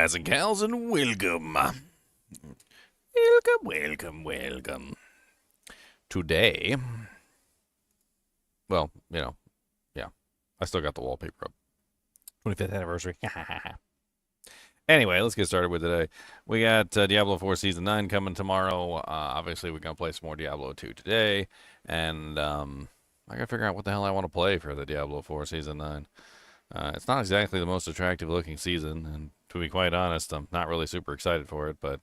guys and gals, and welcome. Welcome. Today, well, yeah, I still got the wallpaper up. 25th anniversary. Anyway, let's get started with today. We got Diablo 4 Season 9 coming tomorrow. Obviously, we're going to play some more Diablo 2 today. And I got to figure out what the hell I want to play for the Diablo 4 Season 9. It's not exactly the most attractive looking season, and to be quite honest, I'm not really super excited for it, but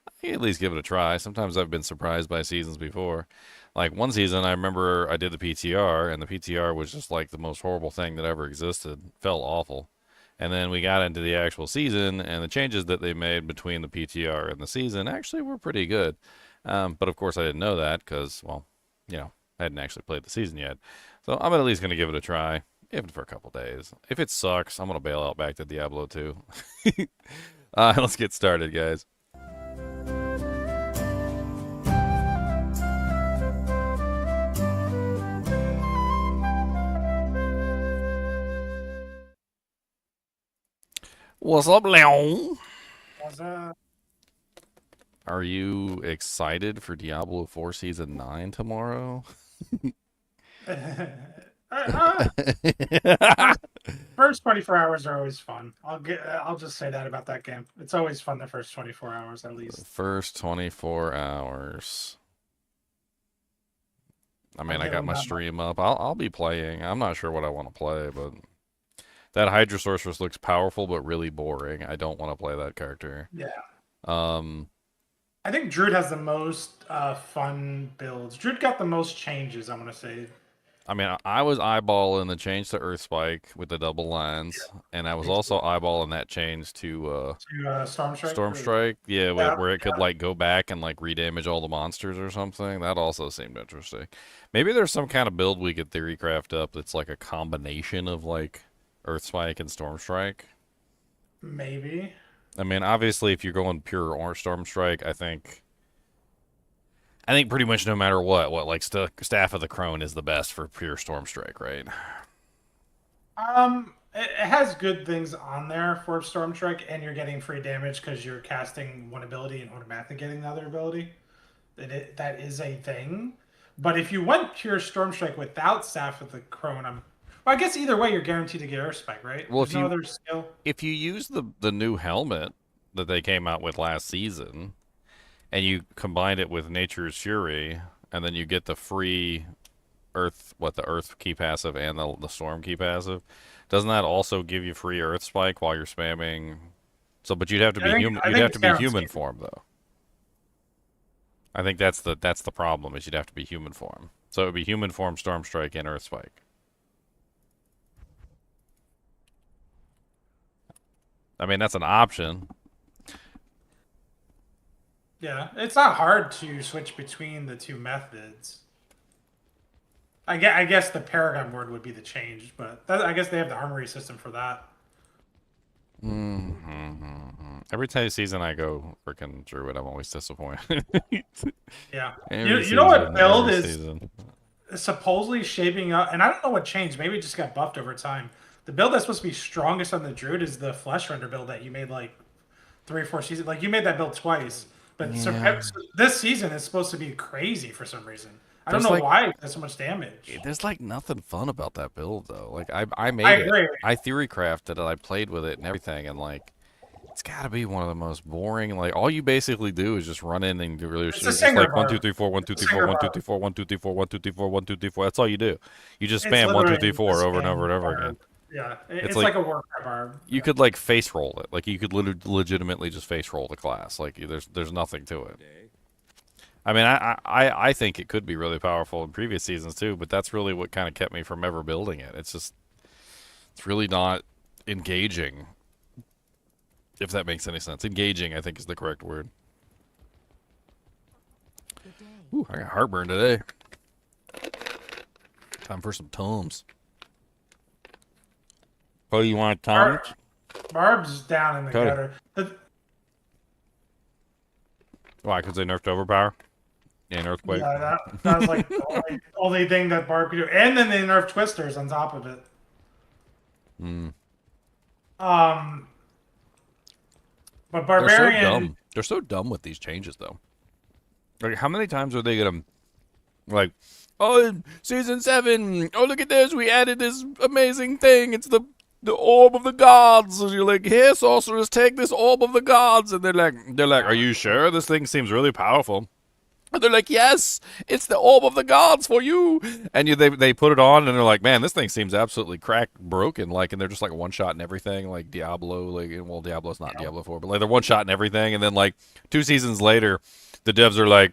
I can at least give it a try. Sometimes I've been surprised by seasons before. Like one season, I remember I did the PTR, and the PTR was just like the most horrible thing that ever existed. Felt awful. And then we got into the actual season, and the changes that they made between the PTR and the season actually were pretty good. But of course, I didn't know that because, well, I hadn't actually played the season yet. So I'm at least going to give it a try, even for a couple days. If it sucks, I'm going to bail out back to Diablo 2. Let's get started, guys. What's up, Leon? What's up? Are you excited for Diablo 4 Season 9 tomorrow? First 24 hours are always fun. I'll just say that about that game. It's always fun the first 24 hours at least. First 24 hours. I mean, I got my stream up. I'll be playing. I'm not sure what I want to play, but that Hydra Sorceress looks powerful but really boring. I don't want to play that character. Yeah. I think Druid has the most fun builds. Druid got the most changes, I'm going to say. I mean, I was eyeballing the change to Earth Spike with the double lines, and I was also eyeballing that change to Storm Strike. Storm Strike, where it could like go back and like redamage all the monsters or something. That also seemed interesting. Maybe there's some kind of build we could theory craft up that's like a combination of like Earth Spike and Storm Strike. Maybe. I mean, obviously, if you're going pure or Storm Strike, I think pretty much no matter what like Staff of the Crone is the best for pure Storm Strike, right? It has good things on there for Storm Strike, and you're getting free damage because you're casting one ability and automatically getting the other ability. That is a thing. But if you went pure Storm Strike without Staff of the Crone, well, I guess either way you're guaranteed to get Earth Spike, right? Well, There's no other skill. If you use the new helmet that they came out with last season, and you combine it with Nature's Fury, and then you get the free the Earth key passive and the Storm key passive, doesn't that also give you free Earth Spike while you're spamming? So, but you'd have to be human. You'd have to be human form, though. I think that's the problem, is you'd have to be human form. So it would be human form, Storm Strike, and Earth Spike. I mean, that's an option. Yeah, it's not hard to switch between the two methods. I guess the Paragon word would be the change, but I guess they have the armory system for that. Every time season I go freaking Druid, I'm always disappointed. Yeah. You know what build is supposedly shaping up, and I don't know what changed. Maybe it just got buffed over time. The build that's supposed to be strongest on the Druid is the Flesh Render build that you made like 3 or 4 seasons. Like you made that build twice, but this season is supposed to be crazy for some reason. I don't know why it does so much damage. There's like nothing fun about that build though. Like I made it. I theory crafted it. I played with it and everything, and like it's got to be one of the most boring. Like all you basically do is just run in and do really just like 1 2 3 4 1 2 3 4 1 2 3 4 1 2 3 4 1 2 3 4 1 2 3 4. That's all you do. You just spam 1 2 3 4 over and over and over again. Yeah, it's like a work bar. You could like face roll it. Like you could legitimately just face roll the class. Like there's nothing to it. I mean, I think it could be really powerful in previous seasons too, but that's really what kind of kept me from ever building it. It's really not engaging, if that makes any sense. Engaging, I think, is the correct word. Ooh, I got heartburn today. Time for some Tums. Oh, you want Tums? Barb's down in the gutter. Why? Because they nerfed Overpower? Yeah, Earthquake. Yeah, that was like the only thing that Barb could do. And then they nerfed Twisters on top of it. But They're so Barbarian, dumb. They're so dumb with these changes, though. Like, how many times are they gonna like, oh, season 7. Oh, look at this. We added this amazing thing. It's the orb of the gods. And you're like, here, sorcerers, take this orb of the gods. And they're like, are you sure? This thing seems really powerful. And they're like, yes, it's the orb of the gods for you. And they put it on, and they're like, man, this thing seems absolutely cracked, broken. Like, and they're just like one shot and everything, like Diablo. Like, well, Diablo's not Diablo 4, but like they're one shot and everything. And then like 2 seasons later, the devs are like,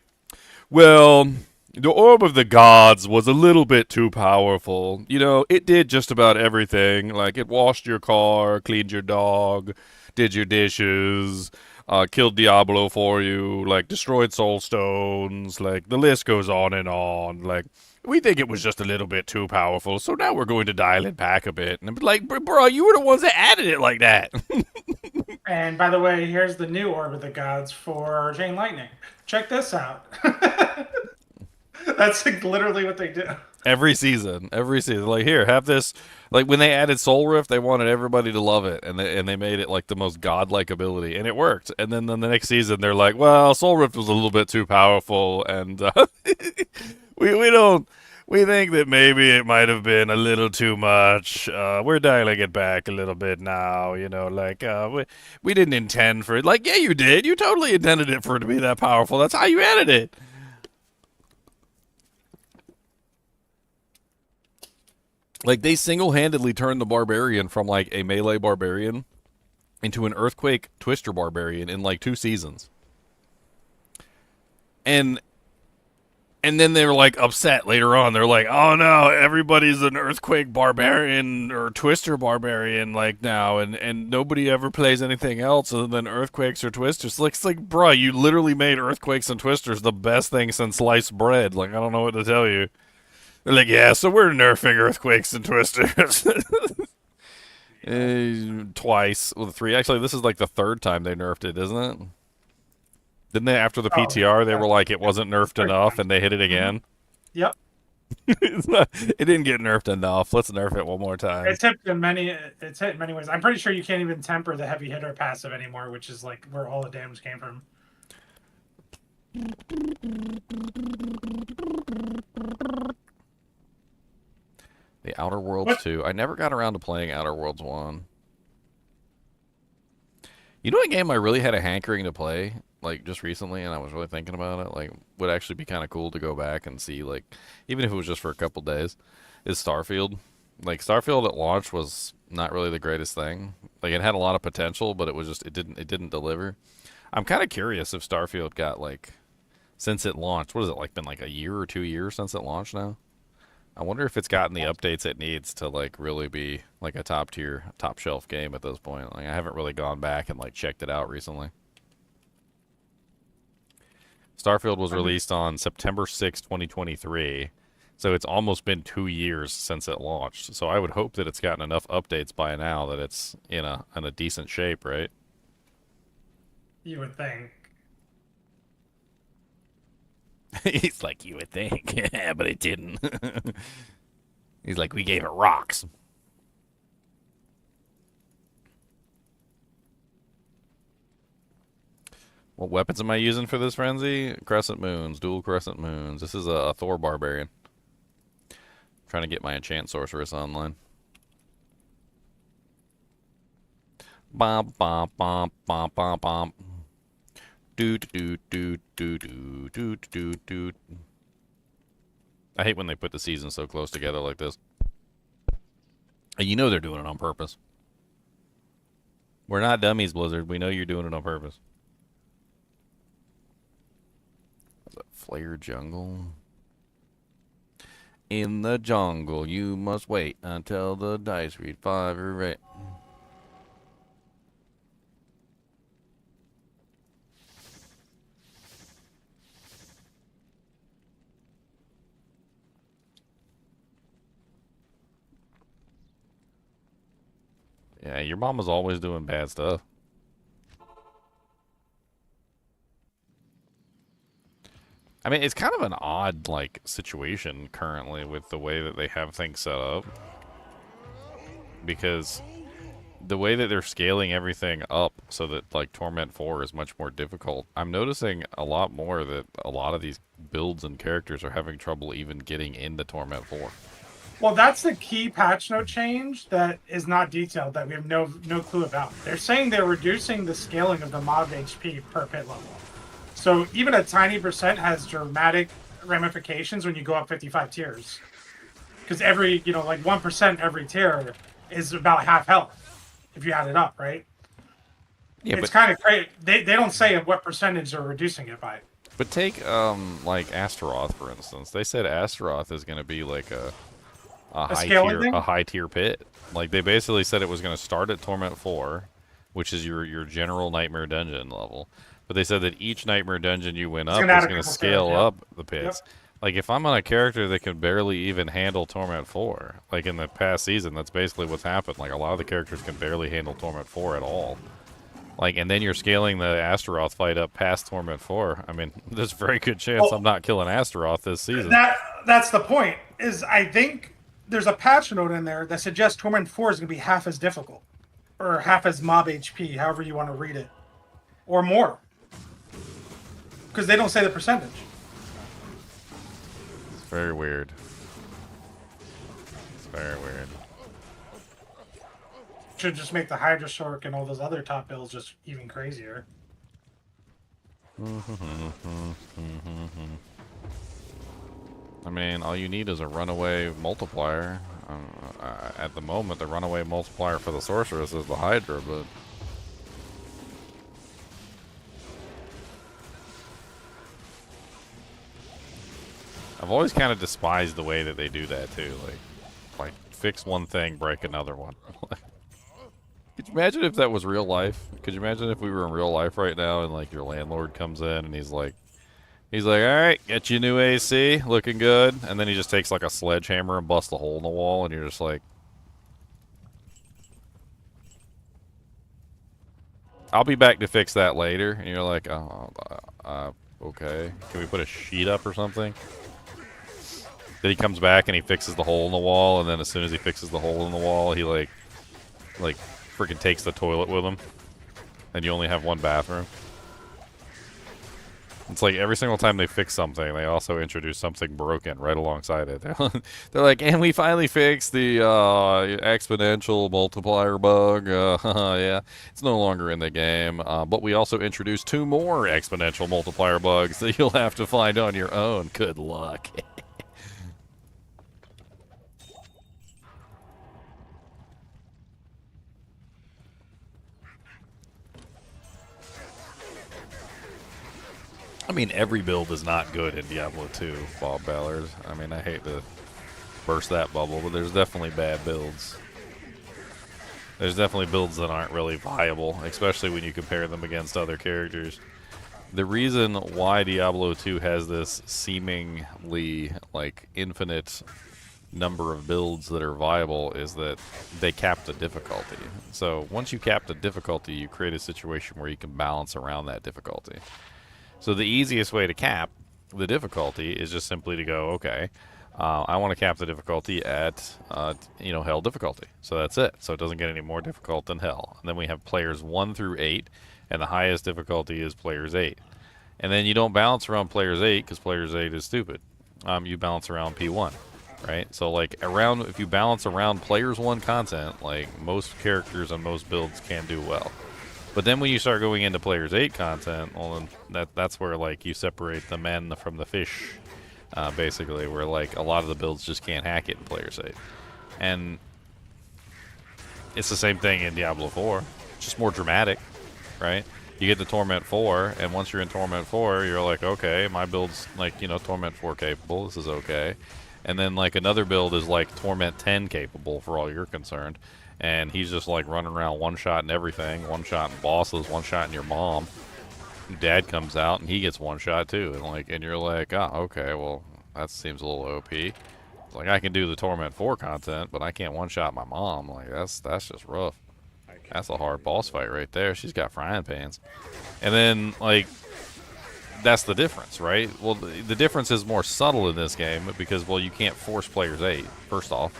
well, the orb of the gods was a little bit too powerful. You know, it did just about everything. Like, it washed your car, cleaned your dog, did your dishes, killed Diablo for you, like, destroyed soul stones. Like, the list goes on and on. Like, we think it was just a little bit too powerful, so now we're going to dial it back a bit. And I'm like, bro, you were the ones that added it like that. and by the way, here's the new Orb of the Gods for Chain Lightning. Check this out. That's like literally what they do. Every season. Like, here, have this. Like, when they added Soul Rift, they wanted everybody to love it, and they made it like the most godlike ability, and it worked. And then the next season, they're like, well, Soul Rift was a little bit too powerful, and we think that maybe it might have been a little too much. We're dialing it back a little bit now, you know, like, we didn't intend for it. Like, yeah, you did. You totally intended it for it to be that powerful. That's how you added it. Like, they single-handedly turned the barbarian from, like, a melee barbarian into an earthquake twister barbarian in, like, 2 seasons. And then they were, like, upset later on. They're like, oh, no, everybody's an earthquake barbarian or twister barbarian, like, now, and nobody ever plays anything else other than earthquakes or twisters. Like, it's like, bruh, you literally made earthquakes and twisters the best thing since sliced bread. Like, I don't know what to tell you. They're like, yeah, so we're nerfing earthquakes and twisters. Twice. Well, 3. Actually, this is like the 3rd time they nerfed it, isn't it? Didn't they, after the PTR, they were like, it wasn't nerfed enough, and they hit it again? Yep. It didn't get nerfed enough. Let's nerf it one more time. It's hit in many ways. I'm pretty sure you can't even temper the heavy hitter passive anymore, which is like where all the damage came from. The Outer Worlds 2. I never got around to playing Outer Worlds 1. You know what game I really had a hankering to play, like, just recently, and I was really thinking about it, like, would actually be kind of cool to go back and see, like, even if it was just for a couple days, is Starfield. Like, Starfield at launch was not really the greatest thing. Like, it had a lot of potential, but it was just, it didn't deliver. I'm kind of curious if Starfield got, like, since it launched, what has it, like, been like a year or 2 years since it launched now? I wonder if it's gotten the updates it needs to, like, really be, like, a top-tier, top-shelf game at this point. Like, I haven't really gone back and, like, checked it out recently. Starfield was released on September 6, 2023, so it's almost been 2 years since it launched. So I would hope that it's gotten enough updates by now that it's in a decent shape, right? You would think. He's like, you would think. Yeah, but it didn't. He's like, we gave it rocks. What weapons am I using for this frenzy? Crescent moons, dual crescent moons. This is a Thor barbarian. I'm trying to get my enchant sorceress online. Bom bom bom bom bom bom. Doot doot doot doot doot doot doot doot. I hate when they put the seasons so close together like this. And you know they're doing it on purpose. We're not dummies, Blizzard. We know you're doing it on purpose. Is that Flare Jungle? In the jungle, you must wait until the dice read 5 or 8. Yeah, your mama's always doing bad stuff. I mean, it's kind of an odd, like, situation currently with the way that they have things set up. Because the way that they're scaling everything up so that like Torment 4 is much more difficult, I'm noticing a lot more that a lot of these builds and characters are having trouble even getting into Torment 4. Well, that's the key patch note change that is not detailed, that we have no clue about. They're saying they're reducing the scaling of the mob HP per pit level. So even a tiny percent has dramatic ramifications when you go up 55 tiers. Because every, like 1% every tier is about half health if you add it up, right? Yeah, it's kind of crazy. They don't say what percentage they're reducing it by. But take like Astaroth, for instance. They said Astaroth is going to be like a high tier pit. Like they basically said it was going to start at Torment 4, which is your general Nightmare Dungeon level. But they said that each Nightmare Dungeon you went up is going to scale up the pits. Yep. Like if I'm on a character that can barely even handle Torment 4, like in the past season, that's basically what's happened. Like a lot of the characters can barely handle Torment 4 at all. Like, and then you're scaling the Astaroth fight up past Torment 4. I mean, there's a very good chance I'm not killing Astaroth this season. That's the point. Is I think there's a patch note in there that suggests Torment 4 is going to be half as difficult, or half as mob HP, however you want to read it, or more, because they don't say the percentage. It's very weird. It's very weird. Should just make the Hydra Sork and all those other top builds just even crazier. I mean, all you need is a runaway multiplier. At the moment, the runaway multiplier for the sorceress is the Hydra, but I've always kind of despised the way that they do that too. Like fix one thing, break another one. Could you imagine if that was real life? Could you imagine if we were in real life right now and like your landlord comes in and he's like, all right, get you new AC, looking good. And then he just takes like a sledgehammer and busts a hole in the wall and you're just like, I'll be back to fix that later. And you're like, okay. Can we put a sheet up or something? Then he comes back and he fixes the hole in the wall, and then as soon as he fixes the hole in the wall, he like freaking takes the toilet with him, and you only have one bathroom. It's like every single time they fix something, they also introduce something broken right alongside it. They're like, and we finally fixed the exponential multiplier bug. Yeah, it's no longer in the game, but we also introduced 2 more exponential multiplier bugs that you'll have to find on your own. Good luck. I mean, every build is not good in Diablo II, Bob Ballard. I mean, I hate to burst that bubble, but there's definitely bad builds. There's definitely builds that aren't really viable, especially when you compare them against other characters. The reason why Diablo II has this seemingly, like, infinite number of builds that are viable is that they cap the difficulty. So once you cap the difficulty, you create a situation where you can balance around that difficulty. So the easiest way to cap the difficulty is just simply to go, okay, I want to cap the difficulty at, hell difficulty. So that's it. So it doesn't get any more difficult than hell. And then we have players 1 through 8, and the highest difficulty is players 8. And then you don't balance around players 8 because players 8 is stupid. You balance around P1, right? So like if you balance around players 1 content, like most characters and most builds can do well. But then when you start going into players 8 content, well, then that's where like you separate the men from the fish, basically, where like a lot of the builds just can't hack it in players 8. And it's the same thing in Diablo 4, just more dramatic, right? You get to Torment 4, and once you're in Torment 4, you're like, okay, my build's like, Torment 4 capable, this is okay. And then like another build is like Torment 10 capable for all you're concerned. And he's just like running around one-shotting everything, one-shotting bosses, one-shotting your mom. Dad comes out and he gets one shot too, and you're like, oh, okay, well that seems a little OP. It's like I can do the Torment 4 content, but I can't one-shot my mom. Like that's just rough. That's a hard boss fight right there. She's got frying pans. And then like that's the difference, right? Well, the difference is more subtle in this game because, well, you can't force players 8, first off.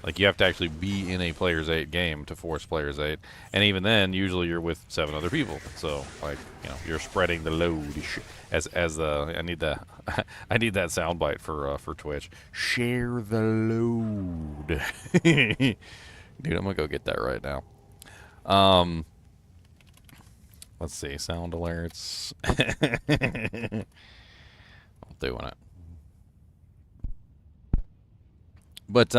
Like, you have to actually be in a player's 8 game to force player's 8. And even then, usually you're with 7 other people. So, like, you know, you're spreading the load. I need that I need that soundbite for Twitch. Share the load. Dude, I'm gonna go get that right now. Let's see, sound alerts. I'm doing it. But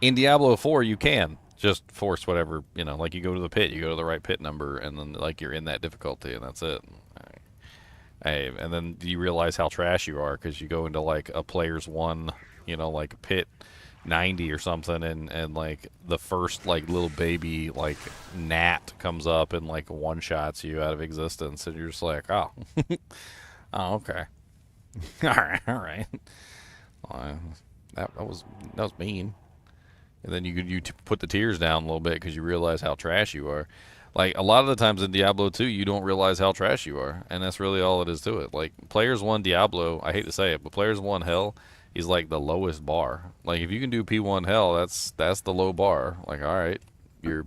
in Diablo 4, you can just force whatever, you know, like you go to the pit, you go to the right pit number, and then like you're in that difficulty, and that's it. And then you realize how trash you are because you go into like a player's 1, you know, like pit 90 or something, and like the first like little baby like gnat comes up and like one shots you out of existence, and you're just like, oh, oh, okay, all right. Uh, that was mean. And then you put the tears down a little bit because you realize how trash you are. Like, a lot of the times in Diablo 2, you don't realize how trash you are, and that's really all it is to it. Like, Players 1 Diablo, I hate to say it, but Players 1 Hell is like the lowest bar. Like, if you can do P1 Hell, that's the low bar. Like, all right, you're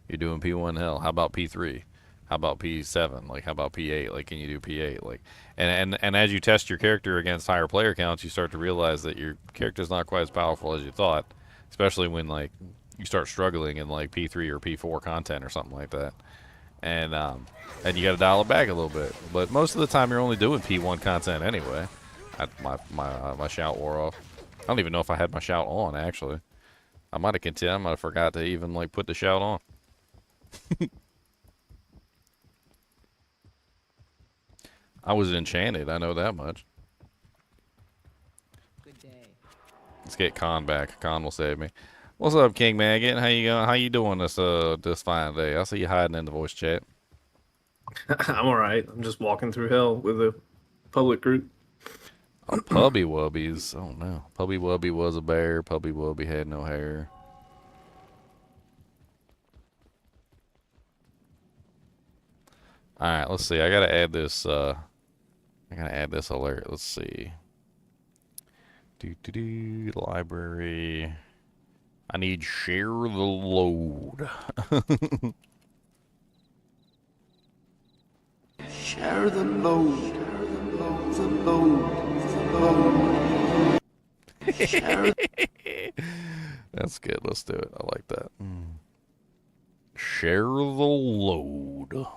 doing P1 Hell. How about P3? How about P7? Like, how about P8? Like, can you do P8? Like, and as you test your character against higher player counts, you start to realize that your character's not quite as powerful as you thought, especially when like you start struggling in like P3 or P4 content or something like that, and you got to dial it back a little bit. But most of the time, you're only doing P1 content anyway. My shout wore off. I don't even know if I had my shout on actually. I might have continued. I might have forgot to even like put the shout on. I was enchanted. I know that much. Good day. Let's get Khan back. Khan will save me. What's up, King Maggot? How you going? How you doing this fine day? I see you hiding in the voice chat. I'm alright. I'm just walking through hell with a public group. Oh, Pubby Wubbies. Oh no. Pubby Wubby was a bear. Pubby Wubby had no hair. Alright, let's see. I gotta add this alert. Let's see. Library. I need share the load. Share the load. The load. The load. Share. That's good. Let's do it. I like that. Share the load.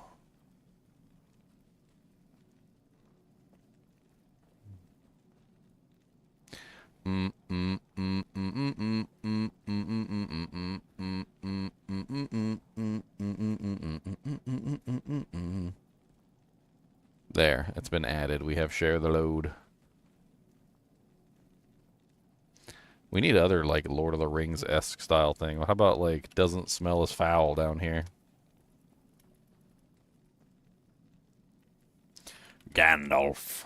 There, it's been added. We have share the load. We need other like Lord of the Rings-esque style thing. How about like doesn't smell as foul down here? Gandalf.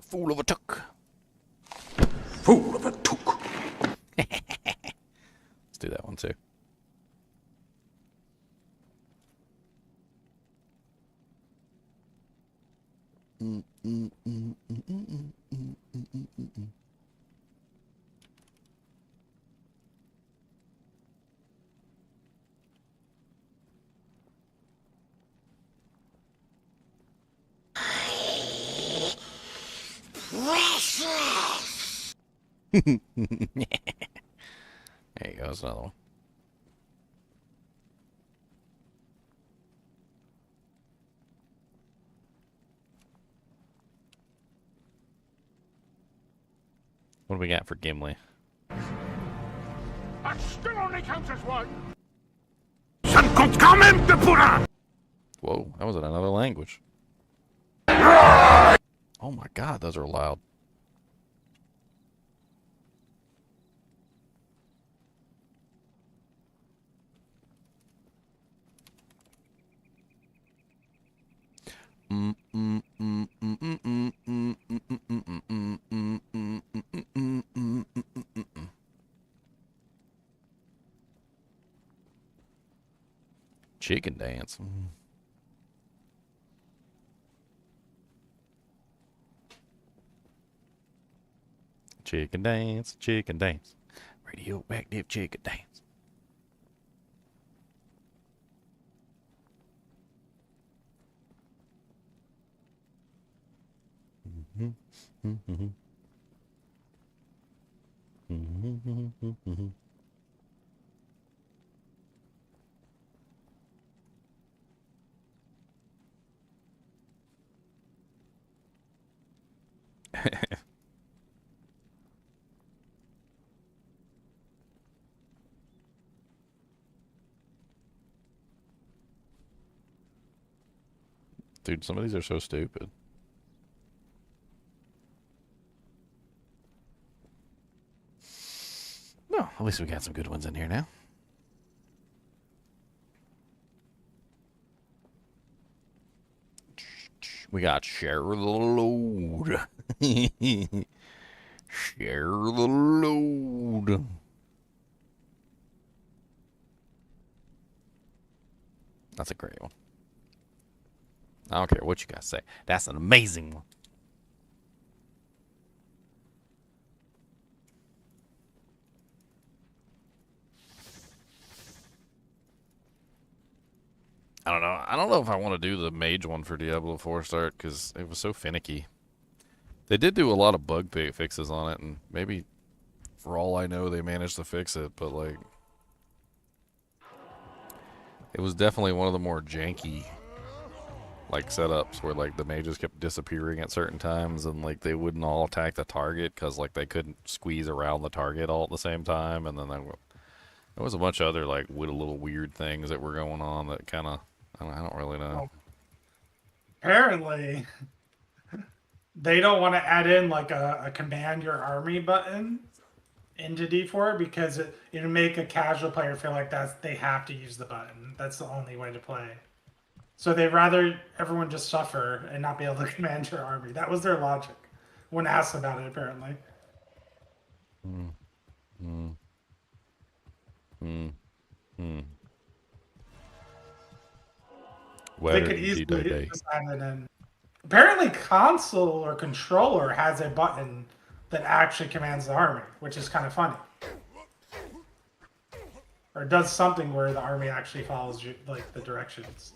Fool of a took. Fool of a took. Let's do that one too. There you go. That's another one. What do we got for Gimli? That still only counts as one. Whoa, that was in another language. Oh my god, those are loud. Chicken dance. Chicken dance, chicken dance. Radioactive chicken dance. Dude, some of these are so stupid. No, at least we got some good ones in here now. We got share the load. Share the load. That's a great one. I don't care what you guys say. That's an amazing one. I don't know. I don't know if I want to do the mage one for Diablo 4 start because it was so finicky. They did do a lot of bug fixes on it, and maybe for all I know they managed to fix it, but like it was definitely one of the more janky like setups where like the mages kept disappearing at certain times and like they wouldn't all attack the target because like they couldn't squeeze around the target all at the same time, and then there was a bunch of other like little weird things that were going on that kind of I don't really know. Apparently, they don't want to add in like a command your army button into D4 because it'll make a casual player feel like they have to use the button. That's the only way to play. So they'd rather everyone just suffer and not be able to command your army. That was their logic when asked about it, apparently. They could easily design it in. Apparently, console or controller has a button that actually commands the army, which is kind of funny. Or does something where the army actually follows like the directions.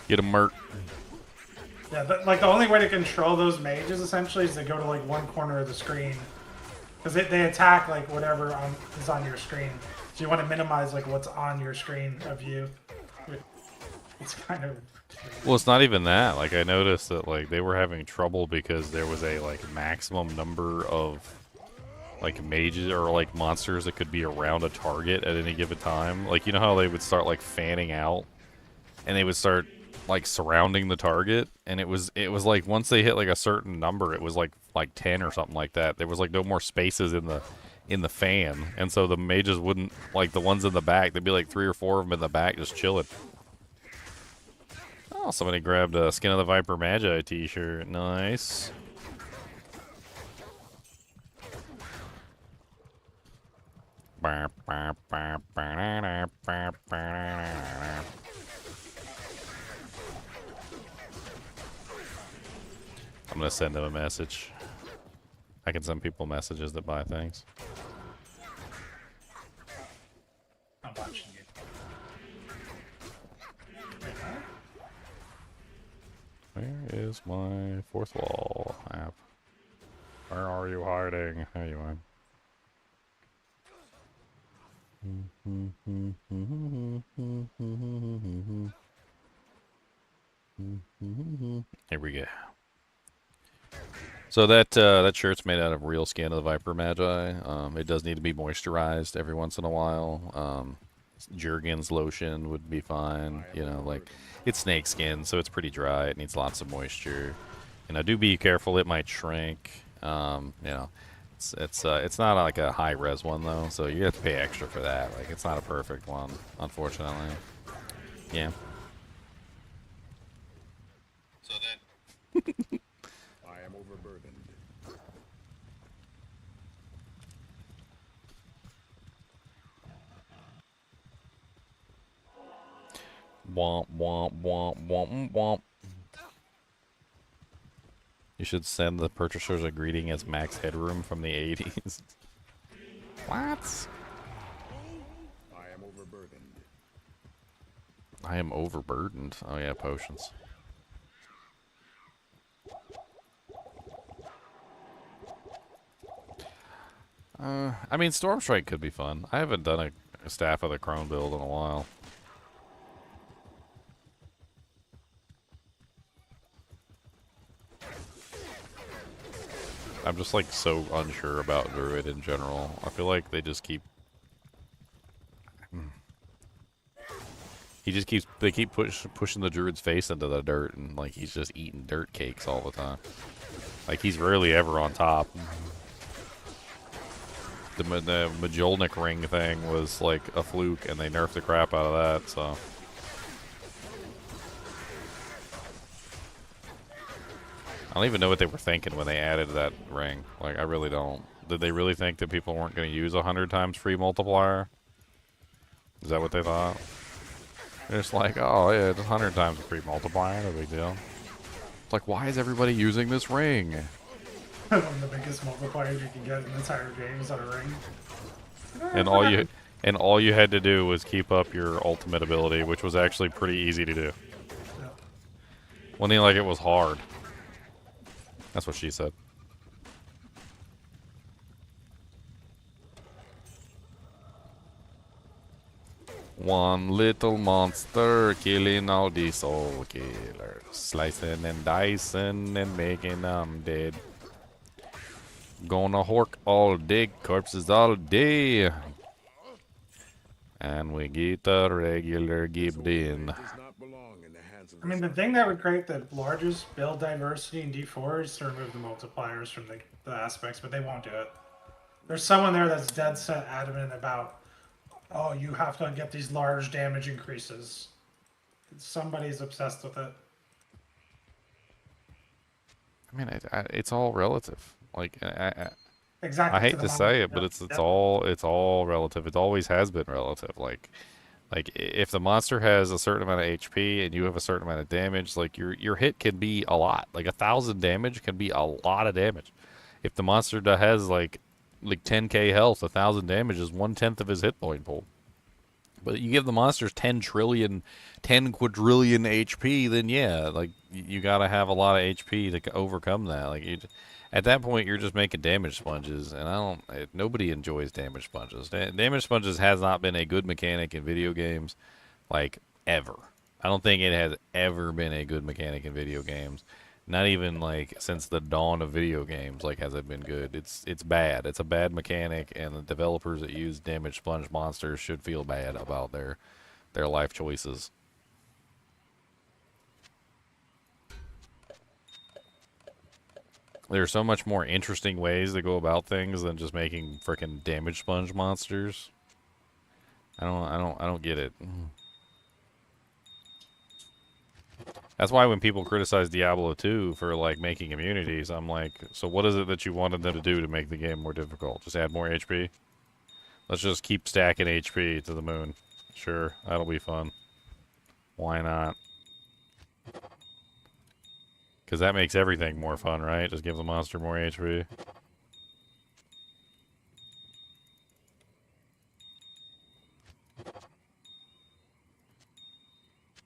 Get a merc. Yeah, like the only way to control those mages essentially is to go to like one corner of the screen. Because they attack like whatever is on your screen. So you want to minimize like what's on your screen of you. It's kind of... Well, it's not even that. Like I noticed that like they were having trouble because there was a like maximum number of like mages or like monsters that could be around a target at any given time. Like you know how they would start like fanning out and they would start like surrounding the target, and it was like once they hit like a certain number, it was like 10 or something like that. There was like no more spaces in the fan, and so the mages wouldn't like the ones in the back. There'd be like 3 or 4 of them in the back just chilling. Oh, somebody grabbed a Skin of the Viper Magi t-shirt. Nice. I'm gonna send them a message. I can send people messages that buy things. I'm watching you. Where is my fourth wall app? Where are you hiding? There you are. Here we go. So that shirt's made out of real skin of the Viper Magi. It does need to be moisturized every once in a while. Jergens lotion would be fine. You know, like it's snake skin, so it's pretty dry. It needs lots of moisture. You know, do be careful; it might shrink. You know, it's not like a high res one though, so you have to pay extra for that. Like it's not a perfect one, unfortunately. Yeah. So then. I am overburdened. Womp, womp, womp, womp, womp. You should send the purchasers a greeting as Max Headroom from the 80s. What? I am overburdened. I am overburdened. Oh yeah, potions. I mean, Storm Strike could be fun. I haven't done a Staff of the Crone build in a while. I'm just like so unsure about Druid in general. I feel like they just keep... They keep pushing the Druid's face into the dirt, and like he's just eating dirt cakes all the time. Like he's rarely ever on top. The Majolnik ring thing was like a fluke, and they nerfed the crap out of that, so... I don't even know what they were thinking when they added that ring. Like, I really don't. Did they really think that people weren't going to use 100 times free multiplier? Is that what they thought? They're just like, oh yeah, it's 100 times free multiplier, no big deal. It's like, why is everybody using this ring? One of the biggest multipliers you can get in the entire game is on a ring. And all you had to do was keep up your ultimate ability, which was actually pretty easy to do. Yeah. Wasn't like it was hard. That's what she said. One little monster killing all these soul killers. Slicing and dicing and making them dead. Gonna hork all day, corpses all day. And we get a regular Gibdin. I mean, the thing that would create the largest build diversity in D4 is to remove the multipliers from the aspects, but they won't do it. There's someone there that's dead set adamant about, oh, you have to get these large damage increases. Somebody's obsessed with it. I mean, it's all relative. Like, exactly. I hate to say it, but it's all relative. It always has been relative. Like if the monster has a certain amount of HP and you have a certain amount of damage, like your hit can be a lot. Like 1,000 damage can be a lot of damage. If the monster has like 10k health, 1,000 damage is 1/10 of his hit point pool. But you give the monsters 10 quadrillion HP, then yeah, like you gotta have a lot of HP to overcome that. Like at that point, you're just making damage sponges, and nobody enjoys damage sponges. Damage sponges has not been a good mechanic in video games, like ever. I don't think it has ever been a good mechanic in video games. Not even like since the dawn of video games, like has it been good. It's bad. It's a bad mechanic, and the developers that use damage sponge monsters should feel bad about their life choices. There are so much more interesting ways to go about things than just making freaking damage sponge monsters. I don't get it. That's why when people criticize Diablo II for like making immunities, I'm like, so what is it that you wanted them to do to make the game more difficult? Just add more HP? Let's just keep stacking HP to the moon. Sure, that'll be fun. Why not? Because that makes everything more fun, right? Just give the monster more HP.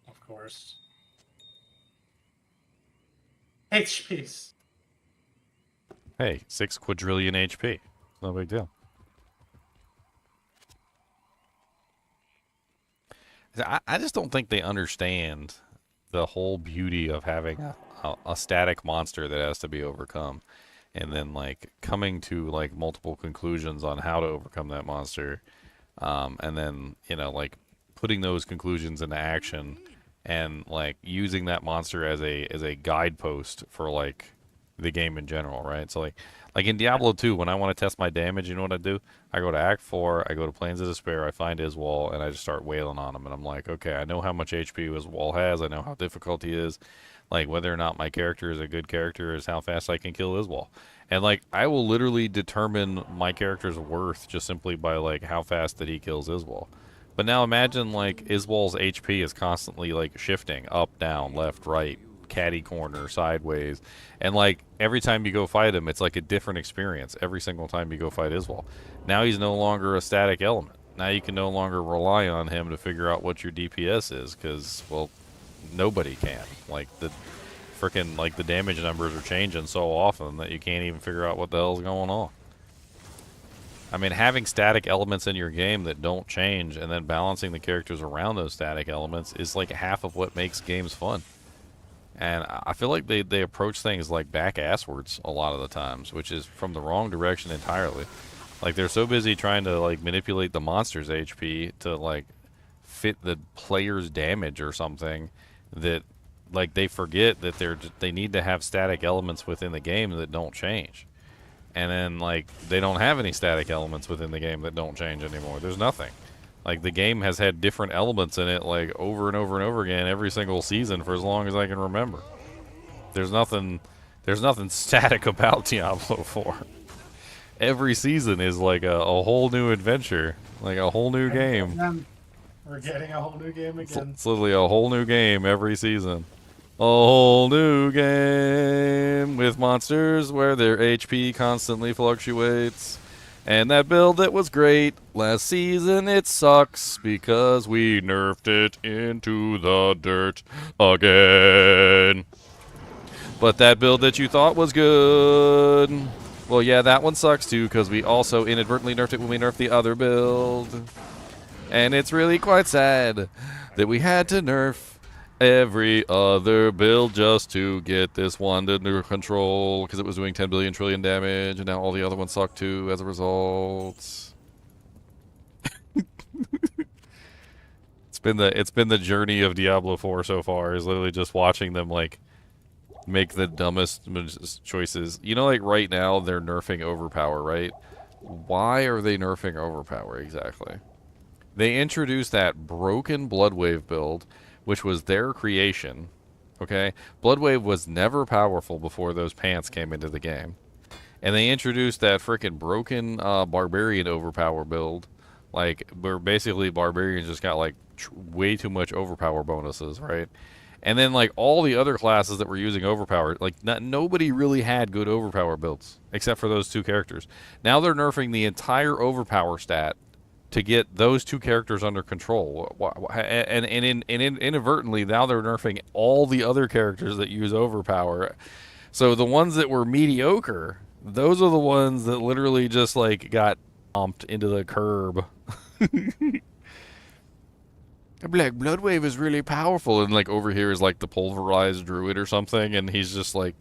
Of course. HPs. Hey, 6 quadrillion HP. No big deal. I just don't think they understand the whole beauty of having a static monster that has to be overcome, and then like coming to like multiple conclusions on how to overcome that monster, and then like putting those conclusions into action, and like using that monster as a guidepost for like the game in general, right? So like in Diablo 2, when I want to test my damage, you know what I do? I go to Act 4, I go to Plains of Despair, I find Iswal, and I just start wailing on him. And I'm like, okay, I know how much HP Iswal has, I know how difficult he is. Like, whether or not my character is a good character is how fast I can kill Iswal. And, like, I will literally determine my character's worth just simply by, like, how fast that he kills Iswal. But now imagine like Iswal's HP is constantly like shifting up, down, left, right, catty corner, sideways, and like every time you go fight him, it's like a different experience every single time you go fight Iswal. Now he's no longer a static element. Now you can no longer rely on him to figure out what your DPS is, because well, nobody can. Like the freaking like the damage numbers are changing so often that you can't even figure out what the hell's going on. I mean, having static elements in your game that don't change and then balancing the characters around those static elements is like half of what makes games fun. And I feel like they approach things like back-asswards a lot of the times, which is from the wrong direction entirely. Like, they're so busy trying to, like, manipulate the monster's HP to, like, fit the player's damage or something that, like, they forget that they need to have static elements within the game that don't change. And then, like, they don't have any static elements within the game that don't change anymore. There's nothing. Like, the game has had different elements in it, like, over and over and over again every single season for as long as I can remember. There's nothing static about Diablo 4. Every season is like a whole new adventure, like a whole new game. We're getting a whole new game again. It's literally a whole new game every season. A whole new game with monsters where their HP constantly fluctuates. And that build that was great last season, it sucks because we nerfed it into the dirt again. But that build that you thought was good, well, yeah, that one sucks too because we also inadvertently nerfed it when we nerfed the other build. And it's really quite sad that we had to nerf every other build just to get this one under control because it was doing 10 billion trillion damage, and now all the other ones suck too as a result. It's been the journey of Diablo 4 so far, is literally just watching them like make the dumbest choices. You know, like right now they're nerfing overpower, right? Why are they nerfing overpower exactly? They introduced that broken Bloodwave build, which was their creation, okay? Bloodwave was never powerful before those pants came into the game. And they introduced that freaking broken Barbarian overpower build, like, where basically Barbarians just got, like, way too much overpower bonuses, right? And then, like, all the other classes that were using overpower, like, nobody really had good overpower builds, except for those two characters. Now they're nerfing the entire overpower stat to get those two characters under control, and inadvertently now they're nerfing all the other characters that use overpower. So the ones that were mediocre, those are the ones that literally just like got bumped into the curb. Like, Bloodwave is really powerful, and like over here is like the pulverized druid or something, and he's just like,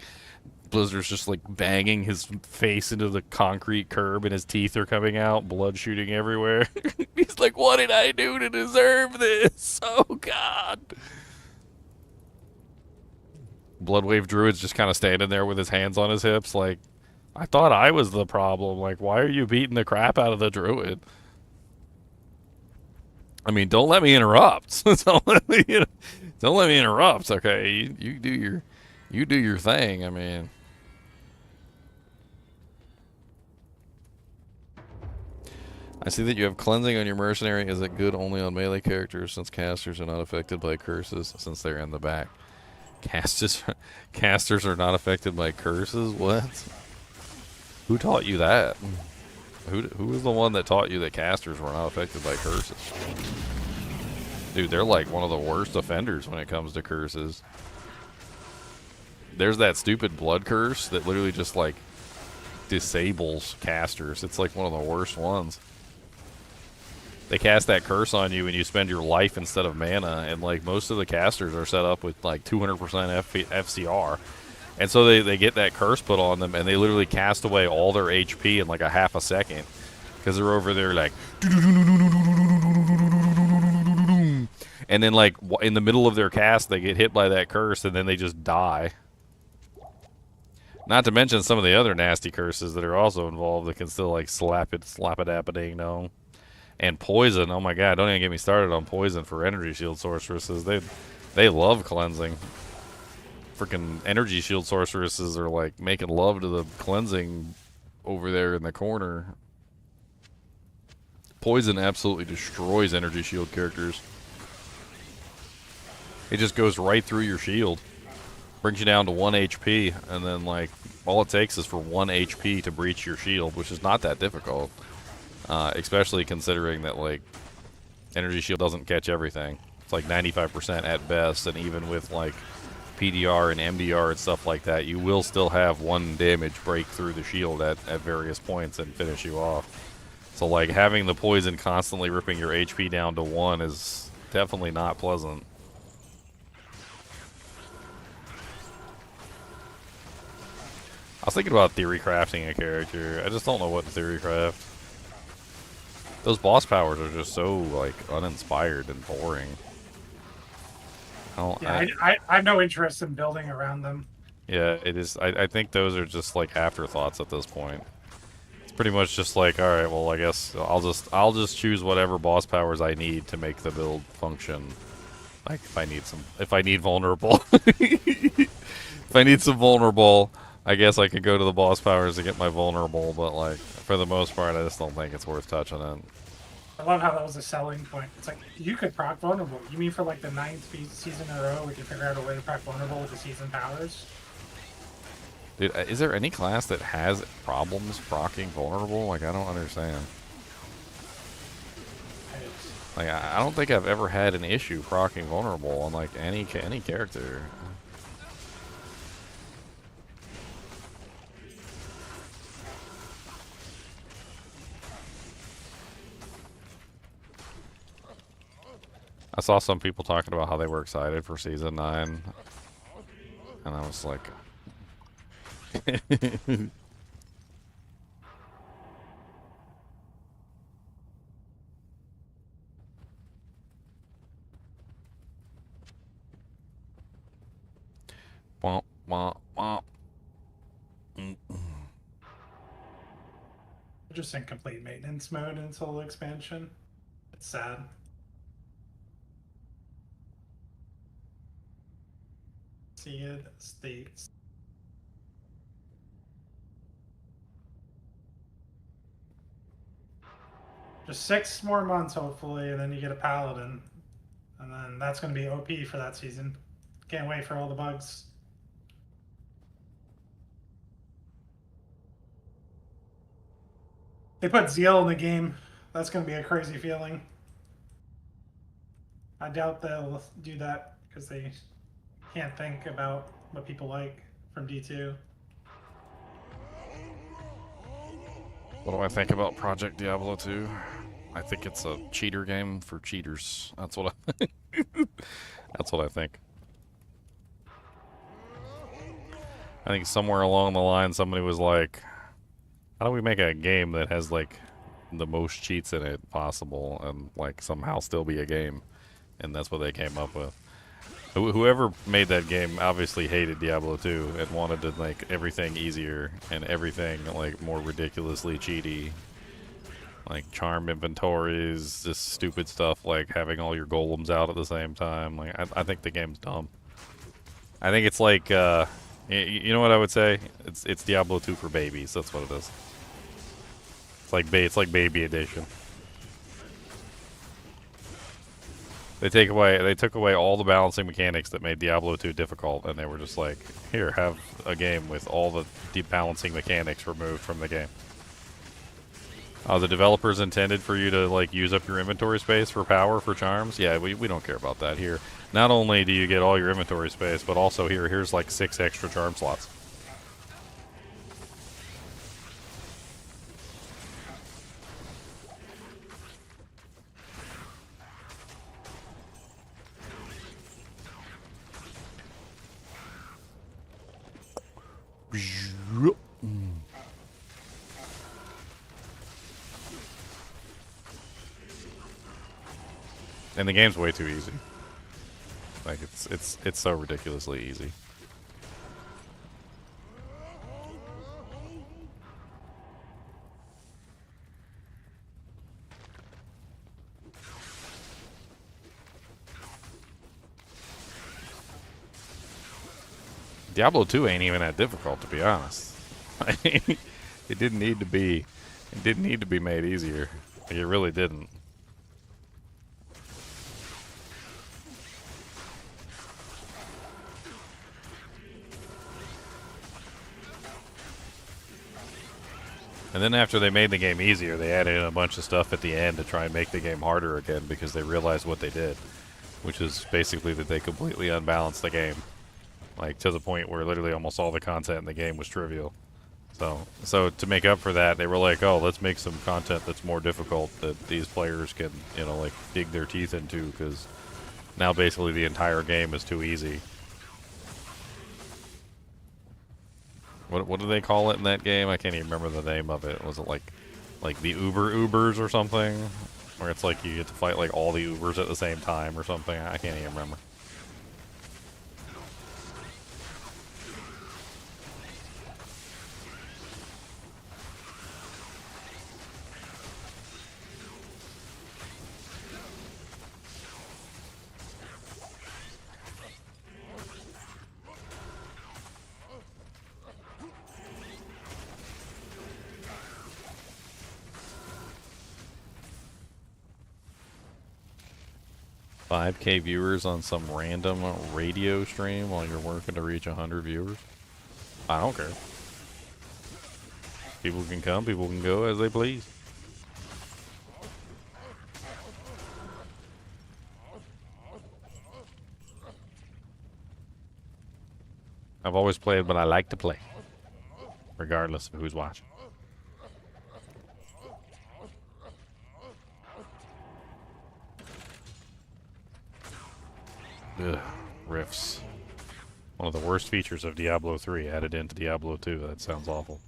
Blizzard's just like banging his face into the concrete curb and his teeth are coming out, blood shooting everywhere. He's like, what did I do to deserve this? Oh God. Bloodwave Druid's just kind of standing there with his hands on his hips like, I thought I was the problem. Like, why are you beating the crap out of the Druid? I mean, don't let me interrupt. Don't let me interrupt, okay? You do your thing, I mean. I see that you have cleansing on your mercenary. Is it good only on melee characters since casters are not affected by curses since they're in the back? Casters are not affected by curses? What? Who taught you that? Who was the one that taught you that casters were not affected by curses? Dude, they're like one of the worst offenders when it comes to curses. There's that stupid blood curse that literally just like disables casters. It's like one of the worst ones. They cast that curse on you and you spend your life instead of mana, and like most of the casters are set up with like 200% FCR. And so they get that curse put on them and they literally cast away all their HP in like a half a second. Because they're over there like, and then like in the middle of their cast they get hit by that curse and then they just die. Not to mention some of the other nasty curses that are also involved that can still like slap it ding dong. And poison, oh my god, don't even get me started on poison for energy shield sorceresses. They love cleansing. Freaking energy shield sorceresses are like making love to the cleansing over there in the corner. Poison absolutely destroys energy shield characters. It just goes right through your shield. Brings you down to 1 HP, and then, like, all it takes is for 1 HP to breach your shield, which is not that difficult. Especially considering that, like, energy shield doesn't catch everything. It's like 95% at best, and even with, like, PDR and MDR and stuff like that, you will still have 1 damage break through the shield at various points and finish you off. So, like, having the poison constantly ripping your HP down to 1 is definitely not pleasant. I was thinking about theory crafting a character. I just don't know what to theory craft. Those boss powers are just so, like, uninspired and boring. I have no interest in building around them. Yeah, it is. I think those are just, like, afterthoughts at this point. It's pretty much just like, all right, well, I guess I'll just choose whatever boss powers I need to make the build function. Like, if I need vulnerable, if I need some vulnerable, I guess I could go to the boss powers to get my vulnerable, but, like, for the most part, I just don't think it's worth touching it. I love how that was a selling point. It's like, you could proc vulnerable. You mean for, like, the 9th season in a row, we can figure out a way to proc vulnerable with the season powers? Dude, is there any class that has problems proccing vulnerable? Like, I don't understand. Like, I don't think I've ever had an issue proccing vulnerable on, like, any character. I saw some people talking about how they were excited for Season 9. And I was like... Womp, womp, womp. Just in complete maintenance mode until the expansion. It's sad. See it states. Just 6 more months, hopefully, and then you get a Paladin. And then that's going to be OP for that season. Can't wait for all the bugs. They put Zeal in the game. That's going to be a crazy feeling. I doubt they'll do that because they can't think about what people like from D2. What do I think about Project Diablo II? I think it's a cheater game for cheaters. That's what I think. That's what I think. I think somewhere along the line somebody was like, how do we make a game that has, like, the most cheats in it possible and, like, somehow still be a game? And that's what they came up with. Whoever made that game obviously hated Diablo 2 and wanted to make everything easier and everything, like, more ridiculously cheaty. Like, charm inventories, just stupid stuff like having all your golems out at the same time. Like, I think the game's dumb. I think it's like, you know what I would say? It's Diablo 2 for babies. That's what it is. It's like baby edition. They took away all the balancing mechanics that made Diablo 2 difficult, and they were just like, here, have a game with all the deep balancing mechanics removed from the game. The developers intended for you to, like, use up your inventory space for power, for charms? Yeah, we don't care about that here. Not only do you get all your inventory space, but also here's like 6 extra charm slots. And the game's way too easy. Like, it's so ridiculously easy. Diablo 2 ain't even that difficult, to be honest. It didn't need to be made easier. Like, it really didn't. And then after they made the game easier, they added in a bunch of stuff at the end to try and make the game harder again because they realized what they did, which is basically that they completely unbalanced the game, like to the point where literally almost all the content in the game was trivial. So to make up for that, they were like, oh, let's make some content that's more difficult that these players can, you know, like dig their teeth into, because now basically the entire game is too easy. What do they call it in that game? I can't even remember the name of it. Was it like the Ubers or something? Where it's like you get to fight like all the Ubers at the same time or something? I can't even remember. 5K viewers on some random radio stream while you're working to reach 100 viewers? I don't care. People can come, people can go as they please. I've always played what I like to play, regardless of who's watching. Ugh, rifts. One of the worst features of Diablo 3 added into Diablo 2. That sounds awful.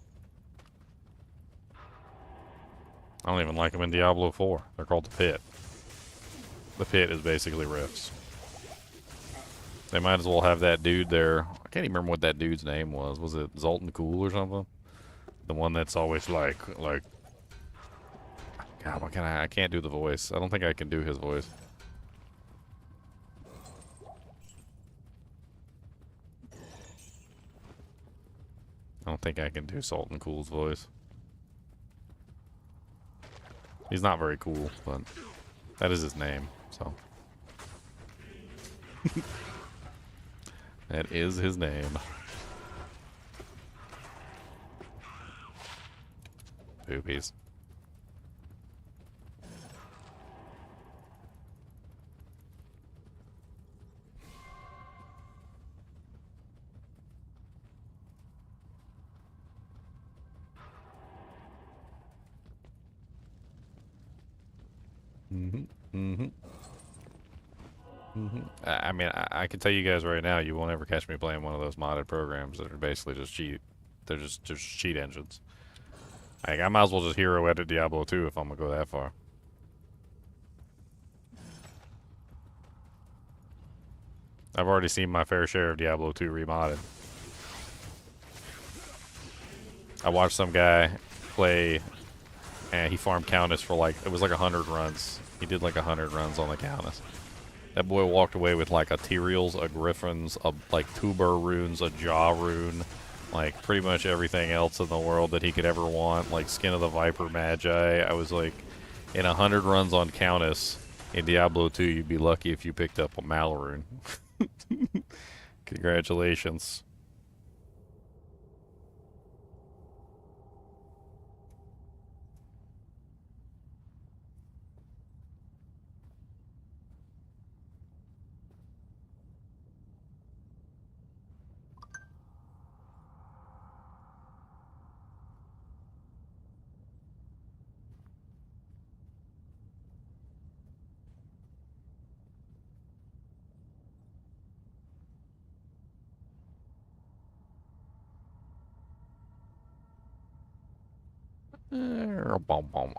I don't even like them in Diablo 4. They're called the Pit. The Pit is basically rifts. They might as well have that dude there. I can't even remember what that dude's name was. Was it Zoltan Cool or something? The one that's always like... God, what can I can't do the voice. I don't think I can do his voice. I don't think I can do Sultan Cool's voice. He's not very cool, but that is his name, so. That is his name. Poopies. I mean, I can tell you guys right now, you won't ever catch me playing one of those modded programs that are basically just cheat. They're just cheat engines. Like, I might as well just hero edit Diablo 2 if I'm gonna go that far. I've already seen my fair share of Diablo 2 remodded. I watched some guy play, and he farmed Countess for like, it was like 100 runs. He did like 100 runs on the Countess. That boy walked away with like a Tyraels, a Griffins, a like Tuber runes, a Jaw rune, like pretty much everything else in the world that he could ever want, like Skin of the Viper Magi. I was like, in 100 runs on Countess in Diablo 2, you'd be lucky if you picked up a Malrune. Congratulations.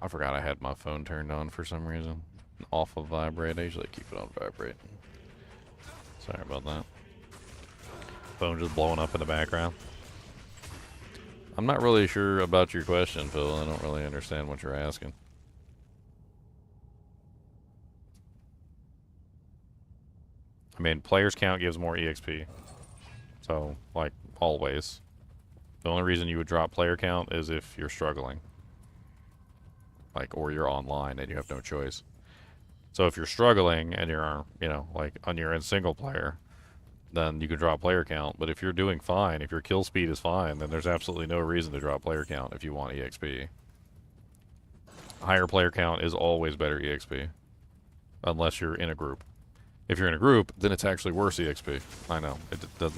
I forgot I had my phone turned on for some reason. Off of vibrate. I usually keep it on vibrate. Sorry about that. Phone just blowing up in the background. I'm not really sure about your question, Phil. I don't really understand what you're asking. I mean, players count gives more EXP. So, like, always. The only reason you would drop player count is if you're struggling. like, or you're online and you have no choice. So if you're struggling and you're, you know, like, you're in single player, then you can drop player count. But if you're doing fine, if your kill speed is fine, then there's absolutely no reason to drop player count if you want EXP. Higher player count is always better EXP, unless you're in a group. If you're in a group, then it's actually worse EXP. I know, it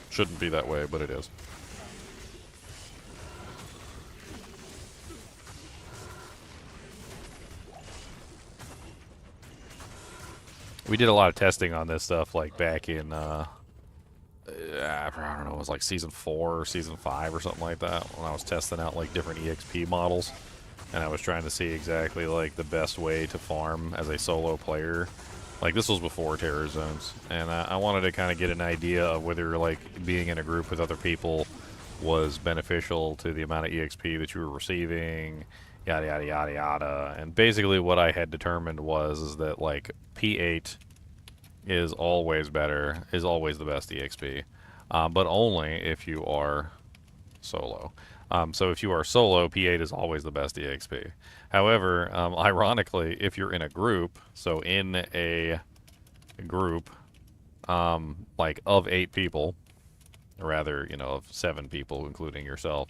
shouldn't be that way, but it is. We did a lot of testing on this stuff, like back in, I don't know, it was like Season 4 or Season 5 or something like that, when I was testing out like different EXP models, and I was trying to see exactly like the best way to farm as a solo player. Like, this was before Terror Zones, and I wanted to kind of get an idea of whether, like, being in a group with other people was beneficial to the amount of EXP that you were receiving, yada yada yada yada. And basically what I had determined is that, like, P8 is always better, is always the best EXP, but only if you are solo. So if you are solo, P8 is always the best EXP. However, ironically, if you're in a group, so in a group, like, of 8 people, or rather, you know, of 7 people, including yourself,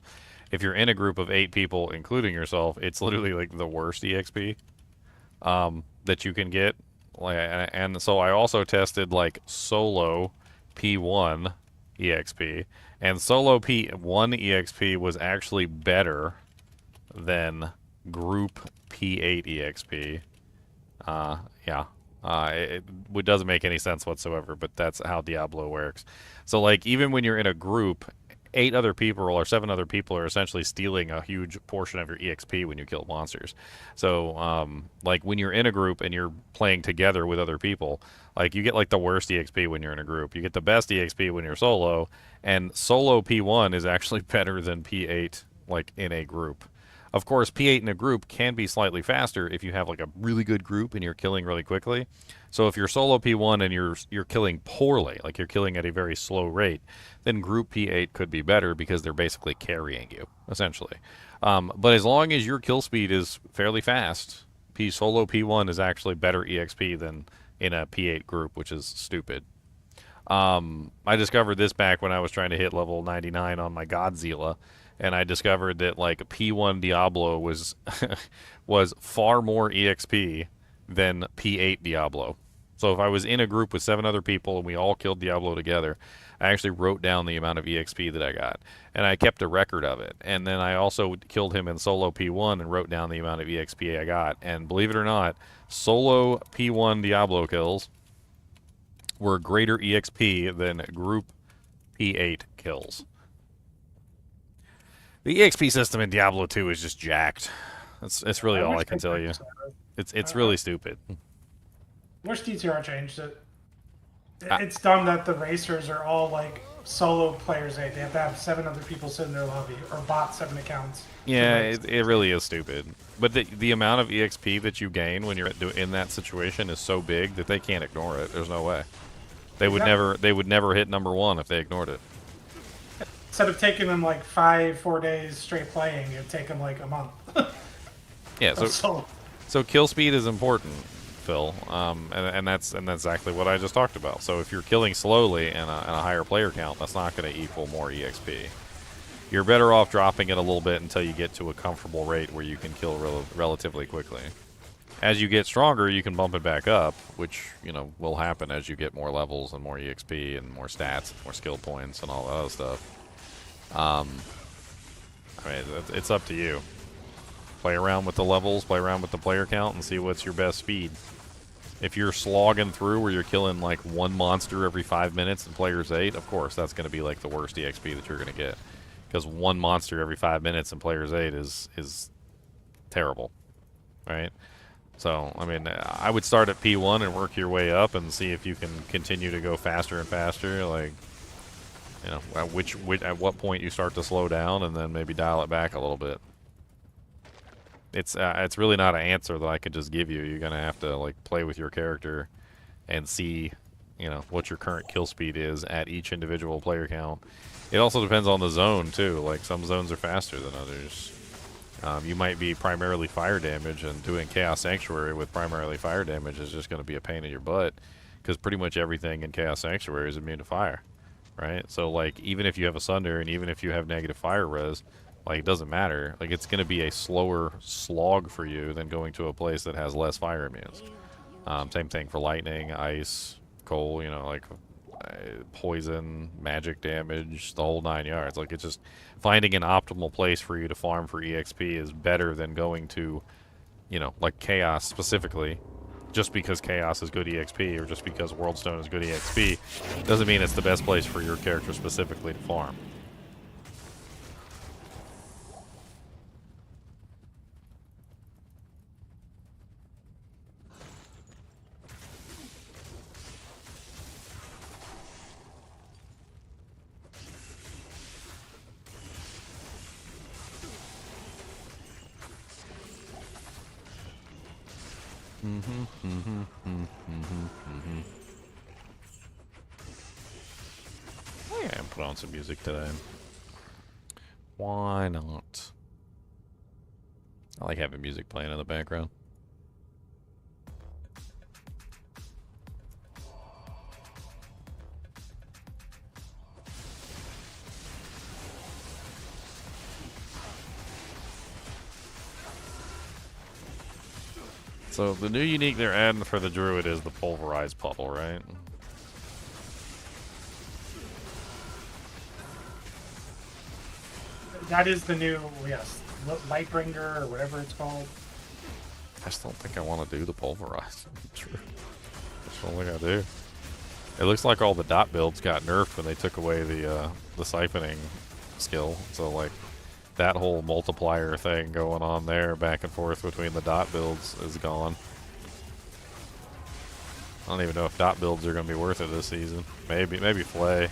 if you're in a group of 8 people, including yourself, it's literally, like, the worst EXP that you can get. And so I also tested, like, solo P1 EXP, and solo P1 EXP was actually better than group P8 EXP. Yeah. It doesn't make any sense whatsoever, but that's how Diablo works. So, like, even when you're in a group, 8 other people or 7 other people are essentially stealing a huge portion of your EXP when you kill monsters. So, like, when you're in a group and you're playing together with other people, like, you get, like, the worst EXP when you're in a group. You get the best EXP when you're solo, and solo P1 is actually better than P8, like, in a group. Of course, P8 in a group can be slightly faster if you have, like, a really good group and you're killing really quickly. So if you're solo P1 and you're killing poorly, like you're killing at a very slow rate, then group P8 could be better because they're basically carrying you, essentially. But as long as your kill speed is fairly fast, solo P1 is actually better EXP than in a P8 group, which is stupid. I discovered this back when I was trying to hit level 99 on my Godzilla, and I discovered that, like, P1 Diablo was was far more EXP than P8 Diablo. So if I was in a group with 7 other people and we all killed Diablo together, I actually wrote down the amount of EXP that I got, and I kept a record of it. And then I also killed him in solo P1 and wrote down the amount of EXP I got. And believe it or not, solo P1 Diablo kills were greater EXP than group P8 kills. The EXP system in Diablo 2 is just jacked. It's really all I can tell you. It's really stupid. I wish D2R changed it. It's dumb that the racers are all, like, solo players. They have to have 7 other people sit in their lobby, or bot 7 accounts. Yeah, it really is stupid. But the amount of EXP that you gain when you're in that situation is so big that they can't ignore it. There's no way. They would never hit number 1 if they ignored it. Instead of taking them like 4 days straight playing, it'd take them like a month. Yeah, so kill speed is important, Phil, and that's exactly what I just talked about. So if you're killing slowly and a higher player count, that's not going to equal more EXP. You're better off dropping it a little bit until you get to a comfortable rate where you can kill relatively quickly. As you get stronger, you can bump it back up, which, you know, will happen as you get more levels and more EXP and more stats, and more skill points, and all that other stuff. I mean, it's up to you. Play around with the levels, play around with the player count, and see what's your best speed. If you're slogging through where you're killing like 1 monster every 5 minutes in players 8, of course, that's going to be like the worst EXP that you're going to get. Because 1 monster every 5 minutes in players 8 is terrible, right? So, I mean, I would start at P1 and work your way up and see if you can continue to go faster and faster, like, you know, at what point you start to slow down, and then maybe dial it back a little bit. It's really not an answer that I could just give you. You're gonna have to, like, play with your character and see, you know, what your current kill speed is at each individual player count. It also depends on the zone too. Like, some zones are faster than others. You might be primarily fire damage, and doing Chaos Sanctuary with primarily fire damage is just going to be a pain in your butt, because pretty much everything in Chaos Sanctuary is immune to fire, right? So, like, even if you have a Sunder, and even if you have negative fire res, like, it doesn't matter. Like, it's going to be a slower slog for you than going to a place that has less fire immunes. Same thing for lightning, ice, coal, you know, like, poison, magic damage, the whole 9 yards. Like, it's just finding an optimal place for you to farm for EXP is better than going to, you know, like Chaos specifically. Just because Chaos is good EXP or just because Worldstone is good EXP doesn't mean it's the best place for your character specifically to farm. Oh yeah, put on some music today. Why not? I like having music playing in the background. So the new unique they're adding for the Druid is the pulverized puddle, right? That is the new, yes, Lightbringer or whatever it's called. I just don't think I want to do the pulverized. True. That's the only thing I do. It looks like all the dot builds got nerfed when they took away the siphoning skill. So like that whole multiplier thing going on there, back and forth between the dot builds, is gone. I don't even know if dot builds are going to be worth it this season. Maybe Flay.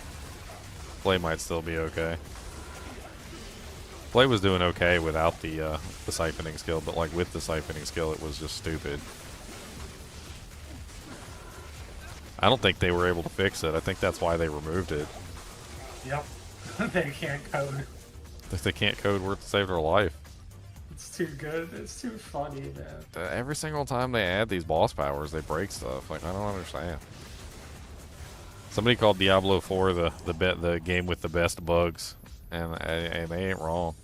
Flay might still be okay. Flay was doing okay without the siphoning skill, but like with the siphoning skill, it was just stupid. I don't think they were able to fix it. I think that's why they removed it. Yep. They can't code. If they can't code worth to save their life. It's too good. It's too funny, man. Every single time they add these boss powers, they break stuff. Like, I don't understand. Somebody called Diablo IV the game with the best bugs, and they ain't wrong.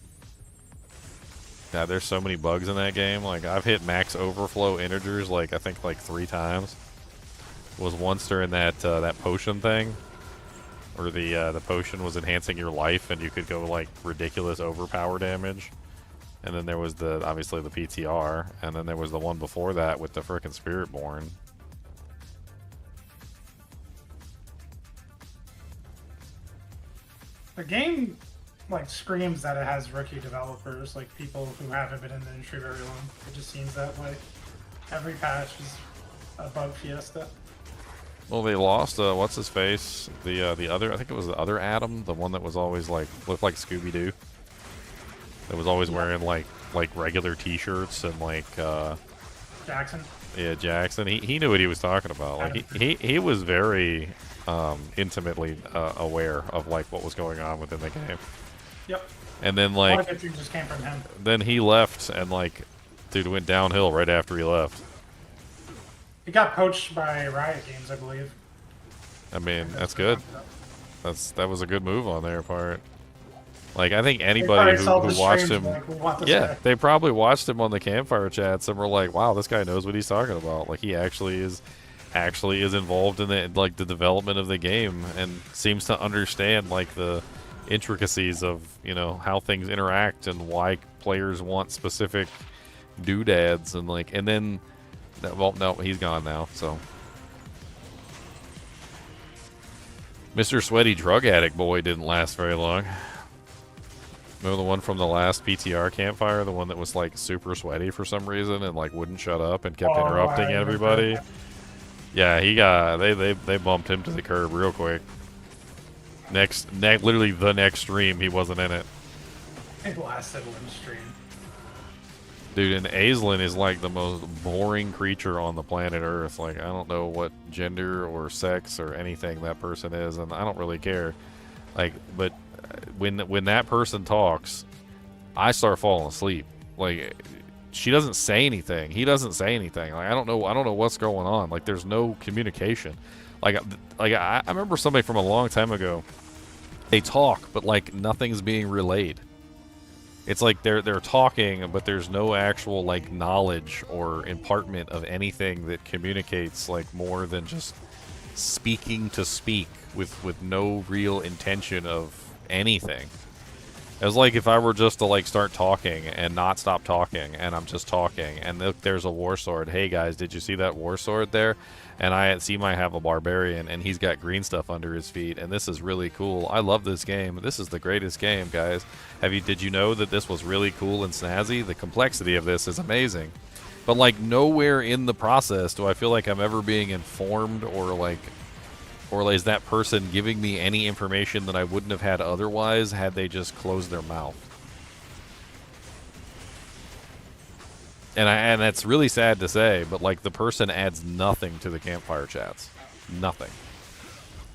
God, there's so many bugs in that game. Like, I've hit max overflow integers like I think like 3 times. Was once during that that potion thing, where the potion was enhancing your life and you could go like ridiculous overpower damage. And then there was obviously the PTR, and then there was the one before that with the frickin' Spiritborn. The game like screams that it has rookie developers, like people who haven't been in the industry very long. It just seems that way. Every patch is a bug fiesta. Well, they lost what's his face? The other, I think it was the other Adam, the one that was always like looked like Scooby-Doo. That was always wearing like regular T-shirts and like Jackson. Yeah, Jackson. He knew what he was talking about. Like he was very intimately aware of like what was going on within the game. Yep. And then A lot like of good things just came from him. then he left, and like dude went downhill right after he left. He got poached by Riot Games, I believe. I mean, that's good. That was a good move on their part. Like, I think anybody who watched him, like, yeah, they probably watched him on the campfire chats and were like, "Wow, this guy knows what he's talking about." Like, he actually is involved in the development of the game and seems to understand like the intricacies of how things interact and why players want specific doodads and then. Well, no, he's gone now, so. Mr. Sweaty Drug Addict Boy didn't last very long. Remember the one from the last PTR campfire? The one that was, like, super sweaty for some reason and, like, wouldn't shut up and kept interrupting everybody? Yeah, he got... They bumped him to the curb real quick. Literally the next stream, he wasn't in it. It lasted one stream. Dude, and Aislinn is like the most boring creature on the planet Earth. Like, I don't know what gender or sex or anything that person is, and I don't really care. Like, but when that person talks, I start falling asleep. Like, she doesn't say anything. He doesn't say anything. Like, I don't know what's going on. Like, there's no communication. Like I remember somebody from a long time ago. They talk, but like nothing's being relayed. It's like they're talking, but there's no actual like knowledge or impartment of anything that communicates like more than just speaking to speak with no real intention of anything. It was like if I were just to like start talking and not stop talking, and I'm just talking, and look, there's a war sword. Hey guys, did you see that war sword there? And I see might have a barbarian, and he's got green stuff under his feet, and this is really cool. I love this game. This is the greatest game, guys. Did you know that this was really cool and snazzy? The complexity of this is amazing. But like nowhere in the process do I feel like I'm ever being informed or is that person giving me any information that I wouldn't have had otherwise had they just closed their mouth. And that's really sad to say, but like the person adds nothing to the campfire chats. Nothing.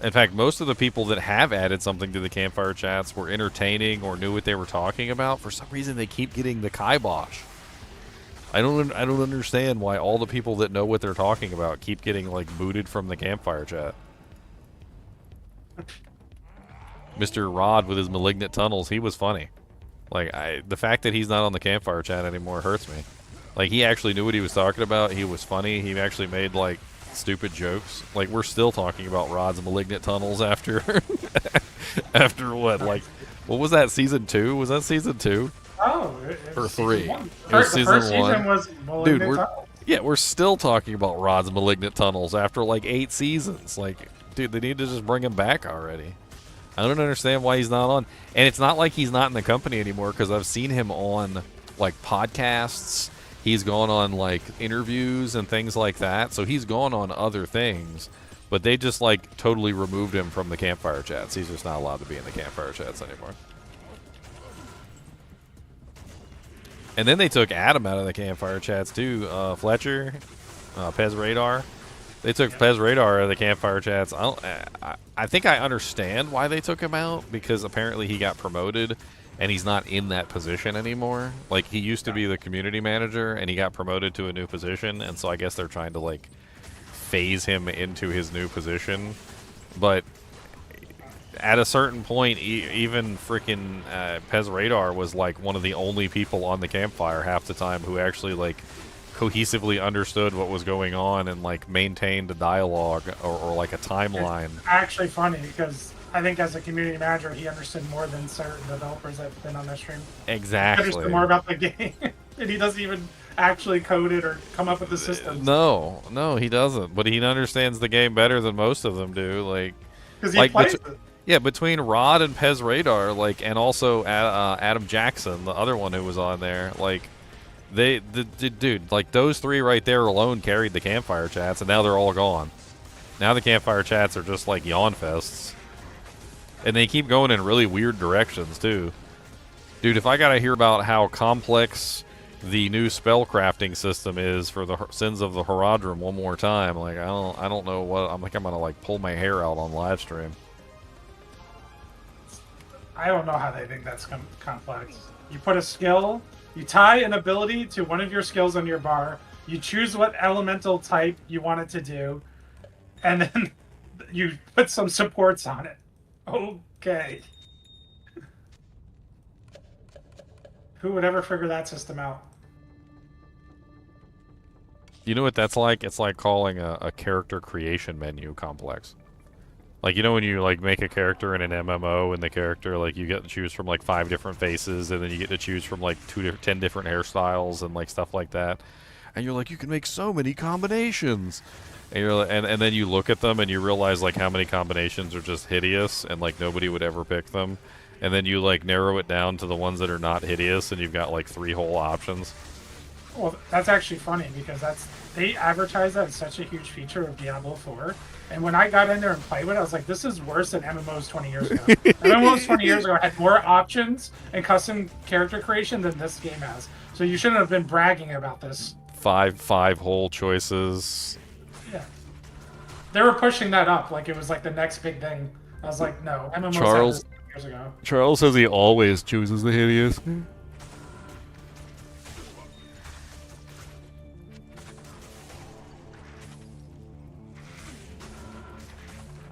In fact, most of the people that have added something to the campfire chats were entertaining or knew what they were talking about. For some reason, they keep getting the kibosh. I don't understand why all the people that know what they're talking about keep getting like booted from the campfire chat. Mr. Rod with his malignant tunnels, he was funny. Like the fact that he's not on the campfire chat anymore hurts me. Like, he actually knew what he was talking about. He was funny. He actually made, like, stupid jokes. Like, we're still talking about Rod's malignant tunnels after... after what? Like, what was that, season 2? Was that season 2? Oh, or 3? It was season 1. Season was Dude, we're still talking about Rod's malignant tunnels after, like, 8 seasons. Like, dude, they need to just bring him back already. I don't understand why he's not on. And it's not like he's not in the company anymore, because I've seen him on, like, podcasts. He's gone on, like, interviews and things like that. So he's gone on other things. But they just, like, totally removed him from the campfire chats. He's just not allowed to be in the campfire chats anymore. And then they took Adam out of the campfire chats, too. Fletcher, Pez Radar. They took Pez Radar out of the campfire chats. I think I understand why they took him out. Because apparently he got promoted. And he's not in that position anymore. Like, he used to be the community manager, and he got promoted to a new position, and so I guess they're trying to, like, phase him into his new position. But at a certain point, even freaking Pez Radar was, like, one of the only people on the campfire half the time who actually, like, cohesively understood what was going on and, like, maintained a dialogue or like, a timeline. It's actually funny, because... I think as a community manager, he understood more than certain developers that have been on that stream. Exactly. He understood more about the game, and he doesn't even actually code it or come up with the systems. No, he doesn't. But he understands the game better than most of them do. Like, because he plays it. Yeah, between Rod and Pez Radar, like, and also Adam Jackson, the other one who was on there, like, dude, like those 3 right there alone carried the campfire chats, and now they're all gone. Now the campfire chats are just like yawn fests. And they keep going in really weird directions, too. Dude, if I gotta hear about how complex the new spell crafting system is for the Sins of the Horadrim one more time, like, I don't know what... I'm gonna, like, pull my hair out on live stream. I don't know how they think that's complex. You put a skill, you tie an ability to one of your skills on your bar, you choose what elemental type you want it to do, and then you put some supports on it. Okay. Who would ever figure that system out? You know what that's like? It's like calling a character creation menu complex. Like, you know when you, like, make a character in an MMO and the character, like, you get to choose from, like, 5 different faces, and then you get to choose from, like, 10 different hairstyles and, like, stuff like that. And you're like, you can make so many combinations. And you're like, and then you look at them and you realize, like, how many combinations are just hideous and, like, nobody would ever pick them. And then you, like, narrow it down to the ones that are not hideous, and you've got, like, 3 whole options. Well, that's actually funny, because they advertise that as such a huge feature of Diablo 4. And when I got in there and played with it, I was like, this is worse than MMOs 20 years ago. MMOs 20 years ago had more options and custom character creation than this game has. So you shouldn't have been bragging about this. Five whole choices. Yeah. They were pushing that up like it was like the next big thing. I was like, no, MMOs had this 20 years ago. Charles says he always chooses the hideous.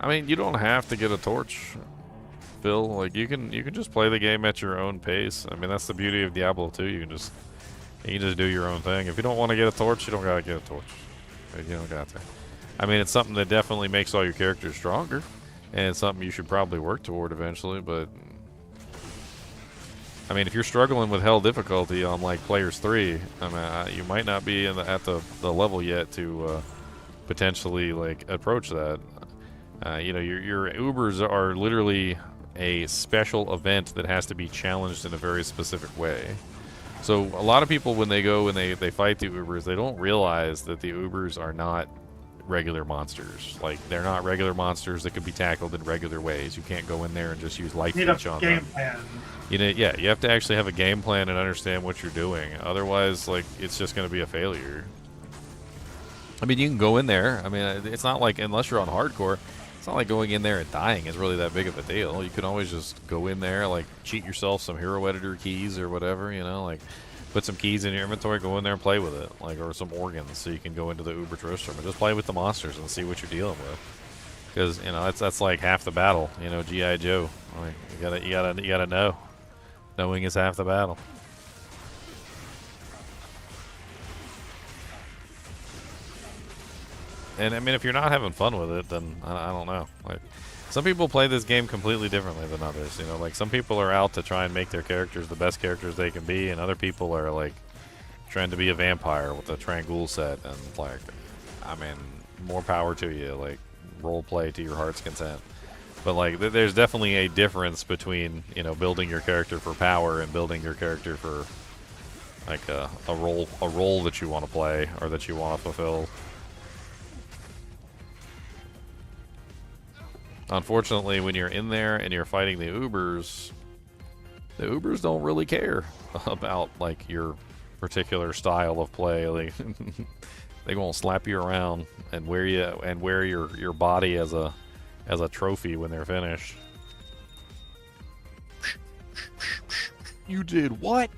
I mean, you don't have to get a torch, Phil. Like you can just play the game at your own pace. I mean, that's the beauty of Diablo 2. You can just do your own thing. If you don't want to get a torch, you don't gotta get a torch. You don't got to. I mean, it's something that definitely makes all your characters stronger, and it's something you should probably work toward eventually. But I mean, if you're struggling with hell difficulty on like Players 3, I mean, you might not be at the level yet to potentially like approach that. You know, your Ubers are literally a special event that has to be challenged in a very specific way. So a lot of people, when they go and they fight the Ubers, they don't realize that the Ubers are not regular monsters. Like, they're not regular monsters that could be tackled in regular ways. You can't go in there and just use light leech on them. Plan. You know, yeah, you have to actually have a game plan and understand what you're doing. Otherwise, like, it's just going to be a failure. I mean, you can go in there. I mean, it's not like, unless you're on hardcore, it's not like going in there and dying is really that big of a deal. You can always just go in there, like, cheat yourself some hero editor keys or whatever, you know, like, put some keys in your inventory, go in there and play with it, like, or some organs, so you can go into the Uber Tristram and just play with the monsters and see what you're dealing with. Because, you know, that's like half the battle, you know, G.I. Joe. Like, you gotta know. Knowing is half the battle. And I mean, if you're not having fun with it, then I don't know. Like, some people play this game completely differently than others. You know, like some people are out to try and make their characters the best characters they can be, and other people are like trying to be a vampire with a Trangul set. And like, I mean, more power to you. Like, role play to your heart's content. But like, there's definitely a difference between, you know, building your character for power and building your character for like a role that you want to play or that you want to fulfill. Unfortunately, when you're in there and you're fighting the Ubers don't really care about like your particular style of play. Like, they gonna slap you around and wear your body as a trophy when they're finished. You did what?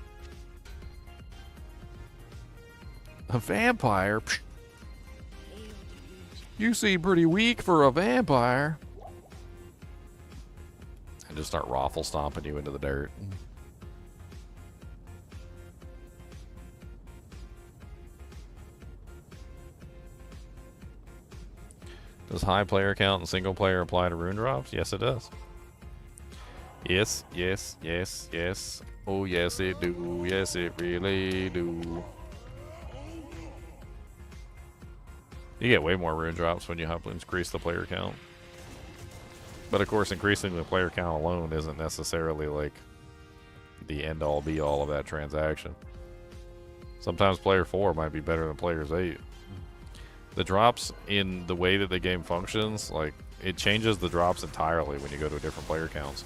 A vampire? You seem pretty weak for a vampire. And just start raffle stomping you into the dirt. Does high player count and single player apply to rune drops? Yes, it does. Yes, yes, yes, yes. Oh, yes, it do. Yes, it really do. You get way more rune drops when you increase the player count. But of course, increasing the player count alone isn't necessarily like the end-all be-all of that transaction. Sometimes player 4 might be better than players 8. The drops in the way that the game functions, like, it changes the drops entirely when you go to different player counts.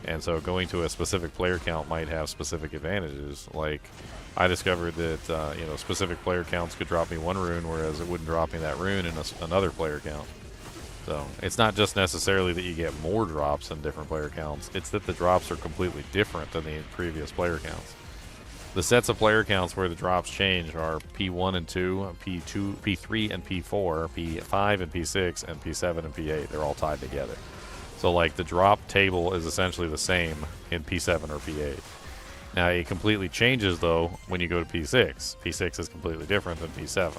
And so going to a specific player count might have specific advantages. Like, I discovered that, you know, specific player counts could drop me one rune, whereas it wouldn't drop me that rune in another player count. So it's not just necessarily that you get more drops in different player counts, it's that the drops are completely different than the previous player counts. The sets of player counts where the drops change are P1 and 2, P2, P3 and P4, P5 and P6, and P7 and P8. They're all tied together. So like the drop table is essentially the same in P7 or P8. Now it completely changes though when you go to P6. P6 is completely different than P7.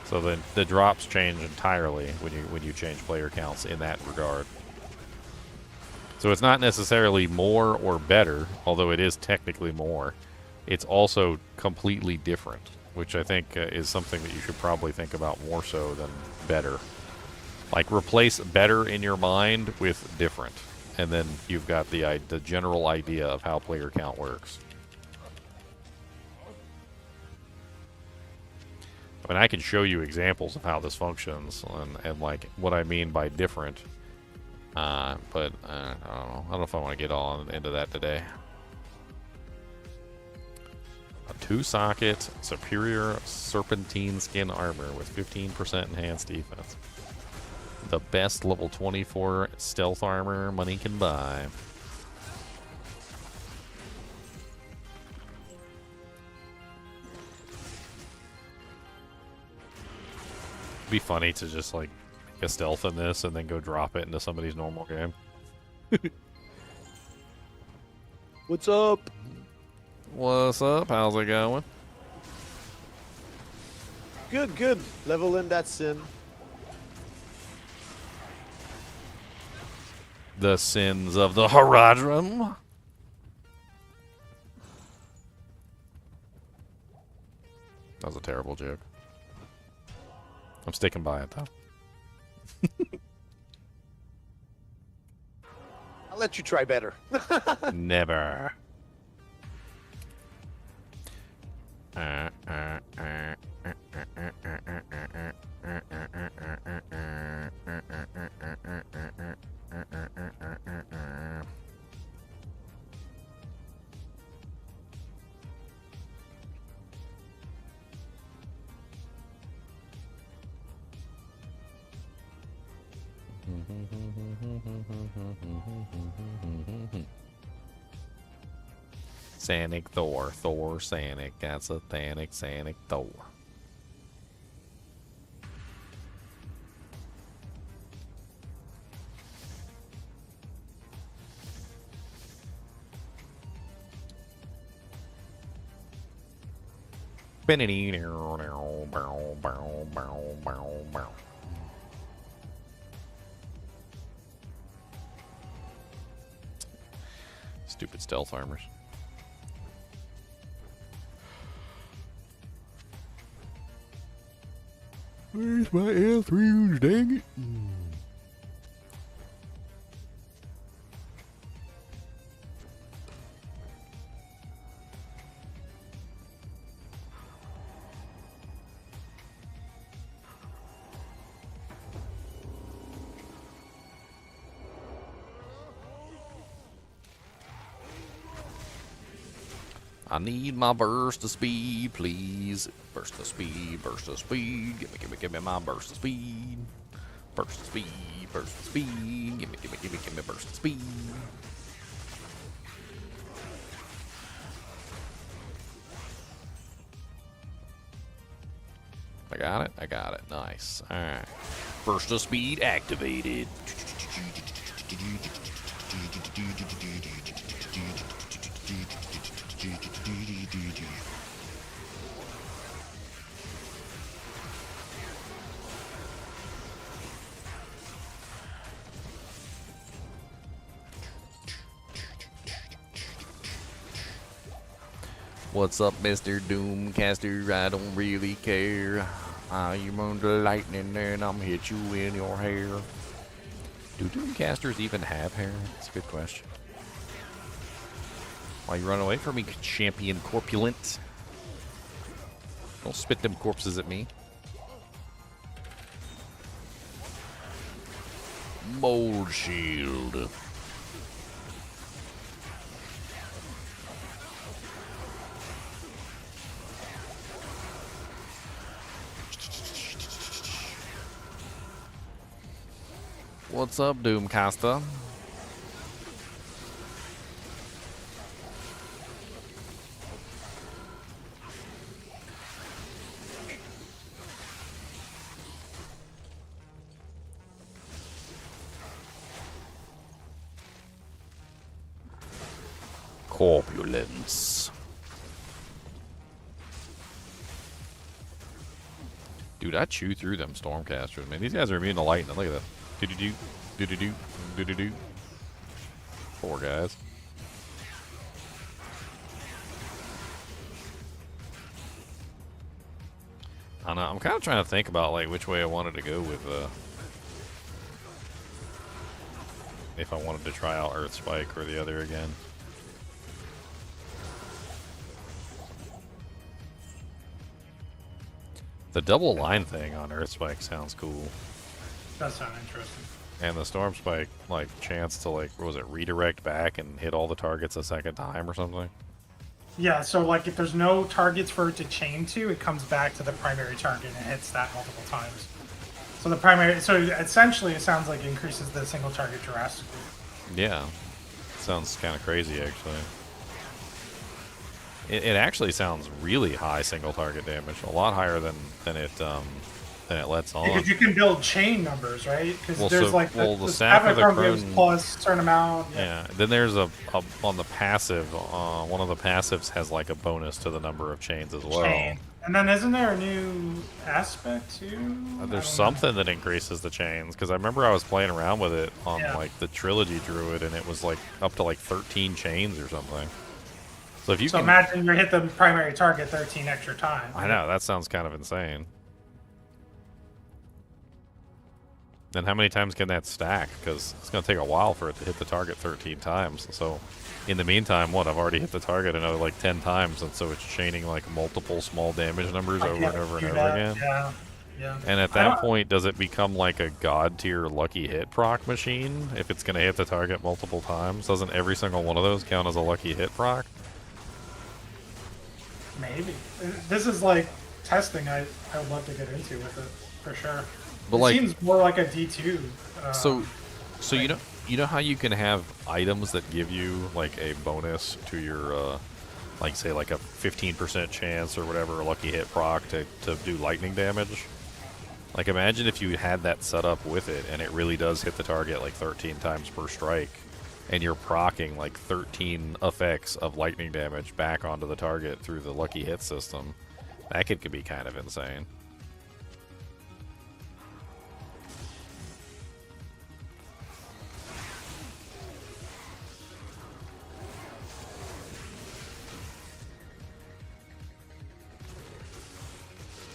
So then the drops change entirely when you change player counts in that regard. So it's not necessarily more or better, although it is technically more. It's also completely different, which I think is something that you should probably think about more so than better. Like, replace better in your mind with different, and then you've got the general idea of how player count works. I mean, I can show you examples of how this functions and like what I mean by different. But I don't know. I don't know if I want to get all into that today. A 2-socket superior serpentine skin armor with 15% enhanced defense. The best level 24 stealth armor money can buy. Be funny to just like a stealth in this and then go drop it into somebody's normal game. What's up? What's up? How's it going? Good, good. Level in that sin. The sins of the Haradrim. That was a terrible joke. I'm sticking by it, though. I'll let you try better. Never. Sanic Thor, Thor Sanic, that's a Thanic Sanic Thor. Stupid stealth armors. Where's my L3s, dang it? I need my burst of speed, please. Burst of speed, burst of speed. Give me my burst of speed. Burst of speed, burst of speed. Give me burst of speed. I got it? I got it. Nice. Alright. Burst of speed activated. What's up, Mr. Doomcaster? I don't really care. I'm on the lightning and I'm hit you in your hair. Do Doomcasters even have hair? That's a good question. Why you run away from me, champion corpulent? Don't spit them corpses at me. Mold shield. What's up, Doomcaster? Corpulence. Dude, I chew through them Stormcasters, man. These guys are immune to lightning. Look at that. Do-do-do, do-do-do, do-do-do. Poor guys. I don't know. I'm kind of trying to think about like which way I wanted to go with if I wanted to try out Earth Spike or the other again. The double line thing on Earth Spike sounds cool. That sounds interesting. And the Storm Spike, like, chance to, like, what was it, redirect back and hit all the targets a second time or something? Yeah, so, like, if there's no targets for it to chain to, it comes back to the primary target and hits that multiple times. So the primary, so essentially it sounds like it increases the single target drastically. Yeah. Sounds kind of crazy, actually. It actually sounds really high single target damage, a lot higher than then it lets on. Because you can build chain numbers, right? Because Well, there's so- like well, the the Staff of the Avacron gives Crone- plus a certain amount. Yeah. Then there's a on the passive. One of the passives has like a bonus to the number of chains as well. Chain. And then isn't there a new aspect too? There's something that increases the chains because I remember I was playing around with it on like the trilogy druid and it was like up to like 13 chains or something. So if you So can imagine you hit the primary target 13 extra times. I know that sounds kind of insane. Then how many times can that stack? Because it's going to take a while for it to hit the target 13 times. So in the meantime, I've already hit the target another like 10 times, and so it's chaining like multiple small damage numbers over and over and over again. Yeah. Yeah. And at that point, does it become like a god tier lucky hit proc machine if it's going to hit the target multiple times? Doesn't every single one of those count as a lucky hit proc? Maybe. This is like testing I would love to get into with it, for sure. But it like, seems more like a D2. So you know how you can have items that give you like a bonus to your like say like a 15% chance or whatever a lucky hit proc to do lightning damage? Like imagine if you had that set up with it and it really does hit the target like 13 times per strike and you're proccing like 13 effects of lightning damage back onto the target through the lucky hit system. That could be kind of insane.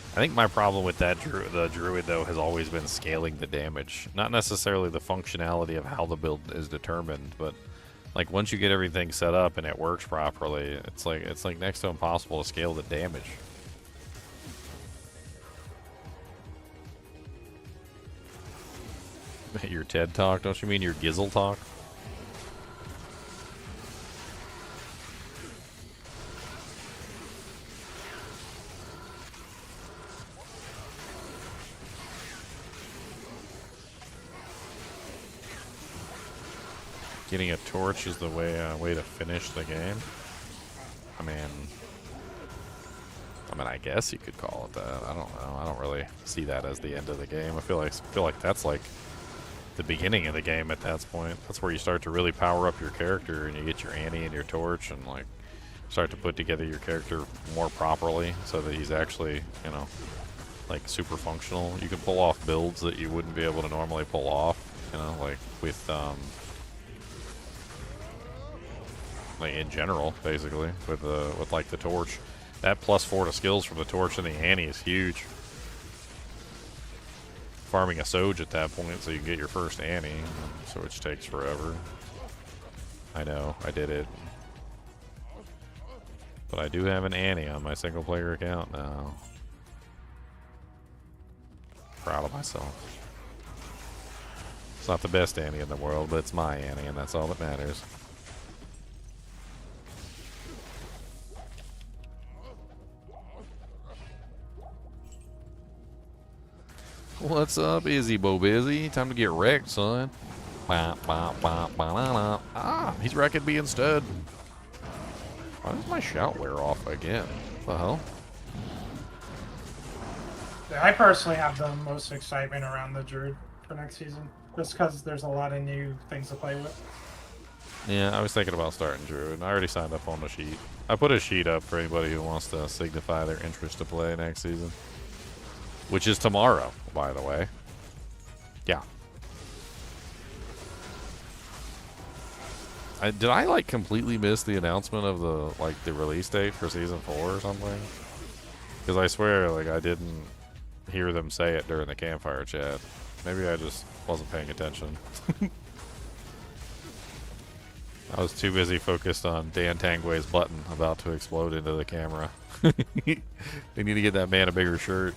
I think my problem with that the druid though has always been scaling the damage, not necessarily the functionality of how the build is determined, but like once you get everything set up and it works properly, it's like next to impossible to scale the damage. Your TED talk? Don't you mean your Gizzle talk? Getting a torch is the way to finish the game. I mean, I guess you could call it that. I don't know. I don't really see that as the end of the game. I feel like that's like the beginning of the game at that point. That's where you start to really power up your character and you get your Annie and your torch and like start to put together your character more properly so that he's actually, you know, like super functional. You can pull off builds that you wouldn't be able to normally pull off, you know, like with like in general, basically, with like the torch. That +4 to skills from the torch and the Annie is huge. Farming a Soj at that point so you can get your first Annie, so which takes forever. I know, I did it. But I do have an Annie on my single player account now. Proud of myself. It's not the best Annie in the world, but it's my Annie and that's all that matters. What's up, Izzy Bo Busy? Time to get wrecked, son. Ah, he's wrecking me instead. Why does my shout wear off again? What the hell? I personally have the most excitement around the Druid for next season, just because there's a lot of new things to play with. Yeah, I was thinking about starting Druid. I already signed up on the sheet. I put a sheet up for anybody who wants to signify their interest to play next season. Which is tomorrow, by the way. Yeah. Did I like completely miss the announcement of the release date for season 4 or something? Because I swear, like, I didn't hear them say it during the campfire chat. Maybe I just wasn't paying attention. I was too busy focused on Dan Tanguay's button about to explode into the camera. They need to get that man a bigger shirt.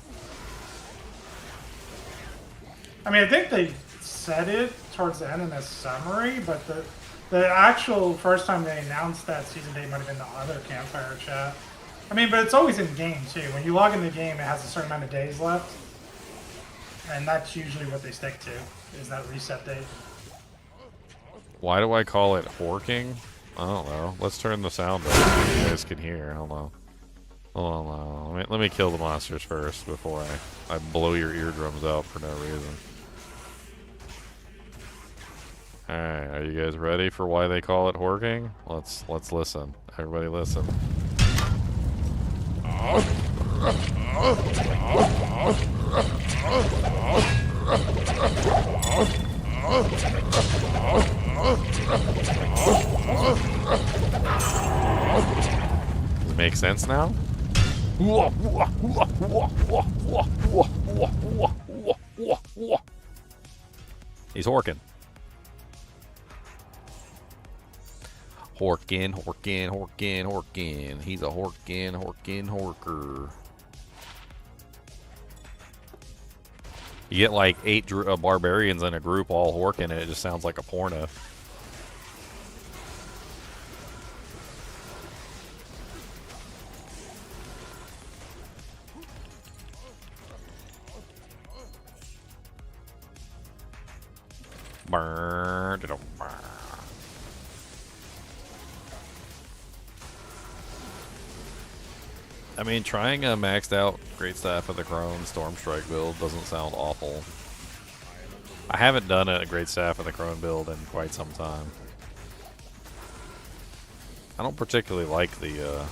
I mean, I think they said it towards the end in the summary, but the actual first time they announced that season date might have been the other campfire chat. I mean, but it's always in game too. When you log in the game, it has a certain amount of days left, and that's usually what they stick to, is that reset date. Why do I call it horking? I don't know. Let's turn the sound up so you guys can hear. Hold on. Hold on, let me kill the monsters first before I blow your eardrums out for no reason. Alright, are you guys ready for why they call it horking? Let's listen. Everybody listen. Does it make sense now? He's horking. Horkin. He's a horker. You get like 8 barbarians in a group all horking, and it just sounds like a porno. I mean, trying a maxed out Great Staff of the Crone Stormstrike build doesn't sound awful. I haven't done a Great Staff of the Crone build in quite some time. I don't particularly like the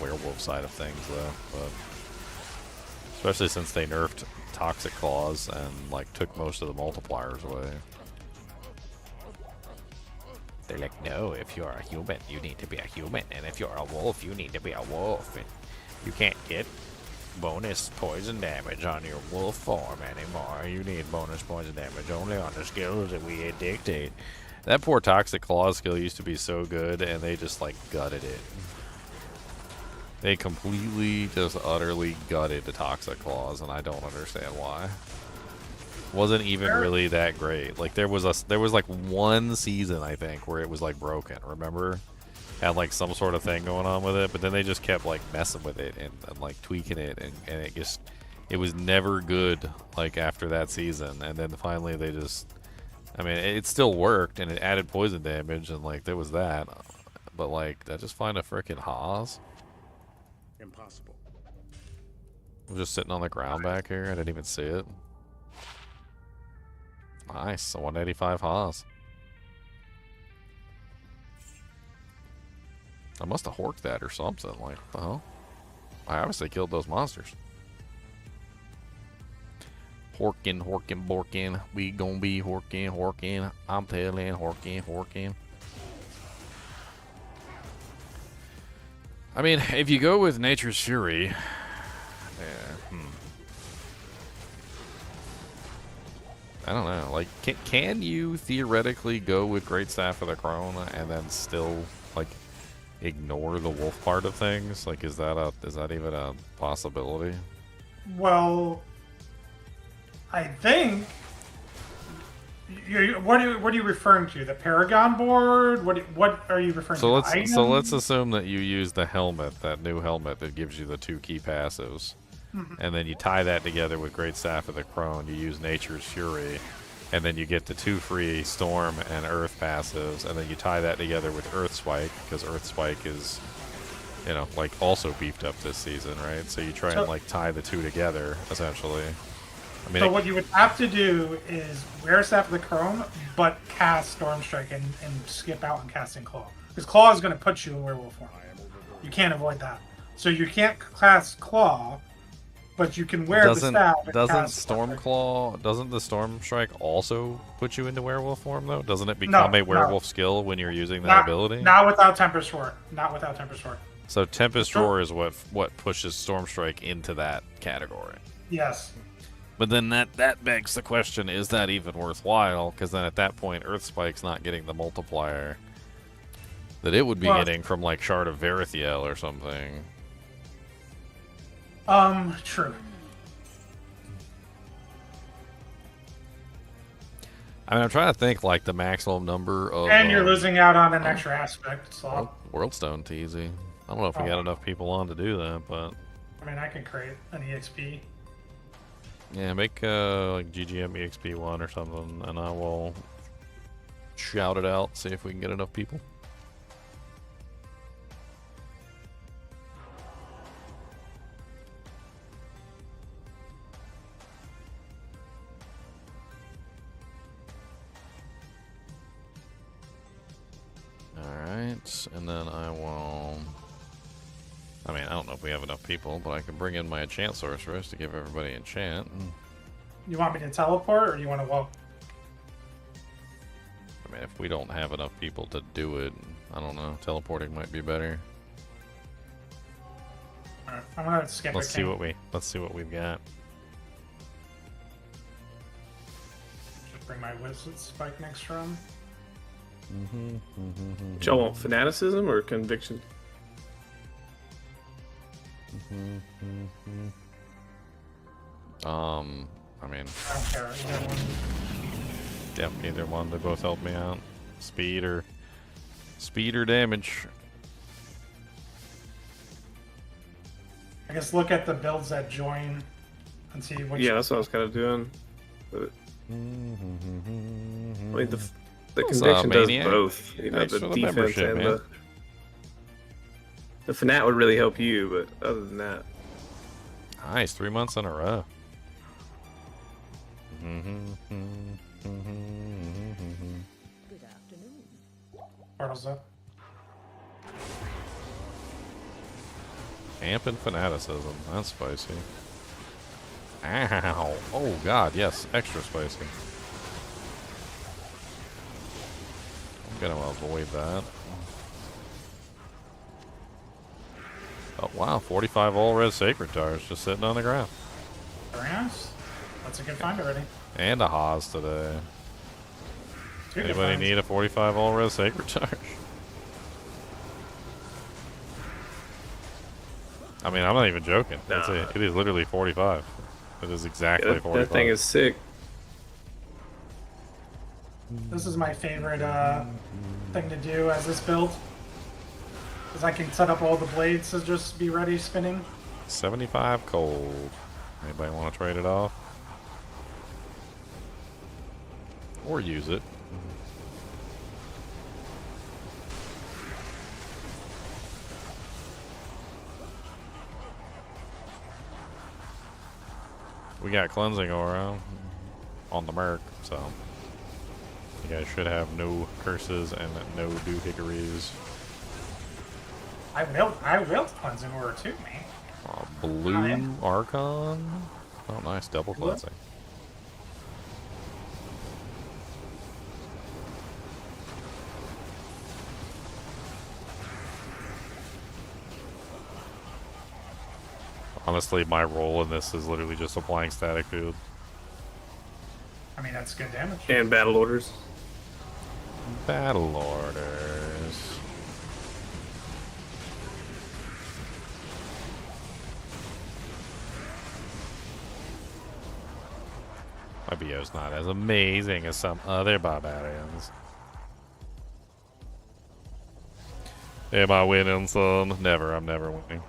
werewolf side of things though, but especially since they nerfed Toxic Claws and like took most of the multipliers away. They're like, no, if you're a human, you need to be a human, and if you're a wolf, you need to be a wolf, and you can't get bonus poison damage on your wolf form anymore. You need bonus poison damage only on the skills that we dictate. That poor Toxic Claw skill used to be so good, and they just like gutted it. They completely, just utterly gutted the Toxic Claws, and I don't understand why. Wasn't even really that great. Like there was like one season I think where it was like broken. Remember, had like some sort of thing going on with it, but then they just kept like messing with it and like tweaking it, and it was never good. Like after that season, and then finally they just, I mean, it still worked and it added poison damage and like there was that, but like I just find a freaking Haas. Impossible. I'm just sitting on the ground back here. I didn't even see it. Nice, a 185 Haas. I must have horked that or something. Like, what the hell? I obviously killed those monsters. Horkin, borkin. We gonna be horkin. I'm telling, horkin. I mean, if you go with Nature's Fury, yeah, I don't know. Like, can you theoretically go with Great Staff of the Crone and then still like ignore the wolf part of things? Like, is that even a possibility? Well, I think. What are you referring to? The Paragon board? What are you referring to? So let's assume that you use the helmet, that new helmet that gives you the 2 key passives. And then you tie that together with Great Staff of the Crone. You use Nature's Fury, and then you get the 2 free Storm and Earth passives, and then you tie that together with Earth Spike, because Earth Spike is, you know, like also beefed up this season, right? So you try and like tie the 2 together, essentially. I mean, so what you would have to do is wear Staff of the Crone, but cast Stormstrike and skip out and casting Claw. Because Claw is going to put you in werewolf form. You can't avoid that. So you can't cast Claw, but you can wear the staff. Doesn't Stormclaw, doesn't the Stormstrike also put you into werewolf form though? Doesn't it become a werewolf skill when you're using that ability? Not without Tempest Roar. Not without Tempest Roar. So Tempest Roar is what pushes Stormstrike into that category. Yes. But then that begs the question: is that even worthwhile? Because then at that point, Earth Spike's not getting the multiplier that it would be getting from like Shard of Verithiel or something. True. I mean, I'm trying to think like the maximum number of. And you're losing out on an extra aspect slot. Worldstone TZ. I don't know if we got enough people on to do that, but. I mean, I can create an EXP. Yeah, make like GGM EXP 1 or something, and I will shout it out, see if we can get enough people. this, and then I will... I mean, I don't know if we have enough people, but I can bring in my enchant sorceress to give everybody enchant. You want me to teleport, or you want to walk? I mean, if we don't have enough people to do it, I don't know. Teleporting might be better. Alright, I'm gonna skip Let's see what we've got. Just bring my wizard spike next round. Do y'all want fanaticism or conviction? I mean, I don't care. Either one. yep, either one. They both help me out. Speed or damage. I guess look at the builds that join and see which. Yeah, that's what I was kind of doing. But, I mean, the What's conviction does Maniac? both. You know, Thanks the for the defense membership, and man. the fanat would really help you, but other than that, Nice, 3 months in a row. Portals up. Amp and fanaticism. That's spicy. Ow. Oh, God, yes. Extra spicy. I'm going to avoid that. Oh, wow. 45 all-res sacred tires just sitting on the ground. Very nice. That's a good find already. And a Haas today. Two good Anybody finds. need a 45 all-res sacred charge? I mean, I'm not even joking. That's Nah. it. It is literally 45. It is exactly that 45. thing is sick. This is my favorite thing to do as this build. Because I can set up all the blades to just be ready spinning. 75 cold. Anybody want to trade it off? Or use it. We got cleansing aura on the Merc, so you guys should have no curses and no doohickories. I will cleansing aura too, man. Blue Archon. Oh, nice double Blue? cleansing. Honestly, my role in this is literally just applying static field. I mean, that's good damage. And battle orders. Battle orders. My BO's not as amazing as some other barbarians. Am I winning, son? Never. I'm never winning.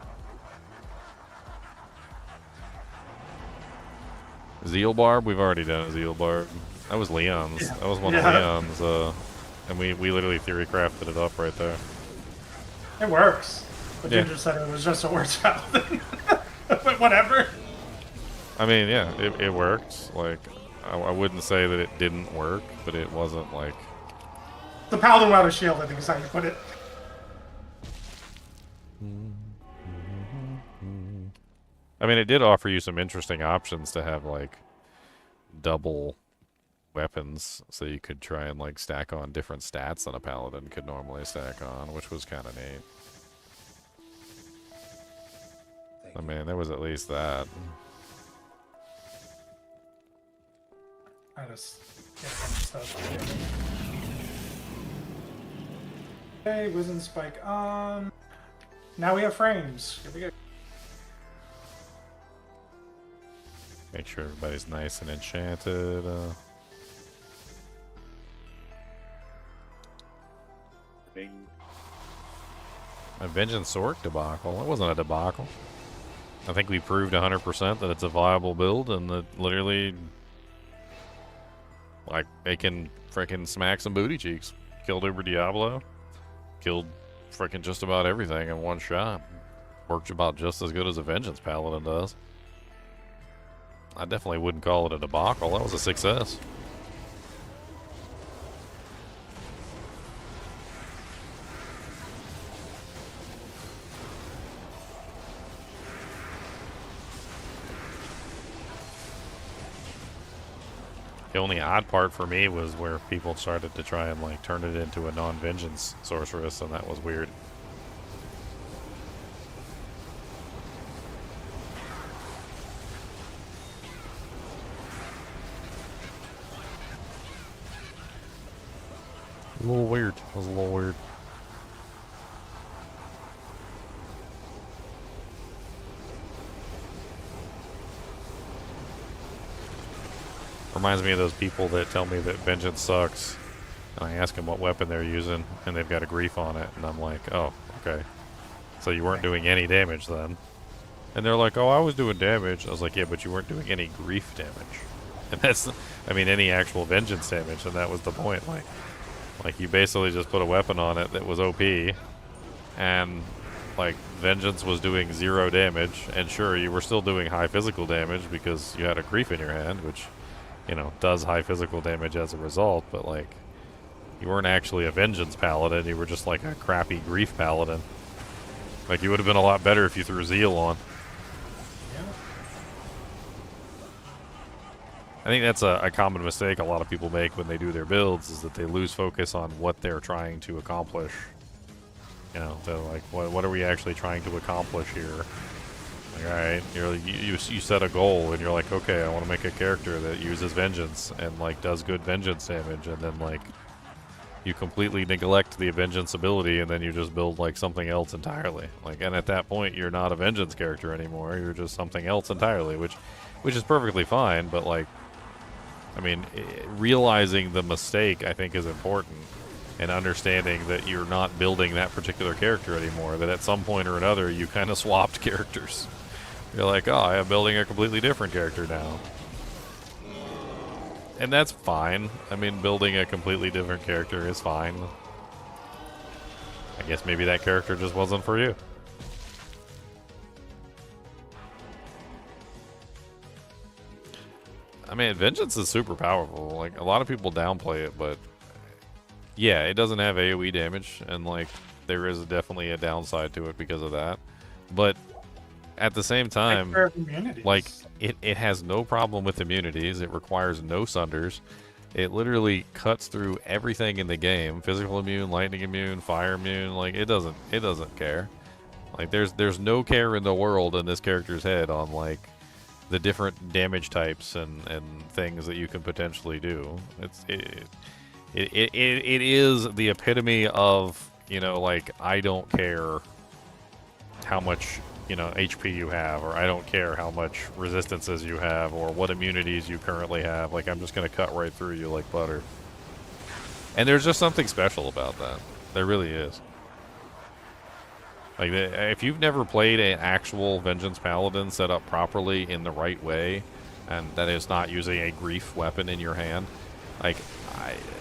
Zeal Barb? We've already done a Zeal Barb. That was Leon's. Yeah. That was one of Leon's. And we literally theory crafted it up right there. It works. But Yeah. Ginger said it was just a word salad thing. But whatever. I mean, yeah, it worked. Like, I wouldn't say that it didn't work, but it wasn't like... The Paladin without a shield, I think is how you put it. I mean, it did offer you some interesting options to have, like, double weapons, so you could try and, like, stack on different stats than a Paladin could normally stack on, which was kind of neat. I mean, there was at least that. I just get some stuff. Okay, Wizened Spike on. Now we have frames. Here we go. Make sure everybody's nice and enchanted. My Vengeance Orc debacle. That wasn't a debacle. I think we proved 100% that it's a viable build and that literally, like, they can frickin' smack some booty cheeks. Killed over Diablo. Killed frickin' just about everything in one shot. Worked about just as good as a Vengeance Paladin does. I definitely wouldn't call it a debacle. That was a success. The only odd part for me was where people started to try and like turn it into a non-vengeance sorceress, and that was weird. A little weird. It was a little weird. Reminds me of those people that tell me that vengeance sucks, and I ask them what weapon they're using, and they've got a grief on it, and I'm like, oh, okay. So you weren't doing any damage then. And they're like, oh, I was doing damage. I was like, yeah, but you weren't doing any grief damage. And that's, I mean, any actual vengeance damage, and that was the point. Like you basically just put a weapon on it that was OP, and like vengeance was doing 0 damage, and sure, you were still doing high physical damage because you had a grief in your hand, which, you know, does high physical damage as a result, but like you weren't actually a vengeance paladin, you were just like a crappy grief paladin. Like you would have been a lot better if you threw zeal on. I think that's a common mistake a lot of people make when they do their builds, is that they lose focus on what they're trying to accomplish. You know, they're like, what are we actually trying to accomplish here? Like, alright, you set a goal, and you're like, okay, I want to make a character that uses vengeance, and like does good vengeance damage, and then like you completely neglect the vengeance ability, and then you just build like something else entirely. Like, and at that point, you're not a vengeance character anymore, you're just something else entirely, which is perfectly fine, but like, I mean, realizing the mistake, I think, is important, and understanding that you're not building that particular character anymore, that at some point or another you kind of swapped characters. You're like, oh, I am building a completely different character now. And that's fine. I mean, building a completely different character is fine. I guess maybe that character just wasn't for you. I mean, vengeance is super powerful. Like, a lot of people downplay it, but yeah, it doesn't have AoE damage, and like there is definitely a downside to it because of that. But at the same time, like it has no problem with immunities. It requires no sunders. It literally cuts through everything in the game: physical immune, lightning immune, fire immune. Like it doesn't care. Like there's no care in the world in this character's head on like the different damage types and things that you can potentially do. It is the epitome of, you know, like, I don't care how much, you know, HP you have, or I don't care how much resistances you have, or what immunities you currently have. Like, I'm just going to cut right through you like butter. And there's just something special about that. There really is. Like, if you've never played an actual Vengeance Paladin set up properly in the right way, and that is not using a grief weapon in your hand, like,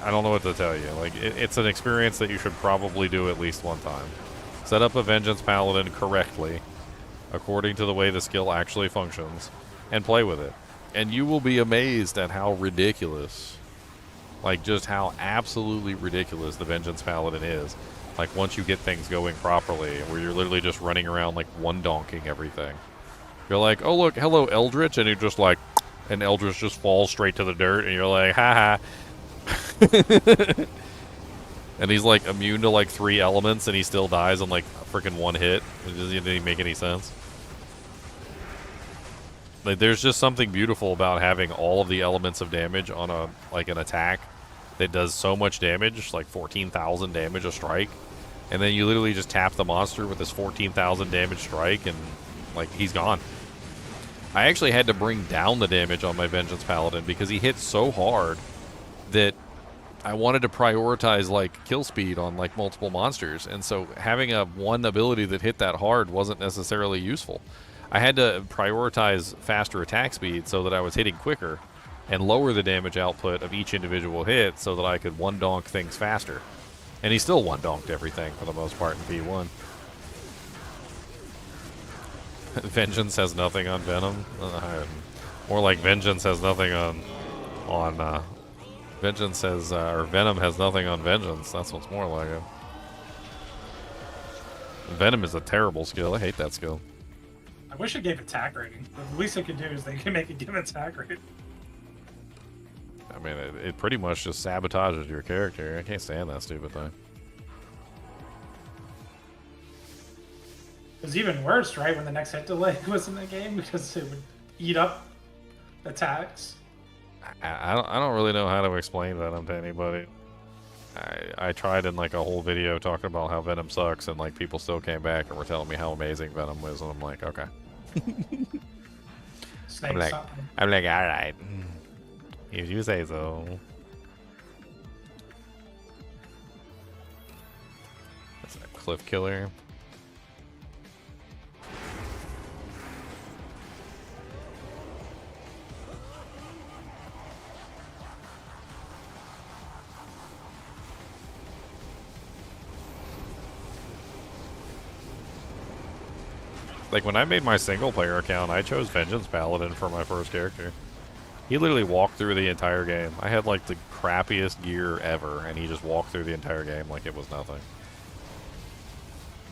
I don't know what to tell you. Like, it's an experience that you should probably do at least one time. Set up a Vengeance Paladin correctly, according to the way the skill actually functions, and play with it. And you will be amazed at how ridiculous, like, just how absolutely ridiculous the Vengeance Paladin is. Like, once you get things going properly, where you're literally just running around, like, one-donking everything. You're like, oh, look, hello, Eldritch, and you're just like, and Eldritch just falls straight to the dirt, and you're like, haha. And he's, like, immune to, like, 3 elements, and he still dies on, like, a freaking 1 hit. It doesn't even make any sense. Like, there's just something beautiful about having all of the elements of damage on a, like, an attack that does so much damage, like 14,000 damage a strike. And then you literally just tap the monster with this 14,000 damage strike, and, like, he's gone. I actually had to bring down the damage on my Vengeance Paladin because he hit so hard that I wanted to prioritize, like, kill speed on, like, multiple monsters. And so having a one ability that hit that hard wasn't necessarily useful. I had to prioritize faster attack speed so that I was hitting quicker and lower the damage output of each individual hit so that I could one-donk things faster. And he still one-donked everything for the most part in V1. Vengeance has nothing on Venom. More like Vengeance has nothing on Vengeance has, or Venom has nothing on Vengeance. That's what's more like it. Venom is a terrible skill. I hate that skill. I wish it gave attack rating. The least it could do is they can make it give attack rating. I mean, it pretty much just sabotages your character. I can't stand that stupid thing. It was even worse, right, when the next hit delay was in the game because it would eat up attacks. I don't really know how to explain Venom to anybody. I tried in like a whole video talking about how Venom sucks, and like people still came back and were telling me how amazing Venom was, and I'm like, okay. I'm like, all right, if you say so. That's a cliff killer. Like, when I made my single-player account, I chose Vengeance Paladin for my first character. He literally walked through the entire game. I had, like, the crappiest gear ever, and he just walked through the entire game like it was nothing.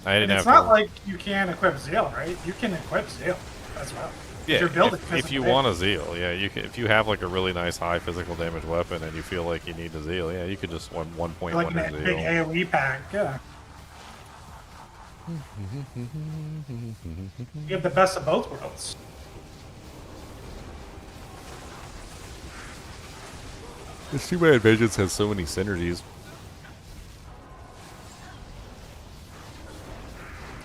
I didn't have It's not like you can equip Zeal, right? You can equip Zeal as well. Yeah, you're building if you want a Zeal, yeah, you can. If you have, like, a really nice high physical damage weapon and you feel like you need a Zeal, yeah, you could just 1.1 like your that Zeal. big AoE pack, yeah. You have the best of both worlds. It's too bad Vengeance has so many synergies.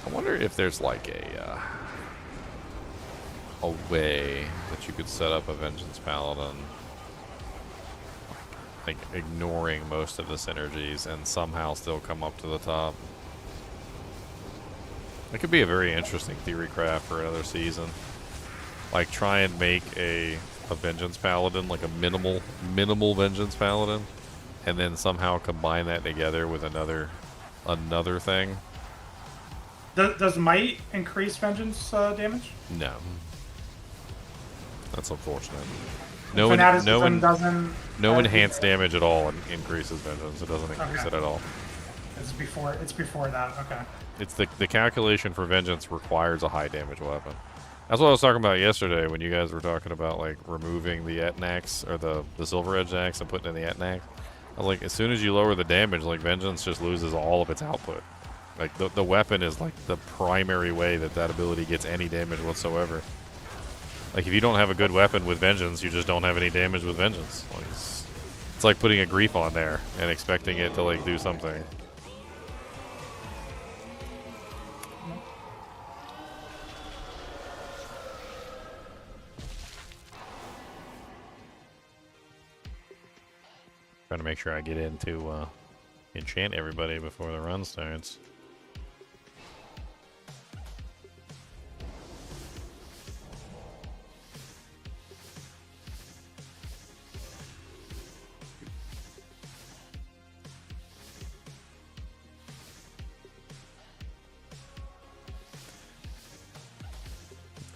I wonder if there's like a way that you could set up a Vengeance Paladin, like ignoring most of the synergies and somehow still come up to the top. It could be a very interesting theory craft for another season. Like, try and make a Vengeance Paladin, like a minimal Vengeance Paladin, and then somehow combine that together with another thing. Does Might increase Vengeance damage? No. That's unfortunate. No enhanced damage at all increases Vengeance. It doesn't increase it at all. It's before that, okay. It's the calculation for Vengeance requires a high damage weapon. That's what I was talking about yesterday when you guys were talking about like removing the Etnax or the Silver Edge axe and putting in the Etnax. I was like, as soon as you lower the damage, like Vengeance just loses all of its output. Like the weapon is like the primary way that ability gets any damage whatsoever. Like if you don't have a good weapon with Vengeance, you just don't have any damage with Vengeance. Like, it's like putting a Grief on there and expecting it to like do something. Trying to make sure I get into enchant everybody before the run starts.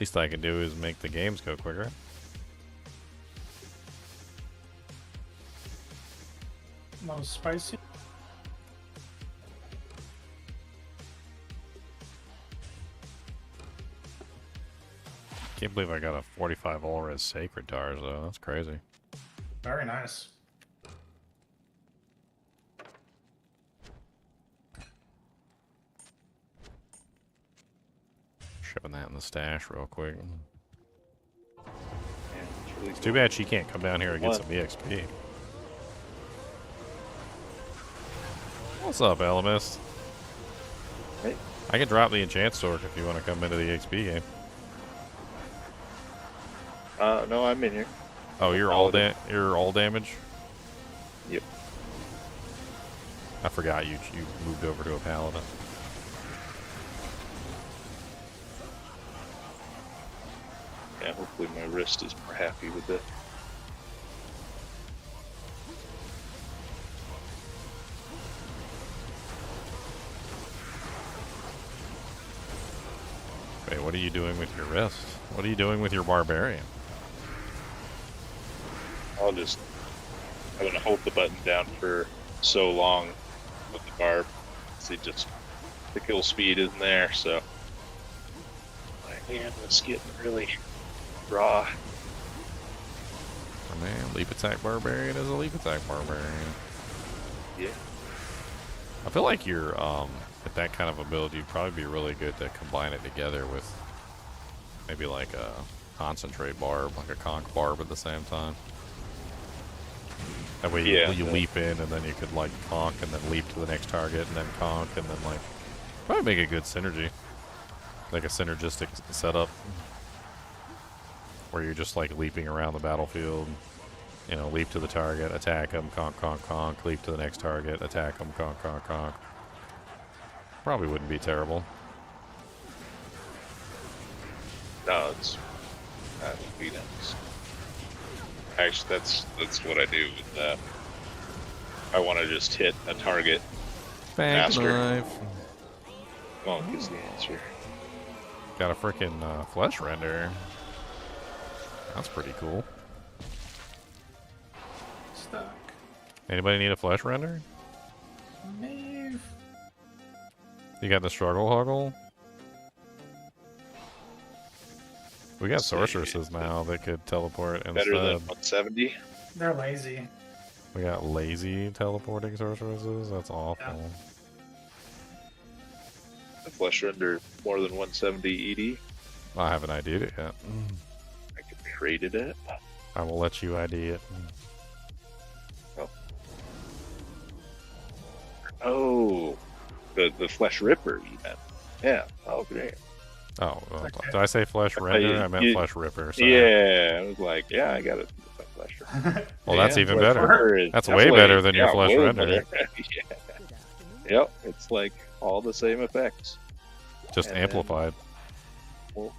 Least I can do is make the games go quicker. No spicy. Can't believe I got a 45 all-res Sacred Tars though. That's crazy. Very nice. Shoving that in the stash real quick. It's too bad she can't come down here and get some EXP. What's up, Alamist? Hey. I can drop the enchant stork if you want to come into the XP game. No, I'm in here. Oh, you're all damage? Yep. I forgot you moved over to a Paladin. Yeah, hopefully my wrist is more happy with it. Wait, what are you doing with your wrist? What are you doing with your barbarian? I'm gonna hold the button down for so long with the barb. See, just the kill speed isn't there, so my hand was getting really raw. Man, leap attack barbarian is a leap attack barbarian. Yeah. I feel like you're with that kind of ability, you'd probably be really good to combine it together with maybe like a concentrate barb, like a conch barb at the same time. That way you leap in and then you could like conch and then leap to the next target and then conch and then like probably make a good synergy. Like a synergistic setup where you're just like leaping around the battlefield. You know, leap to the target, attack him, conch, conch, conch, leap to the next target, attack him, conch, conch, conch. Probably wouldn't be terrible. No, that would be nice. Actually, that's what I do with I want to just hit a target. Faster. Knife. Conch is the answer. Got a freaking flesh render. That's pretty cool. Stuck. Anybody need a flesh render? Move. You got the struggle hoggle? We got sorceresses now that could teleport instead. Better than 170? They're lazy. We got lazy teleporting sorceresses? That's awful. Yeah. The flesh render more than 170 ED? I haven't ID'd it yet. I could traded it. I will let you ID it. Oh, the flesh ripper, you meant. Yeah, oh, great. Oh, did I say flesh render? I meant flesh ripper. Sorry. Yeah, I was like, yeah, I got it. Flesh ripper. Well, that's even better. That's way better than your flesh render. Yeah. Yep, it's like all the same effects. Just and amplified. Well,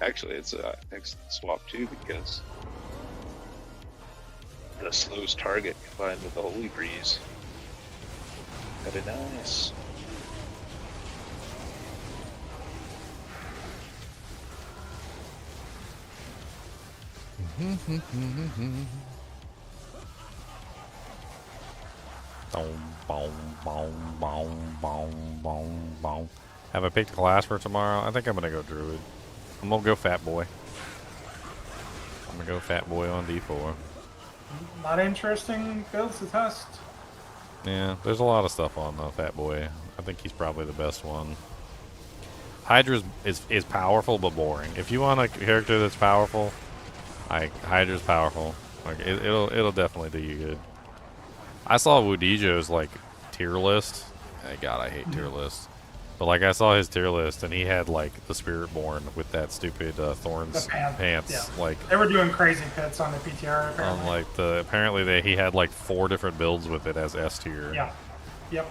actually, it's a excellent swap too because the slows target combined with the holy breeze. Very nice. Have I picked a class for tomorrow? I think I'm gonna go Druid. I'm gonna go Fat Boy. I'm gonna go Fat Boy on D4. A lot of interesting builds to test. Yeah, there's a lot of stuff on Fat Boy. I think he's probably the best one. Hydra is powerful but boring. If you want a character that's powerful, Hydra's powerful. Like it'll definitely do you good. I saw Wudijo's like tier list. God, I hate tier lists. But like I saw his tier list and he had like the Spiritborn with that stupid Thorns pants. Yeah. Like they were doing crazy pits on the PTR. Apparently. On like apparently he had like 4 different builds with it as S tier. Yeah. Yep.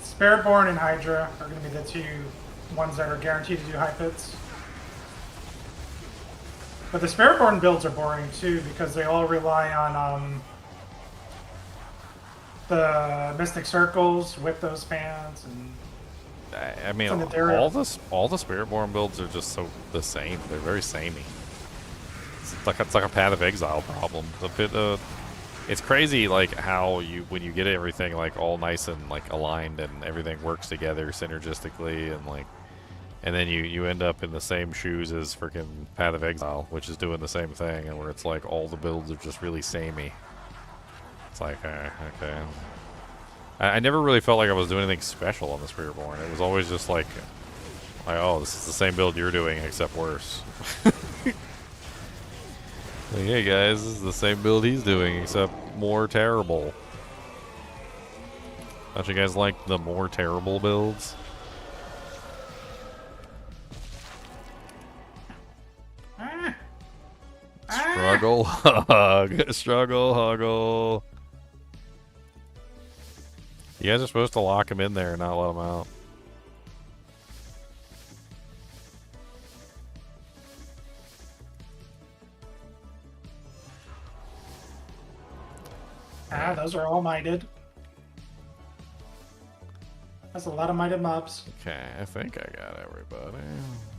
Spiritborn and Hydra are going to be the two ones that are guaranteed to do high pits. But the Spiritborn builds are boring too because they all rely on the Mystic Circles with those fans and I mean all the Spiritborn builds are just so the same. They're very samey. It's like a Path of Exile problem. It's a bit it's crazy like how when you get everything like all nice and like aligned and everything works together synergistically and then you end up in the same shoes as freaking Path of Exile, which is doing the same thing, and where it's like all the builds are just really samey. It's like, okay. I never really felt like I was doing anything special on the Spiritborn. It was always just like, oh, this is the same build you're doing, except worse. Like, hey guys, this is the same build he's doing, except more terrible. Don't you guys like the more terrible builds? Struggle hug. Struggle huggle. You guys are supposed to lock him in there and not let him out. Those are all mited. That's a lot of mited mobs. Okay, I think I got everybody.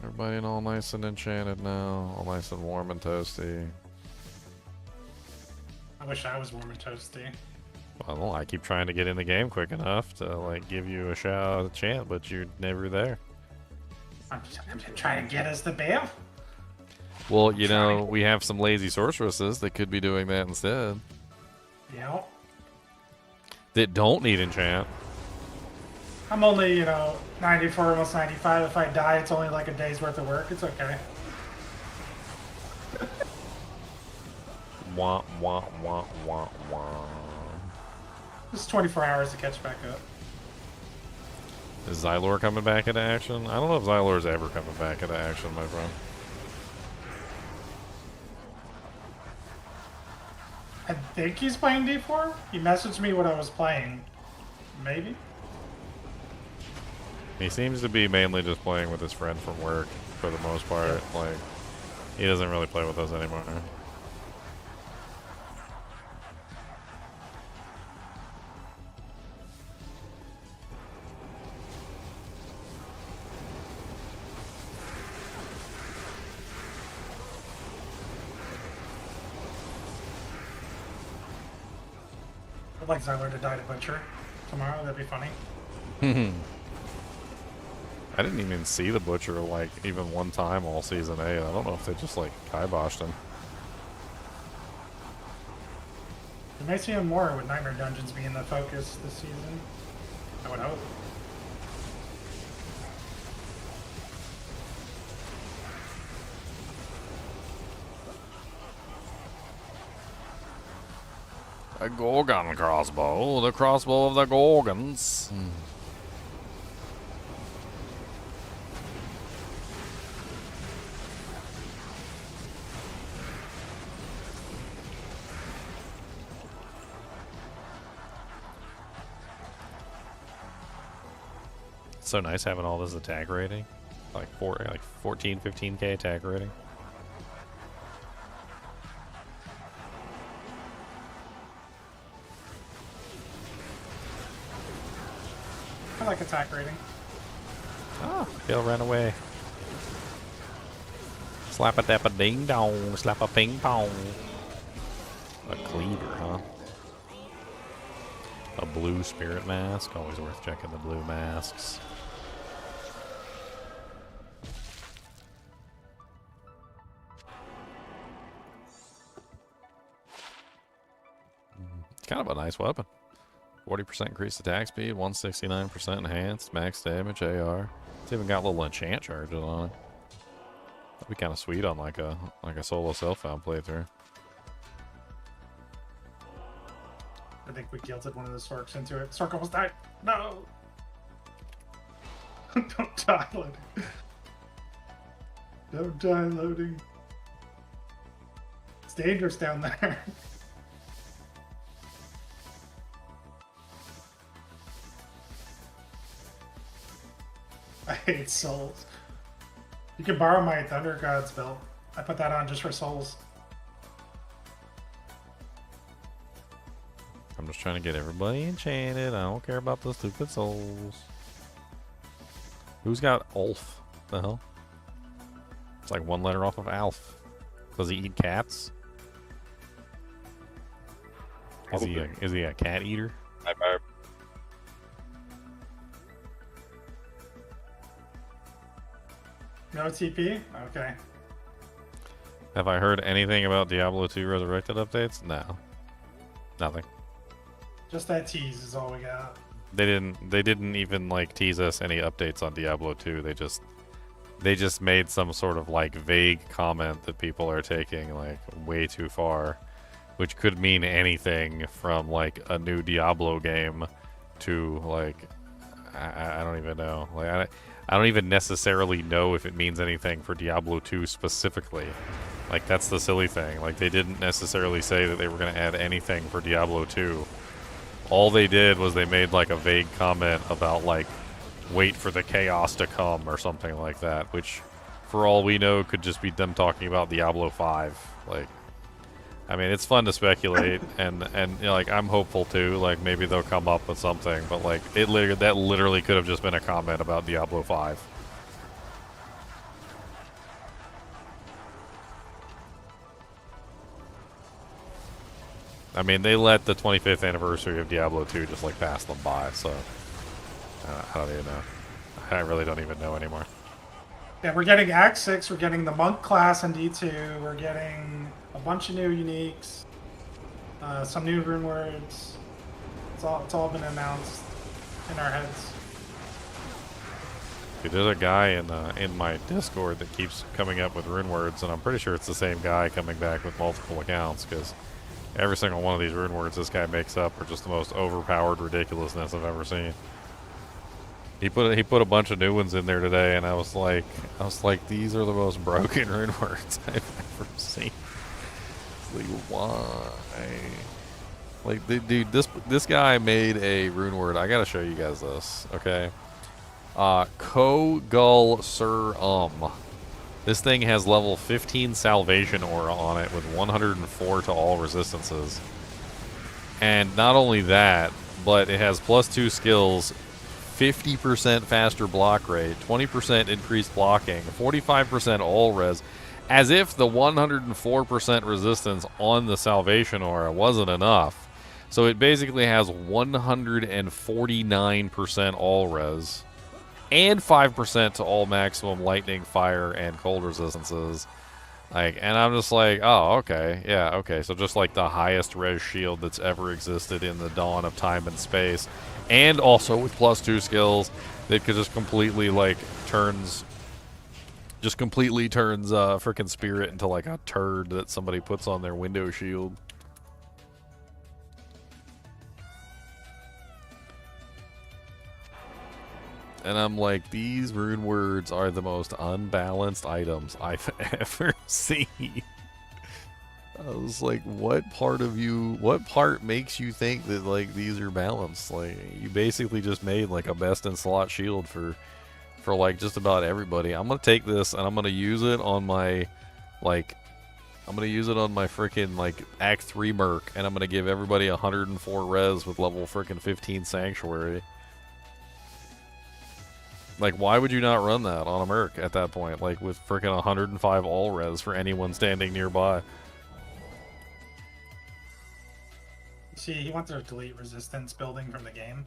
Everybody all nice and enchanted now. All nice and warm and toasty. I wish I was warm and toasty. Well, I keep trying to get in the game quick enough to like give you a shout, a chant, but you're never there. I'm trying to get us the bail. Well, you know, we have some lazy sorceresses that could be doing that instead. Yeah. That don't need enchant. I'm only, 94, almost 95. If I die, it's only like a day's worth of work. It's okay. Wah, wah, wah, wah, wah. Just 24 hours to catch back up. Is Xylor coming back into action? I don't know if Xylor's ever coming back into action, my friend. I think he's playing D4. He messaged me what I was playing. Maybe? He seems to be mainly just playing with his friend from work for the most part. Like, he doesn't really play with us anymore. I'd like Xylor to die to Butcher tomorrow. That'd be funny. I didn't even see the Butcher, like, even one time all Season 8. I don't know if they just, like, kiboshed him. We may see him more with Nightmare Dungeons being the focus this season. I would hope. A Gorgon crossbow, the crossbow of the Gorgons. It's so nice having all this attack rating, like 14, 15k attack rating. I like attack rating. Oh, Bill ran away. Slap a dap a ding dong, slap a ping pong. A cleaver, huh? A blue spirit mask. Always worth checking the blue masks. It's kind of a nice weapon. 40% increased attack speed, 169% enhanced, max damage, AR. It's even got little enchant charges on it. That'd be kind of sweet on like a solo self-found playthrough. I think we guilted one of the Sorks into it. Sork almost died. No! Don't die, loading. Don't die, loading. It's dangerous down there. I hate souls. You can borrow my Thunder God's belt. I put that on just for souls. I'm just trying to get everybody enchanted. I don't care about the stupid souls. Who's got Ulf? The hell? It's like one letter off of Alf. Does he eat cats? Is he a cat eater? No TP? Okay. Have I heard anything about Diablo II Resurrected updates? No. Nothing. Just that tease is all we got. They didn't even like tease us any updates on Diablo 2. They just made some sort of like vague comment that people are taking like way too far, which could mean anything from like a new Diablo game to like I don't even know. Like I don't even necessarily know if it means anything for Diablo 2 specifically. Like that's the silly thing. Like they didn't necessarily say that they were going to add anything for Diablo 2. All they did was they made like a vague comment about like wait for the chaos to come or something like that, which for all we know could just be them talking about Diablo 5. Like I mean, it's fun to speculate and you know, like I'm hopeful too, like maybe they'll come up with something, but like that literally could have just been a comment about Diablo 5. I mean, they let the 25th anniversary of Diablo 2 just like pass them by, so I don't even know. I really don't even know anymore. Yeah, we're getting Act 6, we're getting the Monk class in D2, we're getting a bunch of new uniques, some new rune words. It's all been announced in our heads. Dude, there's a guy in my Discord that keeps coming up with rune words, and I'm pretty sure it's the same guy coming back with multiple accounts, because every single one of these rune words this guy makes up are just the most overpowered ridiculousness I've ever seen. He put a bunch of new ones in there today, and I was like, these are the most broken rune words I've ever seen. It's like, why? Like, dude, this guy made a rune word. I gotta show you guys this, okay? Cogul Sur This thing has level 15 Salvation Aura on it with 104 to all resistances. And not only that, but it has +2 skills, 50% faster block rate, 20% increased blocking, 45% all res, as if the 104% resistance on the Salvation Aura wasn't enough. So it basically has 149% all res, and 5% to all maximum lightning, fire, and cold resistances. Like, and I'm just like, oh, okay, yeah, okay. So just like the highest res shield that's ever existed in the dawn of time and space, and also with +2 skills that could just completely like turns frickin' Spirit into like a turd that somebody puts on their window shield. And I'm like, these rune words are the most unbalanced items I've ever seen. I was like, what part makes you think that like these are balanced? Like, you basically just made like a best in slot shield for like just about everybody. I'm gonna take this and I'm gonna use it on my freaking like Act 3 Merc, and I'm gonna give everybody 104 res with level freaking 15 Sanctuary. Like, why would you not run that on a Merc at that point? Like, with freaking 105 all res for anyone standing nearby. See, he wanted to delete resistance building from the game.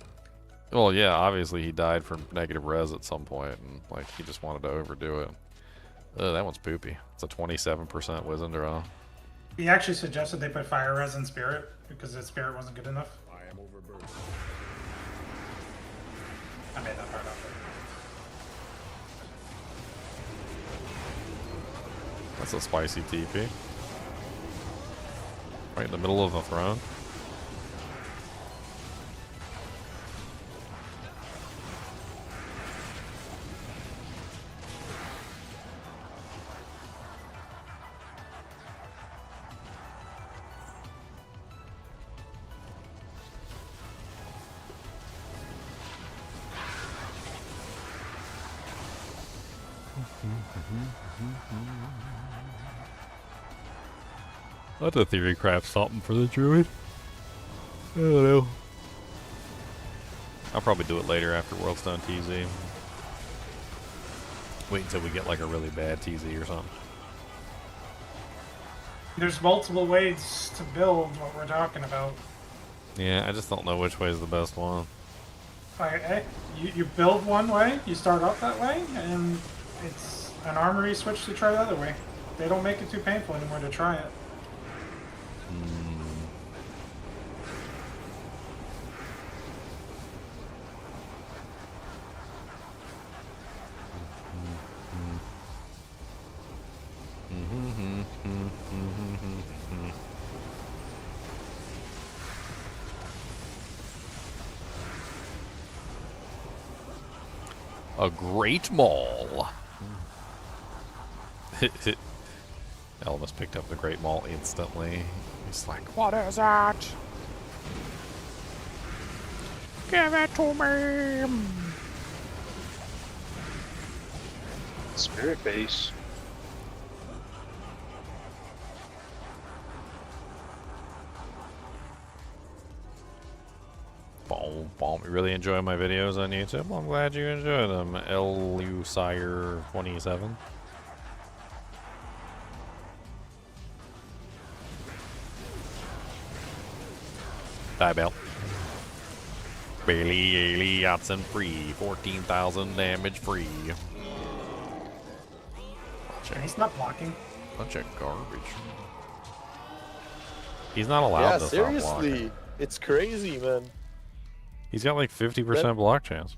Well, yeah, obviously he died from negative res at some point, and like he just wanted to overdo it. That one's poopy. It's a 27% Wisdom draw. He actually suggested they put fire res in Spirit because the Spirit wasn't good enough. I am overburdened. I made that part up. That's a spicy TP. Right in the middle of the throne. Let the theory craft something for the Druid. I don't know. I'll probably do it later after Worldstone TZ. Wait until we get like a really bad TZ or something. There's multiple ways to build what we're talking about. Yeah, I just don't know which way is the best one. You build one way, you start off that way, and it's an armory switch to try the other way. They don't make it too painful anymore to try it. A great mall. Elvis picked up the great mall instantly. He's like, what is that? Give it to me. Spirit base. Boom, boom. You really enjoy my videos on YouTube? Well, I'm glad you enjoy them. LUSire27. Die belt. Bailey Yatsen free. 14,000 damage free. And he's not blocking. Bunch of garbage. He's not allowed Yeah, to stop blocking. seriously. It's crazy, man. He's got like 50% block chance.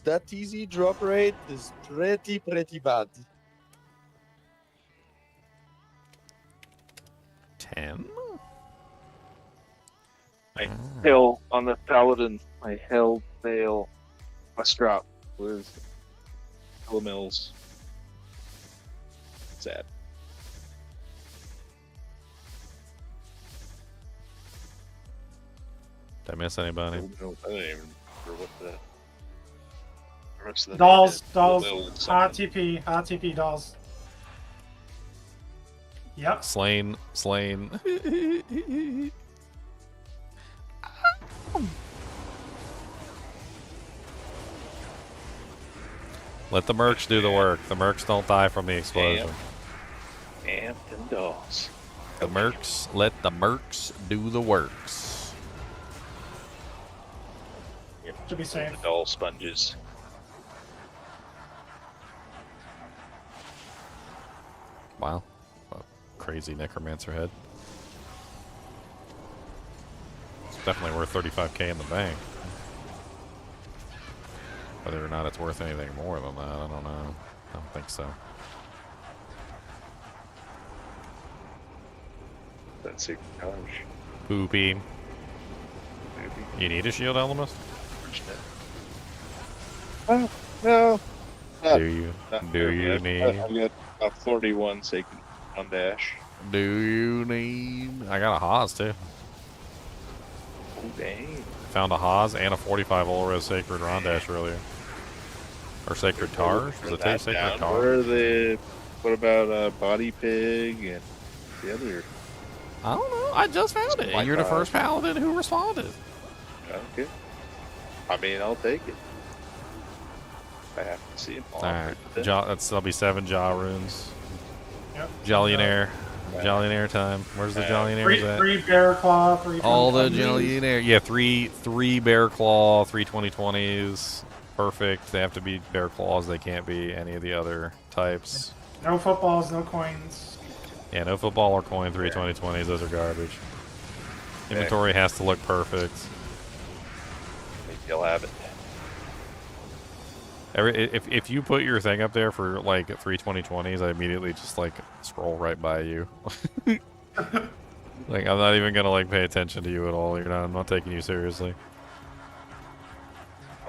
That TZ drop rate is pretty bad. 10? I hell on the Paladin. I held fail. Quest drop was mills. Sad. Did I miss anybody? No, I don't even remember what the rest of the Dolls, name is. dolls, Lil and something. RTP, dolls. Yep. Slain. Let the mercs do the work. The mercs don't die from the explosion. Amped and dolls. The mercs, let the mercs do the works. Yep. Should be safe. The doll sponges. Wow. A crazy necromancer head. It's definitely worth 35k in the bank. Whether or not it's worth anything more than that, I don't know. I don't think so. That's a gosh. Poopy. Maybe. You need a shield element? Oh, no. Do you? Do you need? I got a 41 sacred on dash. Do you need? I got a Haas too. Oh, dang. Found a Haas and a 45 Ulrez Sacred Rondash earlier. Or Sacred Tars? Was it That Sacred down. Tar? Where are the? What about Body Pig and the other? I don't know. I just found it. And you're the first paladin who responded. Okay. I mean, I'll take it. I have to see him. Alright. That'll be 7 Jaw runes. Yep. Jellionaire. Jellionaire time. Where's the Jellionaires at? Three Bear Claw, 3 All the 2020s. Jellionaire. Yeah, three Bear Claw, 3 2020s. Perfect. They have to be Bear Claws. They can't be any of the other types. No footballs, no coins. Yeah, no football or coin 3 2020s. Those are garbage. Inventory has to look perfect. Maybe you'll have it. If you put your thing up there for like 3 2020s, I immediately just like scroll right by you. Like I'm not even gonna like pay attention to you at all. I'm not taking you seriously.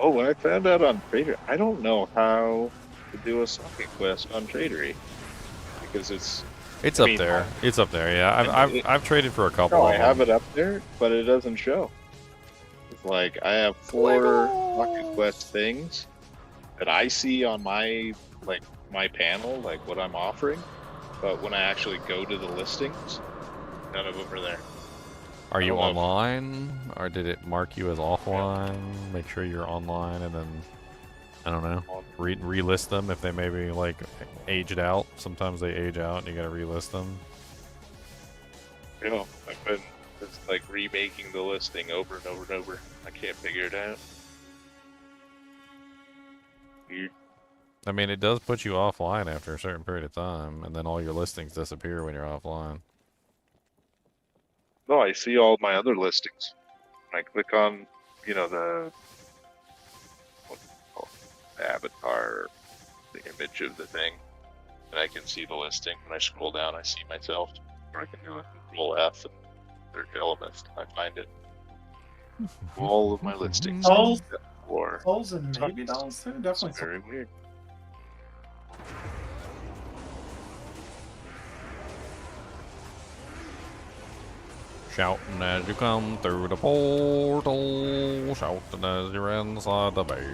Oh, when I found out on Trader, I don't know how to do a socket quest on Tradery because it's up there. It's up there. Yeah, I've traded for a couple. No, of I them. have it up there, but it doesn't show. It's like I have 4 socket quest things that I see on my panel, like what I'm offering, but when I actually go to the listings, none of them are there. Are you online, or did it mark you as offline? Make sure you're online, and then I don't know, relist them if they maybe like aged out. Sometimes they age out, and you gotta relist them. You know, I've been just like remaking the listing over and over and over. I can't figure it out. Weird. I mean, it does put you offline after a certain period of time, and then all your listings disappear when you're offline. No, I see all my other listings. I click on, the avatar, the image of the thing, and I can see the listing. When I scroll down, I see myself. Or I can do a Control F and there's elements. I find it. All of my listings. Dolls? Or Dolls and maybe dolls too? Definitely. it's very weird. Shouting as you come through the portal, shouting as you're inside the base.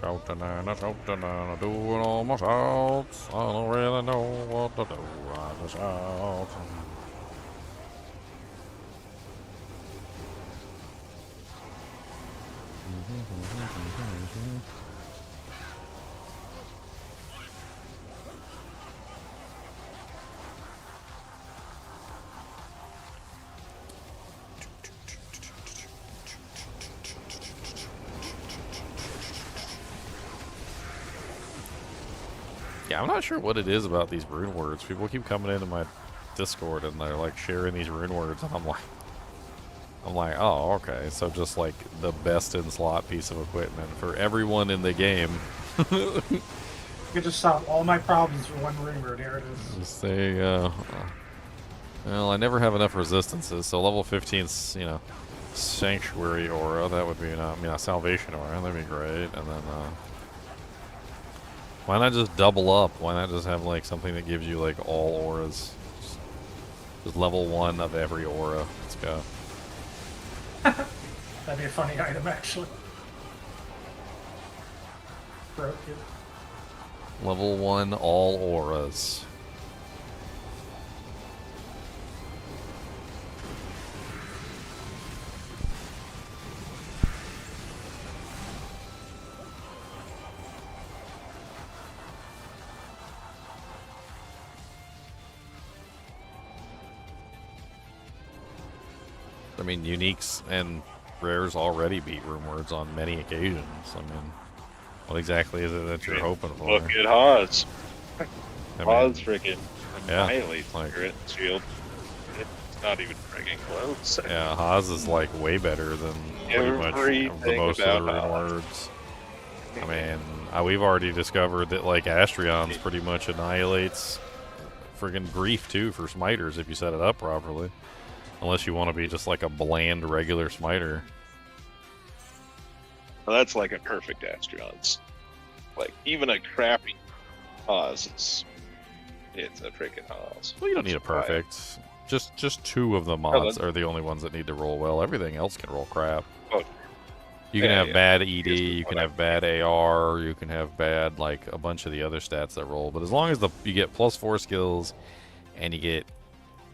Shouting and doing all my shouts. I don't really know what to do. I just shout. Yeah, I'm not sure what it is about these rune words. People keep coming into my Discord and they're like sharing these rune words, and I'm like, oh, okay. So just like the best in slot piece of equipment for everyone in the game. You could just solve all my problems for one rune word. Here it is. Just there you go. Well, I never have enough resistances, so level 15's, Sanctuary Aura. That would be, a Salvation Aura. That'd be great. And then, why not just double up? Why not just have like something that gives you like all auras? Just level 1 of every aura. Let's go. That'd be a funny item, actually. Broke it. Level 1 all auras. I mean, uniques and rares already beat rune words on many occasions. I mean, what exactly is it that you're hoping for? Look at Haas. I mean, Haas freaking yeah, annihilates like, Spirit Shield. It's not even freaking close. Yeah, Haas is like way better than pretty much the most of the rune words. I mean, we've already discovered that like Astrion's pretty much annihilates friggin' grief too for smiters if you set it up properly. Unless you want to be just like a bland regular smiter. Well, that's like a perfect Astrion's. Like, even a crappy Haas, it's a freaking Haas. Well, you don't need a perfect. Just 2 of the mods are the only ones that need to roll well. Everything else can roll crap. Oh, you can have bad ED, you can have bad AR, you can have bad, like, a bunch of the other stats that roll. But as long as you get +4 skills and you get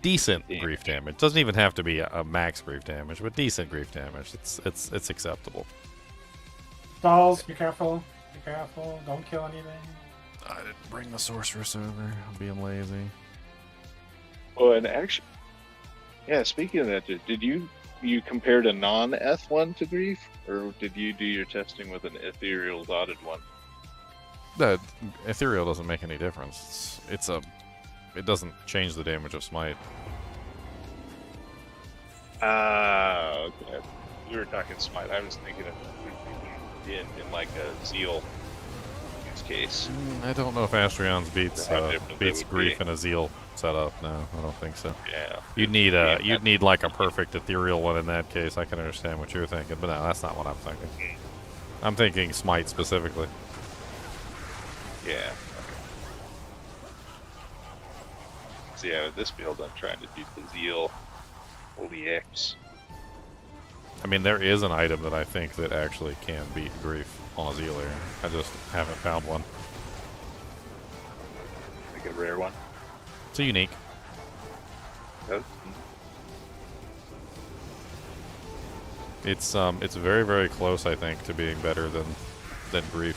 decent grief damage. Doesn't even have to be a max grief damage, but decent grief damage. It's acceptable. Dolls, be careful. Be careful. Don't kill anything. I didn't bring the sorceress over. I'm being lazy. Oh, and actually, yeah. Speaking of that, did you compared a non-eth one to grief, or did you do your testing with an ethereal dotted one? The ethereal doesn't make any difference. It doesn't change the damage of smite. Okay. We were talking smite. I was thinking of in like a zeal use case. I don't know if Astrion's beats grief in a zeal setup. No, I don't think so. Yeah. You'd need like a perfect ethereal one in that case. I can understand what you're thinking, but no, that's not what I'm thinking. I'm thinking smite specifically. Yeah. So yeah, with this build, I'm trying to do the zeal. Holy X. I mean, there is an item that I think that actually can beat grief on a zeal area. I just haven't found one. Like a rare one. It's a unique. Oh. It's very, very close, I think, to being better than grief.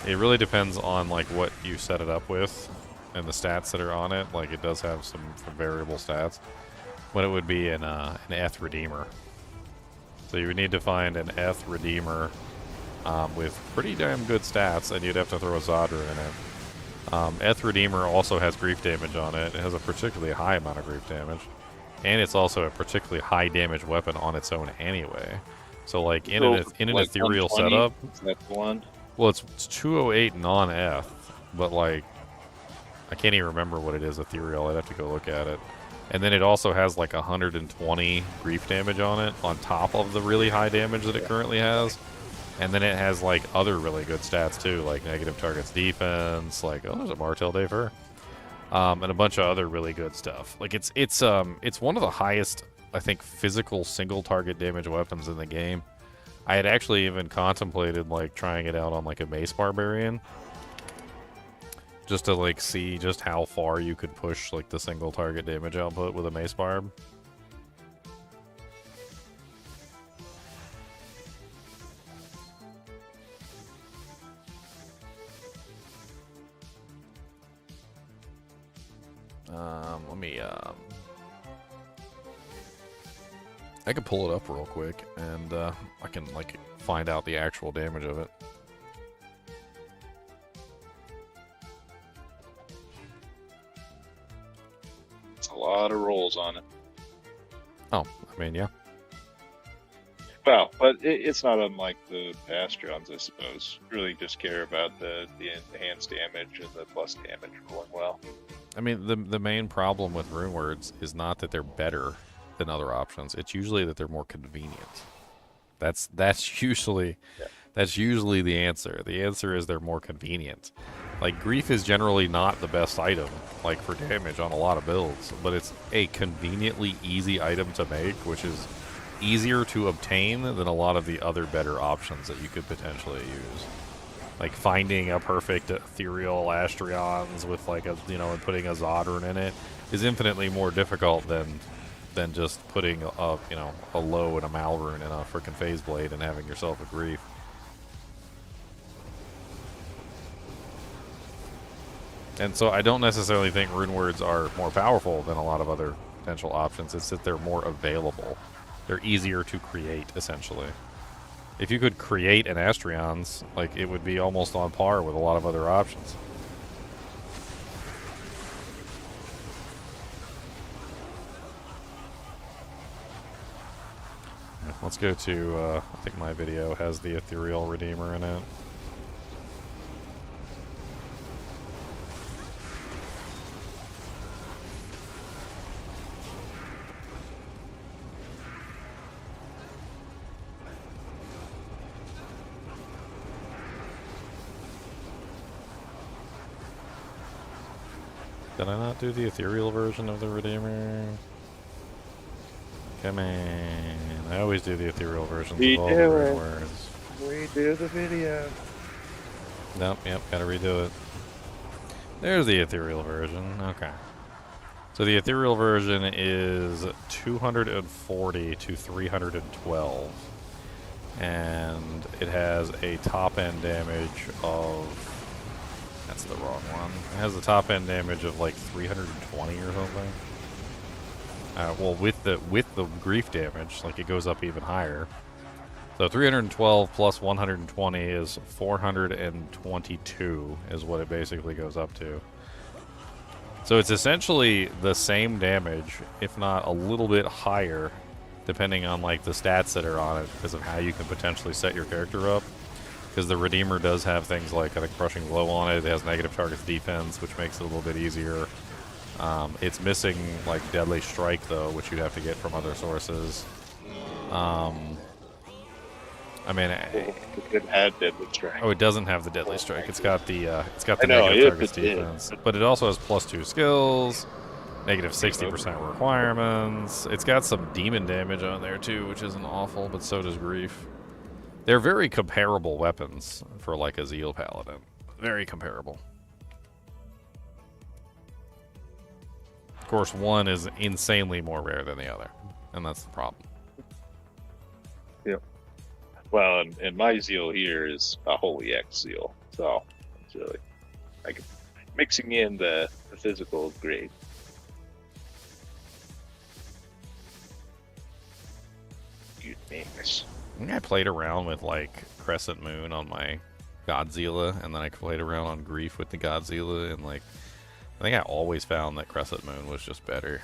It really depends on like what you set it up with and the stats that are on it. Like, it does have some variable stats. But it would be an Eth Redeemer. So you would need to find an Eth Redeemer with pretty damn good stats, and you'd have to throw a Zadra in it. Eth Redeemer also has grief damage on it. It has a particularly high amount of grief damage. And it's also a particularly high damage weapon on its own anyway. So like in an ethereal setup, that's one. well, it's 208 non-Eth, but like I can't even remember what it is ethereal. I'd have to go look at it. And then it also has like 120 grief damage on it, on top of the really high damage that it currently has. And then it has like other really good stats too, like negative targets defense, like, oh, there's a Martell Day Fur, and a bunch of other really good stuff. Like it's one of the highest, I think, physical single target damage weapons in the game. I had actually even contemplated like trying it out on like a Mace Barbarian, just to like see just how far you could push like the single target damage output with a Mace Barb. Let me I can pull it up real quick and I can like find out the actual damage of it. lot of rolls on it. Oh, I mean, yeah. Well, but it's not unlike the Astrons, I suppose. Really just care about the enhanced damage and the plus damage rolling well. I mean, the main problem with rune words is not that they're better than other options. It's usually that they're more convenient. That's usually the answer. The answer is they're more convenient. Like, Grief is generally not the best item, like, for damage on a lot of builds, but it's a conveniently easy item to make, which is easier to obtain than a lot of the other better options that you could potentially use. Like, finding a perfect ethereal Astrions with, like, a, you know, and putting a Zodrun in it is infinitely more difficult than just putting a, you know, a low and a Malrune in a frickin' Phase Blade and having yourself a Grief. And so I don't necessarily think rune words are more powerful than a lot of other potential options. It's that they're more available. They're easier to create, essentially. If you could create an Astrions, like, it would be almost on par with a lot of other options. Let's go to, I think my video has the Ethereal Redeemer in it. Did I not do the ethereal version of the Redeemer? Come on. I always do the ethereal versions of all the rune words. Redo the video. Nope, yep, gotta redo it. There's the ethereal version. Okay. So the ethereal version is 240 to 312. And it has a top end damage of... That's the wrong one. It has a top end damage of like 320 or something. Well, with the grief damage, like, it goes up even higher. So 312 plus 120 is 422 is what it basically goes up to. So it's essentially the same damage, if not a little bit higher, depending on, like, the stats that are on it, because of how you can potentially set your character up. Because the Redeemer does have things like, I think, Crushing Blow on it. It has negative targets defense, which makes it a little bit easier. It's missing, like, Deadly Strike, though, which you'd have to get from other sources. I mean, it had Deadly Strike. Oh, it doesn't have the Deadly Strike. It's got the negative targets defense, but it also has +2 skills, negative 60% requirements. It's got some demon damage on there too, which isn't awful, but so does Grief. They're very comparable weapons for, like, a Zeal Paladin. Very comparable. Of course, one is insanely more rare than the other, and that's the problem. Yep. Well, and my Zeal here is a Holy X Zeal, so it's really, like, mixing in the physical is great. Goodness. I think I played around with, like, Crescent Moon on my Godzilla, and then I played around on Grief with the Godzilla, and, like, I think I always found that Crescent Moon was just better.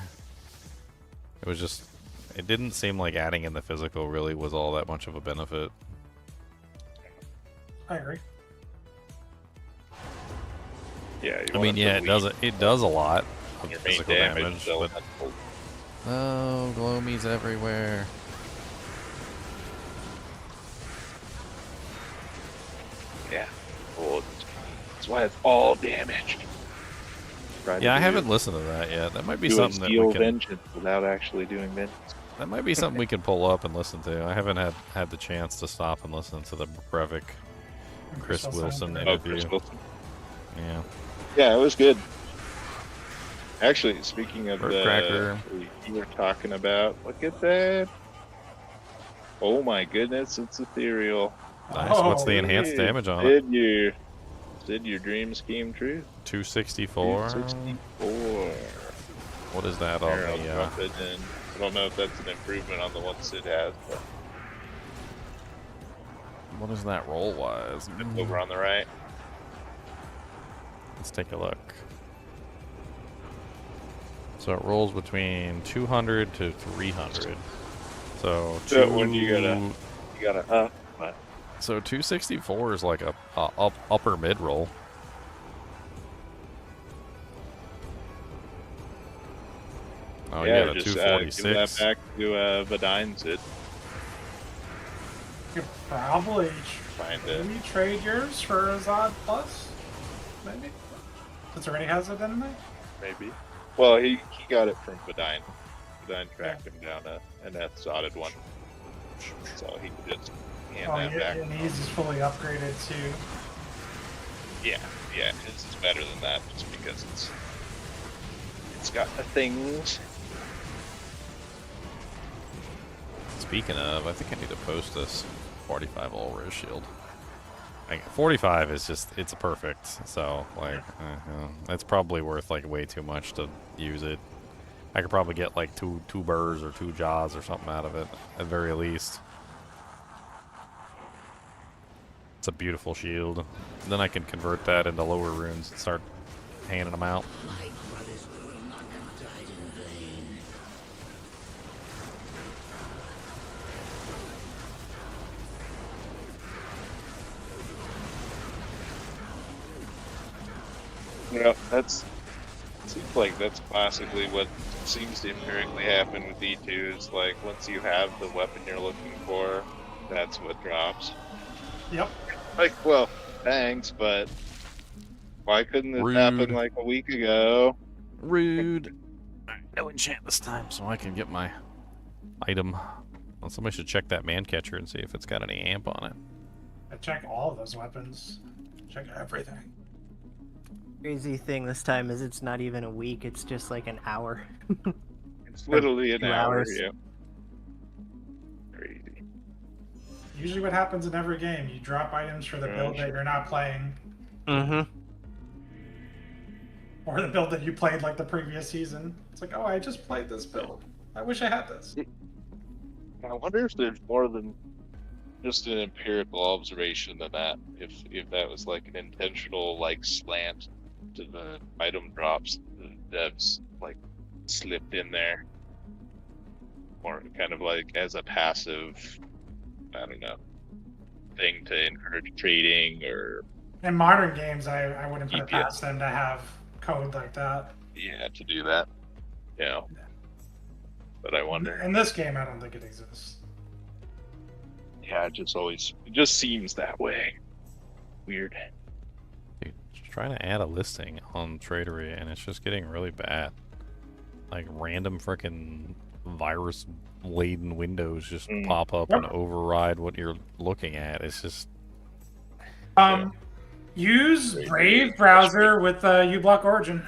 It was just, it didn't seem like adding in the physical really was all that much of a benefit. I agree. Yeah, I mean, yeah, it does a lot of your main physical damage, but... but Oh, Gloomies everywhere. yeah, well, that's why it's all damage. Yeah, I haven't listened to that yet. That might be do something that we can... vengeance without actually doing vengeance. That might be something we can pull up and listen to. I haven't had the chance to stop and listen to the Brevik Chris Wilson interview. Chris Wilson. Yeah. Yeah, it was good. Actually, speaking of Cracker. you were talking about, look at that. Oh my goodness, it's ethereal. Nice. What's the enhanced damage on it? Did your dreams came true? 264. 264. What is that on Here, the... I'll drop it in. I don't know if that's an improvement on the ones it has, but What is that roll-wise? it's over on the right. Let's take a look. So it rolls between 200 to 300. So when you gotta but So 264 is like a upper mid roll. Oh yeah, the just 246. give that back to Vadine's it. You could probably Find it. maybe trade yours for a Zod Plus? Maybe? Since it already has it anyway? Maybe. Well, he got it from Vadine. Vadine tracked him down an F-sodded one. So he could just hand that back. And he's just fully upgraded too. Yeah, his is better than that just because it's got the things. Speaking of, I think I need to post this 45 all res shield. Like 45 is just, it's perfect. So like, it's probably worth like way too much to use it. I could probably get like two burrs or 2 jaws or something out of it at very least. It's a beautiful shield. Then I can convert that into lower runes and start handing them out. You know, seems like that's classically what seems to empirically happen with D2 is like once you have the weapon you're looking for, that's what drops. Yep. Like, well, thanks, but why couldn't this happen like a week ago? Rude. No enchant this time so I can get my item. Well, somebody should check that man catcher and see if it's got any amp on it. I check all of those weapons. Check everything. Crazy thing this time is it's not even a week, it's just like an hour. It's literally an 2 hour, hours. yeah. Crazy. Usually what happens in every game, you drop items for the build that you're not playing. Mm-hmm. Or the build that you played like the previous season. It's like, oh, I just played this build. I wish I had this. I wonder if there's more than just an empirical observation than that. If that was like an intentional like slant to the item drops the devs like slipped in there. Or kind of like as a passive, I don't know, thing to encourage trading or In modern games, I wouldn't put it Yeah. past them to have code like that. yeah, to do that. Yeah. But I wonder. In this game, I don't think it exists. Yeah, it just seems that way. Weird. Dude, just trying to add a listing on Tradery and it's just getting really bad. Like random frickin' virus-laden windows just pop up and override what you're looking at. It's just Use Brave browser with uBlock Origin.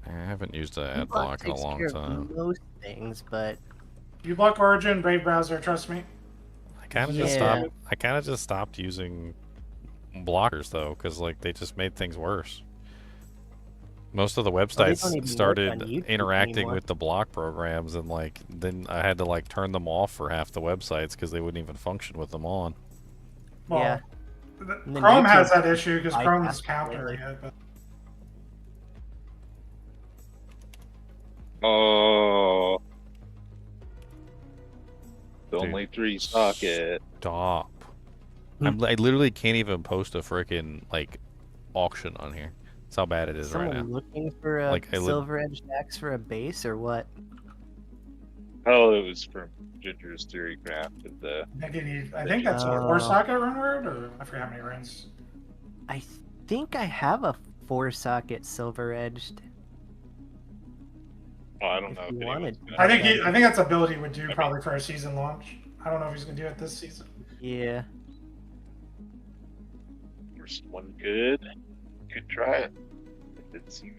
I haven't used an ad block in a long time. Most things, but uBlock Origin, Brave browser. Trust me. I kind of just stopped using blockers though, because like they just made things worse. Most of the websites started interacting with the block programs, and like then I had to like turn them off for half the websites because they wouldn't even function with them on. Well, yeah. Chrome has that issue because Chrome is countering it. But... Oh. Only 3 socket. Stop. I literally can't even post a freaking like auction on here. That's how bad it is right now. Someone looking for a Like, silver edged axe for a base or what? Oh, it was from Ginger's Theory Craft. I think that's a 4-socket run word, or I forget how many runs. I think I have a 4-socket silver edged. Oh, I don't know. If you wanted. I think that's ability would do probably for a season launch. I don't know if he's gonna do it this season. Yeah. First one good. Could try it. It did seem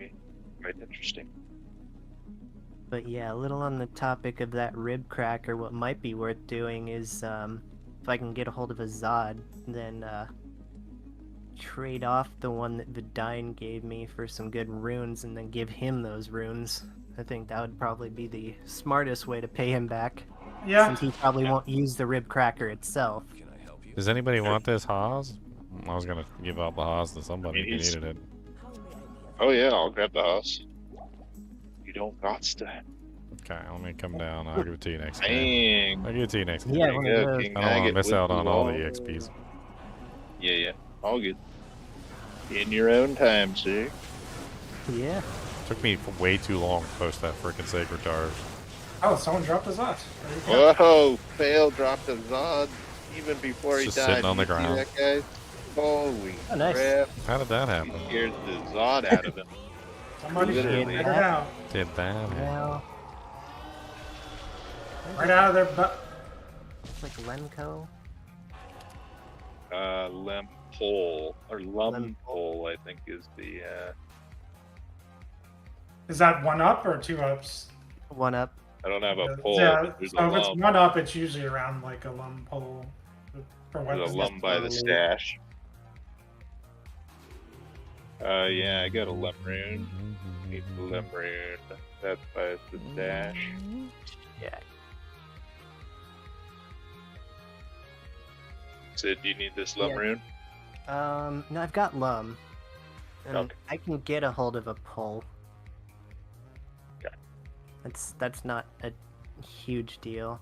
quite interesting. But yeah, a little on the topic of that rib cracker, what might be worth doing is if I can get a hold of a Zod, then trade off the one that Vidine gave me for some good runes and then give him those runes. I think that would probably be the smartest way to pay him back. Yeah. Since he probably won't use the rib cracker itself. Does anybody want this Haas? I was gonna give out the Haas to somebody who needed it. Oh yeah, I'll grab the house. You don't got to. Okay, let me come down. I'll give it to you next game. Dang. I'll give it to you next game. Yeah, There one you of go, those. King I don't want to Agate miss with out on you all the XPs. Yeah. All good. In your own time, sir. Yeah. Took me way too long to post that freaking Sacred Towers. Oh, someone dropped his Zot. There you go. Whoa! Fail dropped a Zod even before It's he just died. sitting on the You see ground. that, guy? Holy Oh, nice. crap. How did that happen? He scared the Zod out of him. Somebody should Literally. figure it out. Did that happen? Now. Right out of their butt. It's like Lemco. Lempole, or Lumpole, I think is the, Is that 1 up or 2 ups? 1 up. I don't have a pole. Yeah, There's so a if it's lump. 1 up, it's usually around like a lum pole. For There's a weapons. lump by the stash. Yeah, I got a limb rune. Need the limb rune. That's by the stash. Yeah. Sid, do you need this limb Yeah. rune? No, I've got Lum. And Okay. I can get a hold of a pull. Okay. That's not a huge deal.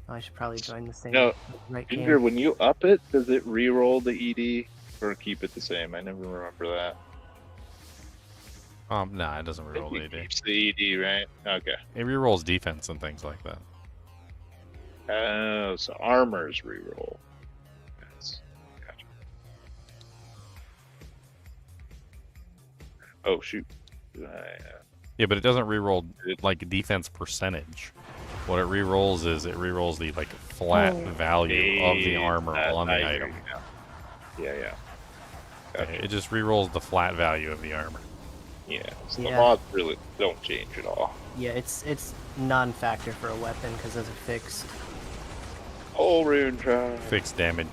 I should probably join the same No, right Ginger, game. when you up it, does it re-roll the ED or keep it the same? I never remember that. Nah, it doesn't reroll the It ED. keeps the ED, right? Okay. It rerolls defense and things like that. Oh, so armor's re-roll. Yes. Gotcha. Oh, shoot. Yeah, but it doesn't reroll like defense percentage. What it rerolls is it rerolls the like flat value of the armor on the item. Yeah. Gotcha. It just rerolls the flat value of the armor. Yeah, so Yeah. the mods really don't change at all. Yeah, it's non-factor for a weapon because those are fixed. Oh, rune try. Fixed damage.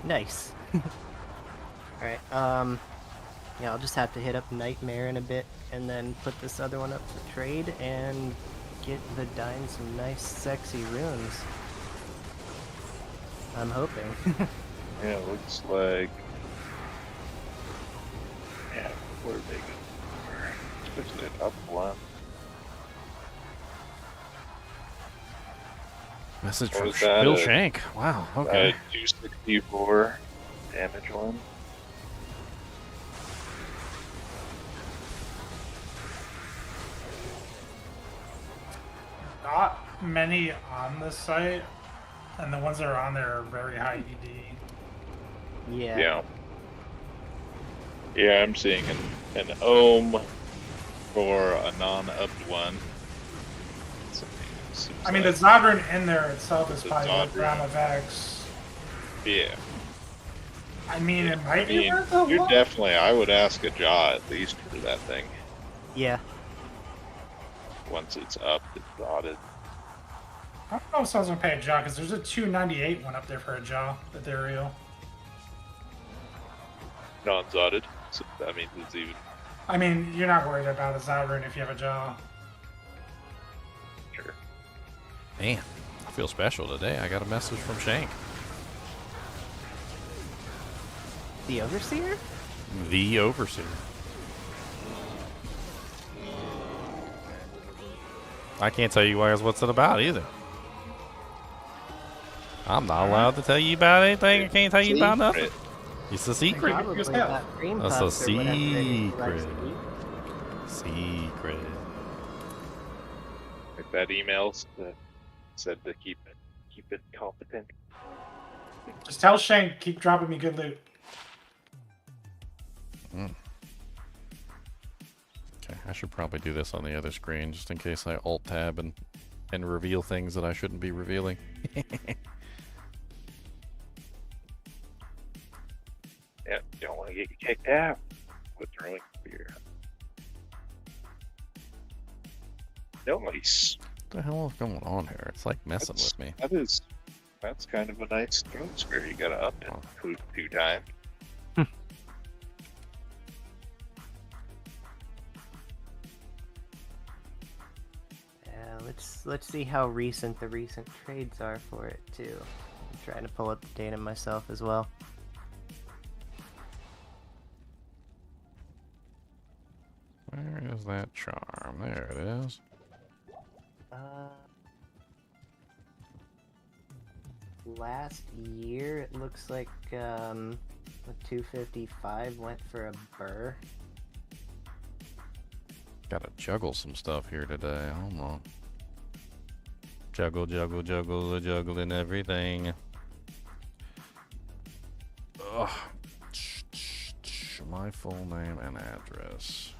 Nice. Alright, yeah, I'll just have to hit up Nightmare in a bit and then put this other one up for trade and get the Dine some nice sexy runes. I'm hoping. Yeah, it looks like. Yeah, where are they going? Especially up one. Message What from was that, Bill Shank. Wow, okay. 264 damage one. Not many on this site, and the ones that are on there are very high ED. Yeah. Yeah, I'm seeing an ohm for a non-upped one. I mean, the Zodrun in there itself is The probably worth Zodrun. around of X. Yeah. I mean, it might I be mean, worth a you're lot. definitely, I would ask a jaw at least for that thing. Yeah. Once it's up, it's dotted. I don't know if someone's gonna pay a jaw, because there's a 298 one up there for a jaw, ethereal. Non-zotted. So that means it's even. I mean, you're not worried about a Zodrun if you have a jaw. Sure. Man, I feel special today. I got a message from Shank. The Overseer? The Overseer. I can't tell you guys what's it about either. I'm not allowed to tell you about anything. I can't tell you about nothing. It's a secret. Probably got cream That's a puffs or whatever it is he likes secret. to eat. Secret. Like that email said to keep it competent. Just tell Shank, keep dropping me good loot. Okay, I should probably do this on the other screen just in case I alt tab and reveal things that I shouldn't be revealing. Yeah, you don't want to get you kicked out with throwing beer. Nice. What the hell is going on here? It's like messing with me. That's kind of a nice throwing spear. You gotta up it two times. Yeah, let's see how recent the recent trades are for it too. I'm trying to pull up the data myself as well. Where Where's that charm? There it is. Last year, it looks like the 255 went for a burr. Gotta juggle some stuff here today. Hold on. Juggle, juggle, juggle, juggling everything. Ugh. My full name and address.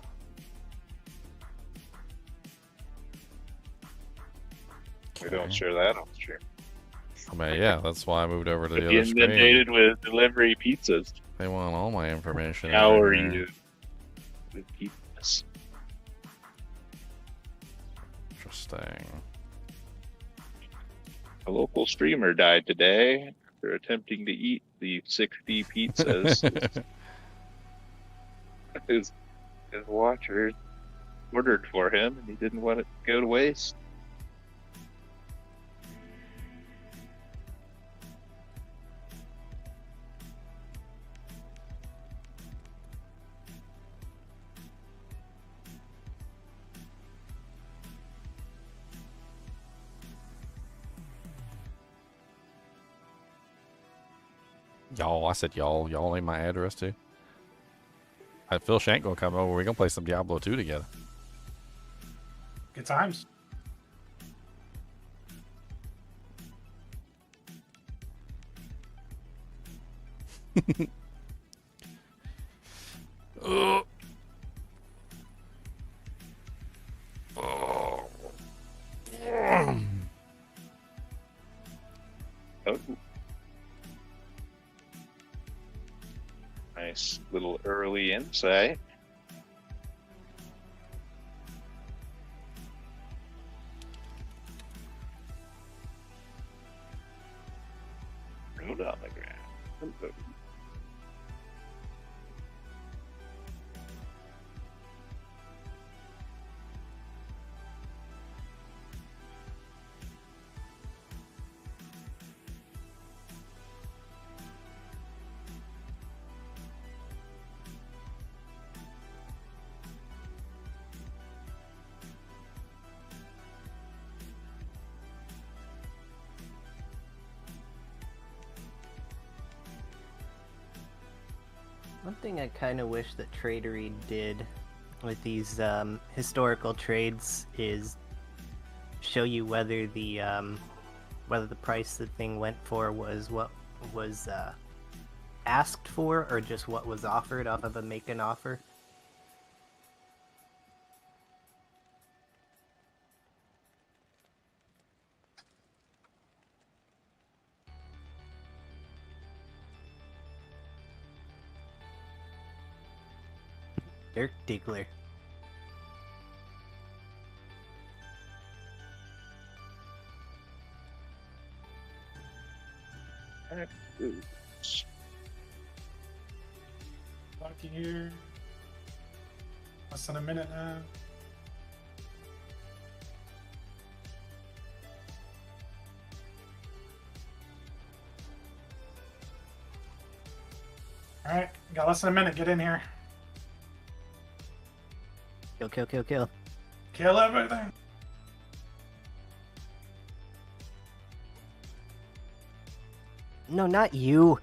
We don't share that on stream. I mean, yeah, that's why I moved over to the other Getting screen. inundated with delivery pizzas. They want all my information. How over are here. you with pizzas? Interesting. A local streamer died today after attempting to eat the 60 pizzas his watcher ordered for him, and he didn't want it to go to waste. Y'all, I said y'all. Y'all ain't my address too. Phil Shank gonna come over. We're gonna play some Diablo 2 together. Good times. Oh. Nice little early insight. Road on the ground. One thing I kind of wish that Tradery did with these historical trades is show you whether the price the thing went for was what was asked for or just what was offered off of a make an offer. Dirk Diggler. Lucky here. Less than a minute now. Alright, got less than a minute. Get in here. Kill, kill, kill, kill. Kill everything. No, not you.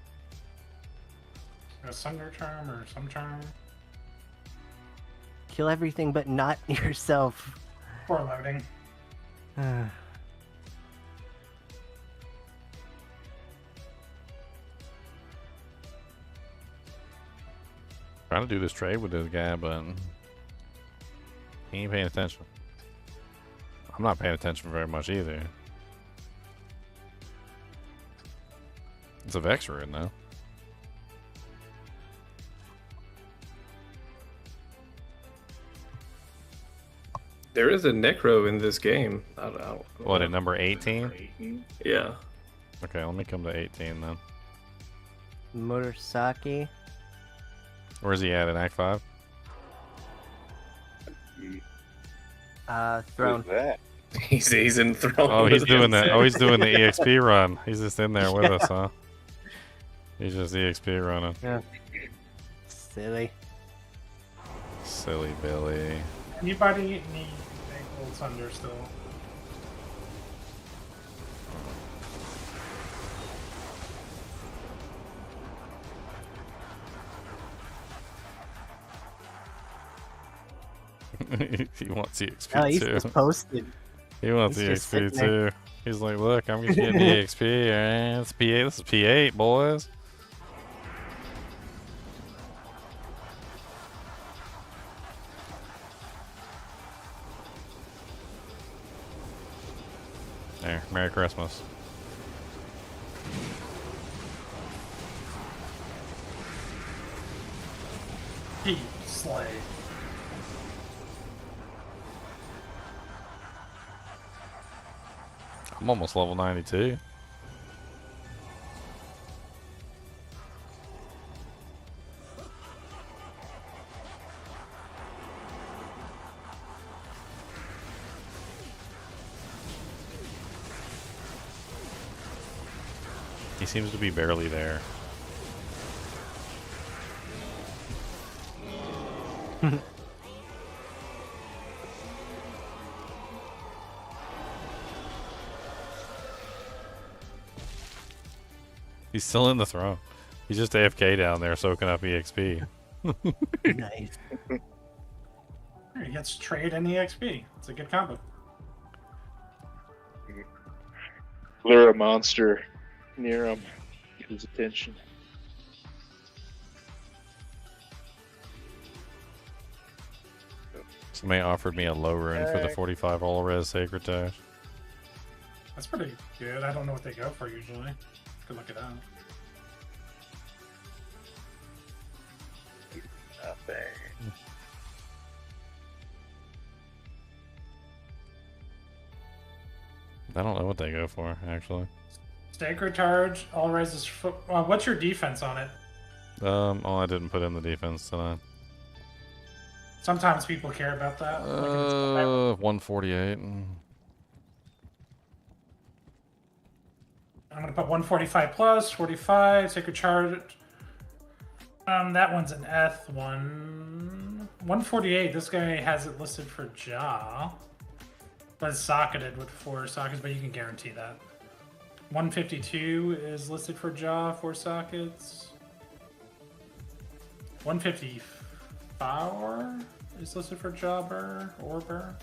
A Sunder charm or some charm. Kill everything but not yourself. Poor loading. Trying to do this trade with this guy, but he ain't paying attention. I'm not paying attention very much either. It's a Vex rune though. There is a Necro in this game. I don't know. What, at number 18? Yeah. Okay, let me come to 18 then. Murasaki. Where's he at Act 5? Throne. Who's that? He's in Throne. Oh, he's doing that. Oh, he's doing the EXP run. He's just in there with us, huh? He's just EXP running. Yeah. Silly. Silly Billy. Anybody need a gold thunder still? He wants the XP Oh, he's too. just posted. He wants He's the just XP sitting there. too. He's like, look, I'm just getting the XP. Alright, it's P8. This is P8, boys. There, Merry Christmas. He slay. I'm almost level 92. He seems to be barely there. He's still in the throne. He's just AFK down there soaking up EXP. Nice. He gets trade and EXP. It's a good combo. Lure a monster near him. Get his attention. Somebody offered me a low rune for the 45 all res sacred tash. That's pretty good. I don't know what they go for usually. Could look it up. Nothing. I don't know what they go for, actually. Sacred charge, all rises. What's your defense on it? Oh, I didn't put in the defense tonight. Sometimes people care about that. 148. I'm gonna put 145 plus 45 sacred charge. That one's an Eth one. 148. This guy has it listed for jaw, but it's socketed with 4 sockets. But you can guarantee that. 152 is listed for jaw, 4 sockets. 154 is listed for jobber or burr.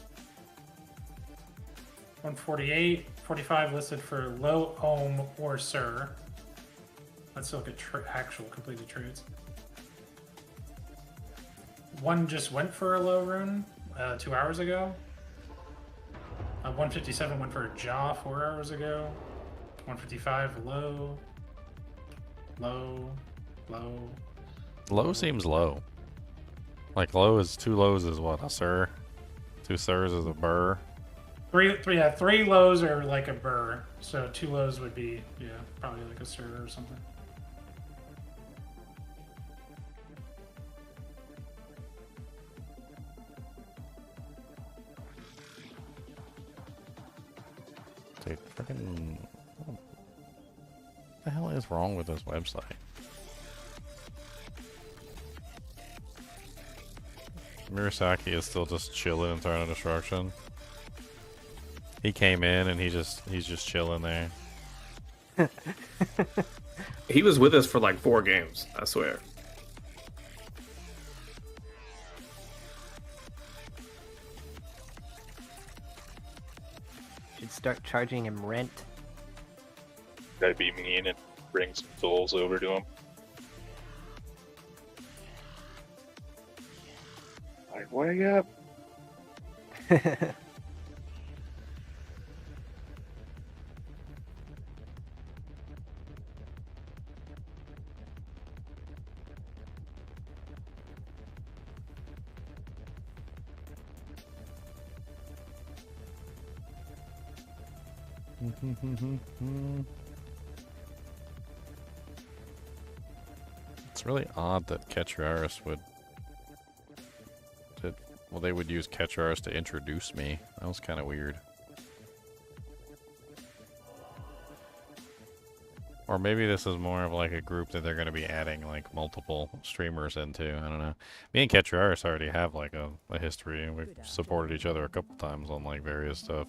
148, 45 listed for low ohm or sir. Let's look at actual completed trades. One just went for a low rune 2 hours ago. 157 went for a jaw 4 hours ago. 155 low. Low. Low. Low seems low. Like low is 2 lows is what? A sir? 2 sirs is a burr. Three lows are like a burr. So 2 lows would be, yeah, probably like a sir or something. Dude, freaking. What the hell is wrong with this website? Murasaki is still just chilling in Throne of Destruction. He came in and he's just chilling there. He was with us for like 4 games, I swear. Should start charging him rent. Gotta be mean and bring some souls over to him. Like, wake up. It's really odd that Ketcharis would. Well, they would use Ketcharis to introduce me. That was kind of weird. Or maybe this is more of like a group that they're going to be adding like multiple streamers into. I don't know. Me and Ketcharis already have like a history, and we've supported each other a couple times on like various stuff.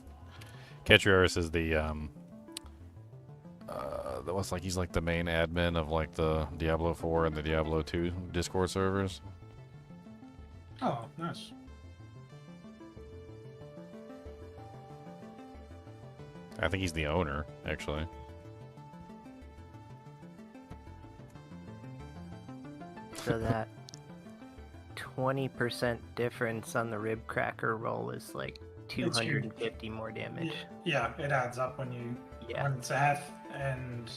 Ketcharis is the what's like he's like the main admin of like the Diablo 4 and the Diablo 2 Discord servers. Oh, nice. I think he's the owner, actually. So that 20% difference on the rib cracker roll is like 250 more damage. Yeah, it adds up when when it's F and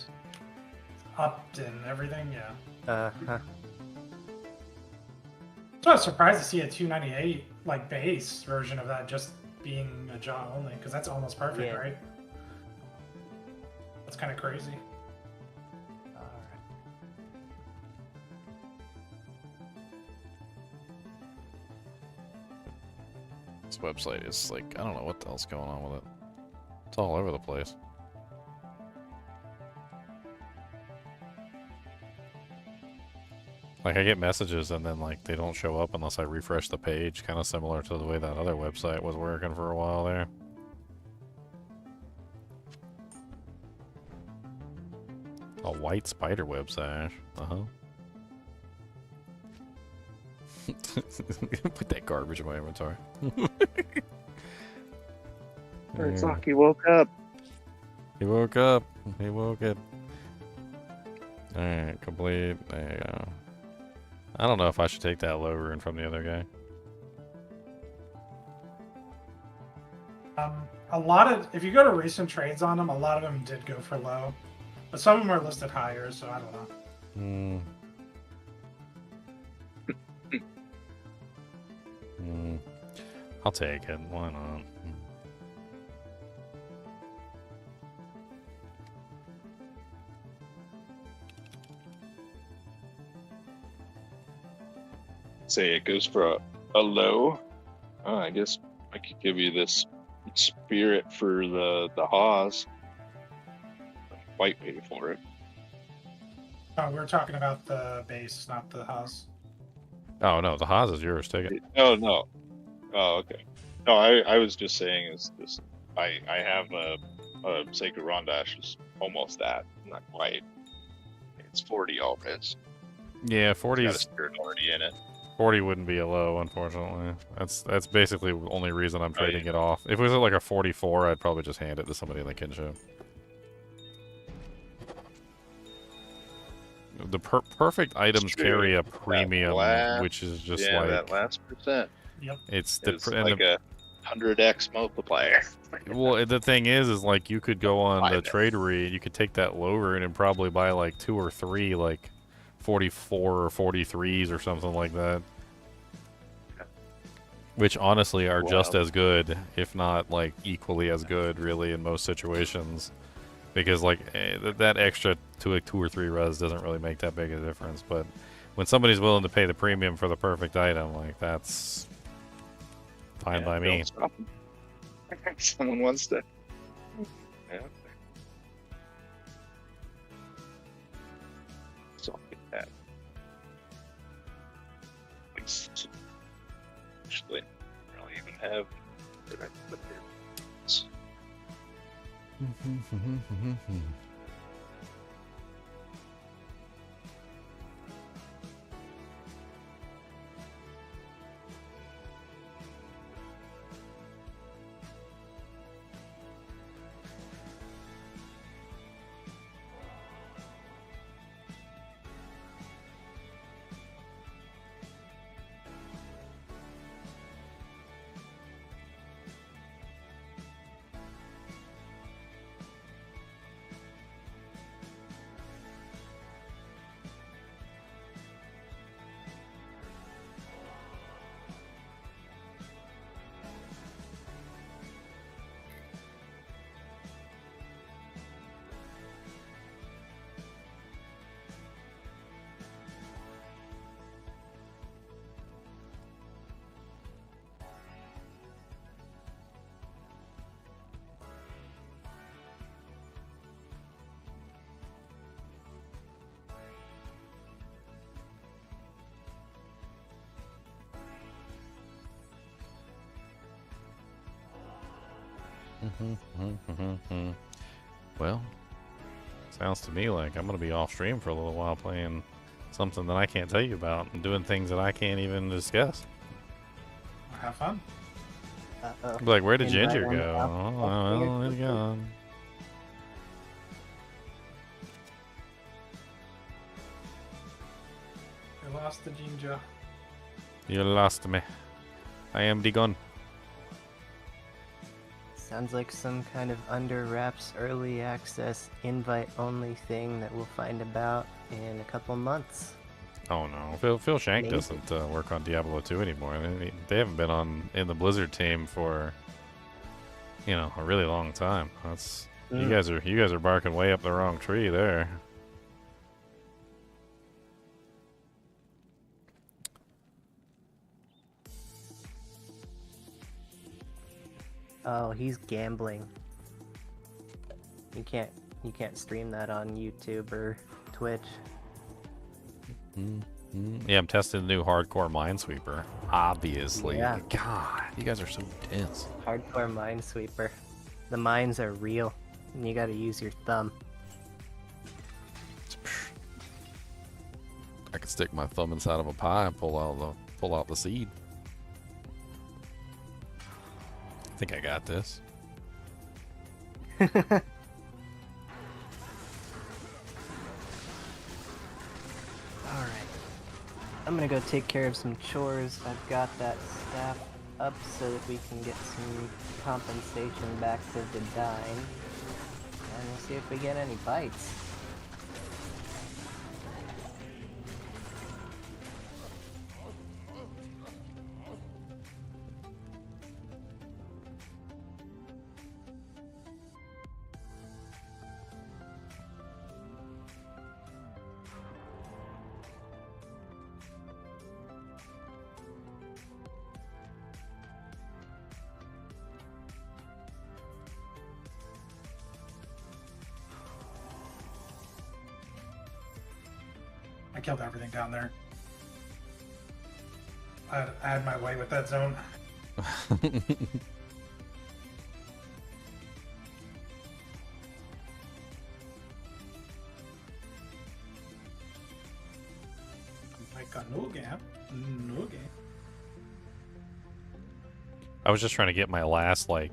upped and everything. Yeah. So I was surprised to see a 298 like base version of that just being a jaw only, because that's almost perfect, right? That's kind of crazy. This website is like, I don't know what the hell's going on with it. It's all over the place. Like I get messages and then like they don't show up unless I refresh the page, kind of similar to the way that other website was working for a while there. A white spider web sash. Put that garbage in my inventory. He woke up. He woke up. He woke up. Alright, complete. There you go. I don't know if I should take that low rune from the other guy. A lot of, if you go to recent trades on them, a lot of them did go for low. But some of them are listed higher, so I don't know. I'll take it. Why not? Say it goes for a low. Oh, I guess I could give you this spirit for the Haas. White pay for it. Oh, we're talking about the base, not the house. Oh no, the Haas is yours. Take it. No. Oh, okay. No, I was just saying is this. I have a Sacred Rondash is almost that, not quite. It's 40 all res. Yeah, 40 got a spirit already in it. 40 wouldn't be a low, unfortunately. That's basically the only reason I'm trading it off. If it was at like a 44, I'd probably just hand it to somebody in the kinship. The perfect items carry a premium, which is just like that last percent. Yep. It's like a 100x multiplier. Well, the thing is like you could go on the tradery and you could take that low rune and probably buy like 2 or 3 like 44 or 43s or something like that. Which honestly are just as good, if not like equally as good, really, in most situations. Because like that extra 2 or 3 res doesn't really make that big a difference. But when somebody's willing to pay the premium for the perfect item, like that's fine by me. Someone wants to. Yeah. So that. Actually, I don't even have. Well, sounds to me like I'm gonna be off stream for a little while playing something that I can't tell you about and doing things that I can't even discuss. Have fun. Like, where did Invite Ginger on go? up. Oh, well, he's gone. I lost the Ginger. You lost me. I am the gun. Sounds like some kind of under wraps early access invite only thing that we'll find about in a couple months. Oh no, Phil Shank Maybe. doesn't work on Diablo II anymore. They haven't been in the Blizzard team for a really long time. That's you guys are barking way up the wrong tree there. Oh, he's gambling. You can't stream that on YouTube or Twitch. Yeah, I'm testing the new hardcore Minesweeper. Obviously. Yeah. God, you guys are so dense. Hardcore Minesweeper. The mines are real, and you gotta use your thumb. I could stick my thumb inside of a pie and pull out the seed. I think I got this. Alright. I'm gonna go take care of some chores. I've got that staff up so that we can get some compensation back to the dine. And we'll see if we get any bites. I killed everything down there. I had my way with that zone. Like a no gap. No game. I was just trying to get my last, like,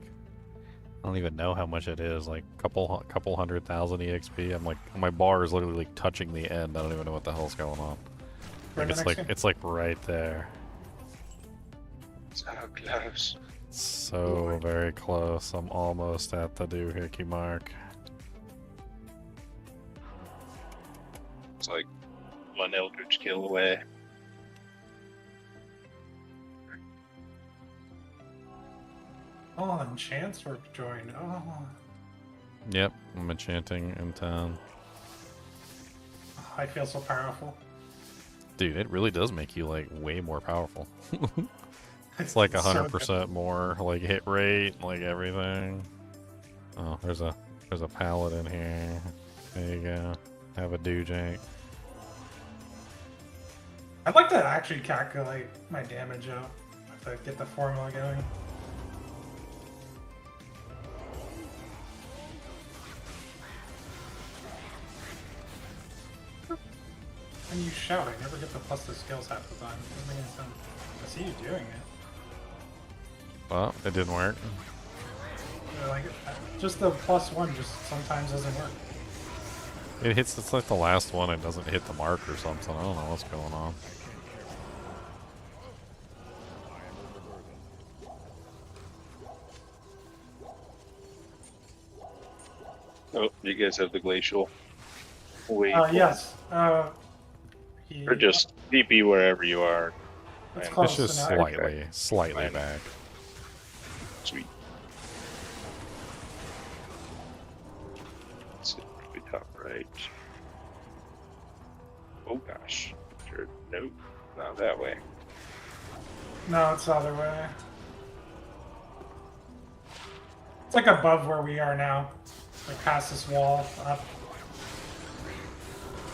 I don't even know how much it is, like couple 100,000 EXP. I'm like, my bar is literally like touching the end. I don't even know what the hell's going on. Like, it's like right there. So close. So very close. I'm almost at the doohickey mark. It's like one Eldritch kill away. Oh, and Chancellor joined. Oh. Yep, I'm enchanting in town. I feel so powerful. Dude, it really does make you like way more powerful. It's like 100% more like hit rate, like everything. Oh, there's a paladin here. There you go. Have a doojank. I'd like to actually calculate my damage out to get the formula going. When you shout, I never get to plus the skills half the time. It doesn't make any sense. I see you doing it. Well, it didn't work. Like, just the +1 just sometimes doesn't work. It hits, it's like the last one, it doesn't hit the mark or something. I don't know what's going on. Oh, you guys have the glacial. Wait. Yes. Or just DP wherever you are. It's And- close. It's just so now- slightly back. Sweet. Let's see, we top right. Oh gosh. Sure. Nope. Not that way. No, it's the other way. It's like above where we are now. Like past this wall, up.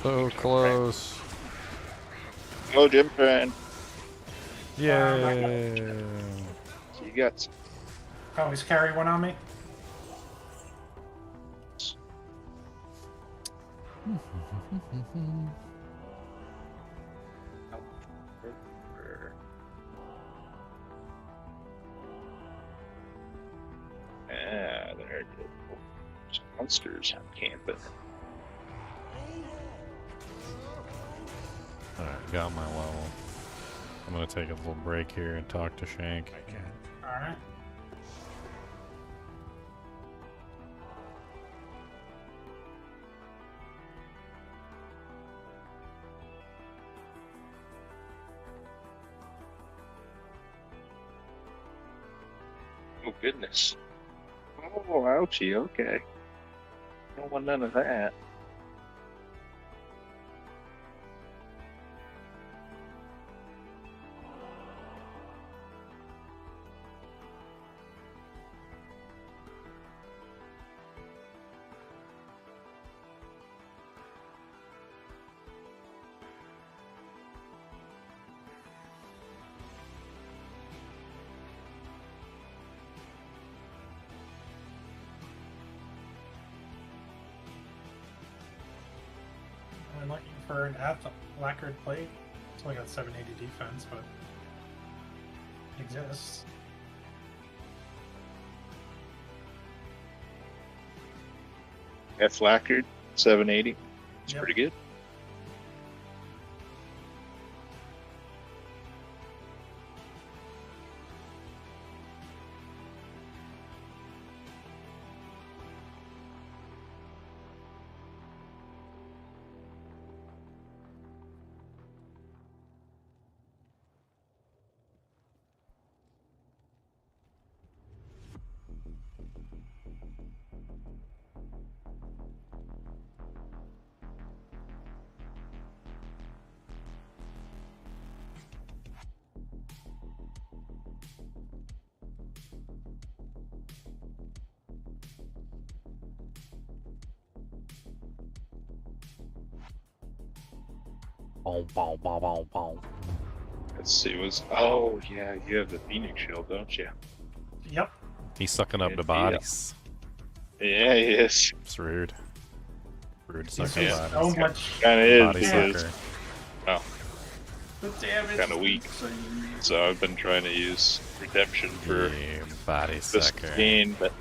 So close. Oh, Jim friend. Yay. You got some. Oh, he's carry one on me. Yeah, there it is. Monsters camping. Alright, got my level. I'm gonna take a little break here and talk to Shank. I can. Alright. Oh, goodness. Oh, ouchie, okay. Don't want none of that. I'm looking for an lacquered plate. It's only got 780 defense, but it exists. F lacquered, 780. It's Yep. pretty good. Boom, boom, boom, boom, boom. Let's see, oh yeah, you have the Phoenix shield, don't you? Yep. He's sucking up Good the deal. bodies. Yeah, he is. It's rude. Rude He's sucking just bodies. so much Kind of is. Body He is. sucker. the damage. Kinda weak. So I've been trying to use redemption for Yeah, body this sucker. gain, but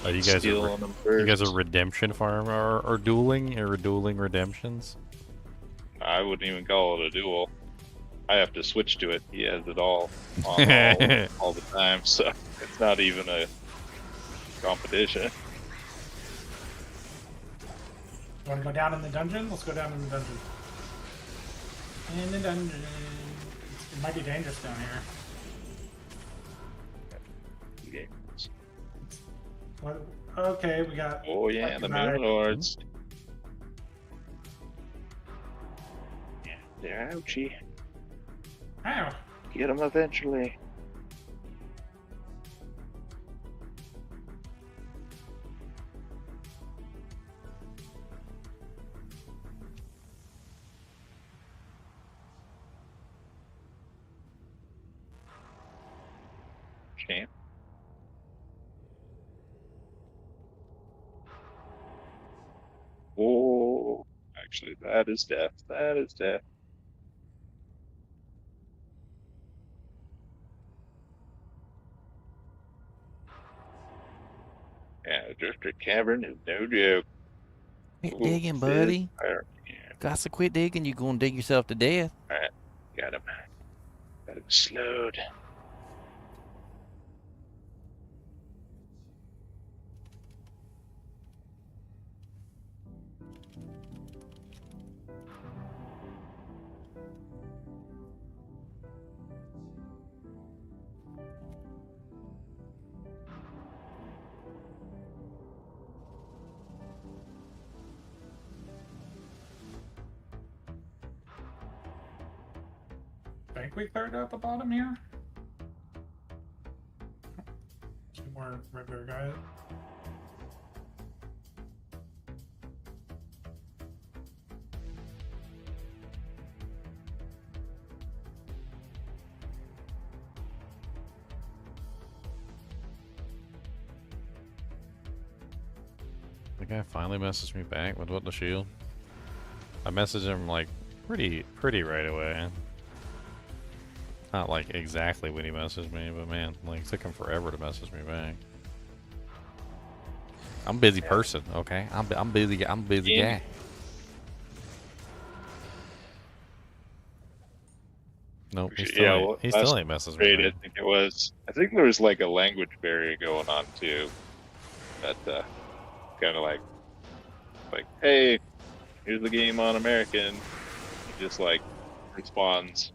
Oh, you guys steal are on them you guys first. are redemption farm or dueling or dueling redemptions? I wouldn't even call it a duel. I have to switch to it. He has it all on all the time, so it's not even a competition. You want to go down in the dungeon? Let's go down in the dungeon. In the dungeon. It might be dangerous down here. What? Okay, we got. Oh yeah, like the about- Moon Lords. Yeah, they're ouchie. Ow. Get them eventually. Champ. Oh, actually, that is death. That is death. Yeah, Drifter Cavern is no joke. Quit Ooh, digging, fizz buddy. fire. Yeah, Got to quit digging. You're gonna dig yourself to death. got him. Got him slowed. Think we cleared out the bottom here? Two more regular guys. The guy finally messaged me back with what the shield. I messaged him like pretty right away. Not like exactly when he messaged me, but man, like it took him forever to message me back. I'm a busy person, okay? I'm busy. I'm a busy guy. Nope, he still ain't messaged me back. I think it was. I think there was like a language barrier going on too. That kind of like, hey, here's the game on American. He just like responds,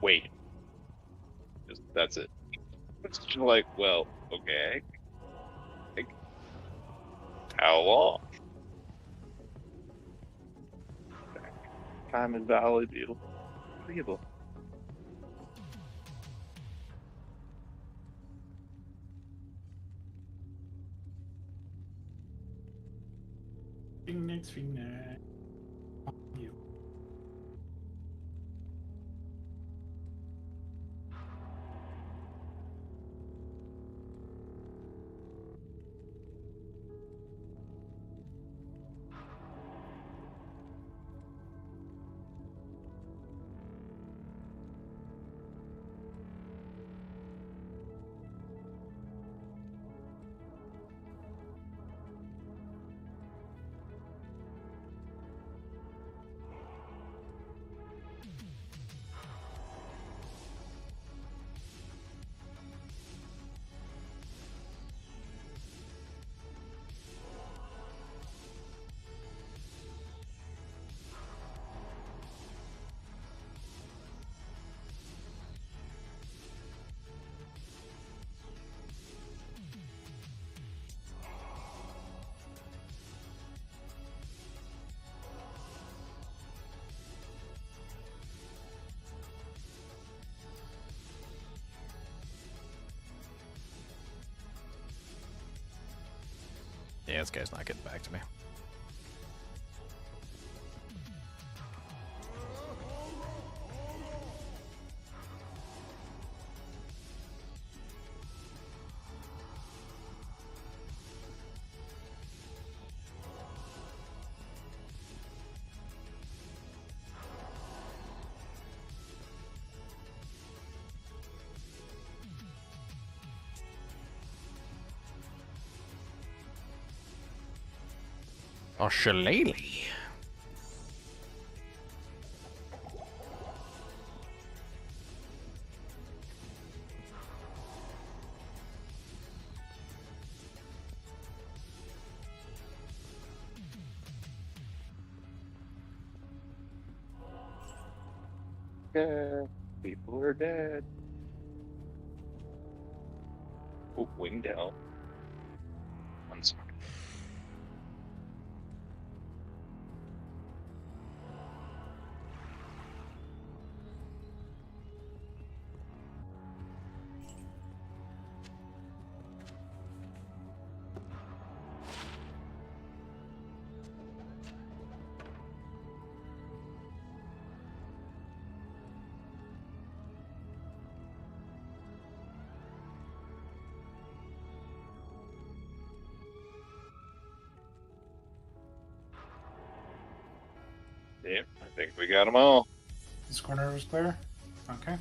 wait. That's it. It's just like, well, okay. Like, how long? Time is valuable. Next thing. You. Yeah, this guy's not getting back to me. Oh, shillelagh. Yeah, people are dead. Oh, wing down. One second. Yeah, I think we got them all. This corner was clear? Okay.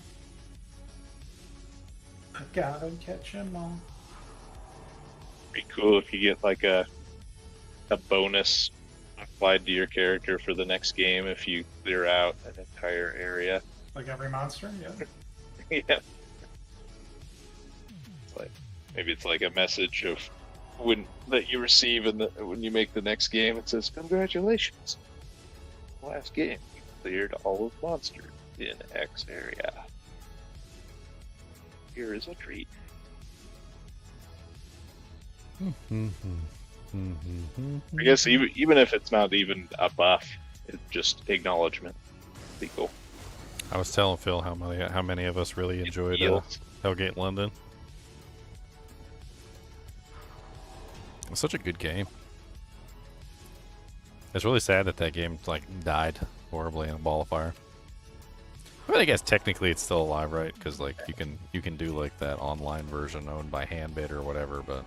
I gotta catch them all. Be cool if you get like a bonus applied to your character for the next game if you clear out an entire area. Like every monster? Yeah. Yeah. It's like, maybe it's like a message of that you receive when you make the next game. It says, "Congratulations. Last game, you cleared all of monsters in X area. Here is a treat." I guess even if it's not even a buff, it's just acknowledgement. Be cool. I was telling Phil how many of us really enjoyed Hellgate London. It's such a good game. It's really sad that game like died horribly in a ball of fire. But I guess technically it's still alive, right? Because like you can do like that online version owned by Handbid or whatever, but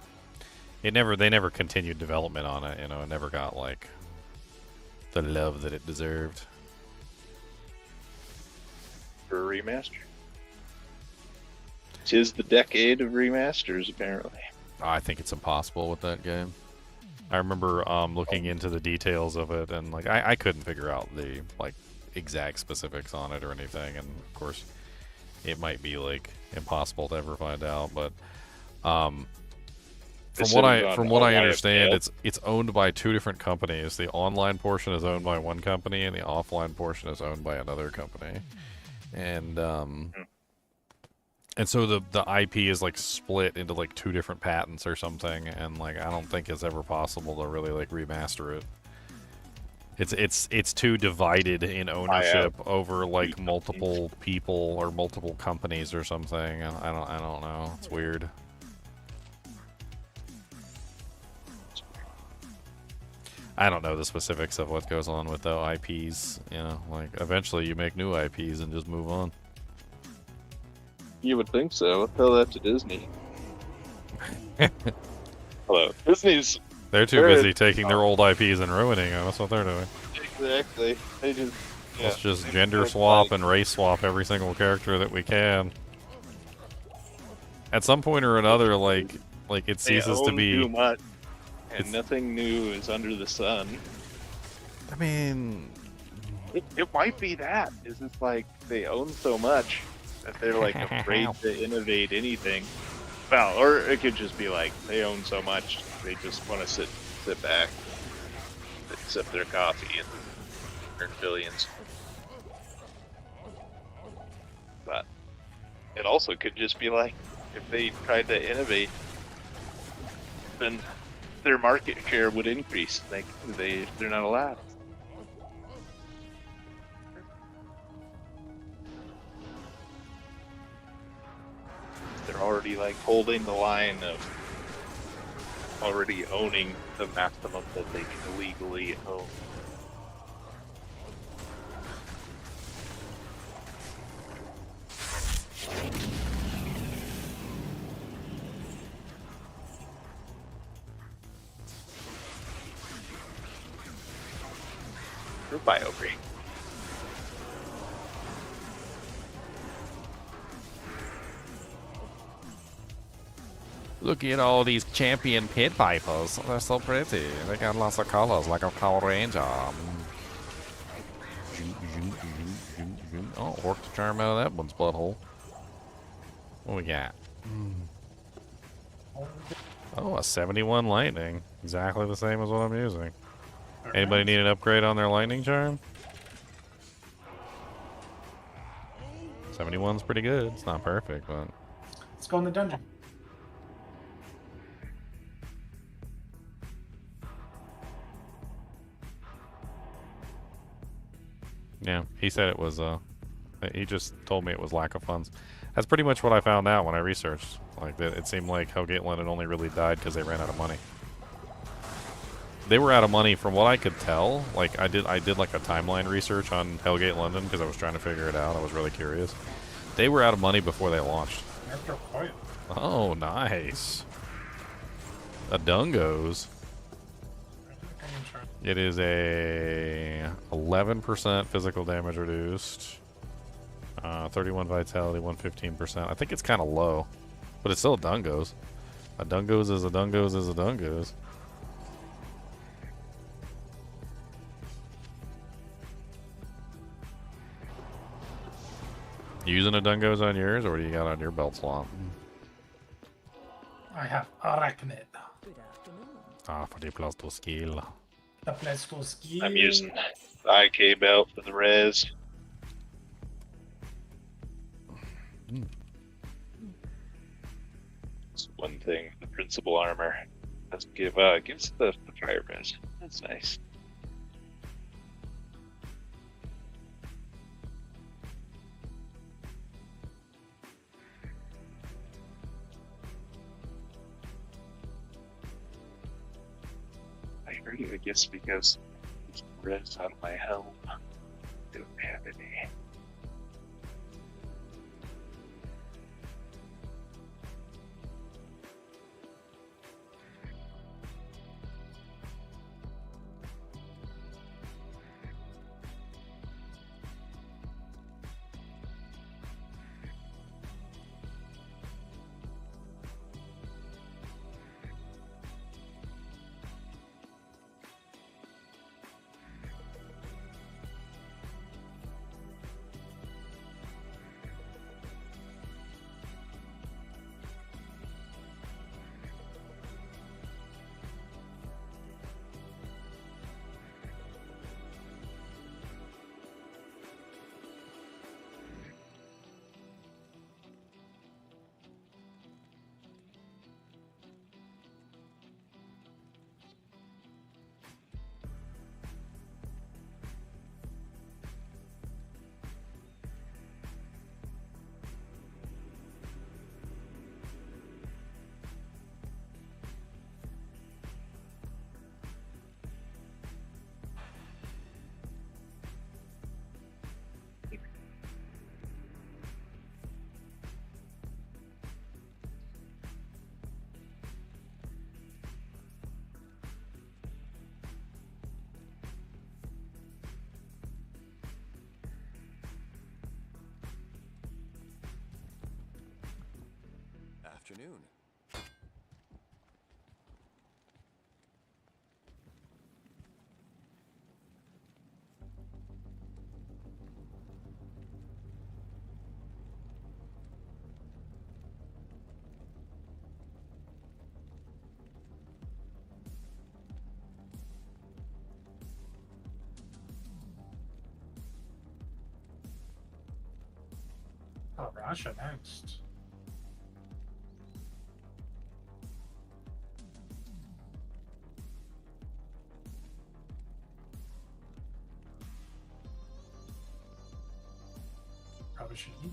they never continued development on it. You know, it never got like the love that it deserved. For a remaster. 'Tis the decade of remasters, apparently. I think it's impossible with that game. I remember looking into the details of it, and like I couldn't figure out the like exact specifics on it or anything. And of course, it might be like impossible to ever find out. But from what I understand, it's owned by two different companies. The online portion is owned by one company, and the offline portion is owned by another company. And so the IP is like split into like two different patents or something, and like I don't think it's ever possible to really like remaster it. It's too divided in ownership over like multiple people or multiple companies or something. I don't know. It's weird. I don't know the specifics of what goes on with the IPs. You know, like eventually you make new IPs and just move on. You would think so. Tell that to Disney. Hello. Disney's... They're too busy taking their old IPs and ruining them. That's what they're doing. Exactly. They just... Yeah. Let's just gender swap and race swap every single character that we can. At some point or another, like it ceases to be... too much, and nothing new is under the sun. I mean... It might be that. It's just like, they own so much that they're like afraid to innovate anything. Well, or it could just be like they own so much they just want to sit back, sip their coffee, and earn billions. But it also could just be like if they tried to innovate, then their market share would increase. Like they're not allowed. They're already like holding the line of already owning the maximum that they can legally own. Or BioBreak. Look at all these champion pit vipers. They're so pretty. They got lots of colors, like a Power Ranger. Oh, worked the charm out of that one's butthole. What we got? Oh, a 71 lightning. Exactly the same as what I'm using. Anybody need an upgrade on their lightning charm? 71's pretty good. It's not perfect, but... Let's go in the dungeon. Yeah, he said it was, he just told me it was lack of funds. That's pretty much what I found out when I researched. Like, it seemed like Hellgate London only really died because they ran out of money. They were out of money from what I could tell. Like, I did like a timeline research on Hellgate London because I was trying to figure it out. I was really curious. They were out of money before they launched. Oh, nice. A Dungos. It is a 11% physical damage reduced, 31 vitality, 115%. I think it's kind of low, but it's still a Dungos. A Dungos is a Dungos is a Dungos. You using a Dungos on yours, or what do you got on your belt slot? I have Arachnid. Ah, for the plus 2 skill. The plus 2 skill. I'm using the IK belt for the res. It's one thing. The principal armor doesn't gives the fire res. That's nice. I guess because it's res on my helm. Don't have any. afternoon. Oh, Russia next. Probably should eat.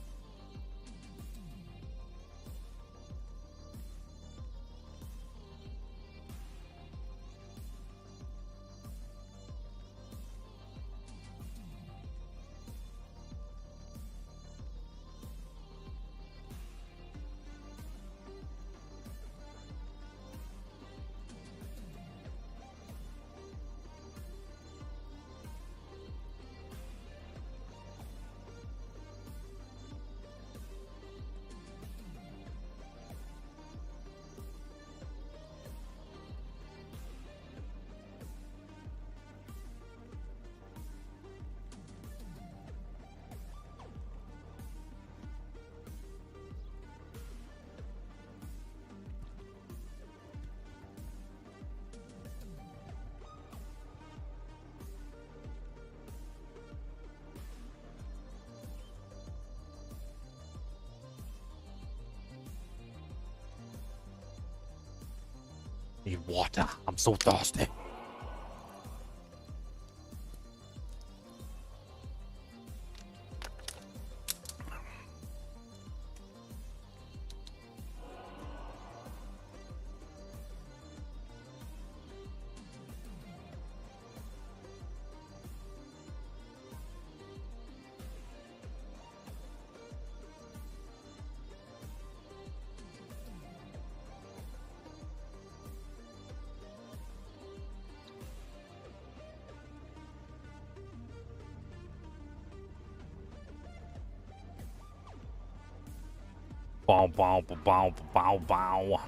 Need water. I'm so thirsty. Bow, bow, bow, bow, bow.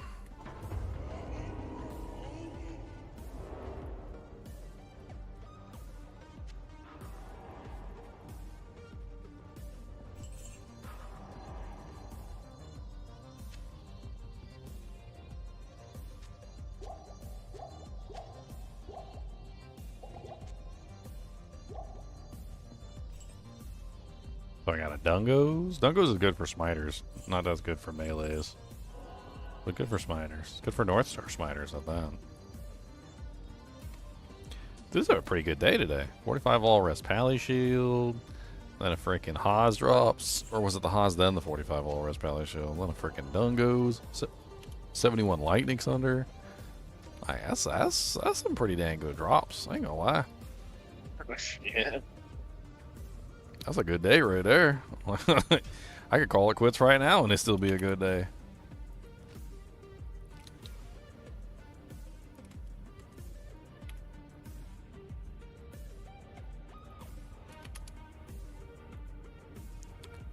So I got a Dungos. Dungos is good for smiters. Not as good for melees. But good for smiters. Good for North Star smiters at that. This is a pretty good day today. 45 all rest Pally Shield. Then a freaking Haas drops. Or was it the Haas then the 45 all rest Pally Shield? Then a freaking Dungos. 71 Lightning Thunder. That's some pretty dang good drops. I ain't gonna lie. Yeah. That's a good day right there. I could call it quits right now and it'd still be a good day.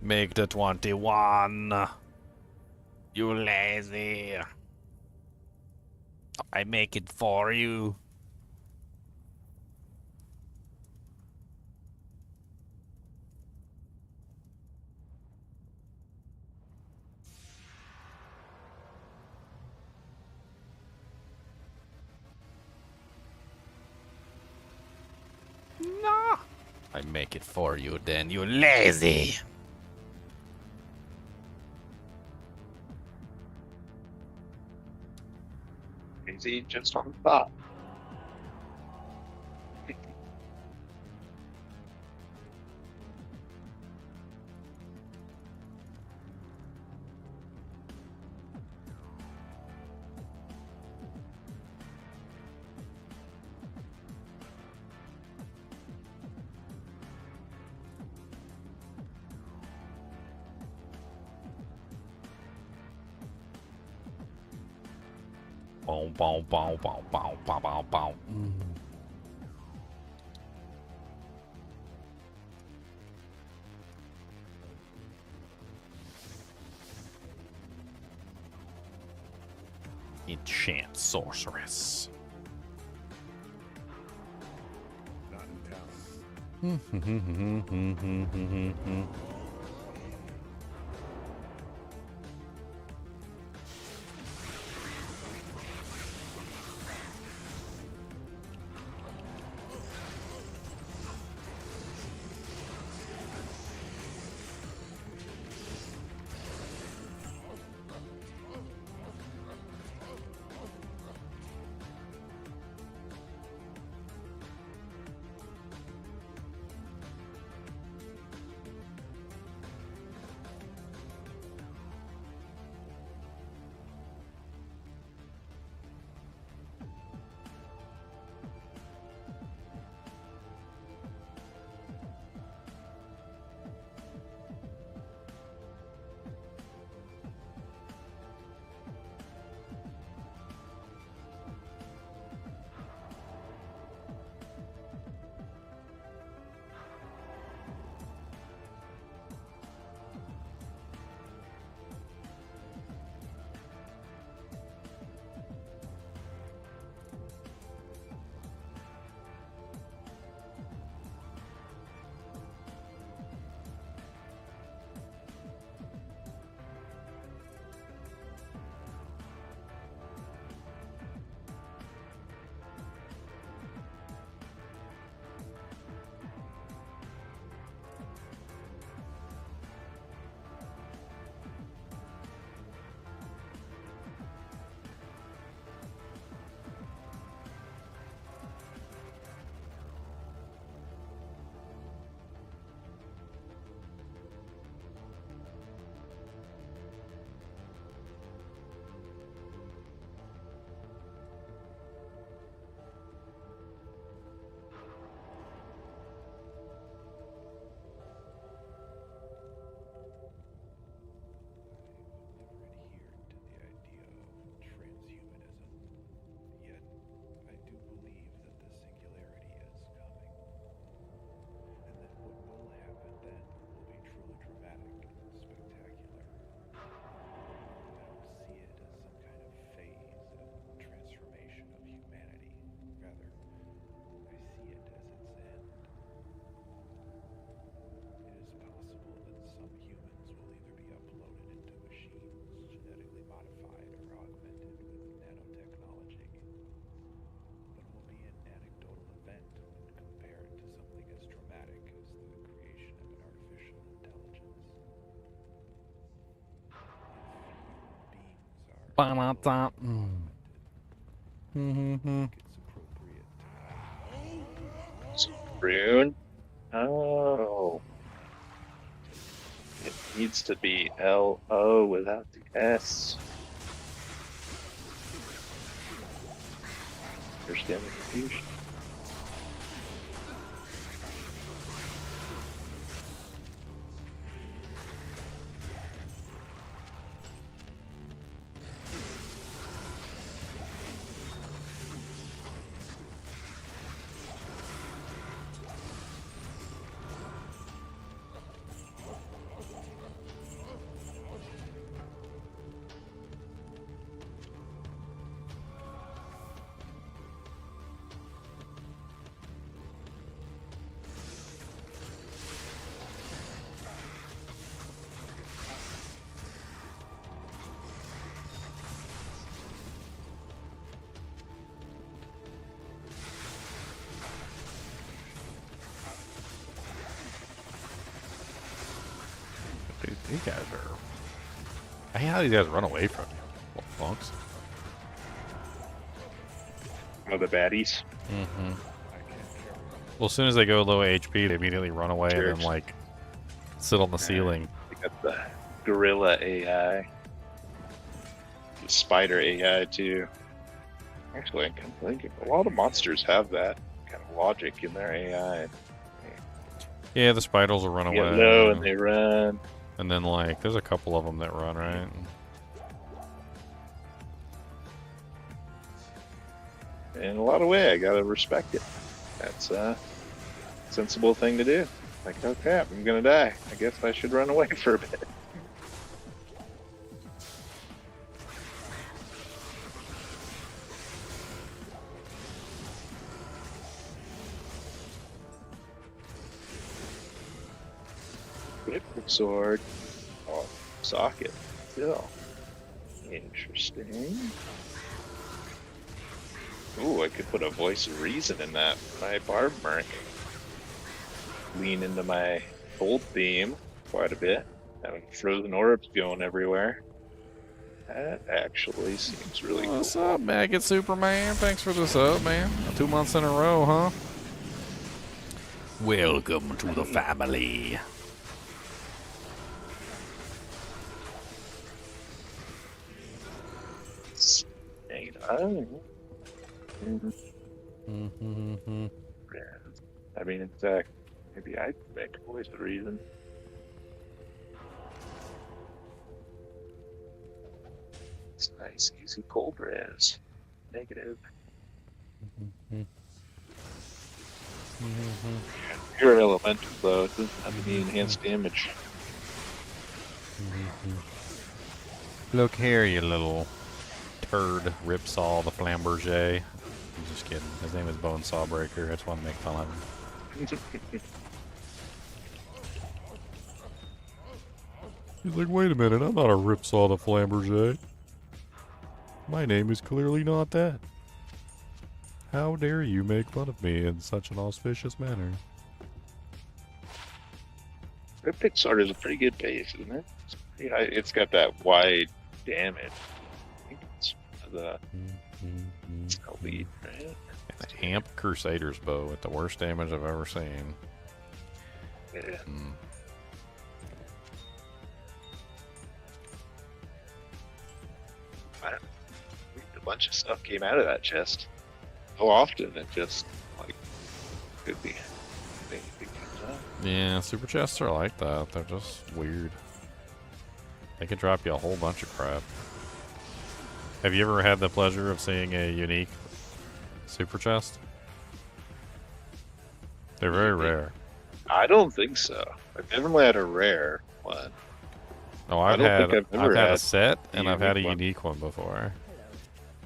Make the 21. You lazy. I make it for you. No. I make it for you then, you lazy. Easy just on thought. Bow, bow, bow, bow, bow, bow, bow, bow. Enchant sorceress. Not in town. Rune? Oh. It needs to be L-O without the S. Understand the confusion. Dude, these guys are... I hate how these guys run away from you. Funks. Oh, the baddies. Mm-hmm. Well, as soon as they go low HP, they immediately run away and then, like, sit on the ceiling. You got the gorilla AI. The spider AI, too. Actually, I can think a lot of monsters have that kind of logic in their AI. Yeah, the spiders will run away. Get low and they run. And then, like, there's a couple of them that run, right? In a lot of way, I gotta respect it. That's a sensible thing to do. Like, oh crap, I'm gonna die. I guess I should run away for a bit. Cryptic sword. Oh, socket. Still. Interesting. Ooh, I could put a voice of reason in that. My barb merc. Lean into my gold theme quite a bit. Having frozen orbs going everywhere. That actually seems really cool. What's up, Maggot Superman? Thanks for the sub, man. 2 months in a row, huh? Welcome to the family. I mean, it's maybe I'd make a voice of reason. It's nice, easy cold res. Negative. Pure elemental though, it doesn't have any enhanced damage. Look here, you little turd, Ripsaw the Flamberger. I'm just kidding. His name is Bone Sawbreaker. I just want to make fun of him. He's like, wait a minute, I'm not a Ripsaw the Flamberger. My name is clearly not that. How dare you make fun of me in such an auspicious manner? Cryptic sword is a pretty good base, isn't it? It's got that wide damage. I think it's the elite, right? An Amp Crusader's bow with the worst damage I've ever seen. Yeah. A bunch of stuff came out of that chest. So often it just like could be anything comes out. Yeah, super chests are like that. They're just weird. They can drop you a whole bunch of crap. Have you ever had the pleasure of seeing a unique super chest? They're very rare. I don't think so. I've never had a rare one. No, I've had a set and I've had a one. unique one before.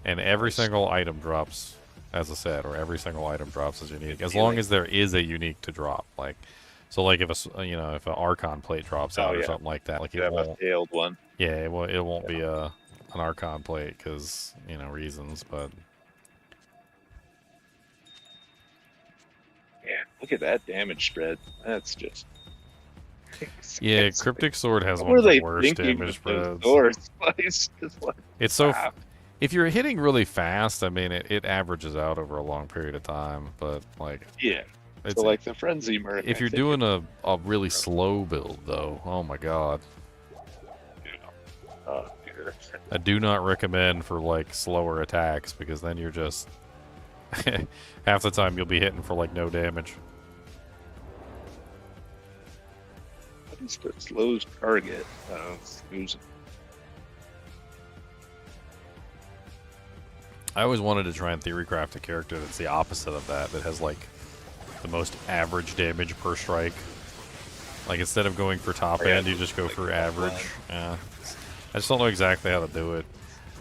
And every single item drops as a set, or every single item drops as unique, as long as there is a unique to drop. Like, so like if if an Archon plate drops out or something like that, like it won't. A tailed one. Yeah, it won't be an Archon plate because reasons, but. Yeah, look at that damage spread. That's just. Yeah, Cryptic Sword has one of the worst damage spreads. It's so. If you're hitting really fast, I mean, it averages out over a long period of time, but like. Yeah. So like the Frenzy Merc. If you're doing a really slow build, though, oh my god. I do not recommend for like slower attacks because then you're just half the time you'll be hitting for like no damage. What is the slows target? I always wanted to try and theorycraft a character that's the opposite of that has like the most average damage per strike. Like instead of going for top end, you just go for average. Yeah. I just don't know exactly how to do it.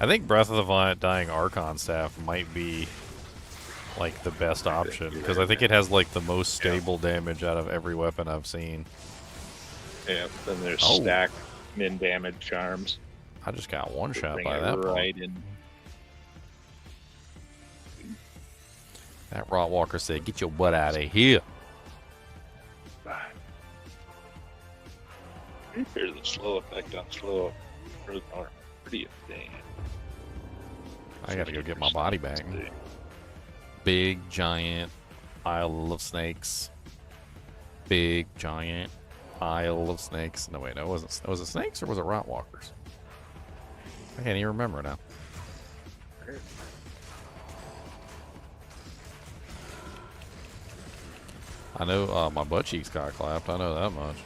I think Breath of the Dying Archon Staff might be like the best option because I think it has like the most stable damage out of every weapon I've seen. Yeah, then there's stacked min damage charms. I just got one shot by that point. That Rotwalker said, "Get your butt out of here." There's a slow effect on slow frozen armor. Pretty insane. I gotta go get my body back. Big giant pile of snakes. Big giant pile of snakes. No wait, no, was it snakes or was it Rotwalkers? I can't even remember now. I know my butt cheeks got clapped. I know that much.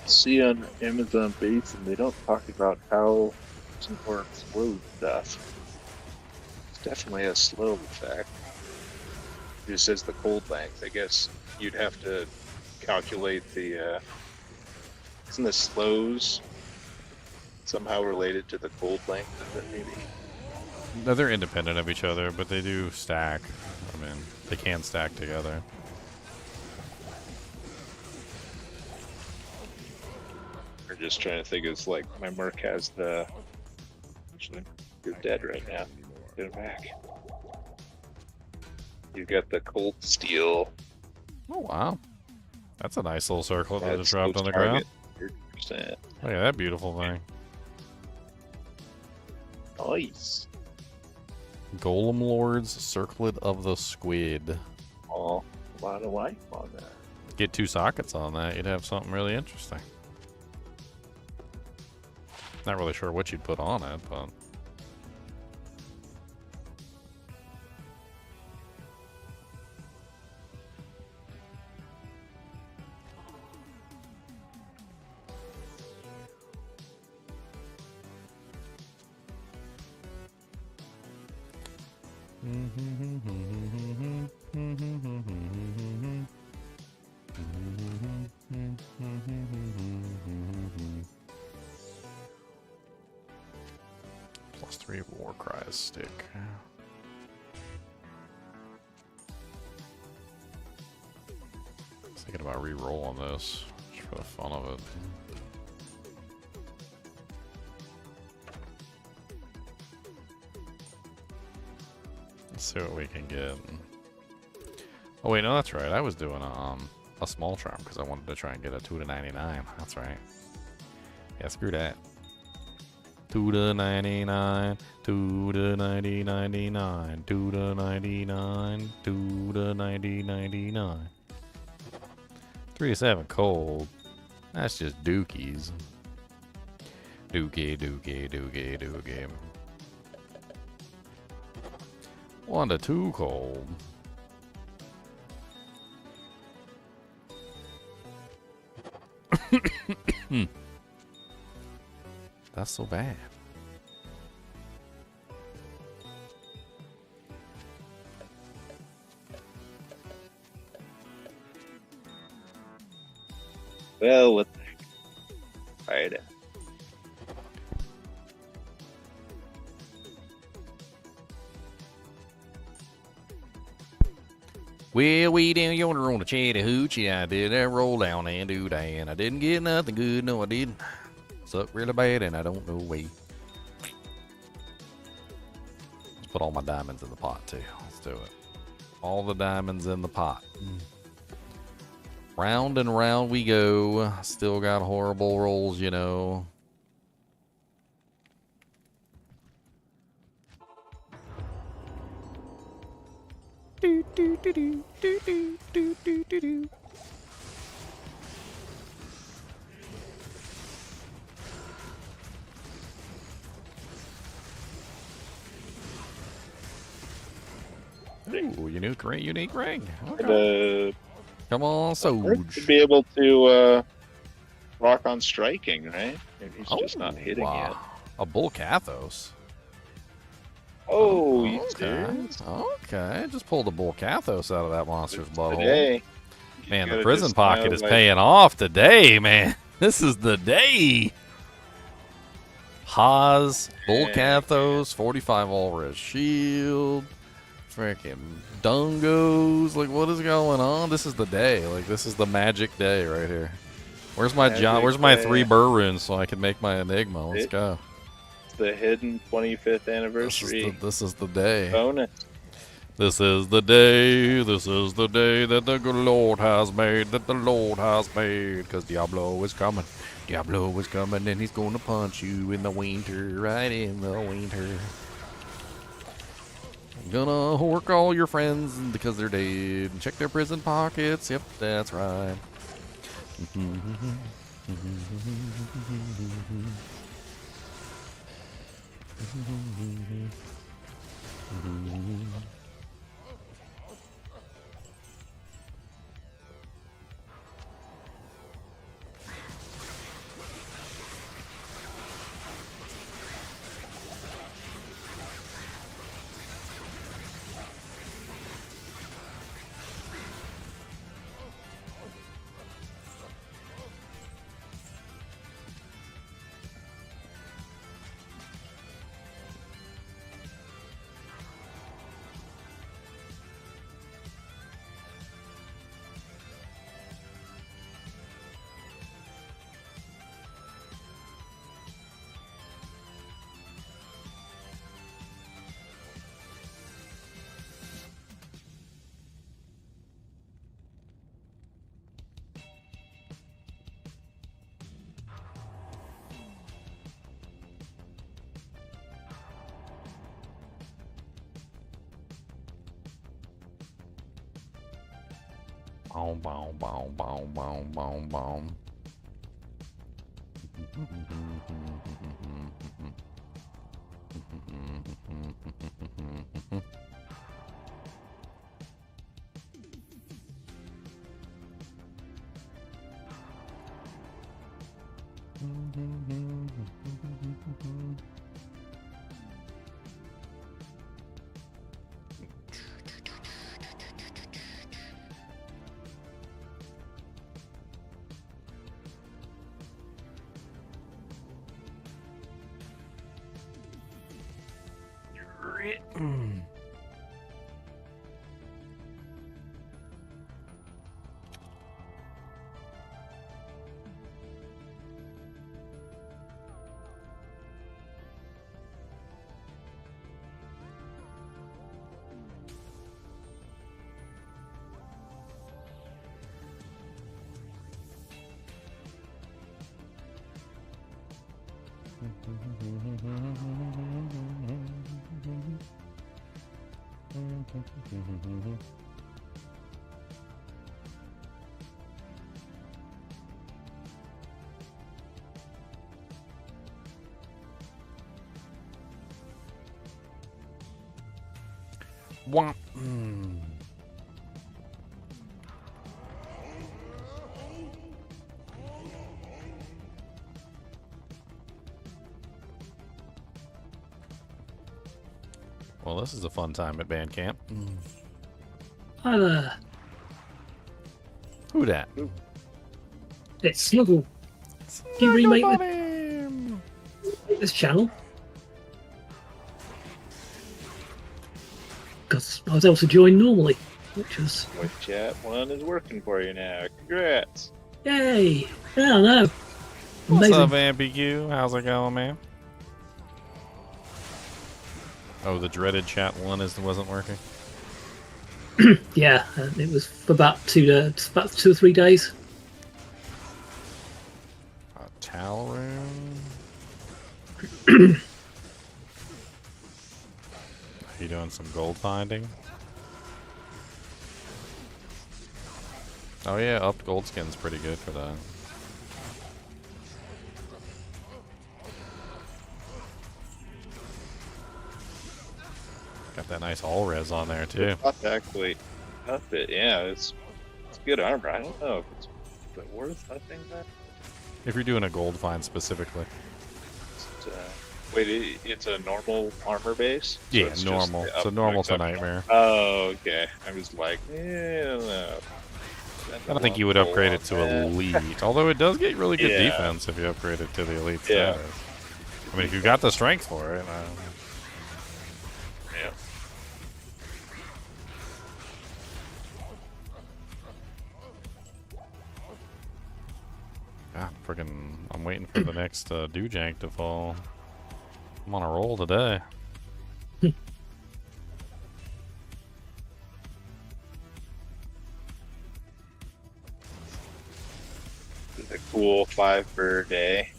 See on Amazon base, and they don't talk about how some more slow stuff. It's definitely a slow effect. It just says the cold length. I guess you'd have to calculate the. Isn't the slows somehow related to the cold length of it, maybe? No, they're independent of each other, but they do stack. I mean, they can stack together. Or just trying to think, it's like my merc has the. Actually, you're dead right now. Get it back. You've got the cold steel. Oh wow, that's a nice little circle that just That's dropped on the target ground. 30%. Look at that beautiful thing. Nice. Golem Lord's Circlet of the Squid. Oh, a lot of life on that. Get 2 sockets on that, you'd have something really interesting. Not really sure what you'd put on it, but. +3 war cries stick. I was thinking about re-rolling this just for the fun of it. Let's see what we can get. Oh wait, no, that's right. I was doing a small charm because I wanted to try and get a 2 to 99. That's right. Yeah, screw that. 2 to 99, 2 to 90, 99, 2 to 99, 2 to 90, 99. 3 to 7 cold. That's just dookies. Dookie, dookie, dookie, dookie. 1 to 2 cold. That's so bad. Well, what the heck? Alright. Well, we down yonder on the Chattahoochee, I did that roll down and do that, and I didn't get nothing good, no I didn't. Sucked really bad, and I don't know why. Let's put all my diamonds in the pot, too. Let's do it. All the diamonds in the pot. Round and round we go. Still got horrible rolls, you know. Do, do, do, do, do, do, do, do, do, do. Ooh, unique ring. Okay. Come on, Soge. To be able to rock on striking, right? Maybe he's just not hitting yet. A Bull Kathos. Oh, you okay. serious? Okay, just pulled a Bull Kathos out of that monster's butthole. Today, man, the prison pocket is paying off today, man. This is the day. Haas, Bull Kathos, 45 all-res shield. Freaking dungos. Like, what is going on? This is the day. Like, this is the magic day right here. Where's my Where's my 3 burr runes so I can make my Enigma? Let's go. The hidden 25th anniversary. This is the day. Bonus. This is the day. This is the day that the good Lord has made. That the Lord has made. Because Diablo is coming. Diablo is coming and he's going to punch you in the winter. Right in the winter. Gonna hork all your friends because they're dead. Check their prison pockets. Yep, that's right. Boom, boom, boom, boom, boom, boom, boom. Womp. Well, this is a fun time at band camp. Hi there. Who dat? It's Snuggle. Can you remake this channel? Because I was able to join normally, which was... Voice chat 1 is working for you now. Congrats. Yay! Yeah, I know. What's Amazing. up, MPQ? How's it going, man? Oh, the dreaded chat 1 wasn't working? Yeah, it was for about 2 or 3 days. A towel room? Are you doing some gold finding? Oh yeah, upped gold skin's pretty good for that. Got that nice all res on there too. Actually, up it. Yeah, it's good armor. I don't know if it's worth. I think that. If you're doing a gold find specifically. Wait, it's a normal armor base? So Yeah, normal. So normal to nightmare. Oh, okay. I was like, I don't know. I don't think you would upgrade it to elite, although it does get really good defense if you upgrade it to the elite status. I mean, if you got the strength for it. Yeah. God, friggin', I'm waiting for the next Dewjank to fall. I'm on a roll today. It's a cool 5 per day.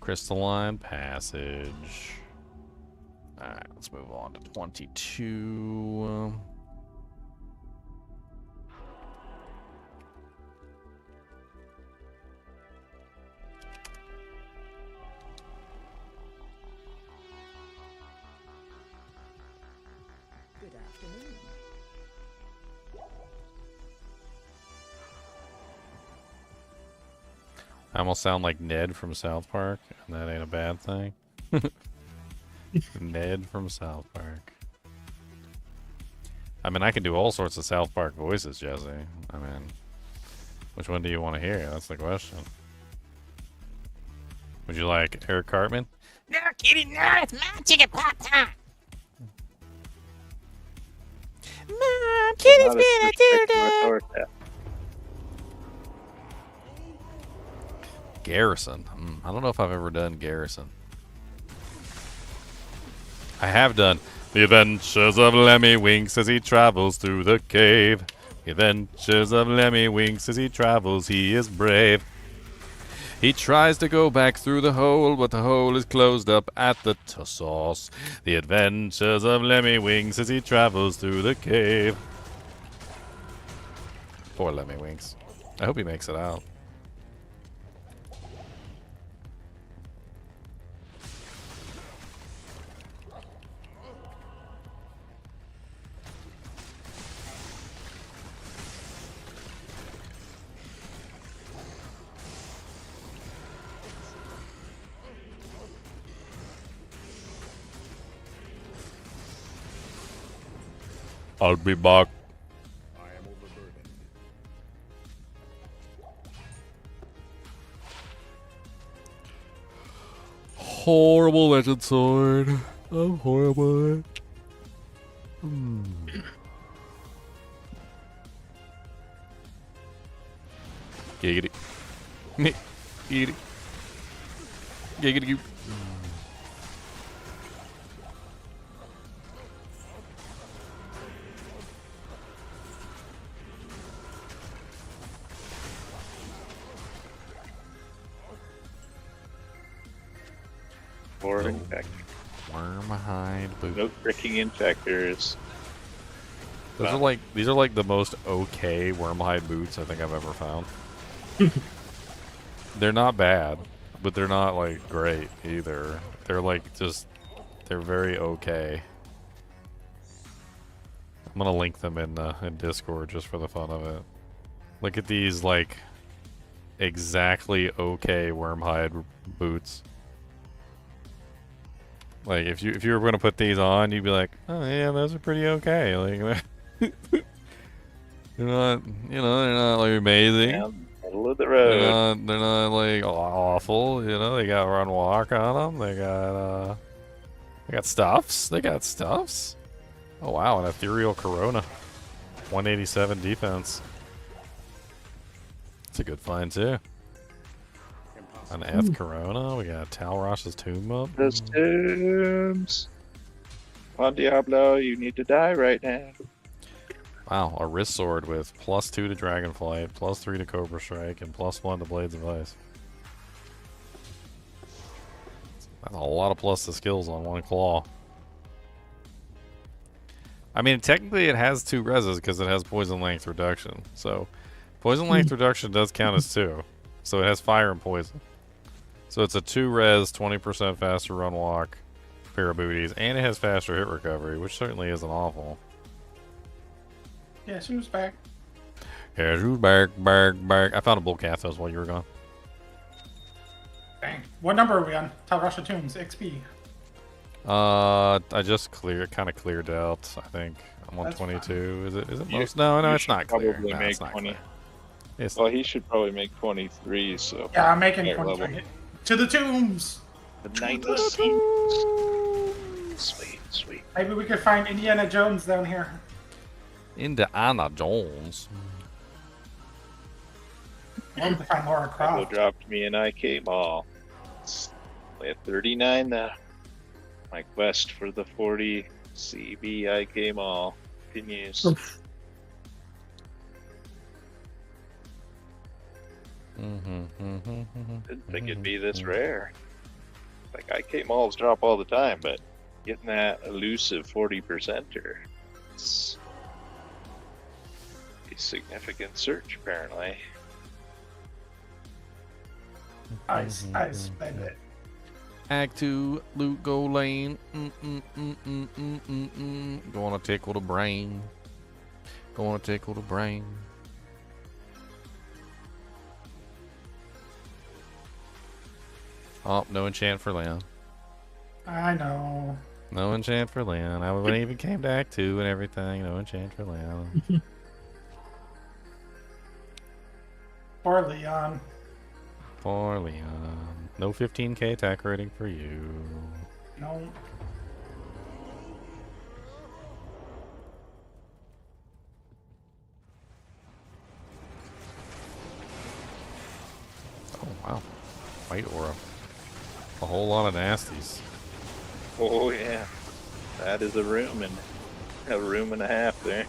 Crystalline Passage. Alright, let's move on to 22. Good afternoon. I almost sound like Ned from South Park, and that ain't a bad thing. Ned from South Park. I mean, I can do all sorts of South Park voices, Jesse. I mean, which one do you want to hear? That's the question. Would you like Eric Cartman? No, kitty, no, it's my chicken pot time. Mom, kitty's been a doo-doo. Garrison. I don't know if I've ever done Garrison. I have done The Adventures of Lemmy Winks as he travels through the cave. The Adventures of Lemmy Winks as he travels, he is brave. He tries to go back through the hole, but the hole is closed up at the source. The adventures of Lemmy Winks as he travels through the cave. Poor Lemmy Winks. I hope he makes it out. I'll be back. I am overburdened. Horrible legend sword. I'm horrible. Giggity. Giggity. Giggity. Or infector. Wormhide boot. No freaking infectors. These are like the most okay wormhide boots I think I've ever found. They're not bad, but they're not like great either. They're like they're very okay. I'm gonna link them in Discord just for the fun of it. Look at these like exactly okay wormhide boots. Like if you were gonna put these on, you'd be like, oh yeah, those are pretty okay. Like they're not, they're not like amazing. Yeah, middle of the road. They're not like awful. They got run walk on them. They got stuffs. They got stuffs. Oh wow, an ethereal Corona, 187 defense. It's a good find too. An F Corona. We got Talrosh's tomb up. Those tombs. On Diablo, you need to die right now. Wow, a wrist sword with +2 to Dragonflight, +3 to Cobra Strike, and +1 to Blades of Ice. That's a lot of plus to skills on one claw. I mean, technically it has 2 reses because it has poison length reduction. So, poison length reduction does count as 2. So it has fire and poison. So it's a 2 res, 20% faster run walk, pair of booties, and it has faster hit recovery, which certainly isn't awful. Yeah, she was back. Yeah, she was back. I found a bull Cathos while you were gone. Dang. What number are we on? Talrasha Tombs, XP. I just kind of cleared out. I think I'm on That's 22. Is it most? No, it's not clear. Probably No, make it's not 20. clear. Well, he should probably make 23. So Yeah, I'm making higher 23. level. To the tombs! The 90. Sweet, sweet. Maybe we could find Indiana Jones down here. Indiana Jones. Or we could find Laura Pablo Croft. dropped me an IK ball. Only at 39 now. My quest for the 40 CB IK mall continues. Didn't think it'd be this rare. Like IK malls drop all the time, but getting that elusive 40%er, it's a significant search apparently. Ice, baby. Act 2, loot go lane. Gonna tickle the brain. Gonna tickle the brain. Oh, no enchant for Leon. I know. No enchant for Leon. I wouldn't even came to Act 2 and everything. No enchant for Leon. Poor Leon. Poor Leon. No 15k attack rating for you. No. Oh, wow. White aura. A whole lot of nasties. Oh yeah, that is a room and a half there.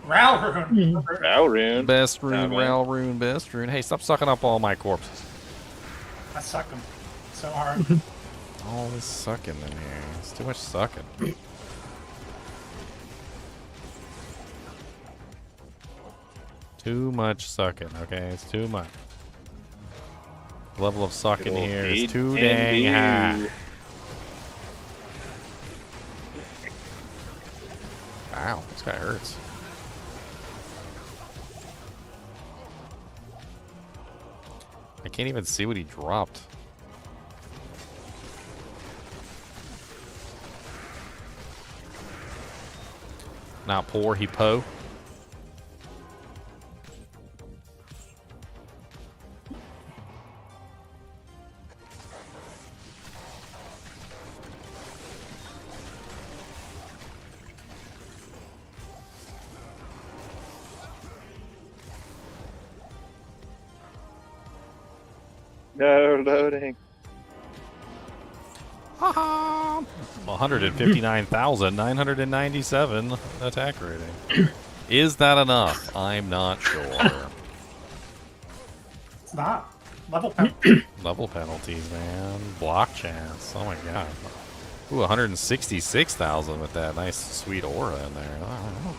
Ral Rune. Ral Rune. Best rune, man. Ral Rune, best rune. Hey, stop sucking up all my corpses. I suck them so hard. All this sucking in here. It's too much sucking. Too much sucking, okay? It's too much. The level of sucking here is too dang high. Wow, this guy hurts. I can't even see what he dropped. Not poor, he po. No loading. 159,997 attack rating. Is that enough? I'm not sure. It's not. Level penalty. Level penalties, man. Block chance. Oh my god. Ooh, 166,000 with that nice sweet aura in there. Oh.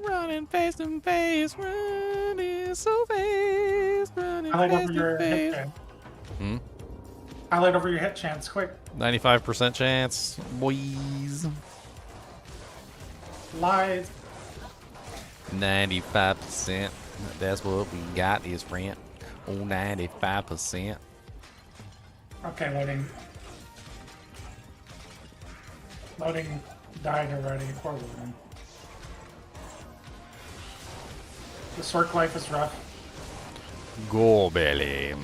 Running face to face, running so fast, running Highlight face over your to hit face. chance. Hmm? Highlight over your hit chance, quick. 95% chance, boys. Lies. 95%. That's what we got is friend. Oh, 95%. Okay, loading. Loading died already. Poor loading. This work life is rough. Go belly.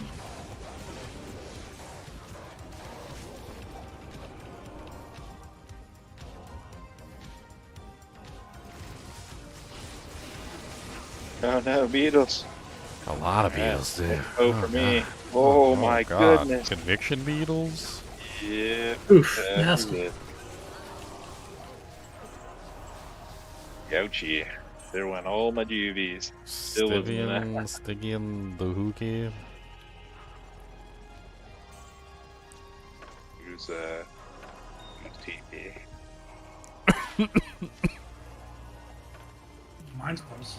Oh no, beetles. A lot of beetles, dude. Oh, for me. God. Oh, my God. goodness. Conviction beetles? Yeah. Oof, that's nasty. it. Ouchie. There went all my juvies. Still wasn't enough. Stygian the hookie. Who's TP? Mine's close.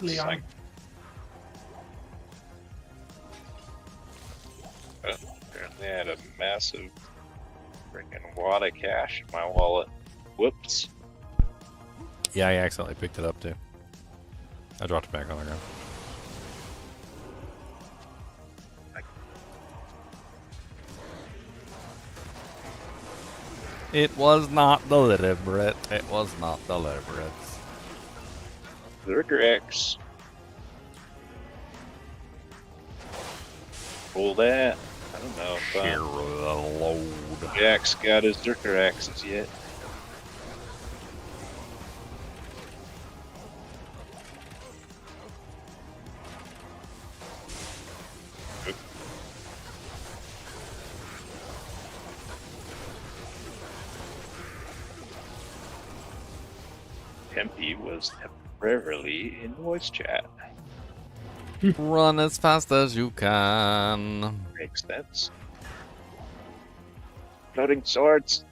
Leon. Apparently I had a massive freaking wad of cash in my wallet. Whoops. Yeah, I accidentally picked it up too. I dropped it back on the ground. It was not deliberate. It was not deliberate. Zerker X. Pull that. I don't know if Share the load. Jack's got his Zerker X's yet. Tempe was temporarily in voice chat. Run as fast as you can. Makes sense. Floating swords.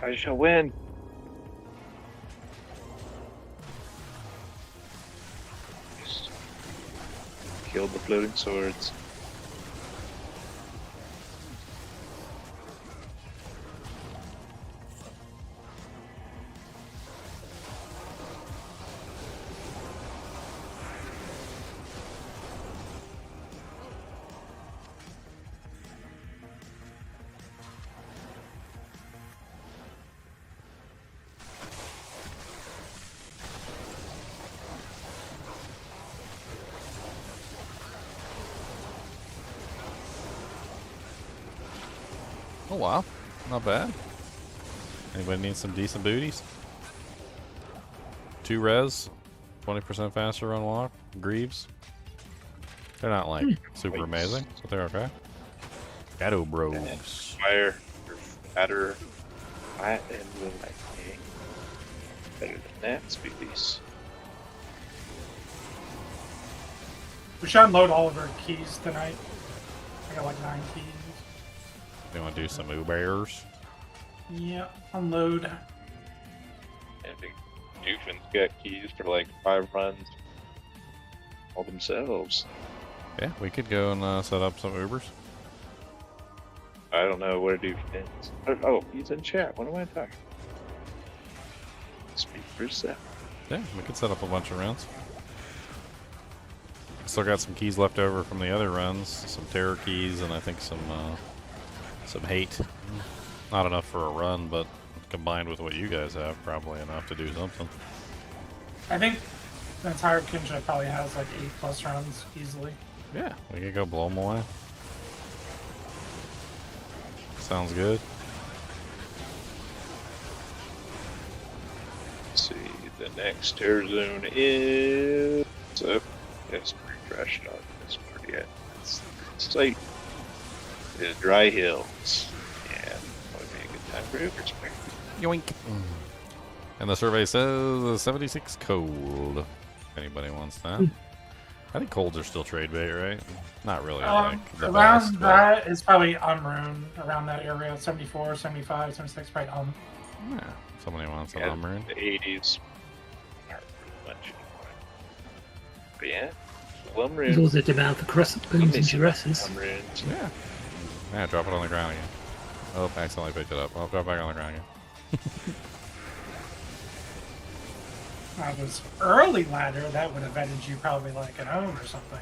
I shall win. Killed the floating swords. Oh wow, not bad. Anybody need some decent booties? 2 res, 20% faster on walk, Greaves. They're not like super amazing, but they're okay. Shadow Bros. Fire, or fatter, fat, and will like me. Better than that, Speedies. We should unload all of our keys tonight. I got like 9 keys. You want to do some Ubers? Yeah, unload. And the Doofen's got keys for like 5 runs all themselves. Yeah, we could go and set up some Ubers. I don't know where Doofen is. Oh, he's in chat. What am I talking? Speak for yourself. Yeah, we could set up a bunch of runs. Still got some keys left over from the other runs, some terror keys, and I think some hate. Not enough for a run, but combined with what you guys have, probably enough to do something. I think the entire Chinchilla probably has like 8+ runs easily. Yeah, we could go blow them away. Sounds good. Let's see, the next terror zone is... So, it's refreshed on this part yet. It's site is Dry Hills. Yeah, that would be a good time for Ubers. Yoink. And the survey says 76 cold. If anybody wants that. I think colds are still trade bait, right? Not really. Like the around best, that is probably Unrune, around that area. 74, 75, 76, probably Yeah, somebody wants an Unrune. The 80s. But yeah, Unrune. There's also demand for crescent boons and duresses. Yeah. Yeah, drop it on the ground again. Oh, I accidentally picked it up. I'll drop it back on the ground again. This early ladder, that would have ended you probably like an own or something.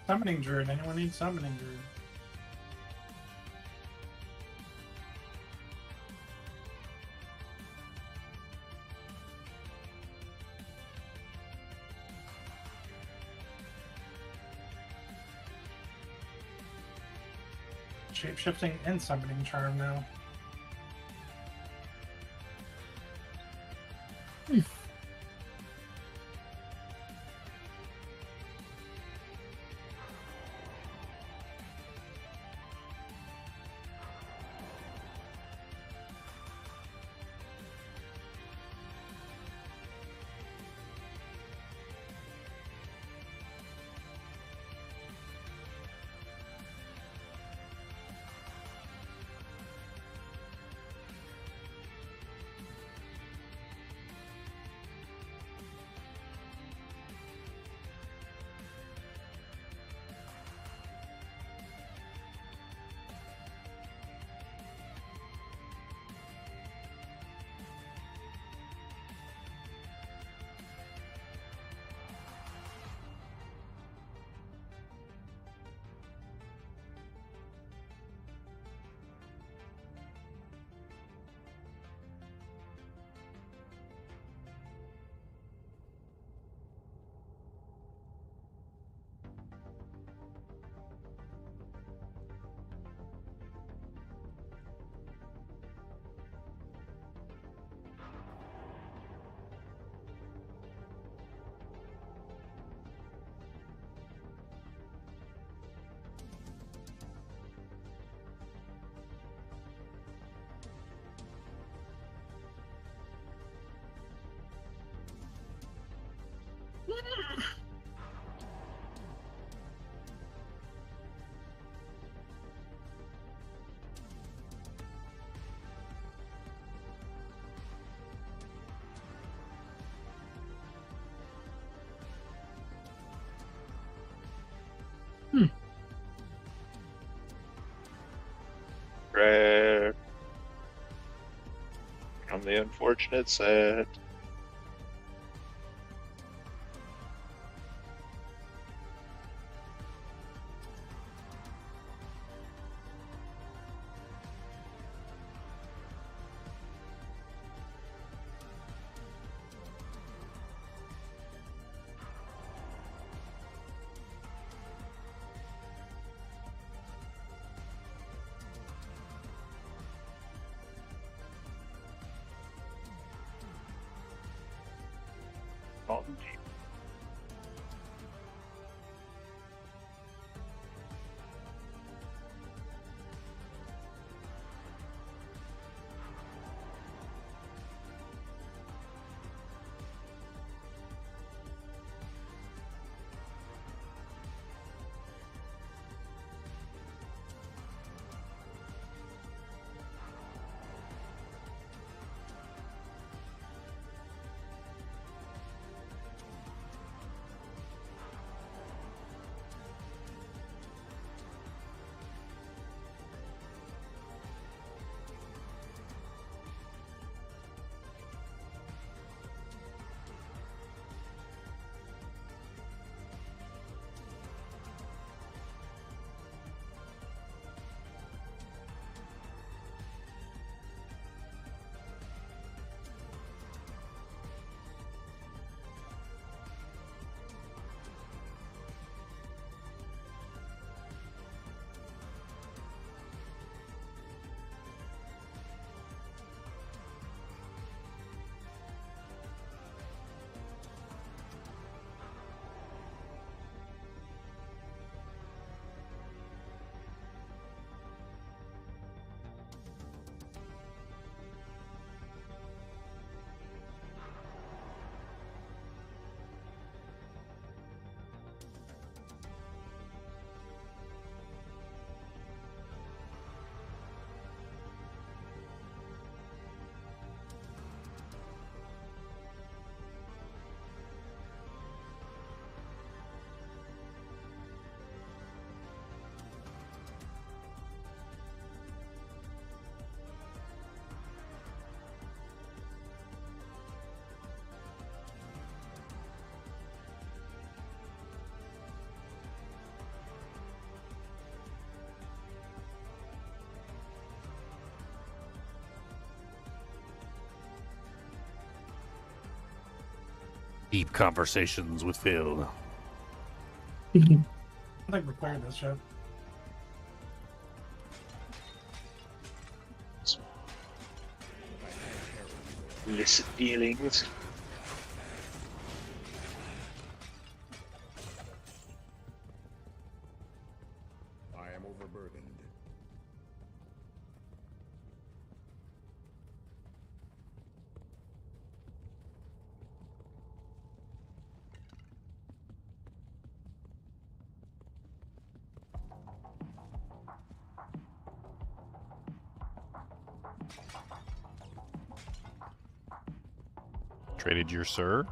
Summoning Druid. Anyone need Summoning Druid? Shapeshifting and Summoning Charm now. from the unfortunate set. Deep conversations with Phil. I think we're clearing this shit. Illicit dealings. I am overburdened. Traded your sir.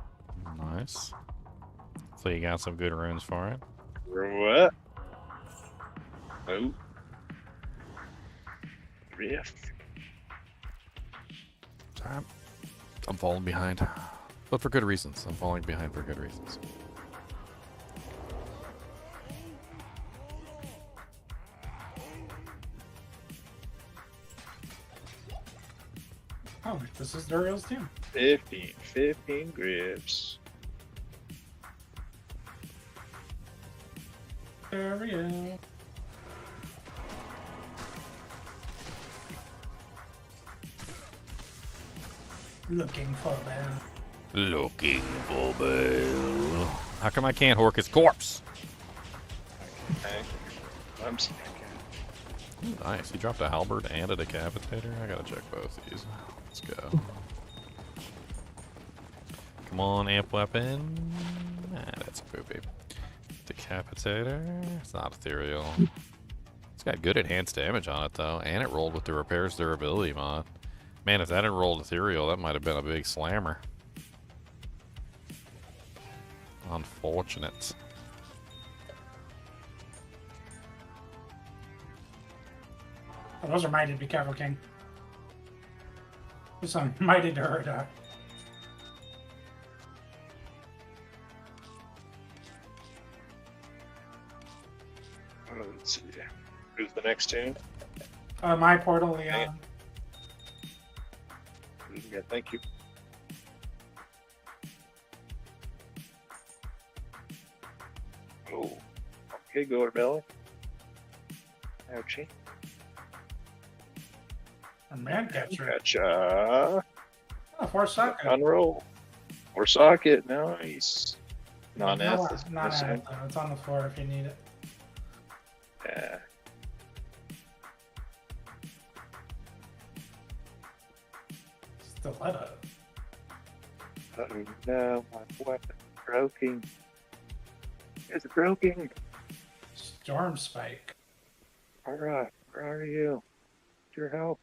Nice. So you got some good runes for it. What? Oh. Rift. Time. I'm falling behind. But for good reasons. I'm falling behind for good reasons. Oh, this is Duriel's team. 15 grips. Duriel. Looking for Bell. Looking for Bell. How come I can't hork his corpse? Okay. I'm Ooh, nice. He dropped a halberd and a decapitator. I gotta check both these. Let's go. Come on, amp weapon. Ah, that's a poopy. Decapitator. It's not ethereal. It's got good enhanced damage on it though, and it rolled with the repairs durability mod. Man, if that had rolled ethereal, that might have been a big slammer. Unfortunate. Oh, those are mighty. Be careful, King. Some mighty Durda. Let's see. Who's the next tune? My portal, Leon. Yeah, thank you. Oh, okay, go to Belly. Ouchie. A man catcher. Gotcha. Oh, 4 socket. Unroll. Or socket, nice. Non-F. Not it's on the floor if you need it. Yeah. Stiletto. Oh no, my weapon broken. It's broken. Storm spike. Alright, where are you? Your help.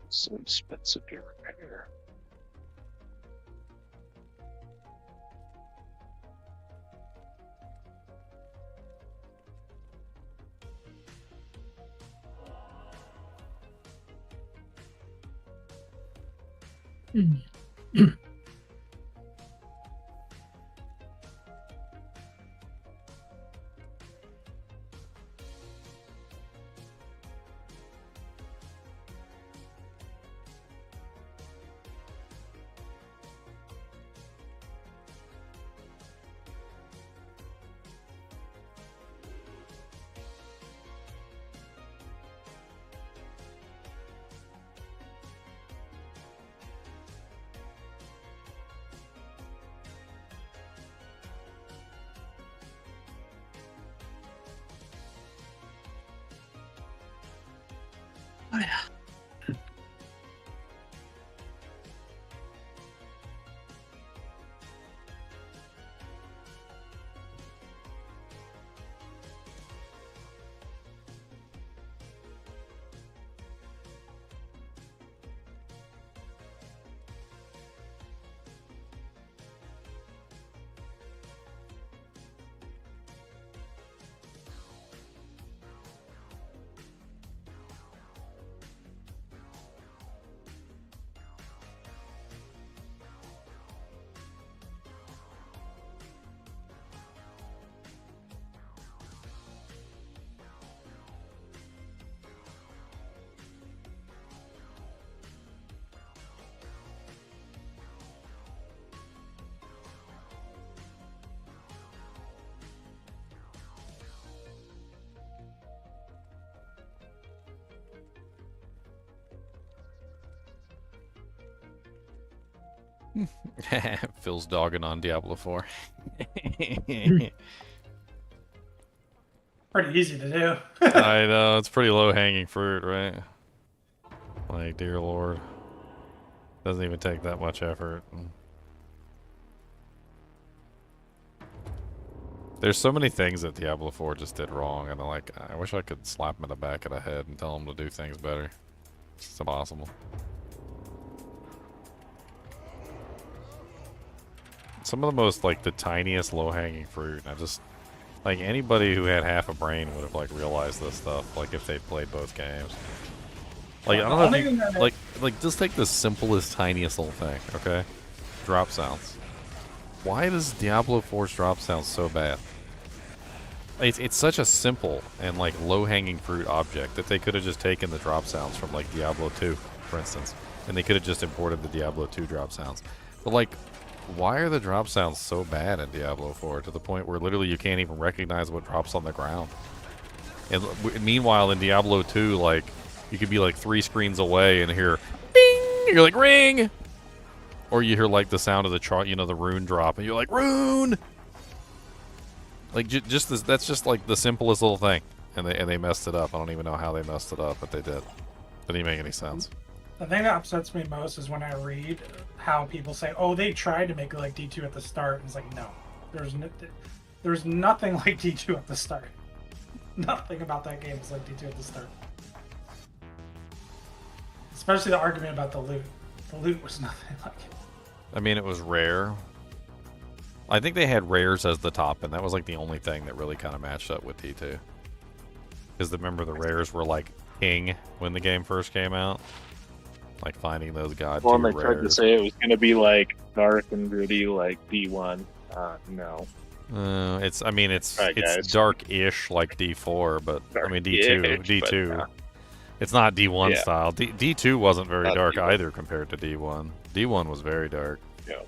So expensive to repair. Oh, yeah. Phil's dogging on Diablo 4. Pretty easy to do. I know, it's pretty low-hanging fruit, right? Like, dear lord. Doesn't even take that much effort. There's so many things that Diablo 4 just did wrong, and like, I wish I could slap him in the back of the head and tell him to do things better. It's impossible. Some of the most, like, the tiniest low-hanging fruit. I just, like, anybody who had half a brain would have, like, realized this stuff, like, if they played both games. Like, I don't know if you, like, just take the simplest, tiniest little thing, okay? Drop sounds. Why does Diablo 4's drop sound so bad? It's such a simple and, like, low-hanging fruit object that they could have just taken the drop sounds from, like, Diablo 2, for instance. And they could have just imported the Diablo 2 drop sounds. But, like, why are the drop sounds so bad in Diablo 4 to the point where literally you can't even recognize what drops on the ground? And meanwhile, in Diablo 2, like, you could be like 3 screens away and hear bing! You're like, ring! Or you hear like the sound of the the rune drop and you're like, rune! Like, just this, that's just like the simplest little thing. And they messed it up. I don't even know how they messed it up, but they did. Didn't even make any sense. The thing that upsets me most is when I read how people say, "Oh, they tried to make it like D2 at the start." And it's like, no, there's nothing like D2 at the start. Nothing about that game is like D2 at the start. Especially the argument about the loot. The loot was nothing like it. I mean, it was rare. I think they had rares as the top, and that was like the only thing that really kind of matched up with D2. Because remember the rares were like king when the game first came out. Like finding those god Well, tier and they tried to rares. say it was going to be like dark and gritty, like D1. No. I mean, it's guys. dark-ish like D4, but I mean D2. Dark-ish, but D2. no. It's not D1 Yeah. style. D2 wasn't very Not dark D1. either compared to D1. D1 was very dark. Yeah.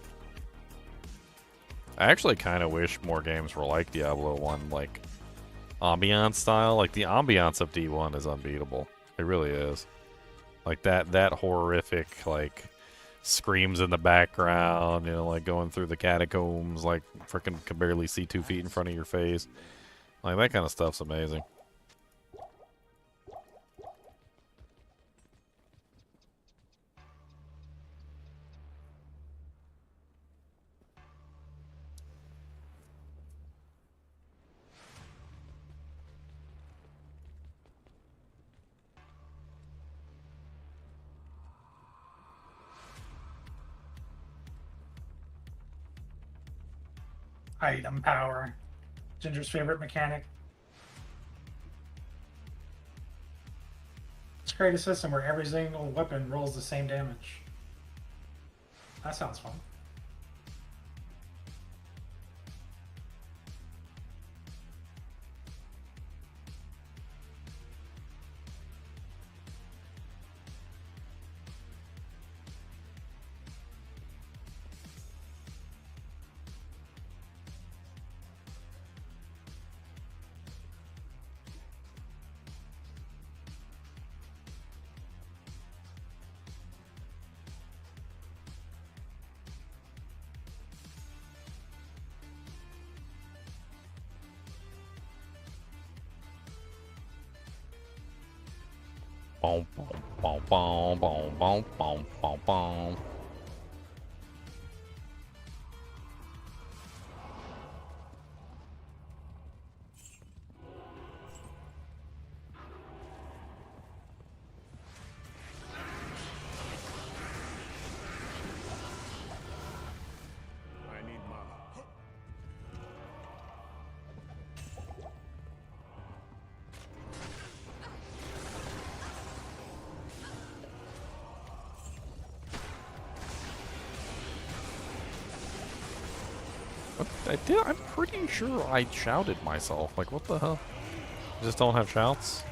I actually kind of wish more games were like Diablo 1, like ambiance style. Like the ambiance of D1 is unbeatable. It really is. Like that horrific like screams in the background, you know, like going through the catacombs, like freaking can barely see 2 feet in front of your face. Like that kind of stuff's amazing. Item power. Ginger's favorite mechanic. Let's create a system where every single weapon rolls the same damage. That sounds fun. Boom, boom, boom, boom, boom, boom, boom, boom, boom. I need mana. I'm pretty sure I shouted myself. Like, what the hell? I just don't have shouts?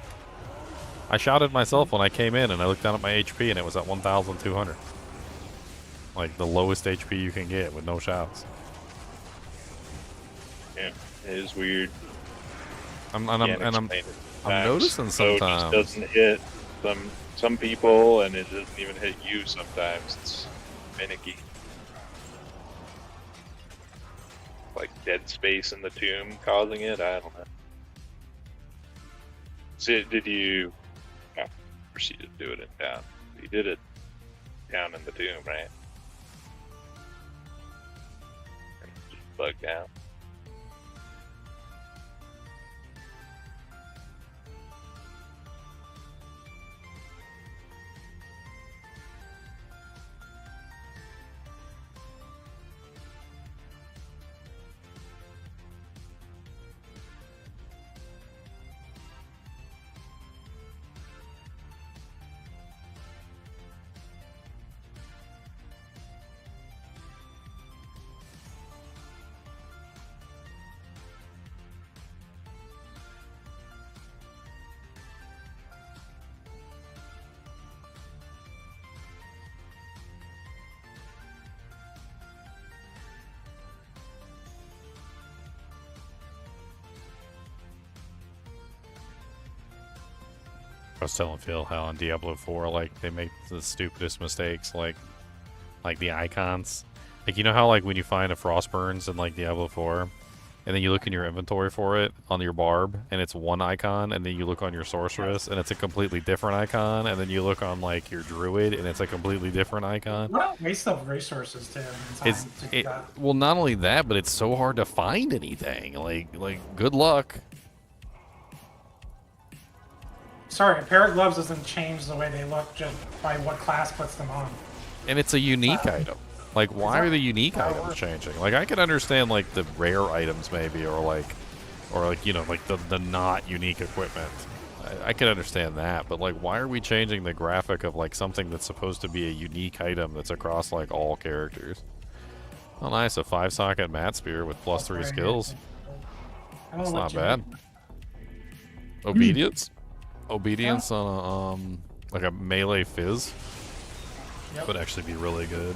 I shouted myself when I came in and I looked down at my HP and it was at 1,200. Like, the lowest HP you can get with no shouts. Yeah, it is weird. I'm Can't explain it. noticing So sometimes. it just doesn't hit some people, and it doesn't even hit you sometimes. It's finicky. Like dead space in the tomb causing it. I don't know. So did you proceed to do it in down? You did it down in the tomb, right? And just bugged out. I was telling Phil how in Diablo 4, like, they make the stupidest mistakes, like the icons. Like, you know how, like, when you find a Frostburns in, like, Diablo 4, and then you look in your inventory for it on your barb, and it's one icon, and then you look on your sorceress, and it's a completely different icon, and then you look on, like, your druid, and it's a completely different icon. What a waste of resources, too. and time to do that. Well, not only that, but it's so hard to find anything. Like, good luck. Sorry, a pair of gloves doesn't change the way they look just by what class puts them on. And it's a unique item. Like, why are the unique items changing? Like, I could understand, like, the rare items maybe, or like, you know, like the not unique equipment. I can understand that, but like, why are we changing the graphic of like something that's supposed to be a unique item that's across like all characters? Oh, nice, a 5-socket mat spear with +3 skills. That's not bad. Obedience, obedience on a like a melee fizz would actually be really good.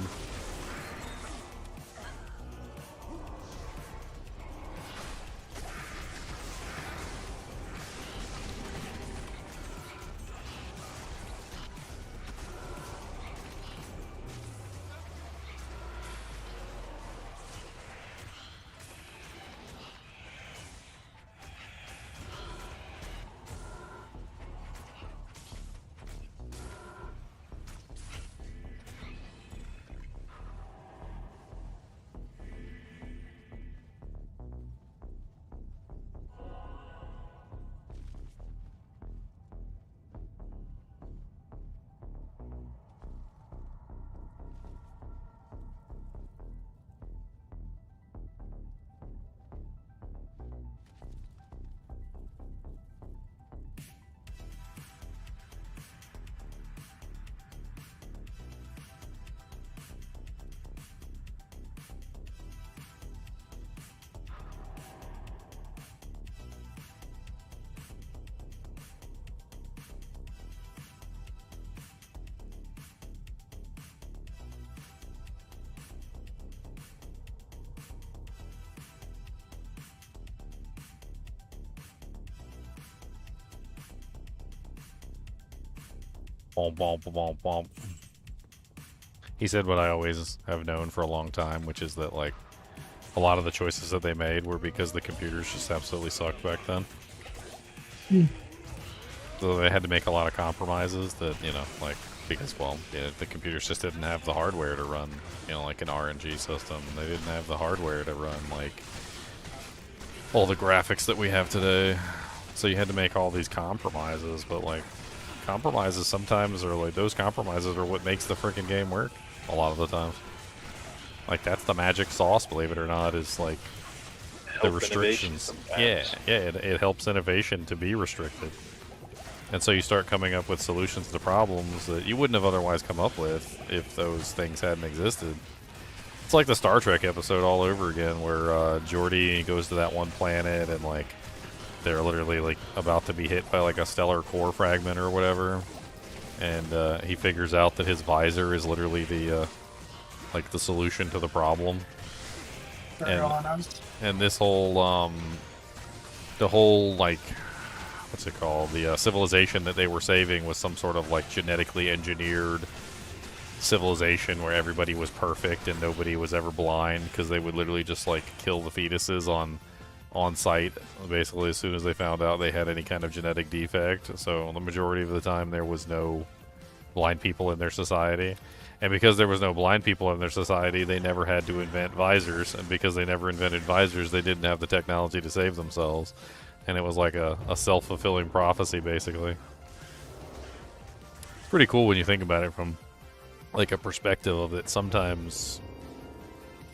He said what I always have known for a long time, which is that like a lot of the choices that they made were because the computers just absolutely sucked back then. So they had to make a lot of compromises that, you know, like, because, well, yeah, the computers just didn't have the hardware to run, you know, like an RNG system. They didn't have the hardware to run, like, all the graphics that we have today. So you had to make all these compromises, but, like, compromises sometimes are, like, those compromises are what makes the freaking game work a lot of the times. Like, that's the magic sauce, believe it or not, is, like, the restrictions. Yeah, it helps innovation to be restricted. And so you start coming up with solutions to problems that you wouldn't have otherwise come up with if those things hadn't existed. It's like the Star Trek episode all over again, where Geordi goes to that one planet and, like, they're literally, like, about to be hit by, like, a stellar core fragment or whatever. And he figures out that his visor is literally the, like, the solution to the problem. And this whole, the whole, like, what's it called? The civilization that they were saving was some sort of, like, genetically engineered civilization where everybody was perfect and nobody was ever blind, because they would literally just, like, kill the fetuses on site, basically, as soon as they found out they had any kind of genetic defect. So the majority of the time there was no blind people in their society. And because there was no blind people in their society, they never had to invent visors. And because they never invented visors, they didn't have the technology to save themselves. And it was like a self-fulfilling prophecy, basically. It's pretty cool when you think about it from, like, a perspective of it. Sometimes,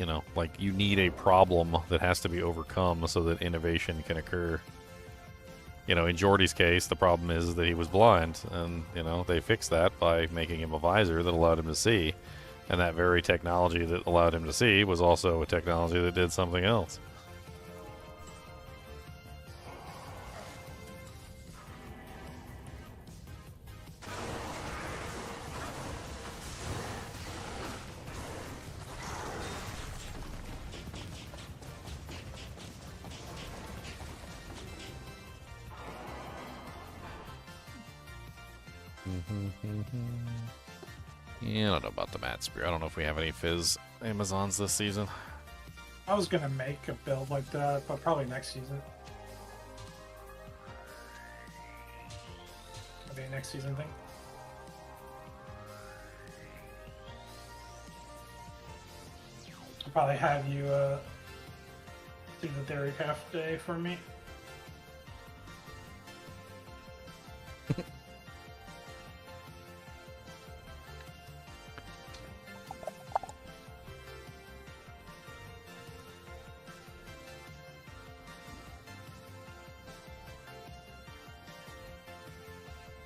you know, like, you need a problem that has to be overcome so that innovation can occur. You know, in Geordi's case, the problem is that he was blind, and, you know, they fixed that by making him a visor that allowed him to see. And that very technology that allowed him to see was also a technology that did something else. Yeah, I don't know about the mat spear. I don't know if we have any Fizz Amazons this season. I was gonna make a build like that, but probably next season. Maybe a next season thing. I'll probably have you do the theory half day for me.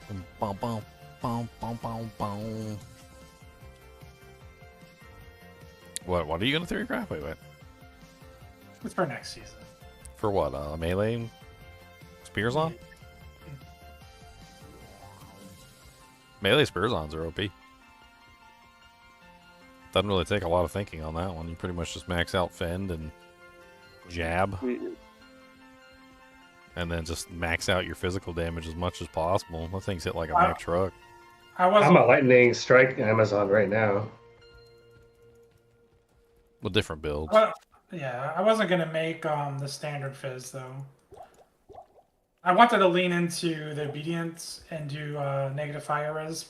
Boom, boom, boom, boom, boom, boom. What are you gonna throw your crap? Wait. It's for next season. For what? Melee spears on? Melee spears-ons are OP. Doesn't really take a lot of thinking on that one. You pretty much just max out fend and jab. And then just max out your physical damage as much as possible. That thing's hit like a Mack truck. I'm a lightning strike Amazon right now. With different builds. Yeah, I wasn't gonna make the standard fizz though. I wanted to lean into the obedience and do negative fire res.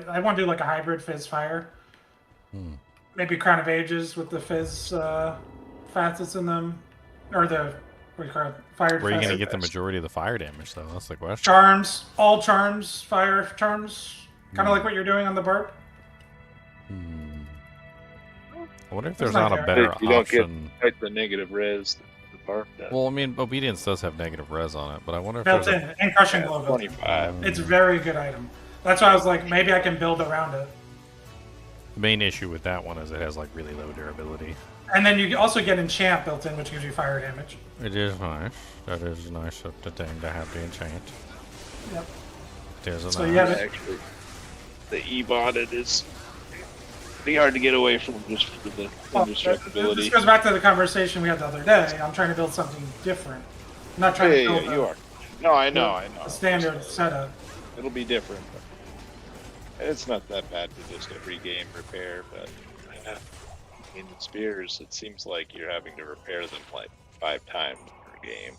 I want to do like a hybrid fizz fire. Maybe Crown of Ages with the fizz facets in them, or the what do you call it? Fire. Where are you gonna get the majority of the fire damage though? That's the question. Charms, all charms, fire charms, kind of like what you're doing on the Bard. I wonder if there's not a better option. You don't get quite the negative res that the Bark does. Well, I mean, obedience does have negative res on it, but I wonder if Built there's in and crushing blow. 25. It's a very good item. That's why I was like, maybe I can build around it. The main issue with that one is it has like really low durability. And then you also get enchant built in, which gives you fire damage. It is nice. That is nice of the thing to have the enchant. Yep. There's a So nice. you have Actually, the E-botted is pretty hard to get away from just for the indestructibility. This goes back to the conversation we had the other day. I'm trying to build something different. I'm not trying to build you are. No, I know. a standard setup. It'll be different. But it's not that bad for just every game repair, but in the spears, it seems like you're having to repair them like 5 times per game.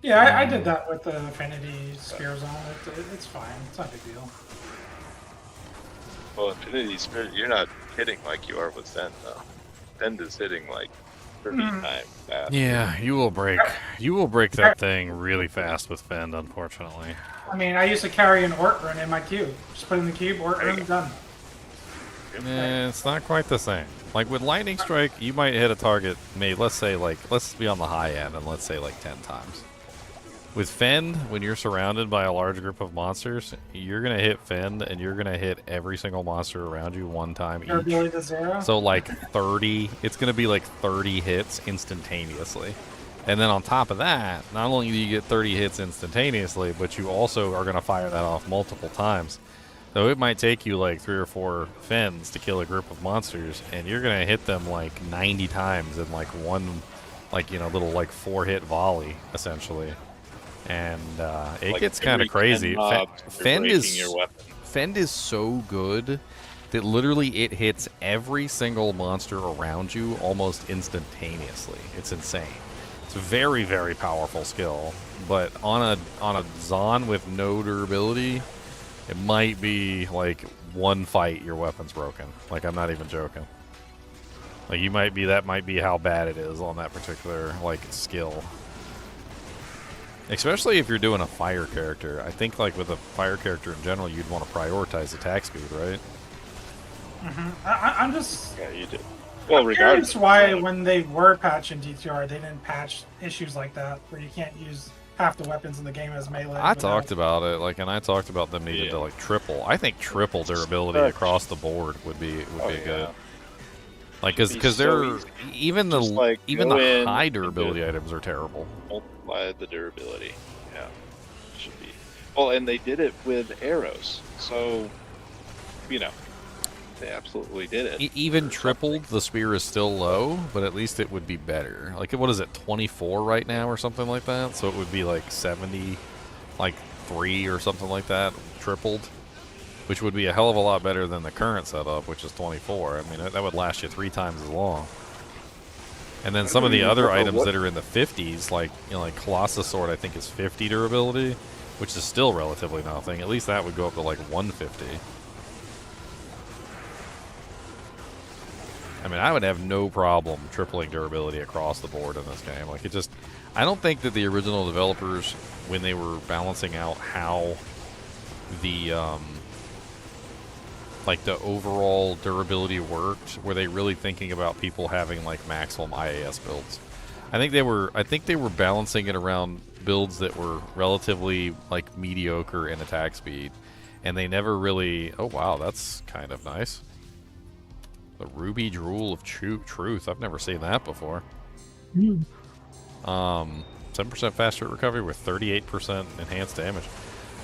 Yeah, I did that with the Infinity Spears on it. It's fine. It's not a big deal. Well, Infinity Spear, you're not hitting like you are with Fend, though. Fend is hitting like 30 times fast. Yeah, you will break that thing really fast with Fend, unfortunately. I mean, I used to carry an Ort Rune in my cube. Just put in the cube, Ort Rune, done. It's not quite the same. Like with Lightning Strike, you might hit a target, let's be on the high end, and let's say like 10 times. With Fend, when you're surrounded by a large group of monsters, you're going to hit Fend, and you're going to hit every single monster around you one time each. So like 30, it's going to be like 30 hits instantaneously. And then on top of that, not only do you get 30 hits instantaneously, but you also are going to fire that off multiple times. So it might take you like 3 or 4 Fens to kill a group of monsters, and you're going to hit them like 90 times in like one, little like 4-hit volley, essentially. And it gets kind of crazy. Fend is so good that literally it hits every single monster around you almost instantaneously. It's insane. It's a very, very powerful skill, but on a Zon with no durability, it might be like one fight your weapon's broken. Like, I'm not even joking. Like, that might be how bad it is on that particular like skill. Especially if you're doing a fire character. I think like with a fire character in general, you'd want to prioritize attack speed, right? I'm just... Yeah, you do. Well, regardless why when they were patching D2R, they didn't patch issues like that, where you can't use half the weapons in the game as melee. I talked about it, and I talked about them needing to like triple. I think triple durability across the board would be good. Like, because they're even the high durability items are terrible. Multiply the durability. Yeah, should be. Well, and they did it with arrows, so they absolutely did it. Even tripled, the spear is still low, but at least it would be better. Like, what is it, 24 right now or something like that? So it would be like 70, like 3 or something like that, tripled. Which would be a hell of a lot better than the current setup, which is 24. I mean, that would last you 3 times as long. And then some of the other items that are in the 50s, like Colossus Sword, I think is 50 durability, which is still relatively nothing. At least that would go up to like 150. I mean, I would have no problem tripling durability across the board in this game. Like, I don't think that the original developers, when they were balancing out how the the overall durability worked, were they really thinking about people having like maximum IAS builds? I think they were balancing it around builds that were relatively like mediocre in attack speed, and they never really. Oh wow, that's kind of nice. The Ruby Drool of Truth. I've never seen that before. 7% faster recovery with 38% enhanced damage.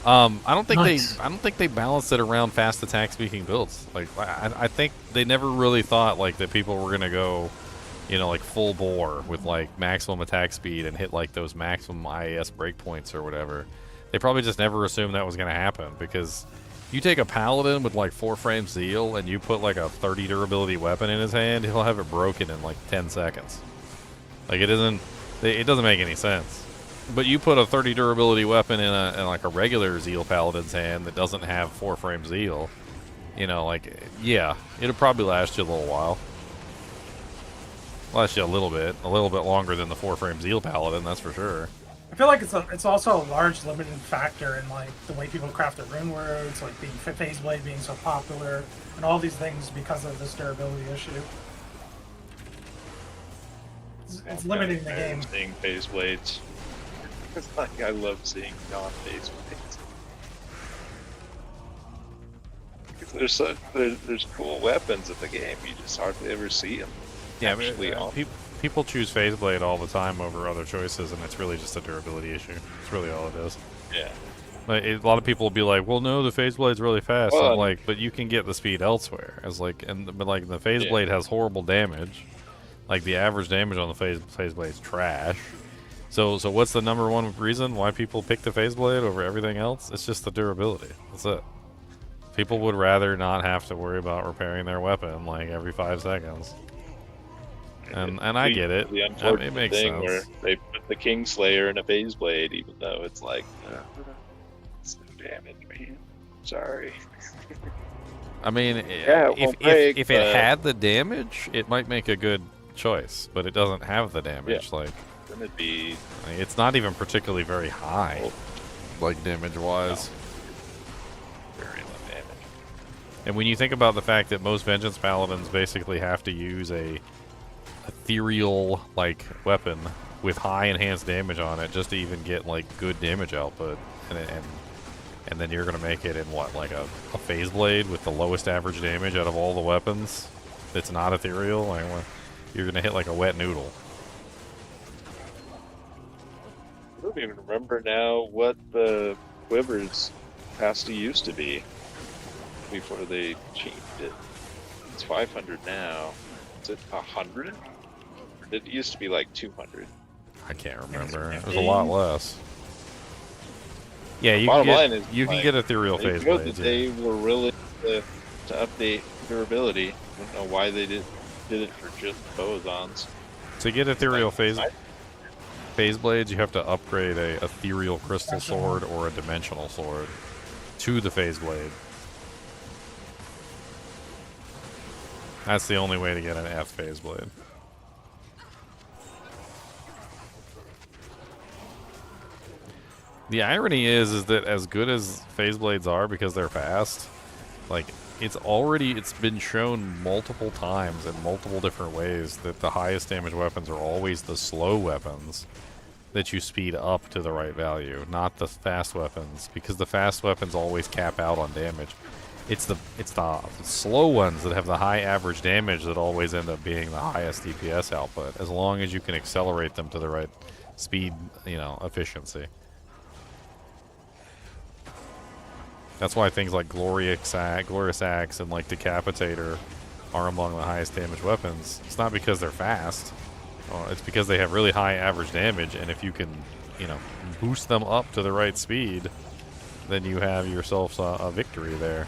I don't think they balanced it around fast attack speaking builds. Like I think they never really thought like that people were gonna go, you know, like full bore with like maximum attack speed and hit like those maximum IAS breakpoints or whatever. They probably just never assumed that was gonna happen, because you take a Paladin with like 4 frame zeal and you put like a 30 durability weapon in his hand, he'll have it broken in like 10 seconds. Like it doesn't make any sense. But you put a 30 durability weapon in like a regular zeal Paladin's hand that doesn't have 4 frame zeal, you know, like, yeah, it'll probably last you a little while. Last you a little bit longer than the 4 frame zeal Paladin, that's for sure. I feel like it's also a large limiting factor in like the way people craft their rune words, like being phase blade being so popular, and all these things because of this durability issue. It's limiting the game. Seeing phase blades. It's like I love seeing non-phase blades. There's cool weapons in the game. You just hardly ever see them. Yeah, people choose phase blade all the time over other choices, and it's really just a durability issue. It's really all it is. Yeah. Like, a lot of people will be like, "Well, no, the phase blade's really fast." Well, I'm like, but you can get the speed elsewhere. As like, but like the phase blade has horrible damage. Like the average damage on the phase blade's trash. So what's the number one reason why people pick the phase blade over everything else? It's just the durability. That's it. People would rather not have to worry about repairing their weapon like every 5 seconons. And I get it. The unfortunate it makes thing sense. where they put the Kingslayer in a phase blade, even though it's like, it's no damage, man. Sorry. I mean, yeah, if it had the damage, it might make a good choice, but it doesn't have the damage. Yeah. Like, then it'd be. It's not even particularly very high, like damage-wise. No. Very low damage. And when you think about the fact that most Vengeance Paladins basically have to use a ethereal like weapon with high enhanced damage on it just to even get like good damage output, and then you're gonna make it in what, like a phase blade with the lowest average damage out of all the weapons that's not ethereal, like, you're gonna hit like a wet noodle. I don't even remember now what the quivers capacity used to be before they changed it. It's 500 now. Is it 100? Or did it used to be like 200? I can't remember. It was a lot less. Yeah, you can get ethereal phase blades. They were willing to update durability. I don't know why they did it for just Bozons. To get ethereal phase blades, you have to upgrade a ethereal crystal sword or a dimensional sword to the phase blade. That's the only way to get an F phase blade. The irony is that as good as phase blades are because they're fast, like, it's been shown multiple times in multiple different ways that the highest damage weapons are always the slow weapons that you speed up to the right value, not the fast weapons, because the fast weapons always cap out on damage. It's the slow ones that have the high average damage that always end up being the highest DPS output, as long as you can accelerate them to the right speed, efficiency. That's why things like Glorious Axe and like Decapitator are among the highest damage weapons. It's not because they're fast. It's because they have really high average damage, and if you can, boost them up to the right speed, then you have yourself a victory there.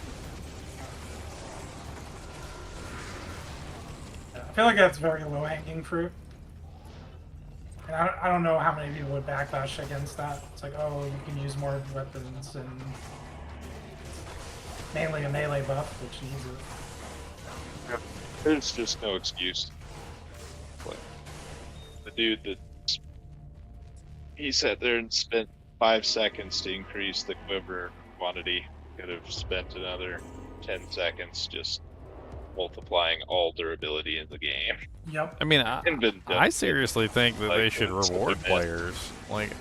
I feel like that's very low-hanging fruit. And I don't know how many people would backlash against that. It's like, oh, you can use more weapons and mainly a melee buff, which needs it. Yep. There's just no excuse. The dude that he sat there and spent 5 seconds to increase the quiver quantity could have spent another 10 seconds just multiplying all durability in the game. Yep. I mean, I seriously think that they should reward players. Like,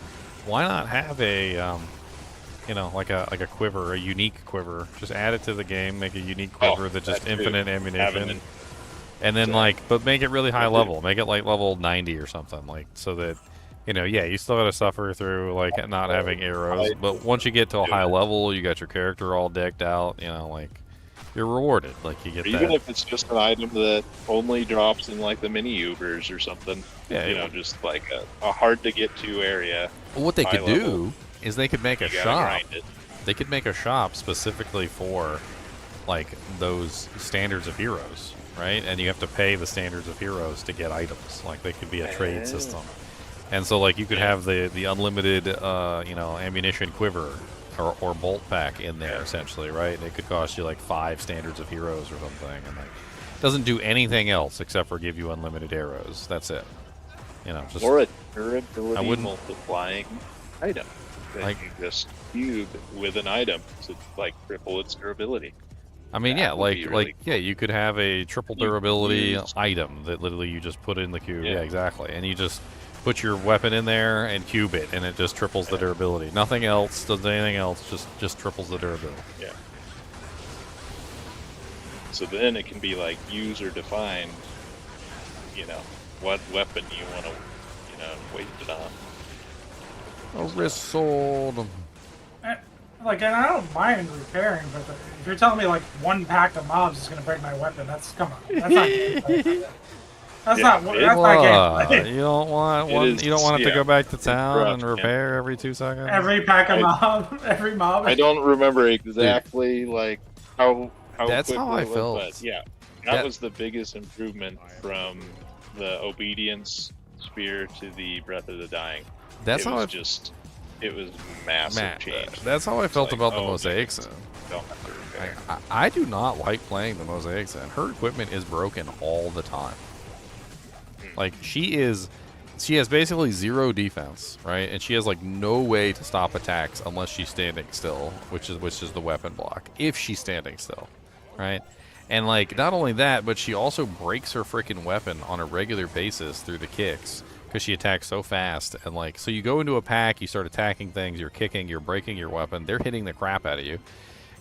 why not have a you know, like a quiver, a unique quiver. Just add it to the game, make a unique quiver that's just infinite ammunition. And then but make it really high level. Make it like level 90 or something, like so that, you know, yeah, you still got to suffer through like not having arrows, but once you get to a high level, you got your character all decked out, you know, like you're rewarded, like you get that. Even if it's just an item that only drops in like the mini Ubers or something. Yeah, you know, just like a hard to get to area. Well, what they could do is they could make a shop. Grind it. They could make a shop specifically for like those standards of heroes. Right, and you have to pay the standards of heroes to get items. Like they could be a trade system, and so like you could have the unlimited, you know, ammunition quiver or bolt pack in there essentially, right? And it could cost you like 5 standards of heroes or something, and like doesn't do anything else except for give you unlimited arrows. That's it. You know, just or a durability multiplying item that like you just cube with an item to like triple its durability. I mean, yeah, yeah, you could have a triple durability item that literally you just put in the cube. Yeah, exactly. And you just put your weapon in there and cube it, and it just triples the durability. Nothing else does anything else. Just triples the durability. Yeah. So then it can be like user defined. You know, what weapon you want to, you know, waste it on. A wrist sword. Like, and I don't mind repairing, but if you're telling me like 1 pack of mobs is gonna break my weapon, come on, that's not gameplay. That's not gameplay. You don't want You don't want it to go back to town and repair every 2 seconds. Every pack of mob, every mob. I don't remember exactly like how that's how I felt. But yeah, that was the biggest improvement from the obedience spear to the breath of the dying. That's how it was massive change. That's how I felt about the Mosaic Sin. I do not like playing the Mosaic Sin. Her equipment is broken all the time. Like she has basically 0 defense, right? And she has like no way to stop attacks unless she's standing still, which is the weapon block. If she's standing still, right? And like not only that, but she also breaks her freaking weapon on a regular basis through the kicks. Because she attacks so fast, and like, so you go into a pack, you start attacking things, you're kicking, you're breaking your weapon, they're hitting the crap out of you.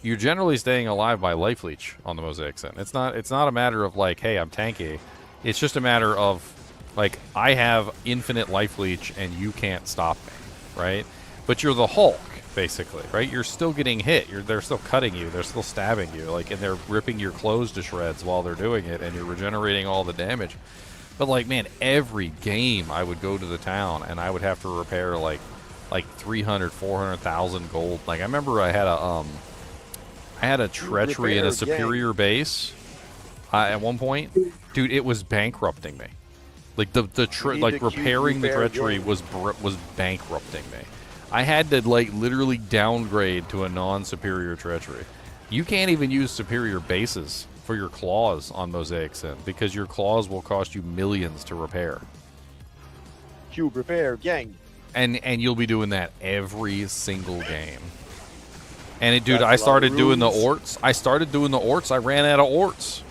You're generally staying alive by life leech on the Mosaic Sin. It's not a matter of like, hey, I'm tanky. It's just a matter of like, I have infinite life leech and you can't stop me, right? But you're the Hulk, basically, right? You're still getting hit. They're still cutting you. They're still stabbing you, like, and they're ripping your clothes to shreds while they're doing it, and you're regenerating all the damage. But like, man, every game I would go to the town and I would have to repair like 300, 400,000 gold. Like I remember I had a treachery in a superior base at one point. Dude, it was bankrupting me. Like repairing the treachery was bankrupting me. I had to like literally downgrade to a non-superior treachery. You can't even use superior bases for your claws on Mosaic Sin because your claws will cost you millions to repair. Cube repair, gang. And you'll be doing that every single game. And dude, I started doing the orts. I ran out of orts.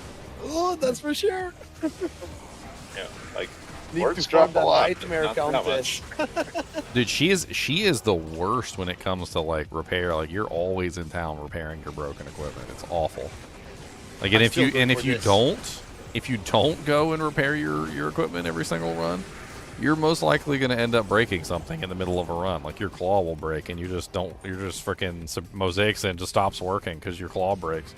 Oh, that's for sure. Yeah, like orts drop a lot. Nightmare contest. Dude, she is the worst when it comes to like repair. Like you're always in town repairing your broken equipment. It's awful. Like, and if you don't go and repair your equipment every single run, you're most likely going to end up breaking something in the middle of a run. Like your claw will break, and you're just freaking Mosaic Sin just stops working because your claw breaks.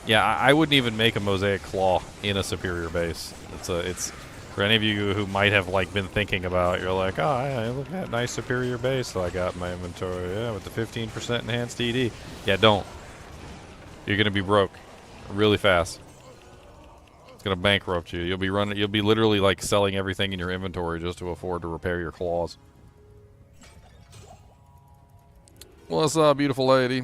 Yeah, I wouldn't even make a Mosaic Claw in a superior base. It's for any of you who might have like been thinking about, you're like, oh, yeah, look at that nice superior base that I got in my inventory. Yeah, with the 15% enhanced ED. Yeah, don't. You're gonna be broke really fast. It's gonna bankrupt you. You'll be literally like selling everything in your inventory just to afford to repair your claws. What's up, beautiful lady?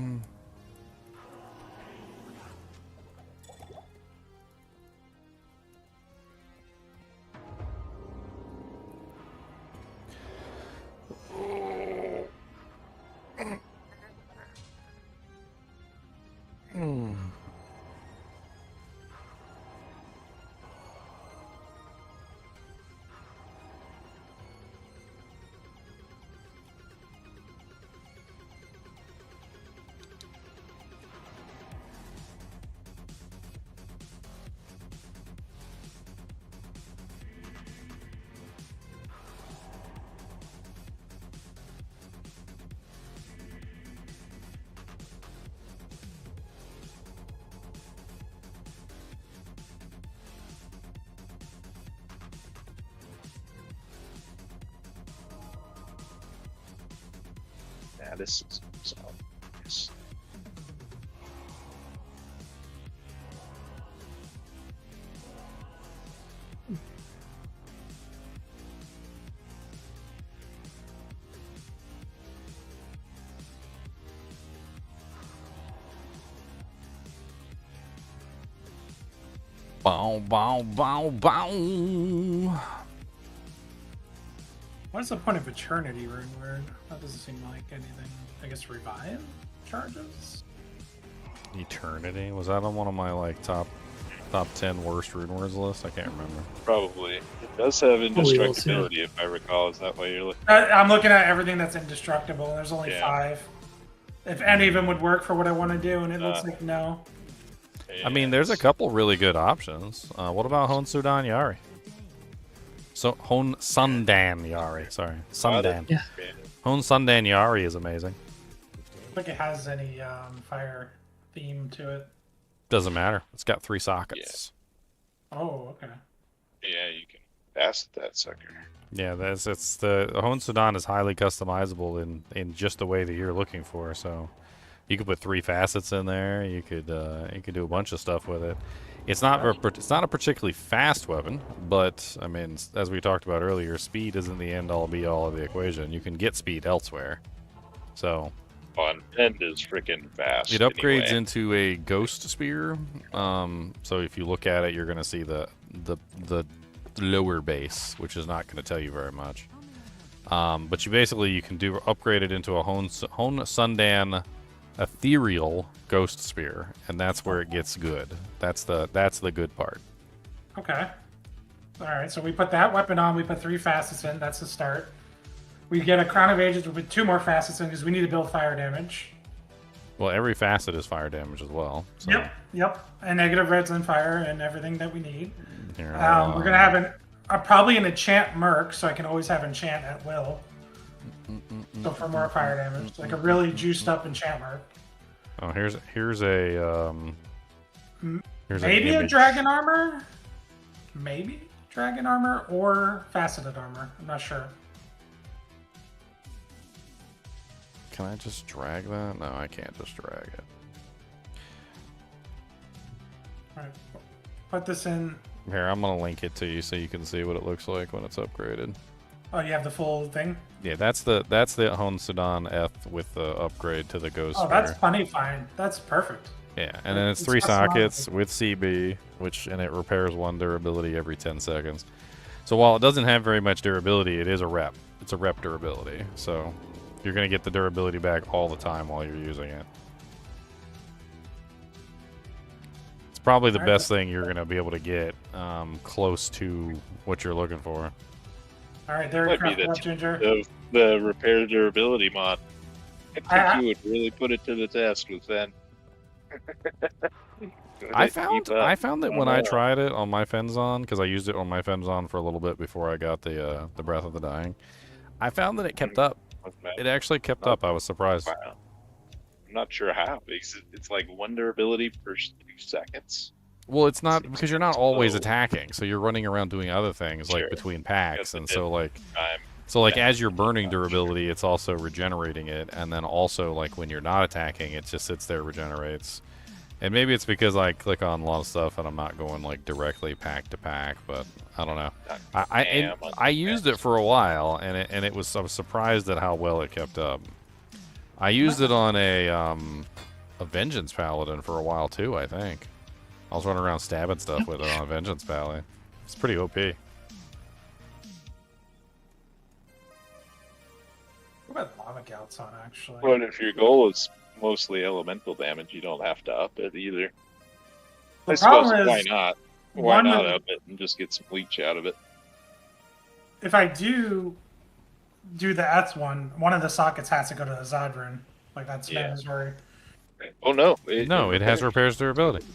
fanaticism. So, yes. Bow, bow, bow, bow. What's the point of Eternity Rune Word? That doesn't seem like anything. I guess Revive charges? Eternity? Was that on one of my like top 10 worst rune words list? I can't remember. Probably. It does have indestructibility, if I recall. Is that why you're looking? I'm looking at everything that's indestructible. There's only Yeah. 5. If any of them would work for what I want to do, and it looks like no. I mean, there's a couple really good options. What about Hon Sudan Yari? So Hon Sundan Yari, sorry, Sundan. Yeah. Hon Sundan Yari is amazing. I think it has any fire theme to it. Doesn't matter. It's got 3 sockets. Oh, okay. Yeah, you can pass that sucker. Yeah, it's the Hon Sudan is highly customizable in just the way that you're looking for. So you could put 3 facets in there. You could do a bunch of stuff with it. It's not a particularly fast weapon, but I mean, as we talked about earlier, speed isn't the end all be all of the equation. You can get speed elsewhere. So On end is freaking fast. it upgrades anyway. into a ghost spear. So if you look at it, you're going to see the lower base, which is not going to tell you very much. But you can upgrade it into a Hon Sundan ethereal ghost spear, and that's where it gets good. That's the good part. Okay. All right, so we put that weapon on. We put 3 facets in. That's the start. We get a Crown of Ages. We put 2 more facets in because we need to build fire damage. Well, every facet is fire damage as well. So. Yep. And negative reds and fire and everything that we need. Here, We're gonna have probably an enchant merc, so I can always have enchant at will. So for more fire damage, like a really juiced up enchant merc. Oh, here's a Maybe a dragon armor. Maybe dragon armor or faceted armor. I'm not sure. Can I just drag that? No, I can't just drag it. All right, put this in. Here, I'm gonna link it to you so you can see what it looks like when it's upgraded. Oh, you have the full thing? Yeah, that's the Hon Sudan F with the upgrade to the Ghost Oh, Spear. that's funny fine. That's perfect. Yeah, and then it's 3 sockets with CB, and it repairs 1 durability every 10 seconds. So while it doesn't have very much durability, it is a rep. It's a rep durability. So you're gonna get the durability back all the time while you're using it. It's probably the best thing you're gonna be able to get close to what you're looking for. All right, there you go, Ginger. The repair durability mod. I think you would really put it to the test with then. I found that when I tried it on my Fenzon, because I used it on my Fenzon for a little bit before I got the Breath of the Dying, I found that it kept up. It actually kept up. I was surprised. Wow. I'm not sure how. It's like 1 durability per 2 seconds. Well, it's not because you're not always attacking, so you're running around doing other things like between packs, and so like as you're burning durability, it's also regenerating it, and then also like when you're not attacking, it just sits there, regenerates. And maybe it's because I click on a lot of stuff and I'm not going like directly pack to pack, but I don't know. I used it for a while, and I was surprised at how well it kept up. I used it on a Vengeance Paladin for a while too. I think I was running around stabbing stuff with it on a Vengeance Paladin. It's pretty OP. What about Lava Gouts on, actually? But if your goal is mostly elemental damage, you don't have to up it either. I suppose, why not? Why not up it and just get some leech out of it? If I do the Eth one of the sockets has to go to the Zodrun. Like, that's mandatory. Oh, no. It has repairs durability.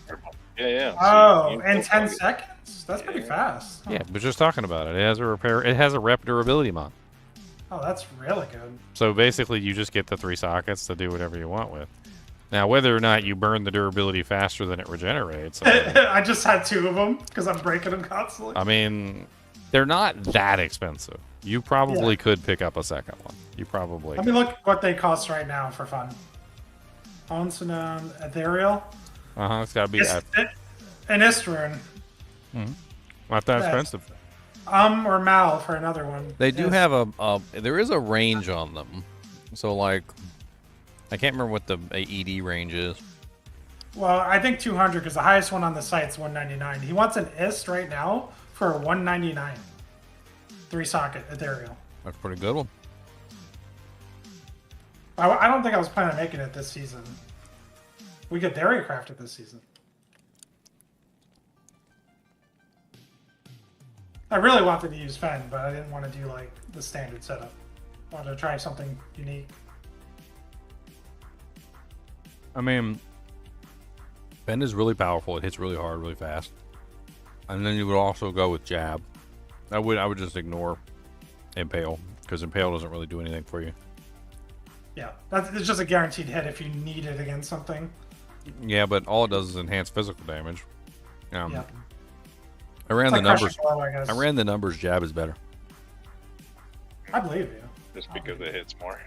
Yeah. Oh, in 10 seconds? That's pretty fast. Yeah, but just talking about it. It has a rep durability mod. Oh, that's really good. So basically, you just get the 3 sockets to do whatever you want with. Now, whether or not you burn the durability faster than it regenerates... I just had 2 of them, because I'm breaking them constantly. I mean, They're not that expensive. You probably could pick up a second one. You probably. Let me look what they cost right now for fun. Ethereal. It's got to be an Istrun. Not that expensive. Or Mal for another one. They do have there is a range on them. So like, I can't remember what the AED range is. Well, I think 200 because the highest one on the site's 199. He wants an IST right now for 199. 3-socket Ethereal. That's a pretty good one. I don't think I was planning on making it this season. We could dairy craft it this season. I really wanted to use Fen, but I didn't want to do like the standard setup. I wanted to try something unique. I mean, Fen is really powerful. It hits really hard, really fast. And then you would also go with Jab. I would just ignore Impale because Impale doesn't really do anything for you. Yeah, it's just a guaranteed hit if you need it against something. Yeah, but all it does is enhance physical damage. Yeah. I ran It's the like numbers. Blow, I guess. I ran the numbers. Jab is better. I believe you. Just because it hits more.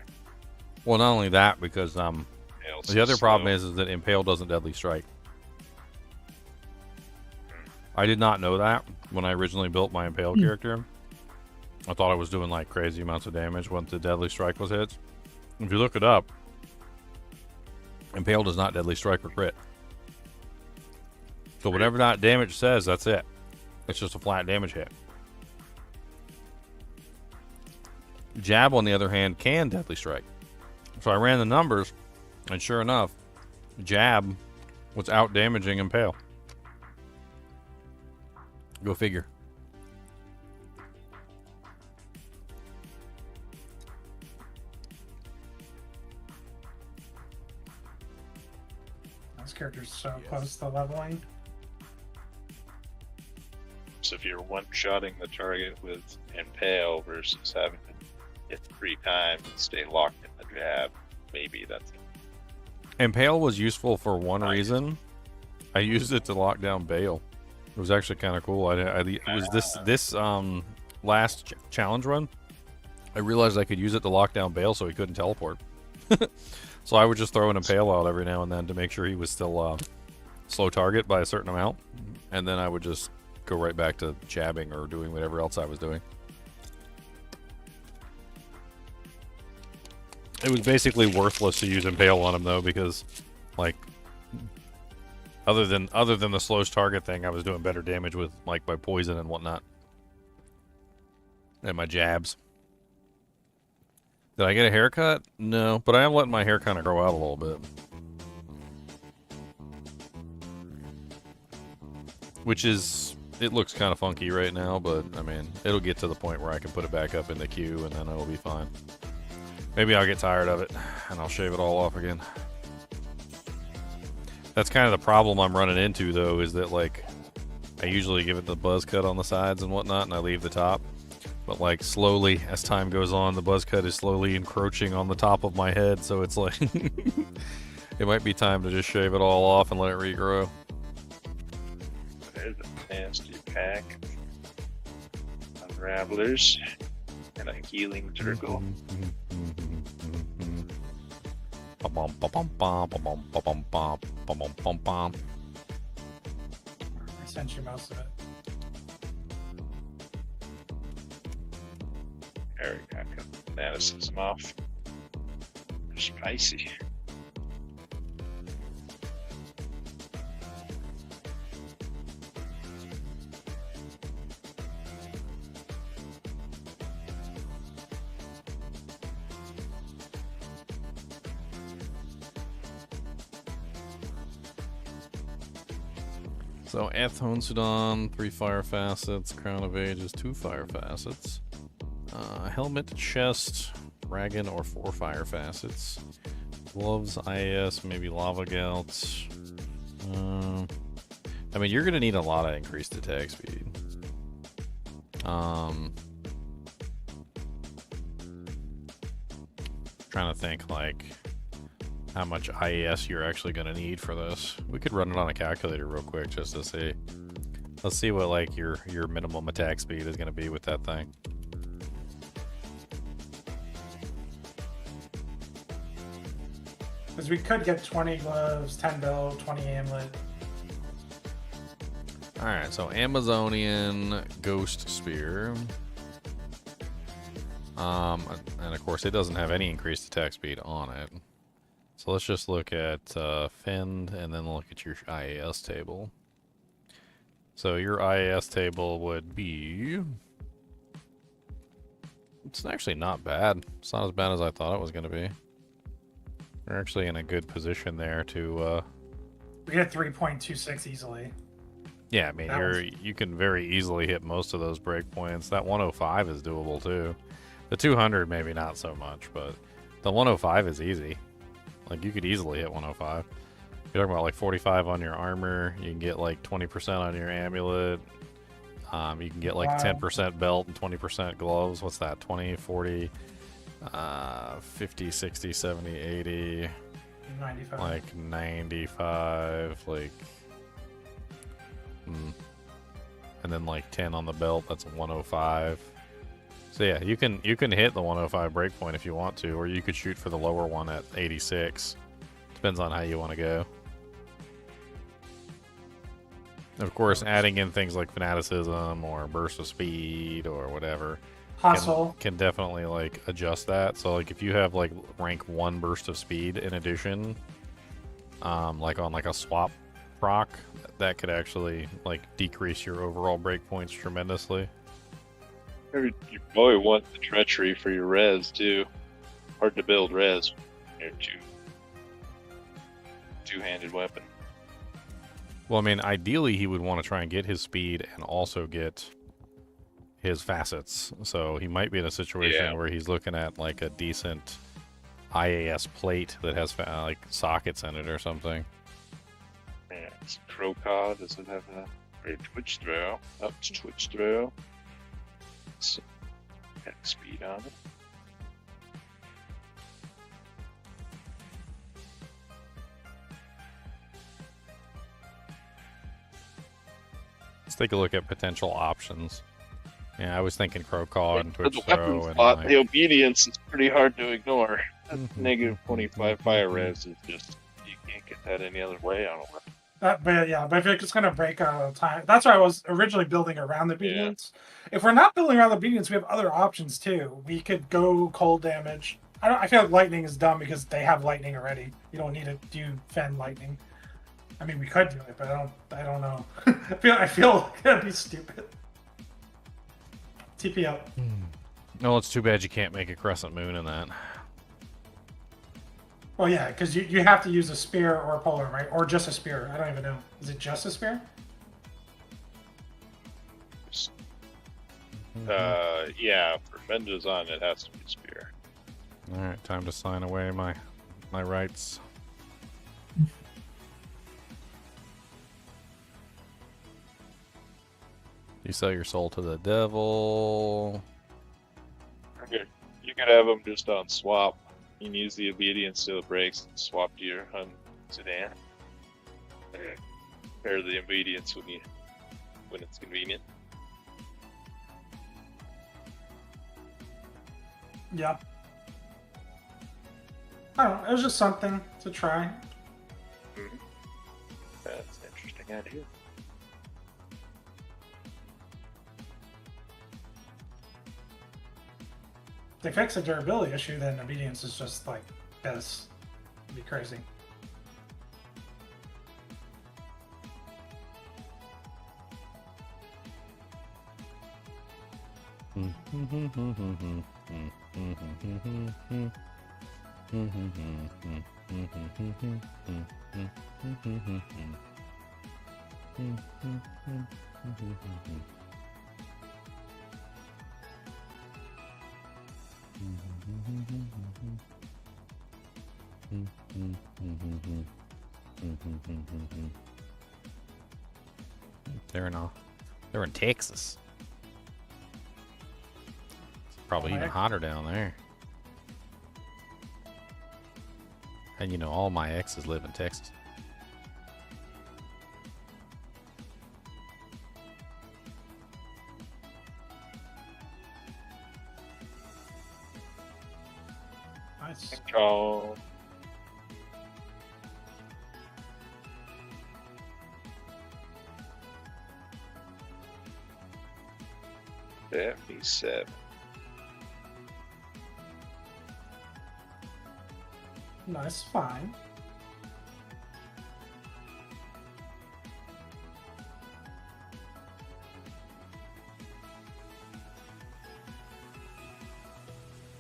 Well, not only that, because the other problem is that Impale doesn't deadly strike. I did not know that when I originally built my Impale character. I thought I was doing like crazy amounts of damage once the deadly strike was hit. If you look it up, Impale does not deadly strike or crit. So whatever that damage says, that's it. It's just a flat damage hit. Jab, on the other hand, can deadly strike. So I ran the numbers, and sure enough, Jab was out damaging Impale. Go figure. This character's so close to leveling. So if you're one-shotting the target with Impale versus having to hit 3 times and stay locked in the jab, maybe that's it. Impale was useful for one reason. I used it to lock down Bale. It was actually kind of cool. It was this last challenge run. I realized I could use it to lock down Bale so he couldn't teleport. So I would just throw an Impale out every now and then to make sure he was still slow target by a certain amount, and then I would just go right back to jabbing or doing whatever else I was doing. It was basically worthless to use Impale on him though, because like other than the slow target thing, I was doing better damage with like my poison and whatnot. And my jabs. Did I get a haircut? No, but I am letting my hair kind of grow out a little bit. Which is, it looks kind of funky right now, but I mean, it'll get to the point where I can put it back up in the queue and then it'll be fine. Maybe I'll get tired of it and I'll shave it all off again. That's kind of the problem I'm running into though, is that like, I usually give it the buzz cut on the sides and whatnot and I leave the top. But like slowly, as time goes on, the buzz cut is slowly encroaching on the top of my head, so it's like, it might be time to just shave it all off and let it regrow. There's a nasty pack. Unravelers. And a healing turtle. I sent you most of it. There we go. Got the fanaticism off. Spicy. So Athone Sudan, 3 fire facets, Crown of Ages, 2 fire facets. Helmet, chest, dragon, or 4 fire facets. Gloves, IS, maybe lava gouts. I mean, you're gonna need a lot of increased attack speed. Trying to think like how much IES you're actually gonna need for this. We could run it on a calculator real quick just to see. Let's see what like your minimum attack speed is gonna be with that thing. Because we could get 20 gloves, 10 bell, 20 amulet. Alright, so Amazonian Ghost Spear. And of course it doesn't have any increased attack speed on it. So let's just look at Fend and then look at your IAS table. So your IAS table would be... It's actually not bad. It's not as bad as I thought it was going to be. We're actually in a good position there to... We get 3.26 easily. Yeah, I mean, you can very easily hit most of those breakpoints. That 105 is doable too. The 200 maybe not so much, but the 105 is easy. Like, you could easily hit 105. You're talking about like 45 on your armor. You can get like 20% on your amulet. You can get like 10% belt and 20% gloves. What's that? 20, 40, 50, 60, 70, 80. 95. Like 95. Like... And then like 10 on the belt. That's a 105. So yeah, you can hit the 105 breakpoint if you want to, or you could shoot for the lower one at 86. Depends on how you want to go. Of course, adding in things like fanaticism or burst of speed or whatever can definitely like adjust that. So like if you have like rank 1 burst of speed in addition, like on like a swap proc, that could actually like decrease your overall breakpoints tremendously. You probably want the treachery for your res too. Hard to build res. Your two-handed weapon. Well, I mean, ideally he would want to try and get his speed and also get his facets. So he might be in a situation where he's looking at like a decent IAS plate that has like sockets in it or something. Yeah, it's Crowcod. Does it have a twitch throw? Up to twitch throw. So, got speed on it. Let's take a look at potential options. Yeah, I was thinking Crowcod and Twitch the Throw. weapon And slot, like... the obedience is pretty hard to ignore. Negative 25 fire res is just, you can't get that any other way on a weapon. But if it's going to break out of time, that's why I was originally building around the obedience. Yeah. If we're not building around the obedience, we have other options too. We could go cold damage. I feel like lightning is dumb because they have lightning already. You don't need to do fend lightning. I mean, we could do it, but I don't know. I feel like that'd be stupid. TP up. No, it's too bad you can't make a crescent moon in that. Well, yeah, because you have to use a spear or a polearm, right? Or just a spear. I don't even know. Is it just a spear? Yeah, for Mendozon it has to be spear. Alright, time to sign away my rights. You sell your soul to the devil. You could have them just on swap. You can use the obedience till it breaks and swap to your Hun sedan. Pair the obedience when it's convenient. Yeah. I don't know. It was just something to try. That's an interesting idea. If they fix the durability issue, then obedience is just like this. It'd be crazy. They're in Texas. It's probably even hotter down there. And you know, all my exes live in Texas. Nice. Ciao. $77. Nice, fine.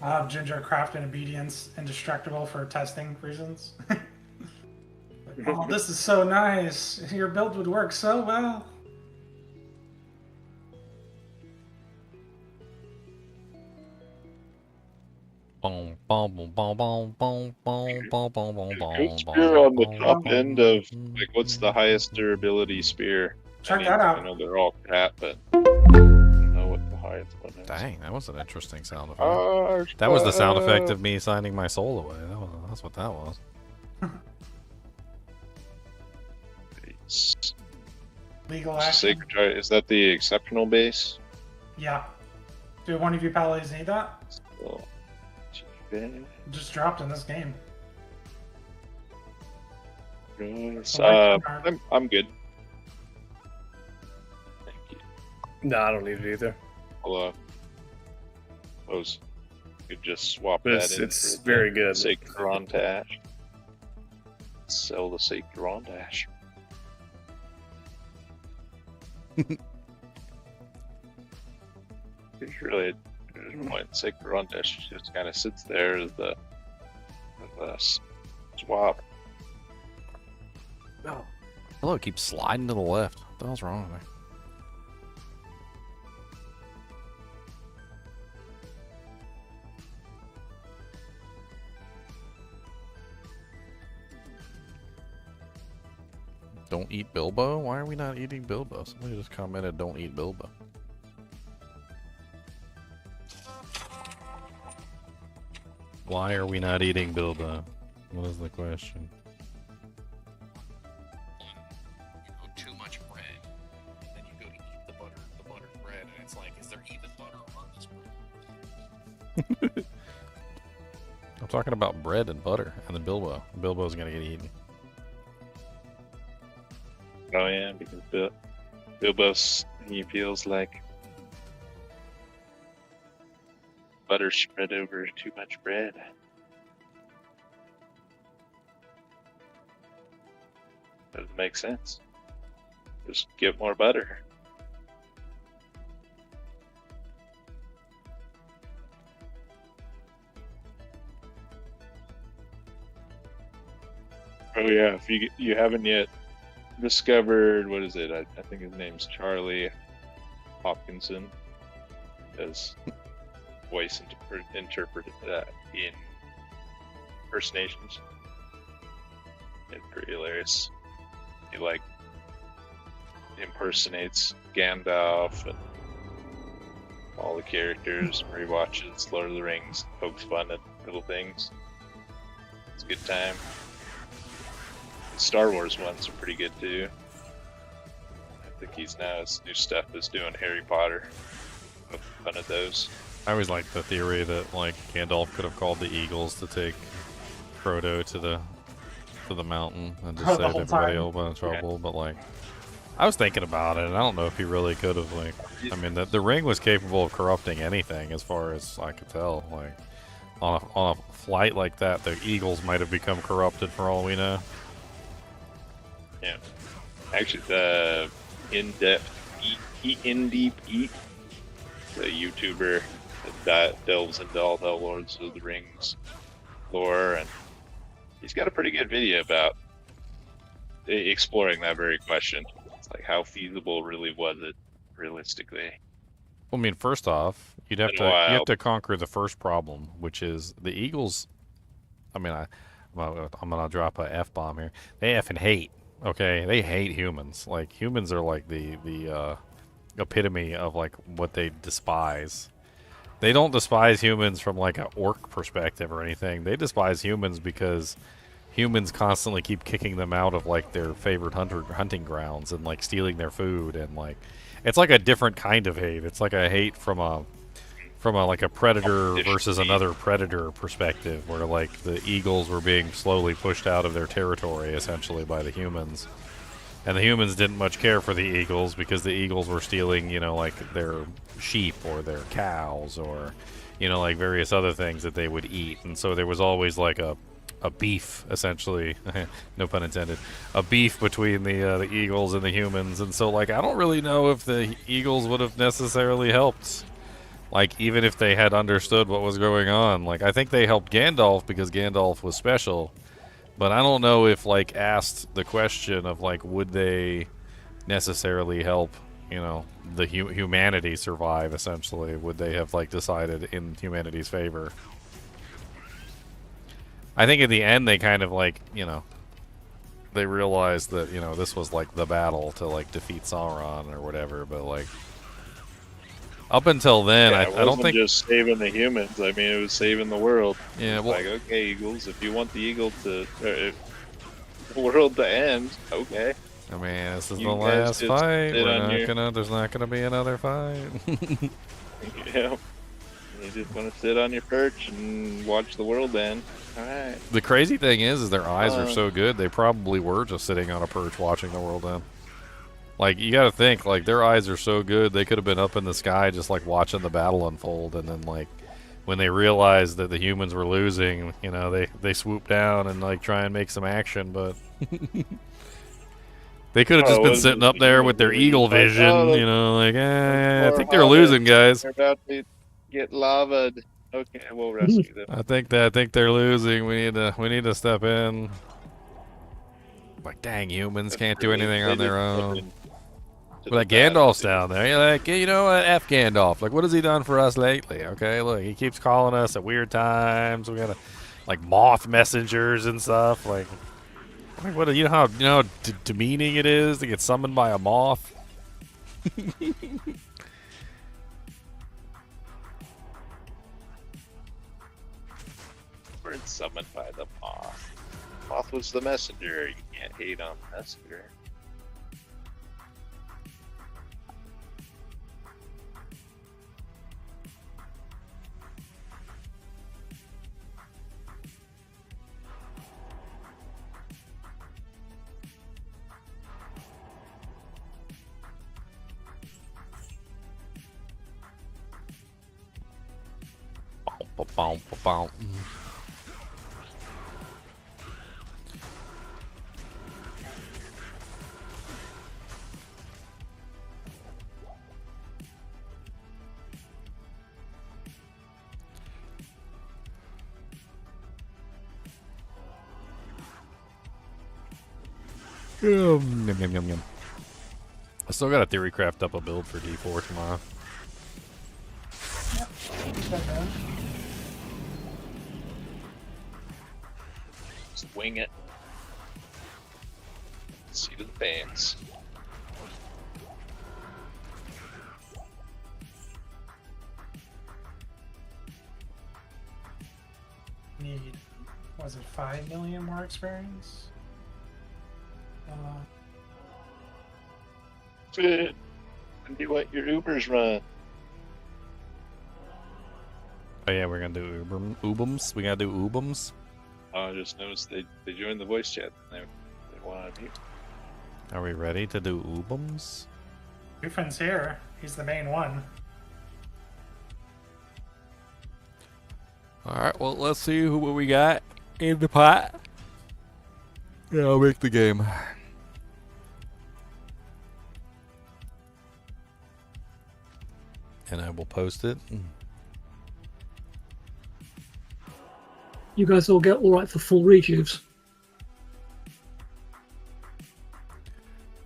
I'll have Ginger craft and obedience indestructible for testing reasons. Oh, this is so nice. Your build would work so well. Boom, boom, boom, boom, boom, boom, boom, boom, boom, boom, boom. Spear on the top end of, like, what's the highest durability spear? Check that out. I know they're all crap, but I don't know what the highest one is. Dang, that was an interesting sound effect. That was the sound effect of me signing my soul away. That's what that was. Legal action. Sacred Art, is that the exceptional base? Yeah. Do one of you paladins need that? So, Just dropped in this game. I'm good. Thank you. No, I don't need it either. Hello. Suppose you could just swap But that in. it's very good. Sacred Rondash. Sell the Sacred Rondash. It's really there's a point. Sacred Rondash just kind of sits there as the swap. Oh. Hello, it keeps sliding to the left. What the hell's wrong with me? Don't eat Bilbo? Why are we not eating Bilbo? Somebody just commented, don't eat Bilbo. Why are we not eating Bilbo? What is the question? You go too much bread, and then you go to eat the buttered bread, and it's like, is there even butter on this bread? I'm talking about bread and butter, and then Bilbo. Bilbo's gonna get eaten. Oh yeah, because Bilbo's, he feels like butter spread over too much bread. Doesn't make sense. Just get more butter. Oh yeah, if you haven't yet discovered, what is it? I think his name's Charlie Hopkinson. Does voice interpreted that in impersonations. It's pretty hilarious. He like impersonates Gandalf and all the characters. Rewatches Lord of the Rings, pokes fun at little things. It's a good time. Star Wars ones are pretty good too. I think his new stuff is doing Harry Potter. Poke fun at those. I always liked the theory that like Gandalf could have called the Eagles to take Frodo to the mountain and just saved everybody a whole bunch of trouble. But like, I was thinking about it, and I don't know if he really could have. Like, I mean, the ring was capable of corrupting anything, as far as I could tell. Like, on a flight like that, the Eagles might have become corrupted for all we know. Yeah, actually, the in-deep eat, the YouTuber that delves into all the Lords of the Rings lore, and he's got a pretty good video about exploring that very question. It's like, how feasible really was it, realistically? Well, I mean, first off, you have to conquer the first problem, which is the Eagles. I mean, I'm gonna drop a F-bomb here. They effing hate. Okay, they hate humans. Like, humans are like the epitome of like what they despise. They don't despise humans from like an orc perspective or anything. They despise humans because humans constantly keep kicking them out of like their favorite hunting grounds and like stealing their food, and like it's like a different kind of hate. It's like a hate from a from like a predator versus another predator perspective, where like the eagles were being slowly pushed out of their territory essentially by the humans, and the humans didn't much care for the eagles because the eagles were stealing, you know, like their sheep or their cows or, you know, like various other things that they would eat, and so there was always like a beef, essentially, no pun intended, a beef between the eagles and the humans, and so like I don't really know if the eagles would have necessarily helped. Like, even if they had understood what was going on. Like, I think they helped Gandalf because Gandalf was special. But I don't know if, like, asked the question of, like, would they necessarily help, you know, the humanity survive, essentially. Would they have, like, decided in humanity's favor? I think in the end they kind of, like, you know, they realized that, you know, this was, like, the battle to, like, defeat Sauron or whatever. But, like... Up until then, yeah, I don't think just saving the humans. I mean, it was saving the world. Yeah, well, like, okay, Eagles, if you want the eagle to the world to end, okay. I mean, this is the last fight. There's not gonna be another fight. Yeah, you just want to sit on your perch and watch the world end. All right. The crazy thing is their eyes are so good. They probably were just sitting on a perch watching the world end. Like, you gotta think, like, their eyes are so good, they could have been up in the sky just, like, watching the battle unfold, and then, like, when they realized that the humans were losing, you know, they swoop down and, like, try and make some action, but... they could have just been sitting up there with their eagle vision, you know, like, I think they're losing, guys. They're about to get lavaed. Okay, we'll rescue them. I think they're losing. We need to step in. Like, dang, humans can't do anything on their own. Like, Gandalf's down there. You're like, you know what? F Gandalf. Like, what has he done for us lately? Okay, look, he keeps calling us at weird times. We gotta, like, moth messengers and stuff. Like what? You know how demeaning it is to get summoned by a moth. We're summoned by the moth. Moth was the messenger. You can't hate on the messenger. Yum, yum, yum, yum. I still got a theory craft up a build for D4 tomorrow. Just wing it. Seat of the pants. Need, was it 5 million more experience? Good. And do what your Ubers run. Oh yeah, we're gonna do Ubums. We gotta do Ubums. Oh, I just noticed they joined the voice chat. They wanted to mute. Are we ready to do Ubums? Your friend's here. He's the main one. Alright, well, let's see what we got in the pot. Yeah, I'll make the game. And I will post it. You guys all get alright for full rejuves?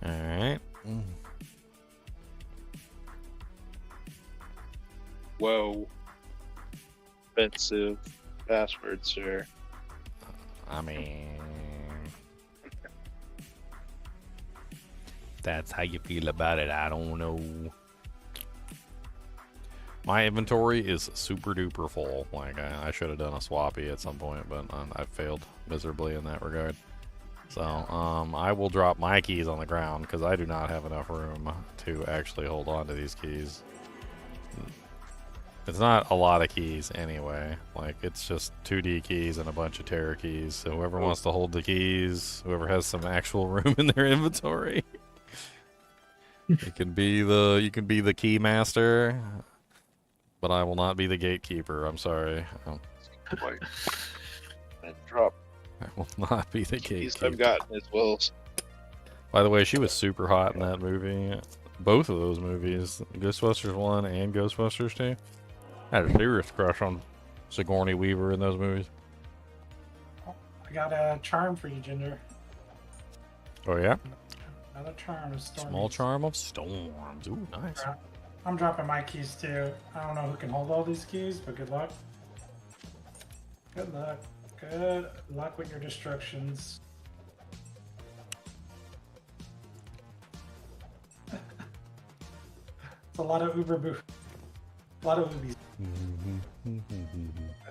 Alright. Whoa. Offensive password, sir. I mean... That's how you feel about it. I don't know. My inventory is super duper full. Like, I should have done a swappy at some point, but I failed miserably in that regard. So, I will drop my keys on the ground because I do not have enough room to actually hold on to these keys. It's not a lot of keys anyway. Like, it's just 2D keys and a bunch of terror keys. So whoever wants to hold the keys, whoever has some actual room in their inventory, you can be the key master, but I will not be the gatekeeper. I'm sorry. And drop. I will not be the gatekeeper. I've gotten as well. By the way, she was super hot in that movie. Both of those movies, Ghostbusters 1 and Ghostbusters 2. I had a serious crush on Sigourney Weaver in those movies. I got a charm for you, Ginger. Oh, yeah? Another charm of storms. Small charm of storms. Ooh, nice. I'm dropping my keys too. I don't know who can hold all these keys, but good luck. Good luck. Good luck with your destructions. It's a lot of Uber boo. A lot of Ubies.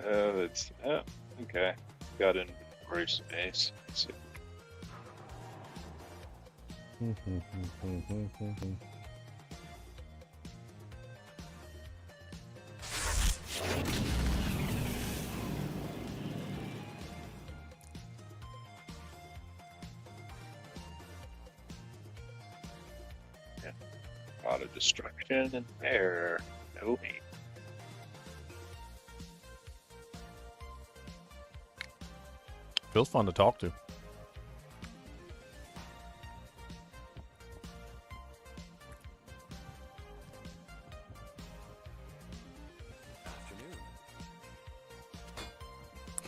It's okay. Got inventory space. Let's see. Yeah. A lot of destruction and there. No hate. Feels fun to talk to.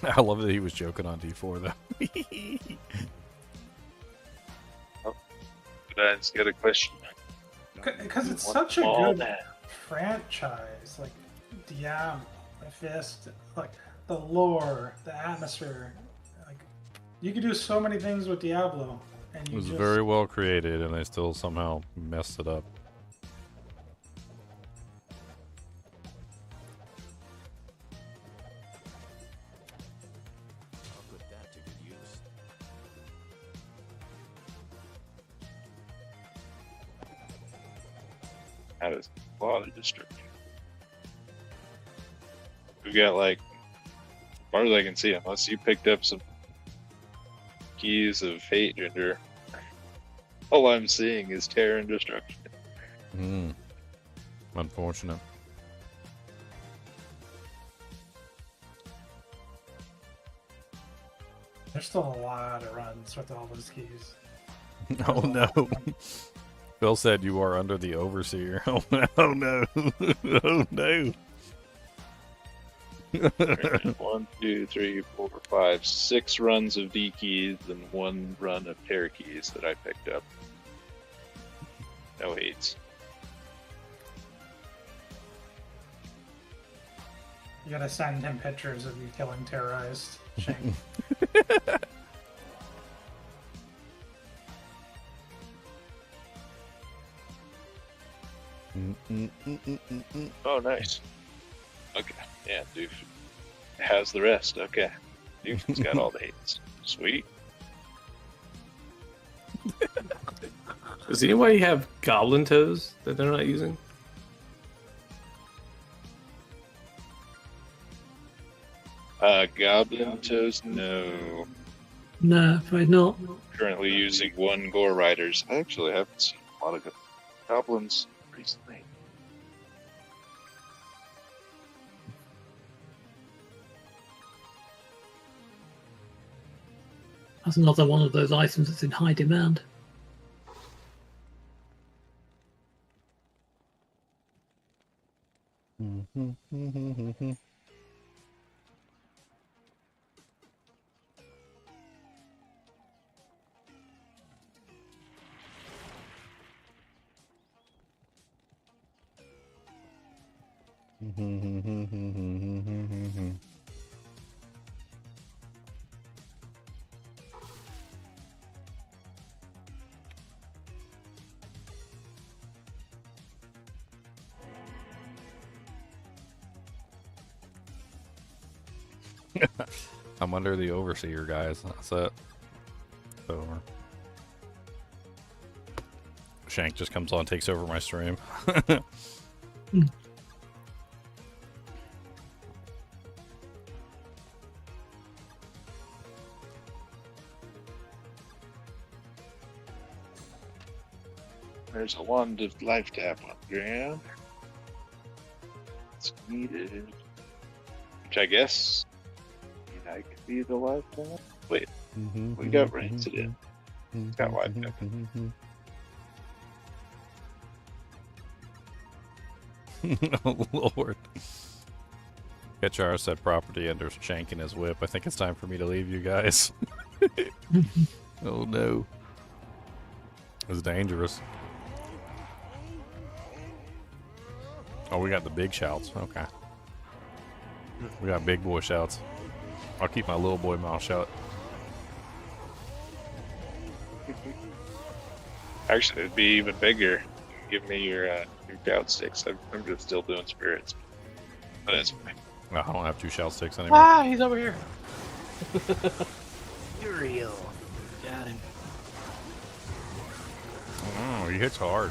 I love that he was joking on D4 though. Let's get a question. Because it's such a good franchise, like Diablo, Fist, like the lore, the atmosphere. Like you could do so many things with Diablo, and it was very well created, and they still somehow messed it up. That is a lot of destruction. We got like, as far as I can see, unless you picked up some keys of fate, Ginger, all I'm seeing is terror and destruction. Unfortunate. There's still a lot of runs with all those keys. Oh no. Phil said you are under the overseer. Oh no. Oh no. 1, 2, 3, 4, 5, 6 runs of D keys and 1 run of terror keys that I picked up. No hates. You gotta send him pictures of you killing terrorized Shane. Oh, nice. Okay, yeah, Doof has the rest. Okay, Doof's got all the hates. Sweet. Does anybody have goblin toes that they're not using? Goblin toes, no. No, afraid not. Currently using 1 Gore Riders. I actually haven't seen a lot of goblins recently. That's another one of those items that's in high demand. I'm under the overseer, guys. That's it. It's over. Shank just comes on, takes over my stream. There's a wand of life tap on the ground. It's needed. Which I guess I could be the life tap. Wait, we got brains in it. Got life tap. Oh, Lord. Ketchar said property under shanking his whip. I think it's time for me to leave you guys. Oh no. It's dangerous. Oh, we got the big shouts. Okay. We got big boy shouts. I'll keep my little boy mouth shut. Actually, it'd be even bigger. Give me your shout sticks. I'm just still doing spirits. But it's fine. No, I don't have 2 shout sticks anymore. Ah, he's over here. Uriel. Got him. Oh, he hits hard.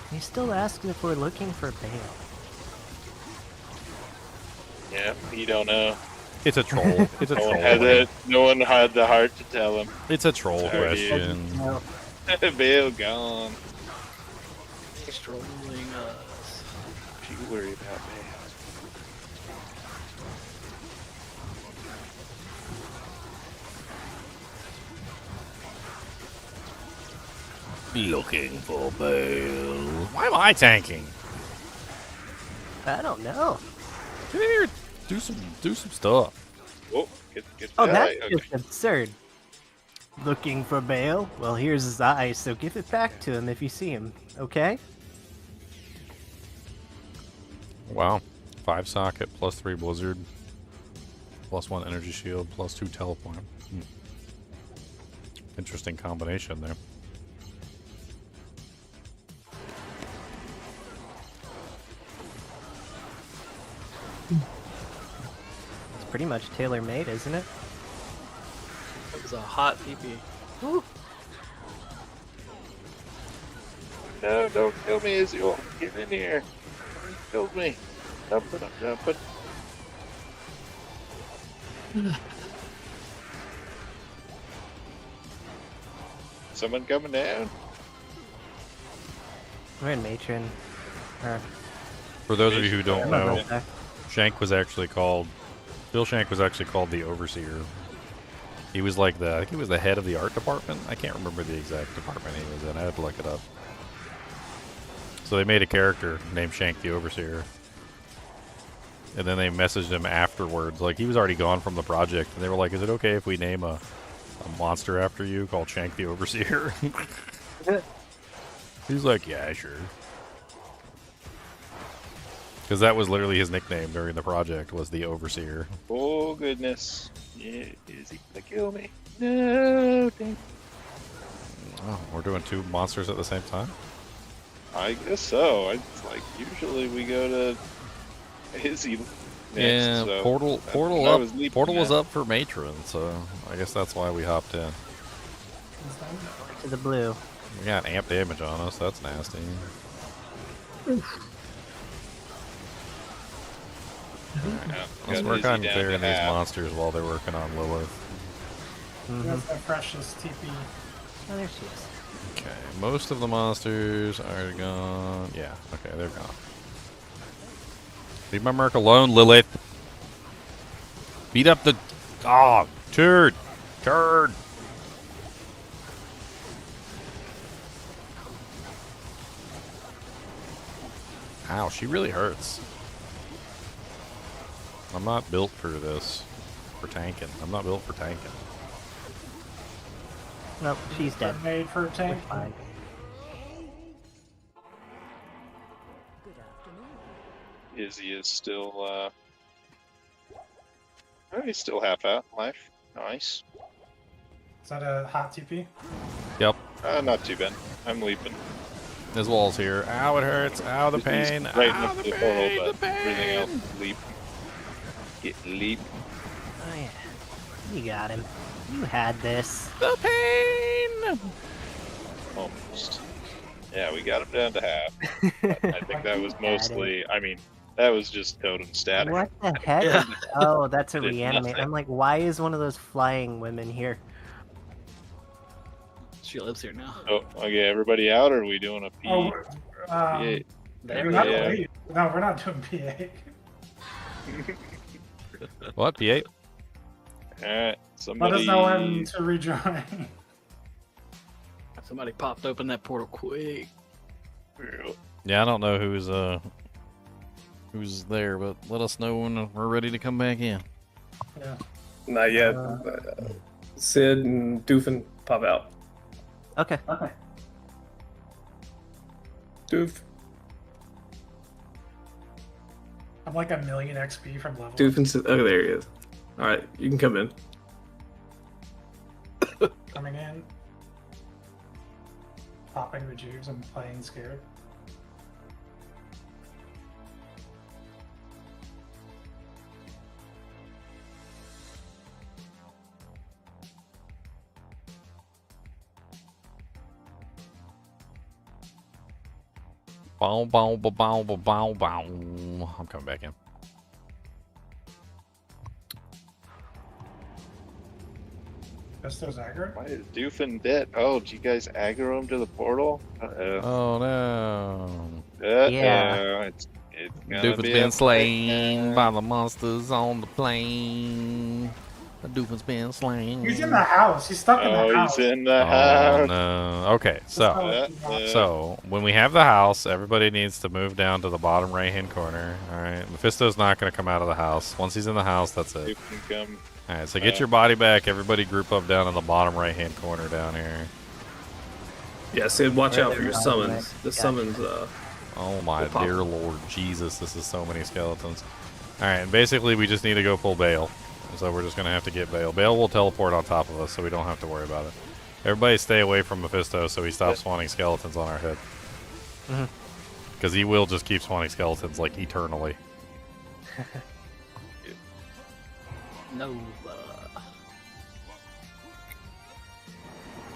He still asks if we're looking for bail. Yeah, you don't know. It's a troll. It's a troll. No one had the heart to tell him. It's a troll question. Bill gone. He's trolling us. Don't you worry about me. Looking for bail. Why am I tanking? I don't know. Get in here. Do some stuff. Oh, get Oh, that. that's just absurd. Looking for bail? Well, here's his eye, so give it back to him if you see him, okay? Wow. 5 socket, +3 blizzard, +1 energy shield, +2 teleport. Interesting combination there. It's pretty much tailor-made, isn't it? It was a hot PP. Woo. No, don't kill me, Israel. Get in here. You killed me. Jumping. Someone coming down? We're in Matron. For those of you who don't know, Okay. Shank was actually called... Bill Shank was actually called the Overseer. He was like I think he was the head of the art department. I can't remember the exact department he was in. I had to look it up. So they made a character named Shank the Overseer. And then they messaged him afterwards. Like, he was already gone from the project. And they were like, is it okay if we name a monster after you called Shank the Overseer? He's like, yeah, sure. Because that was literally his nickname during the project, was the Overseer. Oh, goodness. Yeah, is he gonna kill me? No, dang. Oh, we're doing 2 monsters at the same time? I guess so. It's like, usually we go to Izzy next. Yeah, so Portal was up for Matron, so I guess that's why we hopped in. To the blue. We got amp damage on us, that's nasty. Right, let's work on clearing these monsters while they're working on Lilith. That's that precious TP. Oh, there she is. Okay, most of the monsters are gone. Yeah, okay, they're gone. Leave my merc alone, Lilith. Beat up the... Oh, turd. Turd. Ow, she really hurts. I'm not built for this. For tanking. I'm not built for tanking. Nope, she's dead. Made for a tank. Fine. Izzy is still, oh, he's still half out life. Nice. Is that a hot TP? Yep. Not too bad. I'm leaping. His wall's here. Ow, it hurts. Ow, the pain. Right Ow, in the the pain. portal, The but everything else, pain. leap. Get leap. Oh yeah. You got him. You had this. The pain. Almost. Yeah, we got him down to half. But I think that was mostly, I mean, That was just totem static. What the heck? Yeah. Oh, that's a Did reanimate. nothing. I'm like, why is one of those flying women here? She lives here now. Oh, okay, everybody out, or are we doing a P? Oh, Yeah. There not we go. late. No, we're not doing PA. What? P8? Alright, Let somebody. us know when to rejoin. Somebody popped open that portal quick. Yeah, I don't know who's there, but let us know when we're ready to come back in. Yeah. Not yet. Sid and Doofin pop out. Okay. Doof. I'm like a million XP from level. Doofin says, oh, there he is. Alright, you can come in. Coming in. Popping the juice. I'm playing scared. Bow, bow, bow, bow, bow, bow, bow. I'm coming back in. Fisto's aggro? Why is Doofin dead? Oh, did you guys aggro him to the portal? Uh-oh. Oh no. Yeah. It's gonna Doofin's be been a slain fight. by the monsters on the plane. The Doofin's been slain. He's in the house. He's stuck in Oh, the house. he's in the Oh house. no. Okay, so Oh, so when we have the house, everybody needs to move down to the bottom right hand corner. Alright. Mephisto's not gonna come out of the house. Once he's in the house, that's it. Doofin come. Alright, so get your body back. Everybody group up down in the bottom right hand corner down here. Yeah, Sid, watch out for your Right. summons. The Gotcha. summons, Oh my We'll pop. dear Lord Jesus, this is so many skeletons. Alright, and basically we just need to go full Bale. So we're just going to have to get Bale. Bale will teleport on top of us, so we don't have to worry about it. Everybody stay away from Mephisto so he stops spawning skeletons on our head. Because he will just keep spawning skeletons, like, eternally. No.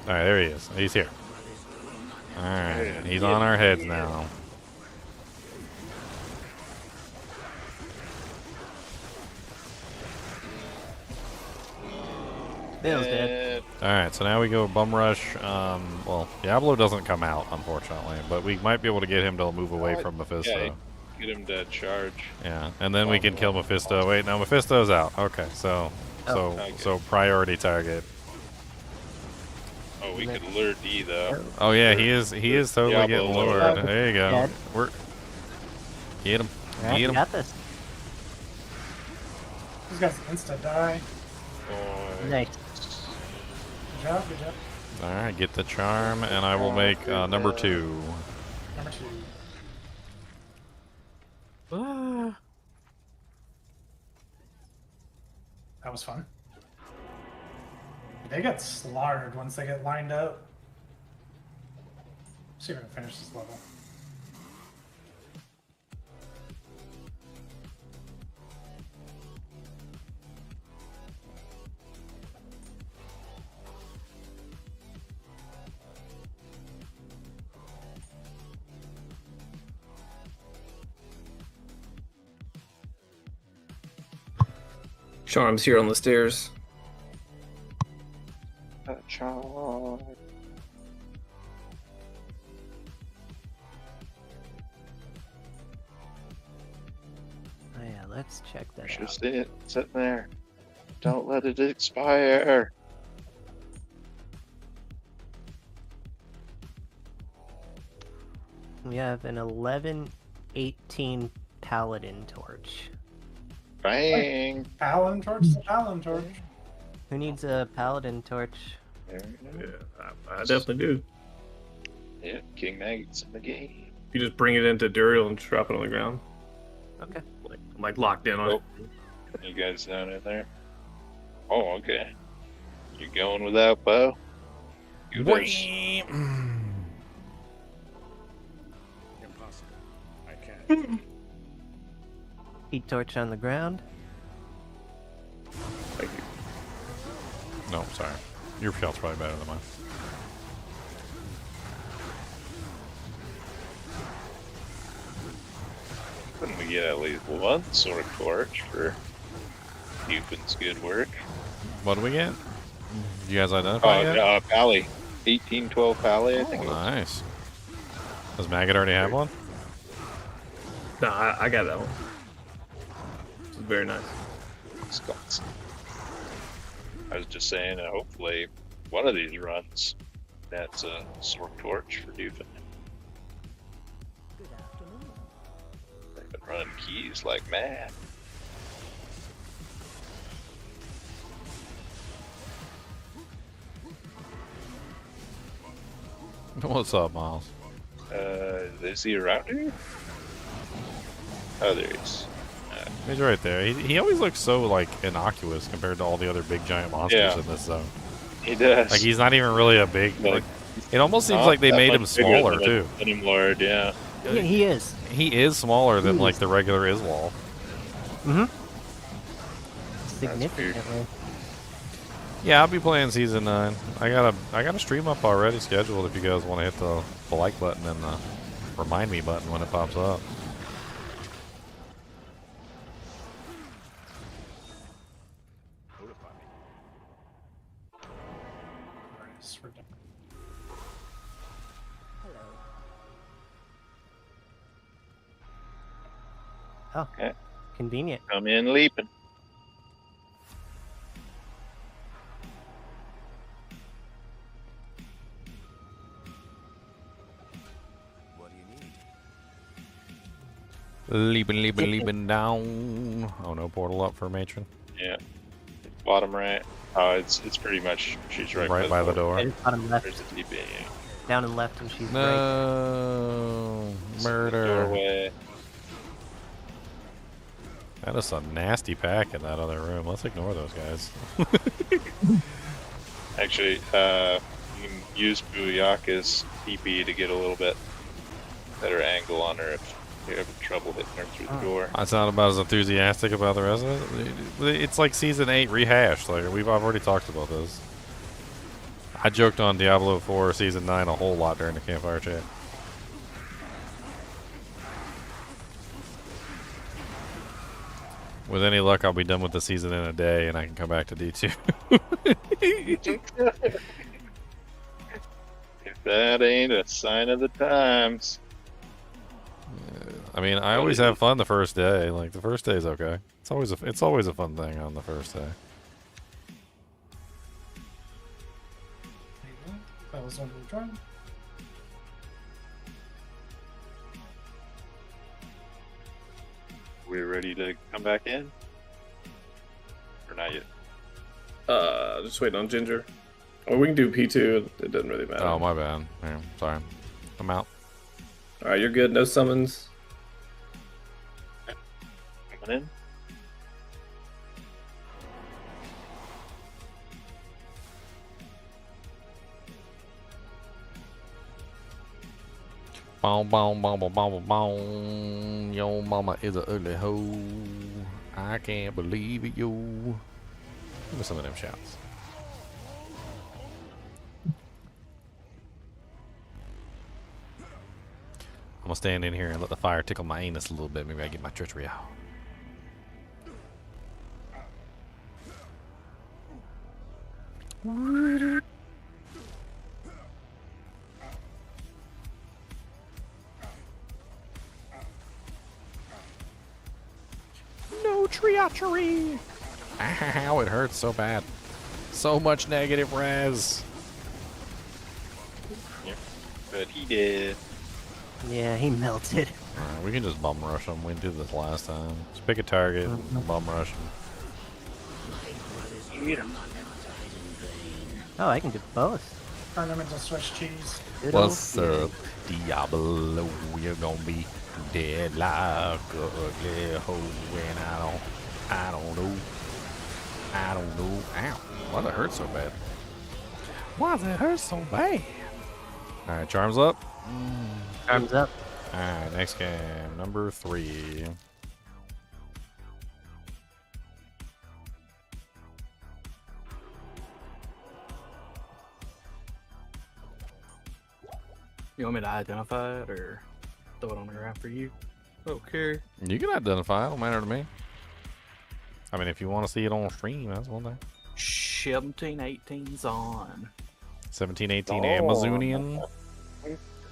Alright, there he is. He's here. Alright, he's on our heads now. Bale's dead. Alright, so now we go Bum Rush. Well, Diablo doesn't come out, unfortunately, but we might be able to get him to move away from Mephisto. Yeah, get him to charge. Yeah, and then we can kill Mephisto. Wait, no, Mephisto's out. Okay, so priority target. Oh, we could lure D though. Oh yeah, he is totally Diablo getting lured. lured. There you go. Dead. Get him. Alright, Get you him. got this. These guys insta die. Nice. Good job, good job. Alright, get the charm, and I will make number 2. Number 2. That was fun. They get slaughtered once they get lined up. See if I can finish this level. Charm's here on the stairs. Charm. Oh yeah, let's check that out. Just it sitting there. Don't let it expire. We have an 11-18 Paladin torch. Bang! Paladin torch is a Paladin torch. Who needs a Paladin torch? There you go. Yeah, I definitely do. Yeah, King Knight's in the game. You just bring it into Duriel and drop it on the ground. Okay. Like locked in on it. You guys down in there? Oh, okay. You going without bow? You guys. Impossible. I can't. Heat torch on the ground. Thank you. No, sorry. Your shell's probably better than mine. Couldn't we get at least one Sword Torch for Dufen's good work. What do we get? You guys identify yet? Pally. 1812 Pally, I think. Nice. Does Maggot already have one? No, I got that one. It's very nice. Scots. I was just saying, hopefully one of these runs, that's a Sword Torch for Dufen. They've been running keys like mad. What's up, Miles? Is he around here? Oh, there he is. He's right there. He always looks so, like, innocuous compared to all the other big giant monsters in this zone. He does. Like, he's not even really a big... Like, it almost seems like they made him smaller, too. Lord, yeah. Yeah, he is. He is smaller than, like, the regular Iswal. Mm-hmm. Significantly. Yeah, I'll be playing Season 9. I got a stream up already scheduled if you guys want to hit the like button and the remind me button when it pops up. Oh, okay. Convenient. Come in leaping. Leaping down. Oh, no portal up for Matron. Yeah. Bottom right. Oh, it's pretty much, she's right by the door. Bottom left. There's a TP, yeah. Down and left, and she's right. No. Murder. Doorway. That is a nasty pack in that other room. Let's ignore those guys. Actually, you can use Booyaka's TP to get a little bit better angle on her if you're having trouble hitting her through the door. I sound about as enthusiastic about the rest of it. It's like Season 8 rehashed. Like I've already talked about this. I joked on Diablo 4 Season 9 a whole lot during the campfire chat. With any luck, I'll be done with the season in a day, and I can come back to D2. If that ain't a sign of the times. I mean, I always have fun the first day. Like the first day is okay. It's always a fun thing on the first day. That was under the drum. We ready to come back in? Or not yet? Just waiting on Ginger. Or we can do P2. It doesn't really matter. Oh, my bad. Yeah, sorry. I'm out. Alright, you're good. No summons. Coming in. Boom, boom, boom, boom, boom, boom. Your mama is a ugly hoe. I can't believe it, yo. Give me some of them shouts. I'm gonna stand in here and let the fire tickle my anus a little bit. Maybe I get my treachery out. No treachery! Ow, it hurts so bad. So much negative res. Yep. But he did. Yeah, he melted. Alright, we can just bum rush them. We did this last time. Just pick a target and bum rush them. Oh, I can do both. Ornamental Swiss cheese. What's up, Diablo? You're gonna be dead like a ugly hoe, and I don't know. Ow, why does it hurt so bad? Why does it hurt so bad? Alright, charms up. Charms up. Alright, next game, number 3. You want me to identify it or throw it on the ground for you? Okay. You can identify. It don't matter to me. I mean, if you want to see it on stream, that's one thing. 1718's on. 1718 Amazonian.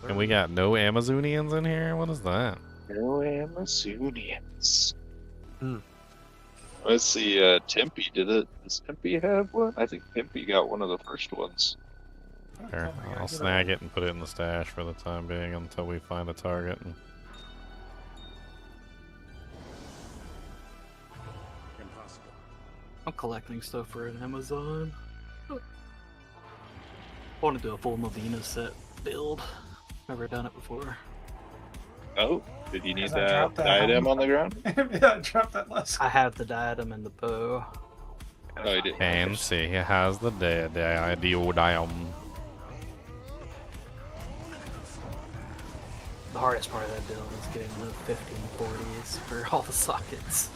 And we got no Amazonians in here? What is that? No Amazonians. Hmm. Let's see, Tempe did it. Does Tempe have one? I think Tempe got one of the first ones. Here, I'll snag it and put it in the stash for the time being until we find a target. Impossible. I'm collecting stuff for an Amazon. I want to do a full Novena set build. Never done it before. Oh, did you need As I that dropped that diadem helmet. on the ground? Yeah, I dropped that last. I have the diadem and the bow. Oh, you did. Fancy. He has the diadem. The hardest part of that build is getting the 1540s for all the sockets.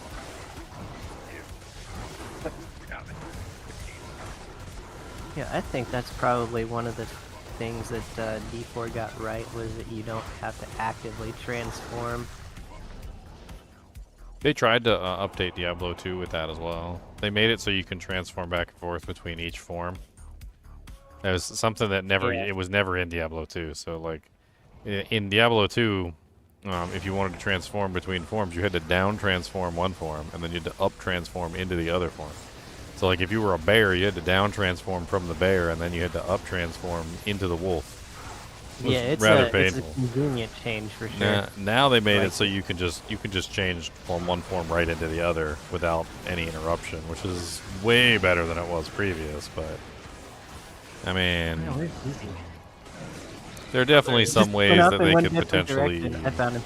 Yeah, I think that's probably one of the things that D4 got right, was that you don't have to actively transform. They tried to update Diablo 2 with that as well. They made it so you can transform back and forth between each form. That was something that it was never in Diablo 2. So like, in Diablo 2, if you wanted to transform between forms, you had to down transform one form, and then you had to up transform into the other form. So like, if you were a bear, you had to down transform from the bear, and then you had to up transform into the wolf. Yeah, it's rather a painful. convenient change for sure. Now they made it so you can just change from one form right into the other without any interruption, which is way better than it was previous. But I mean, there are definitely some ways that they could potentially. I found him.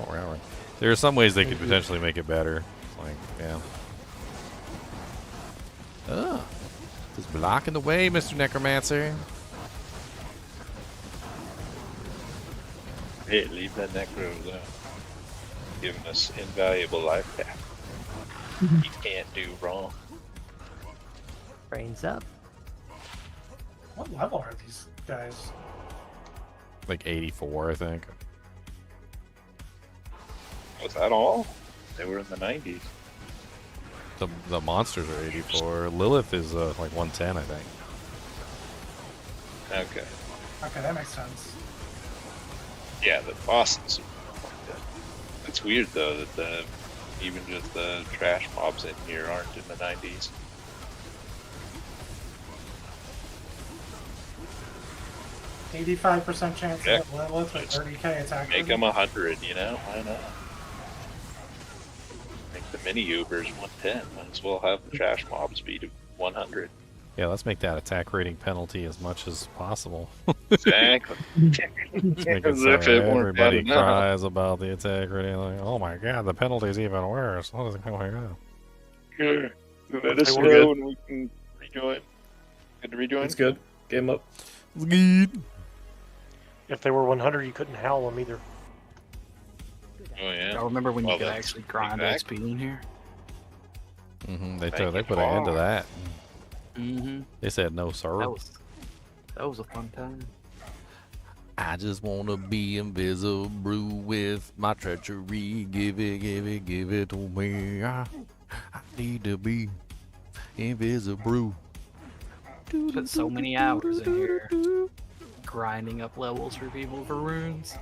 Oh, really? There are some ways they could potentially make it better. Like, yeah. Oh, just blocking the way, Mr. Necromancer. Hey, leave that necro alone. Giving us invaluable life pack. You can't do wrong. Brains up. What level are these guys? Like 84, I think. Was that all? They were in the 90s. The monsters are 84. Lilith is like 110, I think. Okay. Okay, that makes sense. Yeah, the bosses. It's weird though that even just the trash mobs in here aren't in the 90s. %85% chance Yeah. of Lilith with 30k attack. Make them 100, you know? Why not? Make the mini Ubers 110. Might as well have the trash mobs be to 100. Yeah, let's make that attack rating penalty as much as possible. Exactly. Let's make it As so if it weren't bad everybody enough. cries about the attack rating. Like, oh my god, the penalty's even worse. What is going on? Sure. Let us We're know good. when we can rejoin. Good to rejoin? It's good. Game up. If they were 100, you couldn't howl them either. Oh yeah. I remember when Well, you could that's actually grind exact- XP in here. They Make it put an end to hard. that. Mm-hmm. They said no, sir. That was a fun time. I just want to be invisible with my treachery. Give it to me. I need to be invisible. Spent so many hours in here grinding up levels for people for runes.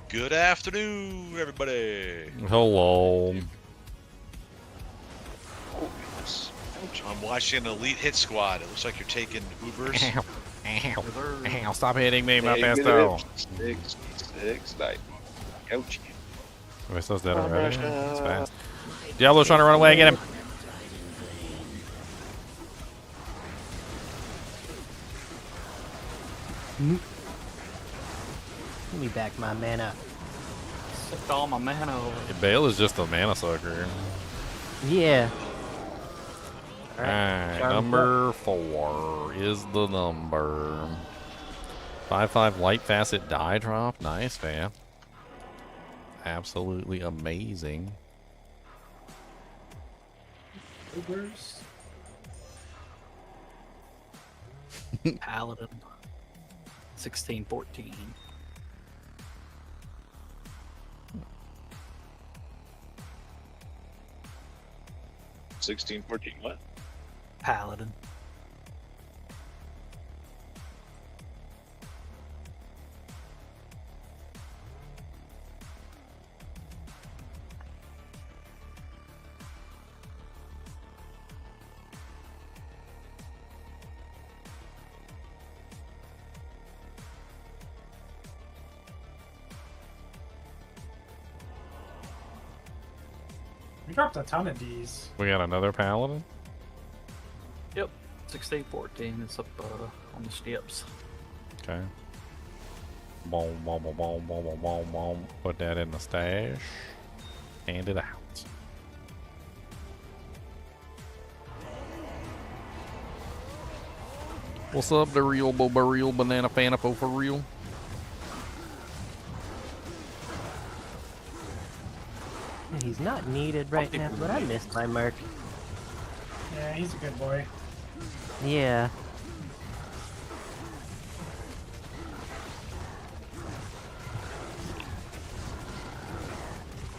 Good afternoon, everybody. Hello. I'm watching Elite Hit Squad. It looks like you're taking Ubers. Ow, stop hitting me, my pesto. 66, like, ouch. Am I supposed to dead already? That's fast. Diablo's trying to run away. Get him. Give me back my mana. Sucked all my mana over. Bale is just a mana sucker. Yeah. Alright, number 4 is the number. 5/5 light facet die drop. Nice, man. Absolutely amazing. Ubers. Paladin. 1614. 16, 14, what? Paladin. We dropped a ton of Ds. We got another paladin. Yep, 16, 14. It's up on the steps. Okay. Boom, boom, boom, boom, boom, boom, boom, boom. Put that in the stash. Hand it out. What's up, the real real banana fanapo for real? He's not needed right now, but I missed my mark. Yeah, he's a good boy. Yeah.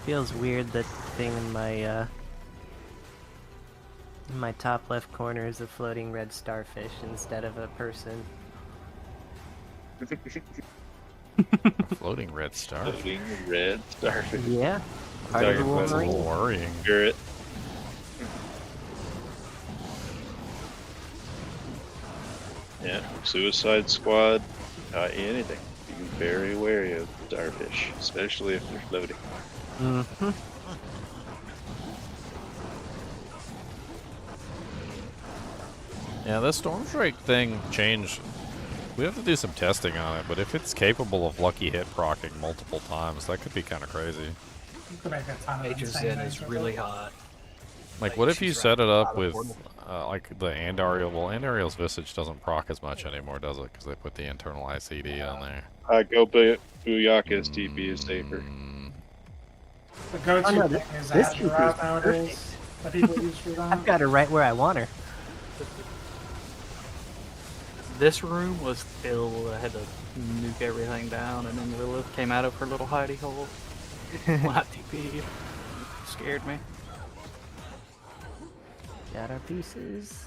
Feels weird that thing in my top left corner is a floating red starfish instead of a person. A floating red star. Floating red starfish. Yeah. Part of the That's a Wolverine. little worrying. Spirit. Yeah, Suicide Squad. Anything. Be very wary of starfish, especially if they're floating. Mm-hmm. Yeah, this Stormstrike thing changed. We have to do some testing on it, but if it's capable of lucky hit proccing multiple times, that could be kind of crazy. You could make a ton of Major insane Zen things is with really it. hot. Like, what if you she's set it up with, portal. like, the Andariel? Well, Andariel's Visage doesn't proc as much anymore, does it? Because they put the internal ICD on there. Go Booyaka's TP is safer. The go-to Oh, no, thing is this Azure is Raft nowadays that people use for that. I've got her right where I want her. This room was filled. I had to nuke everything down, and then Lilith came out of her little hidey hole. Flat TP. Scared me. Got our pieces.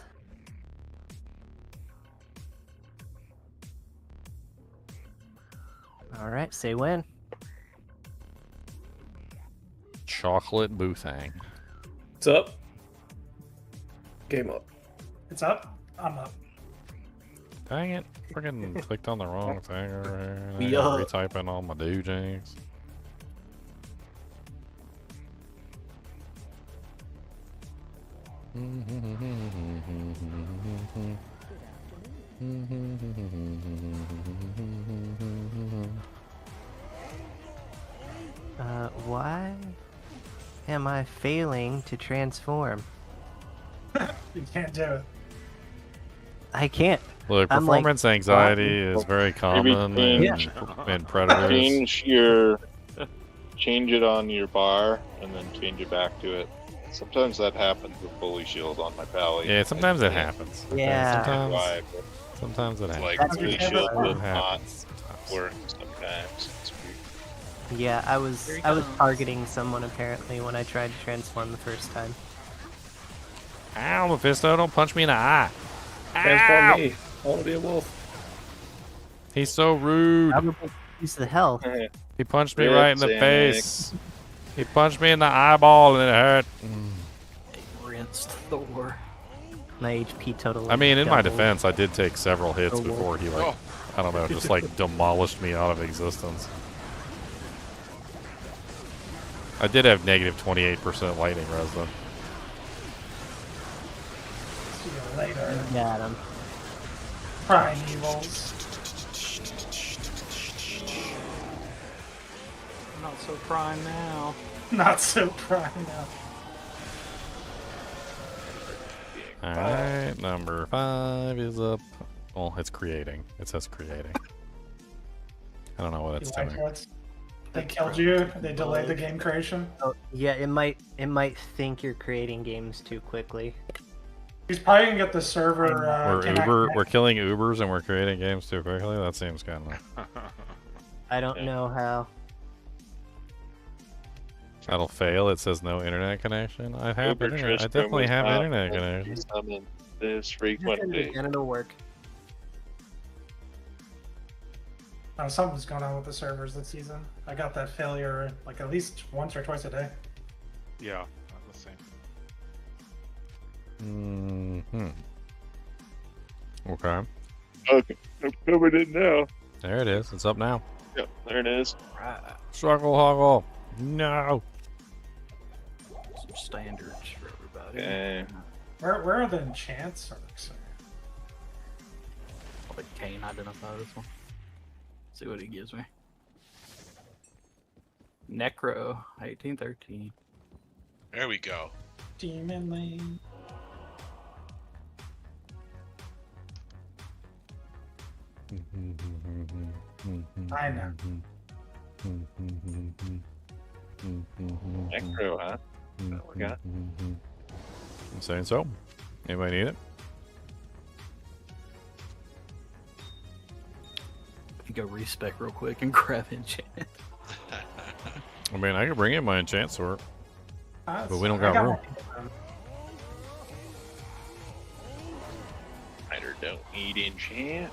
Alright, say when. Chocolate Boothang. What's up? Game up. It's up. I'm up. Dang it. Freaking clicked on the wrong thing over here. I We gotta up. retype in all my doojies. Why am I failing to transform? You can't do it. I can't. Look, I'm like, performance anxiety is very common in predators. Change it on your bar and then change it back to it. Sometimes that happens with fully shield on my pally. Yeah, sometimes it happens. Okay, Yeah. Sometimes it happens. Like That's fully okay, shield but- will It not happens sometimes. work sometimes. It's weird. Yeah, I was Here he I was comes. targeting someone apparently when I tried to transform the first time. Ow, Mephisto, don't punch me in the eye. Ow! Transform me. I want to be a wolf. He's so rude. Use the health. He punched me Rip, right in the Xanax. face. He punched me in the eyeball and it hurt. Rinsed Thor. My HP total. I mean, in my doubled. defense, I did take several hits Oh, well. before he, like, I don't know, just like demolished me out of existence. I did have negative 28% lightning res though. See you later. Got him. Primevals. Not so prime now. Not so prime now. Alright, number 5 is up. Well, it's creating. It says creating. I don't know what it's doing. They killed you. They delayed the game creation. Oh, yeah, it might think you're creating games too quickly. He's probably gonna get the server. We're killing Ubers and we're creating games too quickly? That seems kind of... I don't know how. That'll fail. It says no internet connection. I have Uber internet. I Tristram definitely was have not internet meant to connection. be summoned this Just frequently. and it'll work. Something's going on with the servers this season. I got that failure like at least once or twice a day. Yeah, not the same. Okay. Okay, I've covered it now. There it is. It's up now. Yep, there it is. Right. Struggle hoggle. No. Some standards for everybody. Okay. Where are the enchants? I'll let Kane identify this one. See what he gives me. Necro, 1813. There we go. Demon Lane. I know. Necro, huh? What we got? I'm saying so. Anybody need it? Go respec real quick and grab enchant. I mean, I could bring in my enchant sword, but we don't I got room. Spider don't need enchant.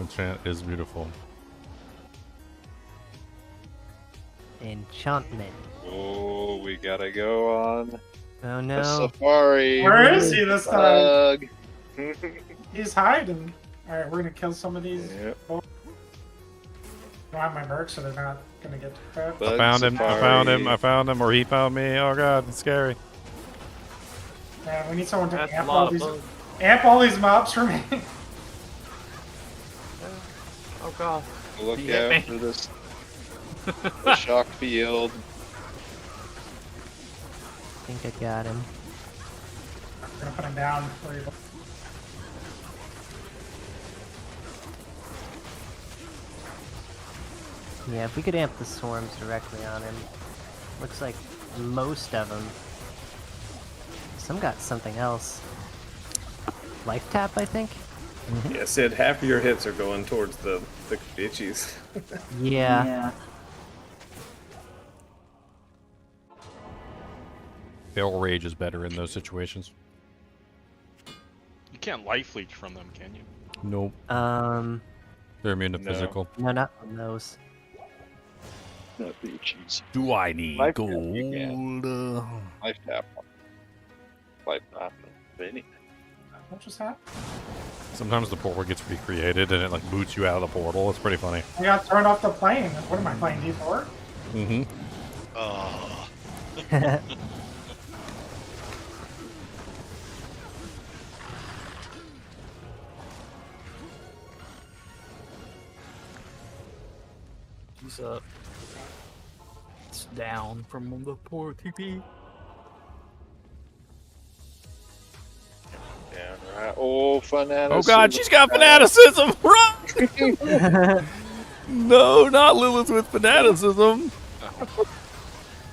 Enchant is beautiful. Enchantment. Oh, we gotta go on Oh a no. safari. Where is he this time? Bug. He's hiding. Alright, we're gonna kill some of these. Yep. I have my merc, so they're not gonna get crap. I found him. I found him. I found him, or he found me. Oh god, it's scary. Man, we need someone to That's a amp lot all of these bugs. amp all these mobs for me. Oh god. Look He hit out me. for this the shock field. I think I got him. I'm gonna put him down for you. Yeah, if we could amp the swarms directly on him. Looks like most of them. Some got something else. Life tap, I think? Yeah, Sid, half of your hits are going towards the bitchies. Yeah. Barrel rage is better in those situations. You can't life leech from them, can you? Nope. They're immune to No. physical. No, not on those. Not bitches. Do I need Life tap, gold? you can. Life tap. Life tap. Anything. What just happened? Sometimes the portal gets recreated and it like boots you out of the portal. It's pretty funny. I got thrown off the plane. What am I playing, D4? Mm-hmm. Oh. He's up. It's down from the poor TP. Yeah, right. Oh, fanaticism. Oh god, she's got fanaticism! Run! No, not Lilith with fanaticism.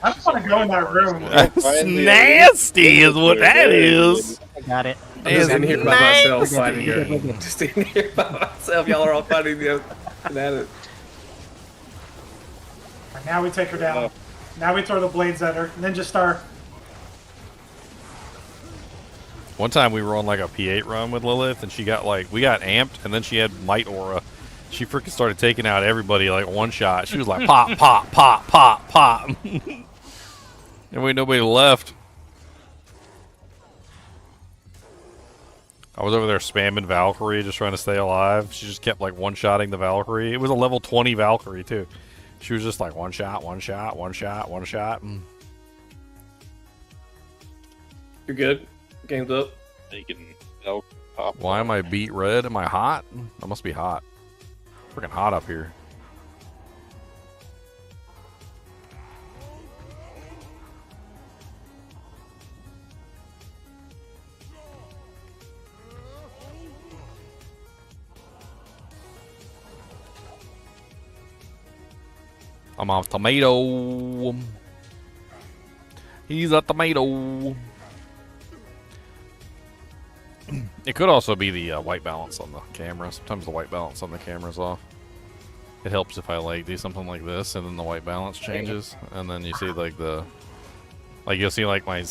I just want to go in that room. That's nasty, is what that is. I got it. I'm just in here by myself Nice. fighting her. Just in here by myself. Y'all are all fighting the other fanatic. Right, now we take her down. Now we throw the blades at her. Ninja Star. One time we were on like a P8 run with Lilith, and she got like, we got amped, and then she had Might Aura. She freaking started taking out everybody like one shot. She was like pop, pop, pop, pop, pop. And we nobody left. I was over there spamming Valkyrie, just trying to stay alive. She just kept like one-shotting the Valkyrie. It was a level 20 Valkyrie too. She was just like one shot, one shot, one shot, one shot. You're good. Game's up. Making elk pop. Why am I beat red? Am I hot? I must be hot. Freaking hot up here. I'm a tomato. He's a tomato. It could also be the white balance on the camera. Sometimes the white balance on the camera's off. It helps if I like do something like this, and then the white balance changes, and then you see like the, like you'll see like my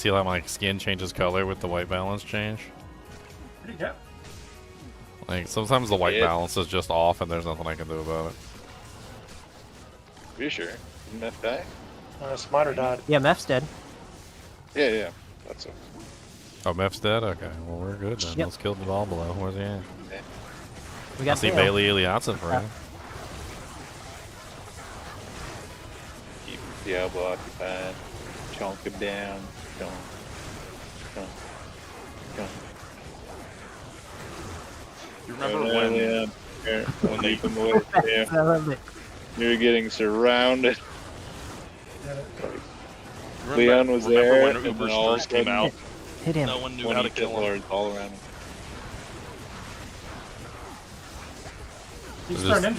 skin changes color with the white balance change. Pretty good. Like sometimes the white balance is just off, and there's nothing I can do about it. Are you sure? Didn't Meth die? Smiter died. Yeah, Meph's dead. Yeah, that's it. Oh, Meph's dead? Okay, well we're good then. Yep. Let's kill the ball below. Where's he at? We got I see Dale. Bailey Eliatson for him. Keep Diablo occupied. Chunk him down. Chunk. You remember when they keep him away from you. I love it. You're getting surrounded. Remember- Leon was remember there, when and Ubers then all of a first came sudden, out? Hit him. No one knew how to kill him. Lords all around him.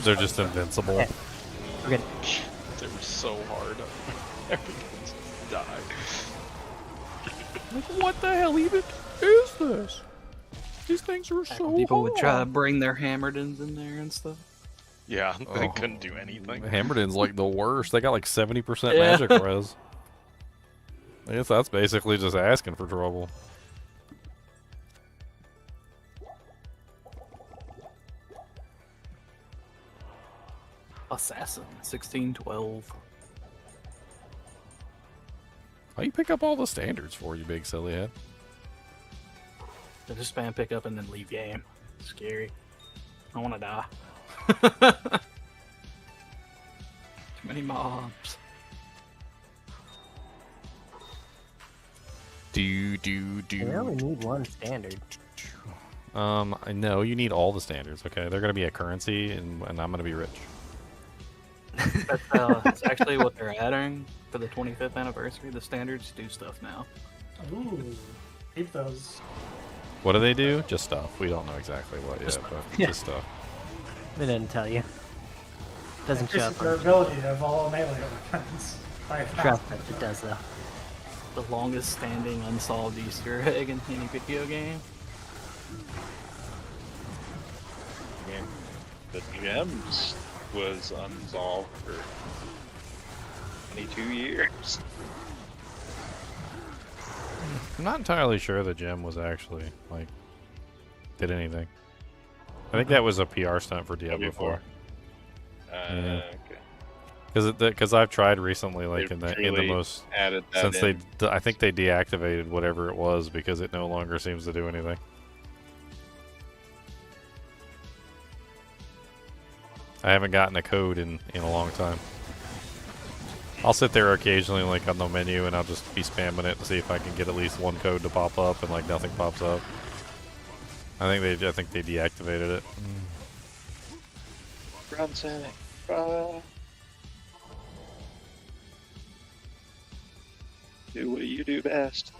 They're just invincible. Yeah. We're good. They were so hard. Everyone just died. Like, what the hell even is this? These things are so People would try to hard. bring their Hammerdins in there and stuff. Yeah, they Oh. couldn't do anything. Hammerdin's like the worst. They got like 70% Yeah. magic res. I guess that's basically just asking for trouble. Assassin 1612. How you pick up all the standards for you, big silly head? They just spam pick up and then leave game. Scary. I want to die. Too many mobs. Do. We only need one standard. I know you need all the standards. Okay, they're gonna be a currency, and I'm gonna be rich. That's actually what they're adding for the 25th anniversary. The standards do stuff now. Ooh, keep those. What do they do? Just stuff. We don't know exactly what yet, but Yeah. just stuff. They didn't tell you. Doesn't show Increases up. their ability of all melee weapons by 1,000. Trust us, it does though. The longest standing unsolved Easter egg in any video game. I mean, the gems was unsolved for 22 years. I'm not entirely sure the gem was actually like did anything. I think that was a PR stunt for Diablo 4. Okay. Because I've tried recently, like They've in the truly most added that since in. I think they deactivated whatever it was because it no longer seems to do anything. I haven't gotten a code in a long time. I'll sit there occasionally, like on the menu, and I'll just be spamming it to see if I can get at least one code to pop up, and like nothing pops up. I think they deactivated it. Run, Sonic. Run. Do what you do best.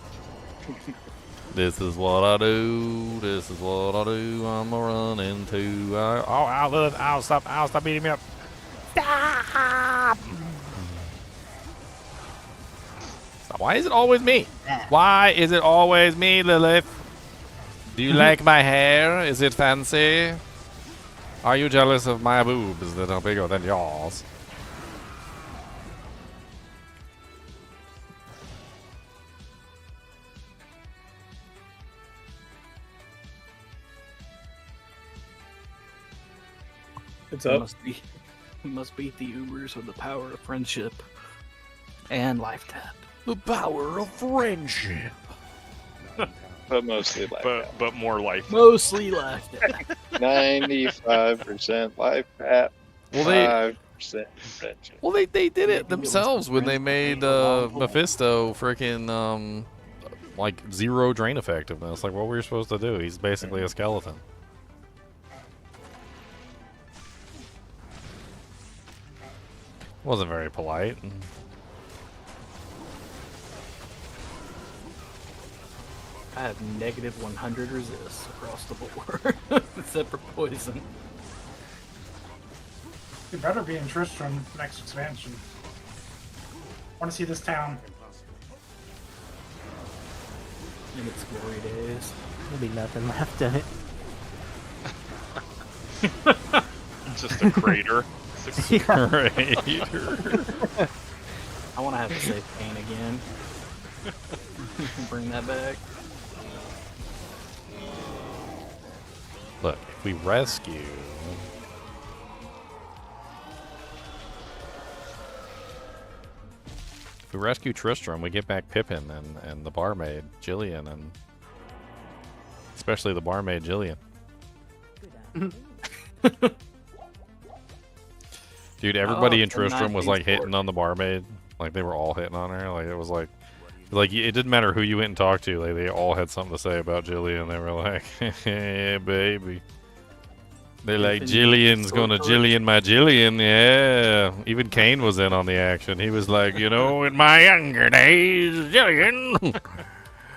This is what I do. This is what I do. I'm a run into. I'll stop beating me up. Stop! Why is it always me? Why is it always me, Lilith? Do you like my hair? Is it fancy? Are you jealous of my boobs that are bigger than yours? What's up? We must beat the Ubers with the power of friendship and life tap. The power of friendship. But mostly life tap. But more life. Mostly life tap. 95% life tap. Well, they 5% friendship. Well, they did it themselves when they made Mephisto freaking like 0 drain effectiveness. Like, what were you supposed to do? He's basically a skeleton. Wasn't very polite. I have negative 100 resists across the board, except for poison. You better be in Tristram next expansion. Want to see this town. In its glory days. There'll be nothing left of it. Just a crater. I want to have to save pain again. Bring that back. Look, if we rescue... If we rescue Tristram, we get back Pippin and the barmaid, Jillian, and... Especially the barmaid, Jillian. Dude, everybody in Tristram was like hitting on the barmaid. Like they were all hitting on her. Like it was like it didn't matter who you went and talked to. Like they all had something to say about Jillian. They were like, "Hey, baby." They're like, "Jillian's gonna Jillian my Jillian." Yeah. Even Kane was in on the action. He was like, "You know, in my younger days, Jillian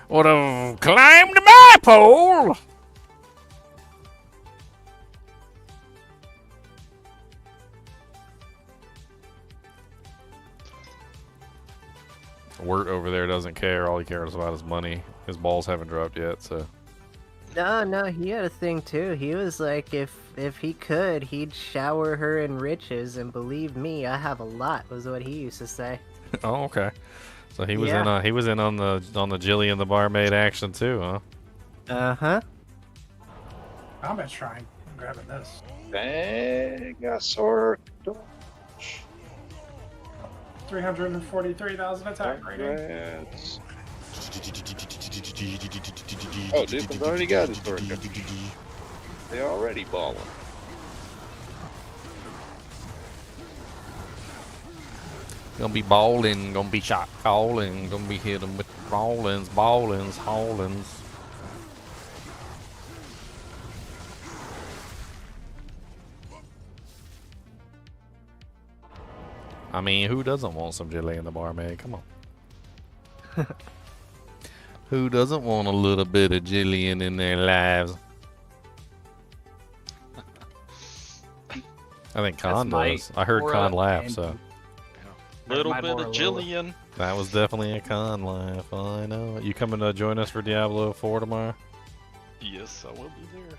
would have climbed my pole." Wirt over there doesn't care. All he cares about is money. His balls haven't dropped yet, so. No, he had a thing too. He was like, if he could, he'd shower her in riches, and believe me, I have a lot. Was what he used to say. Oh, okay. So he was in on the Jillian the barmaid action too, huh? Uh-huh. Combat shrine. I'm grabbing this. Dinosaur. 343,000 attack rating. Oh, this one's already got his sword. They already balling. Gonna be balling, gonna be shot calling, gonna be hitting with ballins, haulins. I mean, who doesn't want some Jillian the barmaid? Come on. Who doesn't want a little bit of Jillian in their lives? I think Khan does. I heard Khan laugh, so. Little bit of Jillian. That was definitely a Khan laugh. I know. You coming to join us for Diablo 4 tomorrow? Yes, I will be there.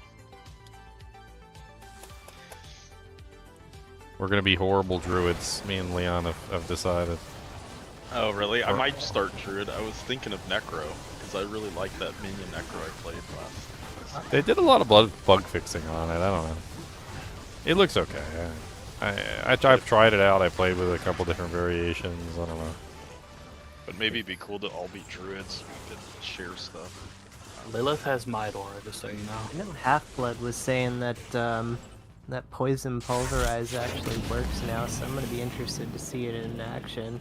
We're gonna be horrible druids. Me and Leon have decided. Oh, really? I might start Druid. I was thinking of Necro, because I really like that minion Necro I played last. They did a lot of bug fixing on it. I don't know. It looks okay. I've tried it out. I played with a couple different variations. I don't know. But maybe it'd be cool to all be druids so we could share stuff. Lilith has Midor, just so you know. I know Half-Blood was saying that that poison pulverize actually works now, so I'm gonna be interested to see it in action.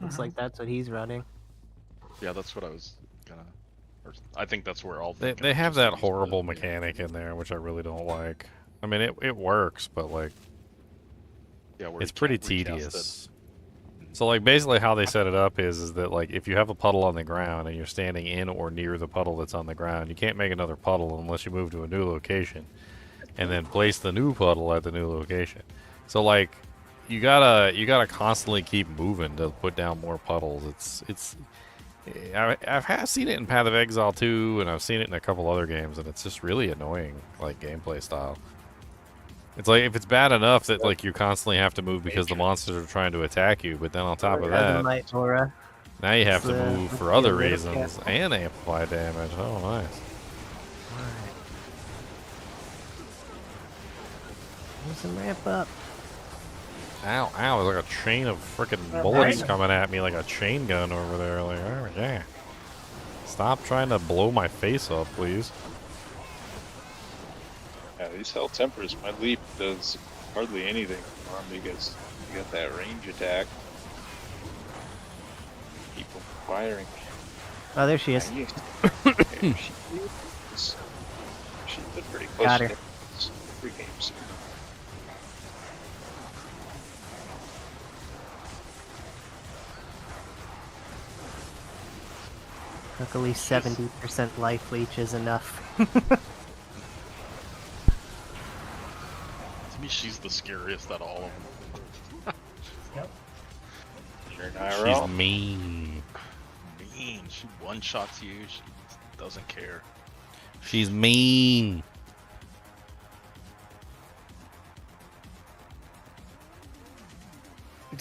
Looks like that's what he's running. Yeah, that's what I was gonna. I think that's where all they have that horrible mechanic in there, which I really don't like. I mean, it works, but like, yeah, it's pretty tedious. So like, basically, how they set it up is that like, if you have a puddle on the ground and you're standing in or near the puddle that's on the ground, you can't make another puddle unless you move to a new location, and then place the new puddle at the new location. So like, you gotta constantly keep moving to put down more puddles. I've seen it in Path of Exile 2, and I've seen it in a couple other games, and it's just really annoying, like gameplay style. It's like, if it's bad enough that like you constantly have to move because the monsters are trying to attack you, but then on top of that, now you have to move for other reasons and amplify damage. Oh, nice. There's some ramp up. Ow, ow, there's like a chain of freaking bullets coming at me like a chain gun over there. Like, oh, yeah. Stop trying to blow my face up, please. Yeah, these Hell Tempers, my leap does hardly anything for them because you got that range attack. Keep them firing. Oh, there she is. She's been pretty close. Got her. To 3 games. Luckily, 70% life leech is enough. To me, she's the scariest out of all of them. Yep. She's mean. Mean. She one-shots you. She doesn't care. She's mean.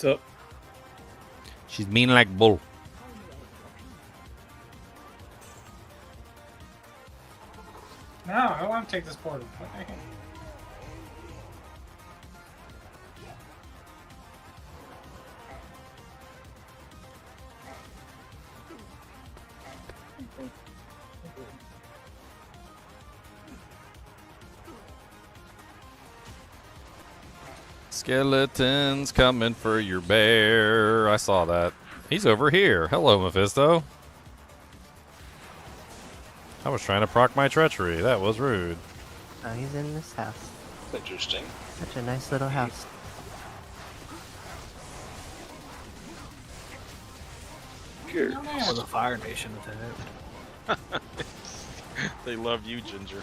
What's up? She's mean like bull. No, I don't want to take this board. Okay. Skeletons coming for your bear. I saw that. He's over here. Hello, Mephisto. I was trying to proc my treachery. That was rude. Oh, he's in this house. Interesting. Such a nice little house. Good. Or the Fire Nation attack. They love you, Ginger.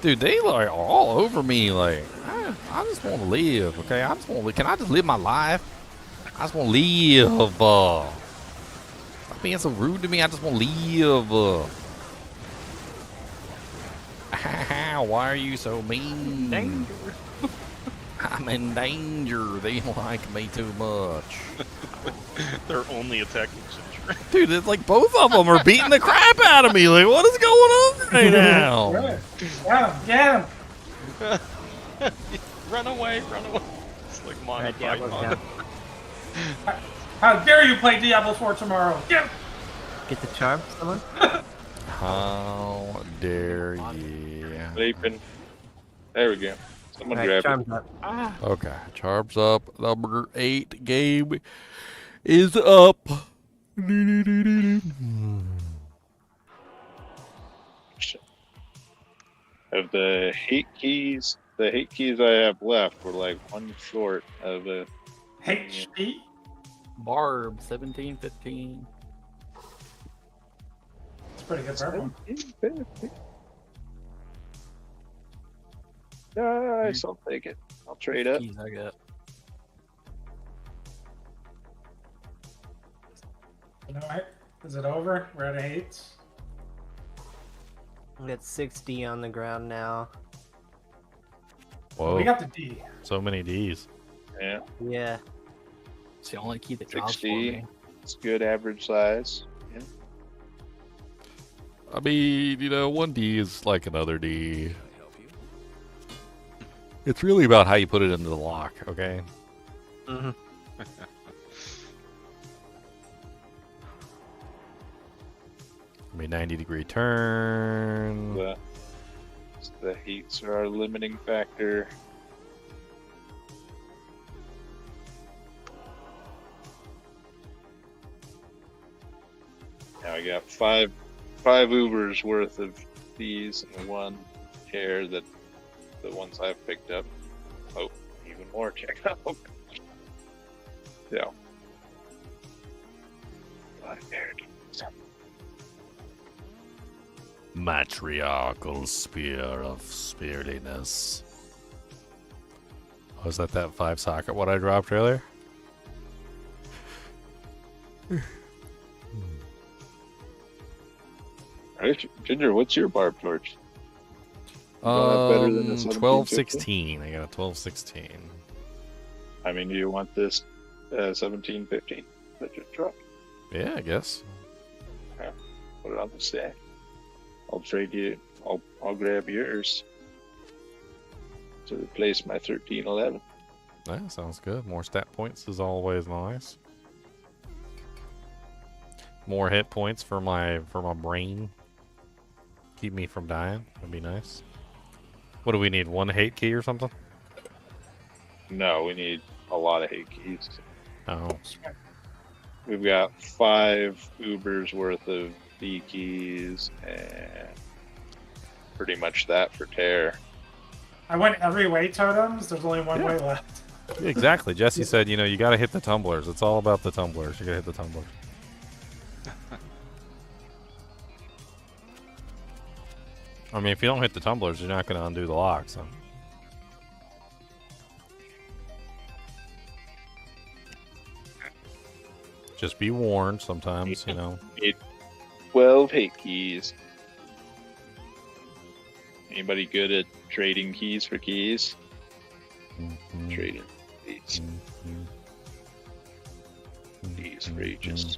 Dude, they like all over me. Like, I just want to live. Okay, I just want to. Can I just live my life? I just want to live. Stop being so rude to me. I just want to live. Why are you so mean? Danger. I'm in danger. They like me too much. They're only attacking Ginger. Dude, it's like both of them are beating the crap out of me. Like, what is going on right now? Get him! Run away, run away. It's like Monty Python. How dare you play Diablo 4 tomorrow? Get the charm, someone? How dare you? Sleeping. There we go. Someone Alright, grab charm's it. up. Okay, charms up. Number 8 game is up. Of the hate keys I have left were like one short of a HP. Barb 1715. It's pretty good for everyone. Nice, I'll take it. I'll trade up. Keys I got. Alright, is it over? We're out of hates. We got 60 on the ground now. Whoa. We got the D. So many Ds. Yeah. Yeah. It's the only key that drops for 60. me. It's good average size. Yeah. I mean, you know, one D is like another D. It's really about how you put it into the lock, okay? Mm-hmm. I mean, 90-degree turn. The heats are our limiting factor. Now I got five Ubers worth of these and one pair that the ones I've picked up. Oh, even more check out. Yeah. 5 pairs. Matriarchal Spear of Spiritiness. Was that 5-socket what I dropped earlier? Ginger, what's your barb torch? Better than a 1216. I got a 1216. I mean, do you want this 1715 that just dropped? Yeah, I guess. Yeah. Put it on the stack. I'll trade you. I'll grab yours to replace my 1311. Yeah, sounds good. More stat points is always nice. More hit points for my brain. Keep me from dying. That'd be nice. What do we need? 1 hate key or something? No, we need a lot of hate keys. Oh. We've got 5 Ubers worth of B keys and pretty much that for tear. I went every way totems. There's only one way left. Exactly. Jesse said, you know, you got to hit the tumblers. It's all about the tumblers. You got to hit the tumblers. I mean, if you don't hit the tumblers, you're not going to undo the lock, so. Just be warned sometimes, you know. Need 12 hate keys. Anybody good at trading keys for keys? Trading keys. He's outrageous.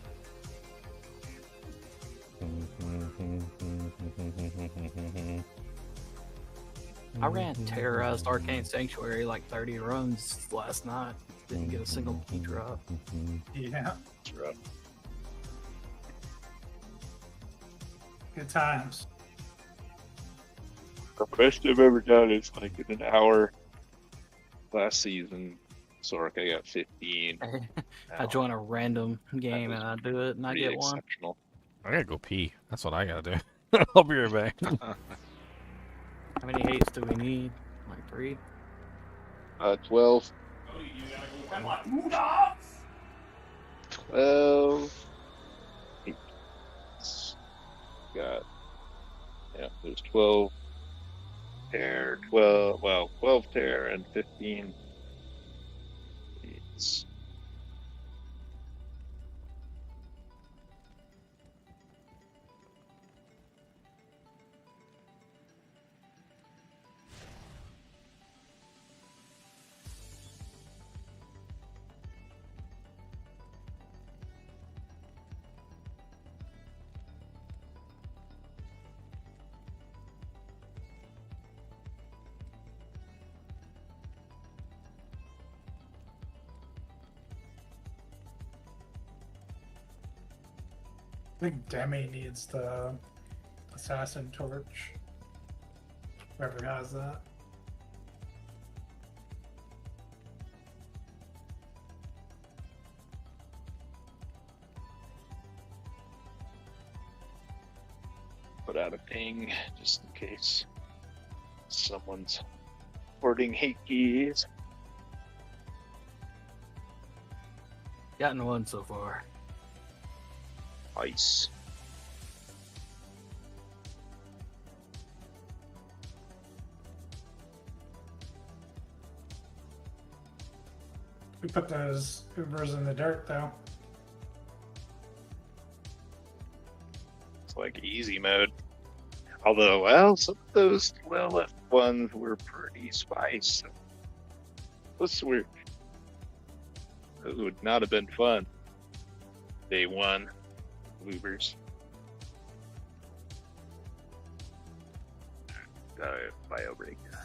I ran Terrorized Arcane Sanctuary like 30 runs last night. Didn't get a single key drop. Yeah. It's rough. Good times. The best I've ever done is like in an hour. Last season, Sork, I got 15. I join a random game and I do it and I get one. Exceptional. I gotta go pee. That's what I gotta do. I'll be right back. How many hates do we need? Like 3? 12. 12. Got, yeah, there's 12 tear, 12 tear, and 15. It's I think Demi needs the assassin torch. Whoever has that. put out a ping just in case someone's hoarding hate keys. Gotten one so far. Ice. We put those Ubers in the dirt, though. It's like easy mode. Although, well, some of those Lilith ones were pretty spicy. Those were. Those would not have been fun. Day 1. Ubers. Bio break time.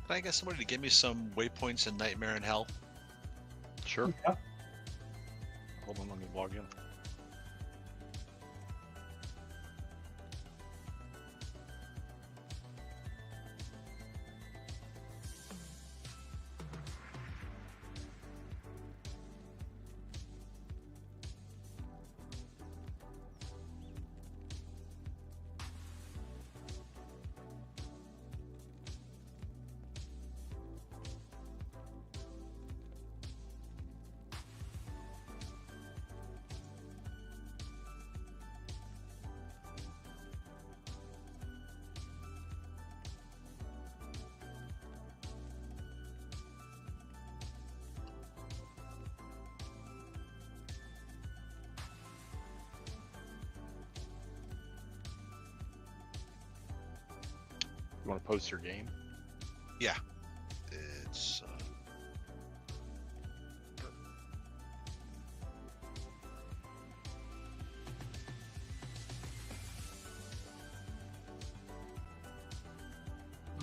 Can I get somebody to give me some waypoints in Nightmare in Hell? Sure. Yeah. Hold on, let me log in. You want to post your game? Yeah. It's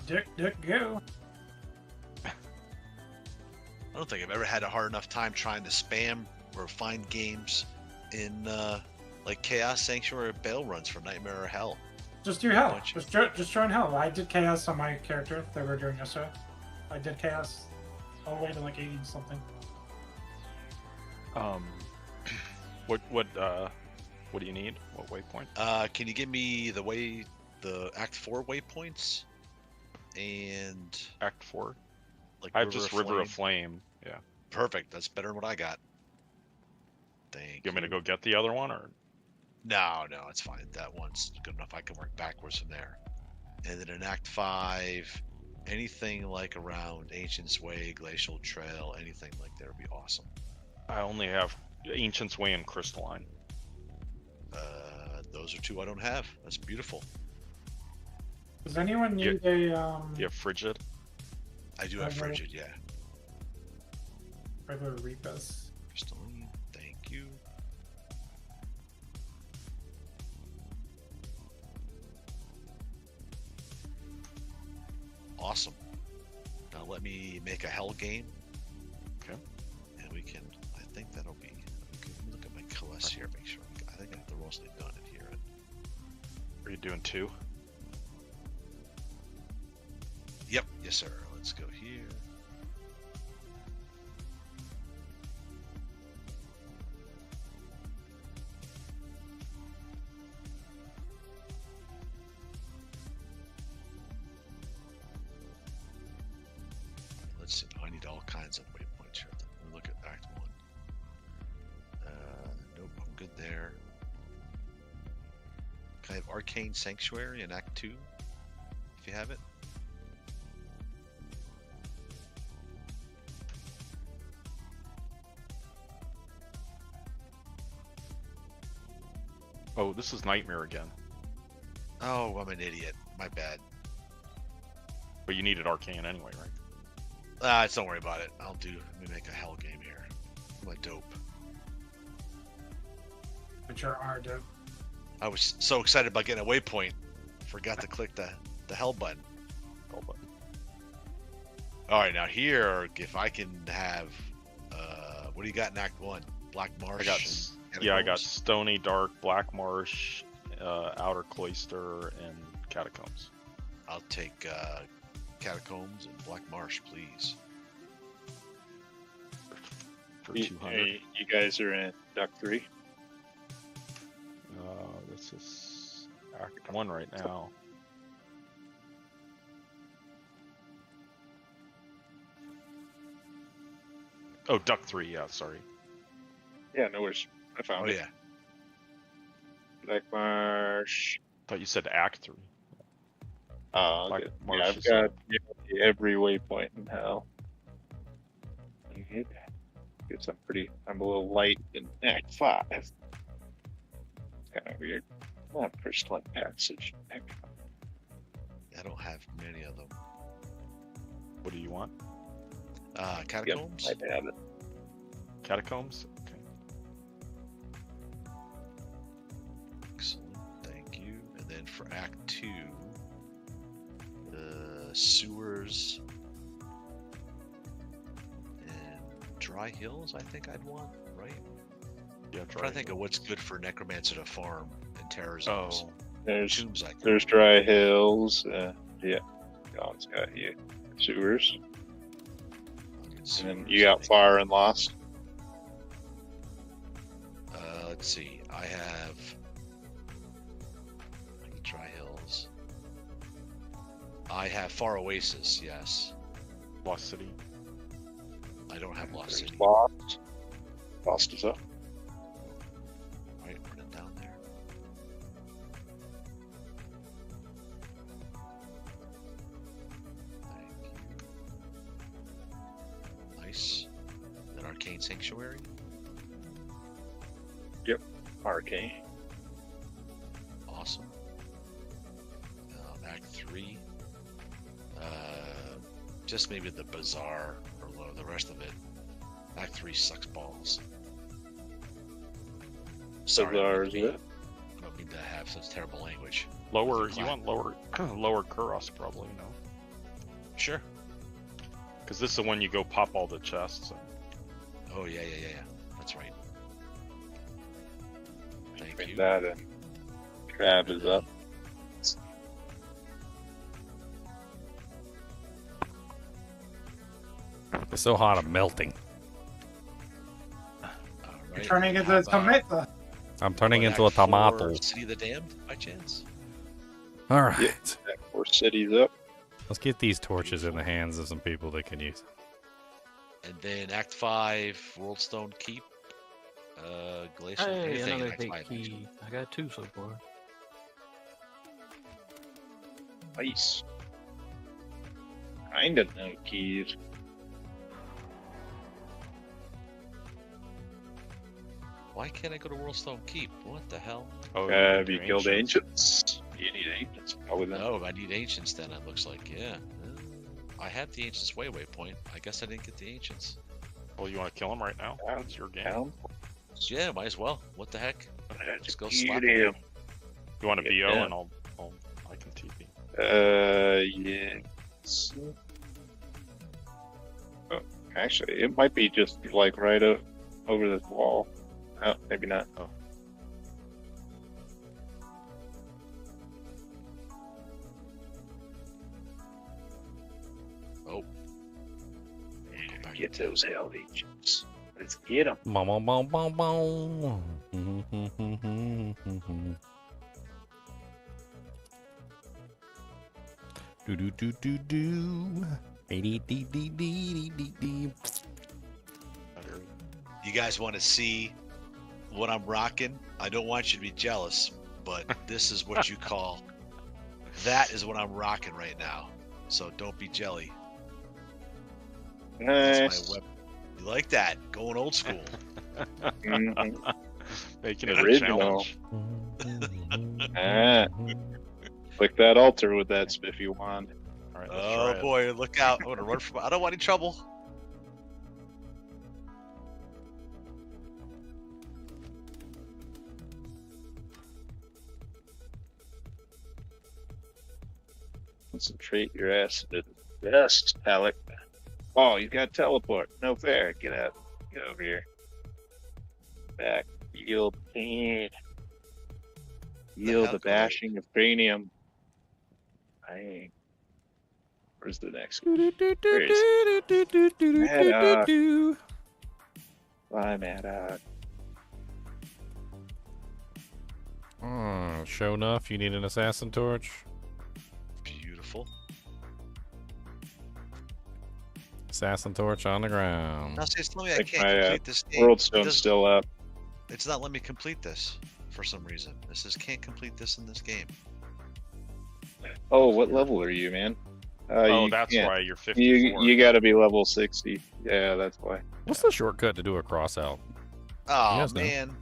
Dick, go. I don't think I've ever had a hard enough time trying to spam or find games in like Chaos Sanctuary or Bail runs for Nightmare or Hell. Just do Hell. Just join Hell. I did Chaos on my character that we were doing yesterday. I did Chaos all the way to like 80 something. What do you need? What waypoint? Can you give me the Act 4 waypoints? And Act 4? Like I have just River of Flame. Yeah. Perfect. That's better than what I got. You want me to go get the other one, or? No, it's fine. That one's good enough. I can work backwards from there. And then in Act 5, anything like around Ancient's Way, Glacial Trail, anything like that would be awesome. I only have Ancient's Way and Crystalline. Those are two I don't have. That's beautiful. Does anyone need You have Frigid? I do have Frigid, yeah. regular Reapers? Crystalline, thank you. Awesome. Now let me make a hell game. Okay. And we can, I think that'll be, let me look at my quests here, make sure. I think I have the mostly done it here. Are you doing 2? Yep, yes sir. Let's go here. Let's see. I need all kinds of waypoints here. Let me look at Act 1. Nope, I'm good there. Can I have Arcane Sanctuary in Act 2? If you have it. Oh, this is Nightmare again. Oh, I'm an idiot. My bad. But you needed Arcane anyway, right? Don't worry about it. Let me make a hell game here. I'm a dope. But you are dope. I was so excited about getting a waypoint. Forgot to click the hell button. Hell button. Alright, now here, if I can have, what do you got in Act 1? Black Marsh? I got Stony Dark, Black Marsh, Outer Cloister, and Catacombs. I'll take Catacombs and Black Marsh, please. For 200. You guys are in Duck 3? This is Act 1 right now. Oh, Duck 3, yeah, sorry. Yeah, no worries. I found it. Yeah. Black Marsh. Thought you said Act 3. Oh, Black okay. Marsh Yeah, I've is got every waypoint in hell. Guess I'm a little light in Act 5. It's kind of weird. Not first one passage. I don't have many of them. What do you want? Catacombs? Yep, I have it. Catacombs? Okay. Excellent, thank you. And then for Act 2, sewers and dry hills, I think I'd want, right? Yeah, I'm trying to think of what's good for Necromancer to farm and terror zones. Oh, There's dry hills. Yeah, God's got you. Sewers. And then you got fire and lost. Let's see. I have dry hills. I have Far Oasis, yes. Lost City. I don't have Lost City. Lost. Lost is up. Right, run it down there. Thank you. Nice. Then Arcane Sanctuary. Yep. Arcane. Awesome. Act 3. Just maybe the Bazaar or the rest of it. Act 3 sucks balls. Sorry, Bazaar I is don't it? mean to have such terrible language. Lower, you want lower Kuros probably, no? Sure. Because this is the one you go pop all the chests. And... Oh, yeah. That's right. Thank you. That and Crab is up. It's so hot, I'm melting. You're turning into a tomato. I'm turning into a tomato. City of the Damned, by chance? All right. Yep. 4 cities up. Let's get these torches in the hands of some people that can use them. And then Act 5, Worldstone Keep. Glacial. Hey, anything in another Act big 5, key. actually. I got 2 so far. Nice. Kinda no keys. Why can't I go to Worldstone Keep? What the hell? Oh, Have you killed ancients? You need ancients, probably then. No, I need ancients then, it looks like, yeah. I had the ancients waypoint. I guess I didn't get the ancients. Well, you want to kill him right now? It's your game. Yeah, might as well. What the heck? Just go Get slap him. him. You want to Get VO him. and I can TP. Yes. Oh, actually, it might be just like right over this wall. Oh, maybe not. Oh. Oh. Get those hell agents. Let's get them. Boom, boom, boom, boom, boom. Do do do do do. Dee dee dee dee dee dee. You guys want to see what I'm rocking? I don't want you to be jealous, but this is what you call. That is what I'm rocking right now. So don't be jelly. Nice. That's my weapon. You like that? Going old school. Making it a Original. challenge. Click that altar with that spiffy wand. All right, Oh boy, look out. I'm going to run from. I don't want any trouble. Concentrate your ass to the dust, Alec. Oh, you got teleport. No fair. Get out. Get over here. Back. Yield pain. Yield the bashing of cranium. Dang. Where's the next one? Where is it? Fly Maddox. Show enough, you need an assassin torch. Beautiful. Assassin torch on the ground. Now, see, it's telling me I Like can't my, complete this game. World It Stone's doesn't- still up. It's not letting me complete this for some reason. It says can't complete this in this game. Oh, what level are you, man? Oh, you that's can't. why you're 54. You got to be level 60. Yeah, that's why. What's the shortcut to do a cross out? Oh, guys know. man.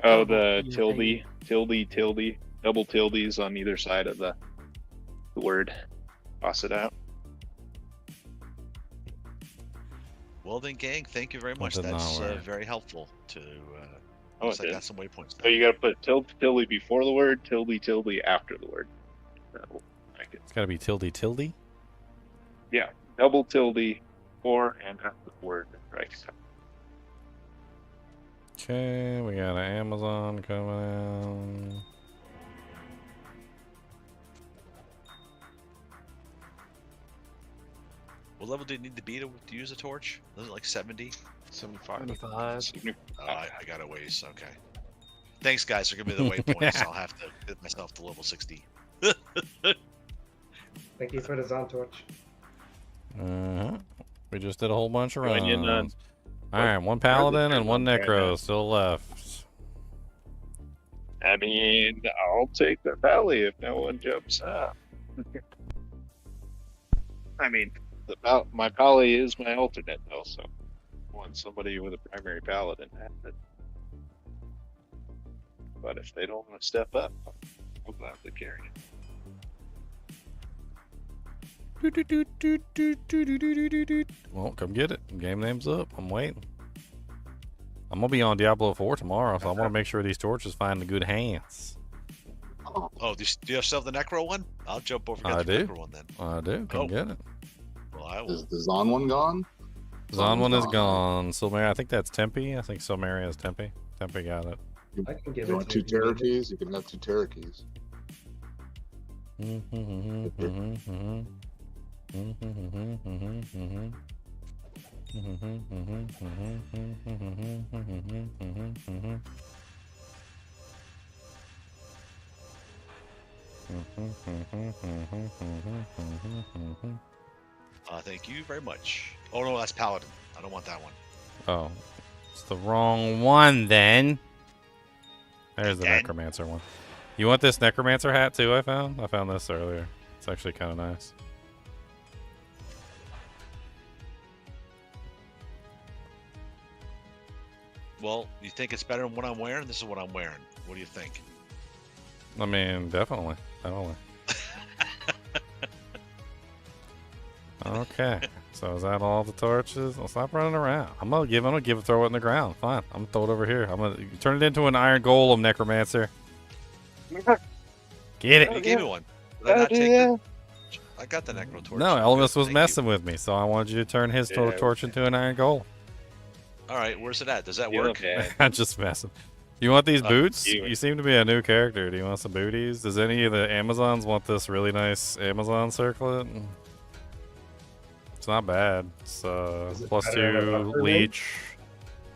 Oh, the tilde, double tildes on either side of the word. Toss it out. Well then, gang, thank you very What much. did not That's work? very helpful to. Oh, Looks it like I did. got some waypoints. So you got to put tilde before the word, tilde after the word. That will make it. It's got to be tilde tilde. Yeah, double tilde before and after the word. Right. Okay, we got an Amazon coming out. What level do you need to be to use a torch? Was it like 70? 75. 75. Oh, I got a ways. Okay. Thanks, guys, for giving me the waypoints. I'll have to get myself to level 60. Thank you for the Zon torch. We just did a whole bunch of Join you, runs. none. Alright, one Paladin and one Right now. Necro still left. I mean, I'll take the Pally if no one jumps up. I mean, my Pally is my alternate, though, so I want somebody with a primary Paladin. But if they don't want to step up, I'll gladly carry it. Well, come get it. Game name's up. I'm waiting. I'm gonna be on Diablo 4 tomorrow, so I want to make sure these torches find the good hands. Oh, do you still have the Necro one? I'll jump over I to the do. Necro one then. I do. Come get it. Well, I will. Is the Zon one gone? Zon one is gone. Silmaria, I think that's Tempe. I think Silmaria is Tempe. Tempe got it. I can give You it want to two you. Terror keys? You can have two Terror keys. Thank you very much. Oh no, that's Paladin. I don't want that one. Oh, it's the wrong one then. There's the Necromancer one. You want this Necromancer hat too? I found this earlier. It's actually kind of nice. Well, you think it's better than what I'm wearing? This is what I'm wearing. What do you think? I mean, definitely. Okay. So is that all the torches? Well, stop running around. I'm gonna throw it in the ground. Fine. I'm gonna throw it over here. I'm gonna turn it into an iron golem, necromancer. Get it. You gave me one. Did I not take it? I got the necro torch. No, Elvis was messing with me, so I wanted you to turn his torch into an iron golem. All right, where's it at? Does that work? I'm just messing. You want these boots? You seem to be a new character. Do you want some booties? Does any of the Amazons want this really nice Amazon circlet? It's not bad. It's +2 leech.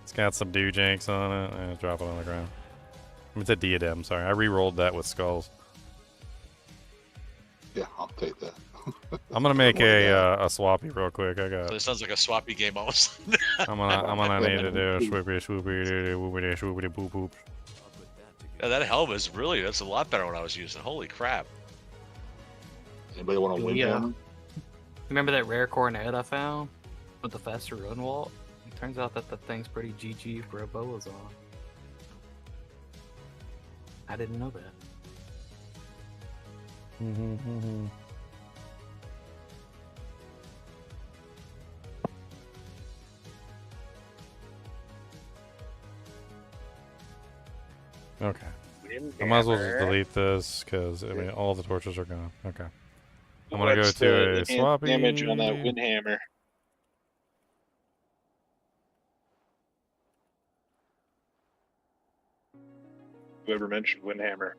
It's got some dewjanks on it. And drop it on the ground. It's a diadem. Sorry, I re-rolled that with skulls. Yeah, I'll take that. I'm gonna make a swappy real quick. I got. So it sounds like a swappy game almost. I'm gonna need to do a swoopy boop boop. Yeah, that helmet is that's a lot better than what I was using. Holy crap! Anybody want to win? Yeah. Remember that rare cornet I found with the faster run wall? It turns out that the thing's pretty GG for a Boazon. I didn't know that. Okay. I might as well just delete this because I mean all the torches are gone. Okay. I'm gonna go to a swappy. Damage on that windhammer. Whoever mentioned windhammer.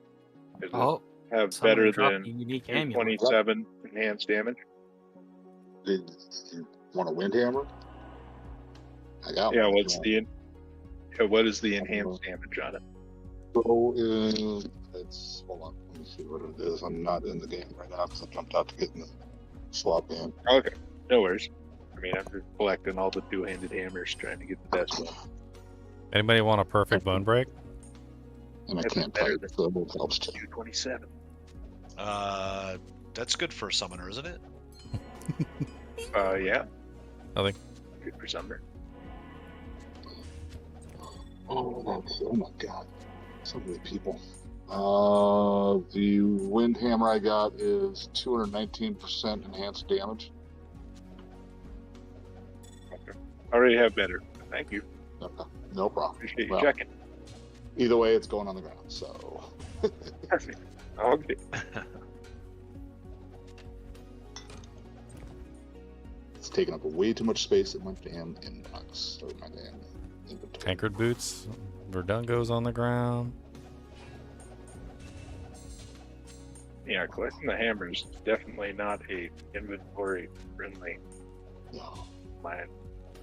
Have better than 27 enhanced damage. Did you want a windhammer? I got yeah, one. what is the enhanced damage on it? So it's hold on, let me see what it is. I'm not in the game right now because I jumped out to get in the swap game. Okay, no worries. I mean, I'm just collecting all the two-handed hammers, trying to get the best one. Anybody want a perfect bone break? And I can't type, so it helps too. 227. That's good for a summoner, isn't it? Yeah. Nothing. Good for summoner. Oh my god. So many people. The windhammer I got is 219% enhanced damage. Okay. I already have better. Thank you. Okay. No problem. Appreciate you checking. Either way, it's going on the ground, so. Perfect. Okay. It's taking up way too much space in my damn inbox. Or my damn inventory. Tankard boots. Verdungo's on the ground. Yeah, collecting the hammers is definitely not a inventory friendly plan.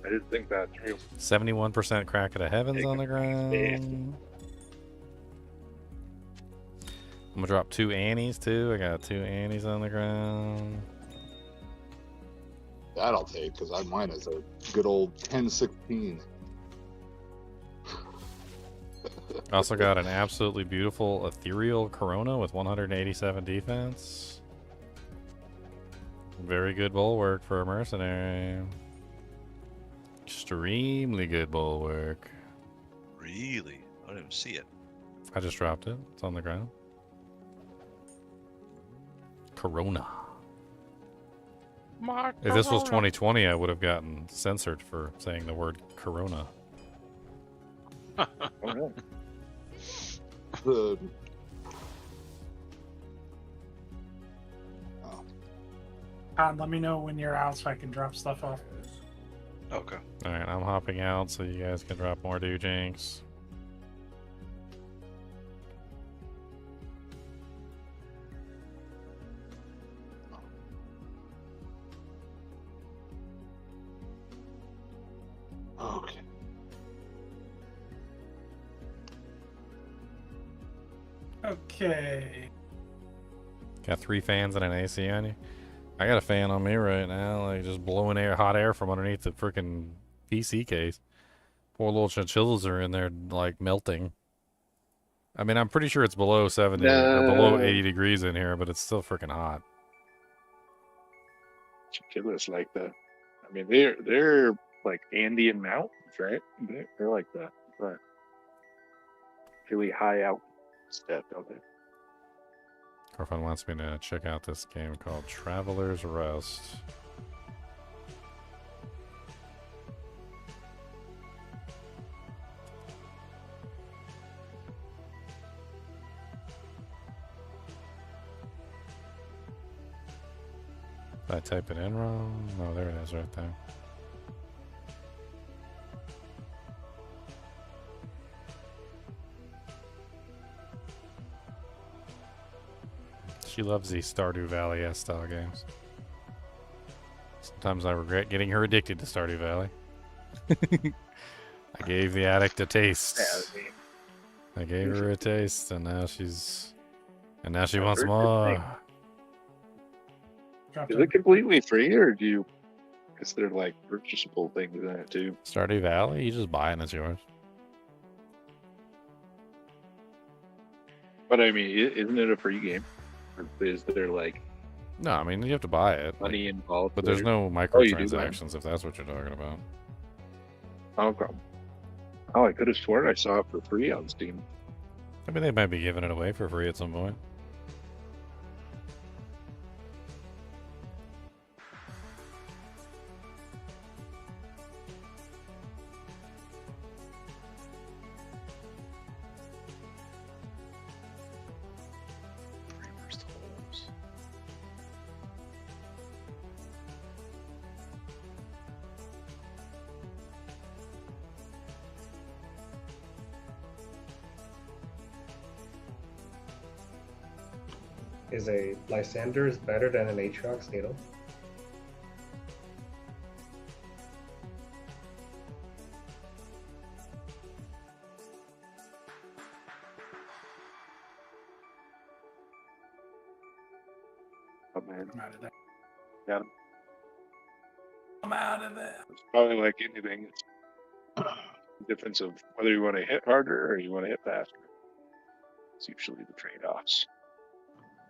I didn't think that through. 71% crack of the heavens on the ground. I'm gonna drop 2 Annies too. I got 2 Annies on the ground. That I'll take because mine is a good old 1016. Also got an absolutely beautiful ethereal Corona with 187 defense. Very good bulwark for a mercenary. Extremely good bulwark. Really? I don't even see it. I just dropped it. It's on the ground. Corona. If this was 2020, I would have gotten censored for saying the word Corona. Let me know when you're out so I can drop stuff off. Okay. Alright, I'm hopping out so you guys can drop more dewjanks. Okay. Okay. Got 3 fans and an AC on you. I got a fan on me right now, like just blowing hot air from underneath the freaking PC case. Poor little chinchillas are in there like melting. I mean, I'm pretty sure it's below 70 or below 80 degrees in here, but it's still freaking hot. Chinchillas like that. I mean, they're like Andean mountains. right? They're like that. But really high out step out there. Corfun wants me to check out this game called Traveler's Rest. Did I type it in wrong? No, there it is right there. She loves these Stardew Valley style games. Sometimes I regret getting her addicted to Stardew Valley. I gave the addict a taste. I gave her a taste, and now she wants more. Is it completely free, or is there like purchasable things in it too? Stardew Valley, you just buy it and it's yours. But I mean, isn't it a free game? Or is there like? No, I mean you have to buy it. Money involved, but there's no microtransactions if that's what you're talking about. Okay. Oh, I could have sworn I saw it for free on Steam. I mean, they might be giving it away for free at some point. Is a Lysander better than an Aatrox needle? Oh man, I'm out of there. Got him. I'm out of there. It's probably like anything. It's the difference of whether you want to hit harder or you want to hit faster. It's usually the trade-offs.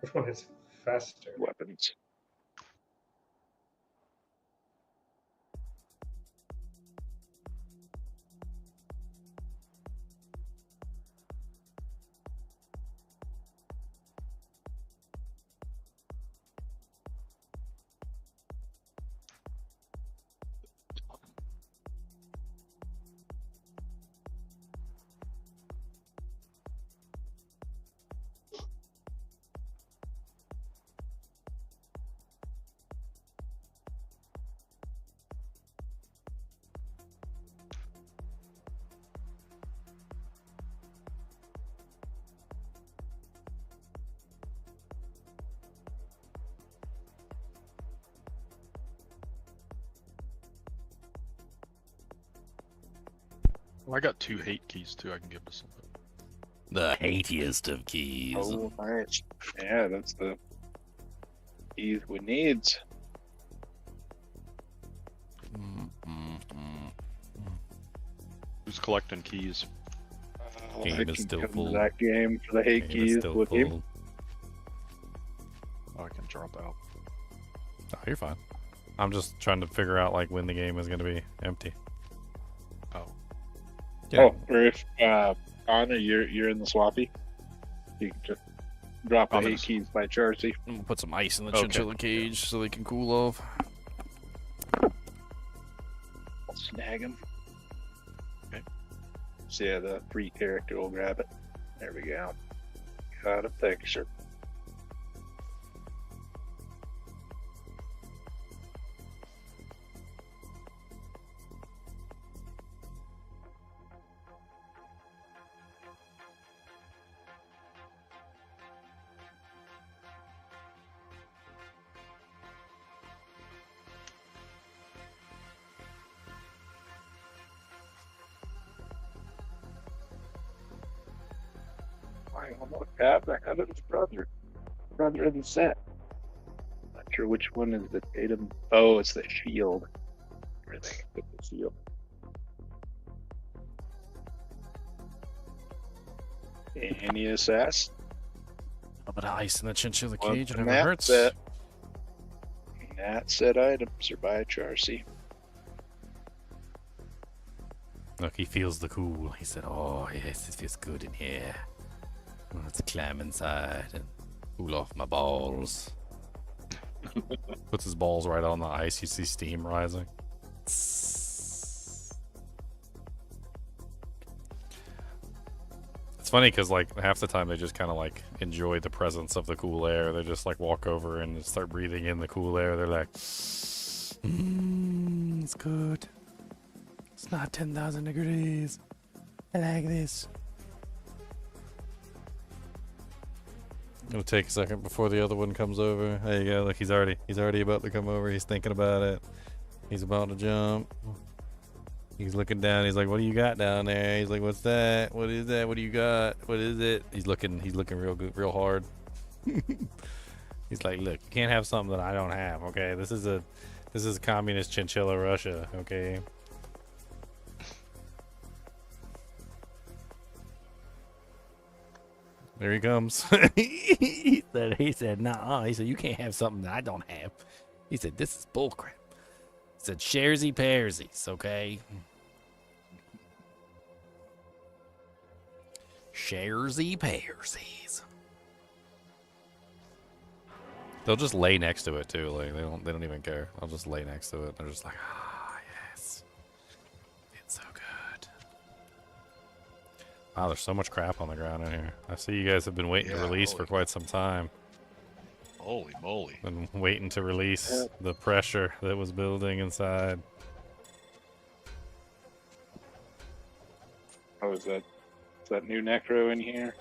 Which one is faster? Weapons. Well, I got 2 hate keys too. I can give to somebody. The hatiest of keys. Oh, nice. Yeah, that's the keys we need. Who's collecting keys? Game is still full. That game for the hate keys. What game? Oh, I can drop out. Oh, you're fine. I'm just trying to figure out like when the game is going to be empty. Oh. Yeah. Oh, or if Anna, you're in the swappy, you can just drop the hate keys by Charcy. I'm gonna put some ice in the chinchilla cage so they can cool off. Snag him. Okay. So yeah, the free character will grab it. There we go. Got a picture. I almost have that out of his brother in the set. Not sure which one is the datum. Oh, it's the shield. Where they put the shield. Any assess? A bit of ice in the chinchilla Well, cage, it from never that hurts. set. That set items are by Charcy. Look, he feels the cool. He said, "Oh yes, it feels good in here. Let's climb inside and cool off my balls." Puts his balls right on the ice. You see steam rising. It's funny because like half the time they just kind of like enjoy the presence of the cool air. They just like walk over and start breathing in the cool air. They're like, it's good. It's not 10,000 degrees. I like this. It'll take a second before the other one comes over. There you go. Look, he's already about to come over. He's thinking about it. He's about to jump. He's looking down. He's like, "What do you got down there?" He's like, "What's that? What is that? What do you got? What is it?" He's looking real good, real hard. He's like, "Look, you can't have something that I don't have. Okay, this is communist Chinchilla Russia. Okay." There he comes. he said, "Nah." He said, "You can't have something that I don't have." He said, "This is bullcrap." He said, "Sharesy pairsies, okay?" Sharesy pairsies. They'll just lay next to it too. Like they don't even care. They'll just lay next to it. They're just like, "Ah, yes, it's so good." Wow, there's so much crap on the ground in here. I see you guys have been waiting to release for quite some time. Holy moly. Been waiting to release the pressure that was building inside. Oh, is that new necro in here?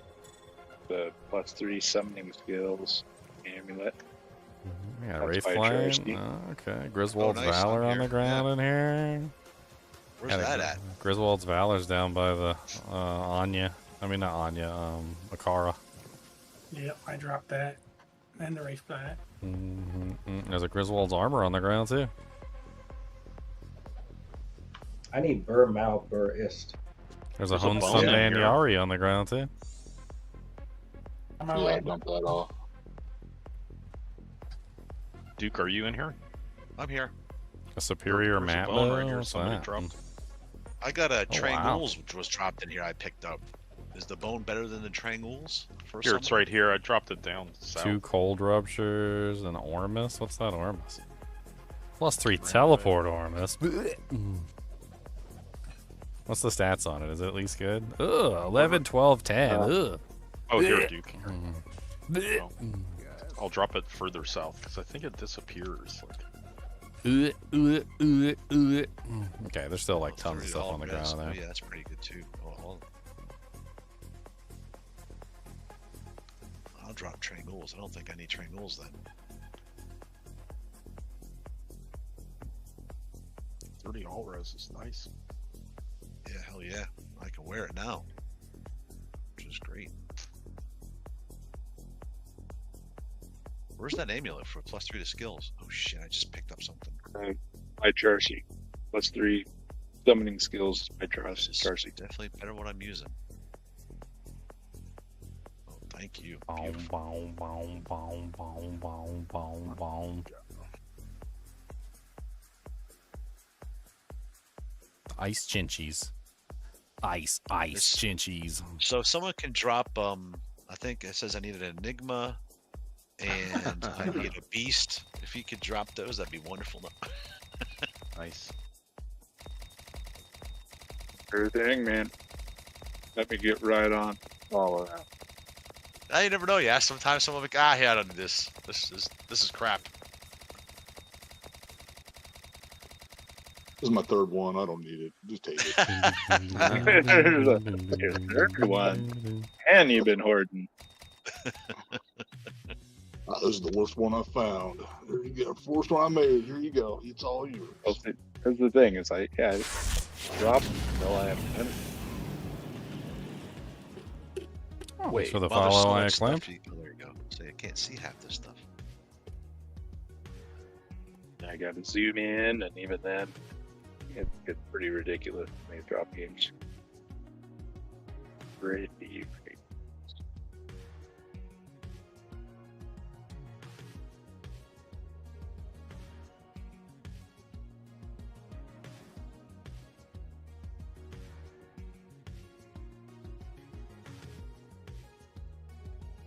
The +3 summoning skills amulet. Yeah, That's Wraith by Flame. Jersey. Okay, Griswold's nice, Valor I'm on the here. ground in here. Where's that at? Griswold's Valor's down by the Anya. I mean, not Anya, Akara. Yep, I dropped that. And the Wraith Flat. There's a Griswold's Armor on the ground, too. I need Bur Mal Bur Ist. There's a There's a Hone bone Sunday in here. Yari on the ground, too. On my Yeah, way. I dumped that off. Duke, are you in here? I'm here. A Superior There's a map bone build? right here. What's Somebody that? dropped. I got a Oh, Trangules, which was dropped in here. I picked up. Is the bone better than the Trangules? Here, it's right here. I dropped it down south. 2 Cold Ruptures and Ormus. What's that Ormus? +3 Teleport Ormus. What's the stats on it? Is it at least good? Ugh, 11, 12, 10. Ugh. Oh, here, Duke. Oh. I'll drop it further south because I think it disappears. Okay, there's still like tons of stuff on the ground there. Yeah, that's pretty good too. I'll drop Trangules. I don't think I need Trangules then. 30 all res is nice. Yeah, hell yeah. I can wear it now, which is great. Where's that amulet for +3 to skills? Oh shit, I just picked up something. By Jersey. +3 summoning skills by This is Jersey. definitely better what I'm using. Oh, thank you. Boom, Beautiful. boom, boom, boom, boom, boom, boom, boom. Ice Chinchies. Ice Chinchies. So if someone can drop, I think it says I need an Enigma and I need a Beast. If you could drop those, that'd be wonderful. Nice. Sure thing, man. Let me get right on all of that. Now you never know. Yeah, sometimes someone will be like, yeah, I don't need this. This is crap. This is my third one. I don't need it. Just take it. Here's the third one. And you've been hoarding. This is the worst one I found. There you go. First one I made. Here you go. It's all yours. That's the thing. It's like, yeah, drop until I have done it. Wait, for the well, there's follow so I much acclaim. stuff oh, there you go. So you can't see half this stuff. I got to zoom in, and even then, it gets pretty ridiculous when they drop games. Pretty ridiculous.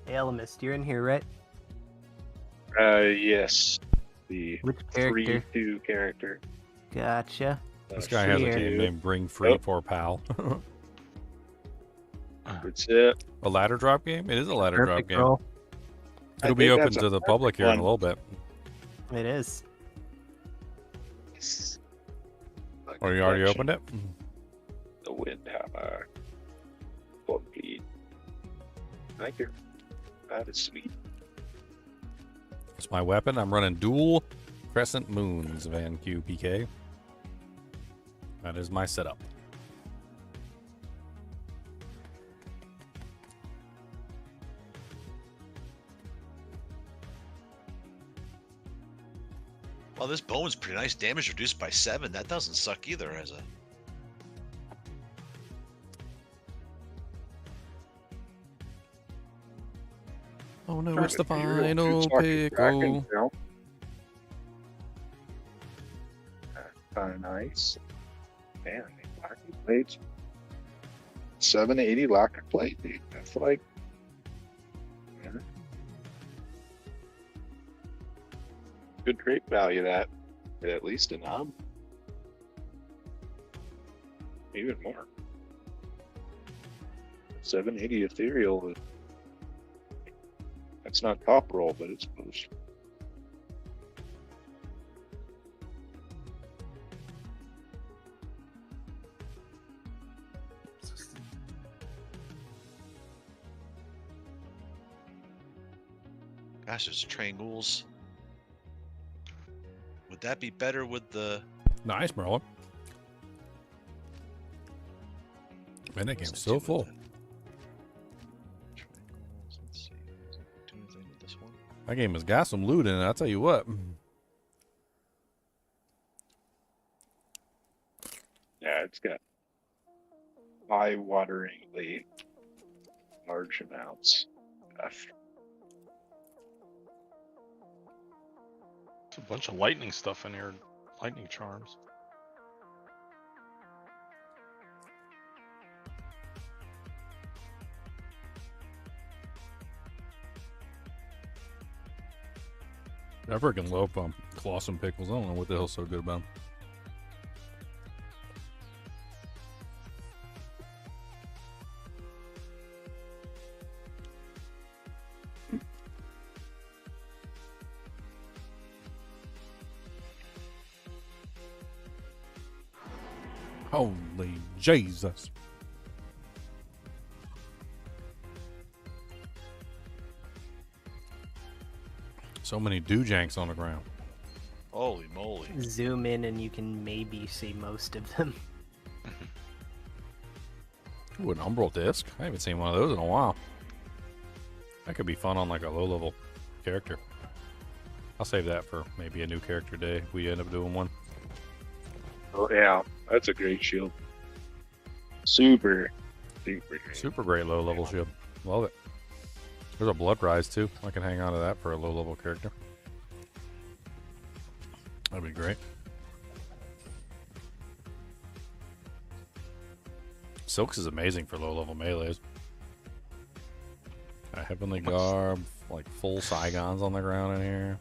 Alchemist, you're in here, right? Yes. The Which character? 3-2 character. Gotcha. This guy has a game named Bring Free for Pal. That's it. A ladder drop game? It is a ladder drop Perfect game. roll. It'll be open to the public here in a little bit. It is. Or you already opened it? The Windhammer. Complete. Thank you. That is sweet. It's my weapon. I'm running dual crescent moons, Van Q PK. That is my setup. Well, this bone's pretty nice. Damage reduced by 7. That doesn't suck either as a... Oh no, it's the final pick. Oh. Kind of nice. Man, lacquer plates. 780 lacquer plate, dude. That's like. Yeah. Good crate value, that. At least a knob. Even more. 780 ethereal. That's not top roll, but it's boost. Gosh, there's triangles. Would that be better with the... Nice, Merlin. Man, that game's so full. That game has got some loot in it, I'll tell you what. Yeah, it's got eye-wateringly large amounts of... It's a bunch of lightning stuff in here. Lightning charms. I freaking love Clawsome pickles. I don't know what the hell's so good about them. Holy Jesus. So many doojanks on the ground. Holy moly. Zoom in and you can maybe see most of them. Ooh, an umbral disc. I haven't seen one of those in a while. That could be fun on like a low level character. I'll save that for maybe a new character day if we end up doing one. Oh yeah, that's a great shield. Super great. Super great low level shield. Love it. There's a blood rise too. I can hang on to that for a low level character. That'd be great. Silks is amazing for low level melees. A Heavenly Garb, like full Saigons on the ground in here.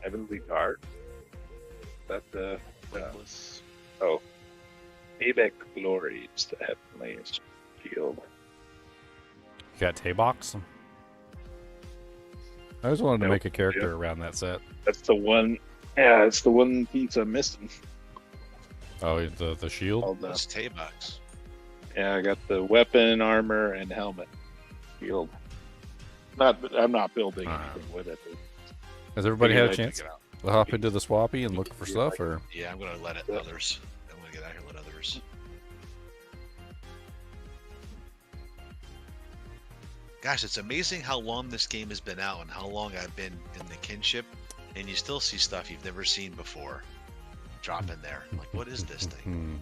Heavenly Guard. That oh, Abec Glory is the heavenliest shield. You got Taybox? I just wanted to Nope. make a character Yeah. around that set. That's the one. Yeah, it's the one piece I'm missing. Oh, the shield? That's Taybox. Yeah, I got the weapon, armor, and helmet. Shield. I'm not building anything with it. Has everybody Figured had a I'd chance check it out. to hop into the swappy and look for stuff, or? Yeah, I'm gonna let it others. I'm gonna get out here and let others. Gosh, it's amazing how long this game has been out and how long I've been in the kinship, and you still see stuff you've never seen before drop in there. Like, what is this thing?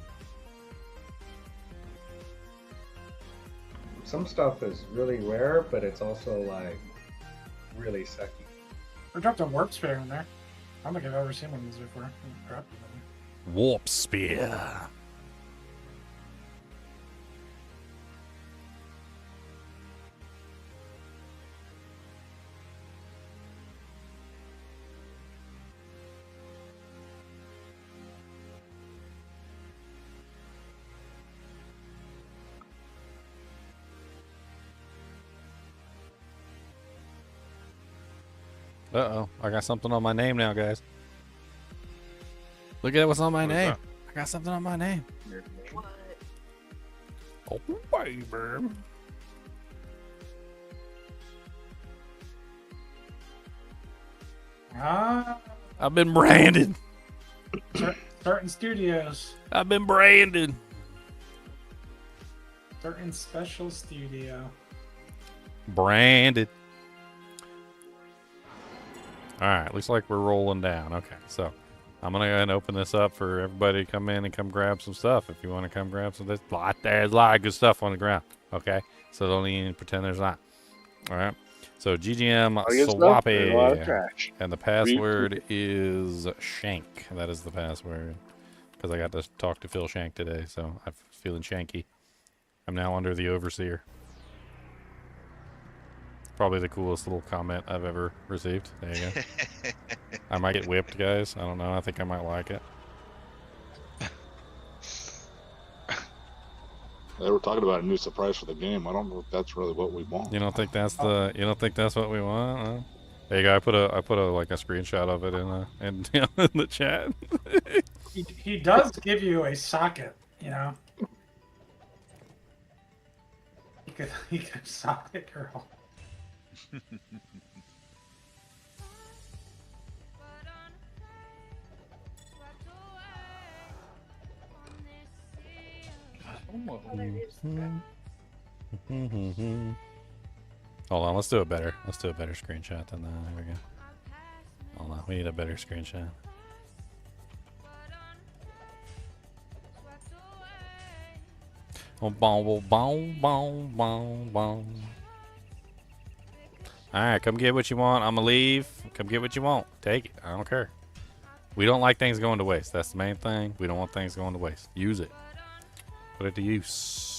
Some stuff is really rare, but it's also like really sucky. I dropped a warp spear in there. don't think I've ever seen one of these before. Crap. Warp spear. Uh-oh, I got something on my name now, guys. Look at what's on my name. I got something on my name. What? Oh, baby. I've been branded. Certain studios. I've been branded. Certain special studio. Branded. Alright, looks like we're rolling down. Okay, so I'm going to go ahead and open this up for everybody to come in and come grab some stuff. If you want to come grab some, there's a lot of good stuff on the ground. Okay, so don't even pretend there's not. Alright, so GGM Swappy. And the password is Shank. That is the password. Because I got to talk to Phil Shank today, so I'm feeling shanky. I'm now under the overseer. Probably the coolest little comment I've ever received. There you go. I might get whipped, guys. I don't know. I think I might like it. They were talking about a new surprise for the game. I don't know if that's really what we want. You don't think that's the? You don't think that's what we want? Huh? There you go. I put a like a screenshot of it in the chat. He does give you a socket, you know. He could socket girl. Hold on, let's do it better. Let's do a better screenshot than that. There we go. Hold on, we need a better screenshot. Oh, boom, boom, boom, boom, boom. Alright, come get what you want. I'm gonna leave. Come get what you want. Take it. I don't care. We don't like things going to waste. That's the main thing. We don't want things going to waste. Use it. Put it to use.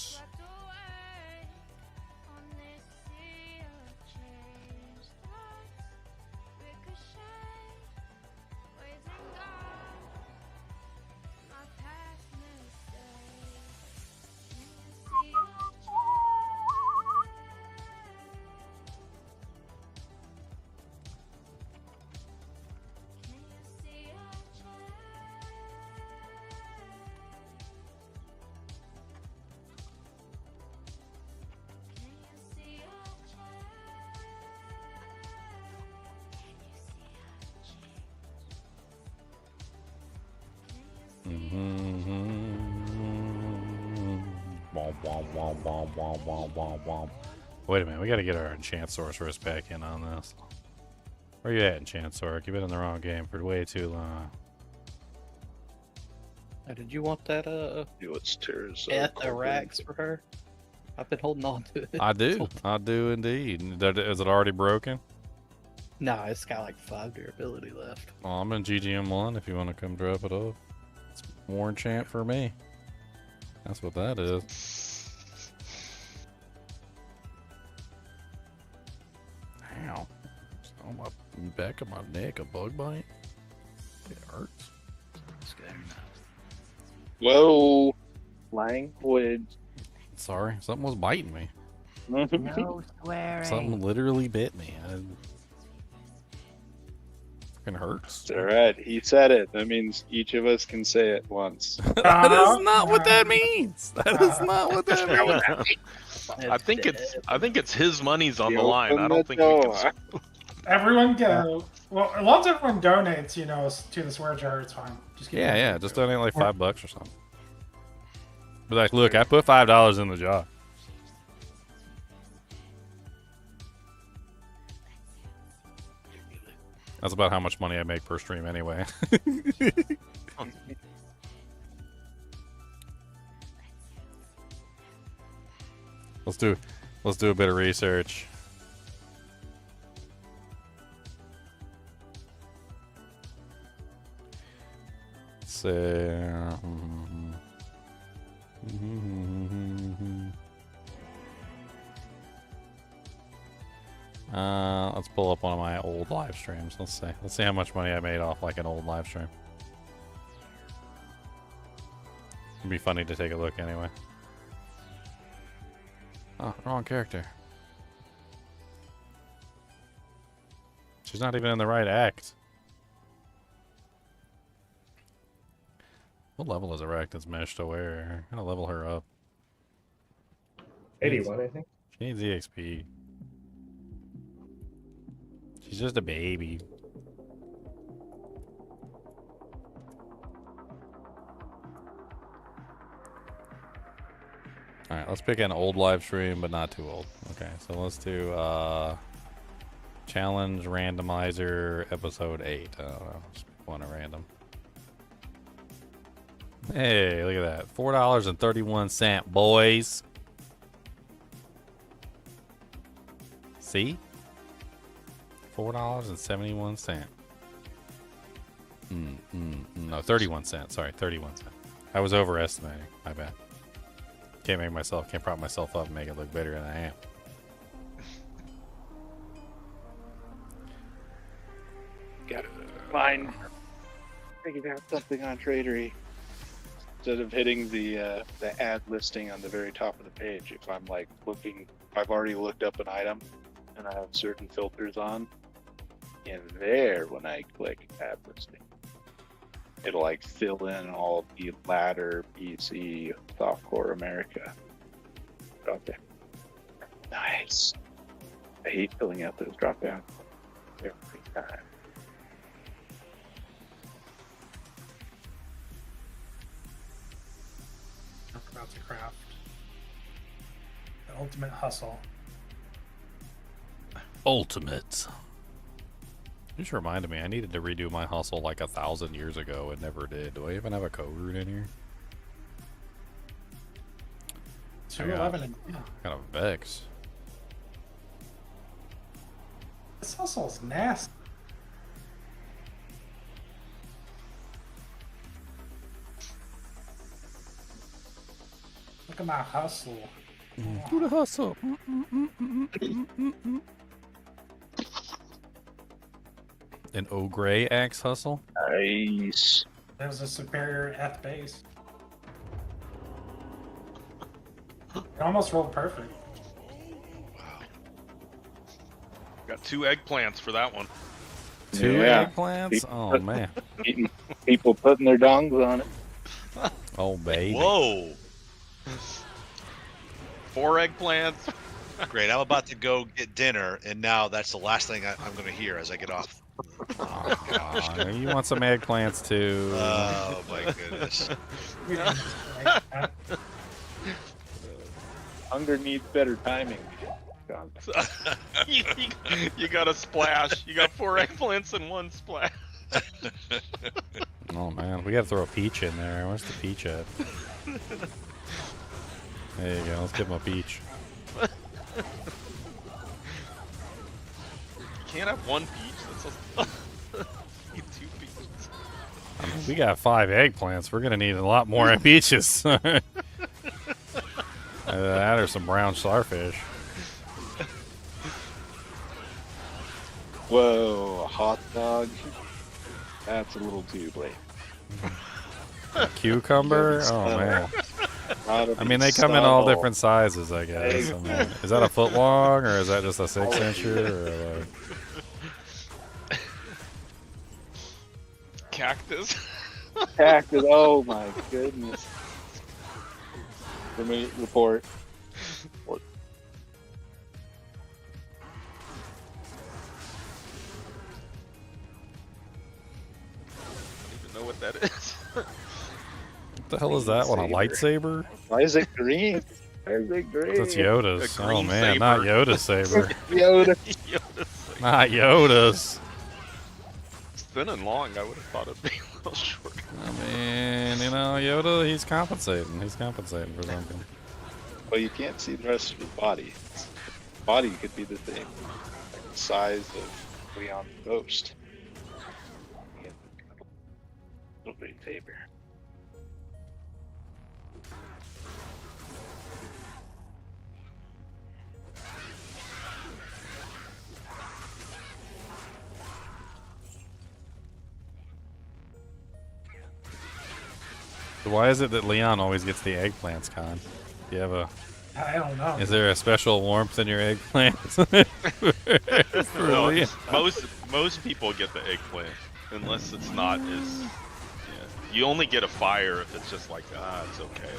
Wait a minute, we gotta get our enchant sorceress back in on this. Where you at, enchant sorceress? You've been in the wrong game for way too long. Did you want that Rax for her? I've been holding on to it. I do. I do indeed. Is it already broken? No, it's got like 5 durability left. Well, I'm in GGM1 if you want to come drop it off. It's more enchant for me. That's what that is. Ow. On my back of my neck, a bug bite. It hurts. Whoa. Language. Sorry, something was biting me. No swearing. Something literally bit me. Fucking hurts. It's alright. He said it. That means each of us can say it once. That is not what that means. That is not what that means. I think it's his money's on the line. I don't think we can. Everyone go. Well, as long as everyone donates, you know, to the swear jar, it's fine. Just Yeah, just donate like $5 or something. But like, look, I put $5 in the jar. That's about how much money I make per stream anyway. Let's do a bit of research. see. Let's pull up one of my old live streams. Let's see. Let's see how much money I made off like an old live stream. It'd be funny to take a look anyway. Oh, wrong character. She's not even in the right act. What level is Arachnid's mesh to wear? I'm gonna level her up. 81, I think. She needs EXP. She's just a baby. Alright, let's pick an old live stream, but not too old. Okay, so let's do Challenge Randomizer Episode 8. I don't know, just pick one at random. Hey, look at that. $4.31, boys. See? $4.71. No, 31 cents. Sorry, 31 cents. I was overestimating. My bad. Can't prop myself up and make it look better than I am. Gotta find. Figure out something on Tradery. Instead of hitting the ad listing on the very top of the page, if I'm like looking, I've already looked up an item and I have certain filters on. In there, when I click ad listing, it'll like fill in all the ladder, PC, softcore America. Okay. Nice. I hate filling out those drop downs every time. I'm about to craft the ultimate hustle. Ultimate. You just reminded me, I needed to redo my hustle like 1,000 years ago and never did. Do I even have a code root in here? 211. Got a Vex. This hustle's nasty. Look at my hustle. Do the hustle. An Ogre axe hustle? Nice. That was a superior F base. It almost rolled perfect. Got 2 eggplants for that one. 2 eggplants? Oh, man. People putting their dongs on it. Oh, baby. Whoa. 4 eggplants. Great. I'm about to go get dinner, and now that's the last thing I'm going to hear as I get off. Oh, God. You want some eggplants, too. Oh, my goodness. Hunger needs better timing. you got a splash. You got 4 eggplants and 1 splash. Oh, man. We got to throw a peach in there. Where's the peach at? There you go. Let's give him a peach. You can't have 1 peach. That's you 2 peaches. I mean, we got 5 eggplants. We're going to need a lot more peaches. That or some brown starfish. Whoa, a hot dog? That's a little too late. Cucumber? Oh, man. I mean, they come in all different sizes, I guess. I mean, is that a foot long, or is that just a 6-incher? Or like... Cactus. Cactus, oh my goodness. Report. I don't even know what that is. What the hell is that one? A lightsaber? Why is it green? Why is it green? That's Yoda's. Oh man, not Yoda's saber. Yoda. Not Yoda's. It's thin and long. I would have thought it'd be a little shorter. I mean, you know, Yoda, he's compensating. He's compensating for something. Well, you can't see the rest of his body. His body could be the same, like the size of Leon's ghost. Nobody favor. So why is it that Leon always gets the eggplants, Con? Do you have a... I don't know. Is there a special warmth in your eggplants? For No, Leon? most people get the eggplant, unless it's not as... Yeah. You only get a fire if it's just like, it's okay.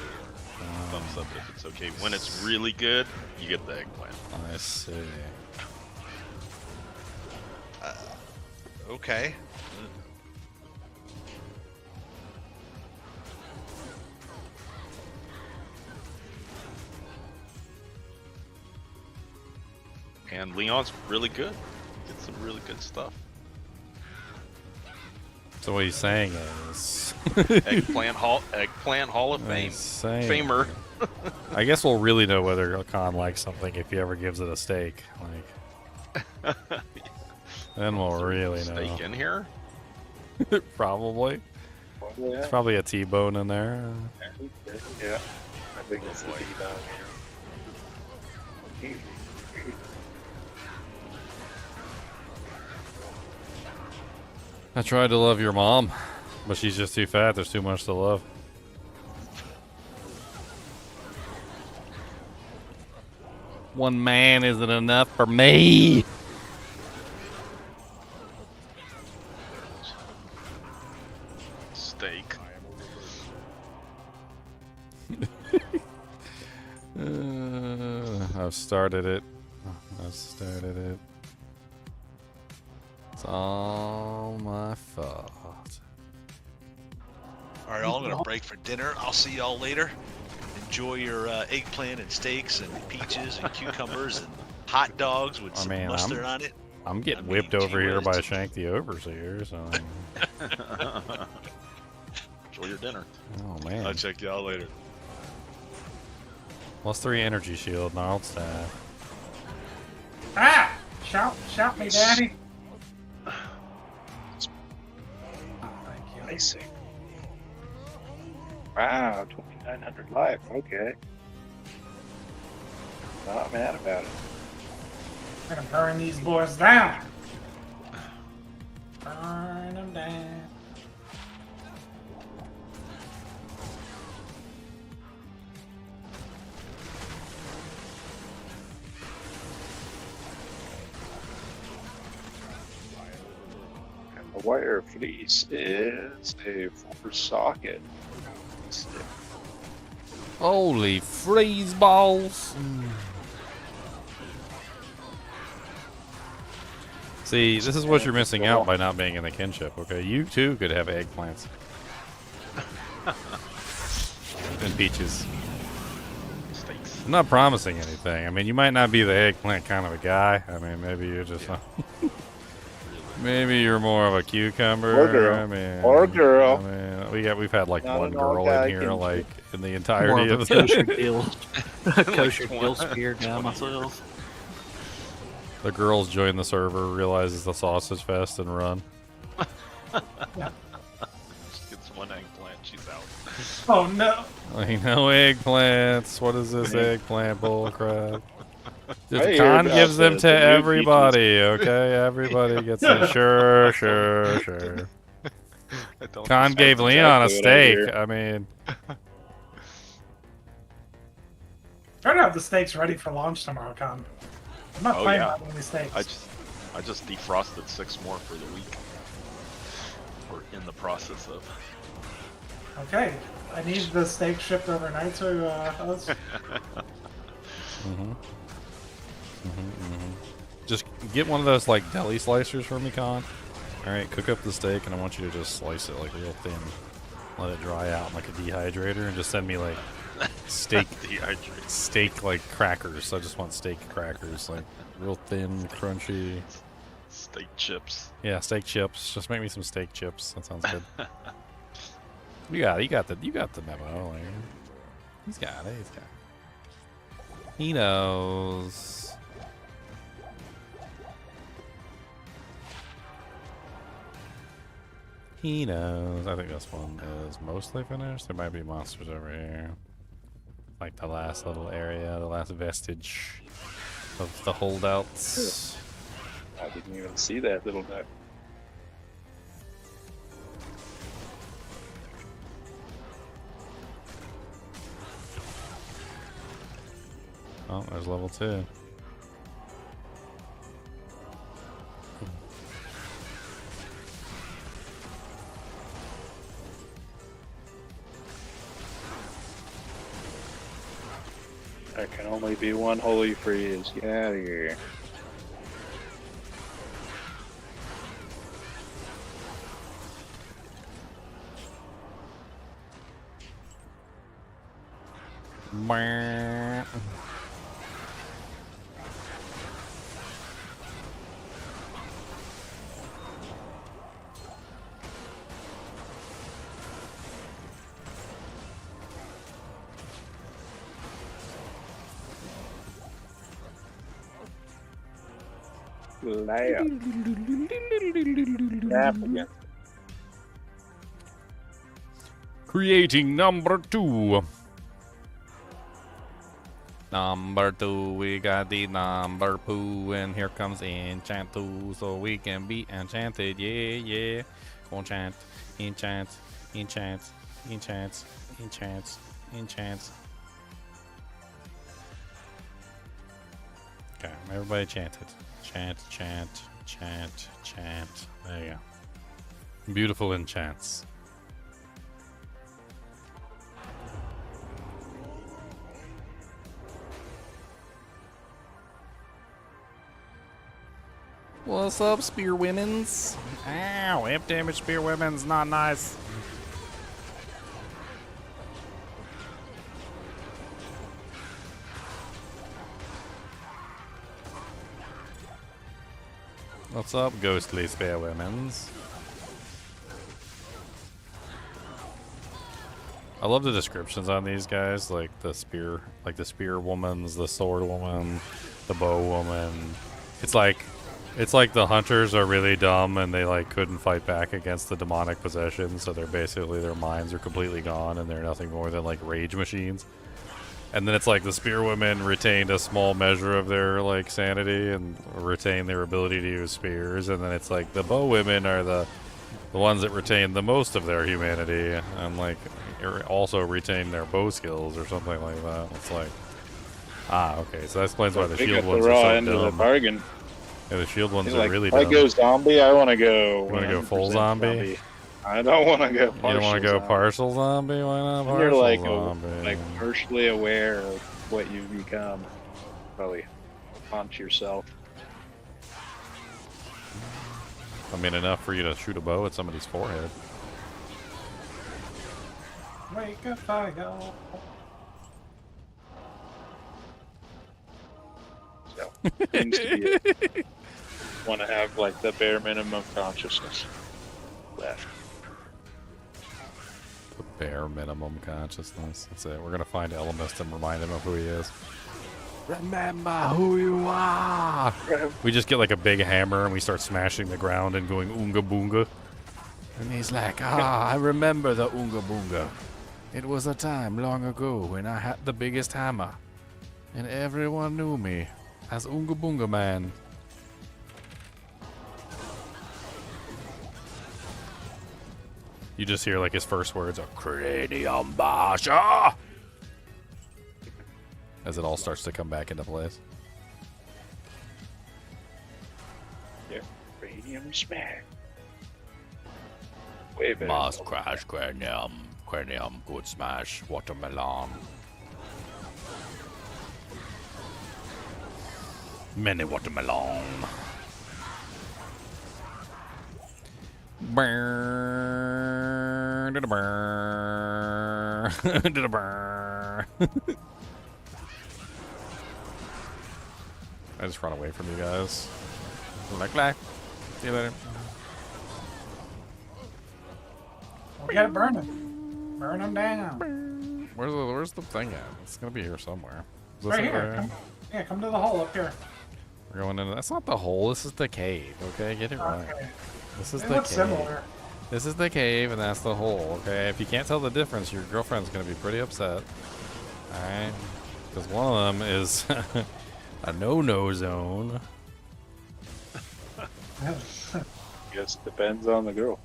Or thumbs up if it's okay. When it's really good, you get the eggplant. I see. Okay. And Leon's really good. Gets some really good stuff. So what he's saying is... Eggplant Hall of Fame. Famer. I guess we'll really know whether Khan likes something if he ever gives it a steak. Like, then we'll really know. Steak in here? Probably. Yeah. There's probably a T-bone in there. Yeah. I think it's the T-bone here. I tried to love your mom, but she's just too fat. There's too much to love. One man isn't enough for me. Steak. I've started it. I've started it. It's all my fault. Alright, I'm gonna break for dinner. I'll see y'all later. Enjoy your eggplant and steaks and peaches and cucumbers and hot dogs with some mustard on it. I'm getting whipped over here by Shank the Overseer, so... Enjoy your dinner. Oh, man. I'll check y'all later. +3 energy shield, gnarled staff. Ah! Shout me, daddy. Nice. Wow, 2,900 life. Okay. Not mad about it. I'm gonna burn these boys down. Burn them down. The wire fleece is a 4 socket. Holy freeze balls! See, this is what you're missing out by not being in the kinship, okay? You too could have eggplants. And peaches. Steaks. I'm not promising anything. I mean, you might not be the eggplant kind of a guy. I mean, maybe you're just... Maybe you're more of a cucumber. Or girl. I mean, Or girl. I mean, we've had like Not one an all girl guy in here, kinship. like in the More entirety of of a kosher the deal. Kosher deal spear now myself. The girls join the server, realizes the sausage fest, and run. She gets one eggplant, she's out. Oh no! Like, no eggplants. What is this eggplant bullcrap? Hey, Con here, gives them to the new everybody, okay? Everybody gets it. Sure. Con gave Leon a steak. I mean, Try to have the steaks ready for launch tomorrow, Con. I'm not playing about any steaks. I just defrosted 6 more for the week. We're in the process of. Okay, I need the steak shipped overnight to us. Just get one of those like deli slicers for me, Con. All right, cook up the steak, and I want you to just slice it like real thin. Let it dry out like a dehydrator, and just send me like steak steak like crackers. I just want steak crackers, like real thin, crunchy. Steak chips. Yeah, steak chips. Just make me some steak chips. That sounds good. You got the memo. Like, he's got it. He knows. He knows. I think this one is mostly finished. There might be monsters over here. Like the last little area, the last vestige of the holdouts. I didn't even see that little guy. Oh, there's level 2. There can only be one holy freeze. Get out of here. Creating number 2. Number 2, we got the number 2, and here comes enchant 2, so we can be enchanted. Yeah, yeah. Enchant, enchant, enchant, enchant, enchant, enchant. Okay, everybody chanted. Chant, chant, chant, chant. There you go. Beautiful enchants. What's up, spear women's? Ow, imp damage spear women's not nice. What's up, ghostly spear women's? I love the descriptions on these guys, like the spear woman's, the sword woman, the bow woman. It's like the hunters are really dumb and they like couldn't fight back against the demonic possession, so they're basically, their minds are completely gone and they're nothing more than like rage machines. And then it's like the spear women retained a small measure of their like sanity and retain their ability to use spears, and then it's like the bow women are the ones that retain the most of their humanity and like also retain their bow skills or something like that. It's like, okay, so that explains why the shield ones are so dumb. The bargain. Yeah, the shield ones are like, really if dumb. I go zombie, I want to go. You want to go full zombie? I don't want to go partial. You don't want to go partial zombie? Why not partial You're like zombie? like partially aware of what you've become. Probably haunt yourself. I mean, enough for you to shoot a bow at somebody's forehead. Wake up, fire. So, seems to be it. Want to have like the bare minimum consciousness left. The bare minimum consciousness. That's it. We're gonna find Elemist and remind him of who he is. Remember who you are. We just get like a big hammer and we start smashing the ground and going oonga boonga. And he's like, I remember the oonga boonga. It was a time long ago when I had the biggest hammer, and everyone knew me as Oonga Boonga Man. You just hear like his first words are Cranium Basha! As it all starts to come back into place. Yeah, Cranium Smack. Way better. Must crash cranium. Cranium, good smash, watermelon. Many watermelon. Burn, burn, burn. I just run away from you guys. I'm like, bye. See you later. We gotta burn them. Burn them down. Where's the thing at? It's gonna be here somewhere. Is this Right it here. Come to the hole up here. We're going into. That's not the hole. This is the cave. Okay, get it right. Okay. This is It the looks cave. similar. This is the cave, and that's the hole, okay? If you can't tell the difference, your girlfriend's going to be pretty upset. Alright? Because one of them is a no-no zone. Guess it depends on the girl.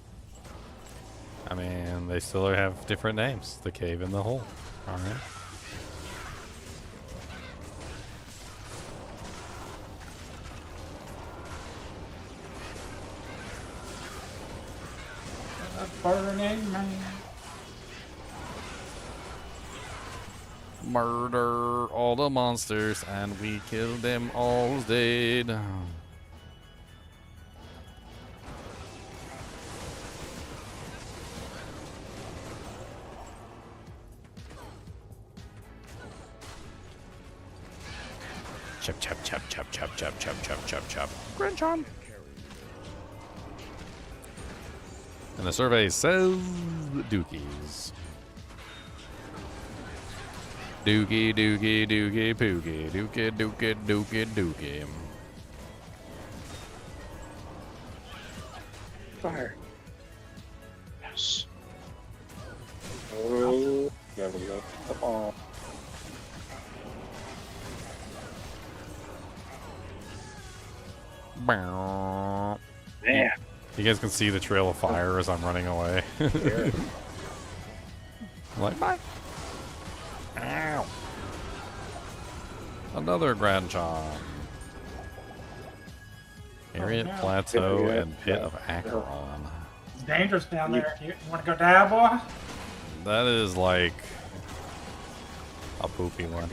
I mean, they still have different names. The cave and the hole. Alright? Burning man. Murder all the monsters, and we kill them all dead. Chop, chop, chop, chop, chop, chop, chop, chop, chop, chop. Grinchon. And the survey says dookies. Dookie, dookie, dookie, pookie. Dookie, dookie, dookie, dookie. Fire. Yes. Oh, there we go. Come on. Yeah. You guys can see the trail of fire as I'm running away. I'm like, bye. Ow. Another Grand Charm. Harriet Plateau and Pit of Acheron. It's dangerous down there. You want to go die, boy? That is like a poopy one.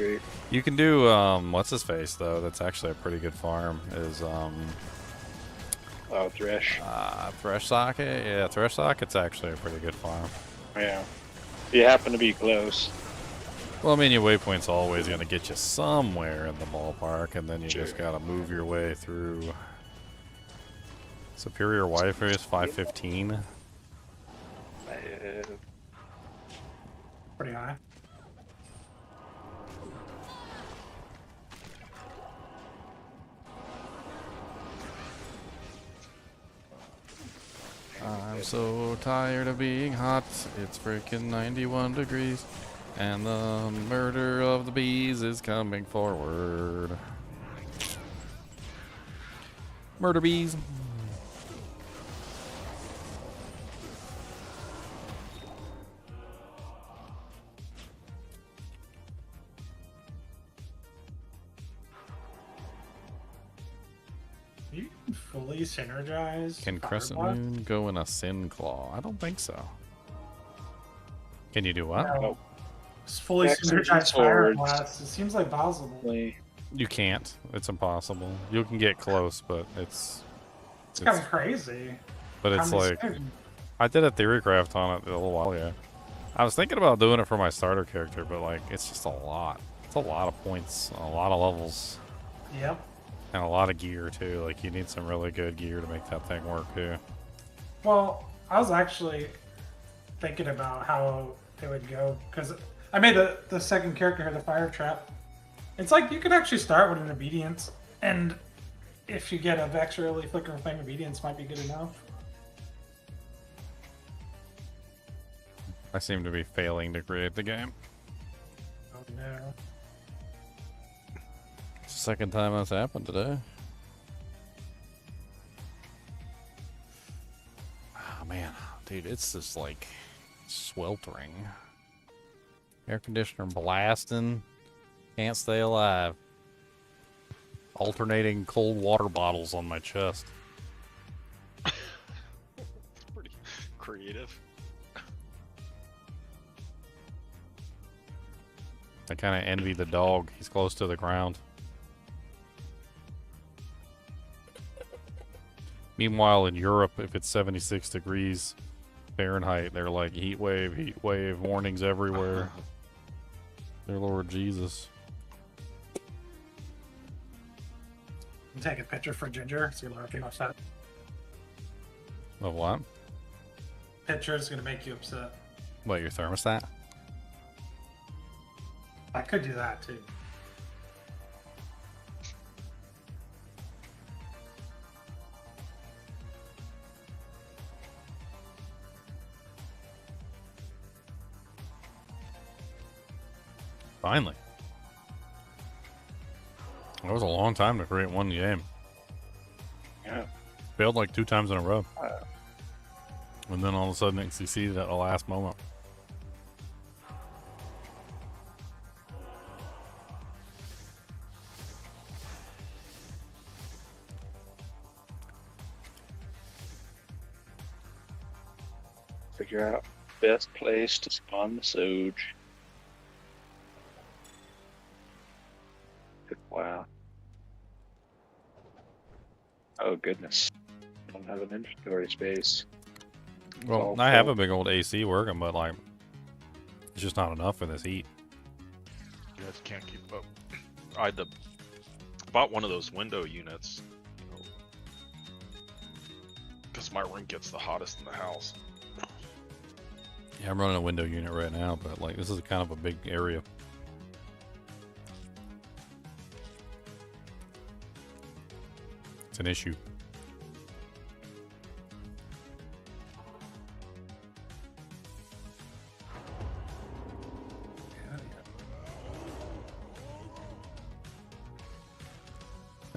You can do what's his face though. That's actually a pretty good farm. Is Thresh. Thresh Socket. Yeah, Thresh Socket's actually a pretty good farm. Yeah. You happen to be close. Well, I mean, your waypoint's always going to get you somewhere in the ballpark, and then you just got to move your way through. Superior Wi-Fi is 515. Pretty high. I'm so tired of being hot. It's freaking 91 degrees. And the murder of the bees is coming forward. Murder bees. You can fully synergize. Can Crescent Fireblood? Moon go in a Sin Claw? I don't think so. Can you do what? No. It's fully Axes and synergized fire swords. blast. It seems like possible. You can't. It's impossible. You can get close, but It's kind of crazy. But it's How many like, seconds? I did a theory craft on it a little while ago. I was thinking about doing it for my starter character, but like, it's just a lot. It's a lot of points, a lot of levels, Yep. and a lot of gear too. Like, you need some really good gear to make that thing work too. Well, I was actually thinking about how it would go because I made the second character here, the Fire Trap. It's like you could actually start with an Obedience, and if you get a Vex early, Flicker Flame Obedience might be good enough. I seem to be failing to create the game. Oh no. It's the second time that's happened today. Oh man, dude, it's just like sweltering. Air conditioner blasting. Can't stay alive. Alternating cold water bottles on my chest. It's pretty creative. I kind of envy the dog. He's close to the ground. Meanwhile, in Europe, if it's 76 degrees Fahrenheit, they're like heat wave, warnings everywhere. Dear Lord Jesus. I'm taking a picture for Ginger. See Laura get upset. Of what? Picture is gonna make you upset. What, your thermostat? I could do that too. Finally. That was a long time to create one game. Yeah. Failed like 2 times in a row. And then all of a sudden it succeeded at the last moment. Figure out best place to spawn the Soge. Wow. Oh goodness. Don't have an inventory space. Well, I have a big old AC working, but like, it's just not enough for this heat. You guys can't keep up. I bought one of those window units because my room gets the hottest in the house. Yeah, I'm running a window unit right now, but like, this is kind of a big area. It's an issue.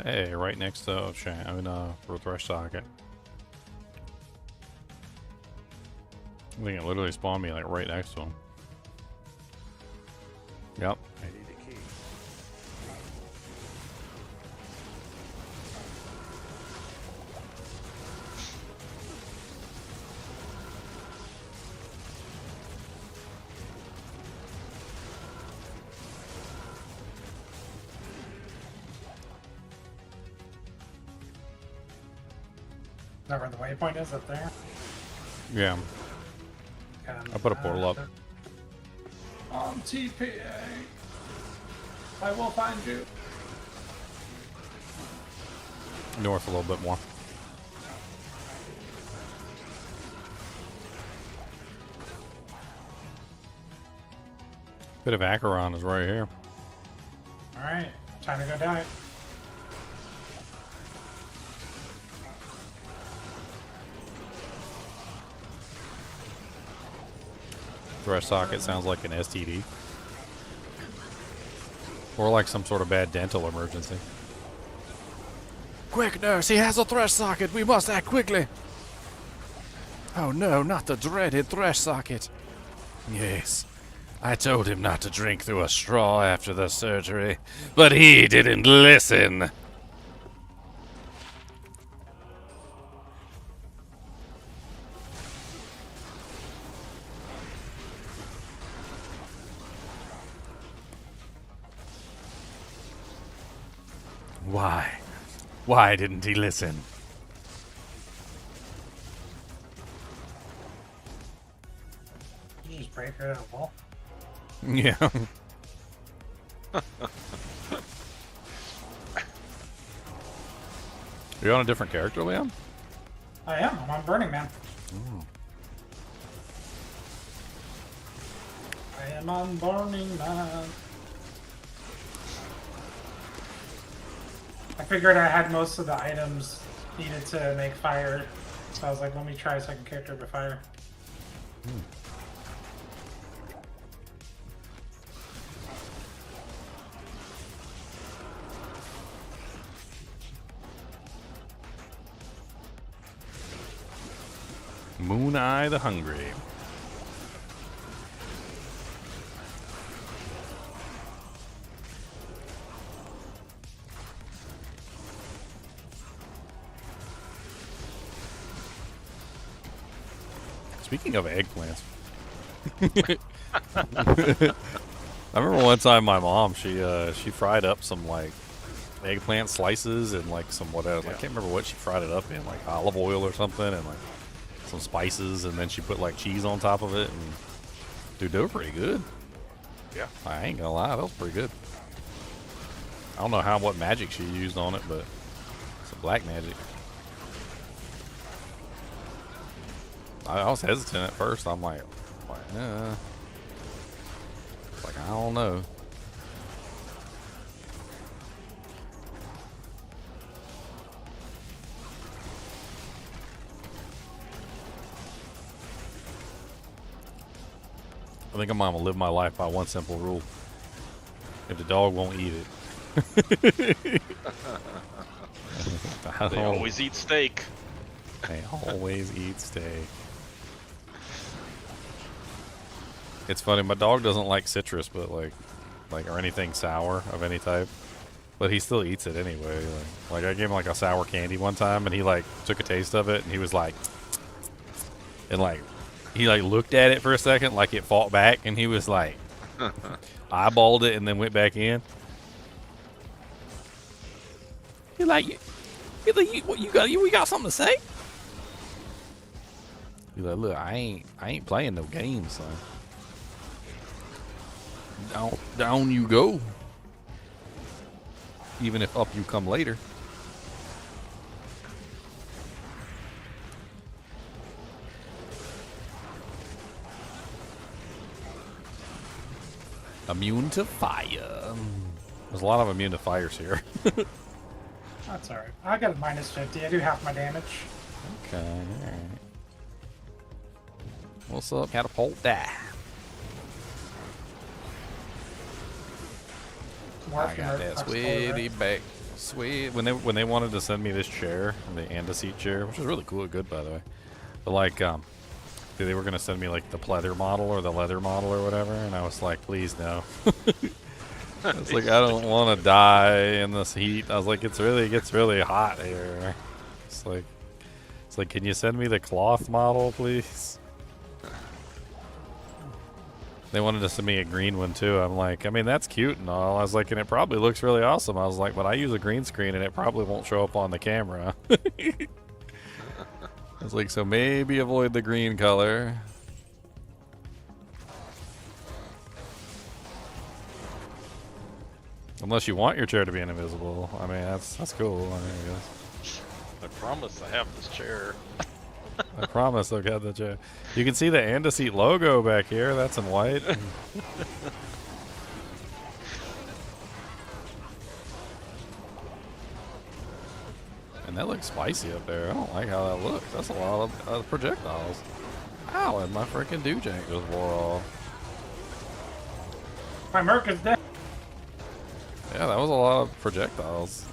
Hey, right next to thresh socket. I think it literally spawned me like right next to him. Yep. I need a key. Is that where the waypoint is, up there? Yeah. I put a portal up. On TPA. I will find you. North a little bit more. Bit of Acheron is right here. Alright, time to go die. Thresh socket sounds like an STD. Or like some sort of bad dental emergency. Quick, nurse, he has a thresh socket. We must act quickly. Oh no, not the dreaded thresh socket. Yes, I told him not to drink through a straw after the surgery, but he didn't listen. Why? Why didn't he listen? Did you just break her out of the wall? Yeah. You're on a different character, Liam? I am. I'm on Burning Man. Ooh. I am on Burning Man. I figured I had most of the items needed to make fire, so I was like, let me try a second character with fire. Moon Eye the Hungry. Speaking of eggplants. I remember one time my mom, she fried up some like eggplant slices and like some whatever. I can't remember what she fried it up in, like olive oil or something, and like some spices, and then she put like cheese on top of it, and dude, they were pretty good. Yeah. I ain't gonna lie, that was pretty good. I don't know what magic she used on it, but some black magic. I was hesitant at first. I'm like I don't know. I think I'm gonna live my life by one simple rule. if the dog won't eat it. They always eat steak. They always eat steak. It's funny, my dog doesn't like citrus, but like or anything sour of any type. But he still eats it anyway. Like I gave him like a sour candy one time, and he like took a taste of it, and he was like, and like he like looked at it for a second, like it fought back, and he was like, eyeballed it, and then went back in. He like, what you got? We got something to say? He's like, look, I ain't playing no games, son. Down you go. Even if up you come later. Immune to fire. There's a lot of immune to fires here. That's alright. I got a -50. I do half my damage. Okay, alright. What's up, catapult? Die. I got that sweaty back. Sweet. When they wanted to send me this chair, the Andaseat chair, which is really cool, good by the way. But like, they were gonna send me like the pleather model or the leather model or whatever, and I was like, please no. It's like I don't want to die in this heat. I was like, it gets really hot here. It's like, can you send me the cloth model, please? They wanted to send me a green one too. I'm like, I mean, that's cute and all. I was like, and it probably looks really awesome. I was like, but I use a green screen and it probably won't show up on the camera. I was like, so maybe avoid the green color. Unless you want your chair to be invisible. I mean, that's cool. I guess. I promise I have this chair. I promise I've got the chair. You can see the Andaseat logo back here. That's in white. And that looks spicy up there. I don't like how that looks. That's a lot of projectiles. Ow, and my freaking doojank just wore off. My Merc is dead. Yeah, that was a lot of projectiles.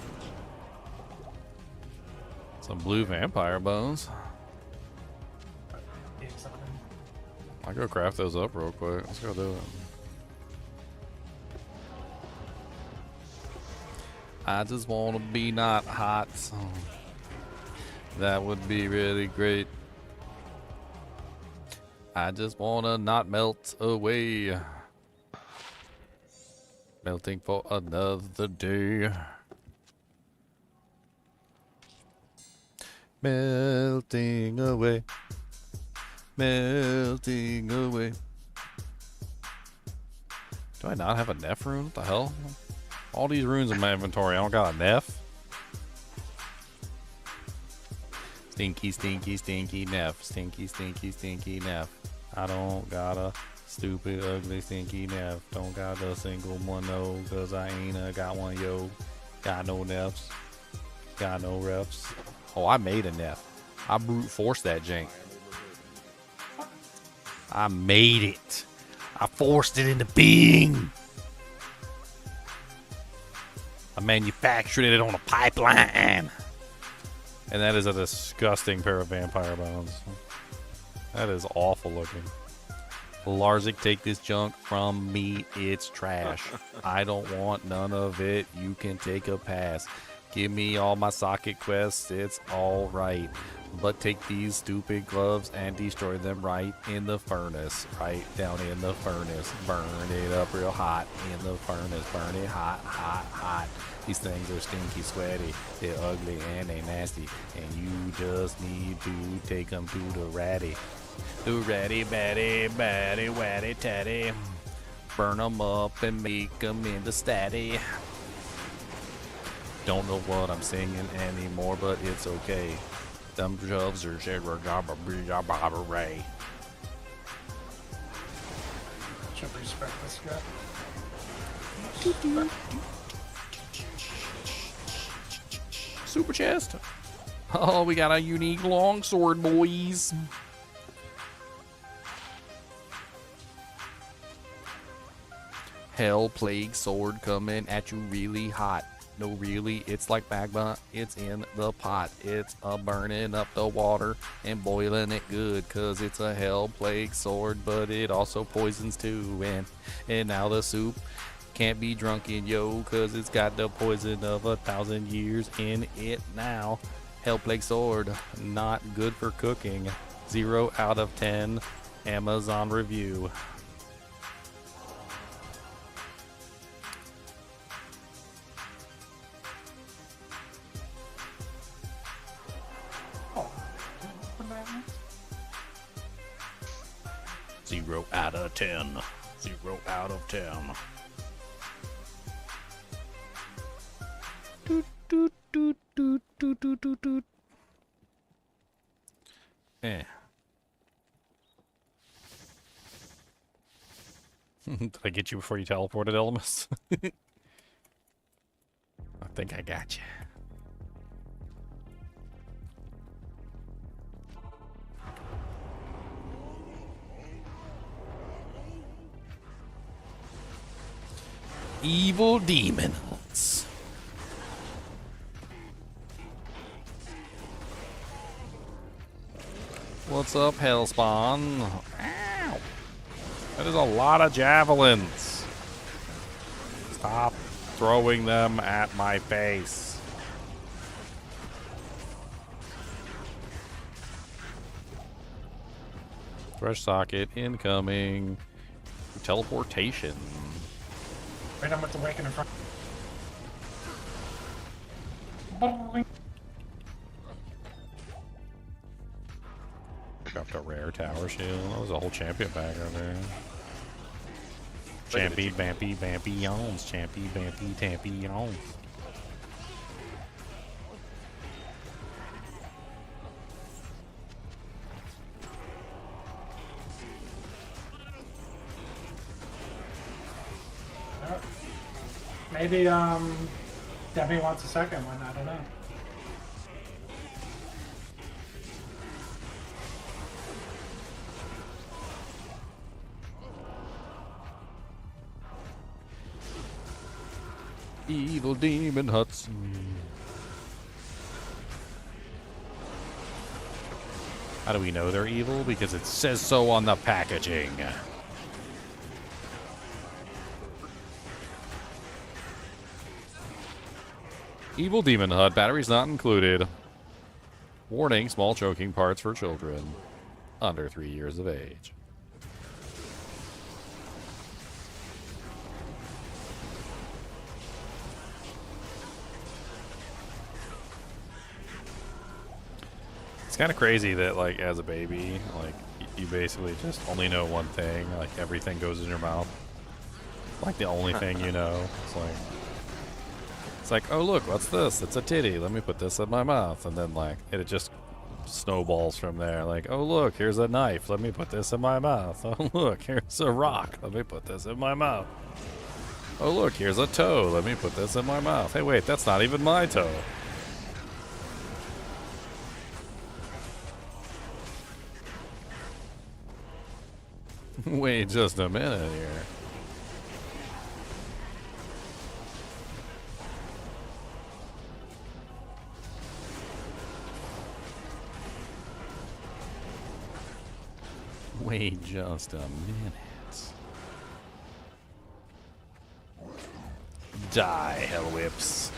Some blue vampire bones. I'll go craft those up real quick. Let's go do it. I just want to be not hot. That would be really great. I just want to not melt away. Melting for another day. Melting away. Melting away. Do I not have a Neff rune? What the hell? All these runes in my inventory. I don't got a Neff. Stinky, stinky, stinky Neff. Stinky, stinky, stinky Neff. I don't got a stupid, ugly, stinky Neff. Don't got a single one, no, cause I ain't got one, yo. Got no Neffs. Got no refs. Oh, I made a Neff. I brute forced that jank. I made it. I forced it into being. I manufactured it on a pipeline. And that is a disgusting pair of vampire bones. That is awful looking. Larzik, take this junk from me. It's trash. I don't want none of it. You can take a pass. Give me all my socket quests. It's all right. But take these stupid gloves and destroy them right in the furnace. Right down in the furnace. Burn it up real hot in the furnace. Burn it hot, hot, hot. These things are stinky, sweaty. They're ugly and they nasty. And you just need to take them to the ratty. The ratty, batty, batty, watty, tatty. Burn them up and make them into statty. Don't know what I'm singing anymore, but it's okay. Them shoves are shared for ray. Should respect this guy. Super chest. Oh, we got a unique longsword, boys. Hell Plague Sword coming at you really hot. No, really, it's like magma, it's in the pot. It's burning up the water and boiling it good, cause it's a Hell Plague Sword, but it also poisons too. And now the soup can't be drunken, yo, cause it's got the poison of 1,000 years in it now. Hell Plague Sword, not good for cooking. 0 out of 10 Amazon review. Zero out of 10. 0 out of 10. Doot, doot, doot, doot, doot, doot, doot, doot. Eh. Did I get you before you teleported, Elmas? I think I got you. Evil demons. What's up, Hellspawn? Ow! That is a lot of javelins. Stop throwing them at my face. Fresh socket incoming. Teleportation. Right, I'm with the waking in front. Dropped a rare tower shield. That was a whole champion pack right there. Champy, bampy, bampy, yawns. Champy, bampy, tampy, yawns. Maybe Debbie wants a second one. I don't know. Evil demon huts. How do we know they're evil? Because it says so on the packaging. Evil demon hut. Batteries not included. Warning, small choking parts for children under 3 years of age. It's kind of crazy that, like, as a baby, like, you basically just only know one thing. Like, everything goes in your mouth. Like, the only thing you know. It's like, oh, look, what's this? It's a titty. Let me put this in my mouth. And then, like, it just snowballs from there. Like, oh, look, here's a knife. Let me put this in my mouth. Oh, look, here's a rock. Let me put this in my mouth. Oh, look, here's a toe. Let me put this in my mouth. Hey, wait, that's not even my toe. Wait just a minute here. Wait just a minute. Die, hell whips.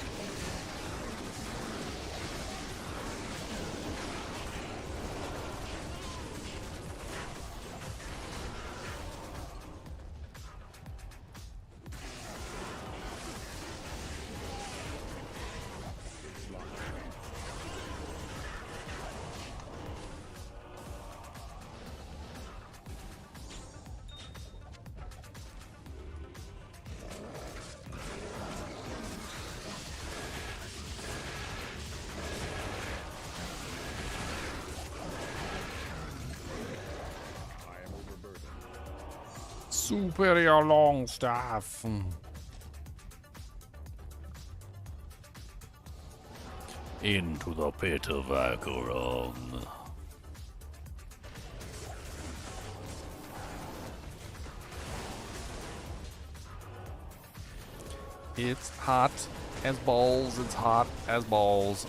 Superior long staff. Into the pit of Acheron. It's hot as balls. It's hot as balls.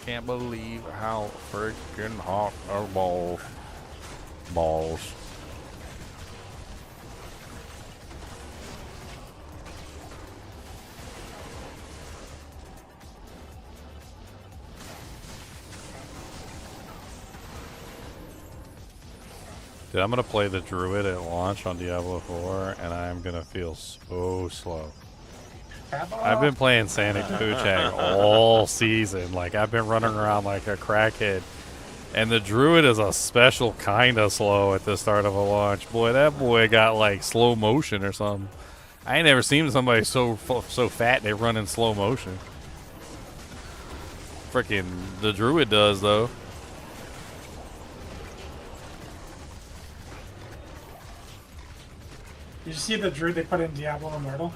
Can't believe how freaking hot are balls. Balls. Dude, I'm gonna play the Druid at launch on Diablo 4, and I'm gonna feel so slow. I've been playing Sonic Poochak all season. Like, I've been running around like a crackhead. And the Druid is a special kind of slow at the start of a launch. Boy, that boy got like slow motion or something. I ain't never seen somebody so fat they run in slow motion. Freaking the Druid does, though. Did you see the Druid they put in Diablo Immortal?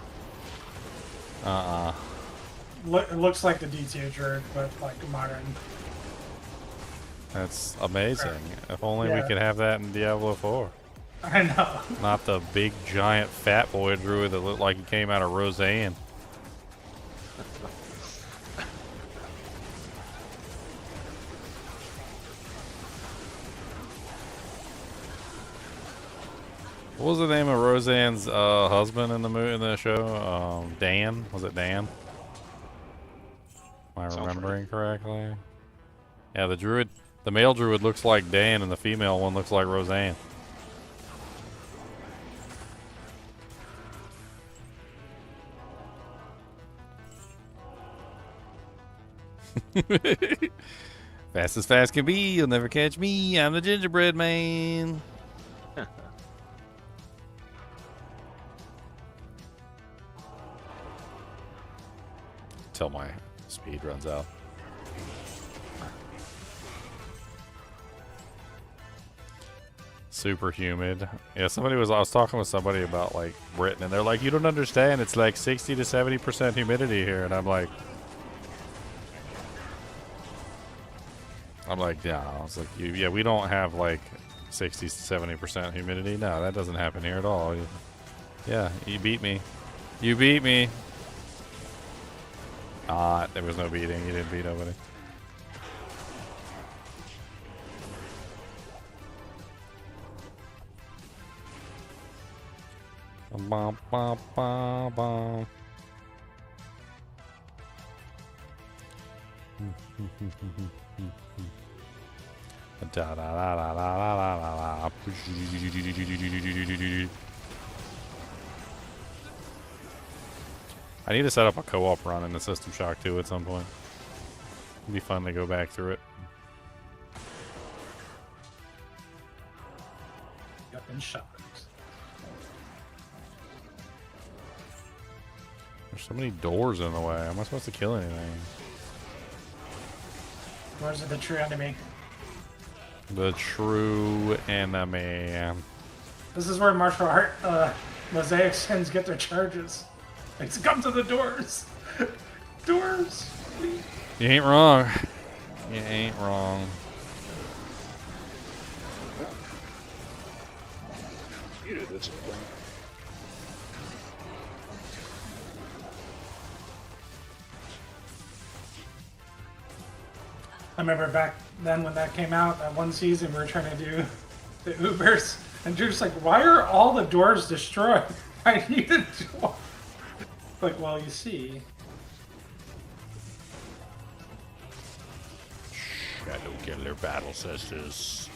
It looks like the D2 Druid, but like modern. That's amazing. If only we could have that in Diablo 4. I know. Not the big, giant, fat boy Druid that looked like he came out of Roseanne. What was the name of Roseanne's husband in the show? Dan? Was it Dan? Am I remembering correctly? Yeah, the Druid, the male Druid looks like Dan, and the female one looks like Roseanne. Fast as fast can be, you'll never catch me. I'm the gingerbread man. Till my speed runs out. Super humid. Yeah, I was talking with somebody about like Britain, and they're like, you don't understand, it's like 60 to 70% humidity here, and I'm like, yeah. I was like, yeah, we don't have like 60 to 70% humidity. No, that doesn't happen here at all. Yeah, you beat me. You beat me. There was no beating. You didn't beat nobody. Bum, bum, bum, bum. Da, da, da, da, da, da, da, da. I need to set up a co-op run in the System Shock 2 at some point. It'd be fun to go back through it. Up in shock. There's so many doors in the way. How am I supposed to kill anything? Where's the true enemy? The true enemy. This is where martial art mosaic sins get their charges. It's come to the doors. Doors. Please. You ain't wrong. You ain't wrong. You do this one. I remember back then when that came out, that one season we were trying to do the Ubers, and you're just like, why are all the doors destroyed? I need a door. Like, well, you see. Shadow Killer Battle Sisters.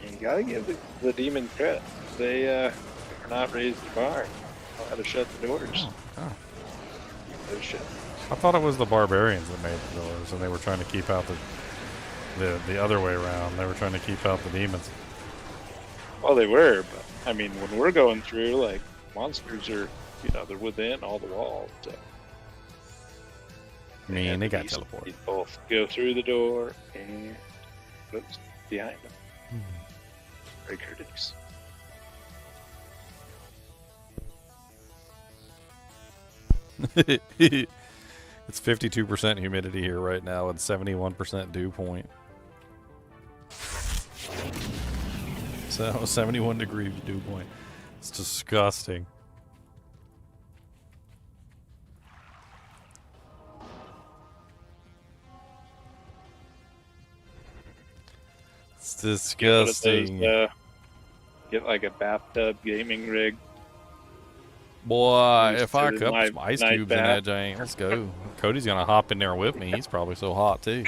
You gotta give the demon credit. They are not raised the bar. Know how to shut the doors. Oh. Shut. I thought it was the barbarians that made the doors, and they were trying to keep out the other way around. They were trying to keep out the demons. Well, they were, but I mean, when we're going through, like, monsters are, they're within all the walls. So. I mean, they got teleported. They both go through the door and oops, behind them. Very courteous. It's 52% humidity here right now and 71% dew point. So 71 degree dew point. It's disgusting. It's disgusting. Get like a bathtub gaming rig. Boy, if I cup my some ice night cubes in bath. that jank, let's go. Cody's gonna hop in there with me. He's probably so hot too.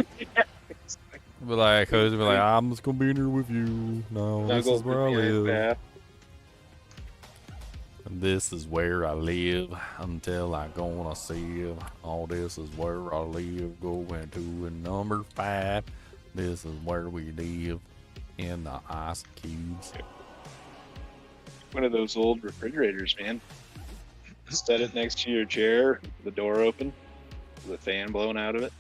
But like Cody's be like, I'm just gonna be in here with you. No, this is where I live. And this is where I live until I gonna sieve. All this is where I live. Going to a number 5. This is where we live in the ice cubes. One of those old refrigerators, man. Set it next to your chair, the door open, the fan blowing out of it.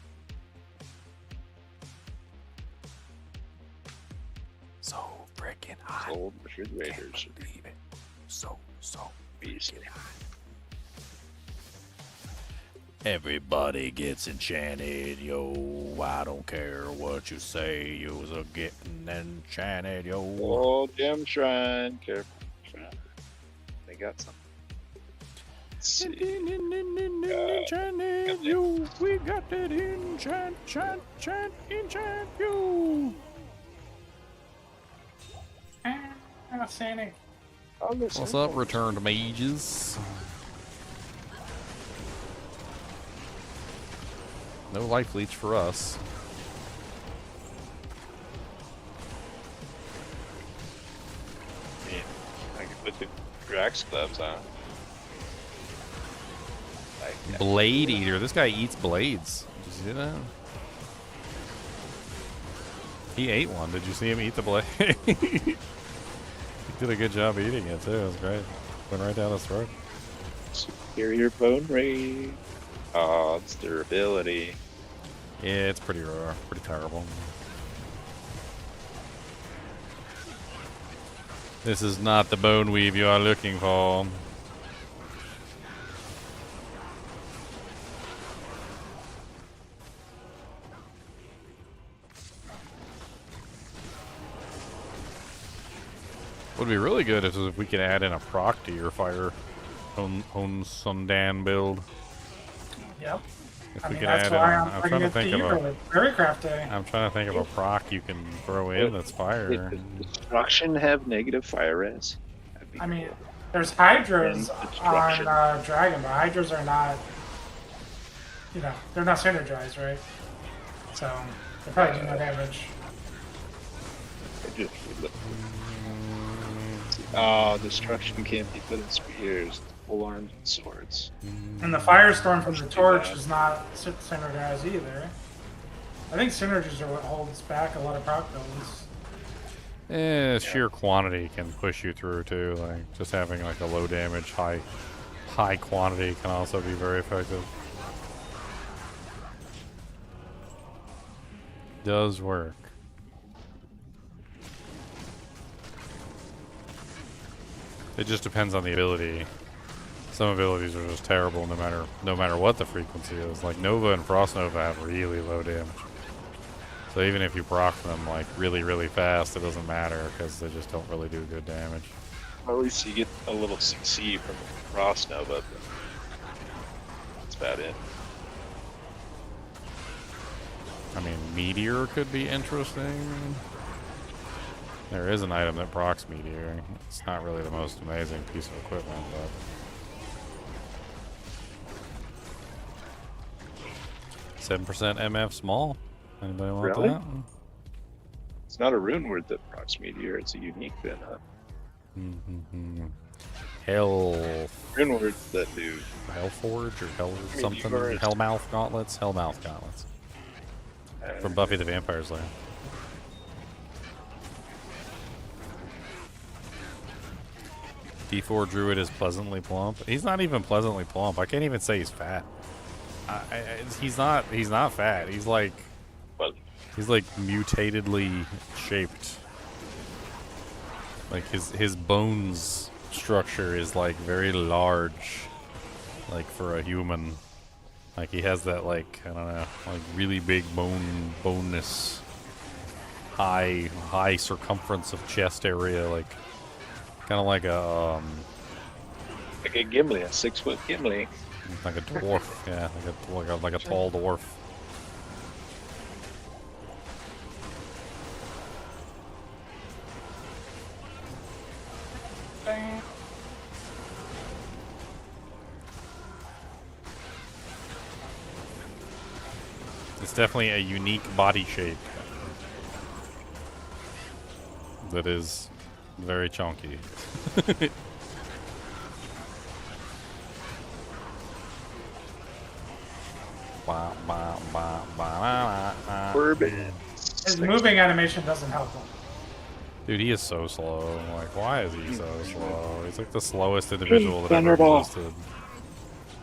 So freaking hot. Old refrigerators. So beast. Everybody gets enchanted, yo. I don't care what you say, you's a getting enchanted, yo. Oh, gem shrine, careful. They got something. Enchanted, yo. We got that enchant, yo. Sonic. What's up, returned mages? No life leech for us. Man, I can put the Drax gloves on. Blade eater. This guy eats blades. Did you see that? He ate one. Did you see him eat the blade? He did a good job eating it too. It was great. Went right down his throat. Superior bone rate. Oh, it's durability. Yeah, it's pretty rare. Pretty terrible. This is not the bone weave you are looking for. Would be really good if we could add in a proc to your fire on Sundan build. Yep. If we could add in, I'm trying to think of a very crafty. I'm trying to think of a proc you can throw in that's fire. Does destruction have negative fire res? I mean, there's hydras on dragon, but hydras are not, you know, they're not synergized, right? So they probably do no damage. Oh, destruction can't be put in spears, full arms, and swords. And the firestorm from the torch is not synergized either. I think synergies are what holds back a lot of proc builds. Sheer quantity can push you through too. Like just having like a low damage, high quantity can also be very effective. Does work. It just depends on the ability. Some abilities are just terrible no matter what the frequency is. Like Nova and Frost Nova have really low damage. So even if you proc them like really fast, it doesn't matter because they just don't really do good damage. Well, at least you get a little CC from Frost Nova. But that's about it. I mean, Meteor could be interesting. There is an item that procs Meteor. It's not really the most amazing piece of equipment, but 7% MF small. Anybody want Really? that? It's not a rune word that procs meteor. It's a unique then. Hell. Rune words that do Hellforge or Hell I mean, something. you've already- Hellmouth gauntlets. Hellmouth gauntlets. From Buffy the Vampire Slayer. D4 Druid is pleasantly plump. He's not even pleasantly plump. I can't even say he's fat. He's not fat. He's like mutatedly shaped. Like his bones structure is like very large, like for a human. Like he has that like I don't know, like really big boneness. high circumference of chest area, like kind of like a like a Gimli, a 6-foot Gimli. like a dwarf, yeah, like a tall dwarf. It's definitely a unique body shape that is very chunky. His moving animation doesn't help him. Dude, he is so slow. Like, why is he so slow? He's like the slowest individual that ever Thunderball. existed.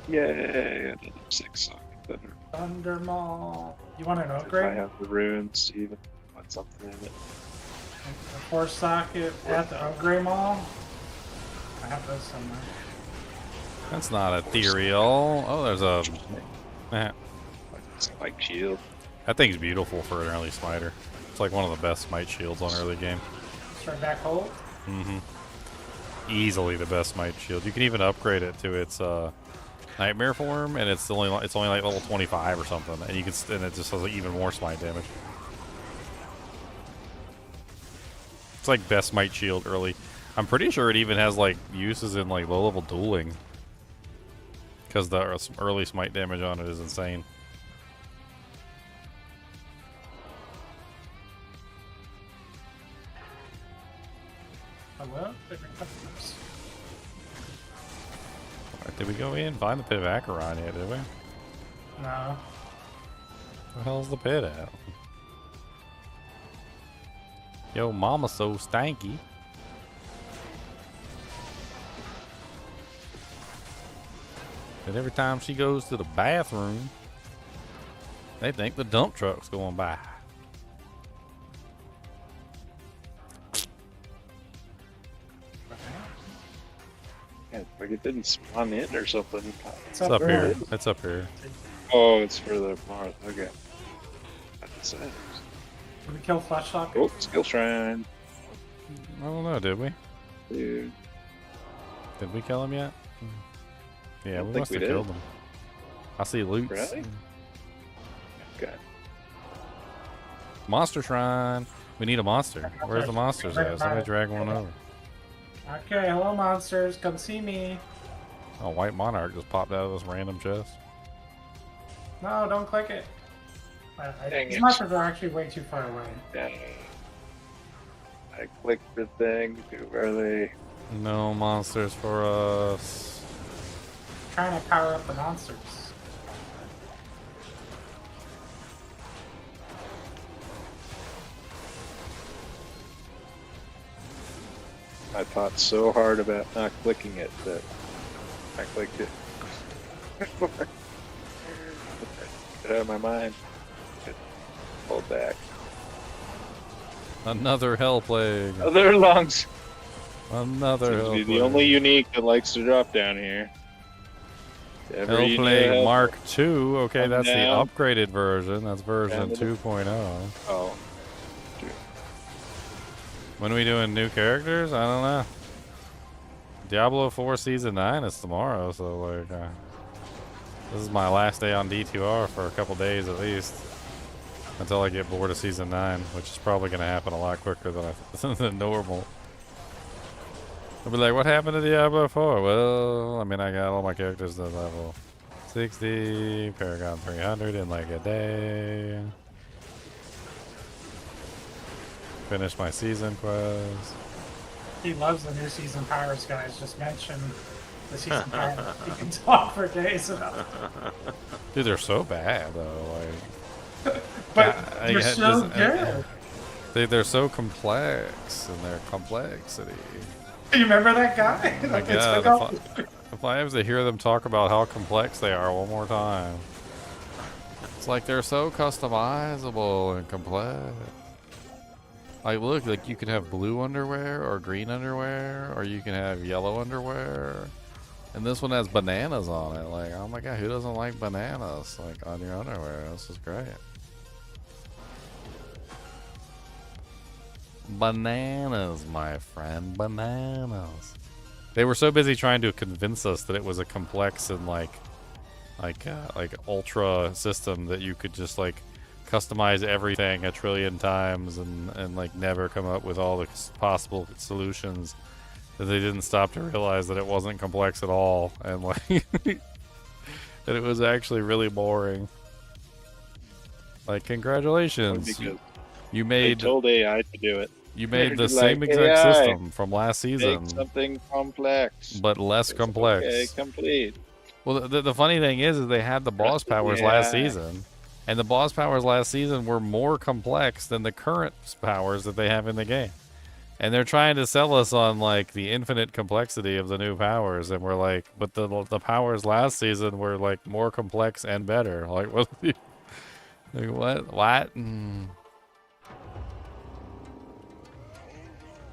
Yay! 6 Thunder. Thundermaw. You want an I upgrade? have the runes to even put something in it. The 4 socket at the upgrade mall? I have those somewhere. That's not ethereal. Oh, there's a... Spike shield. That thing's beautiful for an early smiter. It's like one of the best smite shields on early game. Start back hold? Mm-hmm. Easily the best smite shield. You can even upgrade it to its nightmare form, and it's only like level 25 or something, and you can and it just has like even more smite damage. It's like best smite shield early. I'm pretty sure it even has like uses in like low level dueling, because the early smite damage on it is insane. Hello? Different customers. Alright, did we go in and find the pit of Acheron yet, did we? No. Where the hell's the pit at? Yo, mama's so stanky. And every time she goes to the bathroom, they think the dump truck's going by. Yeah, like it didn't spawn in or something. It's up here. It's up here. Oh, it's further north. Okay. That's it. Did we kill Fleshlock? Oh, skill shrine. I don't know, did we? Dude. Did we kill him yet? Yeah, we think must we have did. killed him. I see loot. Really? Okay. Monster shrine. We need a monster. Where's the monsters at? Somebody drag one over. Okay, hello monsters, come see me. Oh, white monarch just popped out of this random chest. No, don't click it. Dang These it. monsters are actually way too far away. Dang. I clicked the thing too early. No monsters for us. Trying to power up the monsters. I thought so hard about not clicking it that I clicked it. Get out of my mind. Hold back. Another hell plague. Other lungs. Another Seems hell to be plague. the only unique that likes to drop down here. Ever Hell you plague know, Mark II. Okay, come that's down. the upgraded version. That's version Down to the- 2.0. Oh. When are we doing new characters? I don't know. Diablo 4 Season 9 is tomorrow, so like, this is my last day on D2R for a couple days at least. Until I get bored of Season 9, which is probably going to happen a lot quicker than normal. I'll be like, what happened to Diablo 4? Well, I mean, I got all my characters to level 60, Paragon 300 in like a day. Finished my season quest. He loves the new season powers, guys. Just mention the season power. You can talk for days about. Dude, they're so bad though. Like, But I they're had so this- good. They're so complex in their complexity. You remember that guy? Oh my That gets God, like if I have to hear them talk about how complex they are one more time, it's like they're so customizable and complex. Like, look, like you can have blue underwear or green underwear, or you can have yellow underwear. And this one has bananas on it. Like, oh my God, who doesn't like bananas, like, on your underwear? This is great. Bananas, my friend. Bananas. They were so busy trying to convince us that it was a complex and like ultra system that you could just like customize everything a trillion times and like never come up with all the possible solutions, that they didn't stop to realize that it wasn't complex at all, and like that it was actually really boring. Like, congratulations, you made. They told AI to do it. You made the They're same like, exact AI, system from last season, make something complex, but less complex. Okay, complete. Well, the funny thing is they had the boss powers last season, and the boss powers last season were more complex than the current powers that they have in the game. And they're trying to sell us on like the infinite complexity of the new powers, and we're like, but the powers last season were like more complex and better. Like, what? Like, what? What?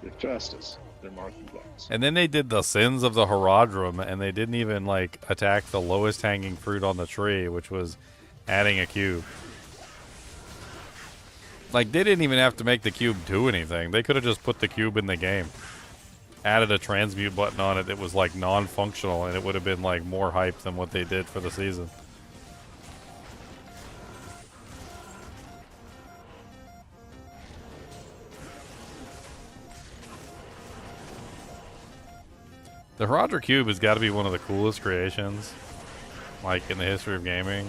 They're justice. They're more complex. And then they did the sins of the Herodrum, and they didn't even like attack the lowest hanging fruit on the tree, which was adding a cube. Like, they didn't even have to make the cube do anything. They could have just put the cube in the game, added a transmute button on it that was like non-functional, and it would have been like more hype than what they did for the season. The Herodra Cube has got to be one of the coolest creations, like, in the history of gaming.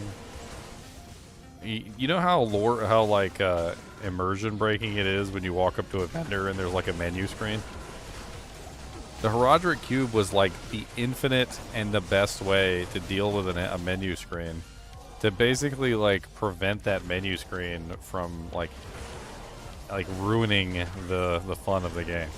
You know how immersion breaking it is when you walk up to a vendor and there's like a menu screen? The Herodra Cube was like the infinite and the best way to deal with a menu screen, to basically like prevent that menu screen from like ruining the fun of the game.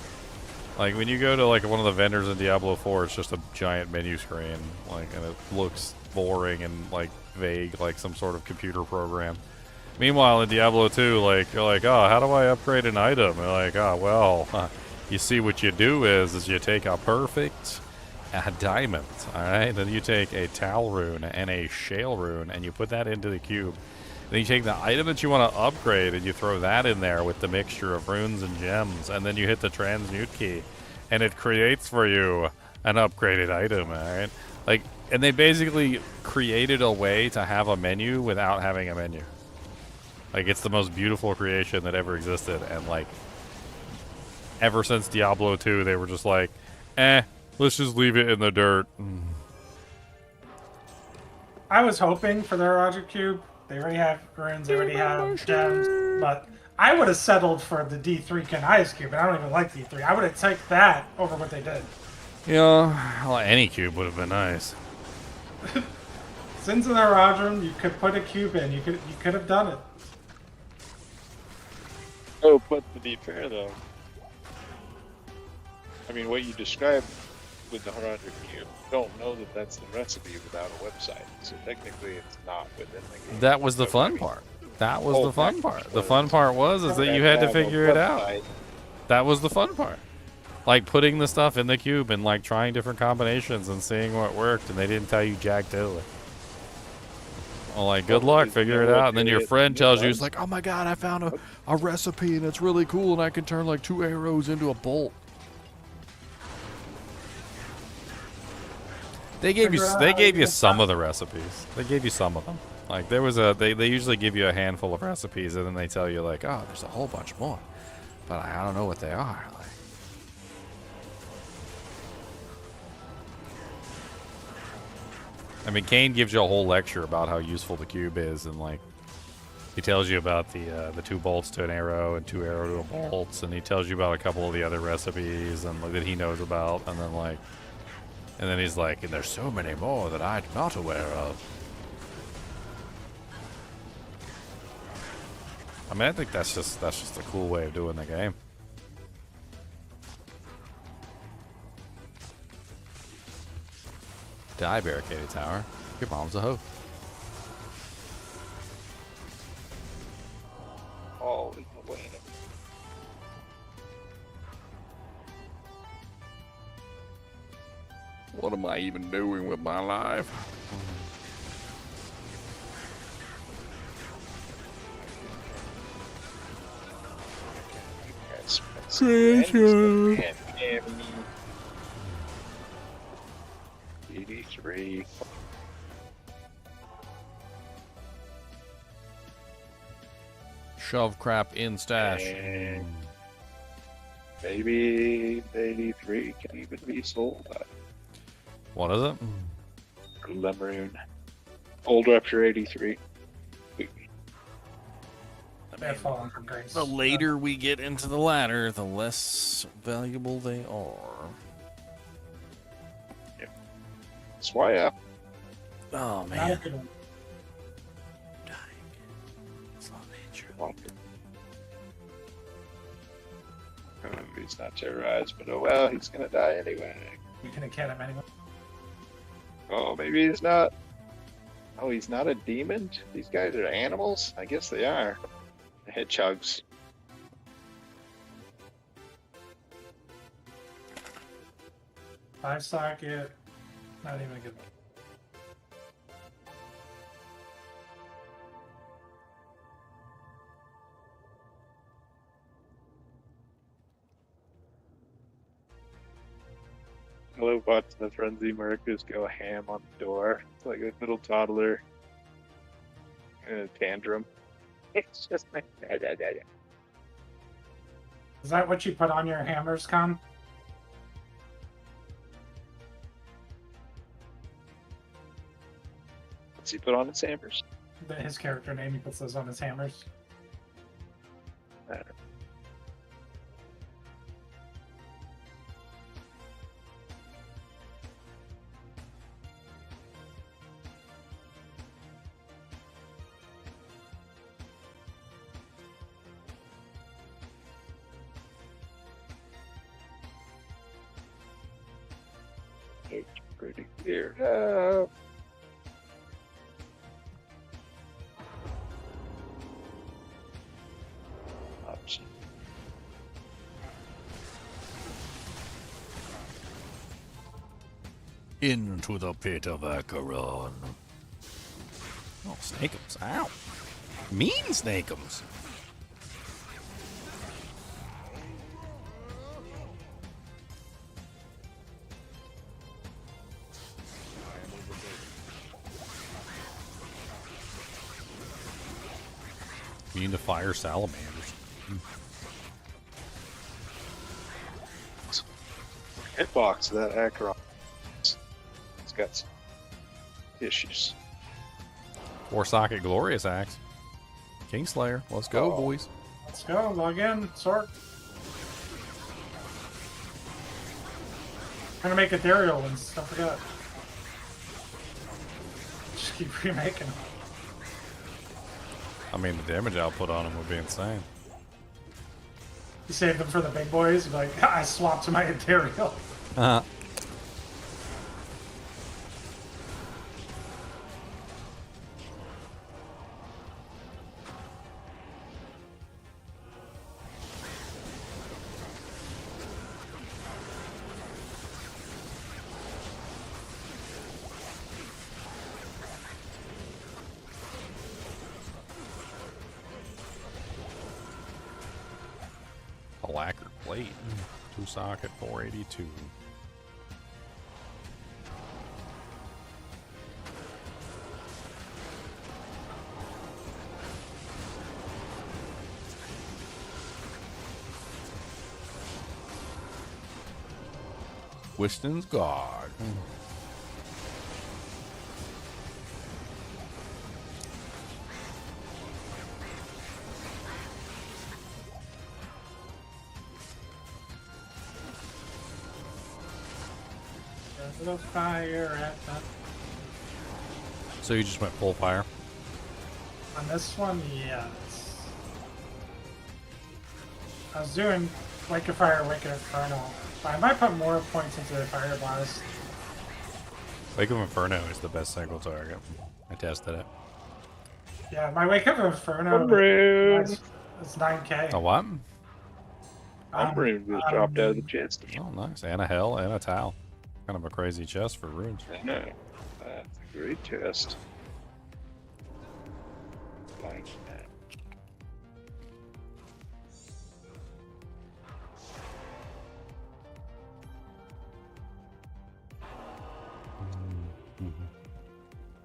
Like, when you go to like one of the vendors in Diablo IV, it's just a giant menu screen, like, and it looks boring and like vague, like some sort of computer program. Meanwhile, in Diablo II, like, you're like, oh, how do I upgrade an item? You're like, oh, well, you see, what you do is you take a perfect diamond, all right? Then you take a Tal rune and a Shale rune, and you put that into the cube. Then you take the item that you want to upgrade and you throw that in there with the mixture of runes and gems, and then you hit the transmute key, and it creates for you an upgraded item, all right? Like, and they basically created a way to have a menu without having a menu. Like, it's the most beautiful creation that ever existed, and like, ever since Diablo 2, they were just like, let's just leave it in the dirt. I was hoping for the Herodra Cube. They already have runes, they already have gems, but I would have settled for the D3 Kanai's Cube, and I don't even like D3. I would have taken that over what they did. Yeah, well, any cube would have been nice. Sins of the Herodrum, you could put a cube in. You could have done it. Oh, but to be fair though, I mean, what you described with the Herodra Cube, don't know that that's the recipe without a website. So technically, it's not within the game. That was the fun part. That was the fun part. The fun part was that you had to figure it out. That was the fun part. Like, putting the stuff in the cube and like trying different combinations and seeing what worked, and they didn't tell you jack diddly. Well, like, good luck, figure it out, and then your friend tells you, it's like, oh my god, I found a recipe and it's really cool, and I can turn like 2 arrows into a bolt. They gave you some of the recipes. They gave you some of them. Like, there was they usually give you a handful of recipes, and then they tell you like, oh, there's a whole bunch more, but I don't know what they are. Like, I mean, Kane gives you a whole lecture about how useful the cube is, and like, he tells you about the 2 bolts to an arrow and 2 arrow to a bolts, and he tells you about a couple of the other recipes and like, that he knows about, and then like. And then he's like, and there's so many more that I'm not aware of. I mean, I think that's just a cool way of doing the game. Die, barricaded tower. Your mom's a hoe. All in the way. What am I even doing with my life? Spend And 83. Shove crap in stash. And maybe 83 can even be sold. What is it? Lemmaroon. Old Rupture 83. They're falling from grace. The later we get into the ladder, the less valuable they are. Yep. That's why I... Oh, Not a man. good one. He's not terrorized, but oh well, he's gonna die anyway. You can get him anyway. Oh, maybe he's not. Oh, he's not a demon? These guys are animals? I guess they are. The hedgehogs. Five socket. Not even a good one. I love watching the Frenzy Mercus go ham on the door. It's like a little toddler in a tantrum. It's just like... Is that what you put on your hammers, Con? What's he put on his hammers? His character name, he puts those on his hammers. I don't know. It's pretty clear. Option. Into the pit of Acheron. Oh, Snakeums. Ow. Mean Snakeums. Immune to fire salamanders. Hitbox of that Acheron. It's got some issues. 4-socket Glorious Axe. Kingslayer. Let's go, boys. Let's go. Log in. Sort. I'm gonna make ethereal ones. Don't forget. Just keep remaking them. I mean, the damage output on them would be insane. You save them for the big boys. You're like, I swapped to my ethereal. Uh-huh. A lacquer plate. 2-socket 482. Whiston's Guard. The fire at the... So you just went full fire? On this one, yes. I was doing Wake of Fire, Wake of Inferno. But I might put more points into the Fire Blast. Wake of Inferno is the best single target. I tested it. Yeah, my Wake of Inferno is 9k. A what? Umbreon was dropped out of the chest. Oh, nice. And a Hell and a Tau. Kind of a crazy chest for runes. I know. That's a great chest. Like that.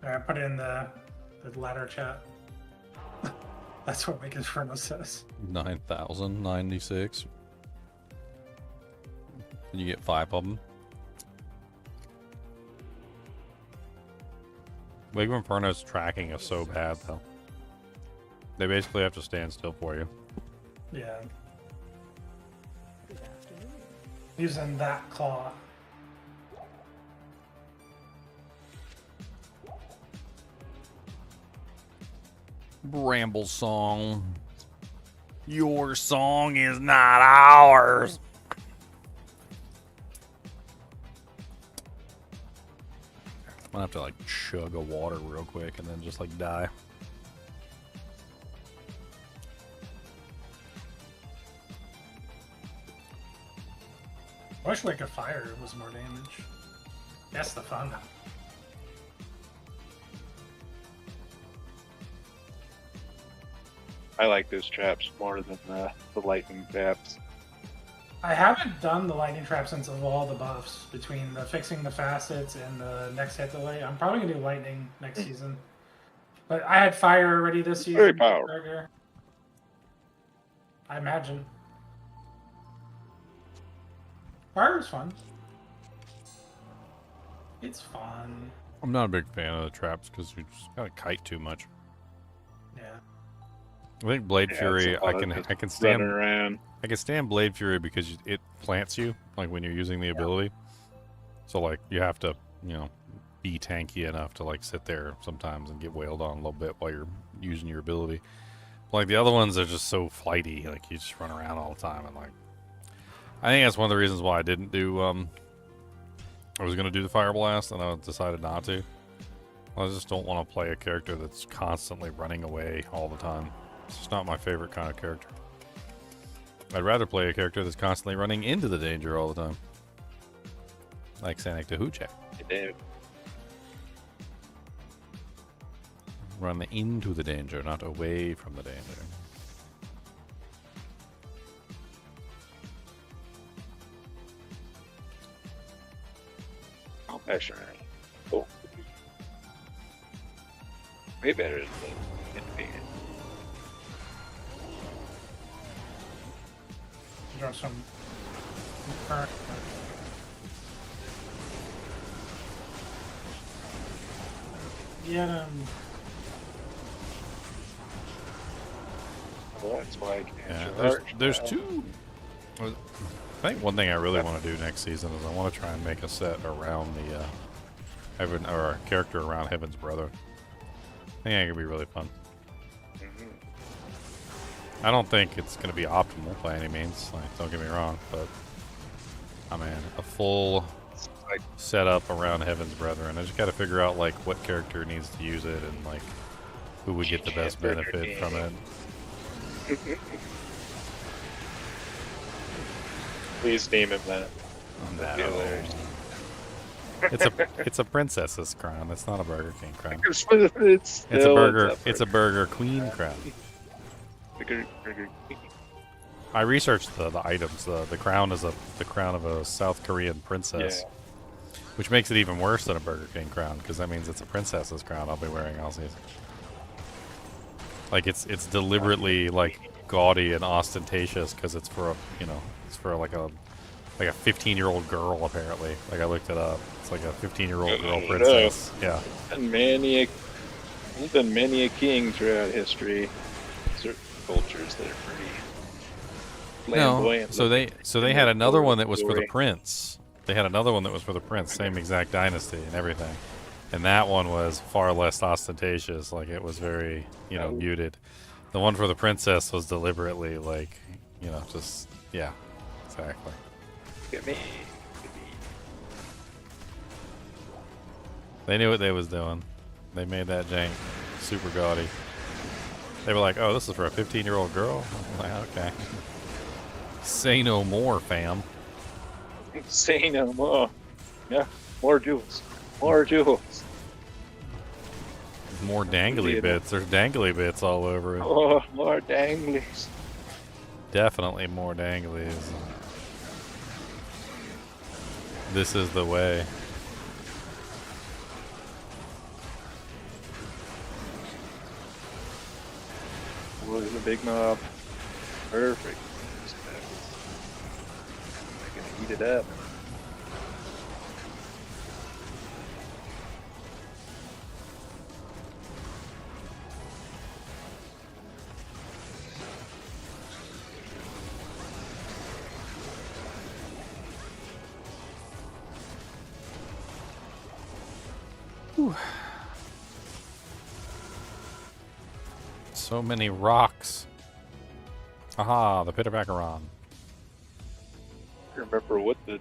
All right, I put it in the ladder chat. That's what Make Inferno says. 9,096. You get 5 of them. Wake of Inferno's tracking is so bad, though. They basically have to stand still for you. Yeah. Using that claw. Bramble song. Your song is not ours. I'm gonna have to like chug a water real quick and then just like die. I wish Wake of Fire was more damage. That's the fun. I like those traps more than the lightning traps. I haven't done the lightning trap since of all the buffs between the fixing the facets and the next hit delay. I'm probably gonna do lightning next season. But I had fire already this season. Very powerful. I imagine. Fire is fun. It's fun. I'm not a big fan of the traps because you just gotta kite too much. Yeah. I think Blade Fury, I can stand around. I can stand Blade Fury because it plants you like when you're using the ability. So like you have to, you know, be tanky enough to like sit there sometimes and get wailed on a little bit while you're using your ability. Like the other ones are just so flighty, like you just run around all the time and like. I think that's one of the reasons why I didn't do. I was gonna do the Fire Blast and I decided not to. I just don't want to play a character that's constantly running away all the time. It's just not my favorite kind of character. I'd rather play a character that's constantly running into the danger all the time. Like Anecdotes. Run into the danger, not away from the danger. Oh, that's right. Cool. Way better than the Infinite. Draw some. Yeah. Well, that's why I can't. Yeah, there's two. I think one thing I really want to do next season is I want to try and make a set around the Heaven or a character around Heaven's brother. I think that could be really fun. I don't think it's going to be optimal by any means. Like, don't get me wrong, but I mean, a full setup around Heaven's Brethren. I just got to figure out like what character needs to use it and like who would get the best benefit from it. Please name him that. It's a princess's crown. It's not a Burger King crown. It's a Burger Queen crown. I researched the items. The crown is the crown of a South Korean princess, which makes it even worse than a Burger King crown because that means it's a princess's crown I'll be wearing all season. Like it's deliberately like gaudy and ostentatious because it's for like a 15-year-old girl apparently. Like I looked it up. It's like a 15-year-old girl princess. Yeah. And there's been many a king throughout history. Certain cultures that are pretty flamboyant. No, so they had another one that was for the prince. They had another one that was for the prince, same exact dynasty and everything. And that one was far less ostentatious. Like it was very, muted. The one for the princess was deliberately like, just exactly. Get me. They knew what they was doing. They made that jank super gaudy. They were like, "Oh, this is for a 15-year-old girl." I'm like, okay. Say no more, fam. Say no more. Yeah, more jewels. More jewels. More dangly bits. There's dangly bits all over it. Oh, more danglies. Definitely more danglies. This is the way. was a big mob. Perfect. I'm gonna eat it up. Whew. So many rocks. Aha, the Pitterbacaron. I remember what the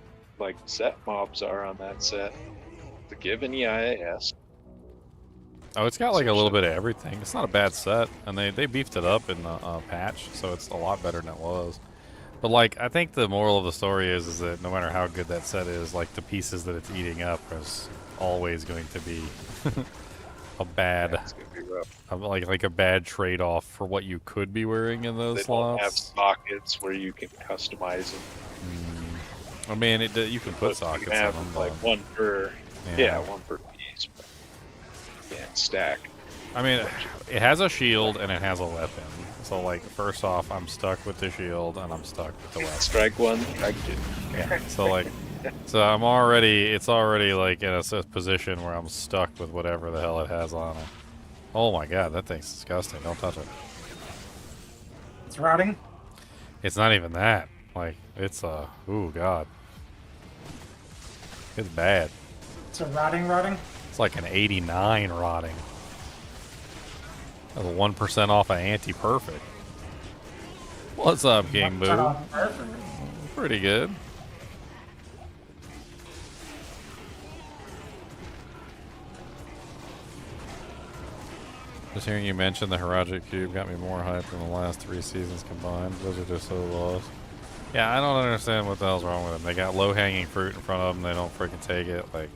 set mobs are on that set. The Given EIS. Oh, it's got like a little bit of everything. It's not a bad set, and they beefed it up in the patch, so it's a lot better than it was. But like, I think the moral of the story is that no matter how good that set is, like the pieces that it's eating up is always going to be a bad, like a bad trade-off for what you could be wearing in those They slots. don't have sockets where you can customize them. I mean, you can put sockets You can have in them, like but one per, one per piece. But you can't stack. I mean, it has a shield and it has a weapon. So like, first off, I'm stuck with the shield and I'm stuck with the weapon. Strike one, strike two. Yeah. So like, it's already like in a position where I'm stuck with whatever the hell it has on it. Oh my god, that thing's disgusting. Don't touch it. It's rotting. It's not even that. Like, it's ooh god. It's bad. It's a rotting. It's like an 89 rotting. That's a 1% off an anti-perfect. What's up, King Boo? Pretty good. Just hearing you mention the Haragic Cube got me more hyped than the last 3 seasons combined. Those are just so lost. Yeah, I don't understand what the hell's wrong with them. They got low-hanging fruit in front of them. They don't freaking take it. Like,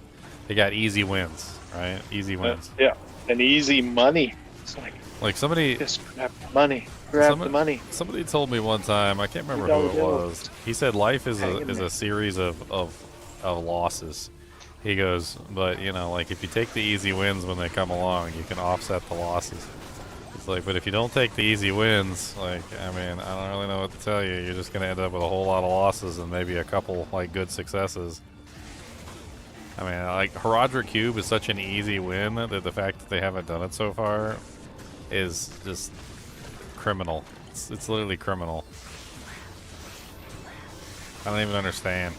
they got easy wins, right? Easy wins. Yeah, and easy money. It's like somebody just grab the money. Grab the money. Somebody told me one time, I can't remember who it was. He said life is a series of losses. He goes, but you know, like if you take the easy wins when they come along, you can offset the losses. It's like, but if you don't take the easy wins, like, I mean, I don't really know what to tell you. You're just gonna end up with a whole lot of losses and maybe a couple like good successes. I mean, like Haragic Cube is such an easy win that the fact that they haven't done it so far is just criminal. It's literally criminal. I don't even understand.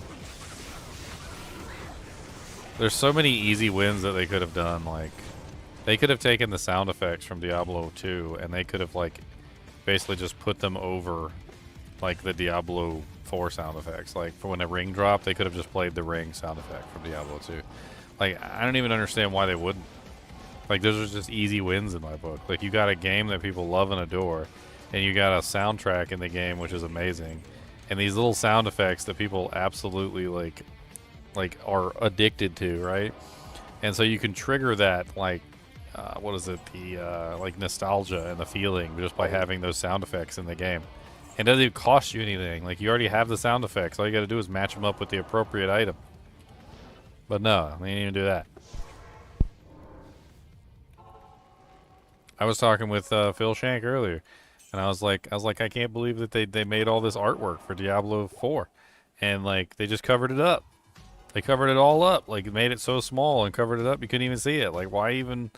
There's so many easy wins that they could have done. Like, they could have taken the sound effects from Diablo II and they could have like basically just put them over like the Diablo 4 sound effects. Like for when a ring dropped, they could have just played the ring sound effect from Diablo 2. Like, I don't even understand why they wouldn't. Like, those are just easy wins in my book. Like, you got a game that people love and adore, and you got a soundtrack in the game which is amazing, and these little sound effects that people absolutely like are addicted to, right? And so you can trigger that, like, what is it, the like nostalgia and the feeling just by having those sound effects in the game. It doesn't even cost you anything. Like, you already have the sound effects. All you got to do is match them up with the appropriate item. But no, they didn't even do that. I was talking with Phil Shank earlier, and I was like, I can't believe that they made all this artwork for Diablo 4, and like they just covered it up. They covered it all up, like made it so small and covered it up you couldn't even see it. Like, why even?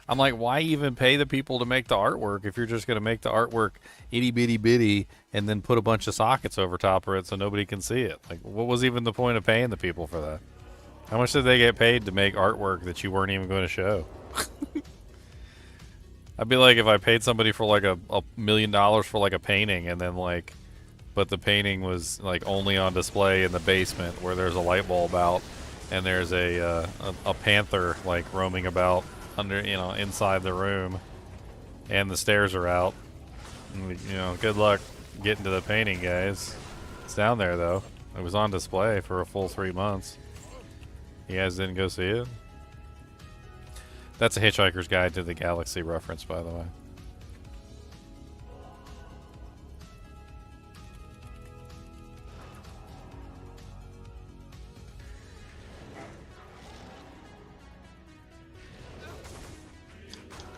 I'm like, why even pay the people to make the artwork if you're just gonna make the artwork itty bitty bitty and then put a bunch of sockets over top of it so nobody can see it? Like, what was even the point of paying the people for that? How much did they get paid to make artwork that you weren't even going to show? I'd be like, if I paid somebody for like $1 million for like a painting, and then like, but the painting was like only on display in the basement where there's a light bulb out, and there's a panther like roaming about under, you know, inside the room, and the stairs are out. And, you know, good luck getting to the painting, guys. It's down there though. It was on display for a full 3 months. You guys didn't go see it? That's a Hitchhiker's Guide to the Galaxy reference, by the way.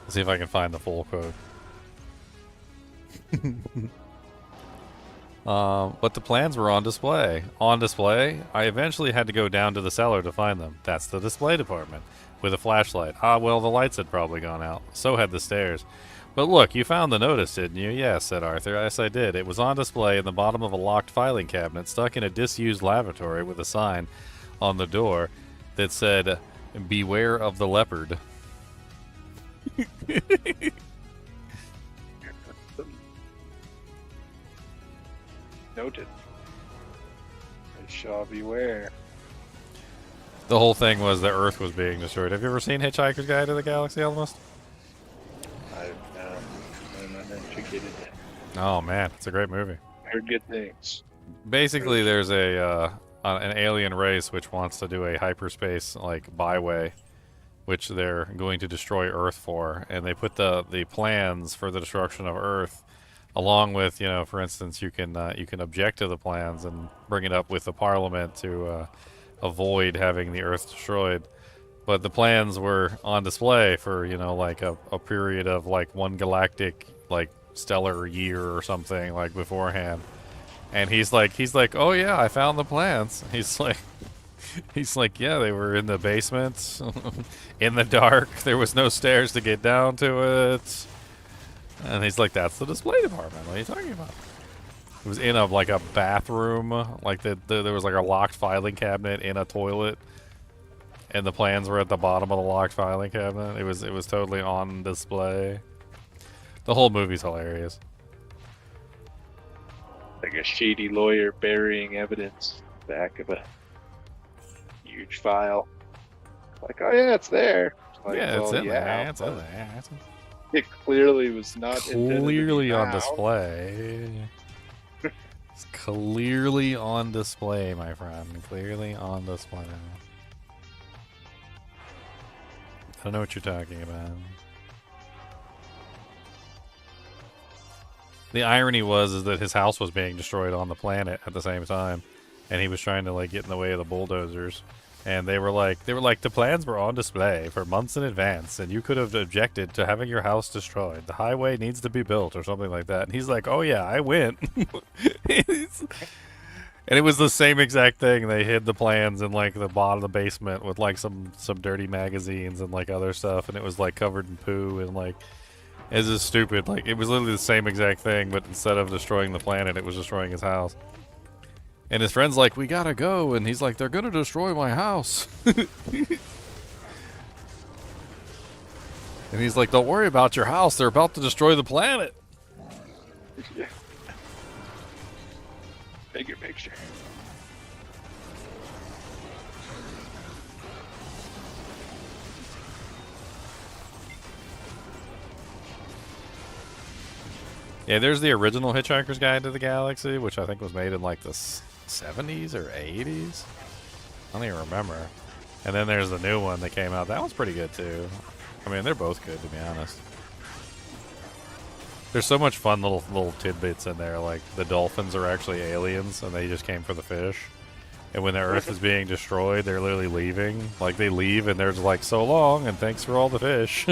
Let's see if I can find the full quote. But the plans were on display. On display, I eventually had to go down to the cellar to find them. That's the display department. With a flashlight. Ah, well, the lights had probably gone out. So had the stairs. But look, you found the notice, didn't you? Yes, said Arthur. Yes, I did. It was on display in the bottom of a locked filing cabinet stuck in a disused lavatory with a sign on the door that said, "Beware of the leopard." Noted. I shall beware. The whole thing was the Earth was being destroyed. Have you ever seen Hitchhiker's Guide to the Galaxy, almost? I'm not educated yet. Oh man, it's a great movie. Heard good things. Basically, there's an alien race which wants to do a hyperspace like byway, which they're going to destroy Earth for, and they put the plans for the destruction of Earth, along with, you know, for instance, you can object to the plans and bring it up with the Parliament to avoid having the Earth destroyed. But the plans were on display for, you know, like a period of like one galactic like stellar year or something like beforehand. And he's like, oh yeah, I found the plans. He's like, yeah, they were in the basement, in the dark. There was no stairs to get down to it. And he's like, that's the display department. What are you talking about? It was in a bathroom, like there was like a locked filing cabinet in a toilet, and the plans were at the bottom of the locked filing cabinet. It was totally on display. The whole movie's hilarious. Like a shady lawyer burying evidence back of a huge file. Like, oh yeah, it's there. Like, yeah, it's in yeah, there. It's in there. It clearly was not clearly on display. It's clearly on display, my friend. Clearly on display. I don't know what you're talking about. The irony is that his house was being destroyed on the planet at the same time, and he was trying to like get in the way of the bulldozers. And they were like, the plans were on display for months in advance, and you could have objected to having your house destroyed. The highway needs to be built, or something like that. And he's like, oh yeah, I went. And it was the same exact thing. They hid the plans in like the bottom of the basement with like some dirty magazines and like other stuff, and it was like covered in poo and like, it's just stupid. Like it was literally the same exact thing, but instead of destroying the planet, it was destroying his house. And his friend's like, we gotta go. And he's like, they're gonna destroy my house. And he's like, don't worry about your house. They're about to destroy the planet. Yeah. Bigger picture. Yeah, there's the original Hitchhiker's Guide to the Galaxy, which I think was made in like the 70s or 80s. I don't even remember. And then there's the new one that came out. That one's pretty good too. I mean, they're both good, to be honest. There's so much fun little tidbits in there. Like the dolphins are actually aliens, and they just came for the fish. And when the Earth is being destroyed, they're literally leaving. Like they leave, and they're just like, so long, and thanks for all the fish.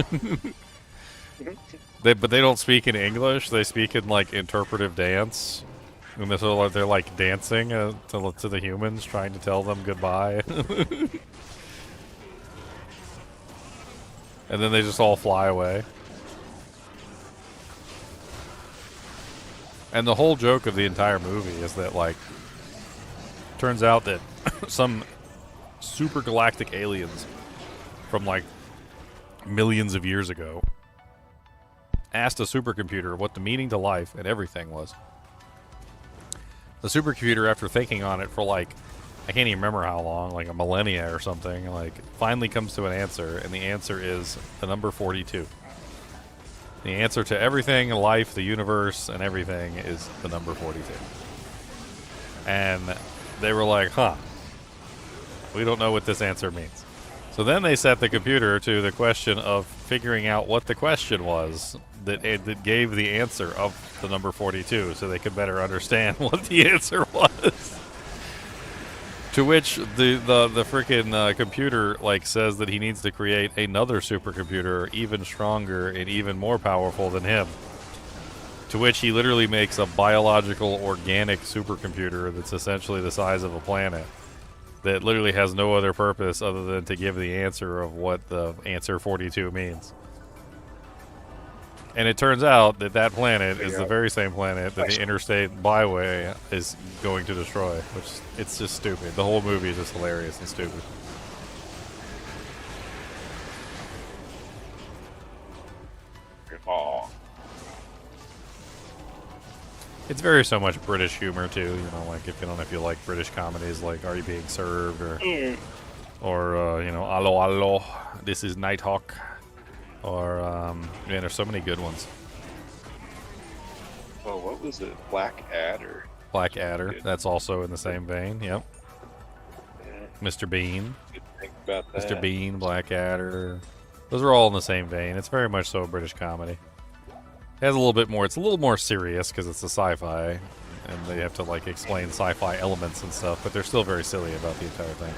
But they don't speak in English. They speak in like interpretive dance, and they're like dancing to the humans, trying to tell them goodbye. And then they just all fly away. And the whole joke of the entire movie is that like, turns out that some super galactic aliens from like millions of years ago asked a supercomputer what the meaning to life and everything was. The supercomputer, after thinking on it for like, I can't even remember how long, like a millennia or something, like finally comes to an answer, and the answer is the number 42. The answer to everything in life, the universe, and everything is the number 42. And they were like, huh, we don't know what this answer means. So then they set the computer to the question of figuring out what the question was that gave the answer of the number 42, so they could better understand what the answer was. To which the freaking computer like says that he needs to create another supercomputer even stronger and even more powerful than him. To which he literally makes a biological, organic supercomputer that's essentially the size of a planet that literally has no other purpose other than to give the answer of what the answer 42 means. And it turns out that that planet is the very same planet that the interstate byway is going to destroy, which it's just stupid. The whole movie is just hilarious and stupid. It's very so much British humor too, you know, like if you don't know if you like British comedies like Are You Being Served or you know, Allo Allo, This Is Nighthawk, or man, there's so many good ones. Oh, what was it? Black Adder. Black Adder, that's also in the same vein. Yep. Yeah. Mr. Bean. Good to think about that. Mr. Bean, Black Adder. Those are all in the same vein. It's very much so a British comedy. It has a little bit more. It's a little more serious because it's a sci-fi, and they have to like explain sci-fi elements and stuff. But they're still very silly about the entire thing.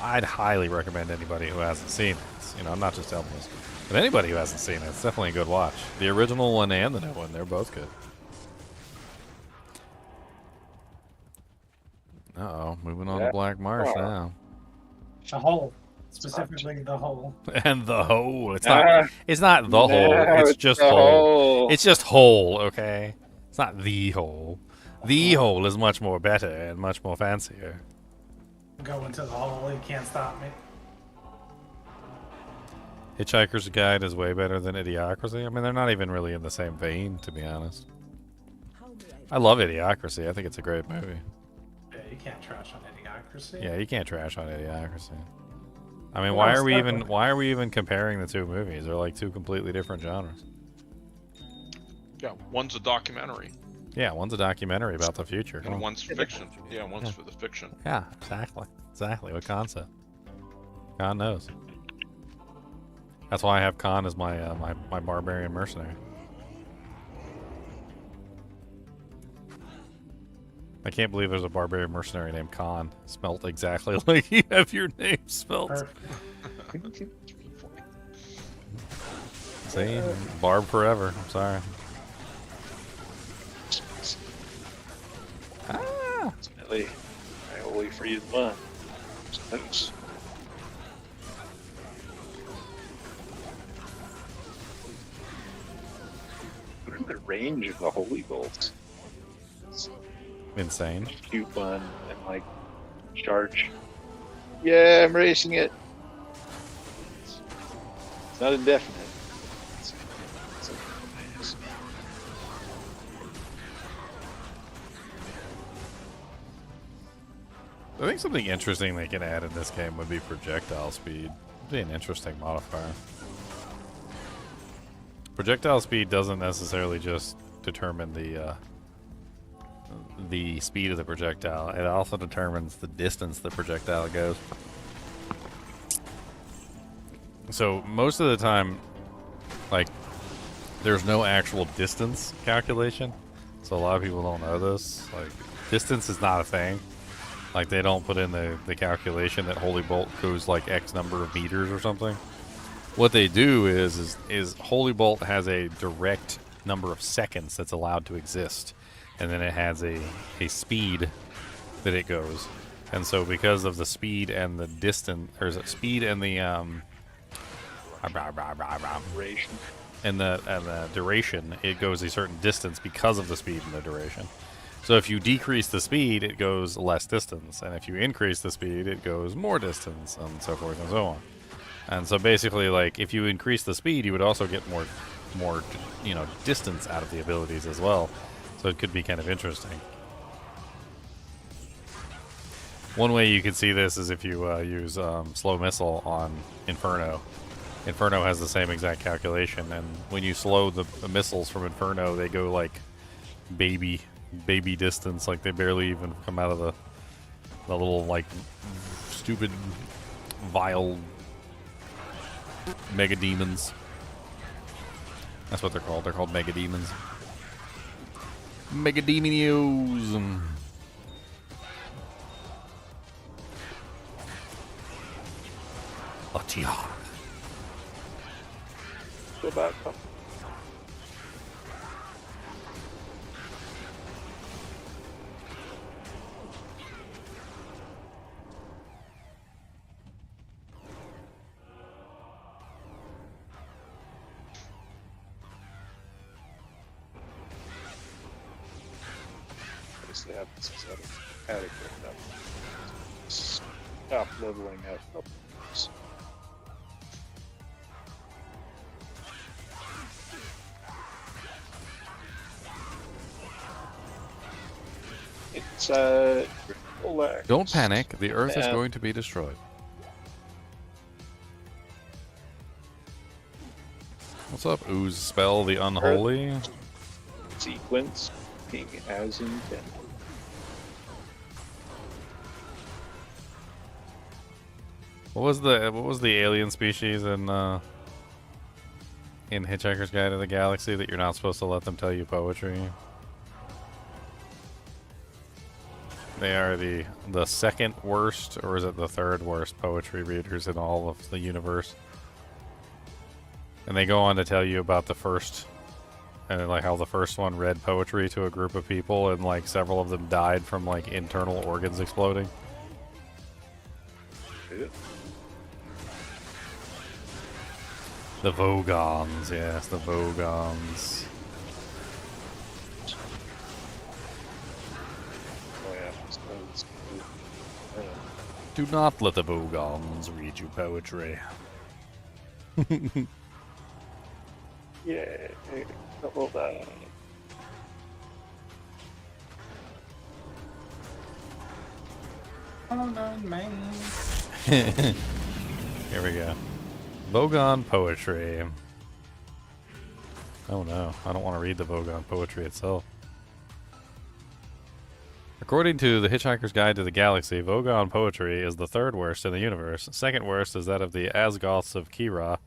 I'd highly recommend anybody who hasn't seen it. You know, I'm not just telling this, but anybody who hasn't seen it, it's definitely a good watch. The original one and the new one, they're both good. Uh-oh, moving on to Black Marsh now. The hole. Specifically the hole. And the hole. It's not the hole. It's just hole. It's just hole, okay? It's not the hole. The hole is much more better and much more fancier. Go into the hole, you can't stop me. Hitchhiker's Guide is way better than Idiocracy. I mean, they're not even really in the same vein, to be honest. I love Idiocracy. I think it's a great movie. Yeah, you can't trash on Idiocracy. Yeah, you can't trash on Idiocracy. I mean, why are we even comparing the two movies? They're like two completely different genres. Yeah, one's a documentary. Yeah, one's a documentary about the future. And one's fiction. Yeah, one's for the fiction. Yeah, exactly. Exactly. What concept? God knows. That's why I have Khan as my my barbarian mercenary. I can't believe there's a barbarian mercenary named Khan, spelt exactly like you have your name spelt. See, Barb forever. I'm sorry. Ultimately, I only freeze one. Thanks. What are the range of the holy bolts? Insane. Cute one and like charge. Yeah, I'm racing it. It's not indefinite. I think something interesting they can add in this game would be projectile speed. It'd be an interesting modifier. Projectile speed doesn't necessarily just determine the speed of the projectile. It also determines the distance the projectile goes. So most of the time, like, there's no actual distance calculation. So a lot of people don't know this. Like, distance is not a thing. Like, they don't put in the calculation that Holy Bolt goes like X number of meters or something. What they do is Holy Bolt has a direct number of seconds that's allowed to exist, and then it has a speed that it goes. And so because of the speed and the distance, or is it speed and the duration, it goes a certain distance because of the speed and the duration. So if you decrease the speed, it goes less distance, and if you increase the speed, it goes more distance, and so forth and so on. And so basically, like, if you increase the speed, you would also get more, you know, distance out of the abilities as well. So it could be kind of interesting. One way you could see this is if you use slow missile on Inferno. Inferno has the same exact calculation, and when you slow the missiles from Inferno, they go like baby distance, like they barely even come out of the little like stupid vile mega demons. That's what they're called. They're called mega demons. Mega demonios. A tiara. Go back up. Obviously, have this is adequate enough. Stop leveling up. It's relax. Don't panic. The Earth is going to be destroyed. What's up, Ooze Spell the Unholy? Sequence being as intended. What was the alien species in Hitchhiker's Guide to the Galaxy that you're not supposed to let them tell you poetry? They are the second worst, or is it the third worst poetry readers in all of the universe. And they go on to tell you about the first, and like how the first one read poetry to a group of people, and like several of them died from like internal organs exploding. Yeah. The Vogons, yes, the Vogons. Oh yeah. Do not let the Vogons read you poetry. Yeah. Hold on. Hold on, man. Here we go. Vogon poetry. Oh no, I don't want to read the Vogon poetry itself. According to the Hitchhiker's Guide to the Galaxy, Vogon poetry is the third worst in the universe. Second worst is that of the Asgoths of Kriya,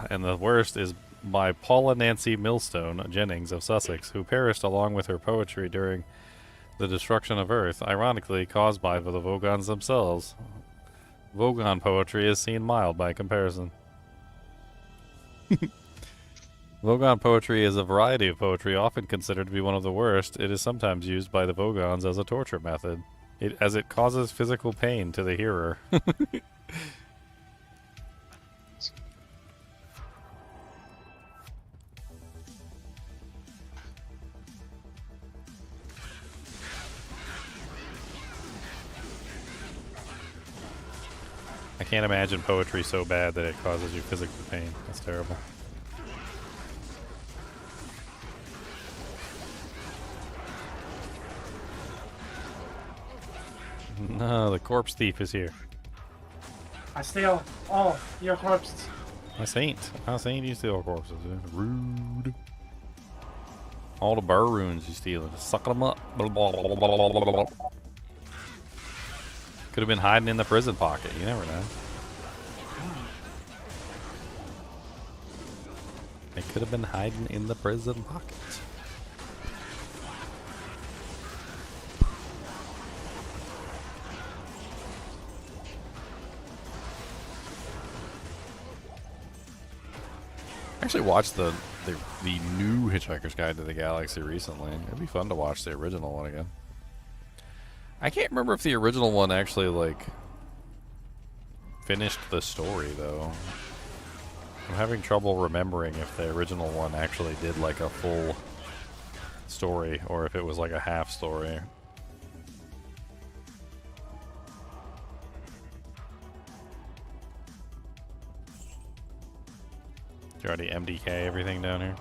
and the worst is by Paula Nancy Millstone Jennings of Sussex, who perished along with her poetry during the destruction of Earth, ironically caused by the Vogons themselves. Vogon poetry is seen mild by comparison. Vogon poetry is a variety of poetry often considered to be one of the worst. It is sometimes used by the Vogons as a torture method, as it causes physical pain to the hearer. I can't imagine poetry so bad that it causes you physical pain. That's terrible. No, the corpse thief is here. I steal all your corpses. I ain't you steal corpses. Rude. All the burr runes you stealing. Sucking them up. Could have been hiding in the prison pocket. You never know. They could have been hiding in the prison pocket. I actually watched the new Hitchhiker's Guide to the Galaxy recently. It'd be fun to watch the original one again. I can't remember if the original one actually, like, finished the story, though. I'm having trouble remembering if the original one actually did, like, a full story, or if it was, like, a half story. Did you already MDK everything down here?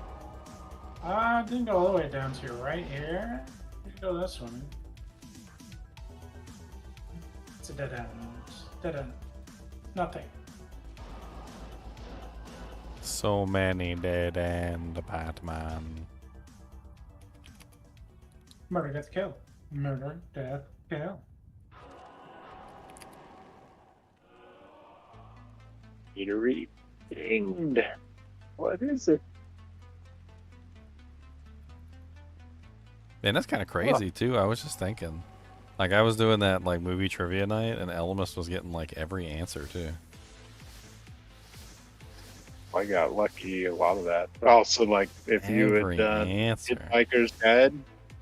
I didn't go all the way down to right here. You can go this one. It's a dead end. Dead end. Nothing. So many dead end, Batman. Murder, death, kill. Murder, death, kill. Eatery dinged. What is it? Man, that's kind of crazy, too. I was just thinking. Like, I was doing that, like, movie trivia night, and Elmas was getting, like, every answer, too. I got lucky a lot of that. Also, like, if you had done Hitchhiker's Guide,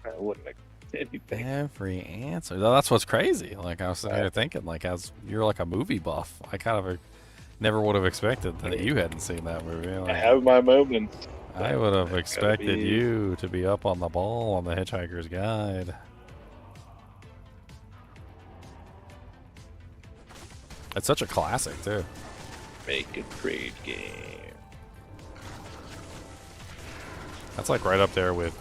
I wouldn't have anything. Every answer. That's what's crazy. Like, I was sitting here thinking, like, as you're like a movie buff, I kind of never would have expected that you hadn't seen that movie. Like, I have my moments. I would have expected you to be up on the ball on the Hitchhiker's Guide. It's such a classic, too. Make a great game. That's like right up there with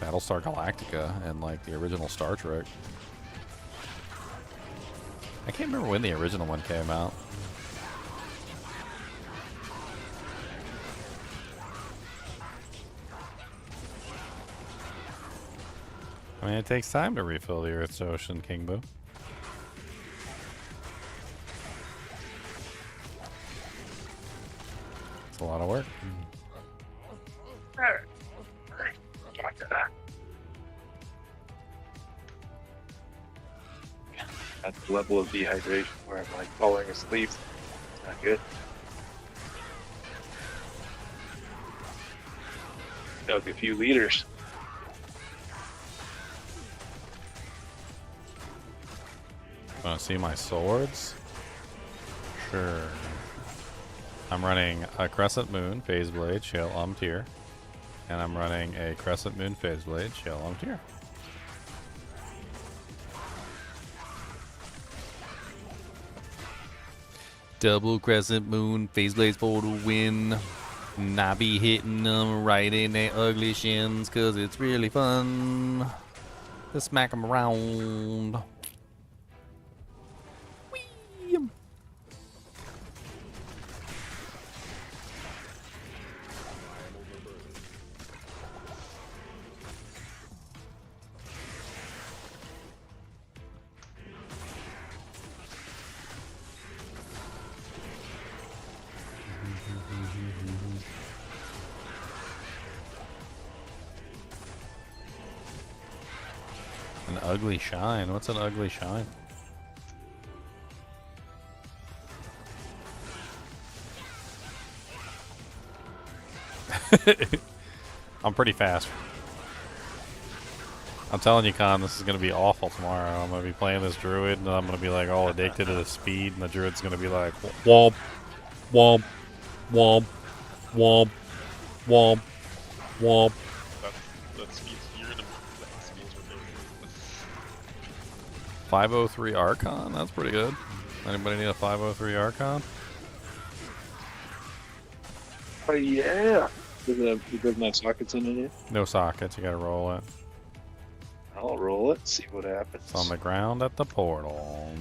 Battlestar Galactica and like the original Star Trek. I can't remember when the original one came out. I mean, it takes time to refill the Earth's ocean, King Boo. It's a lot of work. At the level of dehydration where I'm like falling asleep. It's not good. Dug a few liters. Want to see my swords? Sure. I'm running a Crescent Moon Phase Blade Shale Tier. And I'm running a Crescent Moon Phase Blade Shale Tier. Double Crescent Moon Phase Blades for the win. And I be hitting them right in their ugly shins, cause it's really fun to smack them around. An ugly shine? What's an ugly shine? I'm pretty fast. I'm telling you, Con, this is going to be awful tomorrow. I'm going to be playing this Druid, and I'm going to be like all addicted to the speed, and the Druid's going to be like, womp, womp, womp, womp, womp, womp. That speed's, you're gonna, that speed's ridiculous. 503 Archon? That's pretty good. Anybody need a 503 Archon? Oh yeah. Does it have sockets in it? No sockets, you gotta roll it. I'll roll it, see what happens. It's on the ground at the portal.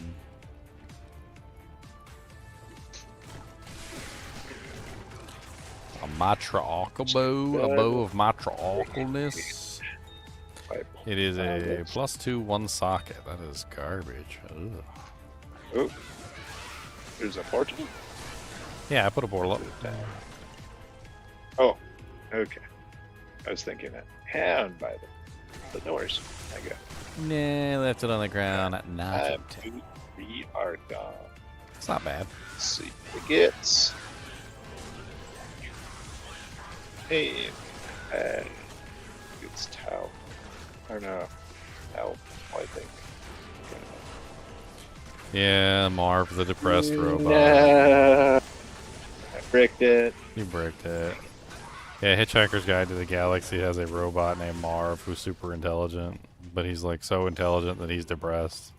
A Matriarchal bow, a bow of Matriarchalness. It is a +2 1 socket. That is garbage. Ugh. Oh, there's a portal? Yeah, I put a portal up. Oh, okay. I was thinking that hand by them. But no worries. I got Nah, left it on the ground. Not 2, 3 Archon. It's not bad. Let's see what it gets. Hey, it's Tau. Or no, Tau, I think. Yeah, Marv, the depressed robot. I bricked it. You bricked it. Yeah, Hitchhiker's Guide to the Galaxy has a robot named Marv who's super intelligent, but he's like so intelligent that he's depressed.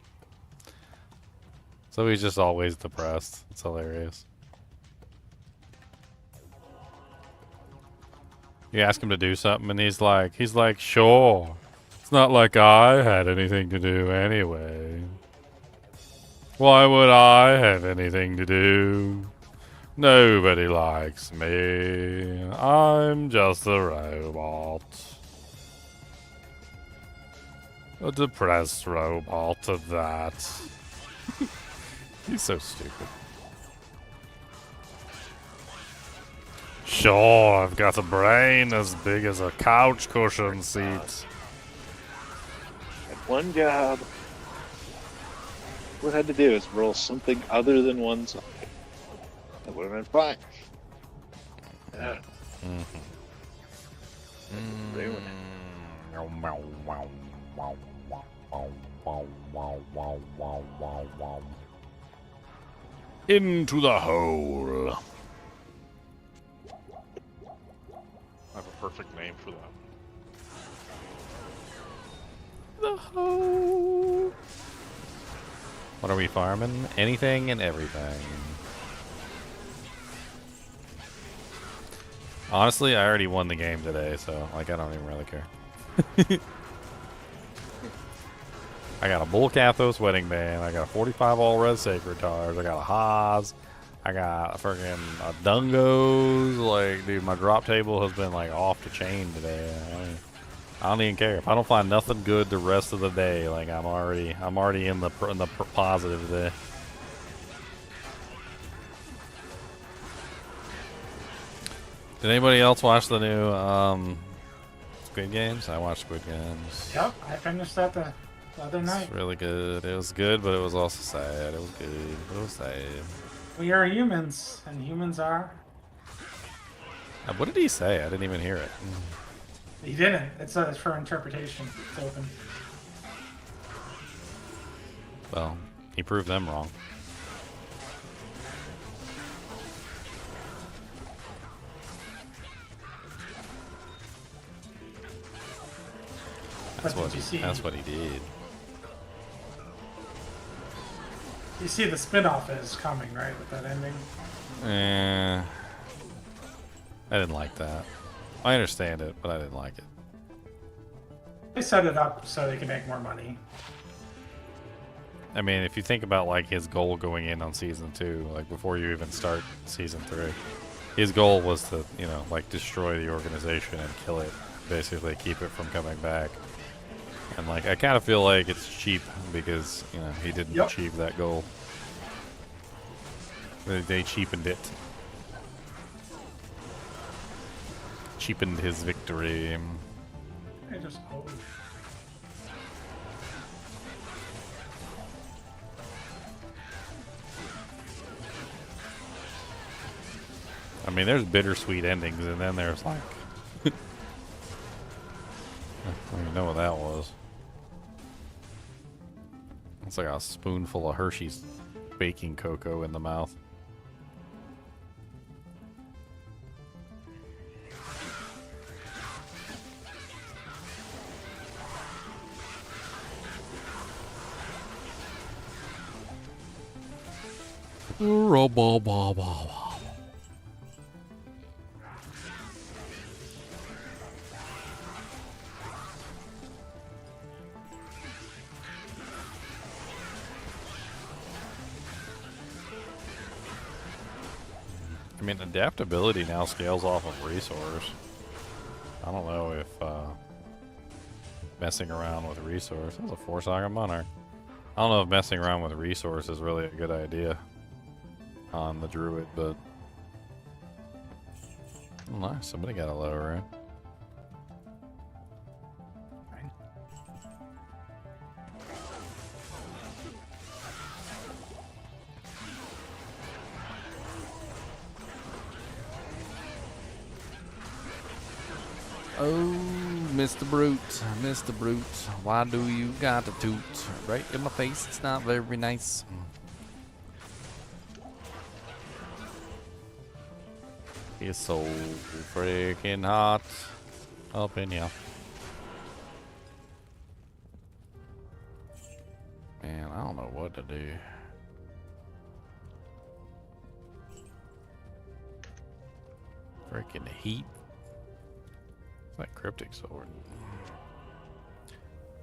So he's just always depressed. It's hilarious. You ask him to do something and he's like, sure. It's not like I had anything to do anyway. Why would I have anything to do? Nobody likes me. I'm just a robot. A depressed robot at that. He's so stupid. Sure, I've got a brain as big as a couch cushion seat. Had one job. What I had to do is roll something other than one socket. That would have been fine. Yeah. Into the hole. I have a perfect name for that. The hole. What are we farming? Anything and everything. Honestly, I already won the game today, so like I don't even really care. I got a Bull Cathos Wedding Band. I got a 45 all red Sacred Tars. I got a Haas. I got a freaking Dungos. Like, dude, my drop table has been like off the chain today. I don't even care if I don't find nothing good the rest of the day. Like I'm already in the positive there. Did anybody else watch the new Squid Games? I watched Squid Games. Yep, I finished that the other night. It's really good. It was good, but it was also sad. It was good, but it was sad. We are humans, and humans are. What did he say? I didn't even hear it. He didn't. It's for interpretation. It's open. Well, he proved them wrong. That's what he did. You see the spin-off is coming, right, with that ending? I didn't like that. I understand it, but I didn't like it. They set it up so they can make more money. I mean, if you think about like his goal going in on season 2, like before you even start season 3, his goal was to, you know, like destroy the organization and kill it, basically keep it from coming back. And like, I kind of feel like it's cheap because, you know, he didn't achieve that goal. They cheapened it. Cheapened his victory. I just hope. I mean, there's bittersweet endings, and then there's like... I don't even know what that was. It's like a spoonful of Hershey's baking cocoa in the mouth. I mean, adaptability now scales off of resource. I don't know if messing around with resource. That's a 4-Saga Monarch. I don't know if messing around with resource is really a good idea on the Druid, but oh, nice. Somebody got a lower end. Oh, Mr. Brute, Mr. Brute, why do you got to toot right in my face? It's not very nice. It's so freaking hot up in here. Man, I don't know what to do. Freaking heat. That cryptic sword.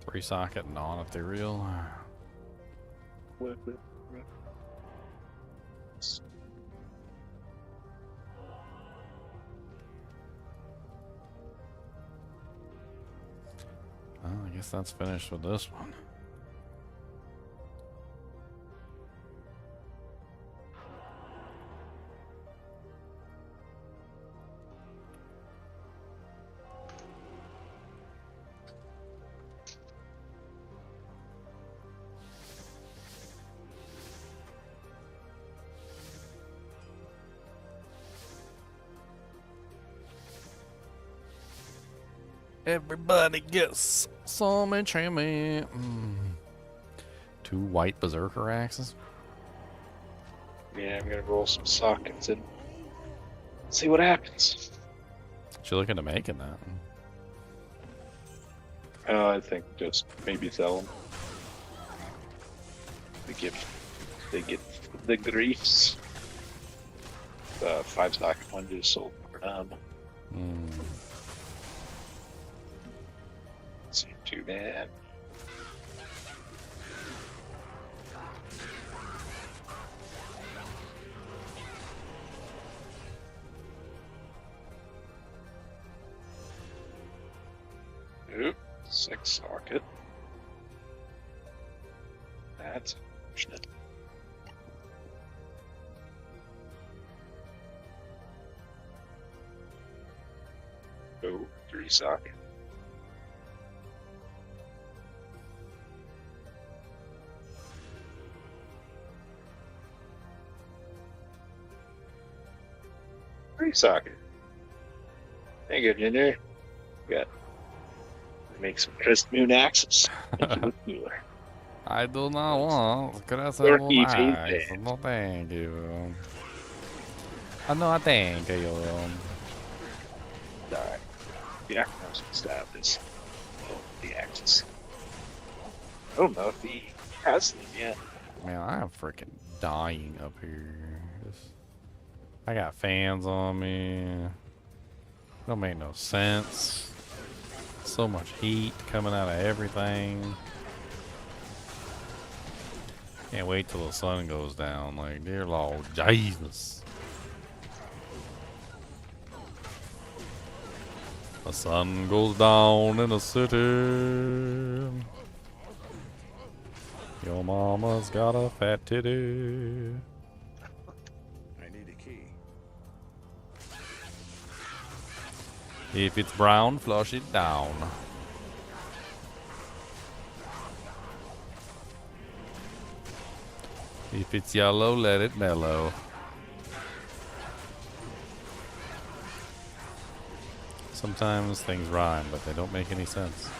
3-socket non-ethereal. Well, I guess that's finished with this one. Everybody gets some enchantment. 2 white berserker axes. Yeah, I'm gonna roll some sockets and see what happens. What you looking to make in that? I think just maybe sell them. They get the griefs. The 5 socket one just sold for Seem too bad. Oop, 6 socket. That's unfortunate. Oh, 3 socket. Socket. Thank you, Ginger. Got make some crisp moon axes. Make you look cooler. I do not want crisp Turkey axes. Tuesday. No, thank you. No, thank you. Alright. Yeah, I was gonna stab this. Oh, the axes. I don't know if he has them yet. Man, I am freaking dying up here. I got fans on me. Don't make no sense. So much heat coming out of everything. Can't wait till the sun goes down. Like, dear Lord Jesus. The sun goes down in the city. Your mama's got a fat titty. If it's brown, flush it down. If it's yellow, let it mellow. Sometimes things rhyme, but they don't make any sense.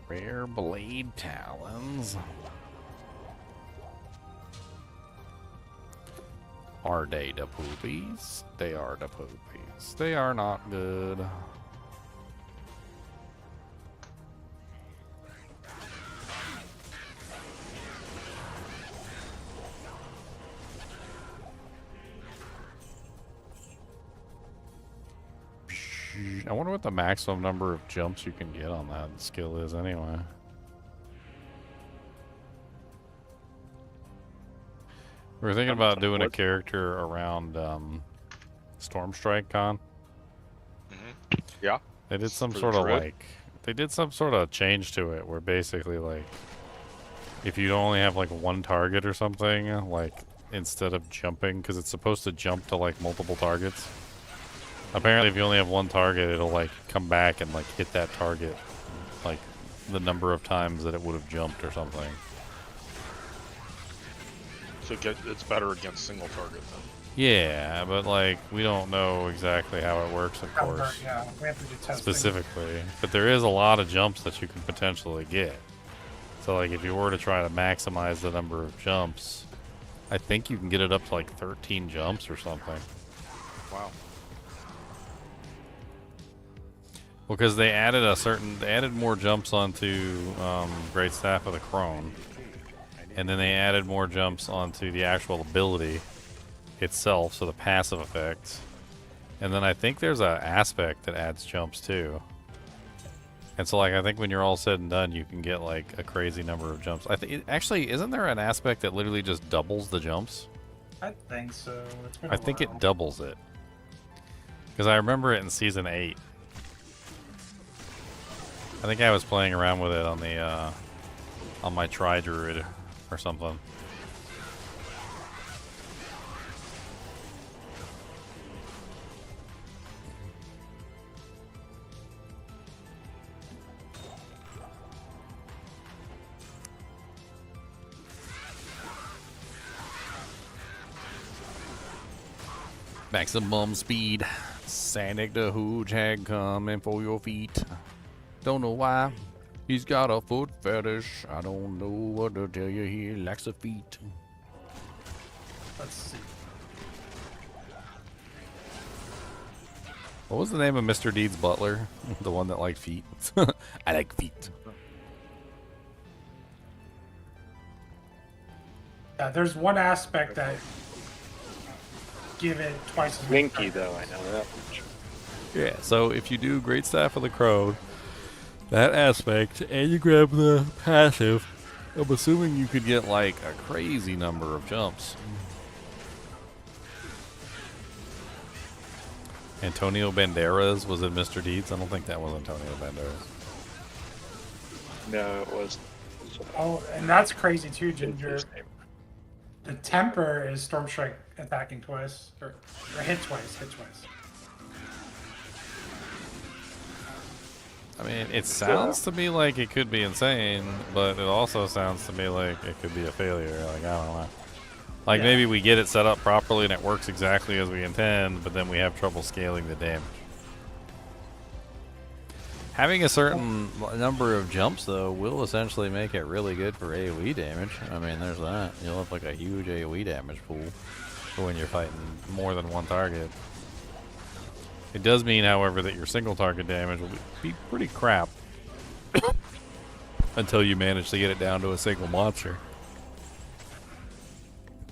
Rare blade talons. Are they the poopies? They are the poopies. They are not good. I wonder what the maximum number of jumps you can get on that skill is anyway. We were thinking about doing a character around Stormstrike Con. Yeah. They did some For sort of Druid? like, they did some sort of change to it where basically like, if you only have like one target or something, like instead of jumping, because it's supposed to jump to like multiple targets. Apparently if you only have one target, it'll like come back and like hit that target like the number of times that it would have jumped or something. So it's better against single target then. Yeah, but like we don't know exactly how it works, of course. Yeah, we have to do testing. Specifically, but there is a lot of jumps that you can potentially get. So like if you were to try to maximize the number of jumps, I think you can get it up to like 13 jumps or something. Wow. Well, because they added more jumps onto Great Staff of the Crone, and then they added more jumps onto the actual ability itself, so the passive effect. And then I think there's an aspect that adds jumps too. And so, like, I think when you're all said and done, you can get like a crazy number of jumps. I think actually, isn't there an aspect that literally just doubles the jumps? I think so. It's been I a think while. it doubles it. Because I remember it in Season 8. I think I was playing around with it on the on my Druid or something. Maximum speed. Sonic the Hedgehog coming for your feet. Don't know why. He's got a foot fetish. I don't know what to tell you. He likes the feet. Let's see. What was the name of Mr. Deed's butler? The one that liked feet. I like feet. Yeah, there's one aspect that give it twice as Winky though, I know that much. Yeah, so if you do Great Staff of the Crone, that aspect, and you grab the passive, I'm assuming you could get like a crazy number of jumps. Antonio Banderas was in Mr. Deeds? I don't think that was Antonio Banderas. No, it was. Oh, and that's crazy too, Ginger. The temper is Stormstrike attacking twice, or hit twice, I mean, it sounds to me like it could be insane, but it also sounds to me like it could be a failure. Like, I don't know. Like, maybe we get it set up properly and it works exactly as we intend, but then we have trouble scaling the damage. Having a certain number of jumps, though, will essentially make it really good for AoE damage. I mean, there's that. You'll have like a huge AoE damage pool for when you're fighting more than one target. It does mean, however, that your single target damage will be pretty crap until you manage to get it down to a single monster.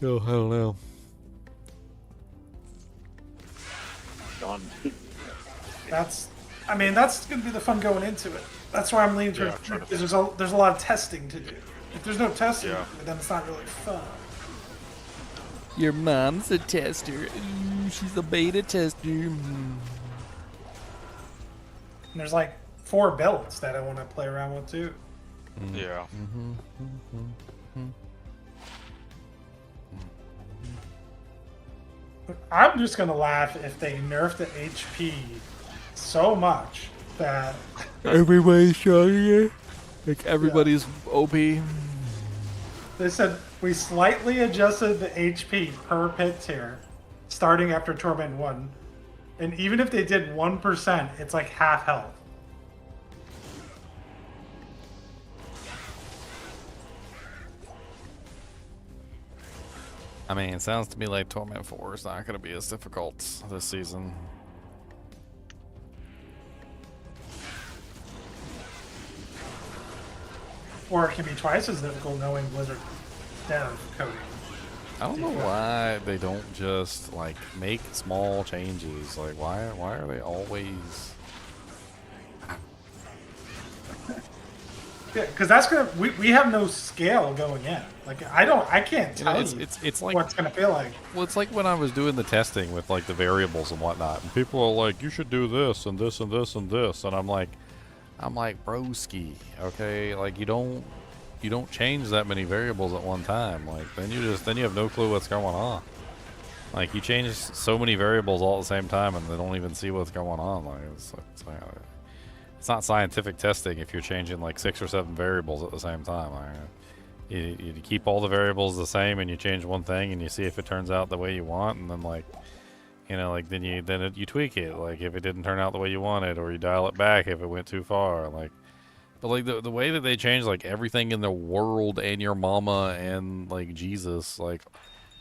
Oh, I don't know. Done. I mean, that's gonna be the fun going into it. That's why I'm leaning towards because there's a lot of testing to do. If there's no testing, then it's not really fun. Your mom's a tester. Ooh, she's a beta tester. And there's like 4 builds that I want to play around with too. Yeah. I'm just gonna laugh if they nerf the HP so much that everybody's stronger. Like everybody's OP. They said we slightly adjusted the HP per pit tier starting after Torment 1. And even if they did 1%, it's like half health. I mean, it sounds to me like Torment 4 is not going to be as difficult this season. Or it can be twice as difficult knowing Blizzard dev coding. I don't know why they don't just like make small changes. Like, why are they always? Yeah, because that's gonna we have no scale going in. Like I can't tell it's like what it's gonna feel like. Well, it's like when I was doing the testing with like the variables and whatnot, and people are like, "You should do this and this and this and this," and I'm like, broski, okay, like you don't change that many variables at one time. Like then you have no clue what's going on. Like you change so many variables all at the same time, and they don't even see what's going on. Like it's not scientific testing if you're changing like 6 or 7 variables at the same time. Like, you keep all the variables the same, and you change one thing, and you see if it turns out the way you want, and then like, you know, like then you tweak it. Like if it didn't turn out the way you wanted, or you dial it back if it went too far. Like, but like the way that they change like everything in the world and your mama and like Jesus like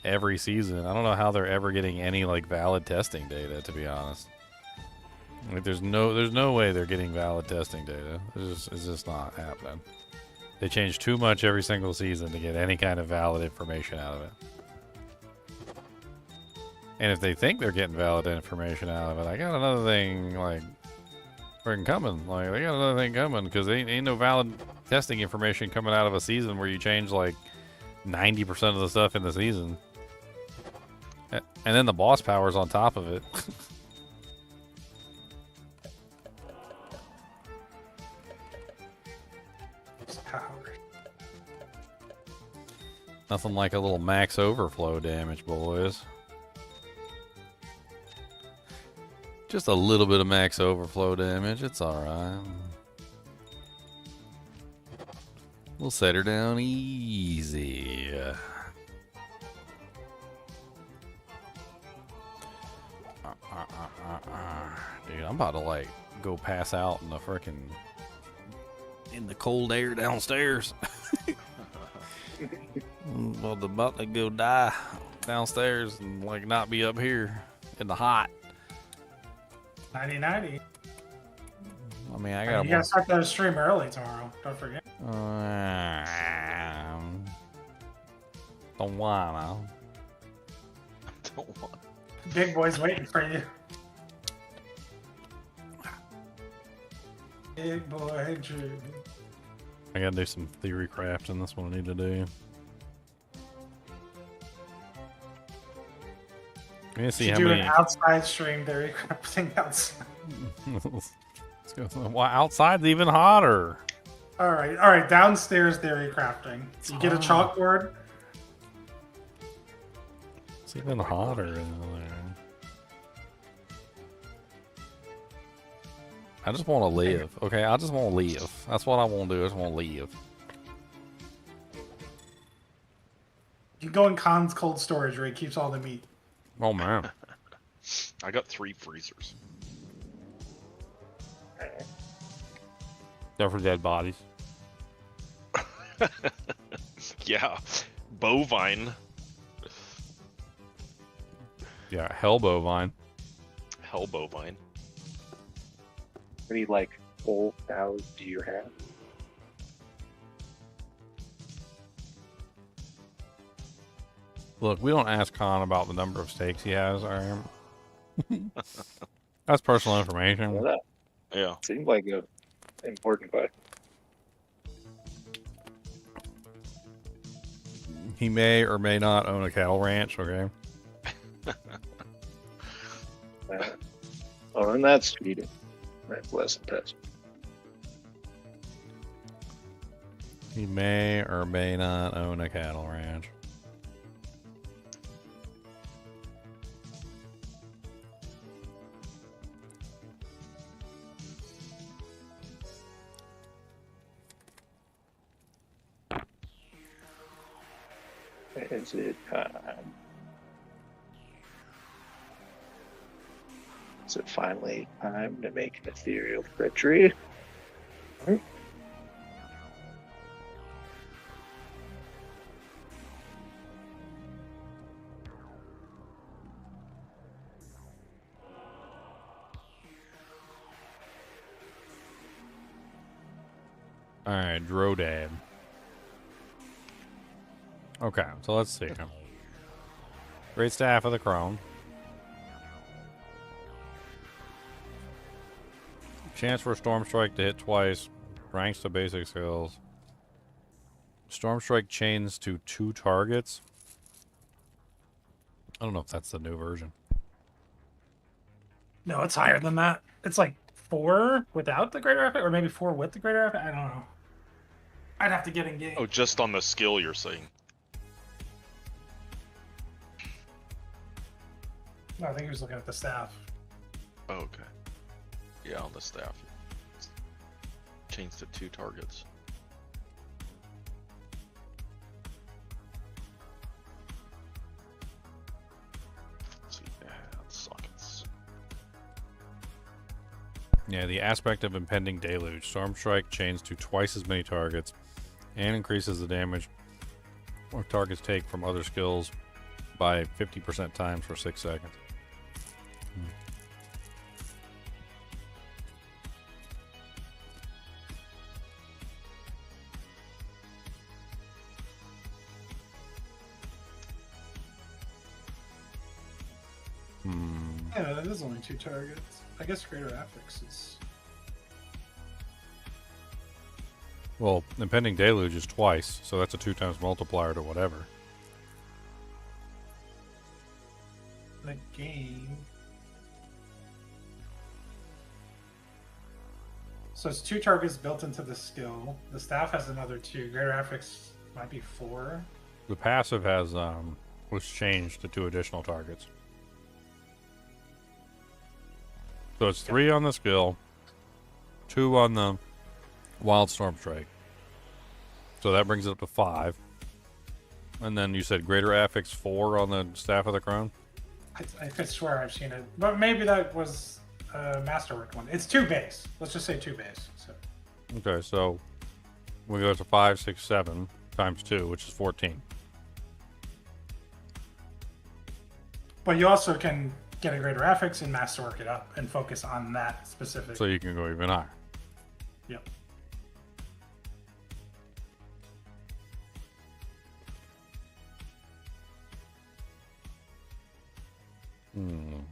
every season, I don't know how they're ever getting any like valid testing data, to be honest. Like there's no way they're getting valid testing data. It's just not happening. They change too much every single season to get any kind of valid information out of it. And if they think they're getting valid information out of it, I got another thing like freaking coming. Like they got another thing coming because ain't no valid testing information coming out of a season where you change like 90% of the stuff in the season, and then the boss powers on top of it. Nothing like a little max overflow damage, boys. Just a little bit of max overflow damage. It's alright. We'll set her down easy. Dude, I'm about to like go pass out in the frickin' in the cold air downstairs. Well, about to go die downstairs and like not be up here in the hot. 90-90. I mean, I got. You gotta start the stream early tomorrow. Don't forget. Don't wanna. Don't want. Big boy's waiting for you. Big boy Drew. I gotta do some theory crafting. That's what I need to do. I'm gonna see how do many. An outside stream theory crafting outside. Let's go. Well, outside's even hotter. All right. Downstairs theory crafting. You get a chalkboard. It's even hotter in there. I just want to live. Okay, I just want to live. That's what I want to do. I just want to live. You go in Khan's cold storage where he keeps all the meat. Oh man. I got 3 freezers. They're for dead bodies. Yeah. Bovine. Yeah, hell bovine. Hell bovine. How many like whole cows do you have? Look, we don't ask Khan about the number of steaks he has. That's personal information. Well, that Yeah. seems like a important question. He may or may not own a cattle ranch, okay? Oh, and that's cheating. That's less impressive. He may or may not own a cattle ranch. Is it is it finally time to make an ethereal treachery? Alright, Drodad. Okay, so let's see. Great Staff of the Crone. Chance for Storm Strike to hit twice. Ranks to basic skills. Storm Strike chains to 2 targets. I don't know if that's the new version. No, it's higher than that. It's like 4 without the greater effort, or maybe 4 with the greater effort. I don't know. I'd have to get in game. Oh, just on the skill you're saying. No, I think he was looking at the staff. Oh, okay. Yeah, on the staff. Change to 2 targets. Let's see, sockets. Yeah, the aspect of impending deluge. Storm Strike chains to twice as many targets and increases the damage or targets take from other skills by 50% times for 6 seconds. Yeah, that is only 2 targets. I guess greater affix is. Well, impending deluge is twice, so that's a 2 times multiplier to whatever. The game. So it's 2 targets built into the skill. The staff has another 2. Greater affix might be 4. The passive has was changed to 2 additional targets. So it's 3 on the skill, 2 on the Wild Storm Strike. So that brings it up to 5. And then you said greater affix 4 on the Staff of the Crone? I could swear I've seen it, but maybe that was a masterwork one. It's 2 base. Let's just say 2 base. So. Okay, so we go to 5, 6, 7 times 2, which is 14. But you also can get a greater affix and masterwork it up and focus on that specific. So you can go even higher. Yep. I'm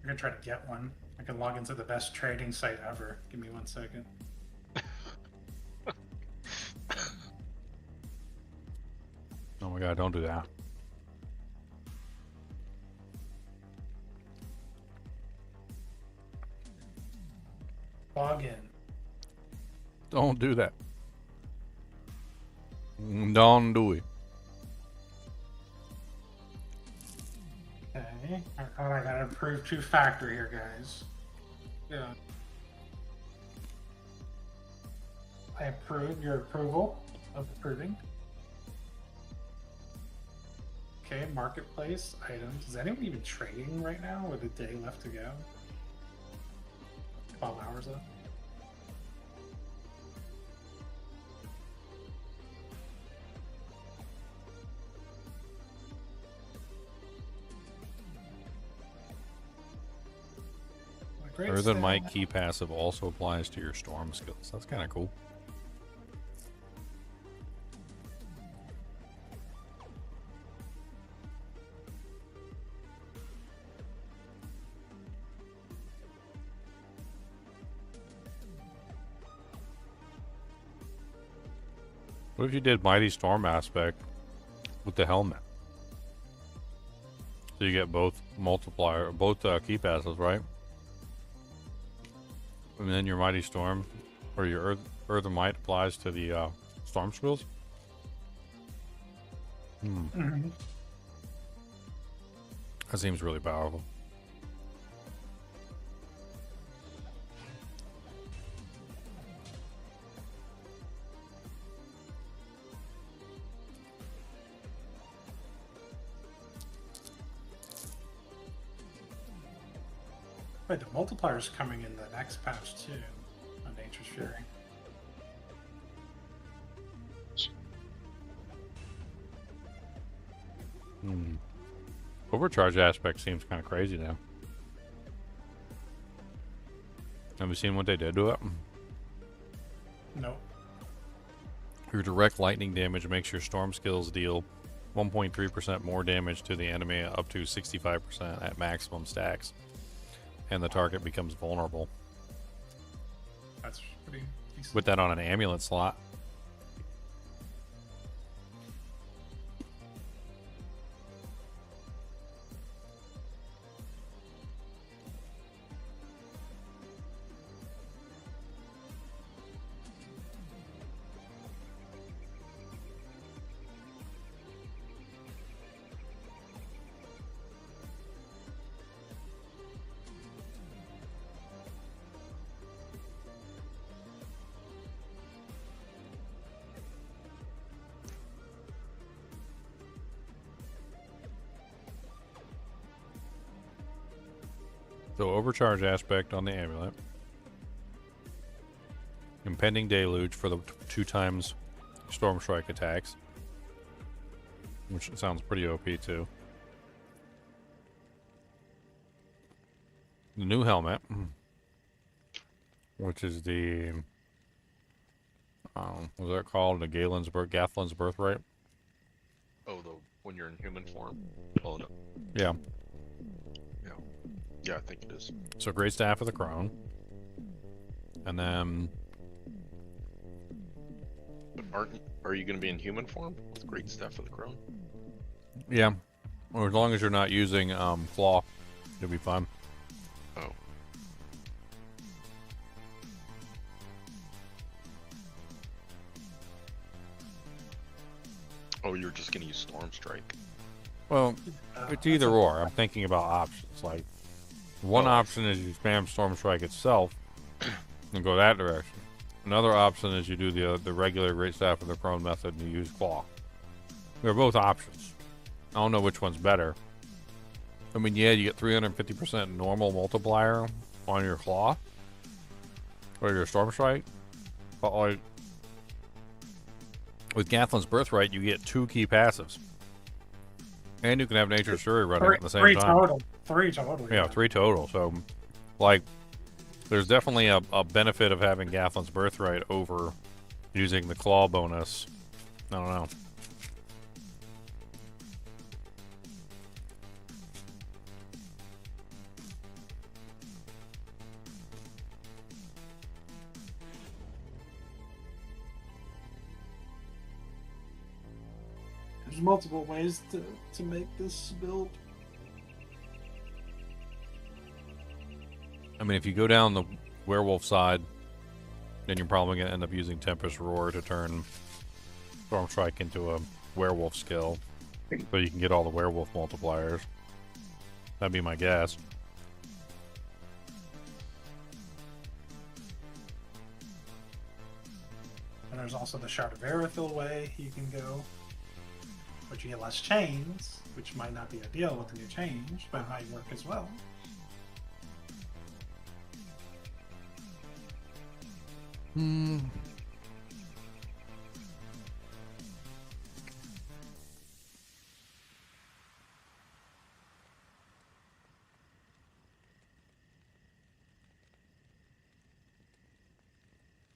gonna try to get one. I can log into the best trading site ever. Give me 1 second. Oh my god, don't do that. Log in. Don't do that. Don't do it. Okay. I thought I gotta improve 2-factor here, guys. Yeah. I approve your approval of approving. Okay, marketplace items. Is anyone even trading right now with a day left to go? 12 hours left. Great Earthen stat. Might key passive also applies to your storm skills. That's kind of cool. What if you did Mighty Storm aspect with the helmet? So you get both multiplier, both key passives, right? And then your Mighty Storm, or your Earthen Might applies to the Storm skills? That seems really powerful. Wait, the multiplier's coming in the next patch too, on Nature's Fury. Overcharge aspect seems kind of crazy now. Have you seen what they did to it? Nope. Your direct lightning damage makes your storm skills deal 1.3% more damage to the enemy up to 65% at maximum stacks. And the target becomes vulnerable. That's pretty decent. Put that on an amulet slot. So overcharge aspect on the amulet. Impending deluge for the 2 times storm strike attacks, which sounds pretty OP too. The new helmet, which is the what's that called? The Gathlin's Birthright. Oh, the when you're in human form. Oh no. Yeah. Yeah, I think it is. So Great Staff of the Crown. And then... But are you going to be in human form with Great Staff of the Crown? Yeah. Or as long as you're not using Claw, you'll be fine. Oh. Oh, you're just going to use Storm Strike. Well, it's either or. I'm thinking about options. Like, One option is you spam Storm Strike itself and go that direction. Another option is you do the regular Great Staff of the Prone method and you use Claw. They're both options. I don't know which one's better. I mean, yeah, you get 350% normal multiplier on your Claw or your Storm Strike, but like with Gathlin's Birthright, you get 2 key passives, and you can have Nature's Fury running at the same time. Three total. Yeah, 3 total. So, like, there's definitely a benefit of having Gathlin's Birthright over using the Claw bonus. I don't know. There's multiple ways to make this build. I mean, if you go down the werewolf side, then you're probably going to end up using Tempest Roar to turn Storm Strike into a werewolf skill, so you can get all the werewolf multipliers. That'd be my guess. And there's also the Shard of Erithil way you can go, but you get less chains, which might not be ideal with the new change, but it might work as well. I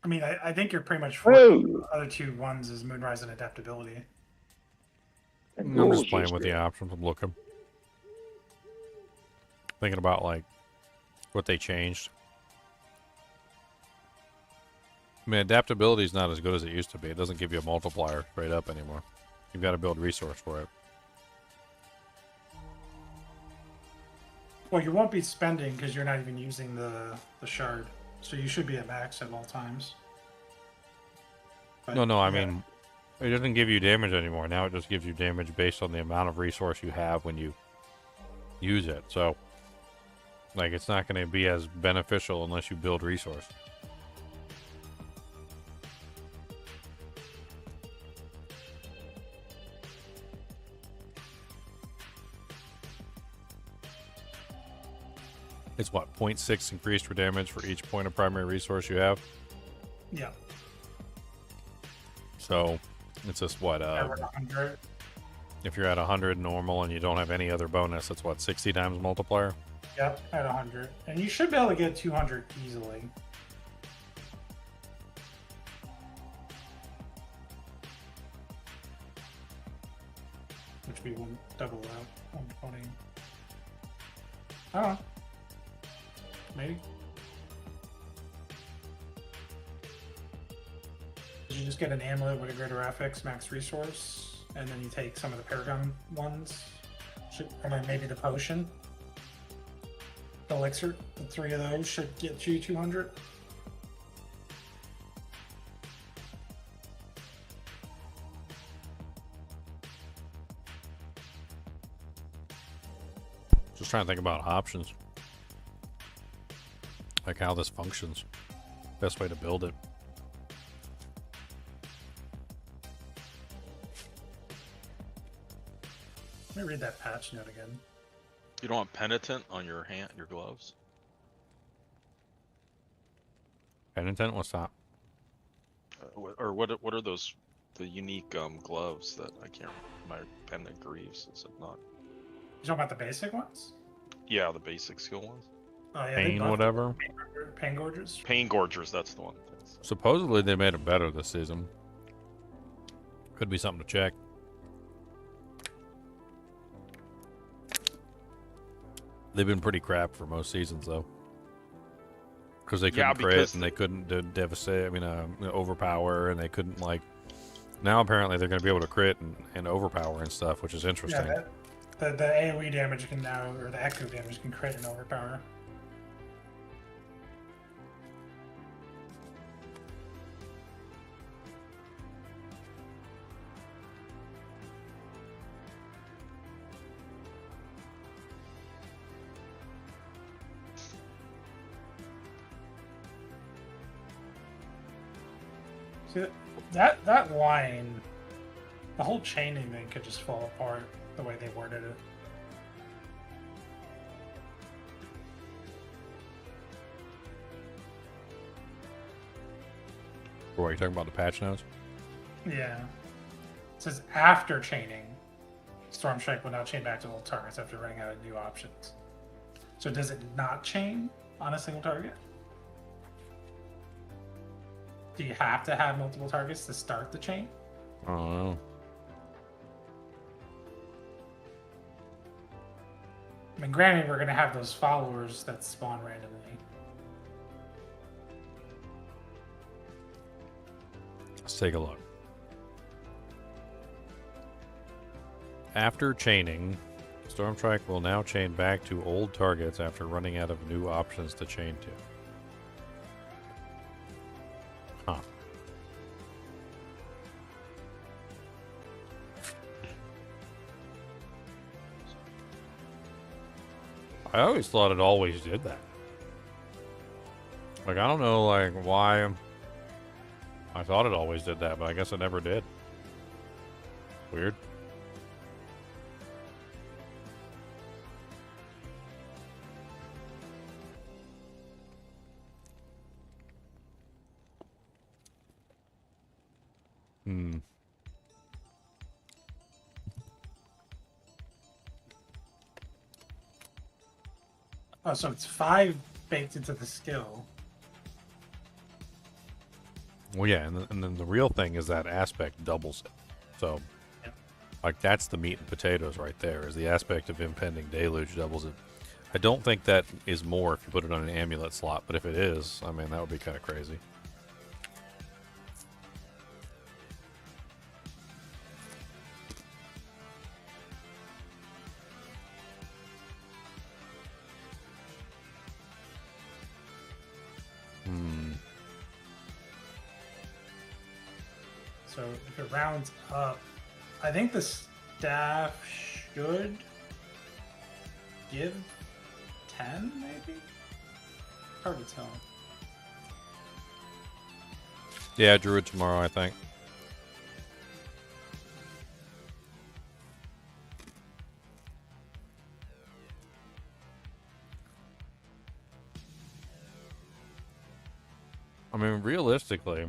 mean, I think you're pretty much for the other 2 ones is Moonrise and Adaptability. I'm just playing with the options. I'm looking. Thinking about, like, what they changed. I mean, adaptability is not as good as it used to be. It doesn't give you a multiplier straight up anymore. You've got to build resource for it. Well, you won't be spending because you're not even using the shard. So you should be at max at all times. But, No, I mean, it doesn't give you damage anymore. Now it just gives you damage based on the amount of resource you have when you use it. So, like, it's not going to be as beneficial unless you build resource. It's what, 0.6 increased for damage for each point of primary resource you have? Yeah. So, it's just what, if you're at 100 normal and you don't have any other bonus, that's what, 60 times multiplier? Yep, at 100. And you should be able to get 200 easily. Which we wouldn't double out, 120. I don't know. Maybe. You just get an amulet with a greater affix, max resource, and then you take some of the Paragon ones, and then maybe the potion. The elixir, the 3 of those should get you 200. Just trying to think about options. Like how this functions. Best way to build it. Let me read that patch note again. You don't want penitent on your your gloves? Penitent? What's that? Or what are those, the unique gloves that I can't remember? My pendant greaves, is it not? You talking about the basic ones? Yeah, the basic skill ones. Oh yeah, Pain whatever. Pain Gorgers. Pain Gorgers, that's the one. Supposedly they made it better this season. Could be something to check. They've been pretty crap for most seasons though. Because they couldn't crit and they couldn't devastate, overpower, and they couldn't, like... Now apparently they're going to be able to crit and overpower and stuff, which is interesting. Yeah, the AoE damage can now, or the echo damage can crit and overpower. See, that line, the whole chaining thing could just fall apart the way they worded it. What are you talking about, the patch notes? Yeah. It says after chaining, Storm Strike will now chain back to all targets after running out of new options. So does it not chain on a single target? Do you have to have multiple targets to start the chain? I don't know. I mean, granted, we're going to have those followers that spawn randomly. Let's take a look. After chaining, Stormstrike will now chain back to old targets after running out of new options to chain to. Huh. I always thought it always did that. Like, I don't know, like, why I thought it always did that, but I guess it never did. Weird. Hmm. Oh, so it's 5 baked into the skill. Well, yeah, and then the real thing is that aspect doubles it. So, like, that's the meat and potatoes right there, is the aspect of impending deluge doubles it. I don't think that is more if you put it on an amulet slot, but if it is, I mean, that would be kind of crazy. So if it rounds up, I think the staff should give 10, maybe? Hard to tell. Yeah, Druid tomorrow, I think. I mean, realistically,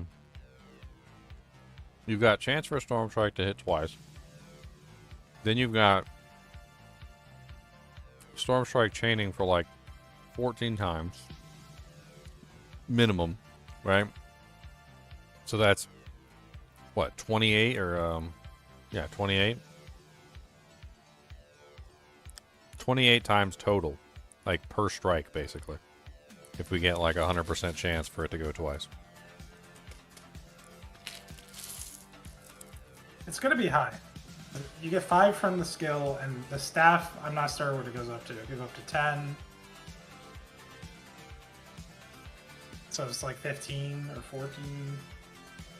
you've got chance for a Storm Strike to hit twice. Then you've got Storm Strike chaining for like 14 times. Minimum, right? So that's, what, 28 or, yeah, 28? 28 times total, like per strike, basically. If we get like 100% chance for it to go twice. It's going to be high. You get 5 from the skill, and the staff, I'm not sure what it goes up to. It goes up to 10. So it's like 15 or 14,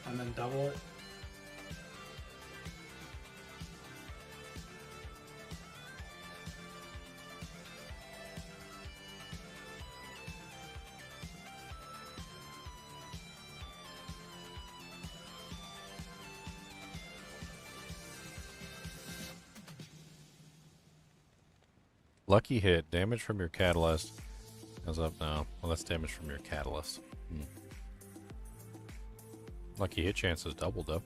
and then double it. Lucky hit. Damage from your catalyst goes up now. Well, that's damage from your catalyst. Lucky hit chance is doubled up.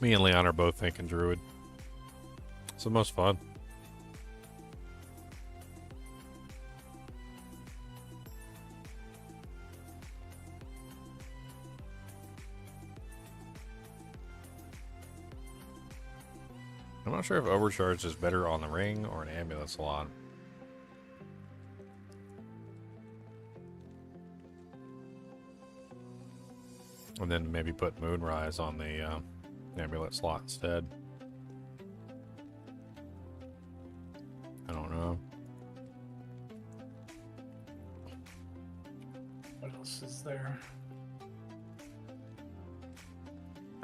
Me and Leon are both thinking Druid. It's the most fun. I'm not sure if Overcharge is better on the ring or an amulet slot. And then maybe put Moonrise on the amulet slot instead. I don't know. What else is there?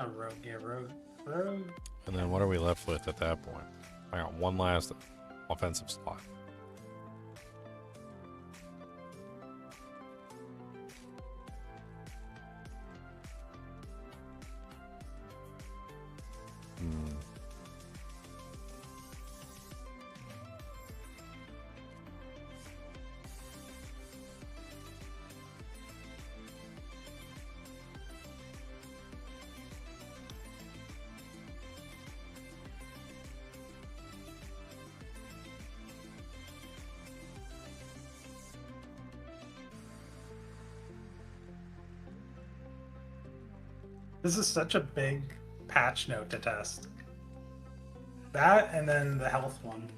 A rogue, yeah, rogue. And then what are we left with at that point? I got one last offensive slot. This is such a big patch note to test. That and then the health one.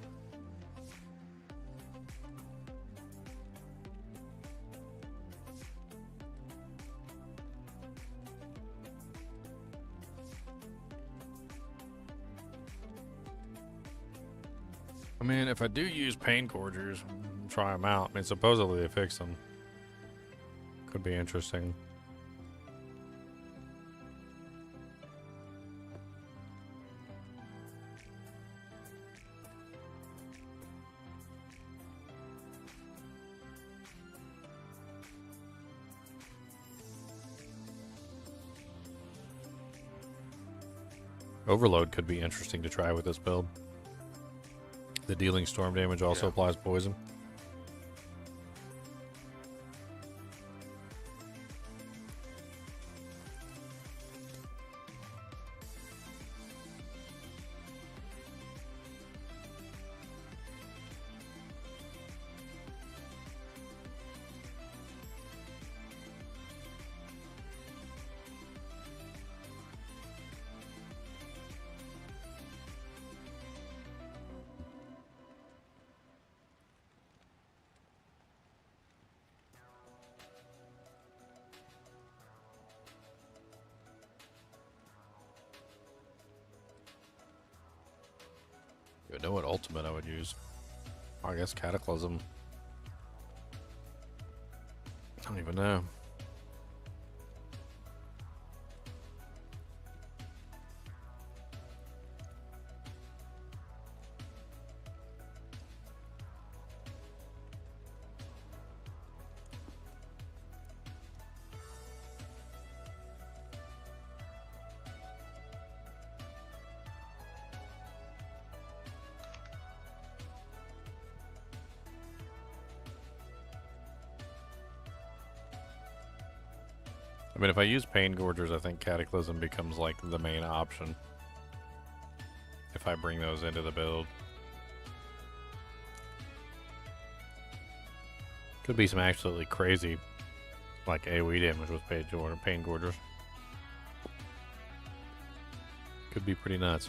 I mean, if I do use pain gorgers, try them out. I mean, supposedly they fix them. Could be interesting. Overload could be interesting to try with this build. The dealing storm damage also applies poison. I know what ultimate I would use. I guess Cataclysm. I don't even know. I mean, if I use Pain Gorgers, I think Cataclysm becomes like the main option. If I bring those into the build. Could be some absolutely crazy, like AoE damage with Pain Gorgers. Could be pretty nuts.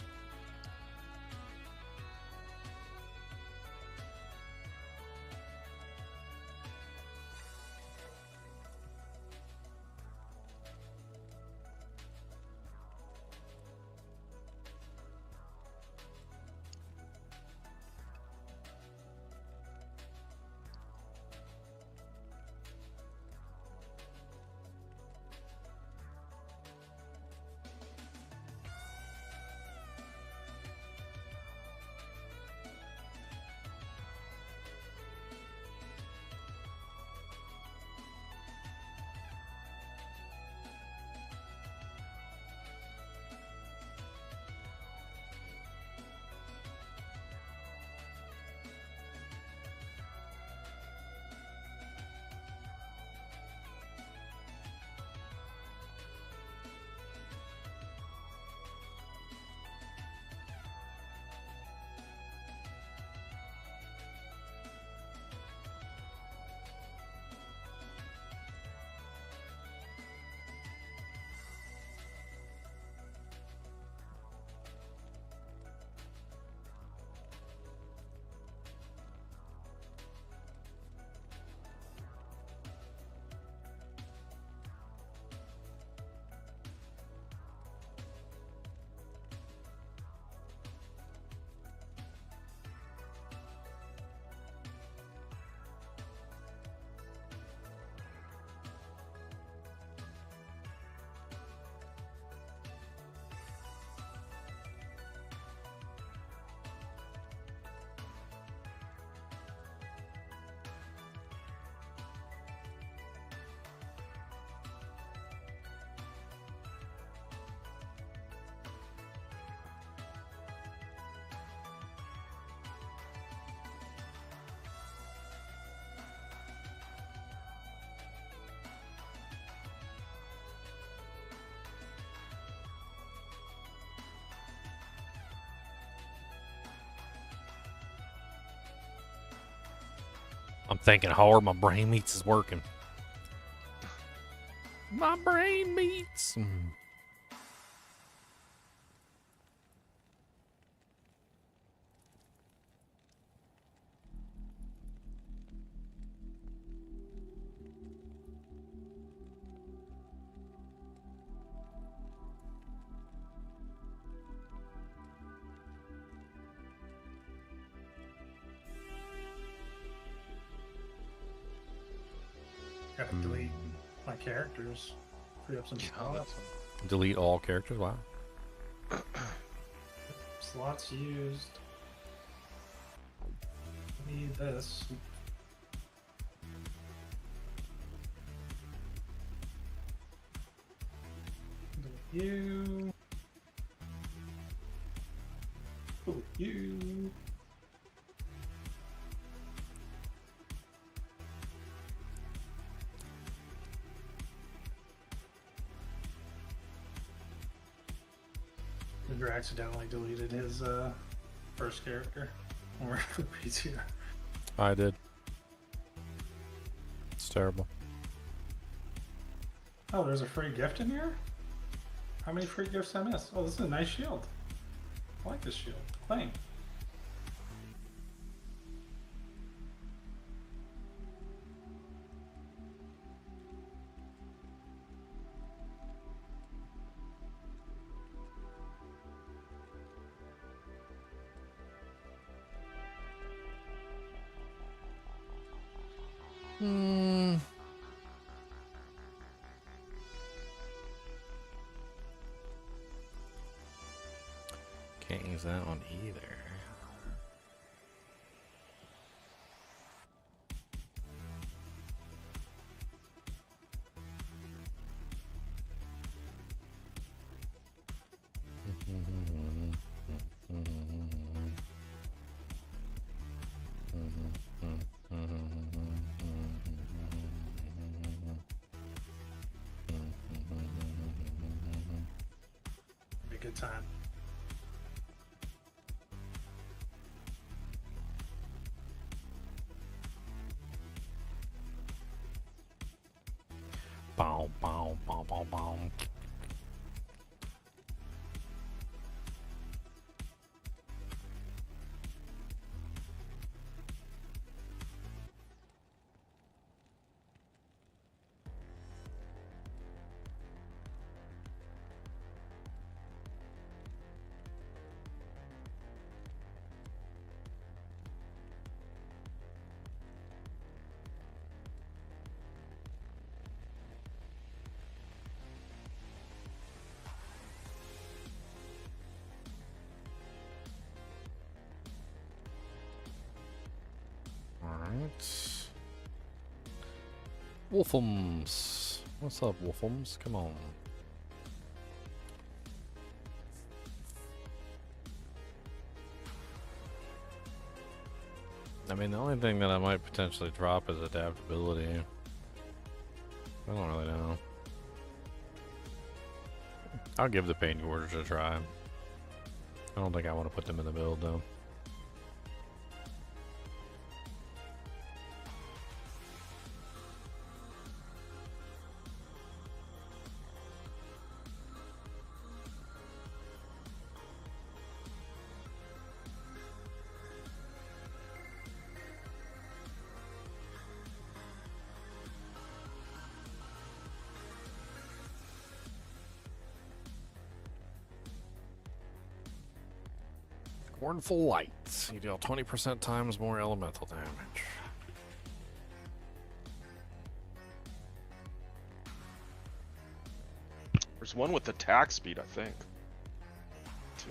I'm thinking hard. My brain meats is working. My brain meats. Gotta delete my characters. Free up some slots. Delete all characters. Wow. Slots used. Need this. Delete you. Delete you. Andrew accidentally deleted his first character. Or PTR. I did. It's terrible. Oh, there's a free gift in here? How many free gifts I missed? Oh, this is a nice shield. I like this shield. Claim. Can't use that one either. Be a good time. Bow, bow, bow, bow, bow. Alright. Wolfums. What's up, Wolfums? Come on. I mean, the only thing that I might potentially drop is adaptability. I don't really know. I'll give the paint orders a try. I don't think I want to put them in the build, though. Scornful Light. You deal 20% times more elemental damage. There's one with attack speed, I think. Too.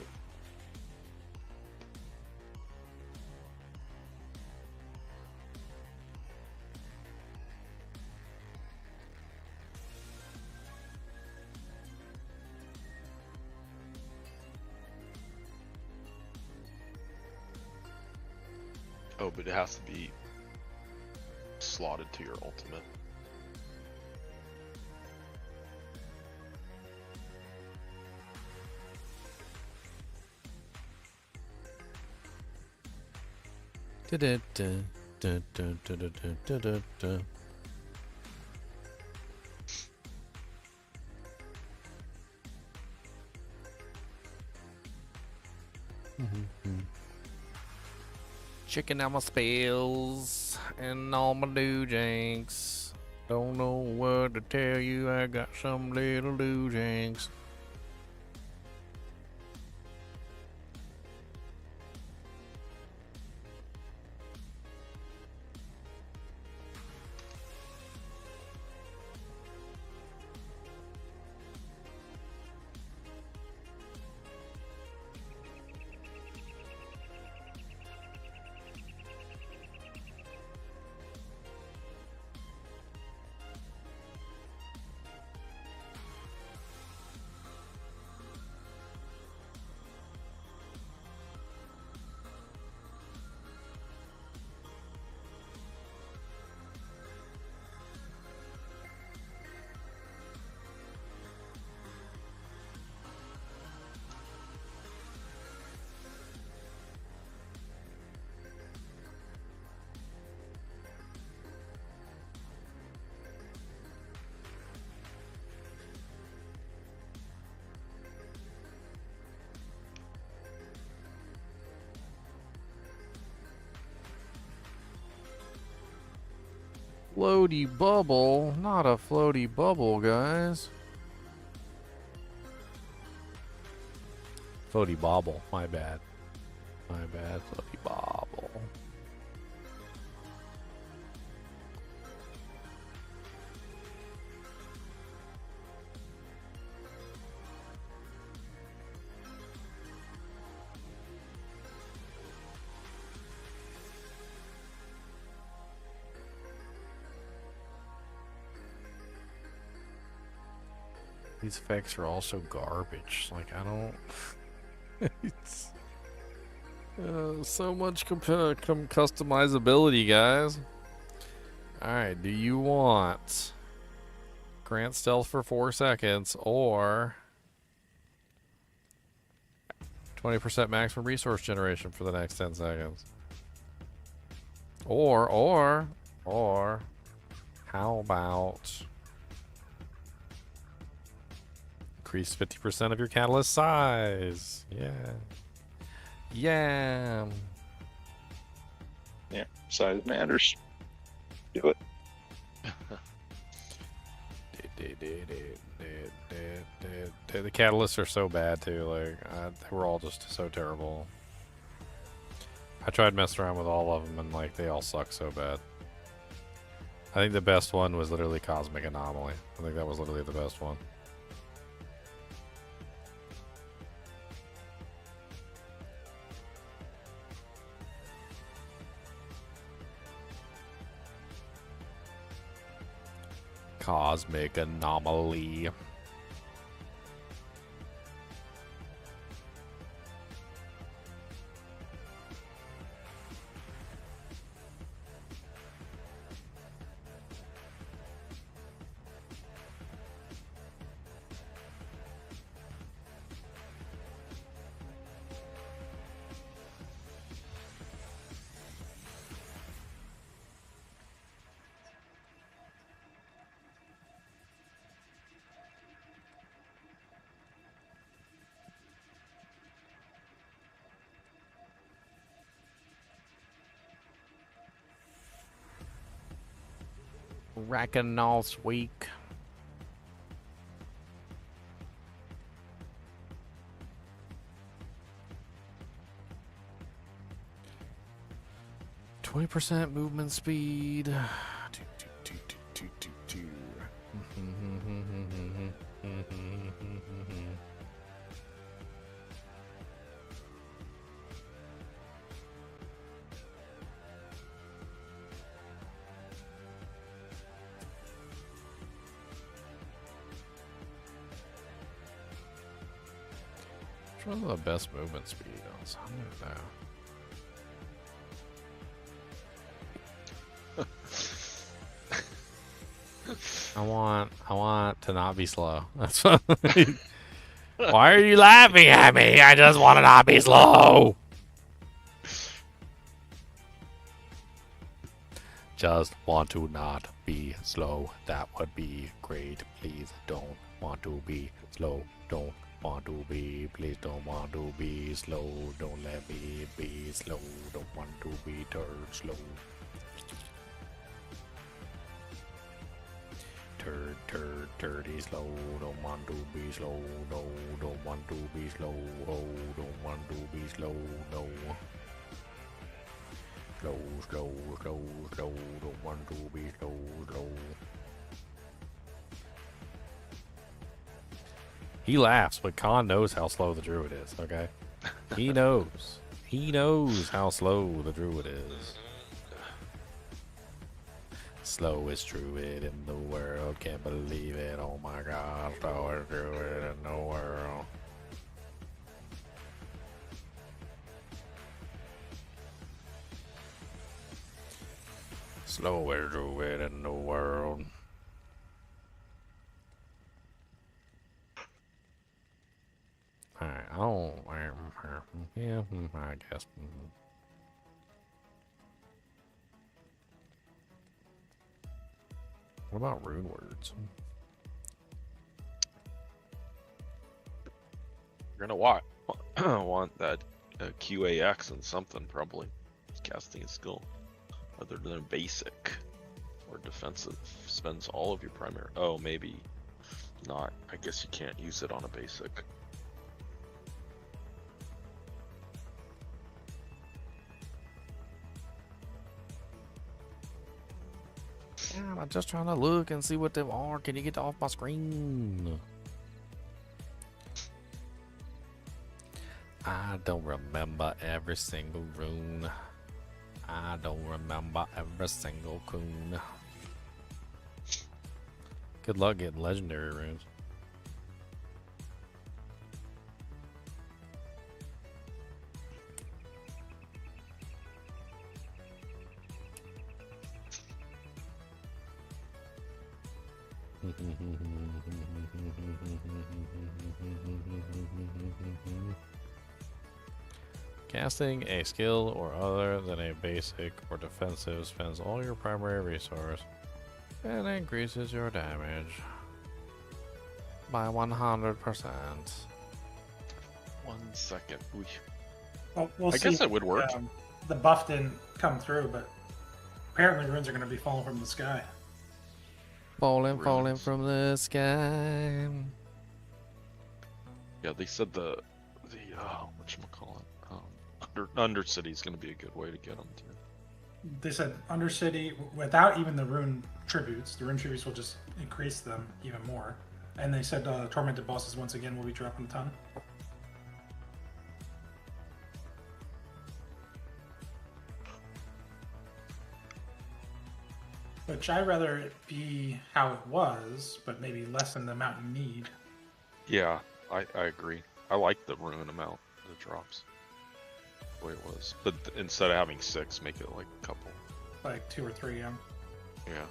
Oh, but it has to be slotted to your ultimate. Da-da-da. Dun, dun, dun, dun, dun, dun, dun, dun. Checking out my spells and all my doojanks. Don't know what to tell you, I got some little doojanks. Floaty bubble, not a floaty bubble, guys. Floaty bobble, my bad. My bad, floaty bobble. These effects are also garbage. Like, I don't... it's... so much customizability, guys. Alright, do you want... grant stealth for 4 seconds, or... 20% maximum resource generation for the next 10 seconds? Or... how about... increase 50% of your catalyst size. Yeah. Yeah. Yeah, size matters. Do it. The catalysts are so bad too. Like they were all just so terrible. I tried messing around with all of them, and like they all suck so bad. I think the best one was literally Cosmic Anomaly. I think that was literally the best one. Cosmic Anomaly. Rackinolf's week. %, movement speed. What's the best movement speed on something now? I want to not be slow. That's what. Why are you laughing at me? I just want to not be slow. Just want to not be slow. That would be great. Please don't want to be slow. Don't want to be. Please don't want to be slow. Don't let me be slow. Don't want to be turd slow. Turdy slow. Don't want to be slow. No, don't want to be slow. Oh, don't want to be slow. No. Slow, slow, slow, slow, don't want to be slow, slow. He laughs, but Khan knows how slow the Druid is, okay? He knows. He knows how slow the Druid is. Slowest Druid in the world, can't believe it, oh my god, slowest Druid in the world. Slowest Druid in the world. Alright, yeah, I guess. What about rune words? You're gonna want that QAX and something probably. Casting a skill. Other than basic or defensive. Spends all of your primary. Oh, maybe not. I guess you can't use it on a basic. Yeah, I'm just trying to look and see what they are. Can you get off my screen? I don't remember every single rune. I don't remember every single coon. Good luck getting legendary runes. Casting a skill or other than a basic or defensive spends all your primary resource and increases your damage by 100%. 1 second. Well, we'll I see. guess it would work. The buff didn't come through, but apparently runes are going to be falling from the sky. Falling from the sky. Yeah, they said the whatchamacallit, Undercity is going to be a good way to get them to. They said Undercity, without even the rune tributes will just increase them even more. And they said Tormented bosses once again will be dropping a ton. Which I'd rather it be how it was, but maybe lessen the amount you need. Yeah, I agree. I like the rune amount that drops. The way it was. But instead of having 6, make it like a couple. Like 2 or 3, yeah. Yeah.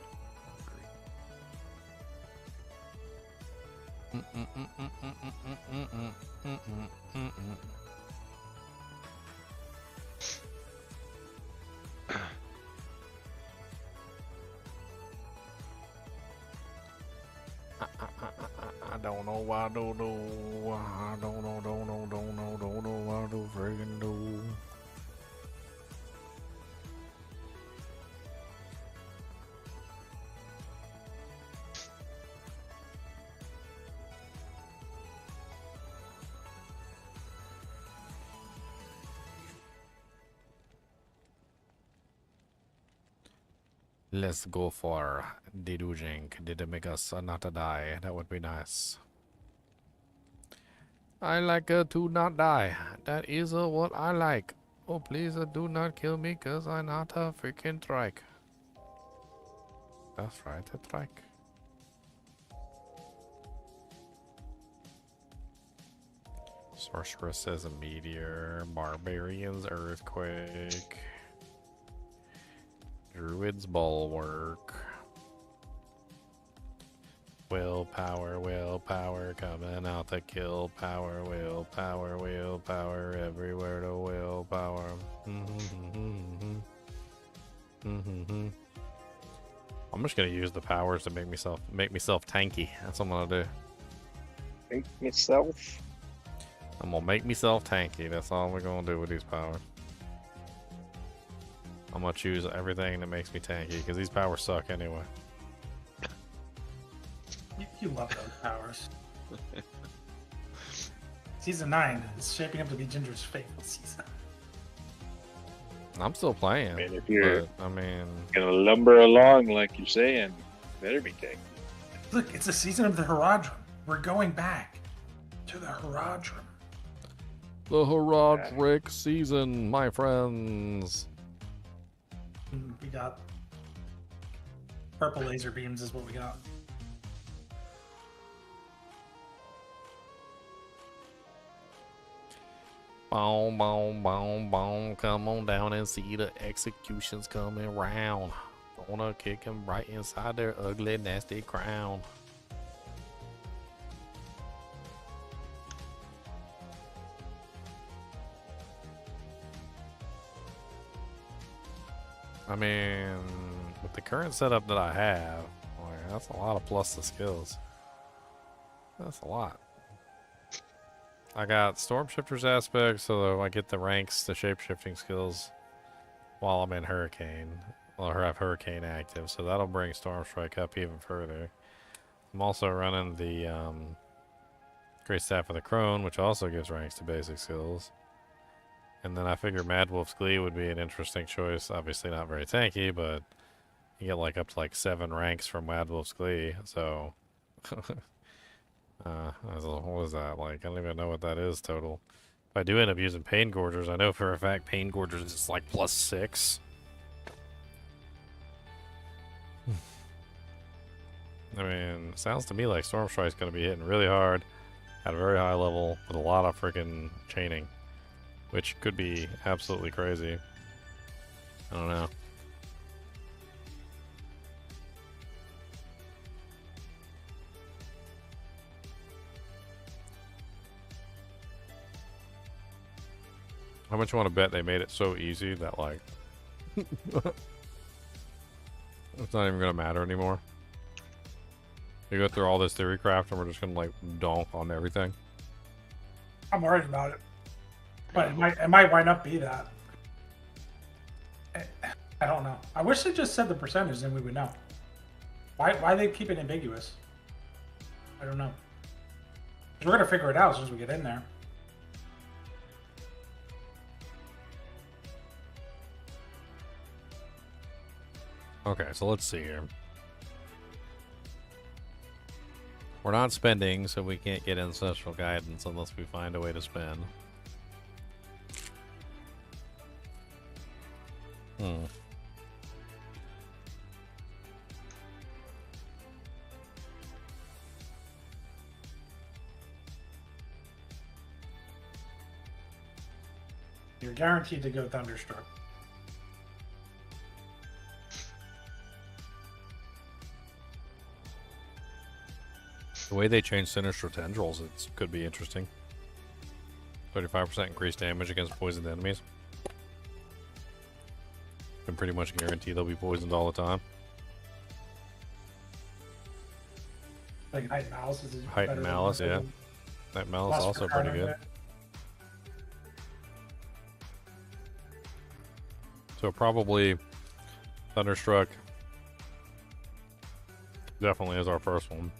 I don't know why I don't know. I don't know what to friggin' do. Let's go for Didujink. Did it make us not to die? That would be nice. I like to not die. That is what I like. Oh, please do not kill me, cause I'm not a freaking trike. That's right, a trike. Sorceress says a meteor. Barbarians earthquake. Druid's bulwark. Willpower coming out the kill power. Willpower everywhere to willpower. I'm just gonna use the powers to make myself tanky. That's what I'm gonna do. Make myself. I'm gonna make myself tanky. That's all we're gonna do with these powers. I'm gonna choose everything that makes me tanky because these powers suck anyway. You love those powers. Season 9 is shaping up to be Ginger's favorite season. I'm still playing. I mean, if you're gonna lumber along like you're saying, better be taken. Look, it's a season of the Herodrum. We're going back to the Herodrum. The Herodric season, my friends. We got purple laser beams is what we got. Boom, boom, boom, boom. Come on down and see the executions coming round. Gonna kick them right inside their ugly, nasty crown. I mean, with the current setup that I have, like, that's a lot of plus the skills. That's a lot. I got Stormshifter's aspect, so I get the ranks, the shapeshifting skills, while I'm in Hurricane. Well, I have Hurricane active, so that'll bring Stormstrike up even further. I'm also running the Great Staff of the Crone, which also gives ranks to basic skills. And then I figured Mad Wolf's Glee would be an interesting choice. Obviously not very tanky, but you get like up to like 7 ranks from Mad Wolf's Glee, so... what is that like? I don't even know what that is total. If I do end up using Pain Gorgers, I know for a fact Pain Gorgers is like +6. I mean, sounds to me like Stormstrike's going to be hitting really hard at a very high level with a lot of freaking chaining, which could be absolutely crazy. I don't know. How much you want to bet they made it so easy that, like, it's not even going to matter anymore? You go through all this theory craft and we're just going to, like, donk on everything? I'm worried about it. But it might wind up be that. I don't know. I wish they just said the percentage, then we would know. Why they keep it ambiguous? I don't know. We're going to figure it out as soon as we get in there. Okay, so let's see here. We're not spending, so we can't get ancestral guidance unless we find a way to spend. You're guaranteed to go Thunderstruck. The way they change Sinister Tendrils, it could be interesting. 35% increased damage against poisoned enemies. Can pretty much guarantee they'll be poisoned all the time. Like Heightened Malice is Heightened Malice, yeah. Heightened Malice is also pretty good. So probably Thunderstruck definitely is our first one.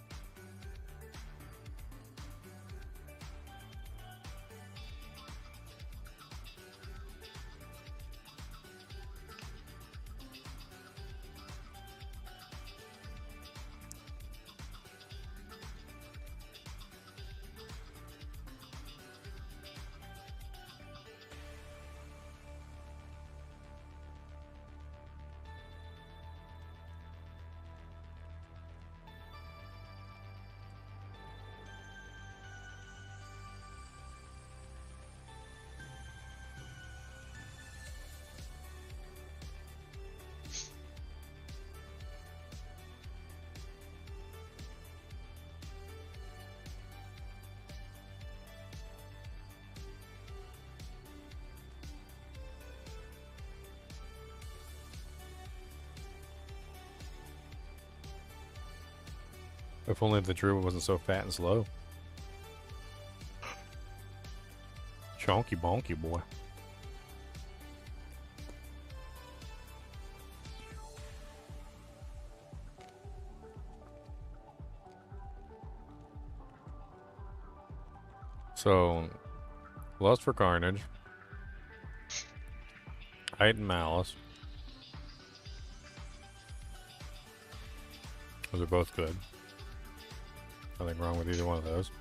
If only the Druid wasn't so fat and slow. Chonky bonky boy. So, Lust for Carnage, Heightened Malice. Those are both good. Nothing wrong with either one of those.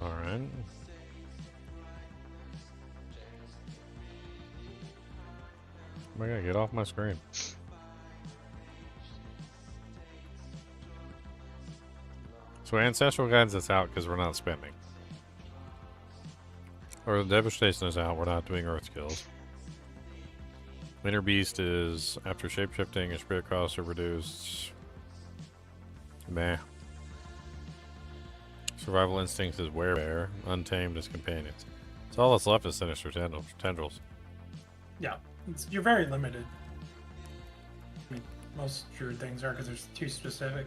Alright. Oh my god, get off my screen. So Ancestral Guides is out because we're not spending. Or the Devastation is out, we're not doing Earth Skills. Winter Beast is after shapeshifting, your spirit costs are reduced. Meh. Survival Instincts is Werebear. Untamed is Companions. So all that's left is Sinister Tendrils. Yeah, you're very limited. I mean, most Druid things are because they're too specific.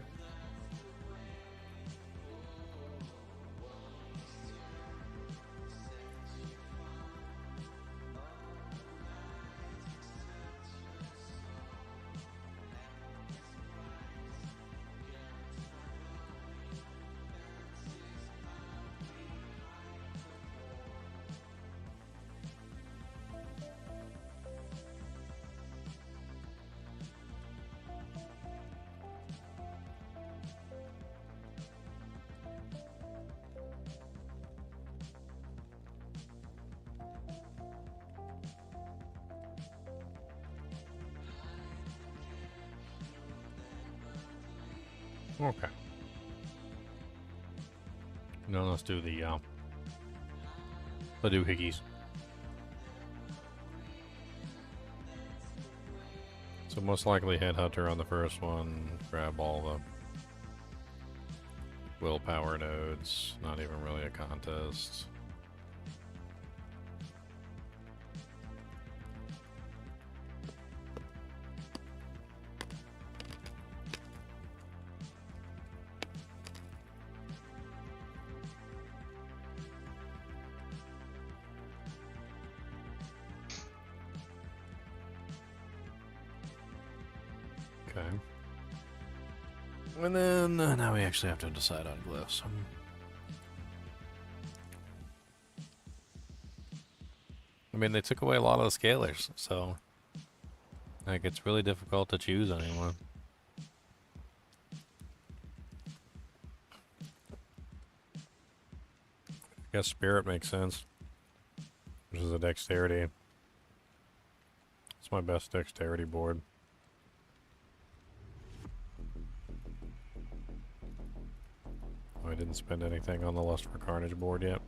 Okay. Now let's do the doohickeys. So most likely Headhunter on the first one. Grab all the willpower nodes. Not even really a contest. Okay. And then now we actually have to decide on glyphs. I mean, they took away a lot of the scalers, so like it's really difficult to choose anyone. I guess Spirit makes sense, which is a dexterity. It's my best dexterity board. I didn't spend anything on the Lust for Carnage board yet.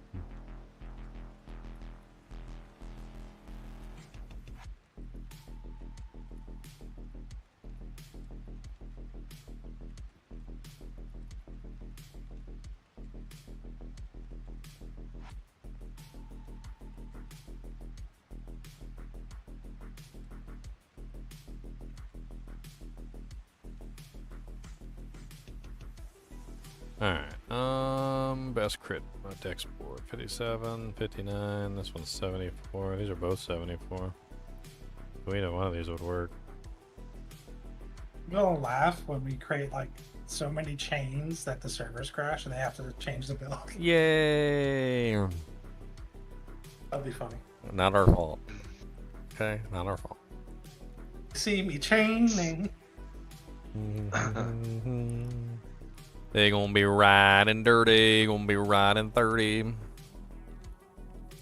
Alright, best crit, my dex board, 57, 59, this one's 74, these are both 74. Either one of these would work. gonna laugh when we create like so many chains that the servers crash and they have to change the build. Yay! That'd be funny. Not our fault. Okay, not our fault. See me chaining. They gonna be riding dirty, gonna be riding 30.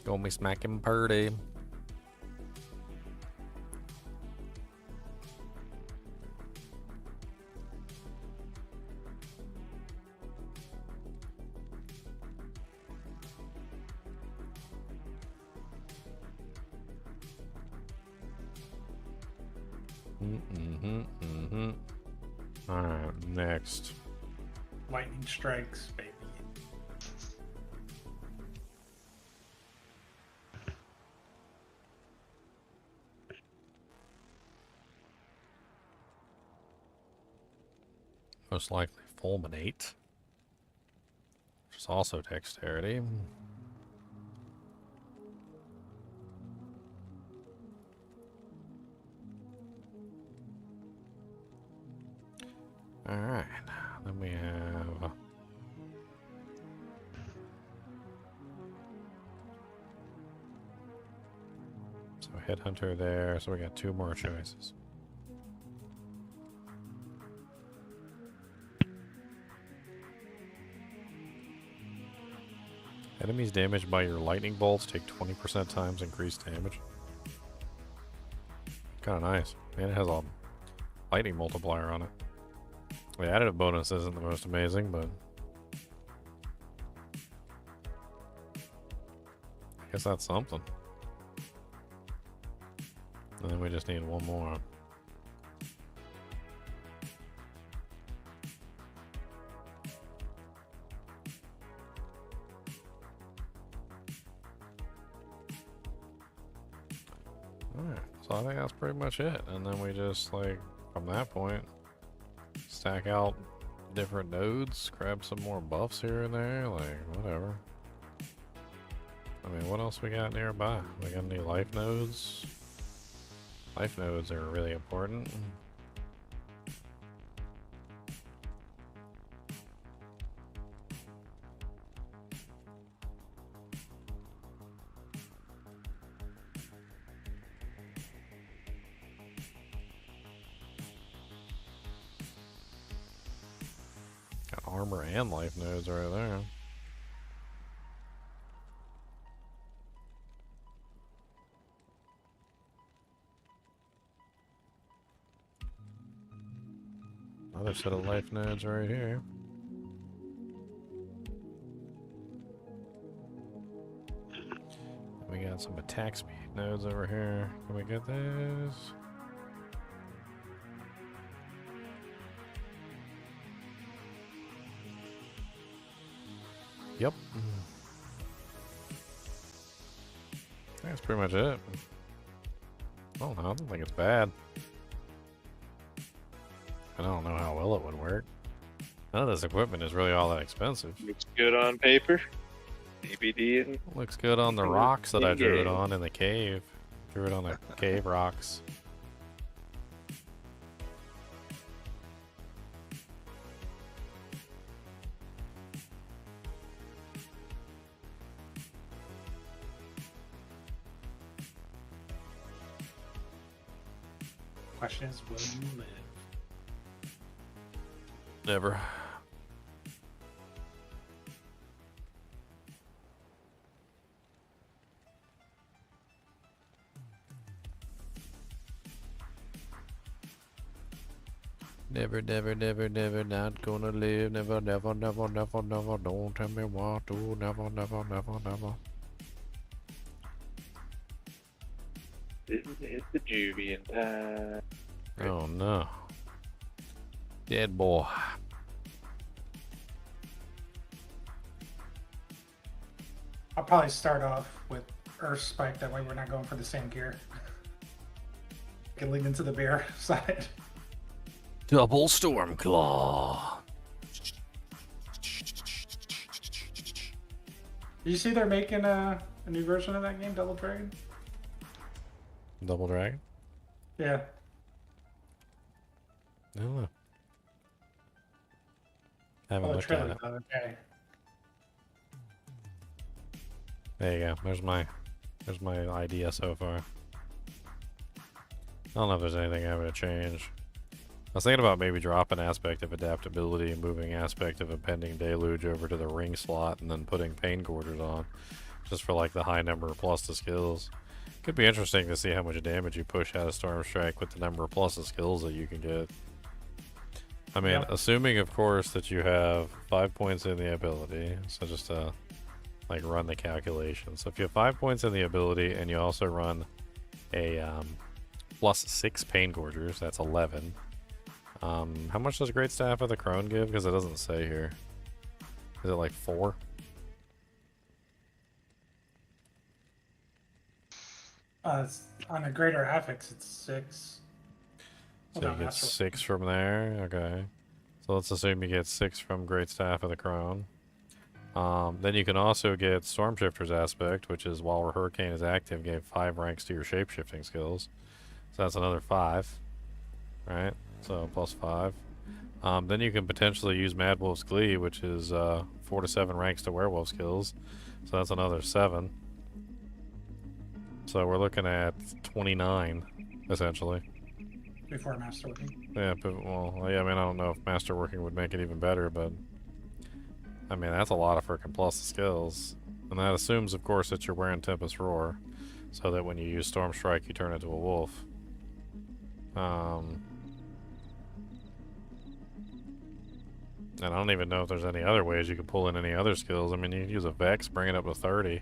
Gonna be smacking purdy. Alright, next. Lightning strikes, baby. Most likely fulminate, which is also dexterity. Alright, then we have so Headhunter there, so we got 2 more choices. Enemies damaged by your lightning bolts take 20% times increased damage. Kinda nice. And it has a lightning multiplier on it. The additive bonus isn't the most amazing, but I guess that's something. And then we just need 1 more. Alright, so I think that's pretty much it. And then we just, like, from that point, stack out different nodes, grab some more buffs here and there, like, whatever. I mean, what else we got nearby? We got any life nodes? Life nodes are really important. Got armor and life nodes right there. Another set of life nodes right here. We got some attack speed nodes over here. Can we get this? Yep. That's pretty much it. Oh no, I don't think it's bad. I don't know how well it would work. None of this equipment is really all that expensive. Looks good on paper. ABD and looks good on the rocks that I drew it on in the cave. Drew it on the cave rocks. Question is, will you live? Never. Never, never, never, never, not gonna live. Never, never, never, never, never. Don't tell me what to. Never, never, never, never. Didn't hit the juvie in time. Oh no. Dead boy. I'll probably start off with Earth Spike, that way we're not going for the same gear. Can lean into the bear side. Double Storm Claw. Did you see they're making a new version of that game, Double Dragon? Double Dragon? Yeah. I don't know. Haven't looked at it. Okay. There you go. There's my idea so far. I don't know if there's anything I would change. I was thinking about maybe dropping aspect of adaptability and moving aspect of impending deluge over to the ring slot and then putting pain quarters on. Just for like the high number of plus to skills. Could be interesting to see how much damage you push out of Storm Strike with the number of plus of skills that you can get. I mean, assuming of course that you have 5 points in the ability, so just to like run the calculation. So if you have 5 points in the ability and you also run a plus 6 pain gorgers, that's 11. How much does Great Staff of the Crone give? Because it doesn't say here. Is it like 4? It's on a greater affix, it's 6. So you get 6 from there. Okay. So let's assume you get 6 from Great Staff of the Crone. Then you can also get Stormshifter's Aspect, which is while Hurricane is active, gave 5 ranks to your shapeshifting skills. So that's another 5. Right? So plus 5. Then you can potentially use Mad Wolf's Glee, which is 4 to 7 ranks to werewolf skills. So that's another 7. So we're looking at 29, essentially. Before Masterworking. Yeah, but, well, yeah, I mean, I don't know if Masterworking would make it even better, but I mean, that's a lot of freaking plus skills. And that assumes, of course, that you're wearing Tempest Roar, so that when you use Storm Strike, you turn into a wolf. And I don't even know if there's any other ways you could pull in any other skills. I mean, you can use a Vex, bring it up to 30.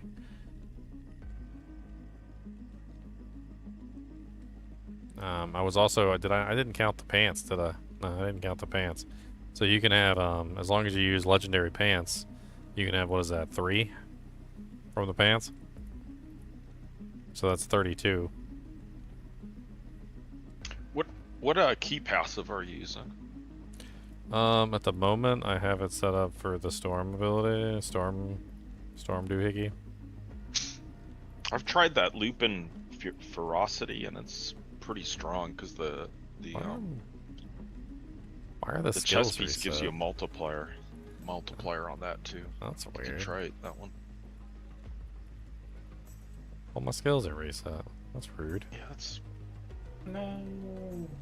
I was also, I didn't count the pants, did I? No, I didn't count the pants. So you can have, as long as you use legendary pants, you can have, what is that, 3 from the pants? So that's 32. What key passive are you using? At the moment, I have it set up for the Storm ability, Storm Doohickey. I've tried that Lupin Ferocity, and it's pretty strong because the why are the chest skills piece gives reset? you a multiplier on that too. That's You weird. can try it, that one. Well, my skills are reset. That's rude. Yeah, that's No,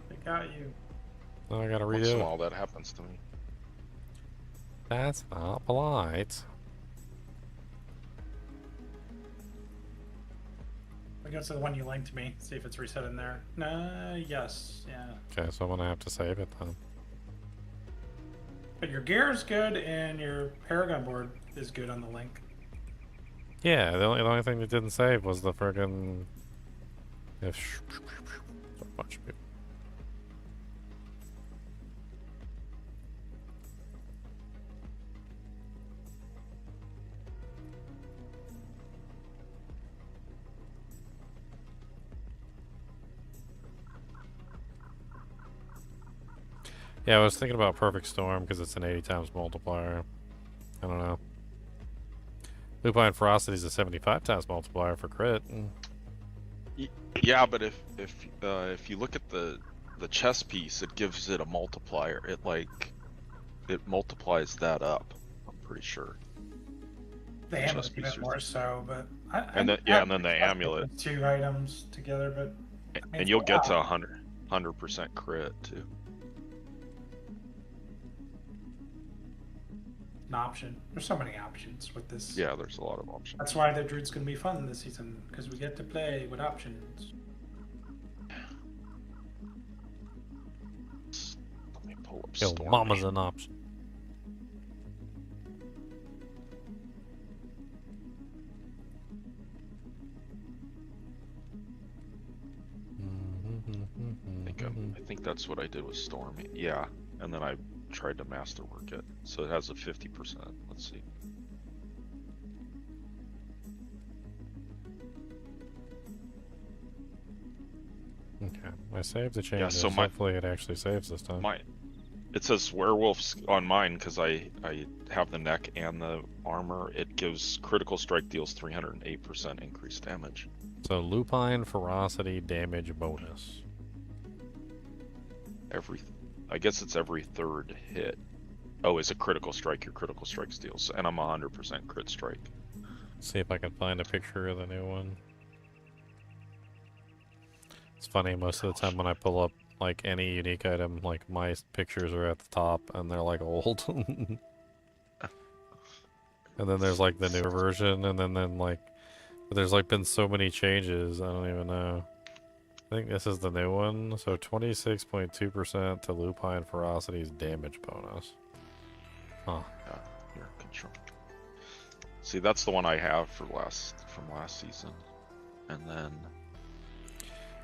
they got you. No, I gotta once in redo a it. while that happens to me. That's not polite. I go to the one you linked me, see if it's reset in there. No, yes, yeah. Okay, so I'm gonna have to save it then. But your gear is good and your Paragon board is good on the link. Yeah, the only thing that didn't save was the friggin' so much people. Yeah, I was thinking about Perfect Storm because it's an 80 times multiplier. I don't know. Lupine Ferocity is a 75 times multiplier for crit. Yeah, but if you look at the chest piece, it gives it a multiplier. It multiplies that up. I'm pretty sure. The amulet even more so, but and then the amulet. 2 items together, but I mean, And you'll get to 100% crit too. an option. There's so many options with this. Yeah, there's a lot of options. That's why the Druid's gonna be fun this season, because we get to play with options. Let me pull up Yo, Storm. mama's an option. I think that's what I did with Storm. Yeah, and then I tried to masterwork it, so it has a 50%. Let's see. Okay, I saved the changes. Yeah, so hopefully it actually saves this time. It says werewolves on mine because I have the neck and the armor. It gives critical strike deals 308% increased damage. So Lupine Ferocity damage bonus. Everything. I guess it's every third hit. Oh, it's a critical strike. Your critical strike steals, and I'm 100% crit strike. See if I can find a picture of the new one. It's funny, most of the time when I pull up like any unique item, like my pictures are at the top and they're like old. And then there's like the newer version, and then like there's like been so many changes, I don't even know. I think this is the new one. So 26.2% to Lupine Ferocity's damage bonus. Huh. Yeah, you're in control. See, that's the one I have from last season, and then.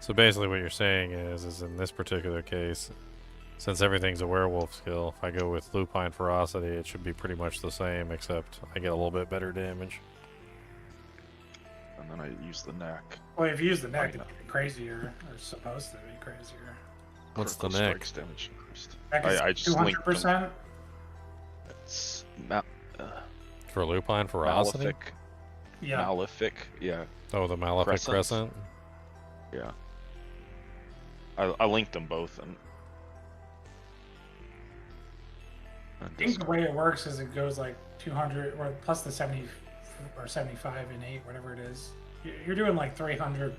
So basically, what you're saying is in this particular case, since everything's a werewolf skill, if I go with Lupine Ferocity, it should be pretty much the same, except I get a little bit better damage. And then I use the neck. Well, if you use the neck, it's crazier, or supposed to be crazier. What's the Critical neck? strikes damage increased. Neck is I just linked them. 200%. It's For Lupine Ferocity? Malefic. Yeah. Malefic, yeah. Oh, the Malefic Crescent? Yeah. I linked them both, and I think the way it works is it goes like 200 or plus the 70 or 75 and 8, whatever it is. You're doing like 300+%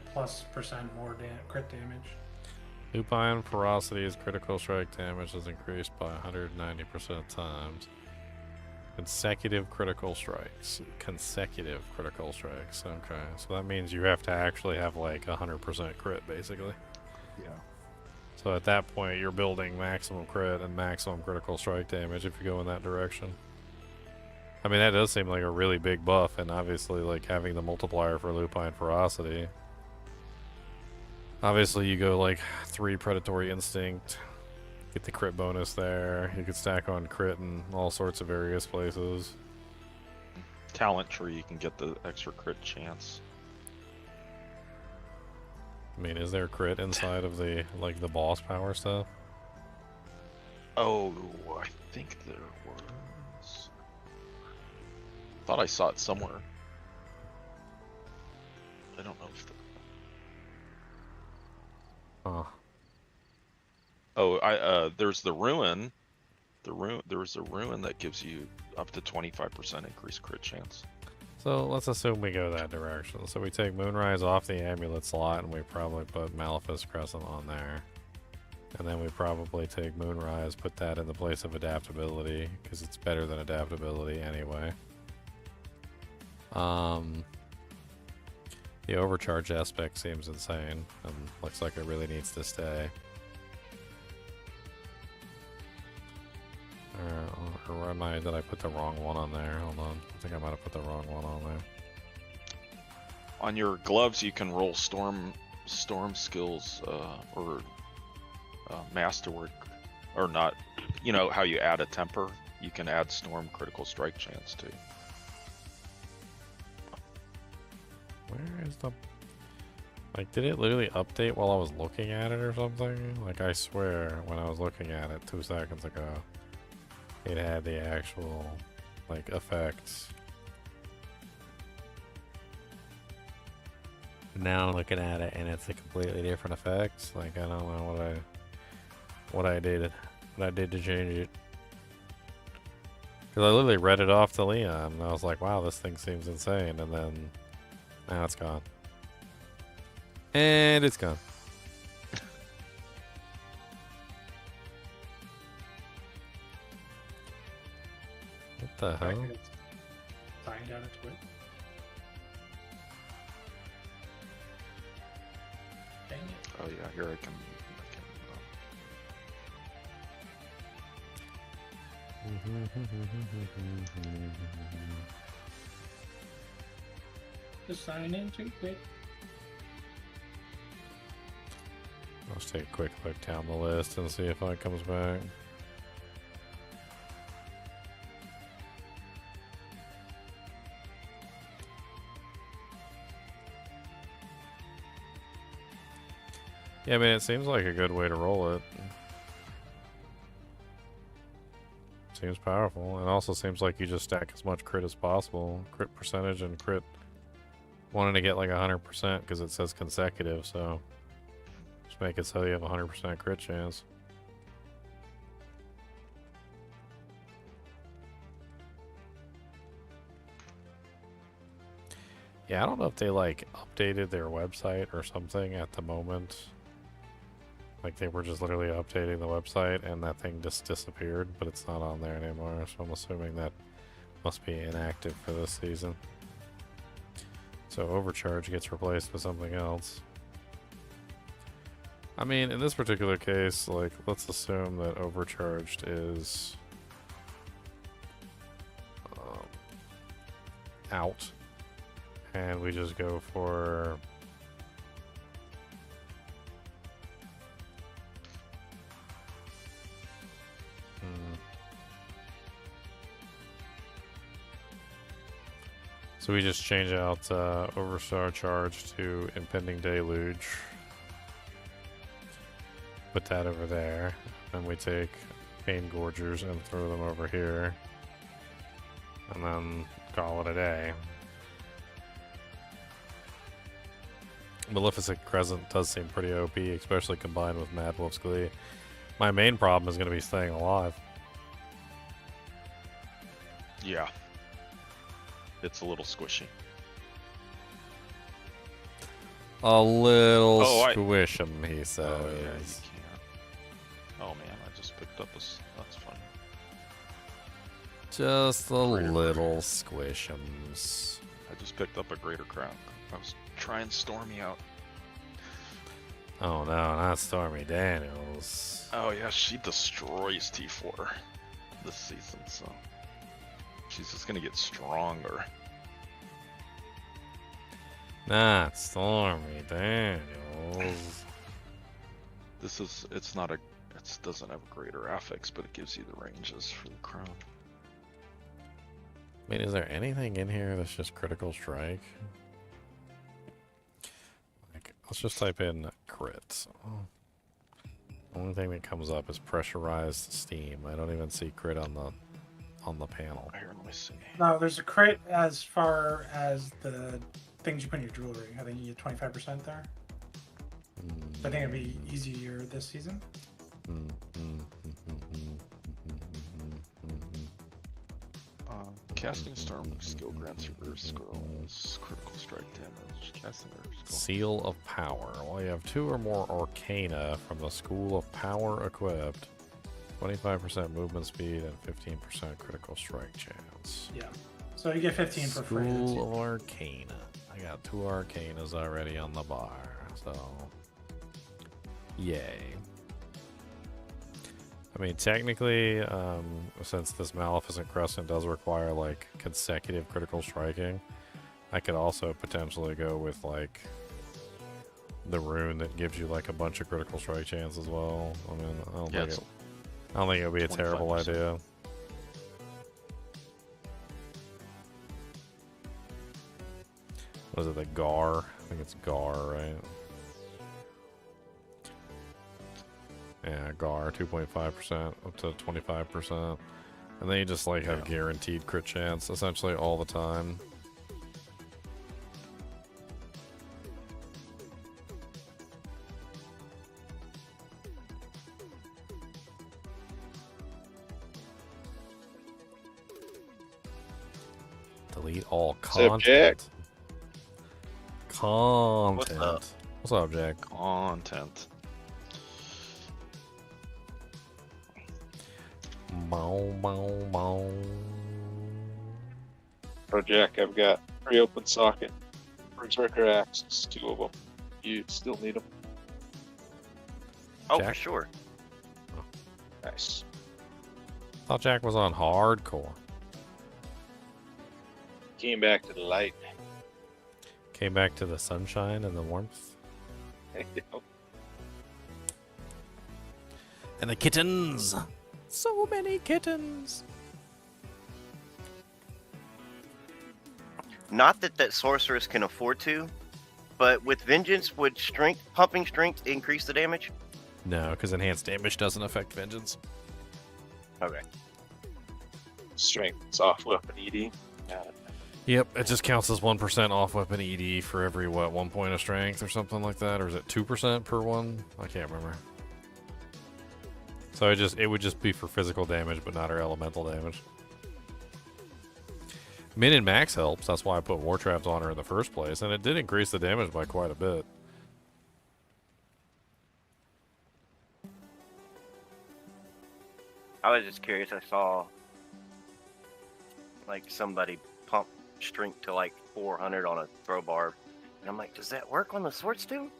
more crit damage. Lupine Ferocity's critical strike damage is increased by 190% times. Consecutive critical strikes. Consecutive critical strikes. Okay, so that means you have to actually have like 100% crit, basically. Yeah. So at that point, you're building maximum crit and maximum critical strike damage if you go in that direction. I mean, that does seem like a really big buff, and obviously, like, having the multiplier for Lupine Ferocity. Obviously, you go, like, 3 Predatory Instinct, get the crit bonus there. You could stack on crit in all sorts of various places. Talent tree, you can get the extra crit chance. I mean, is there crit inside of the, like, the boss power stuff? Oh, I think there was. Thought I saw it somewhere. I don't know if. Huh. Oh, there's the ruin. There's a ruin that gives you up to 25% increased crit chance. So let's assume we go that direction. So we take Moonrise off the amulet slot, and we probably put Malefic Crescent on there. And then we probably take Moonrise, put that in the place of adaptability, because it's better than adaptability anyway. The overcharge aspect seems insane, and looks like it really needs to stay. Or did I put the wrong one on there? Hold on. I think I might have put the wrong one on there. On your gloves, you can roll storm skills or masterwork, or not. You know how you add a temper? You can add storm critical strike chance too. Where is the... Like, did it literally update while I was looking at it or something? Like, I swear, when I was looking at it 2 seconds ago, it had the actual, like, effects. Now I'm looking at it and it's a completely different effect. Like, I don't know what I did to change it. Because I literally read it off to Leon and I was like, wow, this thing seems insane. And then now it's gone. And it's gone. What the hell? Signed out of Twitch. Dang it. Oh yeah, here I can Just sign in too quick. Let's take a quick look down the list and see if it comes back. Yeah, I mean, it seems like a good way to roll it. Seems powerful. It also seems like you just stack as much crit as possible. Crit percentage and crit. Wanting to get like 100% because it says consecutive, so just make it so you have 100% crit chance. Yeah, I don't know if they like updated their website or something at the moment. Like they were just literally updating the website and that thing just disappeared, but it's not on there anymore. So I'm assuming that must be inactive for this season. So Overcharge gets replaced with something else. I mean, in this particular case, like, let's assume that Overcharged is out, and we just go for so we just change out Overcharge to Impending Deluge. Put that over there. Then we take Pain Gorgers and throw them over here. And then call it a day. Maleficent Crescent does seem pretty OP, especially combined with Mad Wolf's Glee. My main problem is going to be staying alive. Yeah. It's a little squishy. A little squish'em, he says. Oh, yeah, you can't. Oh, man, I just picked up a... That's funny. Just a little squish'ems. I just picked up a Greater Crown. I was trying Stormy out. Oh, no, not Stormy Daniels. Oh, yeah, she destroys T4 this season, so... She's just gonna get stronger. Not Stormy Daniels. It's not a, it doesn't have a greater affix, but it gives you the ranges for the crown. I mean, is there anything in here that's just critical strike? Like, let's just type in crits. Only thing that comes up is pressurized steam. I don't even see crit on the panel. Here, let me see. No, there's a crit as far as the things you put in your jewelry. I think you get 25% there. So I think it'd be easier this season. Casting Storm skill grants reverse scrolls, critical strike damage. Casting Seal of Power. Well, you have 2 or more Arcana from the School of Power equipped. 25% movement speed and 15% critical strike chance. Yeah. So you get 15 for free. School of Arcana. I got 2 Arcanas already on the bar, so yay. I mean, technically, since this Maleficent Crescent does require like consecutive critical striking, I could also potentially go with like the rune that gives you like a bunch of critical strike chance as well. I mean, I don't think it would be a terrible 25%. idea. Was it the Gar? I think it's Gar, right? Yeah, Gar, 2.5% up to 25%. And then you just like have guaranteed crit chance essentially all the time. Delete all content. Content. What's up, Jack? Content. Bow, bow, bow. Oh, Jack, I've got 3 open socket. Berserker axes, 2 of them. You still need them? Oh, Jack? for sure. Nice. Thought Jack was on hardcore. Came back to the light. Came back to the sunshine and the warmth. And the kittens. So many kittens. Not that sorceress can afford to, but with Vengeance, would pumping strength increase the damage? No, because enhanced damage doesn't affect Vengeance. Okay. Strength, soft weapon ED. Yep, it just counts as 1% off weapon ED for every, what, 1 point of strength or something like that? Or is it 2% per one? I can't remember. So it would just be for physical damage, but not our elemental damage. Minion max helps. That's why I put war traps on her in the first place, and it did increase the damage by quite a bit. I was just curious. I saw like somebody pump strength to like 400 on a throw bar, and I'm like, does that work on the swords too?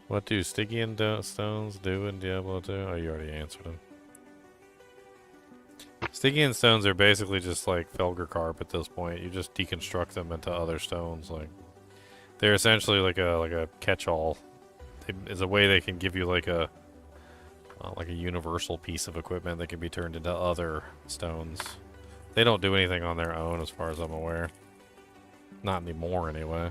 What do Stygian stones do in Diablo 2? Oh, you already answered them. Stygian stones are basically just like Felger Carp at this point. You just deconstruct them into other stones. Like they're essentially like a catch-all. It's a way they can give you like a universal piece of equipment that can be turned into other stones. They don't do anything on their own, as far as I'm aware. Not anymore, anyway.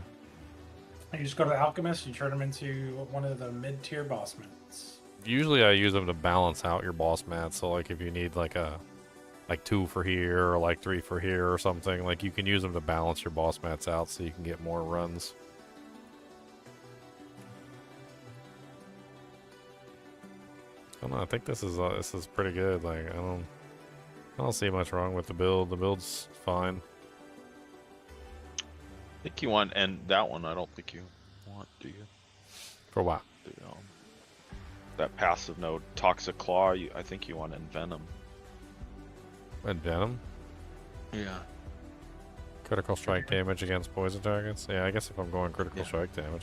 You just go to the alchemist, you turn them into one of the mid-tier boss mats. Usually, I use them to balance out your boss mats. So, like, if you need like 2 for here or like 3 for here or something, like you can use them to balance your boss mats out so you can get more runs. I don't know. I think this is pretty good. Like I don't see much wrong with the build. The build's fine. I think you want, and that one I don't think you want, do you? For what? That passive node, Toxic Claw, I think you want Envenom. Envenom? Yeah. Critical strike damage against poison targets? Yeah, I guess if I'm going critical strike damage,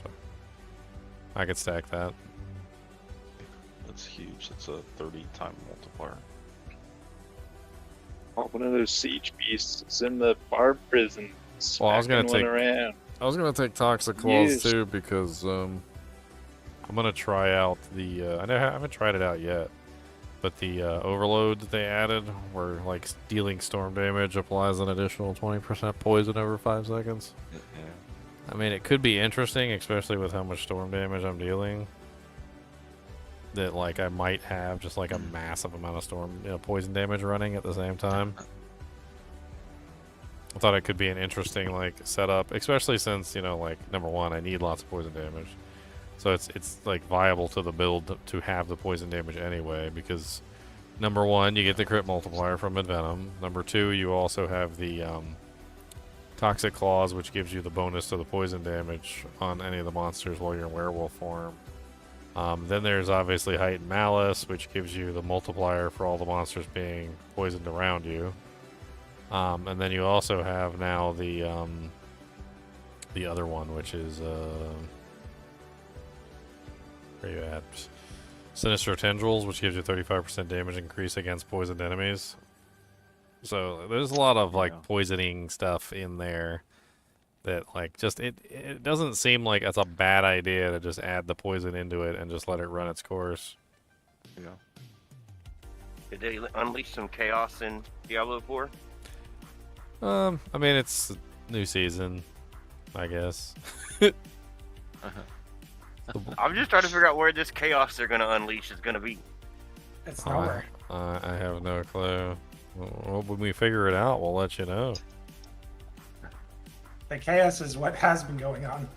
I could stack that. That's huge. That's a 30-time multiplier. Oh, one of those siege beasts is in the barb prison. Well, I was gonna take Toxic Claws too because I'm gonna try out the I haven't tried it out yet, but the overload that they added, where like dealing storm damage applies an additional 20% poison over 5 seconds. Yeah. I mean, it could be interesting, especially with how much storm damage I'm dealing. That like I might have just like a massive amount of storm, poison damage running at the same time. I thought it could be an interesting like setup, especially since like number one, I need lots of poison damage, so it's like viable to the build to have the poison damage anyway. Because number one, you get the crit multiplier from Envenom. Number two, you also have the Toxic Claws, which gives you the bonus to the poison damage on any of the monsters while you're in werewolf form. Then there's obviously Heightened Malice, which gives you the multiplier for all the monsters being poisoned around you. And then you also have now the other one, which is where you at? Sinister Tendrils, which gives you 35% damage increase against poisoned enemies. So there's a lot of like poisoning stuff in there that like just it doesn't seem like it's a bad idea to just add the poison into it and just let it run its course. Yeah. Did they unleash some chaos in Diablo 4? I mean, it's a new season, I guess. I'm just trying to figure out where this chaos they're going to unleash is going to be. It's nowhere. I have no clue. Well, when we figure it out, we'll let you know. The chaos is what has been going on.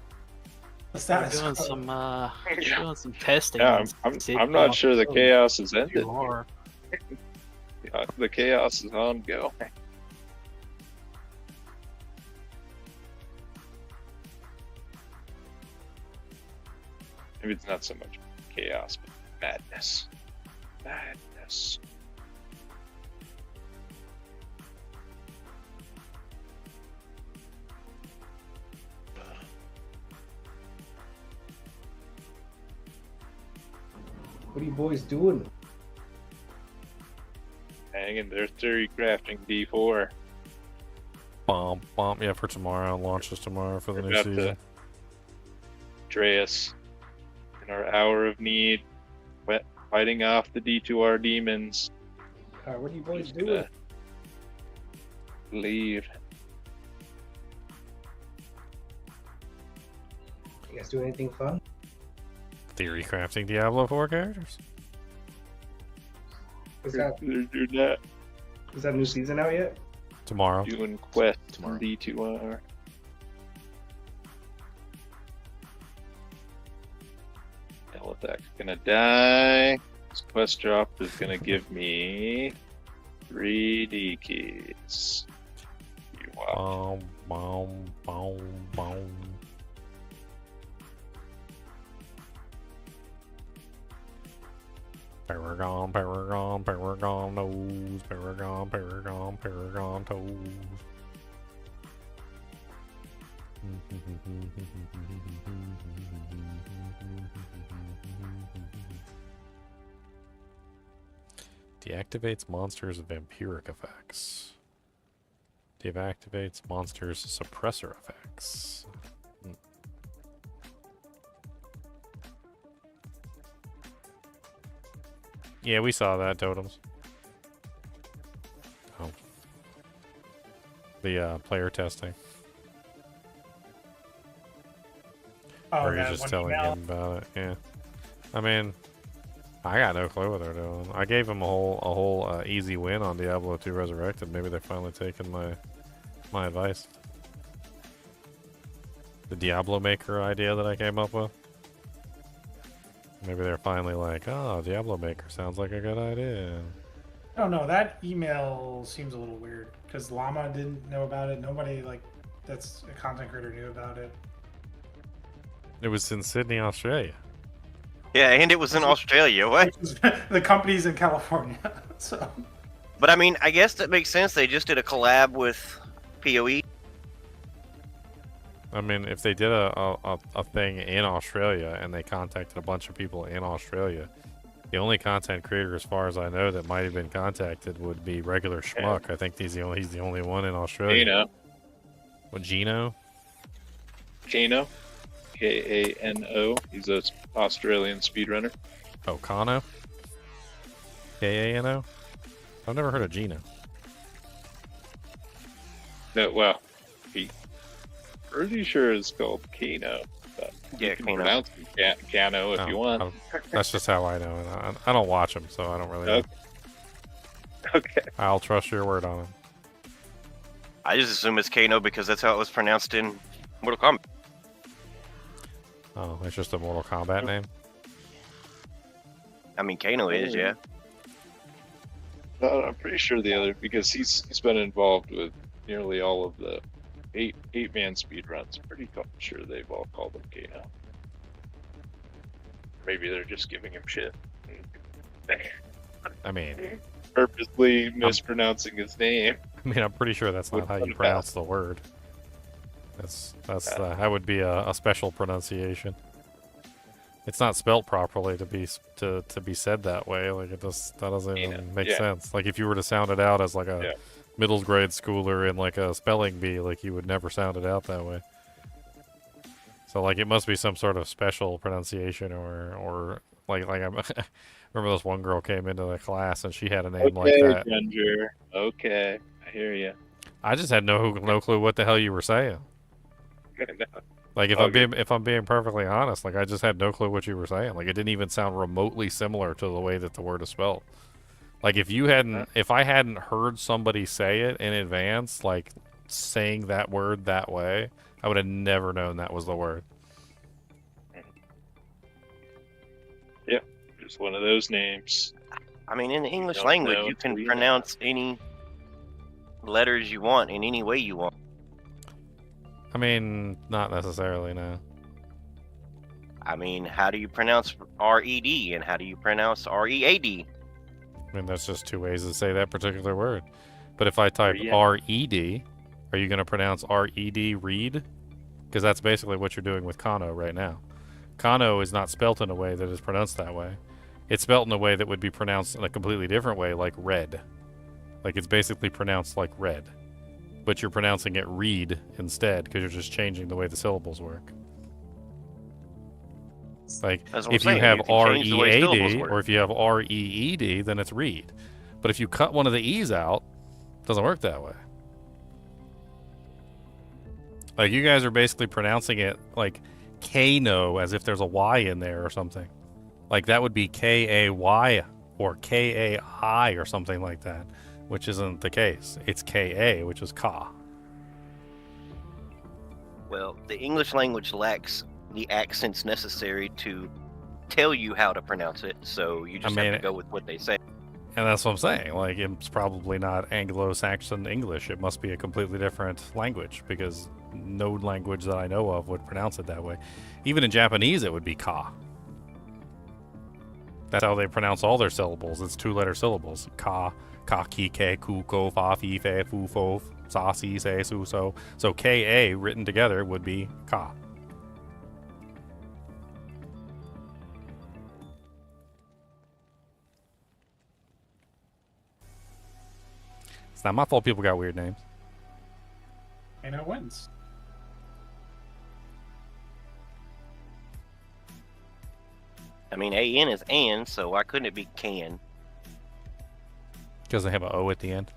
The status We're doing quo. doing some testing. Yeah, I'm not sure the chaos is ended. Yeah, the chaos is on go. Maybe it's not so much chaos, but madness. Madness. What are you boys doing? Hanging there, theory crafting D4. Bomb. Yeah, for tomorrow. Launches tomorrow for the new About season. Dreas, in our hour of need, fighting off the D2R demons. What are you boys doing? Leave. You guys doing anything fun? Theory crafting Diablo 4 characters. Is that is that new season out yet? Tomorrow. Doing quest tomorrow. D2R. Elithac's gonna die. This quest drop is gonna give me 3 D keys. You Wow. Boom, boom, boom. Paragon, Paragon, Paragon nose, Paragon, Paragon, Paragon toes. Deactivates monsters' vampiric effects. Deactivates monsters' suppressor effects. Yeah, we saw that, totems. Oh. The player testing. Oh, or you're that just one telling email? him about it. Yeah. I mean, I got no clue what they're doing. I gave them a whole easy win on Diablo II Resurrected. Maybe they're finally taking my advice. The Diablo Maker idea that I came up with. Maybe they're finally like, oh, Diablo Maker sounds like a good idea. I don't know. That email seems a little weird because Llama didn't know about it. Nobody that's a content creator knew about it. It was in Sydney, Australia. Yeah, and it was in Australia. What? The company's in California, so. But I mean, I guess that makes sense. They just did a collab with PoE. I mean, if they did a thing in Australia and they contacted a bunch of people in Australia, the only content creator, as far as I know, that might have been contacted would be regular Schmuck. I think he's the only one in Australia. Gino. What, Gino? Kano. Kano. He's an Australian speedrunner. Oh, Kano? Kano? I've never heard of Gino. No, well, he pretty sure it's called Kano. But yeah, you can pronounce it Kano if you want. That's just how I know it. I don't watch him, so I don't really know. Okay. I'll trust your word on it. I just assume it's Kano because that's how it was pronounced in Mortal Kombat. Oh, it's just a Mortal Kombat name? I mean, Kano is, yeah. I'm pretty sure the other, because he's been involved with nearly all of the eight-man speedruns. Pretty sure they've all called him Kano. Maybe they're just giving him shit. I mean, purposely mispronouncing his name. I mean, I'm pretty sure that's not how you pronounce the word. That would be a special pronunciation. It's not spelt properly to be said that way. Like that doesn't even make sense. Like if you were to sound it out as like a middle grade schooler in like a spelling bee, like you would never sound it out that way. So like it must be some sort of special pronunciation or like I remember this one girl came into the class and she had a name like that. Ginger. Okay, I hear you. I just had no clue what the hell you were saying. Like if I'm being perfectly honest, like I just had no clue what you were saying. Like it didn't even sound remotely similar to the way that the word is spelled. Like if I hadn't heard somebody say it in advance, like saying that word that way, I would have never known that was the word. Yep, just one of those names. I mean, in the English language, you can pronounce any letters you want in any way you want. I mean, not necessarily, no. I mean, how do you pronounce R-E-D and how do you pronounce R-E-A-D? I mean, that's just two ways to say that particular word. But if I type R-E-D, are you going to pronounce R-E-D read? Because that's basically what you're doing with Kano right now. Kano is not spelt in a way that is pronounced that way. It's spelt in a way that would be pronounced in a completely different way, like red. Like it's basically pronounced like red. But you're pronouncing it read instead because you're just changing the way the syllables work. Like if you have R-E-A-D or if you have R-E-E-D, then it's read. But if you cut one of the E's out, it doesn't work that way. Like you guys are basically pronouncing it like Kano as if there's a Y in there or something. Like that would be K-A-Y or K-A-I or something like that. Which isn't the case. It's K-A, which is Ka. Well, the English language lacks the accents necessary to tell you how to pronounce it, so you just have to go with what they say. And that's what I'm saying. Like, it's probably not Anglo-Saxon English. It must be a completely different language, because no language that I know of would pronounce it that way. Even in Japanese, it would be ka. That's how they pronounce all their syllables. It's 2-letter syllables. Ka, ka, ki, ke, ku, ko, fa, fi, fe, fu, fo, sa, si, se, su, so. So ka written together would be ka. It's not my fault people got weird names. And it wins. I mean, AN is an, so why couldn't it be can? Because they have an O at the end.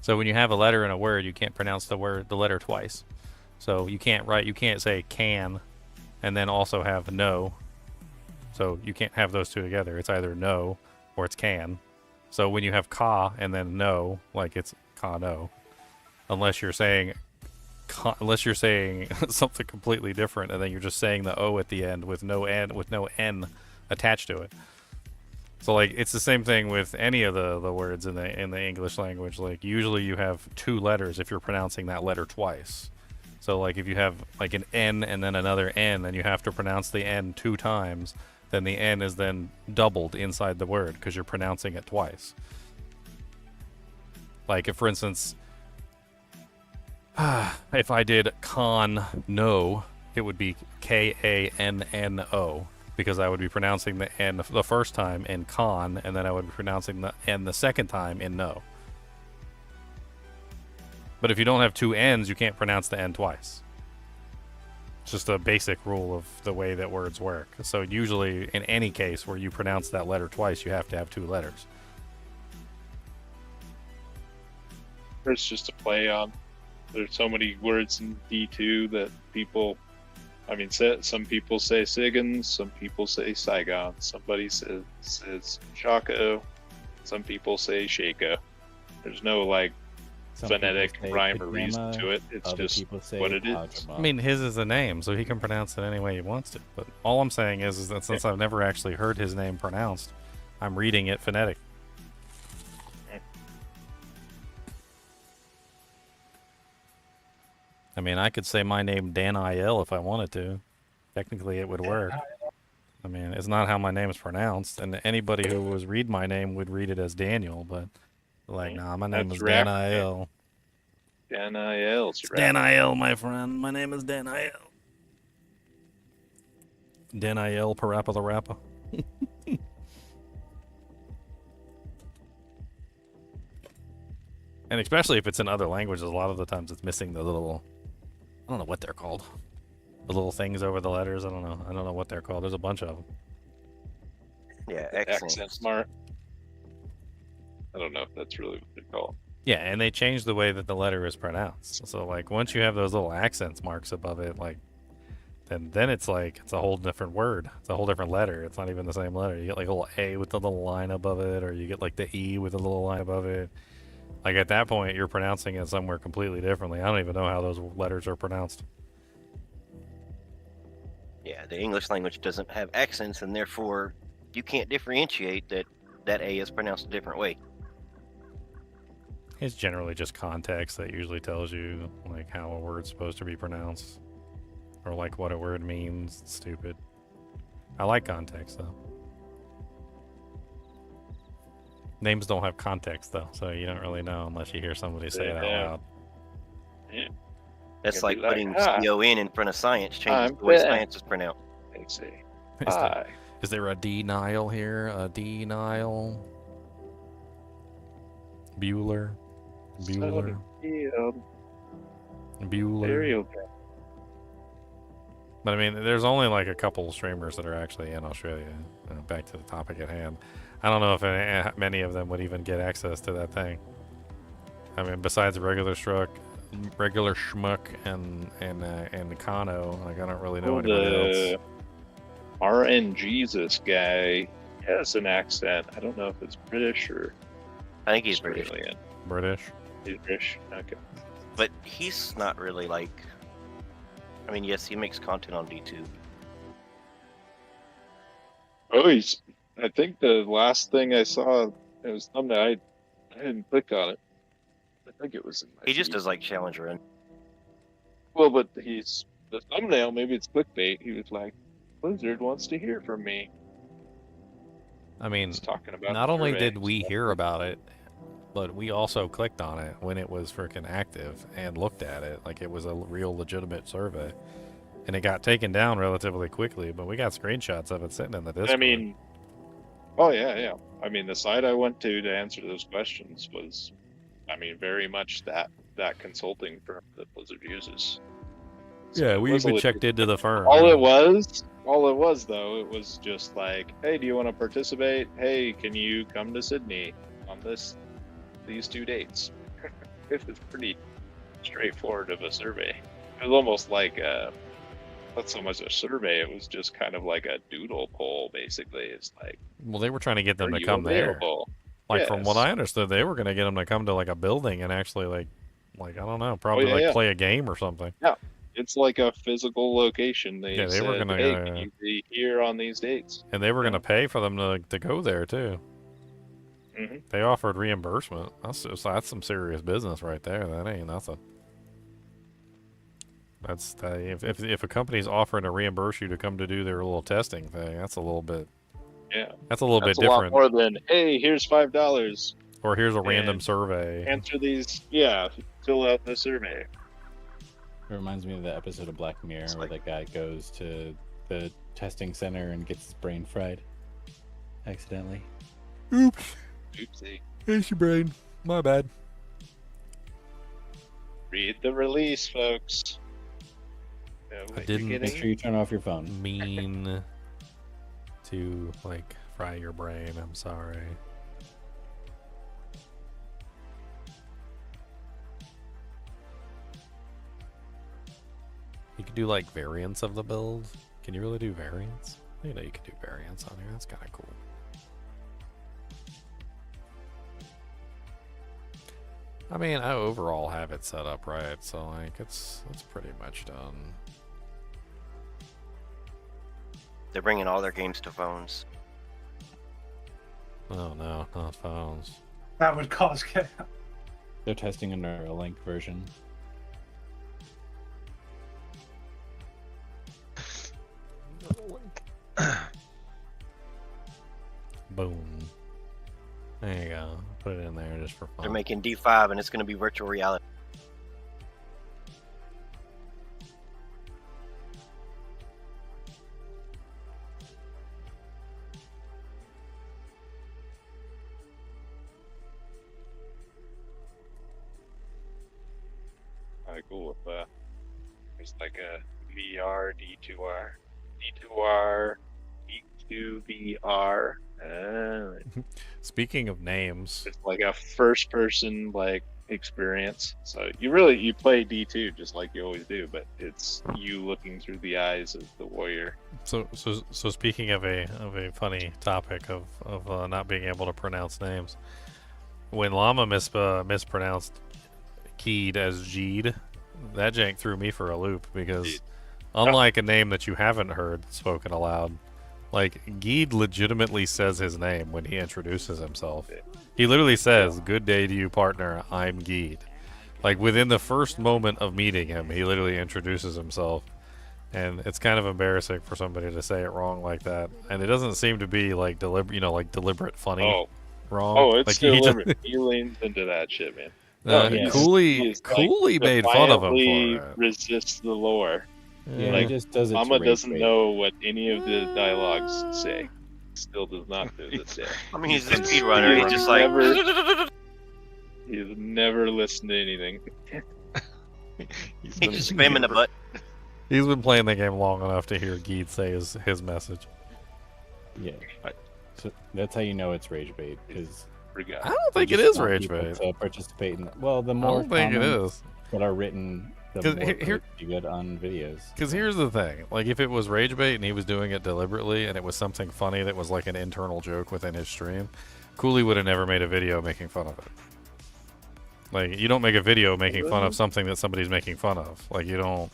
So when you have a letter in a word, you can't pronounce the letter twice. So you can't say can and then also have no. So you can't have those two together. It's either no or it's can. So when you have ka and then no, like it's ka no. Unless you're saying something completely different, and then you're just saying the O at the end with no N attached to it. So like it's the same thing with any of the words in the English language. Like usually you have 2 letters if you're pronouncing that letter twice. So like if you have like an N and then another N, then you have to pronounce the N 2 times. Then the N is then doubled inside the word because you're pronouncing it twice. Like if, for instance, if I did con no, it would be K-A-N-N-O, because I would be pronouncing the N the first time in con, and then I would be pronouncing the N the second time in no. But if you don't have 2 N's, you can't pronounce the N twice. It's just a basic rule of the way that words work. So usually, in any case where you pronounce that letter twice, you have to have 2 letters. It's just a play on. There's so many words in D2 that people, I mean, some people say Sigans, some people say Saigon, somebody says Shaco, some people say Shako. There's no like phonetic rhyme or reason to it. It's just what it is. I mean, his is a name, so he can pronounce it any way he wants to. But all I'm saying is that since I've never actually heard his name pronounced, I'm reading it phonetic. I mean, I could say my name Dan-I-L if I wanted to. Technically, it would work. I mean, it's not how my name is pronounced, and anybody who was read my name would read it as Daniel, but like, nah, my name is Dan-I-L. Dan-I-L. It's Dan-I-L, my friend. My name is Dan-I-L. Dan-I-L, Parappa the Rappa. And especially if it's in other languages, a lot of the times it's missing the little, I don't know what they're called. The little things over the letters. I don't know what they're called. There's a bunch of them. Yeah, accent smart. I don't know if that's really what they're called. Yeah, and they change the way that the letter is pronounced. So like once you have those little accents marks above it, like then it's like it's a whole different word. It's a whole different letter. It's not even the same letter. You get like a little A with the little line above it, or you get like the E with a little line above it. Like at that point, you're pronouncing it somewhere completely differently. I don't even know how those letters are pronounced. Yeah, the English language doesn't have accents, and therefore you can't differentiate that A is pronounced a different way. It's generally just context that usually tells you like how a word's supposed to be pronounced, or like what a word means. It's stupid. I like context though. Names don't have context though, so you don't really know unless you hear somebody say it out loud. Yeah. That's like putting C-O-N in front of science changes the way science is pronounced. Let's see. Is there a denial here? A denial? Bueller? Bueller? Bueller? But I mean, there's only like a couple streamers that are actually in Australia. Back to the topic at hand. I don't know if many of them would even get access to that thing. I mean, besides regular schmuck and Kano, like I don't really know anybody else. RN Jesus guy has an accent. I don't know if it's British or. I think he's British. British. He's British. Okay. But he's not really like. I mean, yes, he makes content on D2. Oh, he's I think the last thing I saw, it was thumbnail. I didn't click on it. I think it was in my He just feed. does like Challenger in. Well, but the thumbnail, maybe it's clickbait. He was like, Blizzard wants to hear from me. I mean, He's talking about not the only survey did we hear about it, but we also clicked on it when it was freaking active and looked at it like it was a real legitimate survey. And it got taken down relatively quickly, but we got screenshots of it sitting in the Discord. I mean, oh yeah. I mean, the site I went to answer those questions was, I mean, very much that consulting firm that Blizzard uses. So yeah, we even checked into the firm. All it was though, it was just like, hey, do you want to participate? Hey, can you come to Sydney on these 2 dates? It was pretty straightforward of a survey. It was almost like not so much a survey, it was just kind of like a doodle poll, basically. It's like, well, they were trying to get them are to you come there. available? Like, from what Yes. I understood, they were going to get them to come to like a building and actually like I don't know, probably play a game or something. Yeah, it's like a physical location. They were said, gonna hey, can you be here on these dates? And they were going to pay for them to go there too. Mm-hmm. They offered reimbursement. That's some serious business right there. That ain't nothing. That's if a company's offering to reimburse you to come to do their little testing thing, that's a little bit. Yeah, that's a little bit Lot different. more than, hey, here's $5. Or here's a random survey. Answer these. Yeah, fill out the survey. It reminds me of the episode of Black Mirror where that guy goes to the testing center and gets his brain fried accidentally. Oops. Oopsie. It's your brain. My bad. Read the release, folks. I didn't Make sure you turn off your phone. mean to like fry your brain. I'm sorry. You could do like variants of the build. Can you really do variants? You know you could do variants on here. That's kind of cool. I mean, I overall have it set up right, so like it's pretty much done. They're bringing all their games to phones. Oh no, not phones. That would cause chaos. They're testing a Neuralink version. Boom. There you go. Put it in there just for fun. They're making D5 and it's going to be virtual reality. Kind of cool if there's like a VR, D2R, D2R, D2VR. Speaking of names, It's like a first-person like experience. So you play D2 just like you always do, but it's you looking through the eyes of the warrior. so speaking of a funny topic of not being able to pronounce names, when Llama mispronounced Keed as Jeed, that jank threw me for a loop because unlike a name that you haven't heard spoken aloud, like Geed legitimately says his name when he introduces himself. He literally says, "Good day to you, partner. I'm Geed." Like within the first moment of meeting him, he literally introduces himself, and it's kind of embarrassing for somebody to say it wrong like that. And it doesn't seem to be like deliberate funny wrong. Oh, it's like, deliberate. He leans into that shit, man. Cooley made fun of him defiantly for it. Resists the lore. Yeah, like, he just does it to Mama rage doesn't bait. know what any of the dialogues say. Still does not do this yet. I mean, he's a speedrunner. He's just like. He's never listened to anything. He's just spamming the butt. He's been playing the game long enough to hear Geed say his message. Yeah. So that's how you know it's rage bait, because I don't think it is rage bait. To participate in, well, the more I don't think it comments is. that are written, the 'Cause more here- it be good on videos. Because here's the thing, like if it was rage bait and he was doing it deliberately and it was something funny that was like an internal joke within his stream, Cooley would have never made a video making fun of it. Like you don't make a video making fun of something that somebody's making fun of. Like you don't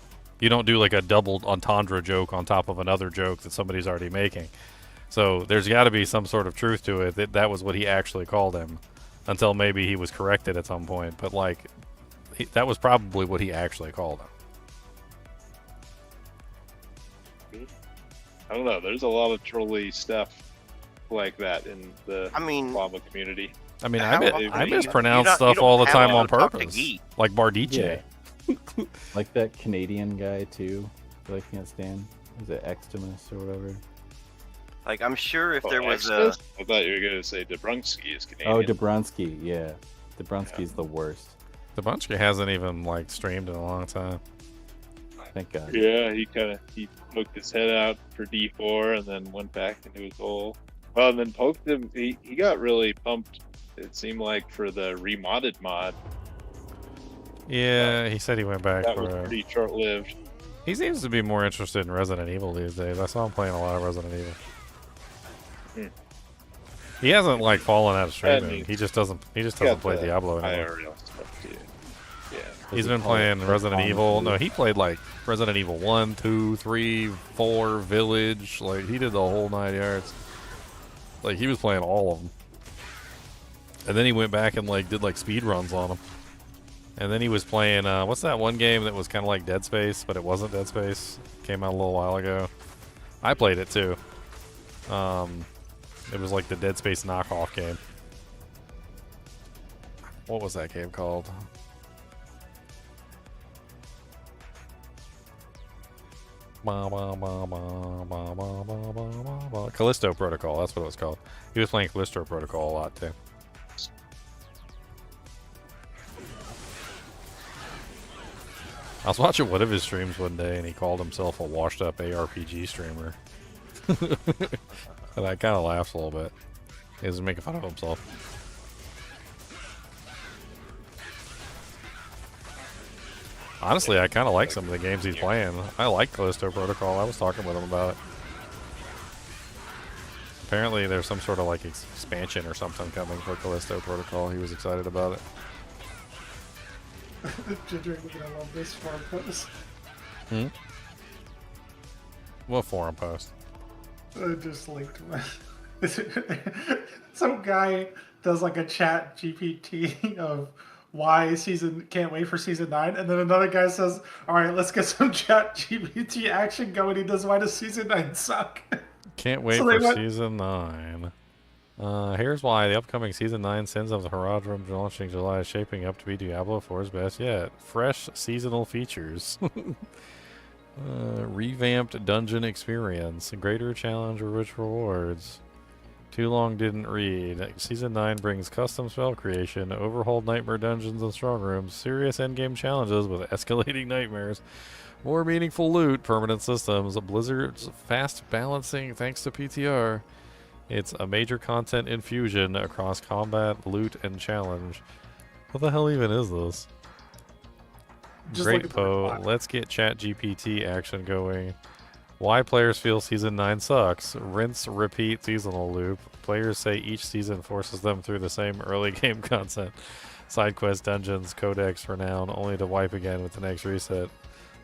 do like a double entendre joke on top of another joke that somebody's already making. So there's got to be some sort of truth to it that was what he actually called him, until maybe he was corrected at some point. But like, that was probably what he actually called him. I don't know. There's a lot of trolly stuff like that in the llama community. I mean, I mispronounce stuff all the time on purpose, like Bardiche. Yeah. Like that Canadian guy too, that I can't stand. Is it Extimus or whatever? Like, I'm sure if there was I thought you were going to say Dabrowski is Canadian. Oh, Dabrowski, yeah. Dabrowski's the worst. Dabrowski hasn't even like streamed in a long time. Thank God. Yeah, he poked his head out for D4 and then went back into his hole. Well, and then poked him. He got really pumped. It seemed like for the remodded mod. Yeah, he said he went back That for was pretty short-lived. He seems to be more interested in Resident Evil these days. I saw him playing a lot of Resident Evil. He hasn't like fallen out of streaming. He just doesn't play Diablo anymore. Yeah. He's been playing Resident Evil. No, he played like Resident Evil 1, 2, 3, 4, Village. Like, he did the whole 9 yards. Like, he was playing all of them. And then he went back and like did like speed runs on them. And then he was playing what's that one game that was kind of like Dead Space, but it wasn't Dead Space? Came out a little while ago. I played it too. It was like the Dead Space knockoff game. What was that game called? Callisto Protocol, that's what it was called. He was playing Callisto Protocol a lot too. I was watching one of his streams one day and he called himself a washed up ARPG streamer. And I kind of laughed a little bit. He was making fun of himself. Honestly, I kind of like some of the games he's playing. I like Callisto Protocol. I was talking with him about it. Apparently there's some sort of like expansion or something coming for Callisto Protocol. He was excited about it. Ginger, you're gonna love this forum post. What forum post? I just linked my. Some guy does like a chat GPT of why can't wait for season 9, and then another guy says, "All right, let's get some chat GPT action going." He does why does season 9 suck? Can't wait for season 9. Here's why the upcoming season 9 Sins of the Herodrum launching July is shaping up to be Diablo 4's best yet. Fresh seasonal features. Revamped dungeon experience. Greater challenge or rich rewards. Too long didn't read. Season 9 brings custom spell creation, overhauled nightmare dungeons and strong rooms, serious endgame challenges with escalating nightmares, more meaningful loot, permanent systems, Blizzard's fast balancing thanks to PTR. It's a major content infusion across combat, loot, and challenge. What the hell even is this? Great Poe. Let's get ChatGPT action going. Why players feel season 9 sucks. Rinse, repeat seasonal loop. Players say each season forces them through the same early game content. Side quest dungeons, codex, renown, only to wipe again with the next reset.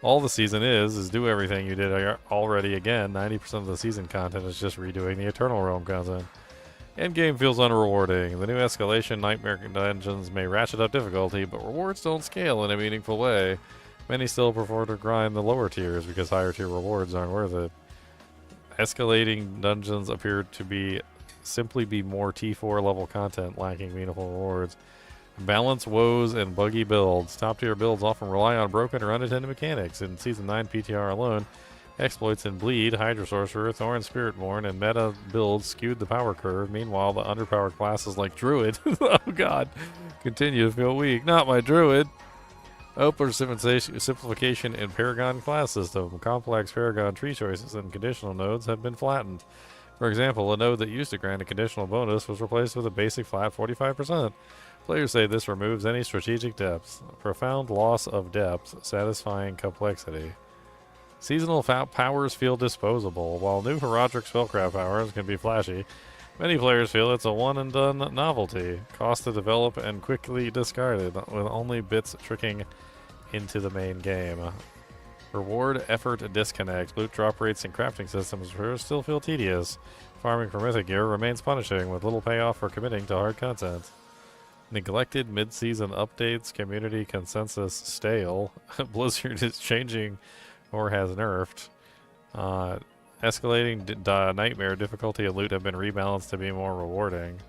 All the season is do everything you did already again. 90% of the season content is just redoing the Eternal Realm content. Endgame feels unrewarding. The new escalation nightmare dungeons may ratchet up difficulty, but rewards don't scale in a meaningful way. Many still prefer to grind the lower tiers because higher tier rewards aren't worth it. Escalating dungeons appear to simply be more T4 level content lacking meaningful rewards. Balance woes and buggy builds. Top tier builds often rely on broken or unattended mechanics. In Season 9 PTR alone, exploits in Bleed, Hydra Sorcerer, Thorn Spiritborn, and meta builds skewed the power curve. Meanwhile, the underpowered classes like Druid, oh god, continue to feel weak. Not my Druid! Open simplification in Paragon class system. Complex Paragon tree choices and conditional nodes have been flattened. For example, a node that used to grant a conditional bonus was replaced with a basic flat 45%. Players say this removes any strategic depth. Profound loss of depth, satisfying complexity. Seasonal powers feel disposable. While new Herodric spellcraft powers can be flashy, many players feel it's a one-and-done novelty, cost to develop and quickly discarded, with only bits tricking into the main game. Reward effort disconnect. Loot drop rates and crafting systems still feel tedious. Farming for mythic gear remains punishing with little payoff for committing to hard content. Neglected mid-season updates. Community consensus stale. Blizzard is changing or has nerfed. Escalating nightmare difficulty and loot have been rebalanced to be more rewarding.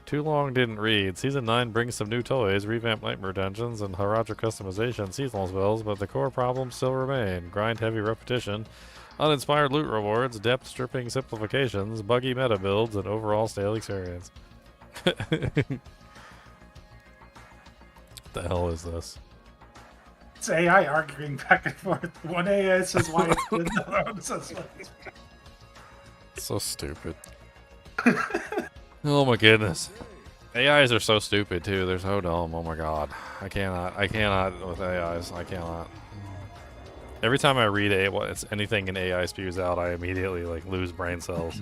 Too long didn't read. Season 9 brings some new toys, revamped nightmare dungeons, and Haraja customization, seasonal spells, but the core problems still remain. Grind-heavy repetition, uninspired loot rewards, depth-stripping simplifications, buggy meta builds, and overall stale experience. What the hell is this? It's AI arguing back and forth. One AI says why it's good, the other one says why it's bad. So stupid. Oh my goodness. AIs are so stupid too. They're so dumb. Oh my god. I cannot with AIs. I cannot. Every time I read it's anything an AI spews out, I immediately like lose brain cells.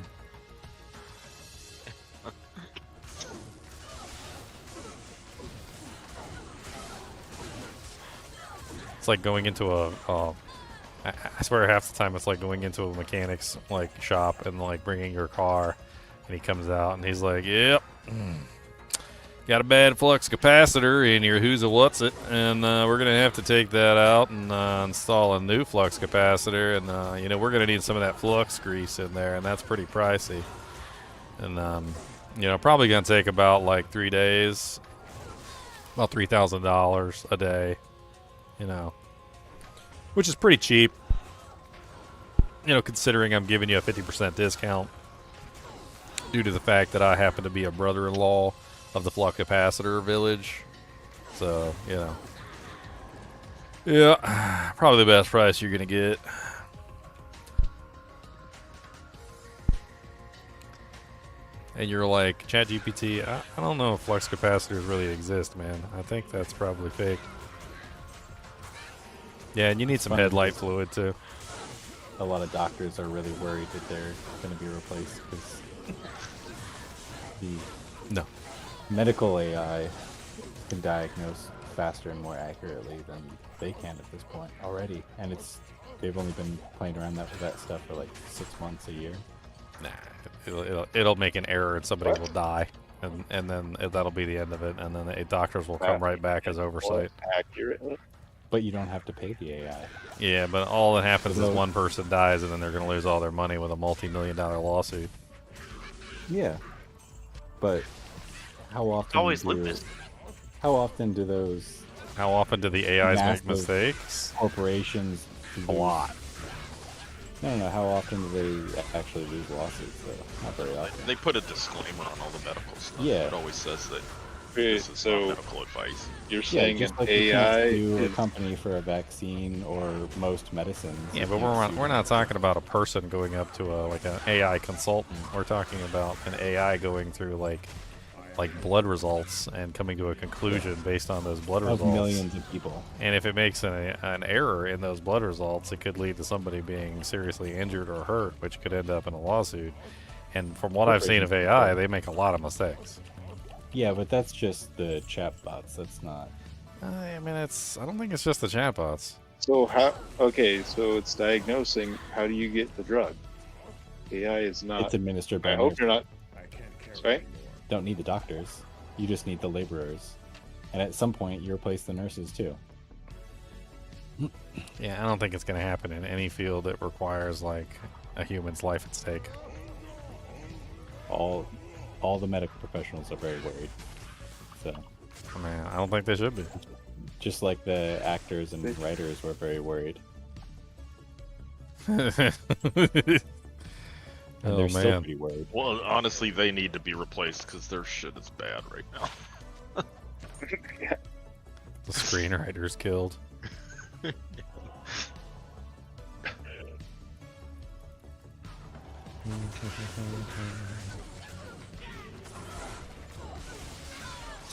It's like going into I swear half the time it's like going into a mechanic's like shop and like bringing your car, and he comes out and he's like, "Yep, got a bad flux capacitor in your who's a what's it, and we're gonna have to take that out and install a new flux capacitor, and you know, we're gonna need some of that flux grease in there, and that's pretty pricey, and you know, probably gonna take about like 3 days, about $3,000 a day, you know." Which is pretty cheap, you know, considering I'm giving you a 50% discount due to the fact that I happen to be a brother-in-law of the flux capacitor village. So, you know. Yeah, probably the best price you're going to get. And you're like, ChatGPT, I don't know if flux capacitors really exist, man. I think that's probably fake. Yeah, and you need some headlight fluid too. A lot of doctors are really worried that they're going to be replaced because the medical AI can diagnose faster and more accurately than they can at this point already, and they've only been playing around with that stuff for like 6 months, a year. Nah, it'll make an error and somebody will die, and then that'll be the end of it, and then the doctors will come right back as oversight. Accurately. But you don't have to pay the AI. Yeah, but all that happens is one person dies, and then they're going to lose all their money with a multi-million-dollar lawsuit. Yeah, but how often? Always lupus. How often do those? How often do the AIs make mistakes? Corporations. A lot. No. How often do they actually lose lawsuits? Though not very often. They put a disclaimer on all the medical stuff. Yeah. It always says that. This is not medical advice. You're saying just like AI you can't sue a is... company for a vaccine or most medicines. Yeah, but we're not talking about a person going up to like an AI consultant. We're talking about an AI going through like blood results and coming to a conclusion based on those blood results. Millions of people. And if it makes an error in those blood results, it could lead to somebody being seriously injured or hurt, which could end up in a lawsuit. And from what I've seen of AI, they make a lot of mistakes. Yeah, but that's just the chatbots. That's not. I mean, I don't think it's just the chatbots. So how? Okay, so it's diagnosing. How do you get the drug? AI is not. It's administered by. I hope you're not. Right? Don't need the doctors. You just need the laborers, and at some point, you replace the nurses too. Yeah, I don't think it's going to happen in any field that requires like a human's life at stake. All the medical professionals are very worried. So, man, I don't think they should be. Just like the actors and writers were very worried. Oh they're still pretty worried. Well, honestly, they need to be replaced because their shit is bad right now. The screenwriter's killed.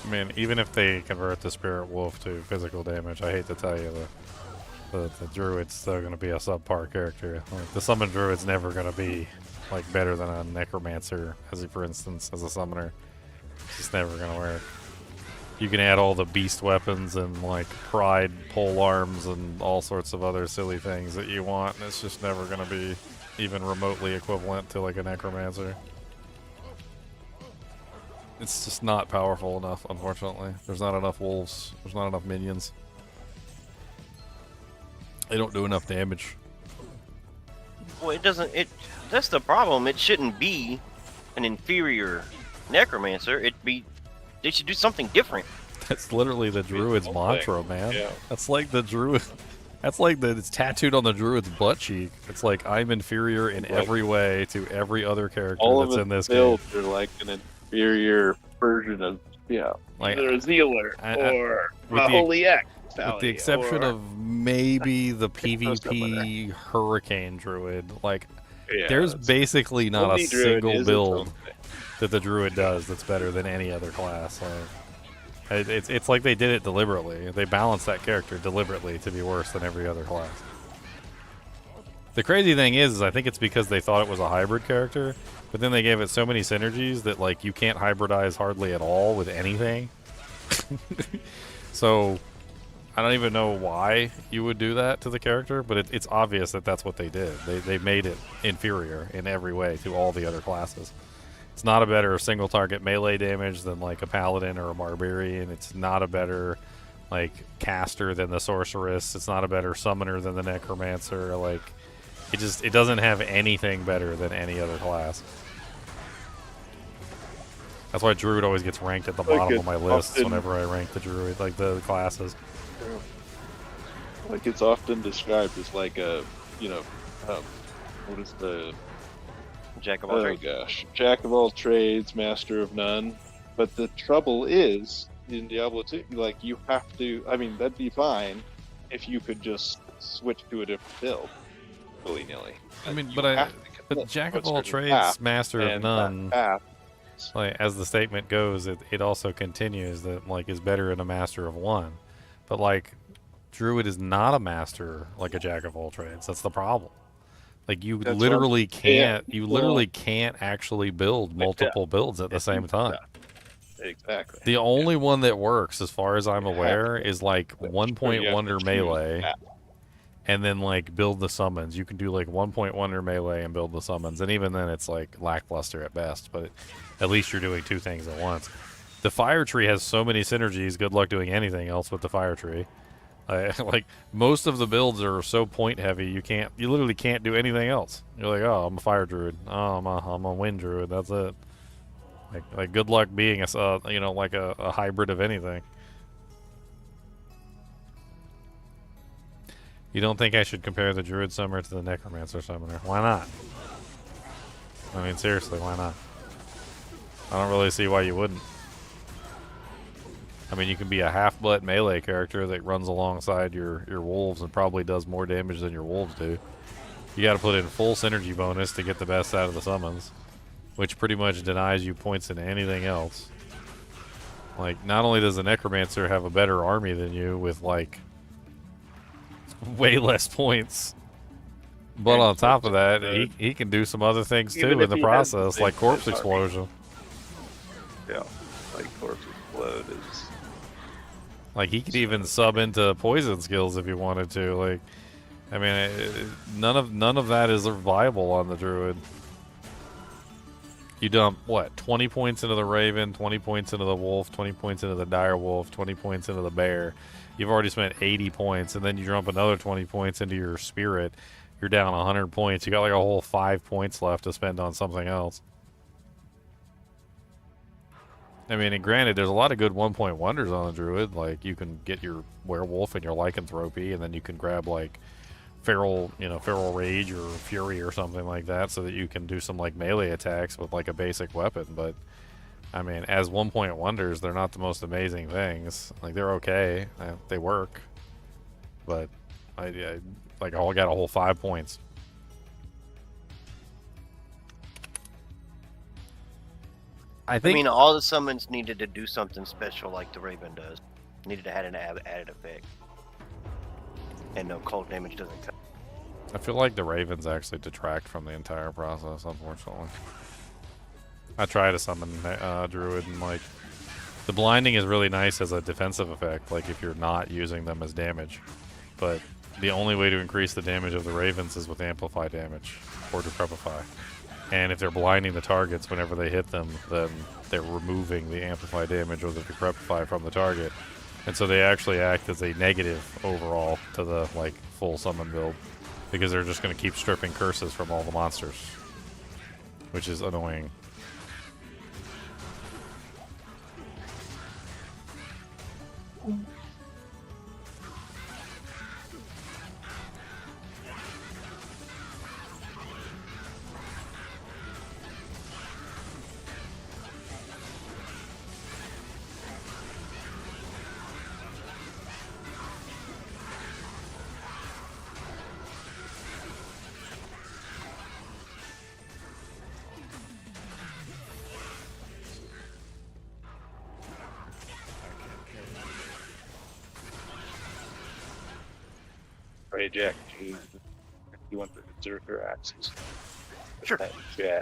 Man, even if they convert the Spirit Wolf to physical damage, I hate to tell you, the Druid's still going to be a subpar character. Like, the Summon Druid's never going to be like better than a Necromancer, for instance, as a summoner. It's just never going to work. You can add all the beast weapons and like pride pole arms and all sorts of other silly things that you want, and it's just never going to be even remotely equivalent to like a necromancer. It's just not powerful enough, unfortunately. There's not enough wolves. There's not enough minions. They don't do enough damage. Well, it doesn't. That's the problem. It shouldn't be an inferior necromancer. They should do something different. That's literally the druid's mantra, man. Yeah. That's like the druid. That's like it's tattooed on the druid's butt cheek. It's like I'm inferior in every way to every other character that's in this game. All of its builds are like an inferior version of like either a Zealer or a Holy X. With the exception of maybe the PvP Hurricane Druid, like there's basically not a single build that the Druid does that's better than any other class. Like, it's like they did it deliberately. They balanced that character deliberately to be worse than every other class. The crazy thing is I think it's because they thought it was a hybrid character, but then they gave it so many synergies that like you can't hybridize hardly at all with anything. So I don't even know why you would do that to the character, but it's obvious that that's what they did. They made it inferior in every way to all the other classes. It's not a better single target melee damage than like a paladin or a barbarian. It's not a better like caster than the sorceress. It's not a better summoner than the necromancer. Like it doesn't have anything better than any other class. That's why Druid always gets ranked at the bottom of my lists whenever I rank the Druid, like the classes. Like it's often described as like a, what is the Jack of all trades. Gosh, Jack of all trades, master of none. But the trouble is in Diablo 2, like you have to. I mean, that'd be fine if you could just switch to a different build, willy-nilly. I mean, but Jack of all trades, master of none. Like as the statement goes, it also continues that like is better than a master of one. But like Druid is not a master like a Jack of all trades. That's the problem. Like you literally can't can't actually build multiple builds at the same time. Exactly. The only one that works as far as I'm aware is like 1 wonder melee and then like build the summons. You can do like 1 wonder melee and build the summons, and even then it's like lackluster at best, but at least you're doing two things at once. The fire tree has so many synergies. Good luck doing anything else with the fire tree. Like most of the builds are so point heavy, you literally can't do anything else. You're like, oh, I'm a fire druid. Oh, I'm a wind druid. That's it. Like good luck being like a hybrid of anything. You don't think I should compare the druid summoner to the necromancer summoner? Why not? I mean, seriously, why not? I don't really see why you wouldn't. I mean, you can be a half-butt melee character that runs alongside your wolves and probably does more damage than your wolves do. You got to put in full synergy bonus to get the best out of the summons, which pretty much denies you points in anything else. Like, not only does the necromancer have a better army than you with like way less points, but on top of that, he can do some other things too in the process, like corpse explosion. Yeah, like corpse explode is. Like he could even sub into poison skills if he wanted to. Like, I mean, none of that is viable on the druid. You dump what 20 points into the raven, 20 points into the wolf, 20 points into the dire wolf, 20 points into the bear. You've already spent 80 points, and then you dump another 20 points into your spirit. You're down 100 points. You got like a whole 5 points left to spend on something else. I mean, and granted, there's a lot of good 1 wonders on the druid. Like, you can get your werewolf and your lycanthropy, and then you can grab like feral rage or fury or something like that, so that you can do some like melee attacks with like a basic weapon. But I mean, as 1 wonders, they're not the most amazing things. Like, they're okay, they work, but I got a whole 5 points. I mean, all the summons needed to do something special like the Raven does. Needed to add an added effect. And no cold damage doesn't come. I feel like the Ravens actually detract from the entire process, unfortunately. I tried to summon Druid and like The blinding is really nice as a defensive effect, like if you're not using them as damage. But the only way to increase the damage of the ravens is with amplify damage or decrepify. And if they're blinding the targets whenever they hit them, then they're removing the amplify damage or the decrepify from the target. And so they actually act as a negative overall to the like full summon build, because they're just going to keep stripping curses from all the monsters, which is annoying. Ray Jack, you want the Berserker axes? Sure. Yeah.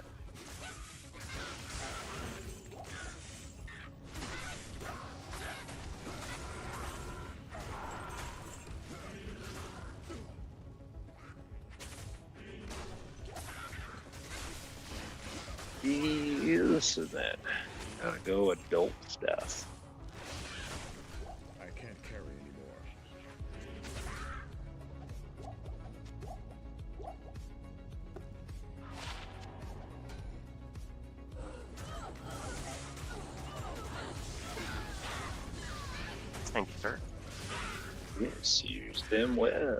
Yes, and then gotta go adult stuff. I can't carry anymore. Thank you, sir. Yes, use them well.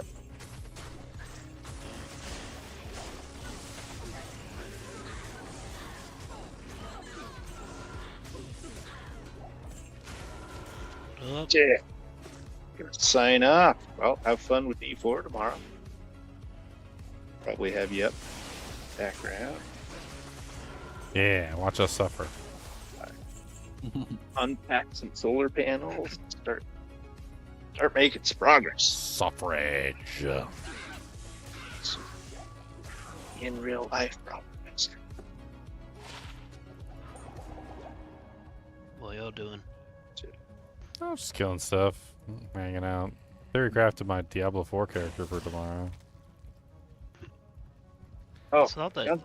Yeah. Gonna sign off. Well, have fun with D4 tomorrow. Probably have you up background. Yeah, watch us suffer. Unpack some solar panels. Start making some progress. Suffrage. In real life problems. What y'all doing? I'm just killing stuff, hanging out. Theory crafted my Diablo 4 character for tomorrow. Oh, it's not that.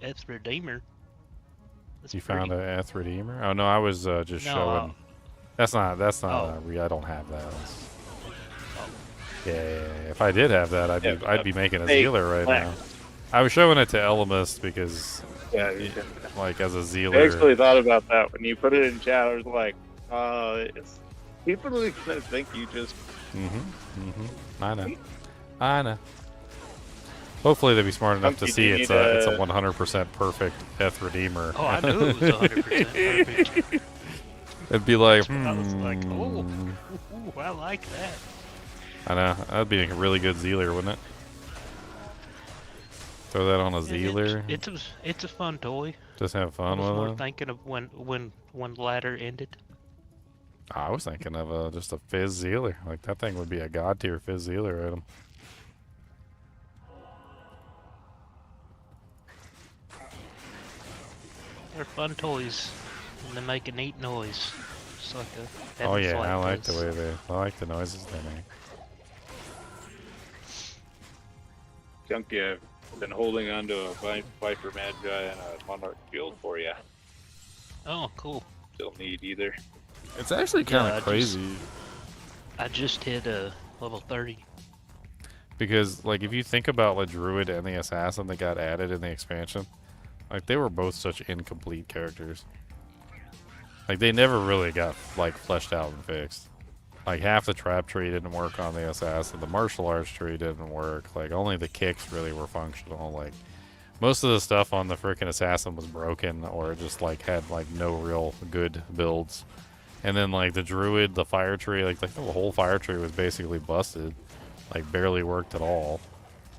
It's Redeemer. That's You pretty. found a Eth Redeemer? Oh no, I was just showing. That's not. I don't have that. Yeah. If I did have that, I'd be making a Zealer right now. I was showing it to Elamist because, like, as a Zealer. I actually thought about that when you put it in chat. I was like, people are gonna think you just. I know. Hopefully they'll be smart enough to see it's a 100% perfect Eth Redeemer. Oh, I knew it was 100% perfect. It'd be like, I was like, oh, ooh, I like that. I know. That'd be a really good Zealer, wouldn't it? Throw that on a Zealer. It's a fun toy. Just have fun with it. I was more thinking of when ladder ended. I was thinking of just a Fizz Zealer. Like, that thing would be a god tier Fizz Zealer item. They're fun toys, and they make a neat noise. It's like a oh yeah, I like the way I like the noises they make. Chunky, I've been holding on to a Viper Magi and a Monarch Shield for you. Oh, cool. Don't need either. It's actually kind of crazy. I just hit level 30. Because, like, if you think about the Druid and the Assassin that got added in the expansion, like, they were both such incomplete characters. Like, they never really got, like, fleshed out and fixed. Like, half the trap tree didn't work on the Assassin. The martial arts tree didn't work. Like, only the kicks really were functional. Like, most of the stuff on the freaking Assassin was broken or just, like, had, like, no real good builds. And then, like, the Druid, the fire tree, like the whole fire tree was basically busted. Like, barely worked at all.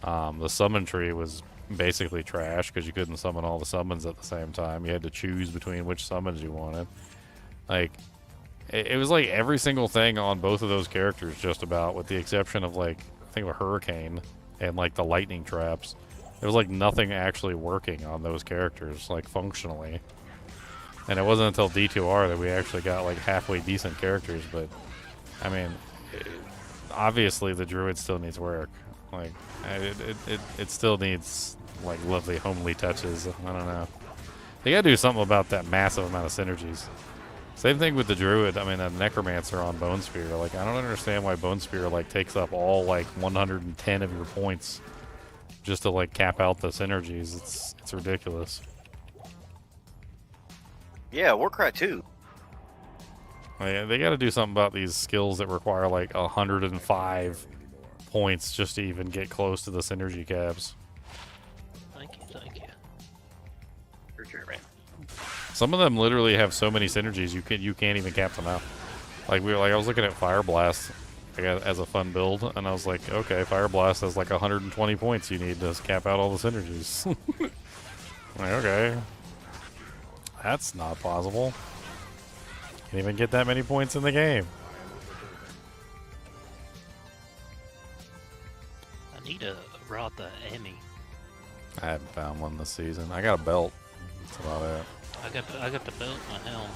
The summon tree was basically trash because you couldn't summon all the summons at the same time. You had to choose between which summons you wanted. Like, it was like every single thing on both of those characters just about, with the exception of, like, I think of a Hurricane and, like, the lightning traps. There was, like, nothing actually working on those characters, like, functionally. And it wasn't until D2R that we actually got like halfway decent characters. But I mean, obviously the Druid still needs work. Like it still needs like lovely homely touches. I don't know. They gotta do something about that massive amount of synergies. Same thing with the Druid. I mean, a Necromancer on Bone Spear. Like, I don't understand why Bone Spear like takes up all like 110 of your points just to like cap out the synergies. It's ridiculous. Yeah, Warcry 2. Like, they got to do something about these skills that require like 105 points just to even get close to the synergy caps. Thank you, thank you. For sure, man. Some of them literally have so many synergies you can't even cap them out. Like I was looking at Fire Blast as a fun build, and I was like, okay, Fire Blast has like 120 points you need to cap out all the synergies. Like, okay, that's not possible. Can't even get that many points in the game. I need a Rotha Emmy. I haven't found one this season. I got a belt. That's about it. I got the belt and the helm.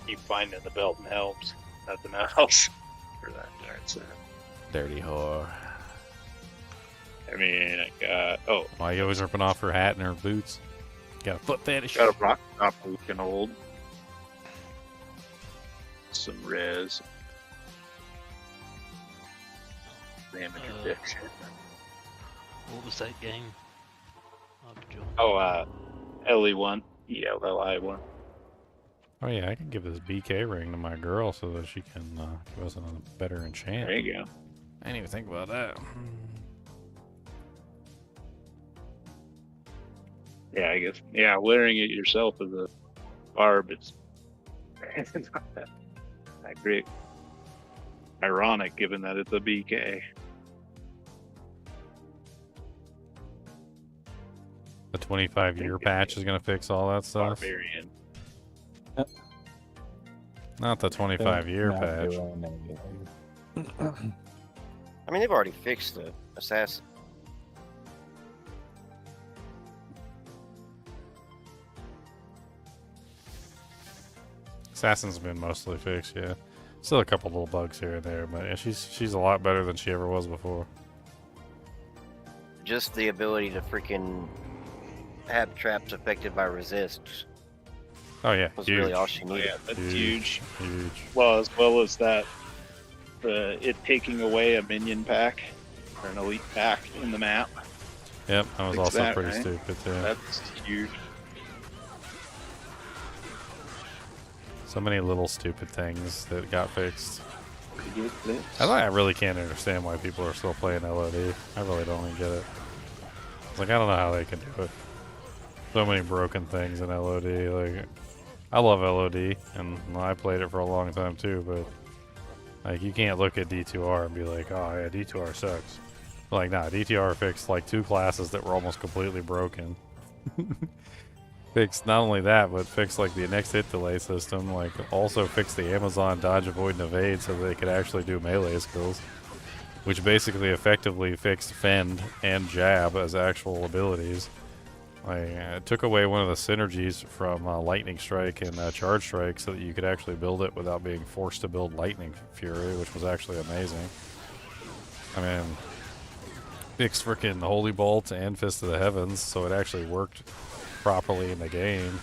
Keep finding the belt and helms. Nothing else for that darn set. Dirty whore. I mean, I got. Oh. Why you always ripping off her hat and her boots? Got a foot fetish. Got a rock top we can hold. Some res. Damage reduction. What was that game? Oh, LE1. ELLI1. Oh yeah, I can give this BK ring to my girl so that she can give us a better enchant. There you go. I didn't even think about that. Yeah, I guess. Yeah, wearing it yourself as a barb, it's not that great. Ironic, given that it's a BK. The 25-year patch is gonna fix all that stuff. Barbarian. Not the 25-year patch. I mean, they've already fixed the assassin. Assassin's been mostly fixed, yeah. Still a couple little bugs here and there, but yeah, she's a lot better than she ever was before. Just the ability to freaking have traps affected by resist. Oh yeah, was huge. really all she needed. Yeah, that's huge. Huge. Well as that, it taking away a minion pack or an elite pack in the map. Yep, that was Fix also that, pretty right? stupid too. That's huge. So many little stupid things that got fixed. I really can't understand why people are still playing LOD. I really don't even get it. It's like, I don't know how they can do it. So many broken things in LOD. Like, I love LOD, and I played it for a long time too, but like, you can't look at D2R and be like, oh yeah, D2R sucks. Like, nah, D2R fixed like 2 classes that were almost completely broken. Fixed not only that, but fixed like the next hit delay system, like also fixed the Amazon dodge, avoid, and evade so that they could actually do melee skills, which basically effectively fixed fend and jab as actual abilities. Like, it took away one of the synergies from lightning strike and charge strike so that you could actually build it without being forced to build lightning fury, which was actually amazing. I mean, fixed freaking holy bolt and fist of the heavens so it actually worked properly in the game.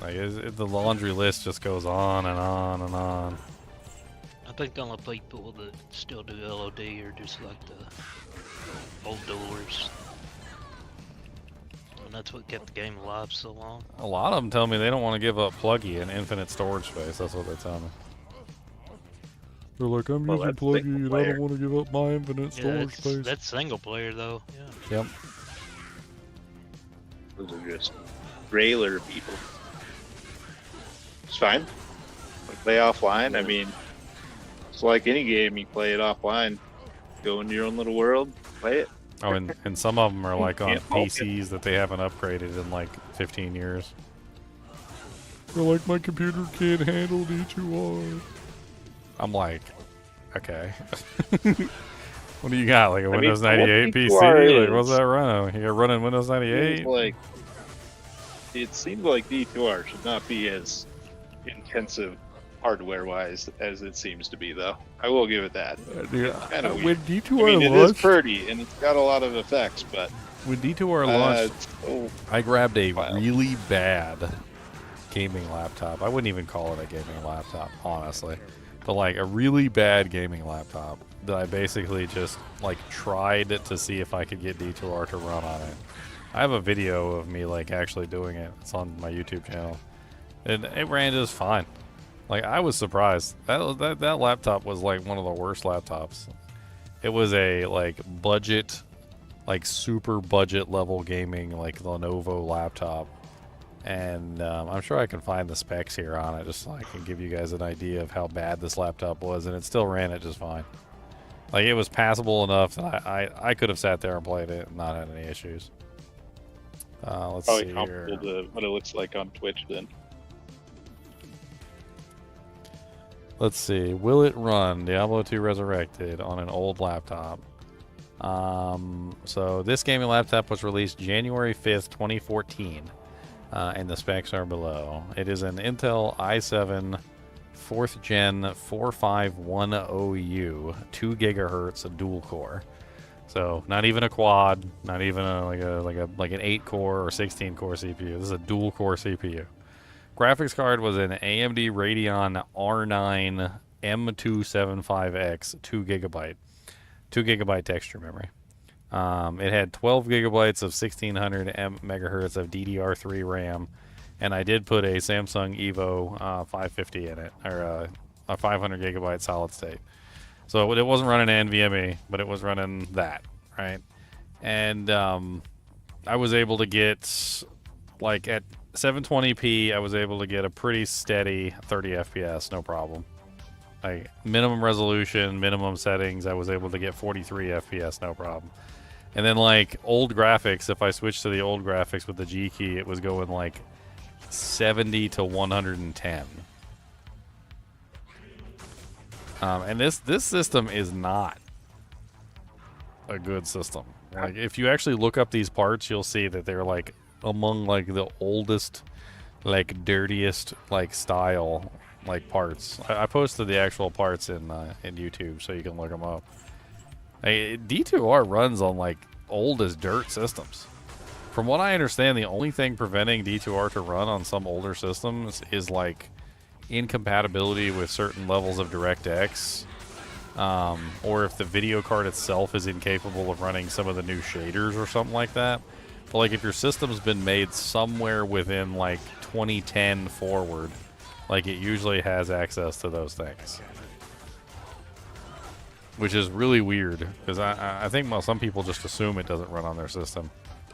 Like, the laundry list just goes on and on and on. I think the only people that still do LOD are just like the old duelers. And that's what kept the game alive so long. A lot of them tell me they don't want to give up Pluggy and infinite storage space. That's what they tell me. They're like, I'm using Pluggy and I don't want to give up my infinite storage space. That's single player though. Yeah. Yep. Those are just railer people. It's fine. We play offline. I mean, it's like any game. You play it offline. Go into your own little world. Play it. Oh, and some of them are like on Can't fault PCs that they haven't upgraded in like 15 years. They're like, my computer can't handle D2R. I'm like, okay. What do you got? Like a Windows 98 PC? Like, what's that running? You got running Windows 98? it seems like D2R should not be as intensive hardware-wise as it seems to be, though. I will give it that. Kind of when weird. D2R I mean, launched, it is pretty and it's got a lot of effects, but when D2R launched, so I grabbed a wild. really bad gaming laptop. I wouldn't even call it a gaming laptop, honestly, but like a really bad gaming laptop that I basically just like tried to see if I could get D2R to run on it. I have a video of me like actually doing it. It's on my YouTube channel, and it ran just fine. Like, I was surprised. That laptop was like one of the worst laptops. It was a like budget, like super budget level gaming like Lenovo laptop, and I'm sure I can find the specs here on it just so I can give you guys an idea of how bad this laptop was, and it still ran it just fine. Like, it was passable enough that I could have sat there and played it and not had any issues. Let's Probably see comparable here. to what it looks like on Twitch then. Let's see. Will it run Diablo II Resurrected on an old laptop? So this gaming laptop was released January 5th, 2014, and the specs are below. It is an Intel i7 4th Gen 4510U, 2 gigahertz dual core. So not even a quad, not even like an 8-core or 16-core CPU. This is a dual core CPU. Graphics card was an AMD Radeon R9 M275X, 2 gigabyte texture memory. It had 12 gigabytes of 1600 megahertz of DDR3 RAM, and I did put a Samsung Evo 550 in it, or a 500 gigabyte solid state. So it wasn't running NVMe, but it was running that, right? And I was able to get, like, at 720p, I was able to get a pretty steady 30 FPS, no problem. Like, minimum resolution, minimum settings, I was able to get 43 FPS, no problem. And then, like, old graphics, if I switched to the old graphics with the G key, it was going, like, 70 to 110. And this system is not a good system. Like, if you actually look up these parts, you'll see that they're, like, among like the oldest, like dirtiest, like style, like parts. I posted the actual parts in YouTube so you can look them up. D2R runs on like old as dirt systems. From what I understand, the only thing preventing D2R to run on some older systems is like incompatibility with certain levels of DirectX, or if the video card itself is incapable of running some of the new shaders or something like that. But like, if your system's been made somewhere within like 2010 forward, like, it usually has access to those things, which is really weird, because I think some people just assume it doesn't run on their system.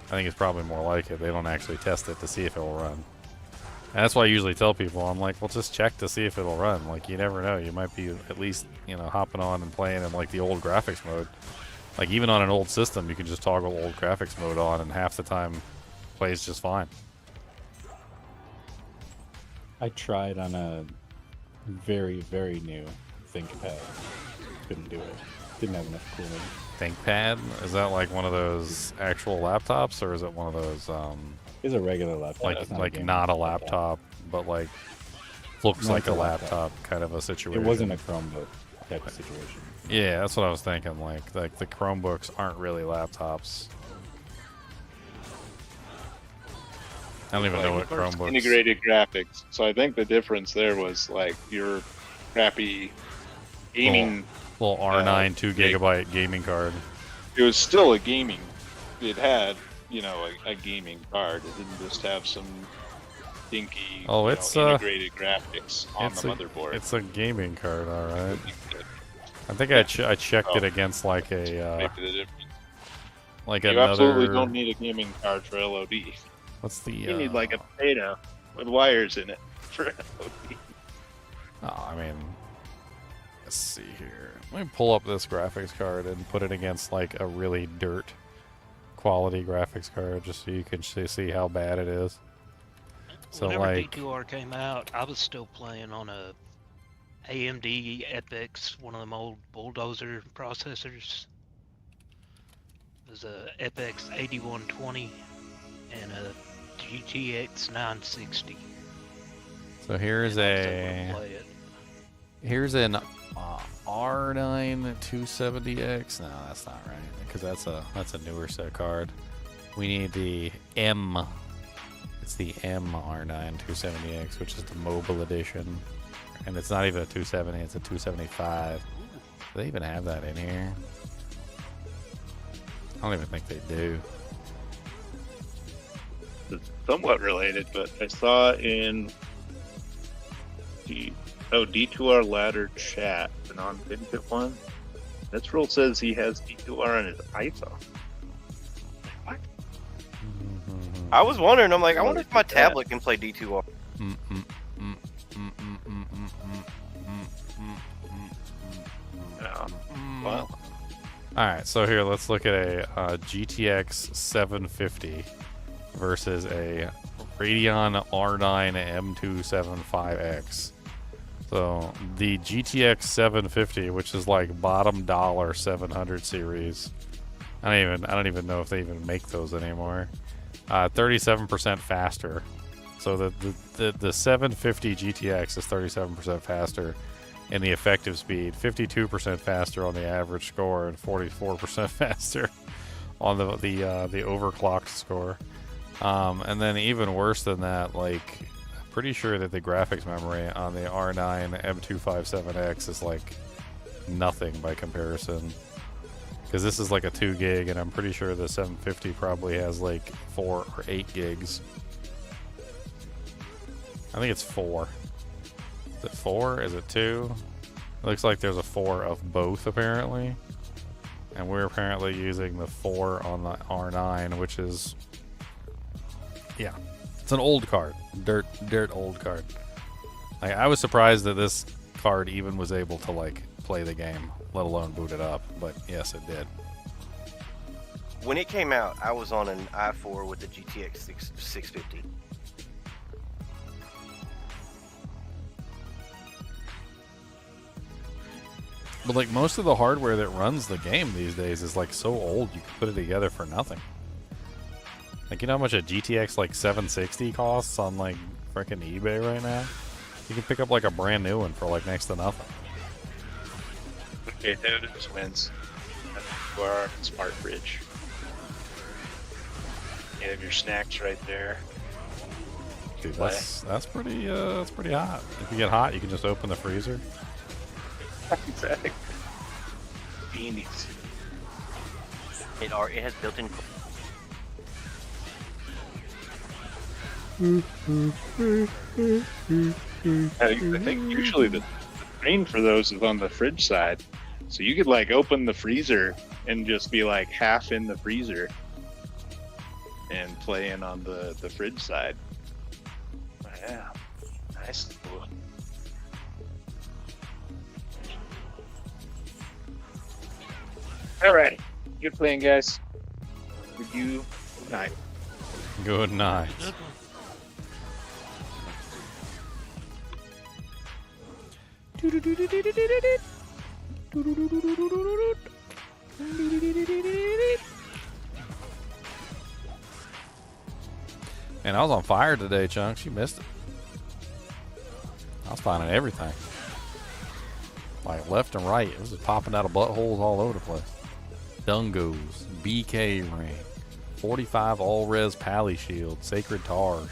I think it's probably more like it. They don't actually test it to see if it will run. And that's why I usually tell people, I'm like, well, just check to see if it'll run. Like, you never know. You might be at least, you know, hopping on and playing in like the old graphics mode. Like, even on an old system, you can just toggle old graphics mode on, and half the time plays just fine. I tried on a very, very new ThinkPad. Couldn't do it. Didn't have enough cooling. ThinkPad? Is that like one of those actual laptops, or is it one of those It's a regular laptop. like not a laptop, but like looks No, like it's a a laptop. laptop kind of a situation? It wasn't a Chromebook type of situation. Yeah, that's what I was thinking. Like the Chromebooks aren't really laptops. I don't even know what Chromebooks. Integrated graphics. So I think the difference there was like your crappy gaming. Little R9 2 gigabyte gaming card. It was still a gaming. It had, you know, a gaming card. It didn't just have some dinky integrated graphics on the motherboard. It's a gaming card, all right. I think I checked it against like a maybe the difference. Like you another. absolutely don't need a gaming card for LOD. What's the? You need like a potato with wires in it for LOD. Oh, I mean, let's see here. Let me pull up this graphics card and put it against like a really dirt quality graphics card, just so you can see how bad it is. So whenever like D2R came out, I was still playing on a AMD Epix, one of them old bulldozer processors. It was a Epix 8120 and a GTX 960. So here's an R9 270X. No, that's not right, because that's a newer set card. We need the M. It's the M R9 270X, which is the mobile edition, and it's not even a 270. It's a 275. Do they even have that in here? I don't even think they do. It's somewhat related, but I saw in D2R ladder chat, the non-Fidget one. This rule says he has D2R on his iPhone. What? I was wondering. I'm like, I wonder if my tablet can play D2R. Wow. Alright, so here, let's look at a GTX 750 versus a Radeon R9 M275X. So the GTX 750, which is like bottom dollar 700 series, I don't even know if they even make those anymore. 37% faster. So the 750 GTX is 37% faster in the effective speed, 52% faster on the average score, and 44% faster on the overclocked score. And then even worse than that, like, pretty sure that the graphics memory on the R9 M257X is like nothing by comparison, because this is like a 2 gig, and I'm pretty sure the 750 probably has like 4 or 8 gigs. I think it's 4. Is it 4? Is it 2? It looks like there's a 4 of both apparently, and we're apparently using the 4 on the R9, which is, yeah, it's an old card, dirt old card. Like, I was surprised that this card even was able to like play the game, let alone boot it up, but yes, it did. When it came out, I was on an i4 with the GTX 650. But like, most of the hardware that runs the game these days is like so old you can put it together for nothing. Like, you know how much a GTX like 760 costs on like freaking eBay right now? You can pick up like a brand new one for like next to nothing. Okay, there it is, wins. For our smart fridge. You have your snacks right there. Dude, that's pretty hot. If you get hot, you can just open the freezer. Exactly. Beanies. It has built-in. I think usually the screen for those is on the fridge side, so you could like open the freezer and just be like half in the freezer and playing on the fridge side. Oh, yeah, nice. Alright, good playing, guys. Good night. Good night. And I was on fire today, Chunks. You missed it. I was finding everything. Like left and right. It was just popping out of buttholes all over the place. Dungos, BK ring, 45 all-res pally shield, sacred tars,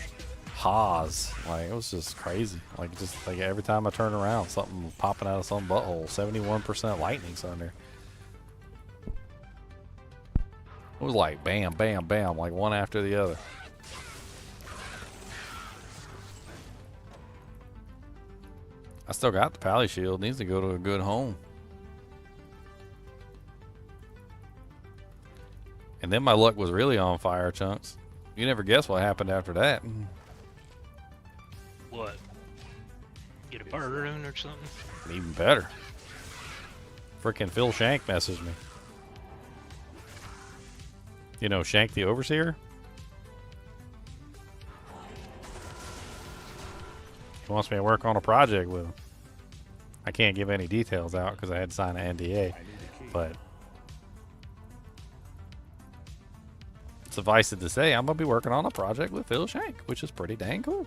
Haas. Like, it was just crazy. Like, just like every time I turn around, something popping out of some butthole. 71% lightning thunder. It was like bam, bam, bam, like one after the other. I still got the pally shield. Needs to go to a good home. And then my luck was really on fire, Chunks. You never guess what happened after that. What? Get a burn or something? Even better. Frickin' Phil Shank messaged me. You know Shank the Overseer? He wants me to work on a project with him. I can't give any details out because I had to sign an NDA, but suffice it to say, I'm going to be working on a project with Phil Shank, which is pretty dang cool.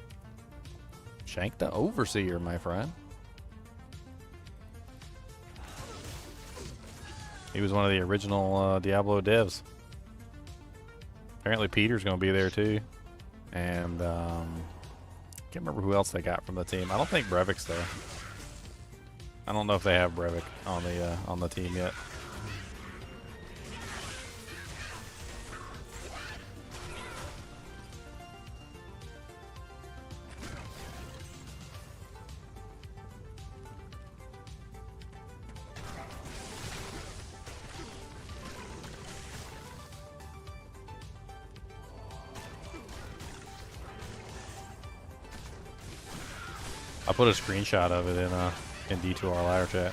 Shank the Overseer, my friend. He was one of the original Diablo devs. Apparently Peter's going to be there too. And can't remember who else they got from the team. I don't think Brevik's there. I don't know if they have Brevik on the team yet. I put a screenshot of it in D2R ladder chat.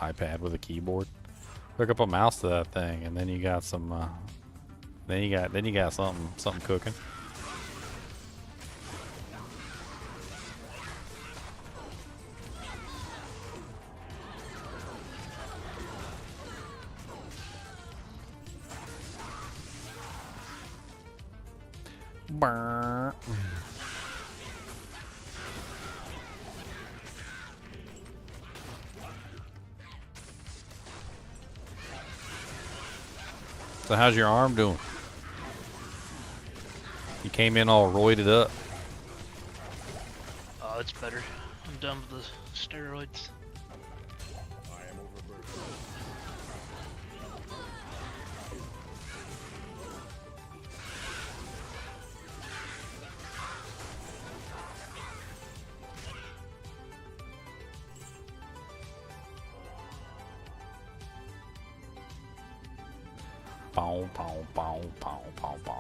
iPad with a keyboard. Hook up a mouse to that thing, and then you got some. Then you got something cooking. Brr. So how's your arm doing? You came in all roided up. Oh, it's better. I'm done with the steroids.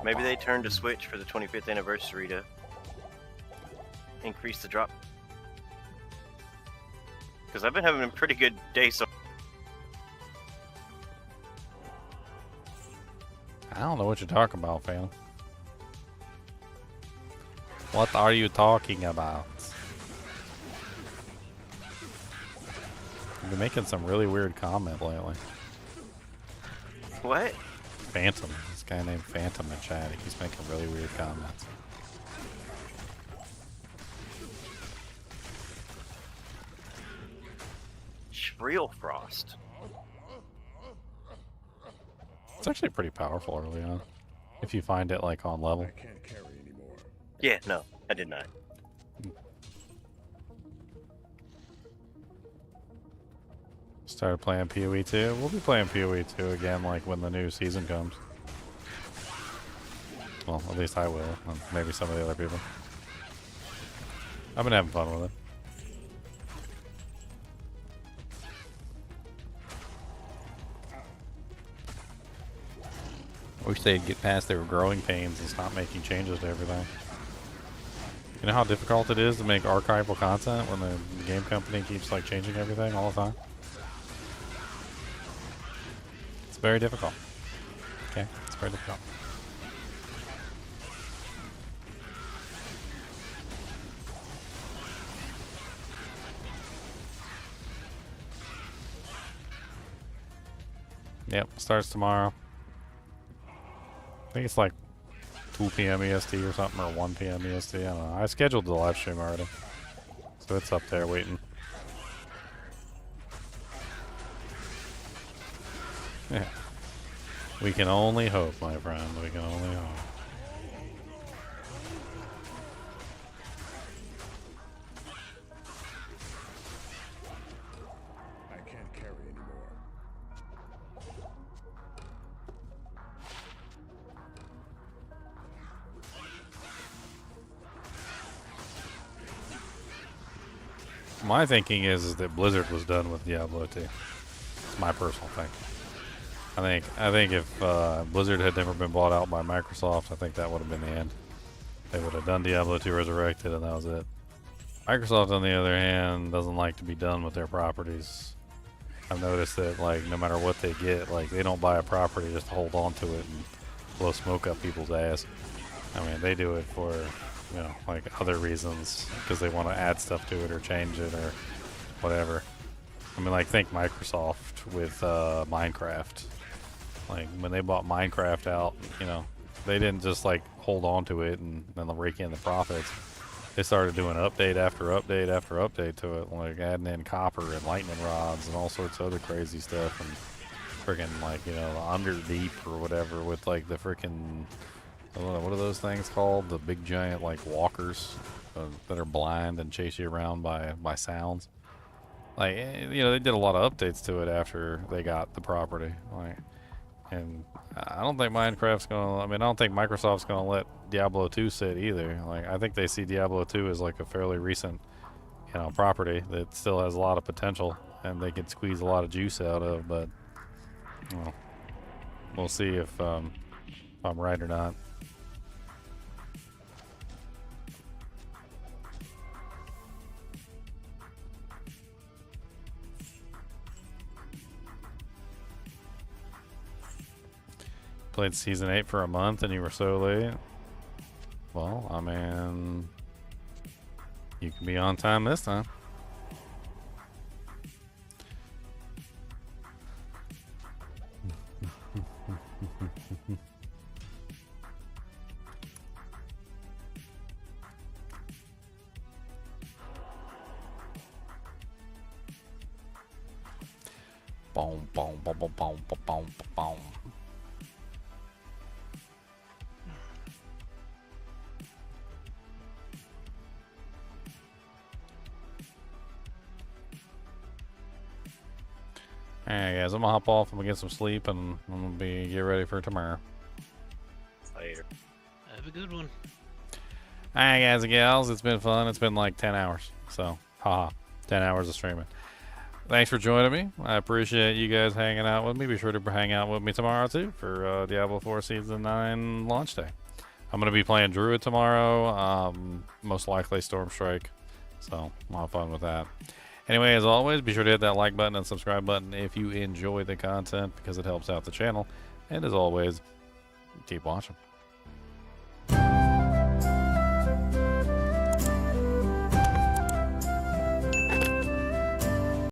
Maybe they turned a switch for the 25th anniversary to increase the drop. Because I've been having a pretty good day so. I don't know what you're talking about, fam. What are you talking about? You've been making some really weird comment lately. What? Phantom. This guy named Phantom in chat. He's making really weird comments. Real Frost. It's actually pretty powerful early on. If you find it like on level. I can't carry anymore. Yeah, no, I did not. Started playing PoE 2. We'll be playing PoE 2 again like when the new season comes. Well, at least I will. And maybe some of the other people. I've been having fun with it. I wish they'd get past their growing pains and stop making changes to everything. You know how difficult it is to make archival content when the game company keeps like changing everything all the time? It's very difficult. Okay, it's very difficult. Yep, starts tomorrow. I think it's like 2 p.m. EST or something, or 1 p.m. EST. I don't know. I scheduled the live stream already. So it's up there waiting. Yeah. We can only hope, my friend. We can only hope. I can't carry anymore. My thinking is that Blizzard was done with Diablo II. It's my personal thing. I think if Blizzard had never been bought out by Microsoft, I think that would have been the end. They would have done Diablo II Resurrected, and that was it. Microsoft, on the other hand, doesn't like to be done with their properties. I've noticed that like no matter what they get, like they don't buy a property just to hold on to it and blow smoke up people's ass. I mean, they do it for, you know, like other reasons because they want to add stuff to it or change it or whatever. I mean, like think Microsoft with Minecraft. Like when they bought Minecraft out, you know, they didn't just like hold on to it and then rake in the profits. They started doing update after update after update to it, like adding in copper and lightning rods and all sorts of other crazy stuff, and freaking like, you know, under deep or whatever with like the freaking, what are those things called? The big giant like walkers that are blind and chase you around by sounds. Like, you know, they did a lot of updates to it after they got the property. Like, and I don't think Minecraft's gonna, I mean, I don't think Microsoft's gonna let Diablo 2 sit either. Like, I think they see Diablo 2 as like a fairly recent, you know, property that still has a lot of potential and they could squeeze a lot of juice out of, but, well, we'll see if I'm right or not. Played Season 8 for a month and you were so late? Well, I mean, you can be on time this time. Boom, boom, boom, boom, boom, boom, boom. Alright guys, I'm gonna hop off, I'm gonna get some sleep, and I'm gonna get ready for tomorrow. Later. Have a good one. Alright guys and gals, it's been fun. It's been like 10 hours. So, haha, 10 hours of streaming. Thanks for joining me. I appreciate you guys hanging out with me. Be sure to hang out with me tomorrow too for Diablo 4 Season 9 launch day. I'm gonna be playing Druid tomorrow, most likely Stormstrike. So, I'll have fun with that. Anyway, as always, be sure to hit that like button and subscribe button if you enjoy the content because it helps out the channel. And as always, keep watching.